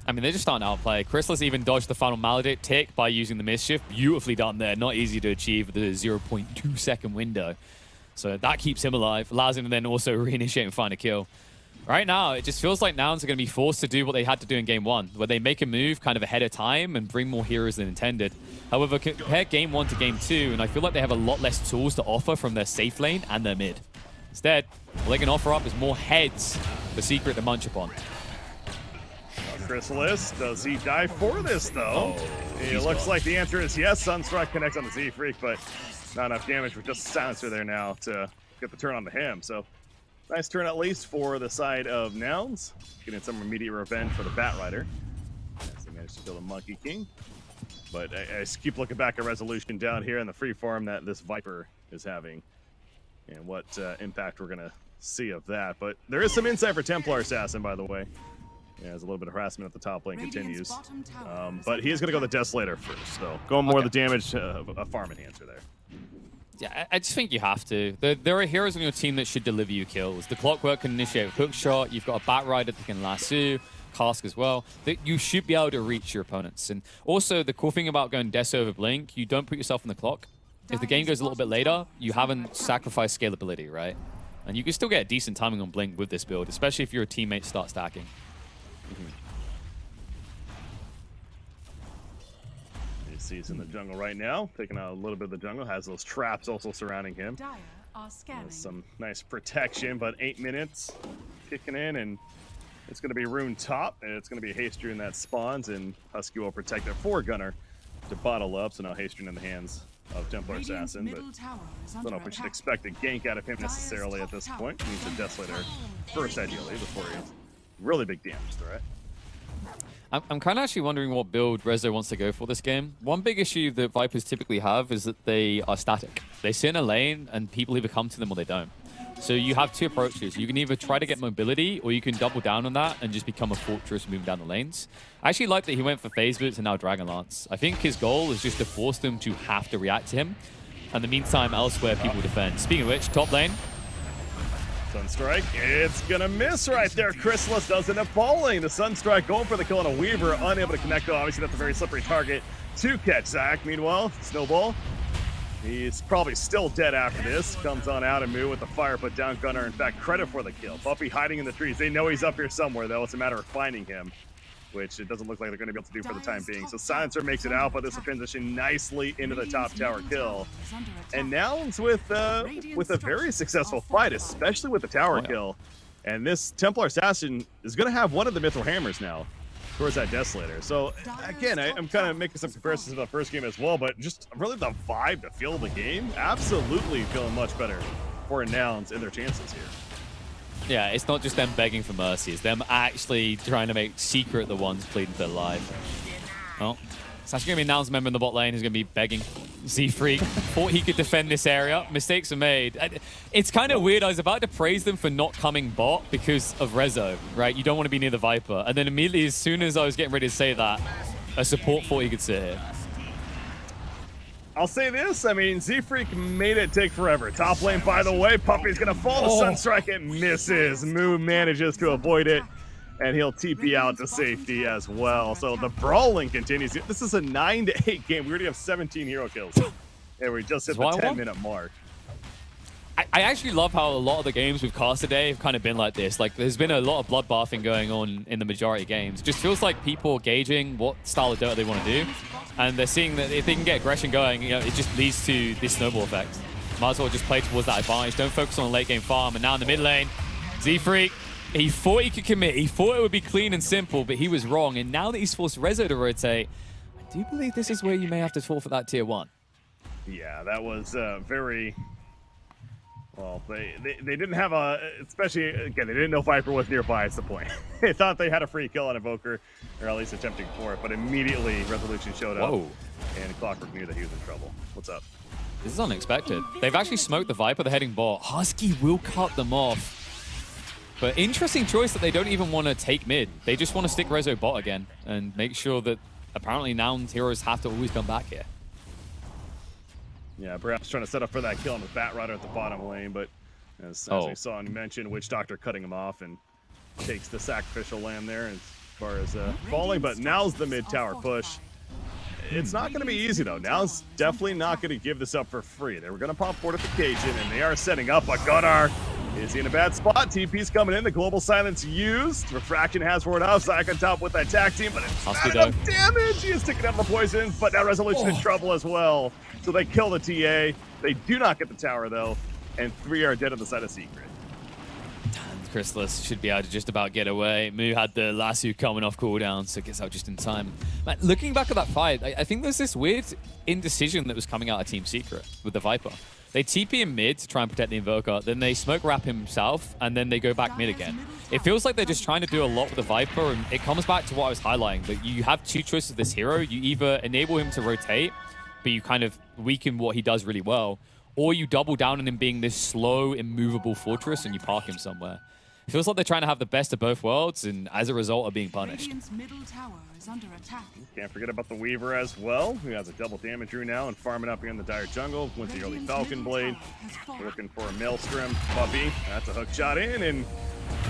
I mean, they're just starting to outplay. Chrysalis even dodged the final Maledict tick by using the Mischief. Beautifully done there. Not easy to achieve with the 0.2 second window. So that keeps him alive, allows him to then also reinitiate and find a kill. Right now, it just feels like Nouns are going to be forced to do what they had to do in Game 1, where they make a move kind of ahead of time and bring more heroes than intended. However, compare Game 1 to Game 2, and I feel like they have a lot less tools to offer from their safe lane and their mid. Instead, all they can offer up is more heads for Secret to munch upon. Chrysalis, does he die for this, though? It looks like the answer is yes. Sunstrike connects on the Z-Freak, but not enough damage with just Silencer there now to get the turn onto him. So nice turn at least for the side of Nouns. Getting some immediate revenge for the Batrider, as they managed to kill the Monkey King. But I just keep looking back at Resolution down here in the free farm that this Viper is having, and what impact we're going to see of that. But there is some insight for Templar Assassin, by the way. Yeah, there's a little bit of harassment at the top lane continues. But he is going to go the Desolator first, so going more the damage, a farm enhancer there. Yeah, I just think you have to. There are heroes on your team that should deliver you kills. The Clockwork can initiate a hook shot. You've got a Bat Rider that can lasso, Cask as well. That you should be able to reach your opponents. And also, the cool thing about going Death over Blink, you don't put yourself in the clock. If the game goes a little bit later, you haven't sacrificed scalability, right? And you can still get decent timing on Blink with this build, especially if your teammates start stacking. He's in the jungle right now, taking out a little bit of the jungle, has those traps also surrounding him. Dire are scanning. Some nice protection, but 8 minutes kicking in, and it's going to be Rune top, and it's going to be Haste Rune that spawns, and Husky will protect their Gunner to bottle up, so now Haste Rune in the hands of Templar Radiant's Assassin, but middle tower is I don't know if we should under expect a gank out of him necessarily at this point. He needs a Desolator first, ideally, before he has really big damage threat. I'm kind of actually wondering what build Rezo wants to go for this game. One big issue that Vipers typically have is that they are static. They sit in a lane and people either come to them or they don't. So you have two approaches. You can either try to get mobility or you can double down on that and just become a fortress moving down the lanes. I actually like that he went for Phase Boots and now Dragonlance. I think his goal is just to force them to have to react to him. And in the meantime, elsewhere, people defend. Speaking of which, top lane. Sunstrike, it's gonna miss right there. Chrysalis does end up falling. The Sunstrike going for the kill on a Weaver, unable to connect though. Obviously that's a very slippery target to catch. Zach, meanwhile, Snowball, he's probably still dead after this. Comes on out and move with the fire, put down Gunner. In fact, credit for the kill. Buffy hiding in the trees. They know he's up here somewhere though. It's a matter of finding him, which it doesn't look like they're gonna be able to do for the time being. So Silencer makes it out, but this will transition nicely into the top tower kill. And Nouns with a very successful fight, especially with the tower kill. And this Templar Assassin is gonna have one of the Mithril Hammers now towards that Desolator. So again, I'm kind of making some comparisons to the first game as well, but just really the vibe, the feel of the game, absolutely feeling much better for Nouns and their chances here. Yeah, it's not just them begging for mercy. It's them actually trying to make Secret the ones pleading for their life. Oh, it's actually going to be a Nouns member in the bot lane who's going to be begging. Z-Freak thought he could defend this area. Mistakes are made. It's kind of weird. I was about to praise them for not coming bot because of Rezo, right? You don't want to be near the Viper. And then immediately, as soon as I was getting ready to say that, a support thought he could sit here. I'll say this, I mean, Z-Freak made it take forever. Top lane, by the way, Puppy's gonna fall to Sunstrike, it misses. Moo manages to avoid it, and he'll TP out to safety as well. So the brawling continues. This is a 9-8 game. We already have 17 hero kills. And we just hit the 10-minute mark. I actually love how a lot of the games we've cast today have kind of been like this. Like, there's been a lot of bloodbathing going on in the majority of games. It just feels like people are gauging what style of Dota they want to do. And they're seeing that if they can get aggression going, you know, it just leads to this snowball effect. Might as well just play towards that advantage. Don't focus on the late game farm. And now in the mid lane, Z-Freak, he thought he could commit. He thought it would be clean and simple, but he was wrong. And now that he's forced Rezo to rotate, I do believe this is where you may have to fall for that tier 1. Yeah, that was very... Well, they didn't have a... Especially, again, they didn't know Viper was nearby, is the point. They thought they had a free kill on Evoker, or at least attempting for it, but immediately Resolution showed up. Whoa. And Clockwork knew that he was in trouble. What's up? This is unexpected. They've actually smoked the Viper, they're heading bot. Husky will cut them off. But interesting choice that they don't even want to take mid. They just want to stick Rezo bot again and make sure that apparently Nouns heroes have to always come back here. Yeah, perhaps trying to set up for that kill on the Bat Rider at the bottom lane, but as we saw and you mentioned, Witch Doctor cutting him off and takes the sacrificial lamb there as far as falling, but now's the mid-tower push. It's not going to be easy, though. Now's definitely not going to give this up for free. They were going to pop fortification, and they are setting up, but Gunnar is he in a bad spot. TP's coming in. The global silence used. Refraction has for it up. Zyke on top with that tag team, but it's not enough damage. He is taking out the poison, but now Resolution in trouble as well. So they kill the TA. They do not get the tower, though, and 3 are dead on the side of Secret. Chrysalis should be able to just about get away. Moo had the lasso coming off cooldown, so gets out just in time. Man, looking back at that fight, I think there's this weird indecision that was coming out of Team Secret with the Viper. They TP in mid to try and protect the Invoker, then they smoke wrap himself, and then they go back mid again. It feels like they're just trying to do a lot with the Viper, and it comes back to what I was highlighting, that you have 2 choices with this hero. You either enable him to rotate, but you kind of weaken what he does really well, or you double down on him being this slow, immovable fortress and you park him somewhere. It feels like they're trying to have the best of both worlds, and as a result are being punished. Radiant's middle tower is under attack. Can't forget about the Weaver as well, who has a double damage rune now and farming up here in the Dire Jungle with the early Radiant's Falcon middle Blade. tower has fallen. Looking for a Maelstrom. Puppy, that's a hook shot in, and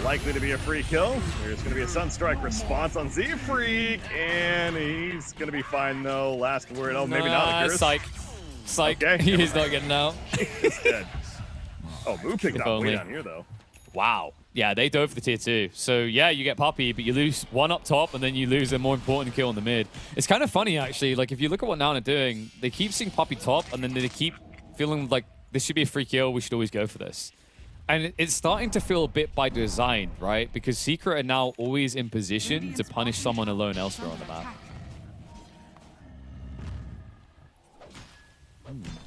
likely to be a free kill. There's going to be a Sunstrike response on Z-Freak, and he's going to be fine though. Last word. Oh, maybe not. A curse. Psych. Psych. Okay. He's not getting out. He's dead. Oh, Moo picked If up way only. down here though. Wow. Yeah, they dove for the tier 2. So yeah, you get Puppy, but you lose one up top, and then you lose a more important kill in the mid. It's kind of funny, actually. Like, if you look at what Noun are doing, they keep seeing Puppy top, and then they keep feeling like this should be a free kill. We should always go for this. And it's starting to feel a bit by design, right? Because Secret are now always in position to punish someone alone elsewhere on the map.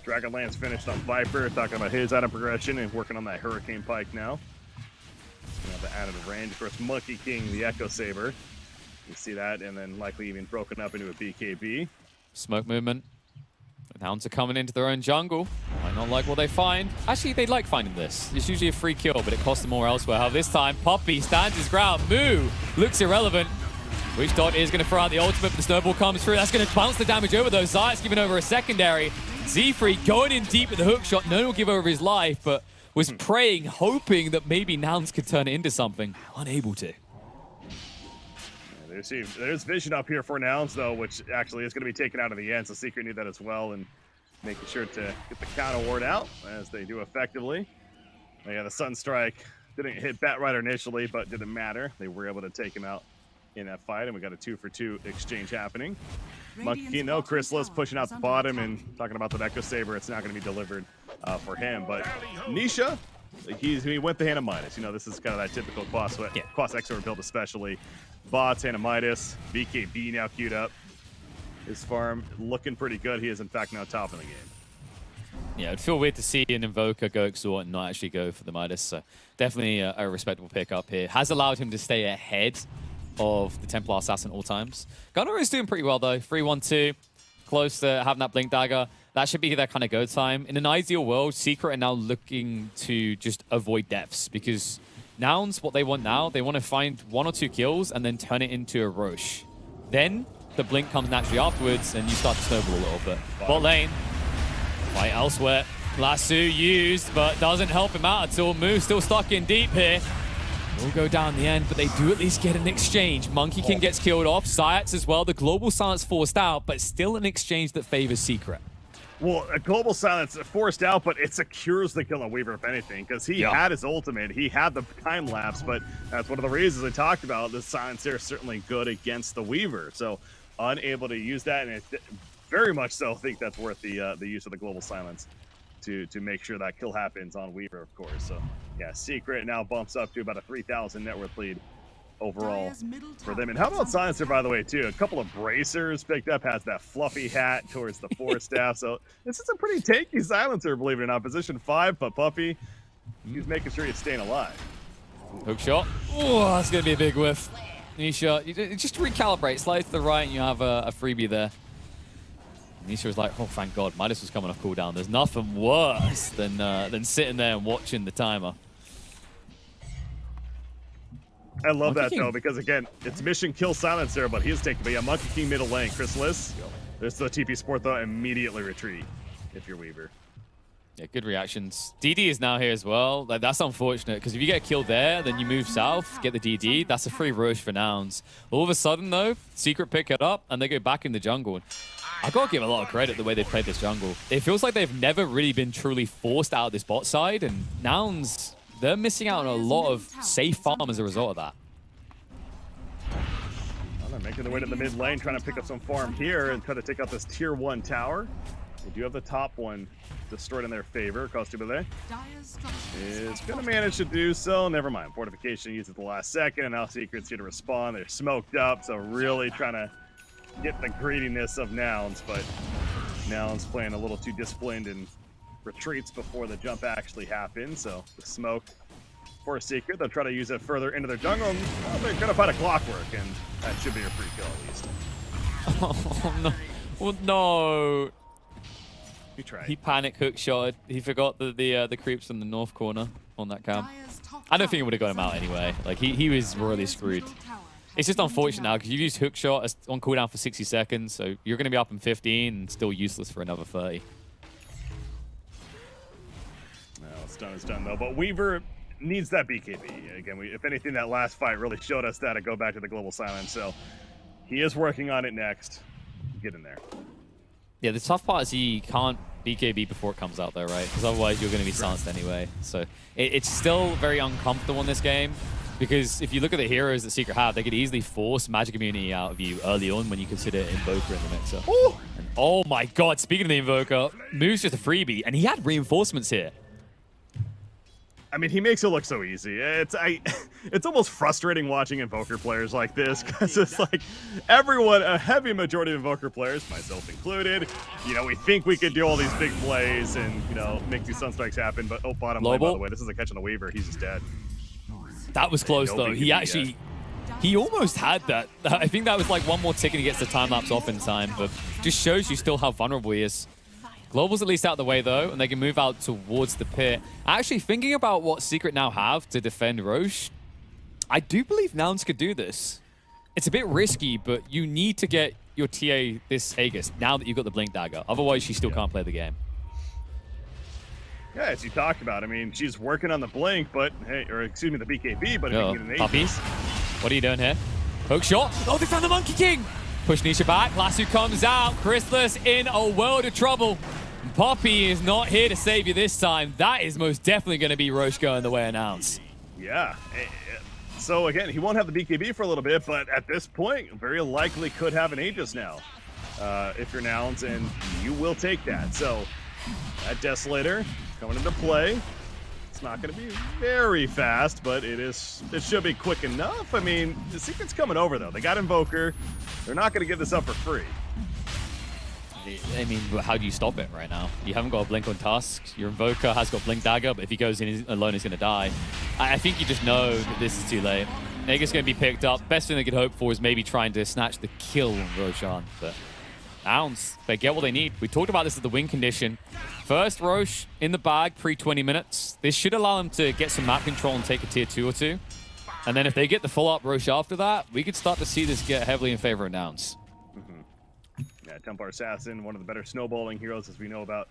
Dragonlance finished on Viper, talking about his item progression and working on that Hurricane Pike now. The additive range, of course, Monkey King, the Echo Saber. You see that, and then likely even broken up into a BKB. Smoke movement. The Nouns are coming into their own jungle. Might not like what they find. Actually, they like finding this. It's usually a free kill, but it costs them more elsewhere. However, this time, Puppy stands his ground. Moo looks irrelevant. Witch Dot is going to throw out the ultimate, but the snowball comes through. That's going to bounce the damage over those. Zayat's giving over a secondary. Z-Freak going in deep with the hook shot. No one will give over his life, but was praying, hoping that maybe Nouns could turn it into something. Unable to. There's vision up here for Nouns, though, which actually is going to be taken out of the end, so Secret knew that as well, and making sure to get the counter ward out, as they do effectively. Yeah, the Sunstrike didn't hit Batrider initially, but didn't matter. They were able to take him out in that fight, and we got a 2-for-2 exchange happening. Monkey King, though, Chrysalis pushing out the bottom and talking about the Echo Saber. It's not going to be delivered for him, but Nisha, he went the Hannah Midas. You know, this is kind of that typical Quas Exor build, especially. Bots, Hannah Midas, BKB now queued up. His farm looking pretty good. He is, in fact, now top in the game. Yeah, it'd feel weird to see an Invoker go Exort and not actually go for the Midas. So definitely a respectable pickup here. Has allowed him to stay ahead of the Templar Assassin all times. Gunnar is doing pretty well, though. 3-1-2, close to having that Blink Dagger. That should be their kind of go time. In an ideal world, Secret are now looking to just avoid deaths, because Nouns, what they want now, they want to find 1 or 2 kills and then turn it into a Roche. Then the Blink comes naturally afterwards, and you start to snowball a little bit. Bot lane, fight elsewhere. Lasso used, but doesn't help him out at all. Moo still stuck in deep here. Will go down in the end, but they do at least get an exchange. Monkey King gets killed off. Zayat's as well. The global silence forced out, but still an exchange that favors Secret. Well, a global silence forced out, but it secures the kill on Weaver, if anything, because he had his ultimate. He had the time lapse, but that's one of the reasons I talked about. The silence there is certainly good against the Weaver. So unable to use that, and it very much so think that's worth the use of the global silence to make sure that kill happens on Weaver, of course. So yeah, Secret now bumps up to about a 3,000 net worth lead overall for them. And how about Silencer, by the way, too? A couple of bracers picked up, has that fluffy hat towards the Force Staff. So this is a pretty tanky Silencer, believe it or not. Position 5, but Puppy, he's making sure he's staying alive. Hook shot. Oh, that's going to be a big whiff. Nisha, you just recalibrate. Slide to the right, and you have a freebie there. Nisha was like, oh, thank God, Midas was coming off cooldown. There's nothing worse than sitting there and watching the timer. I love that, though, because, again, it's mission kill Silencer, but he is taken. But yeah, Monkey King middle lane. Chrysalis, there's the TP Sport, though, immediately retreat if you're Weaver. Yeah, good reactions. DD is now here as well. Like, that's unfortunate, because if you get killed there, then you move south, get the DD. That's a free rush for Nouns. All of a sudden, though, Secret pick it up, and they go back in the jungle. I've got to give a lot of credit the way they played this jungle. It feels like they've never really been truly forced out of this bot side, and Nouns, they're missing out on a lot of safe farm as a result of that. Well, they're making their way to the mid lane, trying to pick up some farm here and try to take out this tier 1 tower. They do have the top one destroyed in their favor. Costubile is going to manage to do so. Never mind. Fortification used at the last second, and now Secret's here to respond. They're smoked up, so really trying to get the greediness of Nouns, but Nouns playing a little too disciplined and retreats before the jump actually happens. So the smoke for a Secret, they'll try to use it further into their jungle. And, well, they're going to find a clockwork, and that should be a free kill at least. Oh, no. Well, no. He tried. He panic hook shot. He forgot the creeps in the north corner. on that cam. Dire's top I don't think it tower would have got is him out under anyway. attack. Like, he was royally Dire's screwed. middle tower It's has just been unfortunate now denied. because you've used hook shot on cooldown for 60 seconds, so you're going to be up in 15 and still useless for another 30. No, it's done though. But Weaver needs that BKB. Again, if anything, that last fight really showed us that to go back to the global silence. So he is working on it next. Get in there. Yeah, the tough part is he can't BKB before it comes out though, right? Because otherwise you're going to be silenced anyway. So it's still very uncomfortable in this game. Because if you look at the heroes that Secret have, they could easily force magic immunity out of you early on when you consider Invoker in the mixer. Ooh. And, oh my god, speaking of the Invoker, Moo's just a freebie, and he had reinforcements here. I mean, he makes it look so easy. It's almost frustrating watching Invoker players like this, because it's like everyone, a heavy majority of Invoker players, myself included, you know, we think we could do all these big plays and, you know, make these Sunstrikes happen, but oh, bottom line, by the way, this is a catch on the Weaver. He's just dead. That was close No though. BKB He yet. actually, he almost had that. I think that was like one more tick and he gets the time lapse off in time, but just shows you still how vulnerable he is. Global's at least out of the way though, and they can move out towards the pit. Actually, thinking about what Secret now have to defend Roche, I do believe Nouns could do this. It's a bit risky, but you need to get your TA this Aegis now that you've got the Blink Dagger. Otherwise, she still can't play the game. Yeah, as you talked about, I mean, she's working on the Blink, but, hey, or excuse me, the BKB, but if Yo, you need an puppies, Aegis. what are you doing here? Hook shot. Oh, they found the Monkey King. Push Nisha back. Lasso comes out. Chrysalis in a world of trouble. Poppy is not here to save you this time. That is most definitely going to be Roche going the way announced. Yeah. So again, he won't have the BKB for a little bit, but at this point, very likely could have an Aegis now. If you're Nouns, and you will take that. So that Desolator coming into play. It's not going to be very fast, but it should be quick enough. I mean, the Secret's coming over though. They got Invoker. They're not going to give this up for free. I mean, how do you stop it right now? You haven't got a Blink on Tusk. Your Invoker has got Blink Dagger, but if he goes in alone, he's going to die. I think you just know that this is too late. Aegis going to be picked up. Best thing they could hope for is maybe trying to snatch the kill on Roshan. But Nouns, they get what they need. We talked about this at the win condition. First Roche in the bag pre-20 minutes. This should allow them to get some map control and take a tier 2 or 2. And then if they get the full-up Roche after that, we could start to see this get heavily in favor of Nouns. Yeah, Templar Assassin, one of the better snowballing heroes as we know about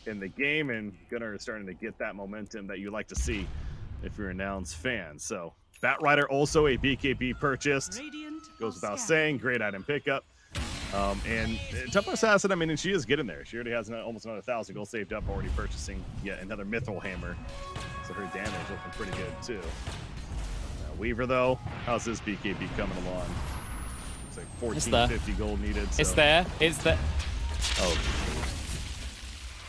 in the game, and Gunnar is starting to get that momentum that you like to see if you're a Nouns fan. So, Batrider also a BKB purchased. Radiant Goes without scanning. saying, great item pickup. And Templar Assassin, I mean, she is getting there. She already has almost another 1,000 gold saved up, already purchasing yet another Mithril Hammer. So her damage looking pretty good too. Weaver though, how's this BKB coming along? It's like 1450 gold needed. So. It's there. It's there. Oh.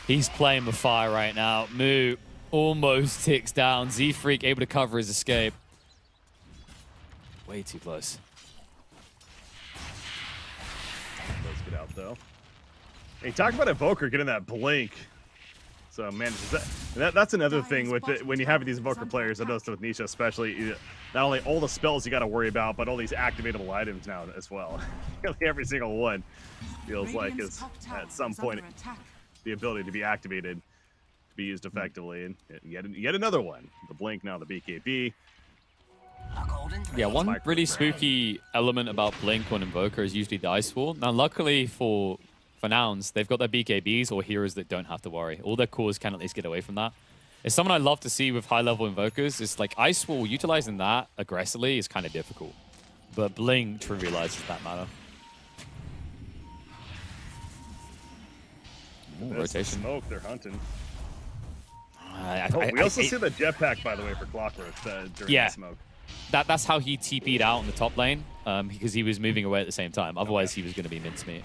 He's playing with fire right now. Moo almost ticks down. Z-Freak able to cover his escape. Way too close. Let's get out though. Hey, talk about Invoker getting that blink. So man, that's another thing with it, when you have these Invoker players, I noticed with Nisha especially, not only all the spells you got to worry about, but all these activatable items now as well. Every single one feels like is at some point the ability to be activated, to be used effectively, and yet another one. The blink now, the BKB. Yeah, one really spooky element about Blink on Invoker is usually the Ice Wall. Now, luckily for Nouns, they've got their BKBs or heroes that don't have to worry. All their cores can at least get away from that. It's someone I love to see with high-level Invokers. It's like Ice Wall, utilizing that aggressively is kind of difficult. But Blink trivializes that matter. Ooh, rotation. Smoke, they're hunting. We we also see the jetpack, by the way, for Clockwork during the smoke. That's how he TP'd out in the top lane, because he was moving away at the same time. Otherwise, he was going to be mincemeat.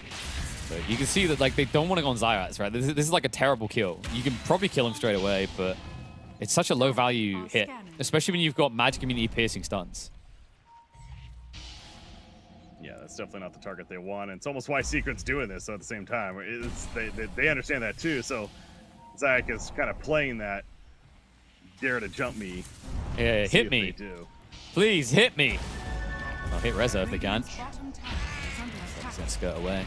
So you can see that like they don't want to go on Zyrax, right? This is like a terrible kill. You can probably kill him straight away, but it's such a low-value hit, especially when you've got magic immunity piercing stuns. Yeah, that's definitely not the target they want. And it's almost why Secret's doing this at the same time. They understand that too. So Zayek is kind of playing that dare to jump me. Yeah, hit me. Please hit me. I'll hit Reza if they can. Let's go away.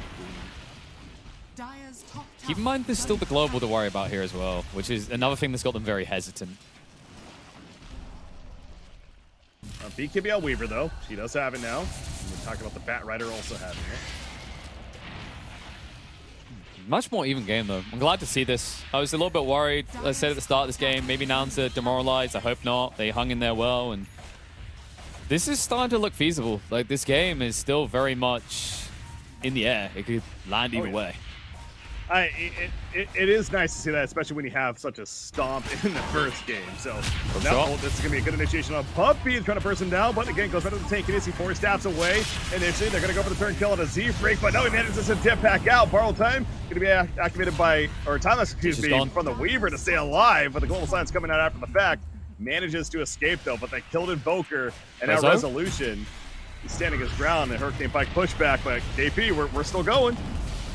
Keep in mind there's still the global to worry about here as well, which is another thing that's got them very hesitant. BKBL Weaver, though, she does have it now. We're talking about the Bat Rider also having it. Much more even game, though. I'm glad to see this. I was a little bit worried, as I said at the start of this game, maybe Nouns are demoralized. I hope not. They hung in there well, and this is starting to look feasible. Like, this game is still very much in the air. It could land either way. It is nice to see that, especially when you have such a stomp in the first game. So now this is going to be a good initiation on Puppy. Trying to burst him down, but again, goes right to the tank. He 4 stabs away. Initially, they're going to go for the turn kill on a Z-Freak, but no, he manages to dip back out. Borrow time going to be activated by, or timeless, excuse me, from the Weaver to stay alive, but the global sign's coming out after the fact. Manages to escape, though, but they killed Invoker, and now Resolution. He's standing his ground, and Hurricane Pike pushback, but KP, we're still going.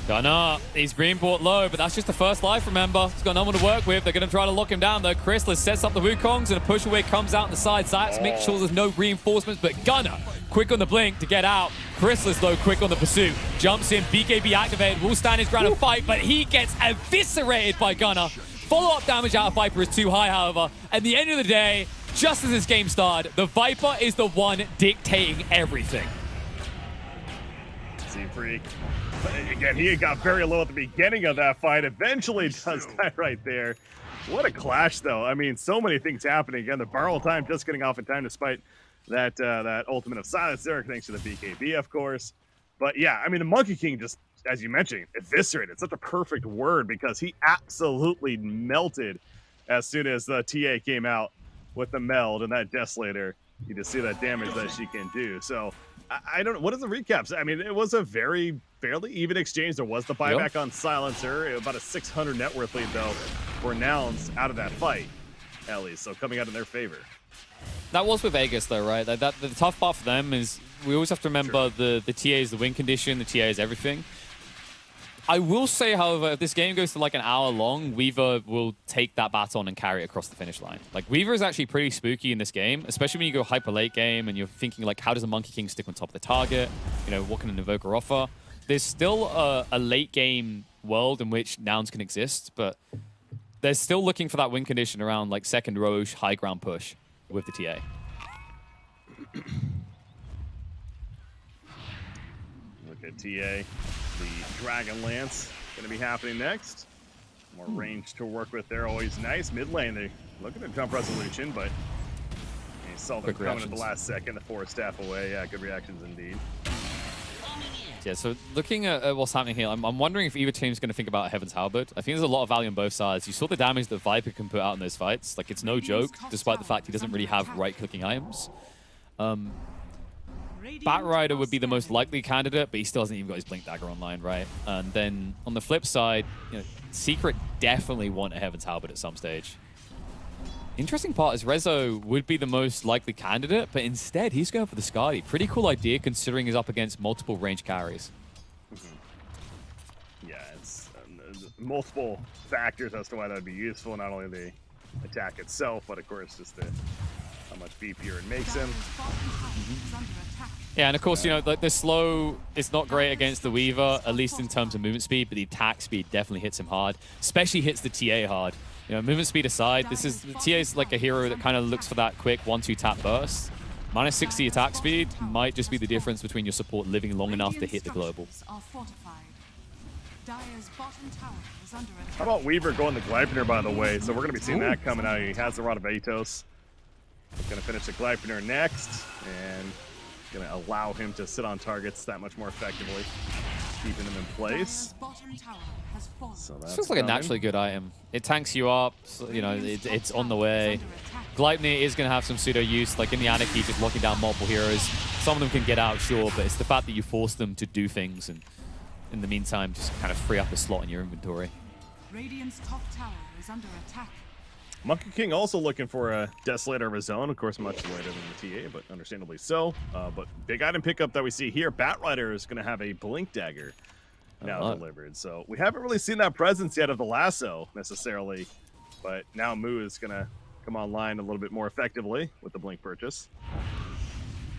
Gunnar, he's green bought low, but that's just the first life, remember. He's got no one to work with. They're going to try to lock him down, though. Chrysalis sets up the Wukongs, and a push away comes out on the side. Zax makes sure there's no reinforcements, but Gunnar, quick on the blink to get out. Chrysalis, though, quick on the pursuit. Jumps in, BKB activated, will stand his ground and fight, but he gets eviscerated by Gunnar. Follow-up damage out of Viper is too high, however. At the end of the day, just as this game started, the Viper is the one dictating everything. Z-Freak. Again, he got very low at the beginning of that fight. Eventually does that right there. What a clash, though. I mean, so many things happening. Again, the Barrel time just getting off in time despite that that Ultimate of Silence there, thanks to the BKB, of course. But yeah, I mean, the Monkey King just, as you mentioned, eviscerated. Such a perfect word because he absolutely melted as soon as the TA came out with the meld and that Desolator. You just see that damage that she can do. So I don't know. What are the recaps? I mean, it was a fairly even exchange. There was the buyback on Silencer. About a 600 net worth lead, though, for Nouns out of that fight, at least. So coming out in their favor. That was with Vegas, though, right? The tough part for them is we always have to remember the TA is the win condition. The TA is everything. I will say, however, if this game goes to like an hour long, Weaver will take that baton and carry it across the finish line. Like, Weaver is actually pretty spooky in this game, especially when you go hyper late game and you're thinking, like, how does a Monkey King stick on top of the target? You know, what can an Invoker offer? There's still a late game world in which Nouns can exist, but they're still looking for that win condition around, like, second Roche, high ground push with the TA. Look at TA. The Dragon Lance going to be happening next. More range to work with there, always nice. Mid lane, they looking at jump resolution, but you saw them coming at the last second, the 4 staff away. Yeah, good reactions indeed. Yeah, so looking at what's happening here, I'm wondering if either team's going to think about Heaven's Halberd. I think there's a lot of value on both sides. You saw the damage that Viper can put out in those fights. Like, it's no joke, despite the fact he doesn't really have right-clicking items. Bat Rider would be the most likely candidate, but he still hasn't even got his Blink Dagger online, right? And then on the flip side, you know, Secret definitely want a Heaven's Halberd at some stage. Interesting part is Rezo would be the most likely candidate, but instead he's going for the Skadi. Pretty cool idea considering he's up against multiple range carries. Yeah, it's multiple factors as to why that would be useful. Not only the attack itself, but of course just how much beefier it makes him. Yeah, and of course, you know, the slow is not great against the Weaver, at least in terms of movement speed, but the attack speed definitely hits him hard, especially hits the TA hard. You know, movement speed aside, the TA is like a hero that kind of looks for that quick 1-2 tap burst. Minus 60 attack speed might just be the difference between your support living long enough to hit the global. How about Weaver going the Gleipnir, by the way? So we're going to be seeing that coming out. He has the Rod of Atos. He's going to finish the Gleipnir next, and going to allow him to sit on targets that much more effectively, keeping them in place. So this feels like a naturally good item. It tanks you up, so, you know, it's on the way. Gleipnir is going to have some pseudo use, like in the Anarchy, just locking down multiple heroes. Some of them can get out, sure, but it's the fact that you force them to do things, and in the meantime, just kind of free up a slot in your inventory. Radiant's top tower is under attack. Monkey King also looking for a Desolator of his own, of course, much later than the TA, but understandably so. But big item pickup that we see here, Bat Rider is going to have a Blink Dagger now delivered. So we haven't really seen that presence yet of the lasso necessarily, but now Moo is going to come online a little bit more effectively with the Blink purchase.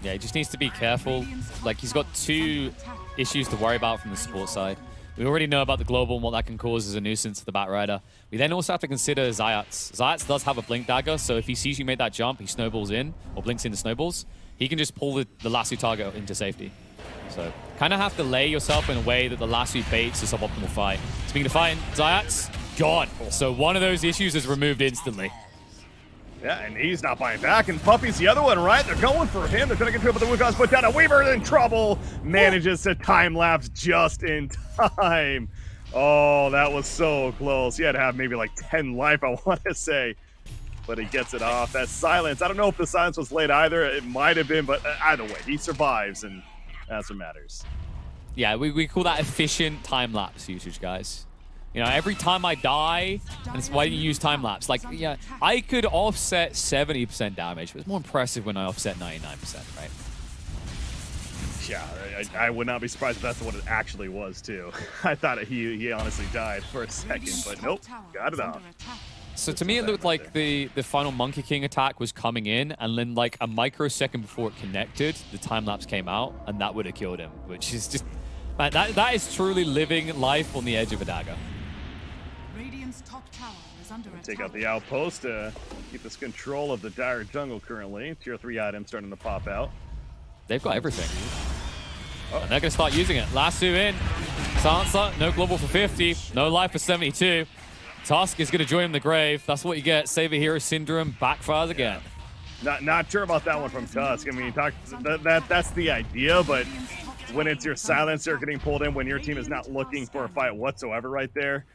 Yeah, he just needs to be careful. Like, he's got 2 issues to worry about from the support side. We already know about the global and what that can cause as a nuisance for the Batrider. We then also have to consider Zayats. Zayats does have a blink dagger, so if he sees you make that jump, he snowballs in, or blinks into snowballs, he can just pull the lasso target into safety. So kind of have to lay yourself in a way that the lasso baits a suboptimal fight. Speaking of fighting, Zayats, gone. So one of those issues is removed instantly. Yeah, and he's not buying back, and Puppy's the other one, right? They're going for him. They're going to get through, but the Wukong's put down. A Weaver in trouble. Manages to time-lapse just in time. Oh, that was so close. He had to have maybe like 10 life, I want to say. But he gets it off. That silence. I don't know if the silence was late either. It might have been, but either way, he survives, and that's what matters. Yeah, we call that efficient time-lapse usage, guys. You know, every time I die, and it's why you use time-lapse. Like, yeah, I could offset 70% damage, but it's more impressive when I offset 99%, right? Yeah, I would not be surprised if that's what it actually was, too. I thought he honestly died for a second, but nope, got it off. So to me, it looked like the final Monkey King attack was coming in, and then like a microsecond before it connected, the time-lapse came out, and that would have killed him, which is just... Man, that is truly living life on the edge of a dagger. Take out the outpost to keep this control of the dire jungle currently. Tier 3 items starting to pop out. They've got everything. Oh. And they're going to start using it. Lasso in. Sansa, no global for 50. No life for 72. Tusk is going to join him the grave. That's what you get. Save a Hero Syndrome backfires again. Not sure about that one from Tusk. I mean, that's the idea, but when it's your silencer getting pulled in, when your team is not looking for a fight whatsoever right there,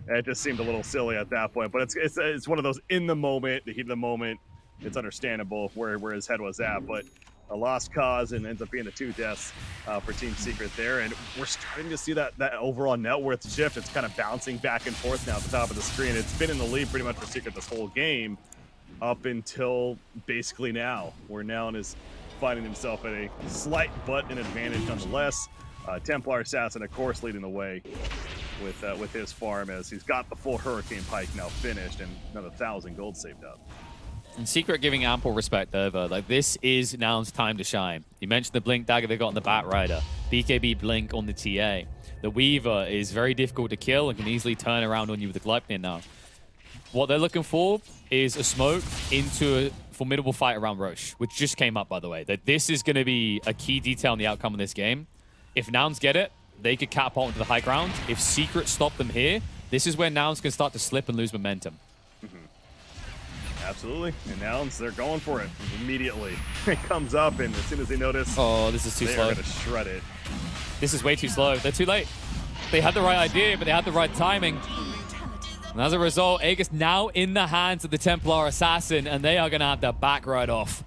it just seemed a little silly at that point. But it's one of those in the moment, the heat of the moment. It's understandable where his head was at, but a lost cause and ends up being the 2 deaths for Team Secret there. And we're starting to see that overall net worth shift. It's kind of bouncing back and forth now at the top of the screen. It's been in the lead pretty much for Secret this whole game up until basically now, where Noun is finding himself at a slight but an advantage nonetheless. Templar Assassin, of course, leading the way with his farm, as he's got the full Hurricane Pike now finished and another 1,000 gold saved up. And Secret giving ample respect over. Like, this is Noun's time to shine. You mentioned the Blink Dagger they got on the Batrider. BKB Blink on the TA. The Weaver is very difficult to kill and can easily turn around on you with the Gleipnir now. What they're looking for is a smoke into a formidable fight around Roche, which just came up, by the way. That this is going to be a key detail in the outcome of this game. If Nouns get it, they could catapult into the high ground. If Secret stop them here, this is where Nouns can start to slip and lose momentum. Absolutely. And Nouns, they're going for it immediately. It comes up, and as soon as they notice, oh, this is too slow. They're going to shred it. This is way too slow. They're too late. They had the right idea, but they had the right timing. And as a result, Aegis now in the hands of the Templar Assassin, and they are going to have to back right off.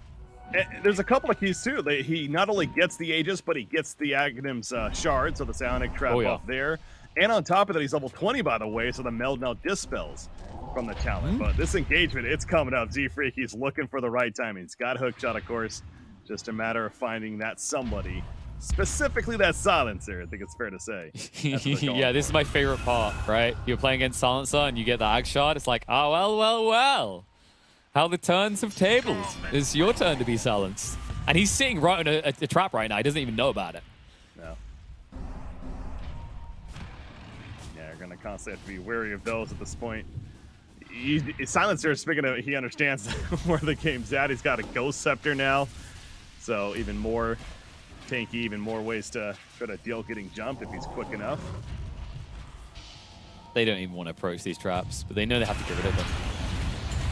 There's a couple of keys, too. He not only gets the Aegis, but he gets the Aghanim's shard, so the Psionic Trap off there. And on top of that, he's level 20, by the way, so the Meld now dispels from the talent. But this engagement, it's coming up. Z-Freak, he's looking for the right timing. He's got hookshot, of course. Just a matter of finding that somebody. Specifically that Silencer, I think it's fair to say. Yeah, this is my favorite part, right? You're playing against Silencer and you get the Ag shot. It's like, oh, well. How the turns have tabled. It's your turn to be silenced. And he's sitting right in a trap right now. He doesn't even know about it. No. Yeah, you're going to constantly have to be wary of those at this point. Silencer, speaking of, he understands where the game's at. He's got a Ghost Scepter now. So even more tanky, even more ways to try to deal getting jumped if he's quick enough. They don't even want to approach these traps, but they know they have to get rid of them.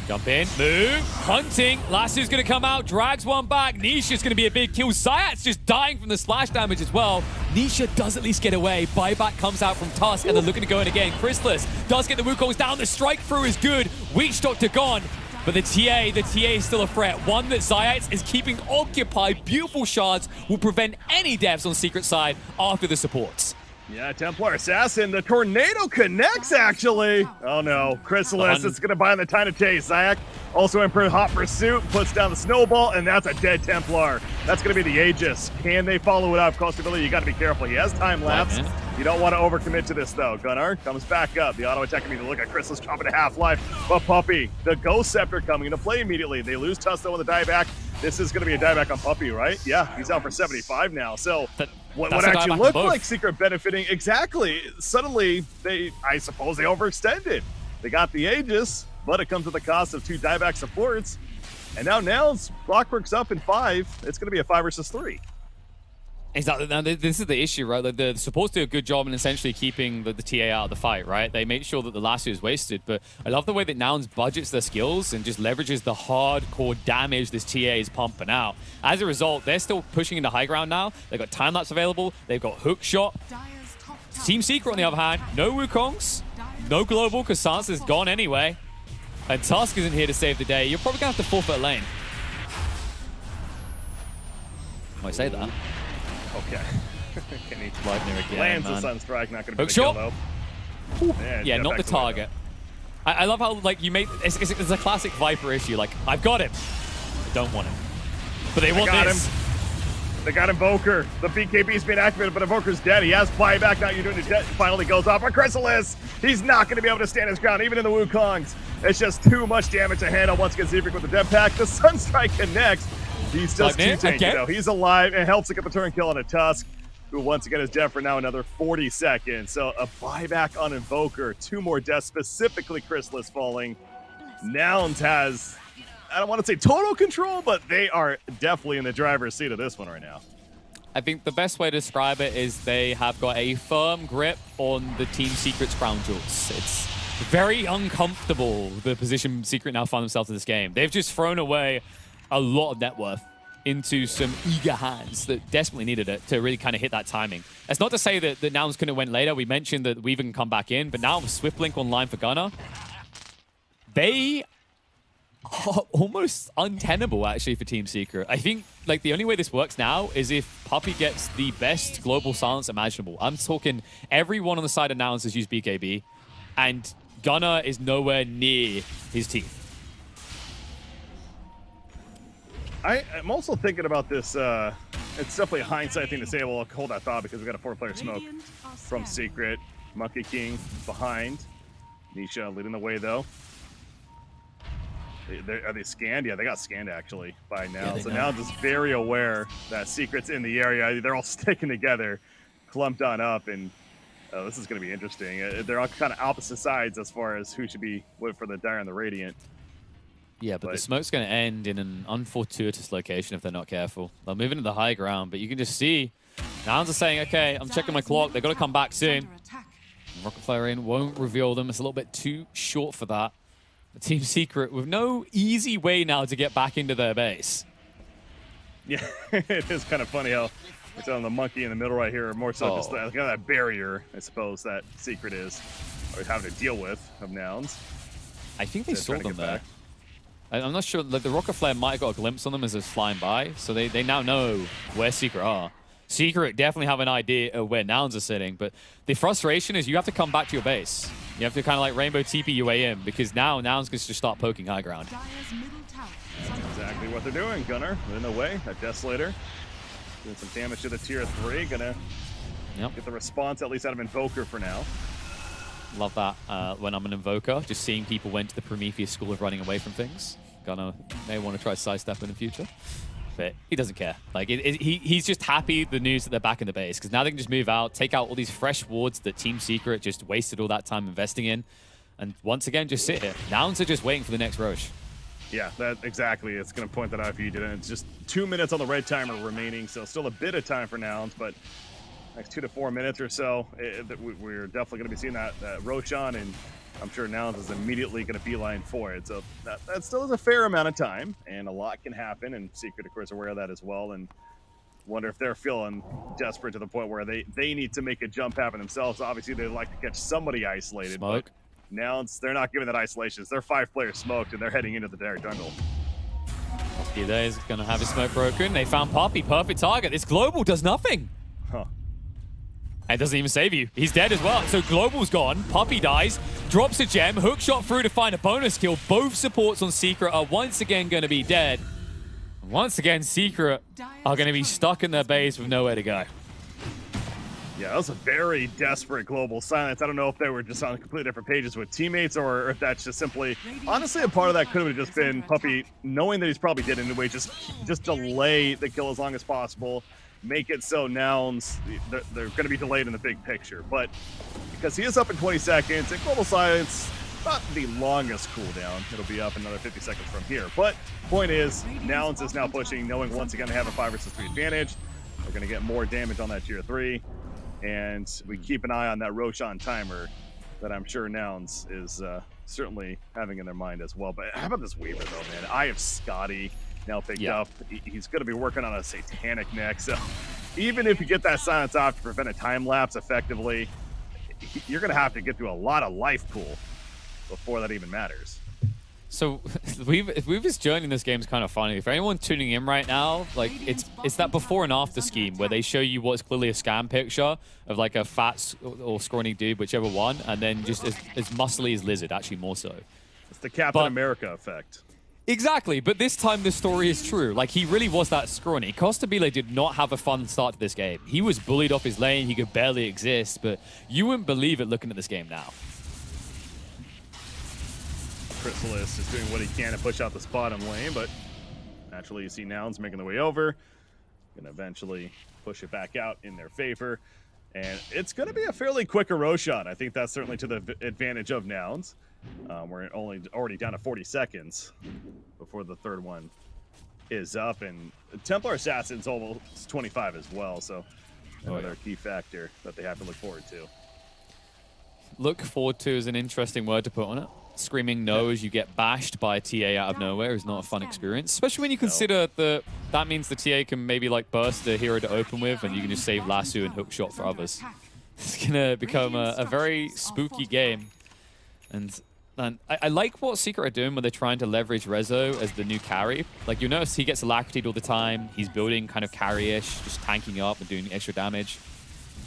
Jump in, move, hunting. Lasso's going to come out, drags one back. Nisha's going to be a big kill. Zayat's just dying from the splash damage as well. Nisha does at least get away. Buyback comes out from Tusk, and they're looking to go in again. Chrysalis does get the Wukongs down. The strike through is good. Witch Doctor gone. But the TA is still a threat. One that Zayat is keeping occupied. Beautiful shards will prevent any deaths on Secret side after the supports. Yeah, Templar Assassin, the tornado connects, actually. Oh no, Chrysalis is going to buy the time to taste. Zayak also in hot pursuit, puts down the snowball, and that's a dead Templar. That's going to be the Aegis. Can they follow it up? Costability, you got to be careful. He has time lapse. You don't want to overcommit to this, though. Gunnar comes back up. The auto attack can be to look at Chrysalis dropping to half life. But Puppy, the Ghost Scepter coming into play immediately. They lose Tusto on the dieback. this is going to be a dieback on Puppy, right? Yeah, he's out for 75 now. So what that's a actually dieback on looked both. like Secret benefiting, exactly. Suddenly, I suppose they overextended. They got the Aegis, but it comes at the cost of 2 dieback supports. And now Nouns, Clockwork's up in 5. It's going to be a 5 versus 3. Exactly. Now, this is the issue, right? Like, the supports do a good job in essentially keeping the TA out of the fight, right? They make sure that the last year is wasted, but I love the way that Nouns budgets their skills and just leverages the hardcore damage this TA is pumping out. As a result, they're still pushing into high ground now. They've got time-lapse available. They've got hook shot. Dire's top tower Team Secret, on the other hand, no Wukongs, no global, because Sans is gone anyway. And Tusk isn't here to save the day. You're probably going to have to forfeit lane. I say that. Okay. Can he Lightning again, lands man. a Sunstrike? Not going to be Hook the kill, shot. though. Yeah, not the target. I love how, like, you make... It's a classic Viper issue. Like, I've got him. I don't want him. But they want got this. They got Invoker. The BKB's being activated, but Invoker's dead. He has buyback. Now you're doing his dead. Finally goes off. But Chrysalis, he's not going to be able to stand his ground, even in the Wukongs. It's just too much damage to handle once again Zebrik with the dead pack. The Sunstrike connects. He's just too tanky, though. He's alive and helps to get the turn kill on a Tusk, who once again is dead for now another 40 seconds. So a buyback on Invoker. 2 more deaths, specifically Chrysalis falling. Nouns has, I don't want to say total control, but they are definitely in the driver's seat of this one right now. I think the best way to describe it is they have got a firm grip on the Team Secret's crown jewels. It's very uncomfortable, the position Secret now find themselves in this game. They've just thrown away a lot of net worth into some eager hands that desperately needed it to really kind of hit that timing. That's not to say that the Nouns couldn't have went later. We mentioned that Weaver can come back in, but now with Swiftblink online for Gunnar, they are almost untenable, actually, for Team Secret. I think, like, the only way this works now is if Puppy gets the best global silence imaginable. I'm talking everyone on the side of Nouns has used BKB, and Gunnar is nowhere near his team. I'm also thinking about this. It's definitely a hindsight thing to say. Well, I'll hold that thought because we got a 4-player smoke from Secret. Monkey King behind. Nisha leading the way, though. Are they scanned? Yeah, they got scanned, actually, by now. So now just very aware that Secret's in the area. They're all sticking together, clumped on up, and this is going to be interesting. They're all kind of opposite sides as far as who should be for the Dire and the Radiant. Yeah, but the smoke's going to end in an unfortuitous location if they're not careful. They'll move into the high ground, but you can just see Nouns are saying, okay, I'm checking my clock. They've got to come back soon. Rocket Flare in won't reveal them. It's a little bit too short for that. The Team Secret with no easy way now to get back into their base. Yeah, it is kind of funny how it's on the monkey in the middle right here, or more so just kind of that barrier, I suppose, that Secret is or having to deal with of Nouns. I think they saw them there. I'm not sure. Like, the Rocket Flare might have got a glimpse on them as it's flying by, so they now know where Secret are. Secret definitely have an idea of where Nouns are sitting, but the frustration is you have to come back to your base. You have to kind of like Rainbow TP your way in, because now Nouns can just start poking high ground. That's exactly what they're doing. Gunnar in the way. That Desolator doing some damage to the tier 3. Gonna get the response at least out of Invoker for now. Love that when I'm an Invoker, just seeing people went to the Prometheus school of running away from things. Gunnar may want to try sidestep in the future, but he doesn't care. Like he's just happy the news that they're back in the base, because now they can just move out, take out all these fresh wards that Team Secret just wasted all that time investing in, and once again just sit here. Nouns are just waiting for the next Roche. Yeah, that exactly. It's going to point that out if you didn't. It's just 2 minutes on the red timer remaining, so still a bit of time for Nouns, but next 2 to 4 minutes or so, we're definitely going to be seeing that Roshan, and I'm sure Nouns is immediately going to beeline for it. So that still is a fair amount of time, and a lot can happen, and Secret, of course, aware of that as well, and wonder if they're feeling desperate to the point where they need to make a jump happen themselves. Obviously, they'd like to catch somebody isolated. Smoke. But Nouns, they're not giving that isolation. They're 5-player smoked, and they're heading into the Dire jungle. He there is going to have his smoke broken. They found Poppy. Perfect target. This Global does nothing. Huh. And doesn't even save you. He's dead as well. So Global's gone. Puppy dies. Drops a gem. Hook shot through to find a bonus kill. Both supports on Secret are once again going to be dead. Once again, Secret are going to be stuck in their base with nowhere to go. Yeah, that was a very desperate global silence. I don't know if they were just on completely different pages with teammates or if that's just simply... Honestly, a part of that could have just been Puppey knowing that he's probably dead anyway, just delay the kill as long as possible. Make it so Nouns, they're going to be delayed in the big picture. But because he is up in 20 seconds, and global silence, not the longest cooldown. It'll be up another 50 seconds from here. But point is, Nouns is now pushing, knowing once again they have a 5 versus 3 advantage. They're going to get more damage on that tier 3. And we keep an eye on that Roshan timer that I'm sure Nouns is certainly having in their mind as well. But how about this Weaver, though, man? I have Scotty now picked up. He's going to be working on a Satanic next. So even if you get that silence off to prevent a time lapse effectively, you're going to have to get through a lot of life pool before that even matters. So Weaver's journey in this game is kind of funny. For anyone tuning in right now, like it's that before and after scheme where they show you what's clearly a scam picture of like a fat or scrawny dude, whichever one, and then just as muscly as Lizard, actually more so. It's the Captain America effect. Exactly, but this time the story is true. Like, he really was that scrawny. Costabile did not have a fun start to this game. He was bullied off his lane, he could barely exist, but you wouldn't believe it looking at this game now. Chrysalis is doing what he can to push out this bottom lane, but naturally you see Nouns making their way over. Gonna eventually push it back out in their favor. And it's gonna be a fairly quick Roshan. I think that's certainly to the advantage of Nouns. We're already down to 40 seconds before the third one is up, and Templar Assassin's almost 25 as well, so another key factor that they have to look forward to. Look forward to is an interesting word to put on it. Screaming no as you get bashed by a TA out of nowhere is not a fun experience, especially when you consider that means the TA can maybe like burst the hero to open with, and you can just save lasso and hook shot for others. It's gonna become a very spooky game, and I like what Secret are doing when they're trying to leverage Rezo as the new carry. Like, you notice he gets alacritied all the time. He's building kind of carry-ish, just tanking up and doing extra damage.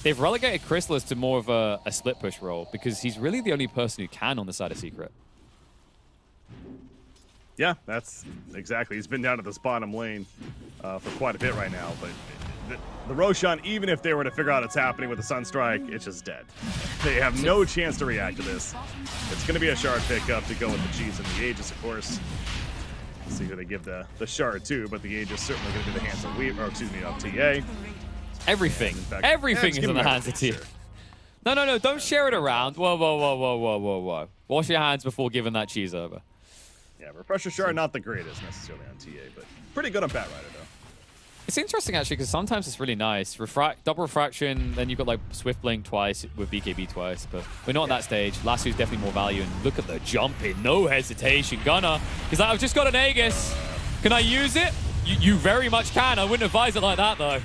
They've relegated Chrysalis to more of a split push role because he's really the only person who can on the side of Secret. Yeah, that's exactly. He's been down to this bottom lane for quite a bit right now, but the Roshan, even if they were to figure out what's happening with the Sunstrike, it's just dead. They have no chance to react to this. It's going to be a shard pickup to go with the Cheese and the Aegis, of course. Let's see who they give the shard to, but the Aegis certainly going to be the hands of Weaver, or excuse me, of TA. Everything. Everything is in the hands of TA. Sure. No, don't share it around. Whoa. Wash your hands before giving that cheese over. Yeah, Refresher Shard, not the greatest necessarily on TA, but pretty good on Bat Rider, though. It's interesting, actually, because sometimes it's really nice. Double Refraction, then you've got, like, Swift Blink twice with BKB twice, but we're not at that stage. Lasso's definitely more value, and look at the jump in. No hesitation. Gunner, he's like, I've just got an Aegis. Can I use it? You very much can. I wouldn't advise it like that, though.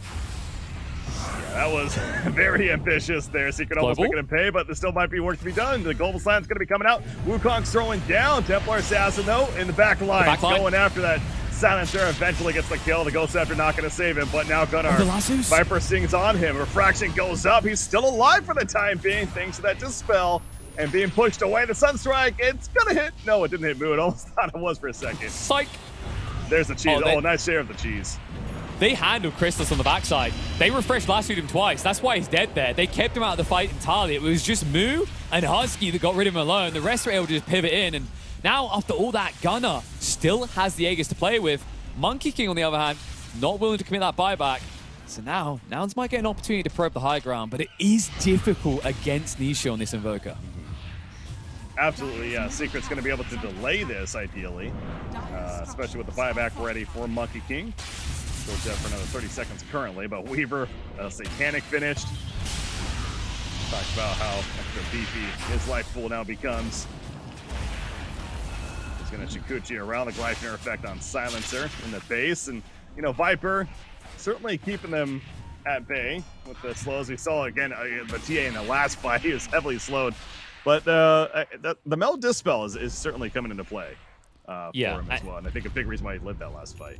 That was very ambitious there. Secret almost making him pay, but there still might be work to be done. The Global Slam's going to be coming out. Wukong's throwing down. Templar Assassin, though, in the back line. Going after that Silencer. Eventually gets the kill. The Ghost Scepter not going to save him, but now Gunnar. Viper sings on him. Refraction goes up. He's still alive for the time being, thanks to that Dispel. And being pushed away. The Sunstrike, it's going to hit. No, it didn't hit Moo. It almost thought it was for a second. Psych. There's the cheese. Oh, nice share of the cheese. They handled Chrysalis on the backside. They refreshed Lassoed him twice. That's why he's dead there. They kept him out of the fight entirely. It was just Moo and Husky that got rid of him alone. The rest were able to just pivot in. And now, after all that, Gunner still has the Aegis to play with. Monkey King, on the other hand, not willing to commit that buyback. So now, Nouns might get an opportunity to probe the high ground, but it is difficult against Nisha on this Invoker. Absolutely, yeah. Secret's going to be able to delay this, ideally, especially with the buyback ready for Monkey King. Still dead for another 30 seconds currently, but Weaver, Satanic finished. Talked about how extra beefy his life pool now becomes. He's going to Chikuchi around the Glyphner effect on Silencer in the base. And, you know, Viper certainly keeping them at bay with the slows. We saw, again, the TA in the last fight. He was heavily slowed. But the Mel Dispel is certainly coming into play for him as well. And I think a big reason why he lived that last fight.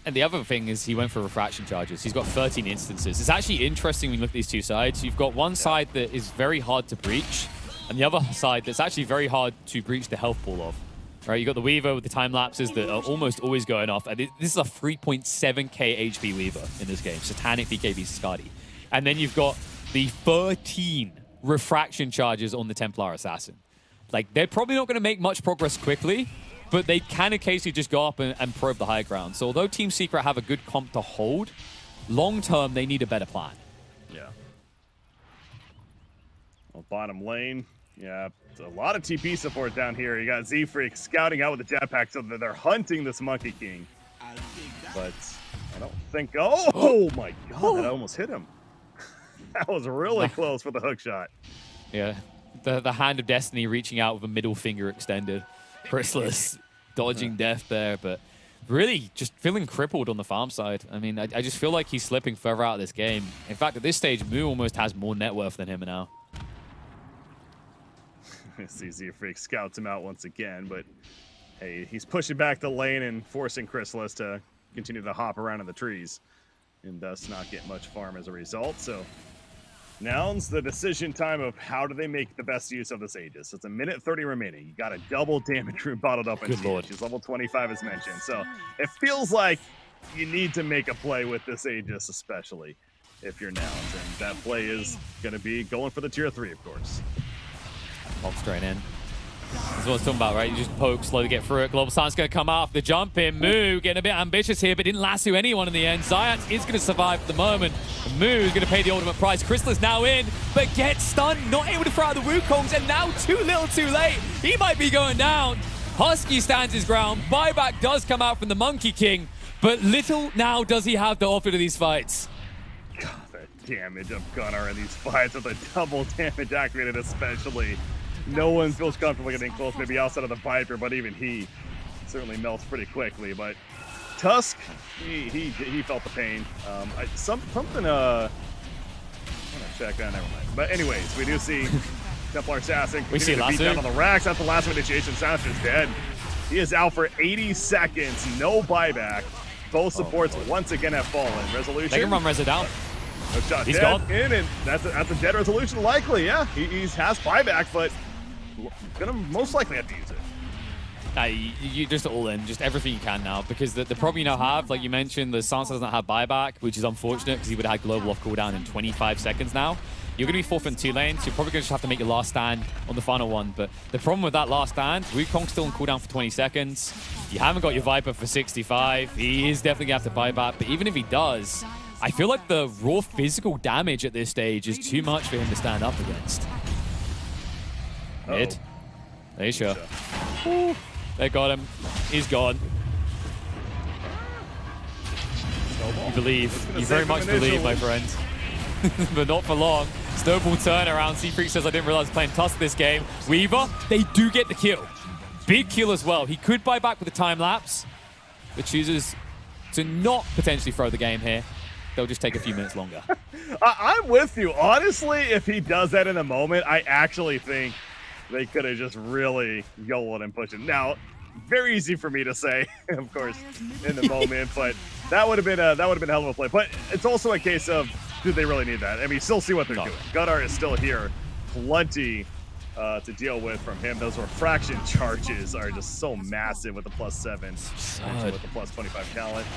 And the other thing is he went for refraction charges. He's got 13 instances. It's actually interesting when you look at these two sides. You've got one side that is very hard to breach, and the other side that's actually very hard to breach the health pool of. Right? You've got the Weaver with the time lapses that are almost always going off. And this is a 3.7k HP Weaver in this game. Satanic BKB Skadi. And then you've got the 13 refraction charges on the Templar Assassin. Like, they're probably not going to make much progress quickly, but they can occasionally just go up and probe the high ground. So although Team Secret have a good comp to hold, long term, they need a better plan. Yeah. Well, bottom lane, yeah, a lot of TP support down here. You got Z-Freak scouting out with the jetpack, so they're hunting this Monkey King. But I don't think... Oh my god, that almost hit him. That was really close for the hook shot. Yeah, the hand of destiny reaching out with a middle finger extended. Chrysalis dodging death there, but really just feeling crippled on the farm side. I mean, I just feel like he's slipping further out of this game. In fact, at this stage, Moo almost has more net worth than him now. CZ Freak scouts him out once again, but hey, he's pushing back the lane and forcing Chrysalis to continue to hop around in the trees and thus not get much farm as a result. So Nouns, the decision time of how do they make the best use of this Aegis. So it's a minute 30 remaining. You got a double damage room bottled up in Siege. She's level 25 as mentioned. So it feels like you need to make a play with this Aegis, especially if you're Nouns. And that play is going to be going for the tier 3, of course. Pop straight in. That's what I was talking about, right? You just poke, slowly get through it. Global Silence going to come off the jump in. Moo getting a bit ambitious here, but didn't lasso anyone in the end. Zayat is going to survive at the moment. Moo is going to pay the ultimate price. Crystal is now in, but gets stunned, not able to throw out the Wukongs, and now too little too late. He might be going down. Husky stands his ground. Buyback does come out from the Monkey King, but little now does he have to offer to these fights. God, the damage of Gunnar in these fights with a double damage activated especially. No one feels comfortable getting close, maybe outside of the Viper, but even he certainly melts pretty quickly. But Tusk, he felt the pain. Something, I'm gonna check that, never mind. But anyways, we do see Templar Assassin continue to beat down on the racks. That's the last initiation. Savage is dead. He is out for 80 seconds, no buyback. Both supports once again have fallen. Resolution. They can run Reza down. No shot. He's dead. gone. In, and that's a dead resolution, likely. Yeah, he has buyback, but gonna most likely have to use it. You just all in, just everything you can now, because the problem you now have, like you mentioned, the Sansa doesn't have buyback, which is unfortunate because he would have had global off cooldown in 25 seconds now. You're going to be forfeiting 2 lanes, so you're probably going to just have to make your last stand on the final one. But the problem with that last stand, Wukong's still on cooldown for 20 seconds. You haven't got your Viper for 65. He is definitely going to have to buy back, but even if he does, I feel like the raw physical damage at this stage is too much for him to stand up against. Mid. Are you sure? Ooh, they got him. He's gone. You believe. You very much believe, my friend. But not for long. Snowball turnaround. C-Freak says, I didn't realize playing Tusk this game. Weaver, they do get the kill. Big kill as well. He could buy back with a time lapse, but chooses to not potentially throw the game here. They'll just take a few minutes longer. I'm with you. Honestly, if he does that in the moment, I actually think they could have just really YOLO'd and pushed it. Now, very easy for me to say, of course, in the moment, but that would have been a hell of a play. But it's also a case of, do they really need that? I mean, still see what they're doing. Gunnar is still here. Plenty to deal with from him. Those refraction charges are just so massive with the +7, with the +25 talent.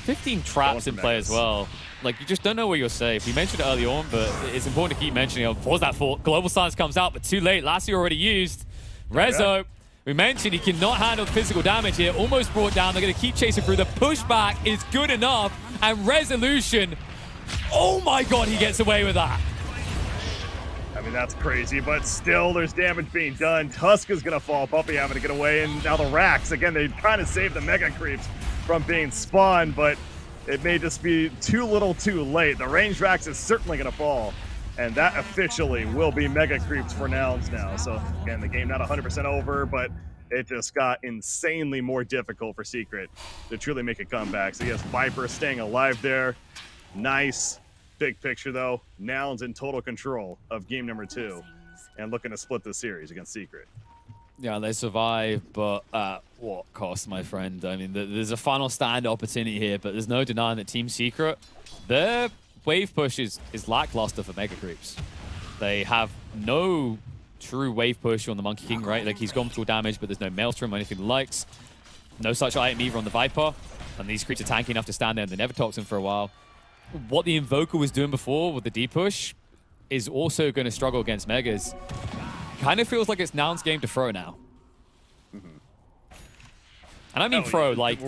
15 traps in play as well. Like, you just don't know where you're safe. You mentioned it early on, but it's important to keep mentioning it. What was that for? Global Silence comes out, but too late. Lassie already used. Rezo, we mentioned he cannot handle physical damage here. Almost brought down. They're going to keep chasing through. The pushback is good enough. And Resolution, oh my god, he gets away with that. I mean, that's crazy, but still there's damage being done. Tusk is going to fall. Puppy having to get away, and now the racks. Again, they kind of saved the Mega Creeps from being spawned, but it may just be too little too late. The range racks is certainly going to fall, and that officially will be Mega Creeps for Nouns now. So again, the game not 100% over, but it just got insanely more difficult for Secret to truly make a comeback. So yes, Viper staying alive there. Nice. Big picture though, Nouns in total control of game number 2 and looking to split this series against Secret. Yeah, they survive, but at what cost, my friend? I mean, there's a final stand opportunity here, but there's no denying that Team Secret, their wave push is lackluster for Mega Creeps. They have no true wave push on the Monkey King, right? Like, he's gone through damage, but there's no Maelstrom or anything he likes. No such item either on the Viper, and these creeps are tanky enough to stand there in the Never Toxin for a while. what the Invoker was doing before with the D push is also going to struggle against Megas. Kind of feels like it's Nouns' game to throw now. And I mean throw, like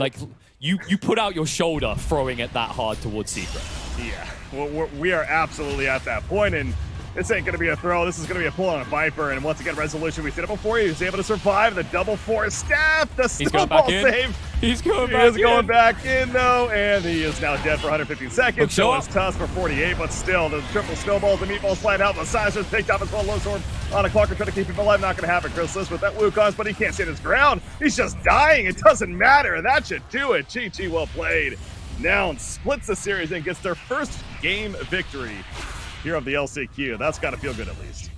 you put out your shoulder throwing it that hard towards Secret. Yeah, well, we are absolutely at that point, and this ain't going to be a throw. This is going to be a pull on a Viper, and once again, Resolution, we see it before. He was able to survive the double force staff, the snowball save. He's going back in. He is going back in, though, and he is now dead for 115 seconds. So is Tusk for 48, but still, the triple snowballs, the meatballs flying out. The Sizer's picked up as well. Low sword on a clock, trying to keep him alive. Not going to happen. Chrysalis with that Wukong's, but he can't stand his ground. He's just dying. It doesn't matter. That should do it. Chi well played. Nouns splits the series and gets their first game victory here of the LCQ. That's got to feel good at least.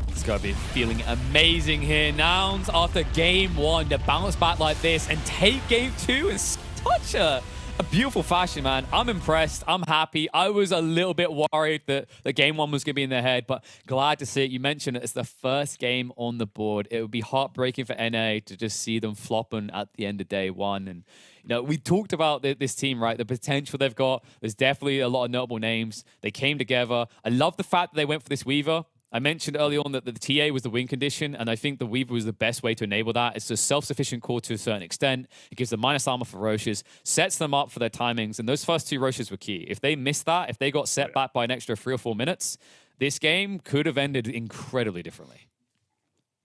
It's got to be feeling amazing here. Nouns, after game 1, to bounce back like this and take game 2 in such a beautiful fashion, man. I'm impressed. I'm happy. I was a little bit worried that the game 1 was going to be in their head, but glad to see it. You mentioned it's the first game on the board. It would be heartbreaking for NA to just see them flopping at the end of day 1. And you know, we talked about this team, right? The potential they've got. There's definitely a lot of notable names. They came together. I love the fact that they went for this Weaver. I mentioned early on that the TA was the win condition, and I think the Weaver was the best way to enable that. It's a self-sufficient core to a certain extent. It gives them minus armor for Roches, sets them up for their timings, and those first 2 Roches were key. If they missed that, if they got set back by an extra 3 or 4 minutes, this game could have ended incredibly differently.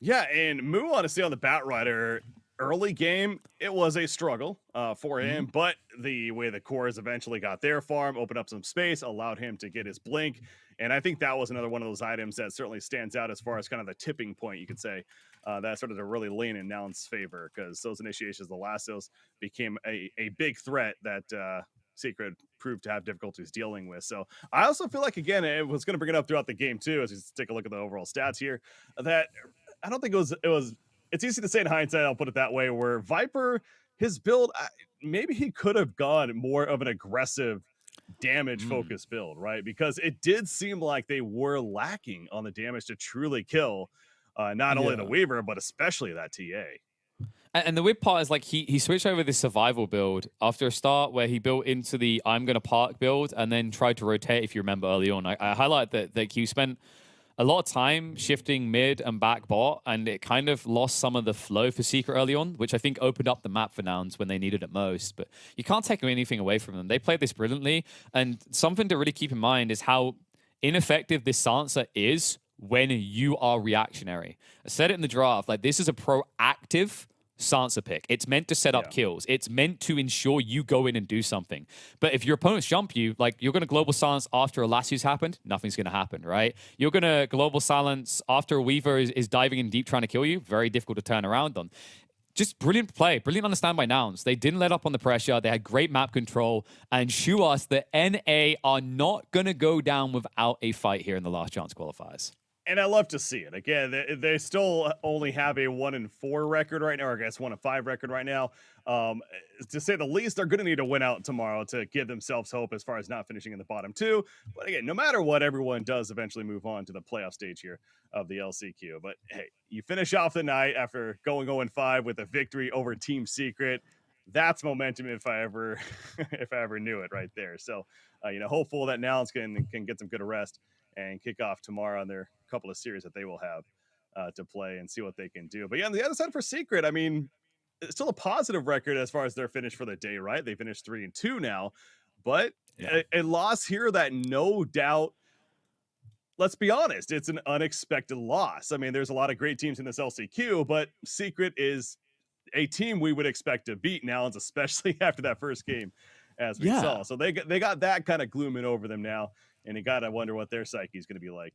Yeah, and Moo, honestly, on the Batrider, early game, it was a struggle for him, but the way the cores eventually got their farm, opened up some space, allowed him to get his blink. And I think that was another one of those items that certainly stands out as far as kind of the tipping point, you could say, that started to really lean in Nouns' favor, because those initiations, the lassos, became a big threat that Secret proved to have difficulties dealing with. So I also feel like, again, it was going to bring it up throughout the game too, as we take a look at the overall stats here, that I don't think it's easy to say in hindsight, I'll put it that way, where Viper, his build, maybe he could have gone more of an aggressive damage focused build, right? Because it did seem like they were lacking on the damage to truly kill not only the Weaver, but especially that TA. And the weird part is, like, he switched over this survival build after a start where he built into the I'm going to park build and then tried to rotate, if you remember early on. I highlight that he spent a lot of time shifting mid and back bot, and it kind of lost some of the flow for Secret early on, which I think opened up the map for Nouns when they needed it most. But you can't take anything away from them. They played this brilliantly, and something to really keep in mind is how ineffective this silencer is when you are reactionary. I said it in the draft, like, this is a proactive silencer pick. It's meant to set up kills. It's meant to ensure you go in and do something. But if your opponents jump you, like, you're going to global silence after a lasso's happened, nothing's going to happen, right? You're going to global silence after a Weaver is diving in deep trying to kill you. Very difficult to turn around on. Just brilliant play, brilliant understand by Nouns. They didn't let up on the pressure. They had great map control, and show us that NA are not going to go down without a fight here in the Last Chance Qualifiers. And I love to see it. Again, they still only have a 1-4 record right now, or I guess 1-5 record right now. To say the least, they're going to need to win out tomorrow to give themselves hope as far as not finishing in the bottom 2. But again, no matter what, everyone does eventually move on to the playoff stage here of the LCQ. But hey, you finish off the night after going 0-5 with a victory over Team Secret. That's momentum if I ever knew it right there. So, hopeful that Nouns can get some good rest and kick off tomorrow on their couple of series that they will have to play and see what they can do. But yeah, on the other side for Secret, I mean, it's still a positive record as far as their finish for the day, right? They finished 3-2 now, but a loss here that no doubt, let's be honest, it's an unexpected loss. I mean, there's a lot of great teams in this LCQ, but Secret is a team we would expect to beat Nouns, especially after that first game, as we saw. So they got that kind of glooming over them now. And you got to wonder what their psyche is going to be like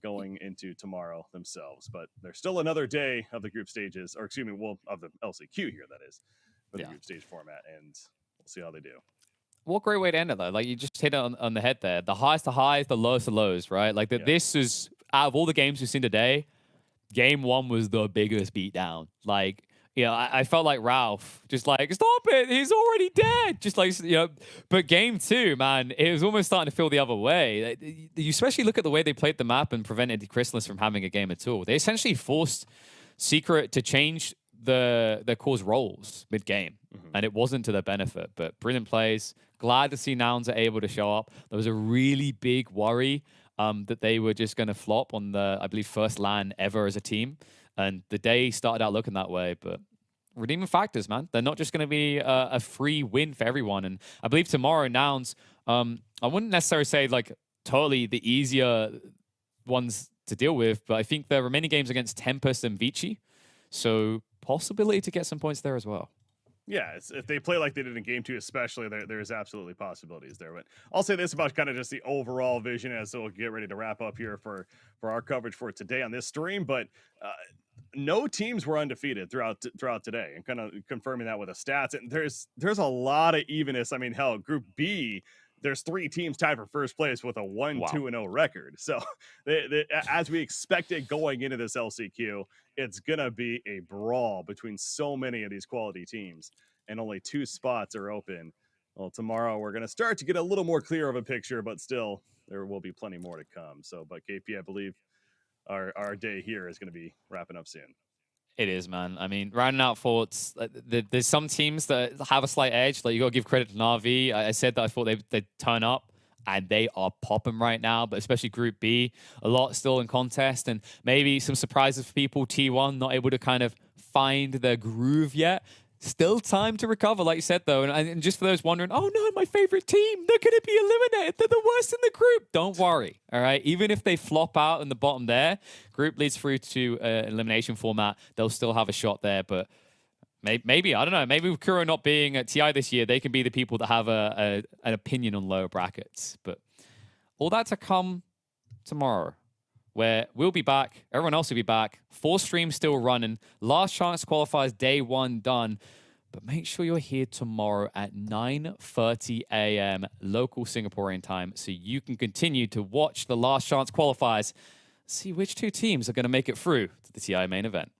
going into tomorrow themselves. But there's still another day of the group stages, or excuse me, of the LCQ here, that is, for the group stage format. And we'll see how they do. What great way to end it, though. Like, you just hit it on the head there. The highest to highs, the lowest to lows, right? Like, this is, out of all the games we've seen today, game 1 was the biggest beatdown. Like, I felt like Ralph, just like, stop it, he's already dead. Just like, but game 2, man, it was almost starting to feel the other way. You especially look at the way they played the map and prevented Chrysalis from having a game at all. They essentially forced Secret to change their cause roles mid-game, and it wasn't to their benefit. But brilliant plays. Glad to see Nouns are able to show up. There was a really big worry that they were just going to flop on the, I believe, first LAN ever as a team. And the day started out looking that way, but redeeming factors, man. They're not just going to be a free win for everyone. And I believe tomorrow, Nouns, I wouldn't necessarily say like totally the easier ones to deal with, but I think there are many games against Tempest and Vici. So possibility to get some points there as well. Yeah, if they play like they did in game 2 especially, there's absolutely possibilities there. But I'll say this about kind of just the overall vision as we'll get ready to wrap up here for our coverage for today on this stream. But no teams were undefeated throughout today, and kind of confirming that with the stats. And there's a lot of evenness. I mean, hell, Group B, there's 3 teams tied for first place with a 1-2-0 record. So as we expected going into this LCQ, it's going to be a brawl between so many of these quality teams, and only 2 spots are open. Well, tomorrow we're going to start to get a little more clear of a picture, but still there will be plenty more to come. So, but KP, I believe our day here is going to be wrapping up soon. It is, man. I mean, rounding out thoughts, there's some teams that have a slight edge. Like, you got to give credit to Na'Vi. I said that I thought they'd turn up, and they are popping right now, but especially Group B, a lot still in contest, and maybe some surprises for people. T1 not able to kind of find their groove yet. Still time to recover, like you said, though. And just for those wondering, oh no, my favorite team, they're going to be eliminated. They're the worst in the group. Don't worry, all right? Even if they flop out in the bottom there, group leads through to elimination format. They'll still have a shot there, but maybe I don't know. Maybe with Kuro not being at TI this year, they can be the people that have an opinion on lower brackets. But all that to come tomorrow, where we'll be back. Everyone else will be back. 4 streams still running. Last Chance Qualifiers day 1 done. But make sure you're here tomorrow at 9:30 a.m. local Singaporean time so you can continue to watch the Last Chance Qualifiers, see which 2 teams are going to make it through to the TI main event.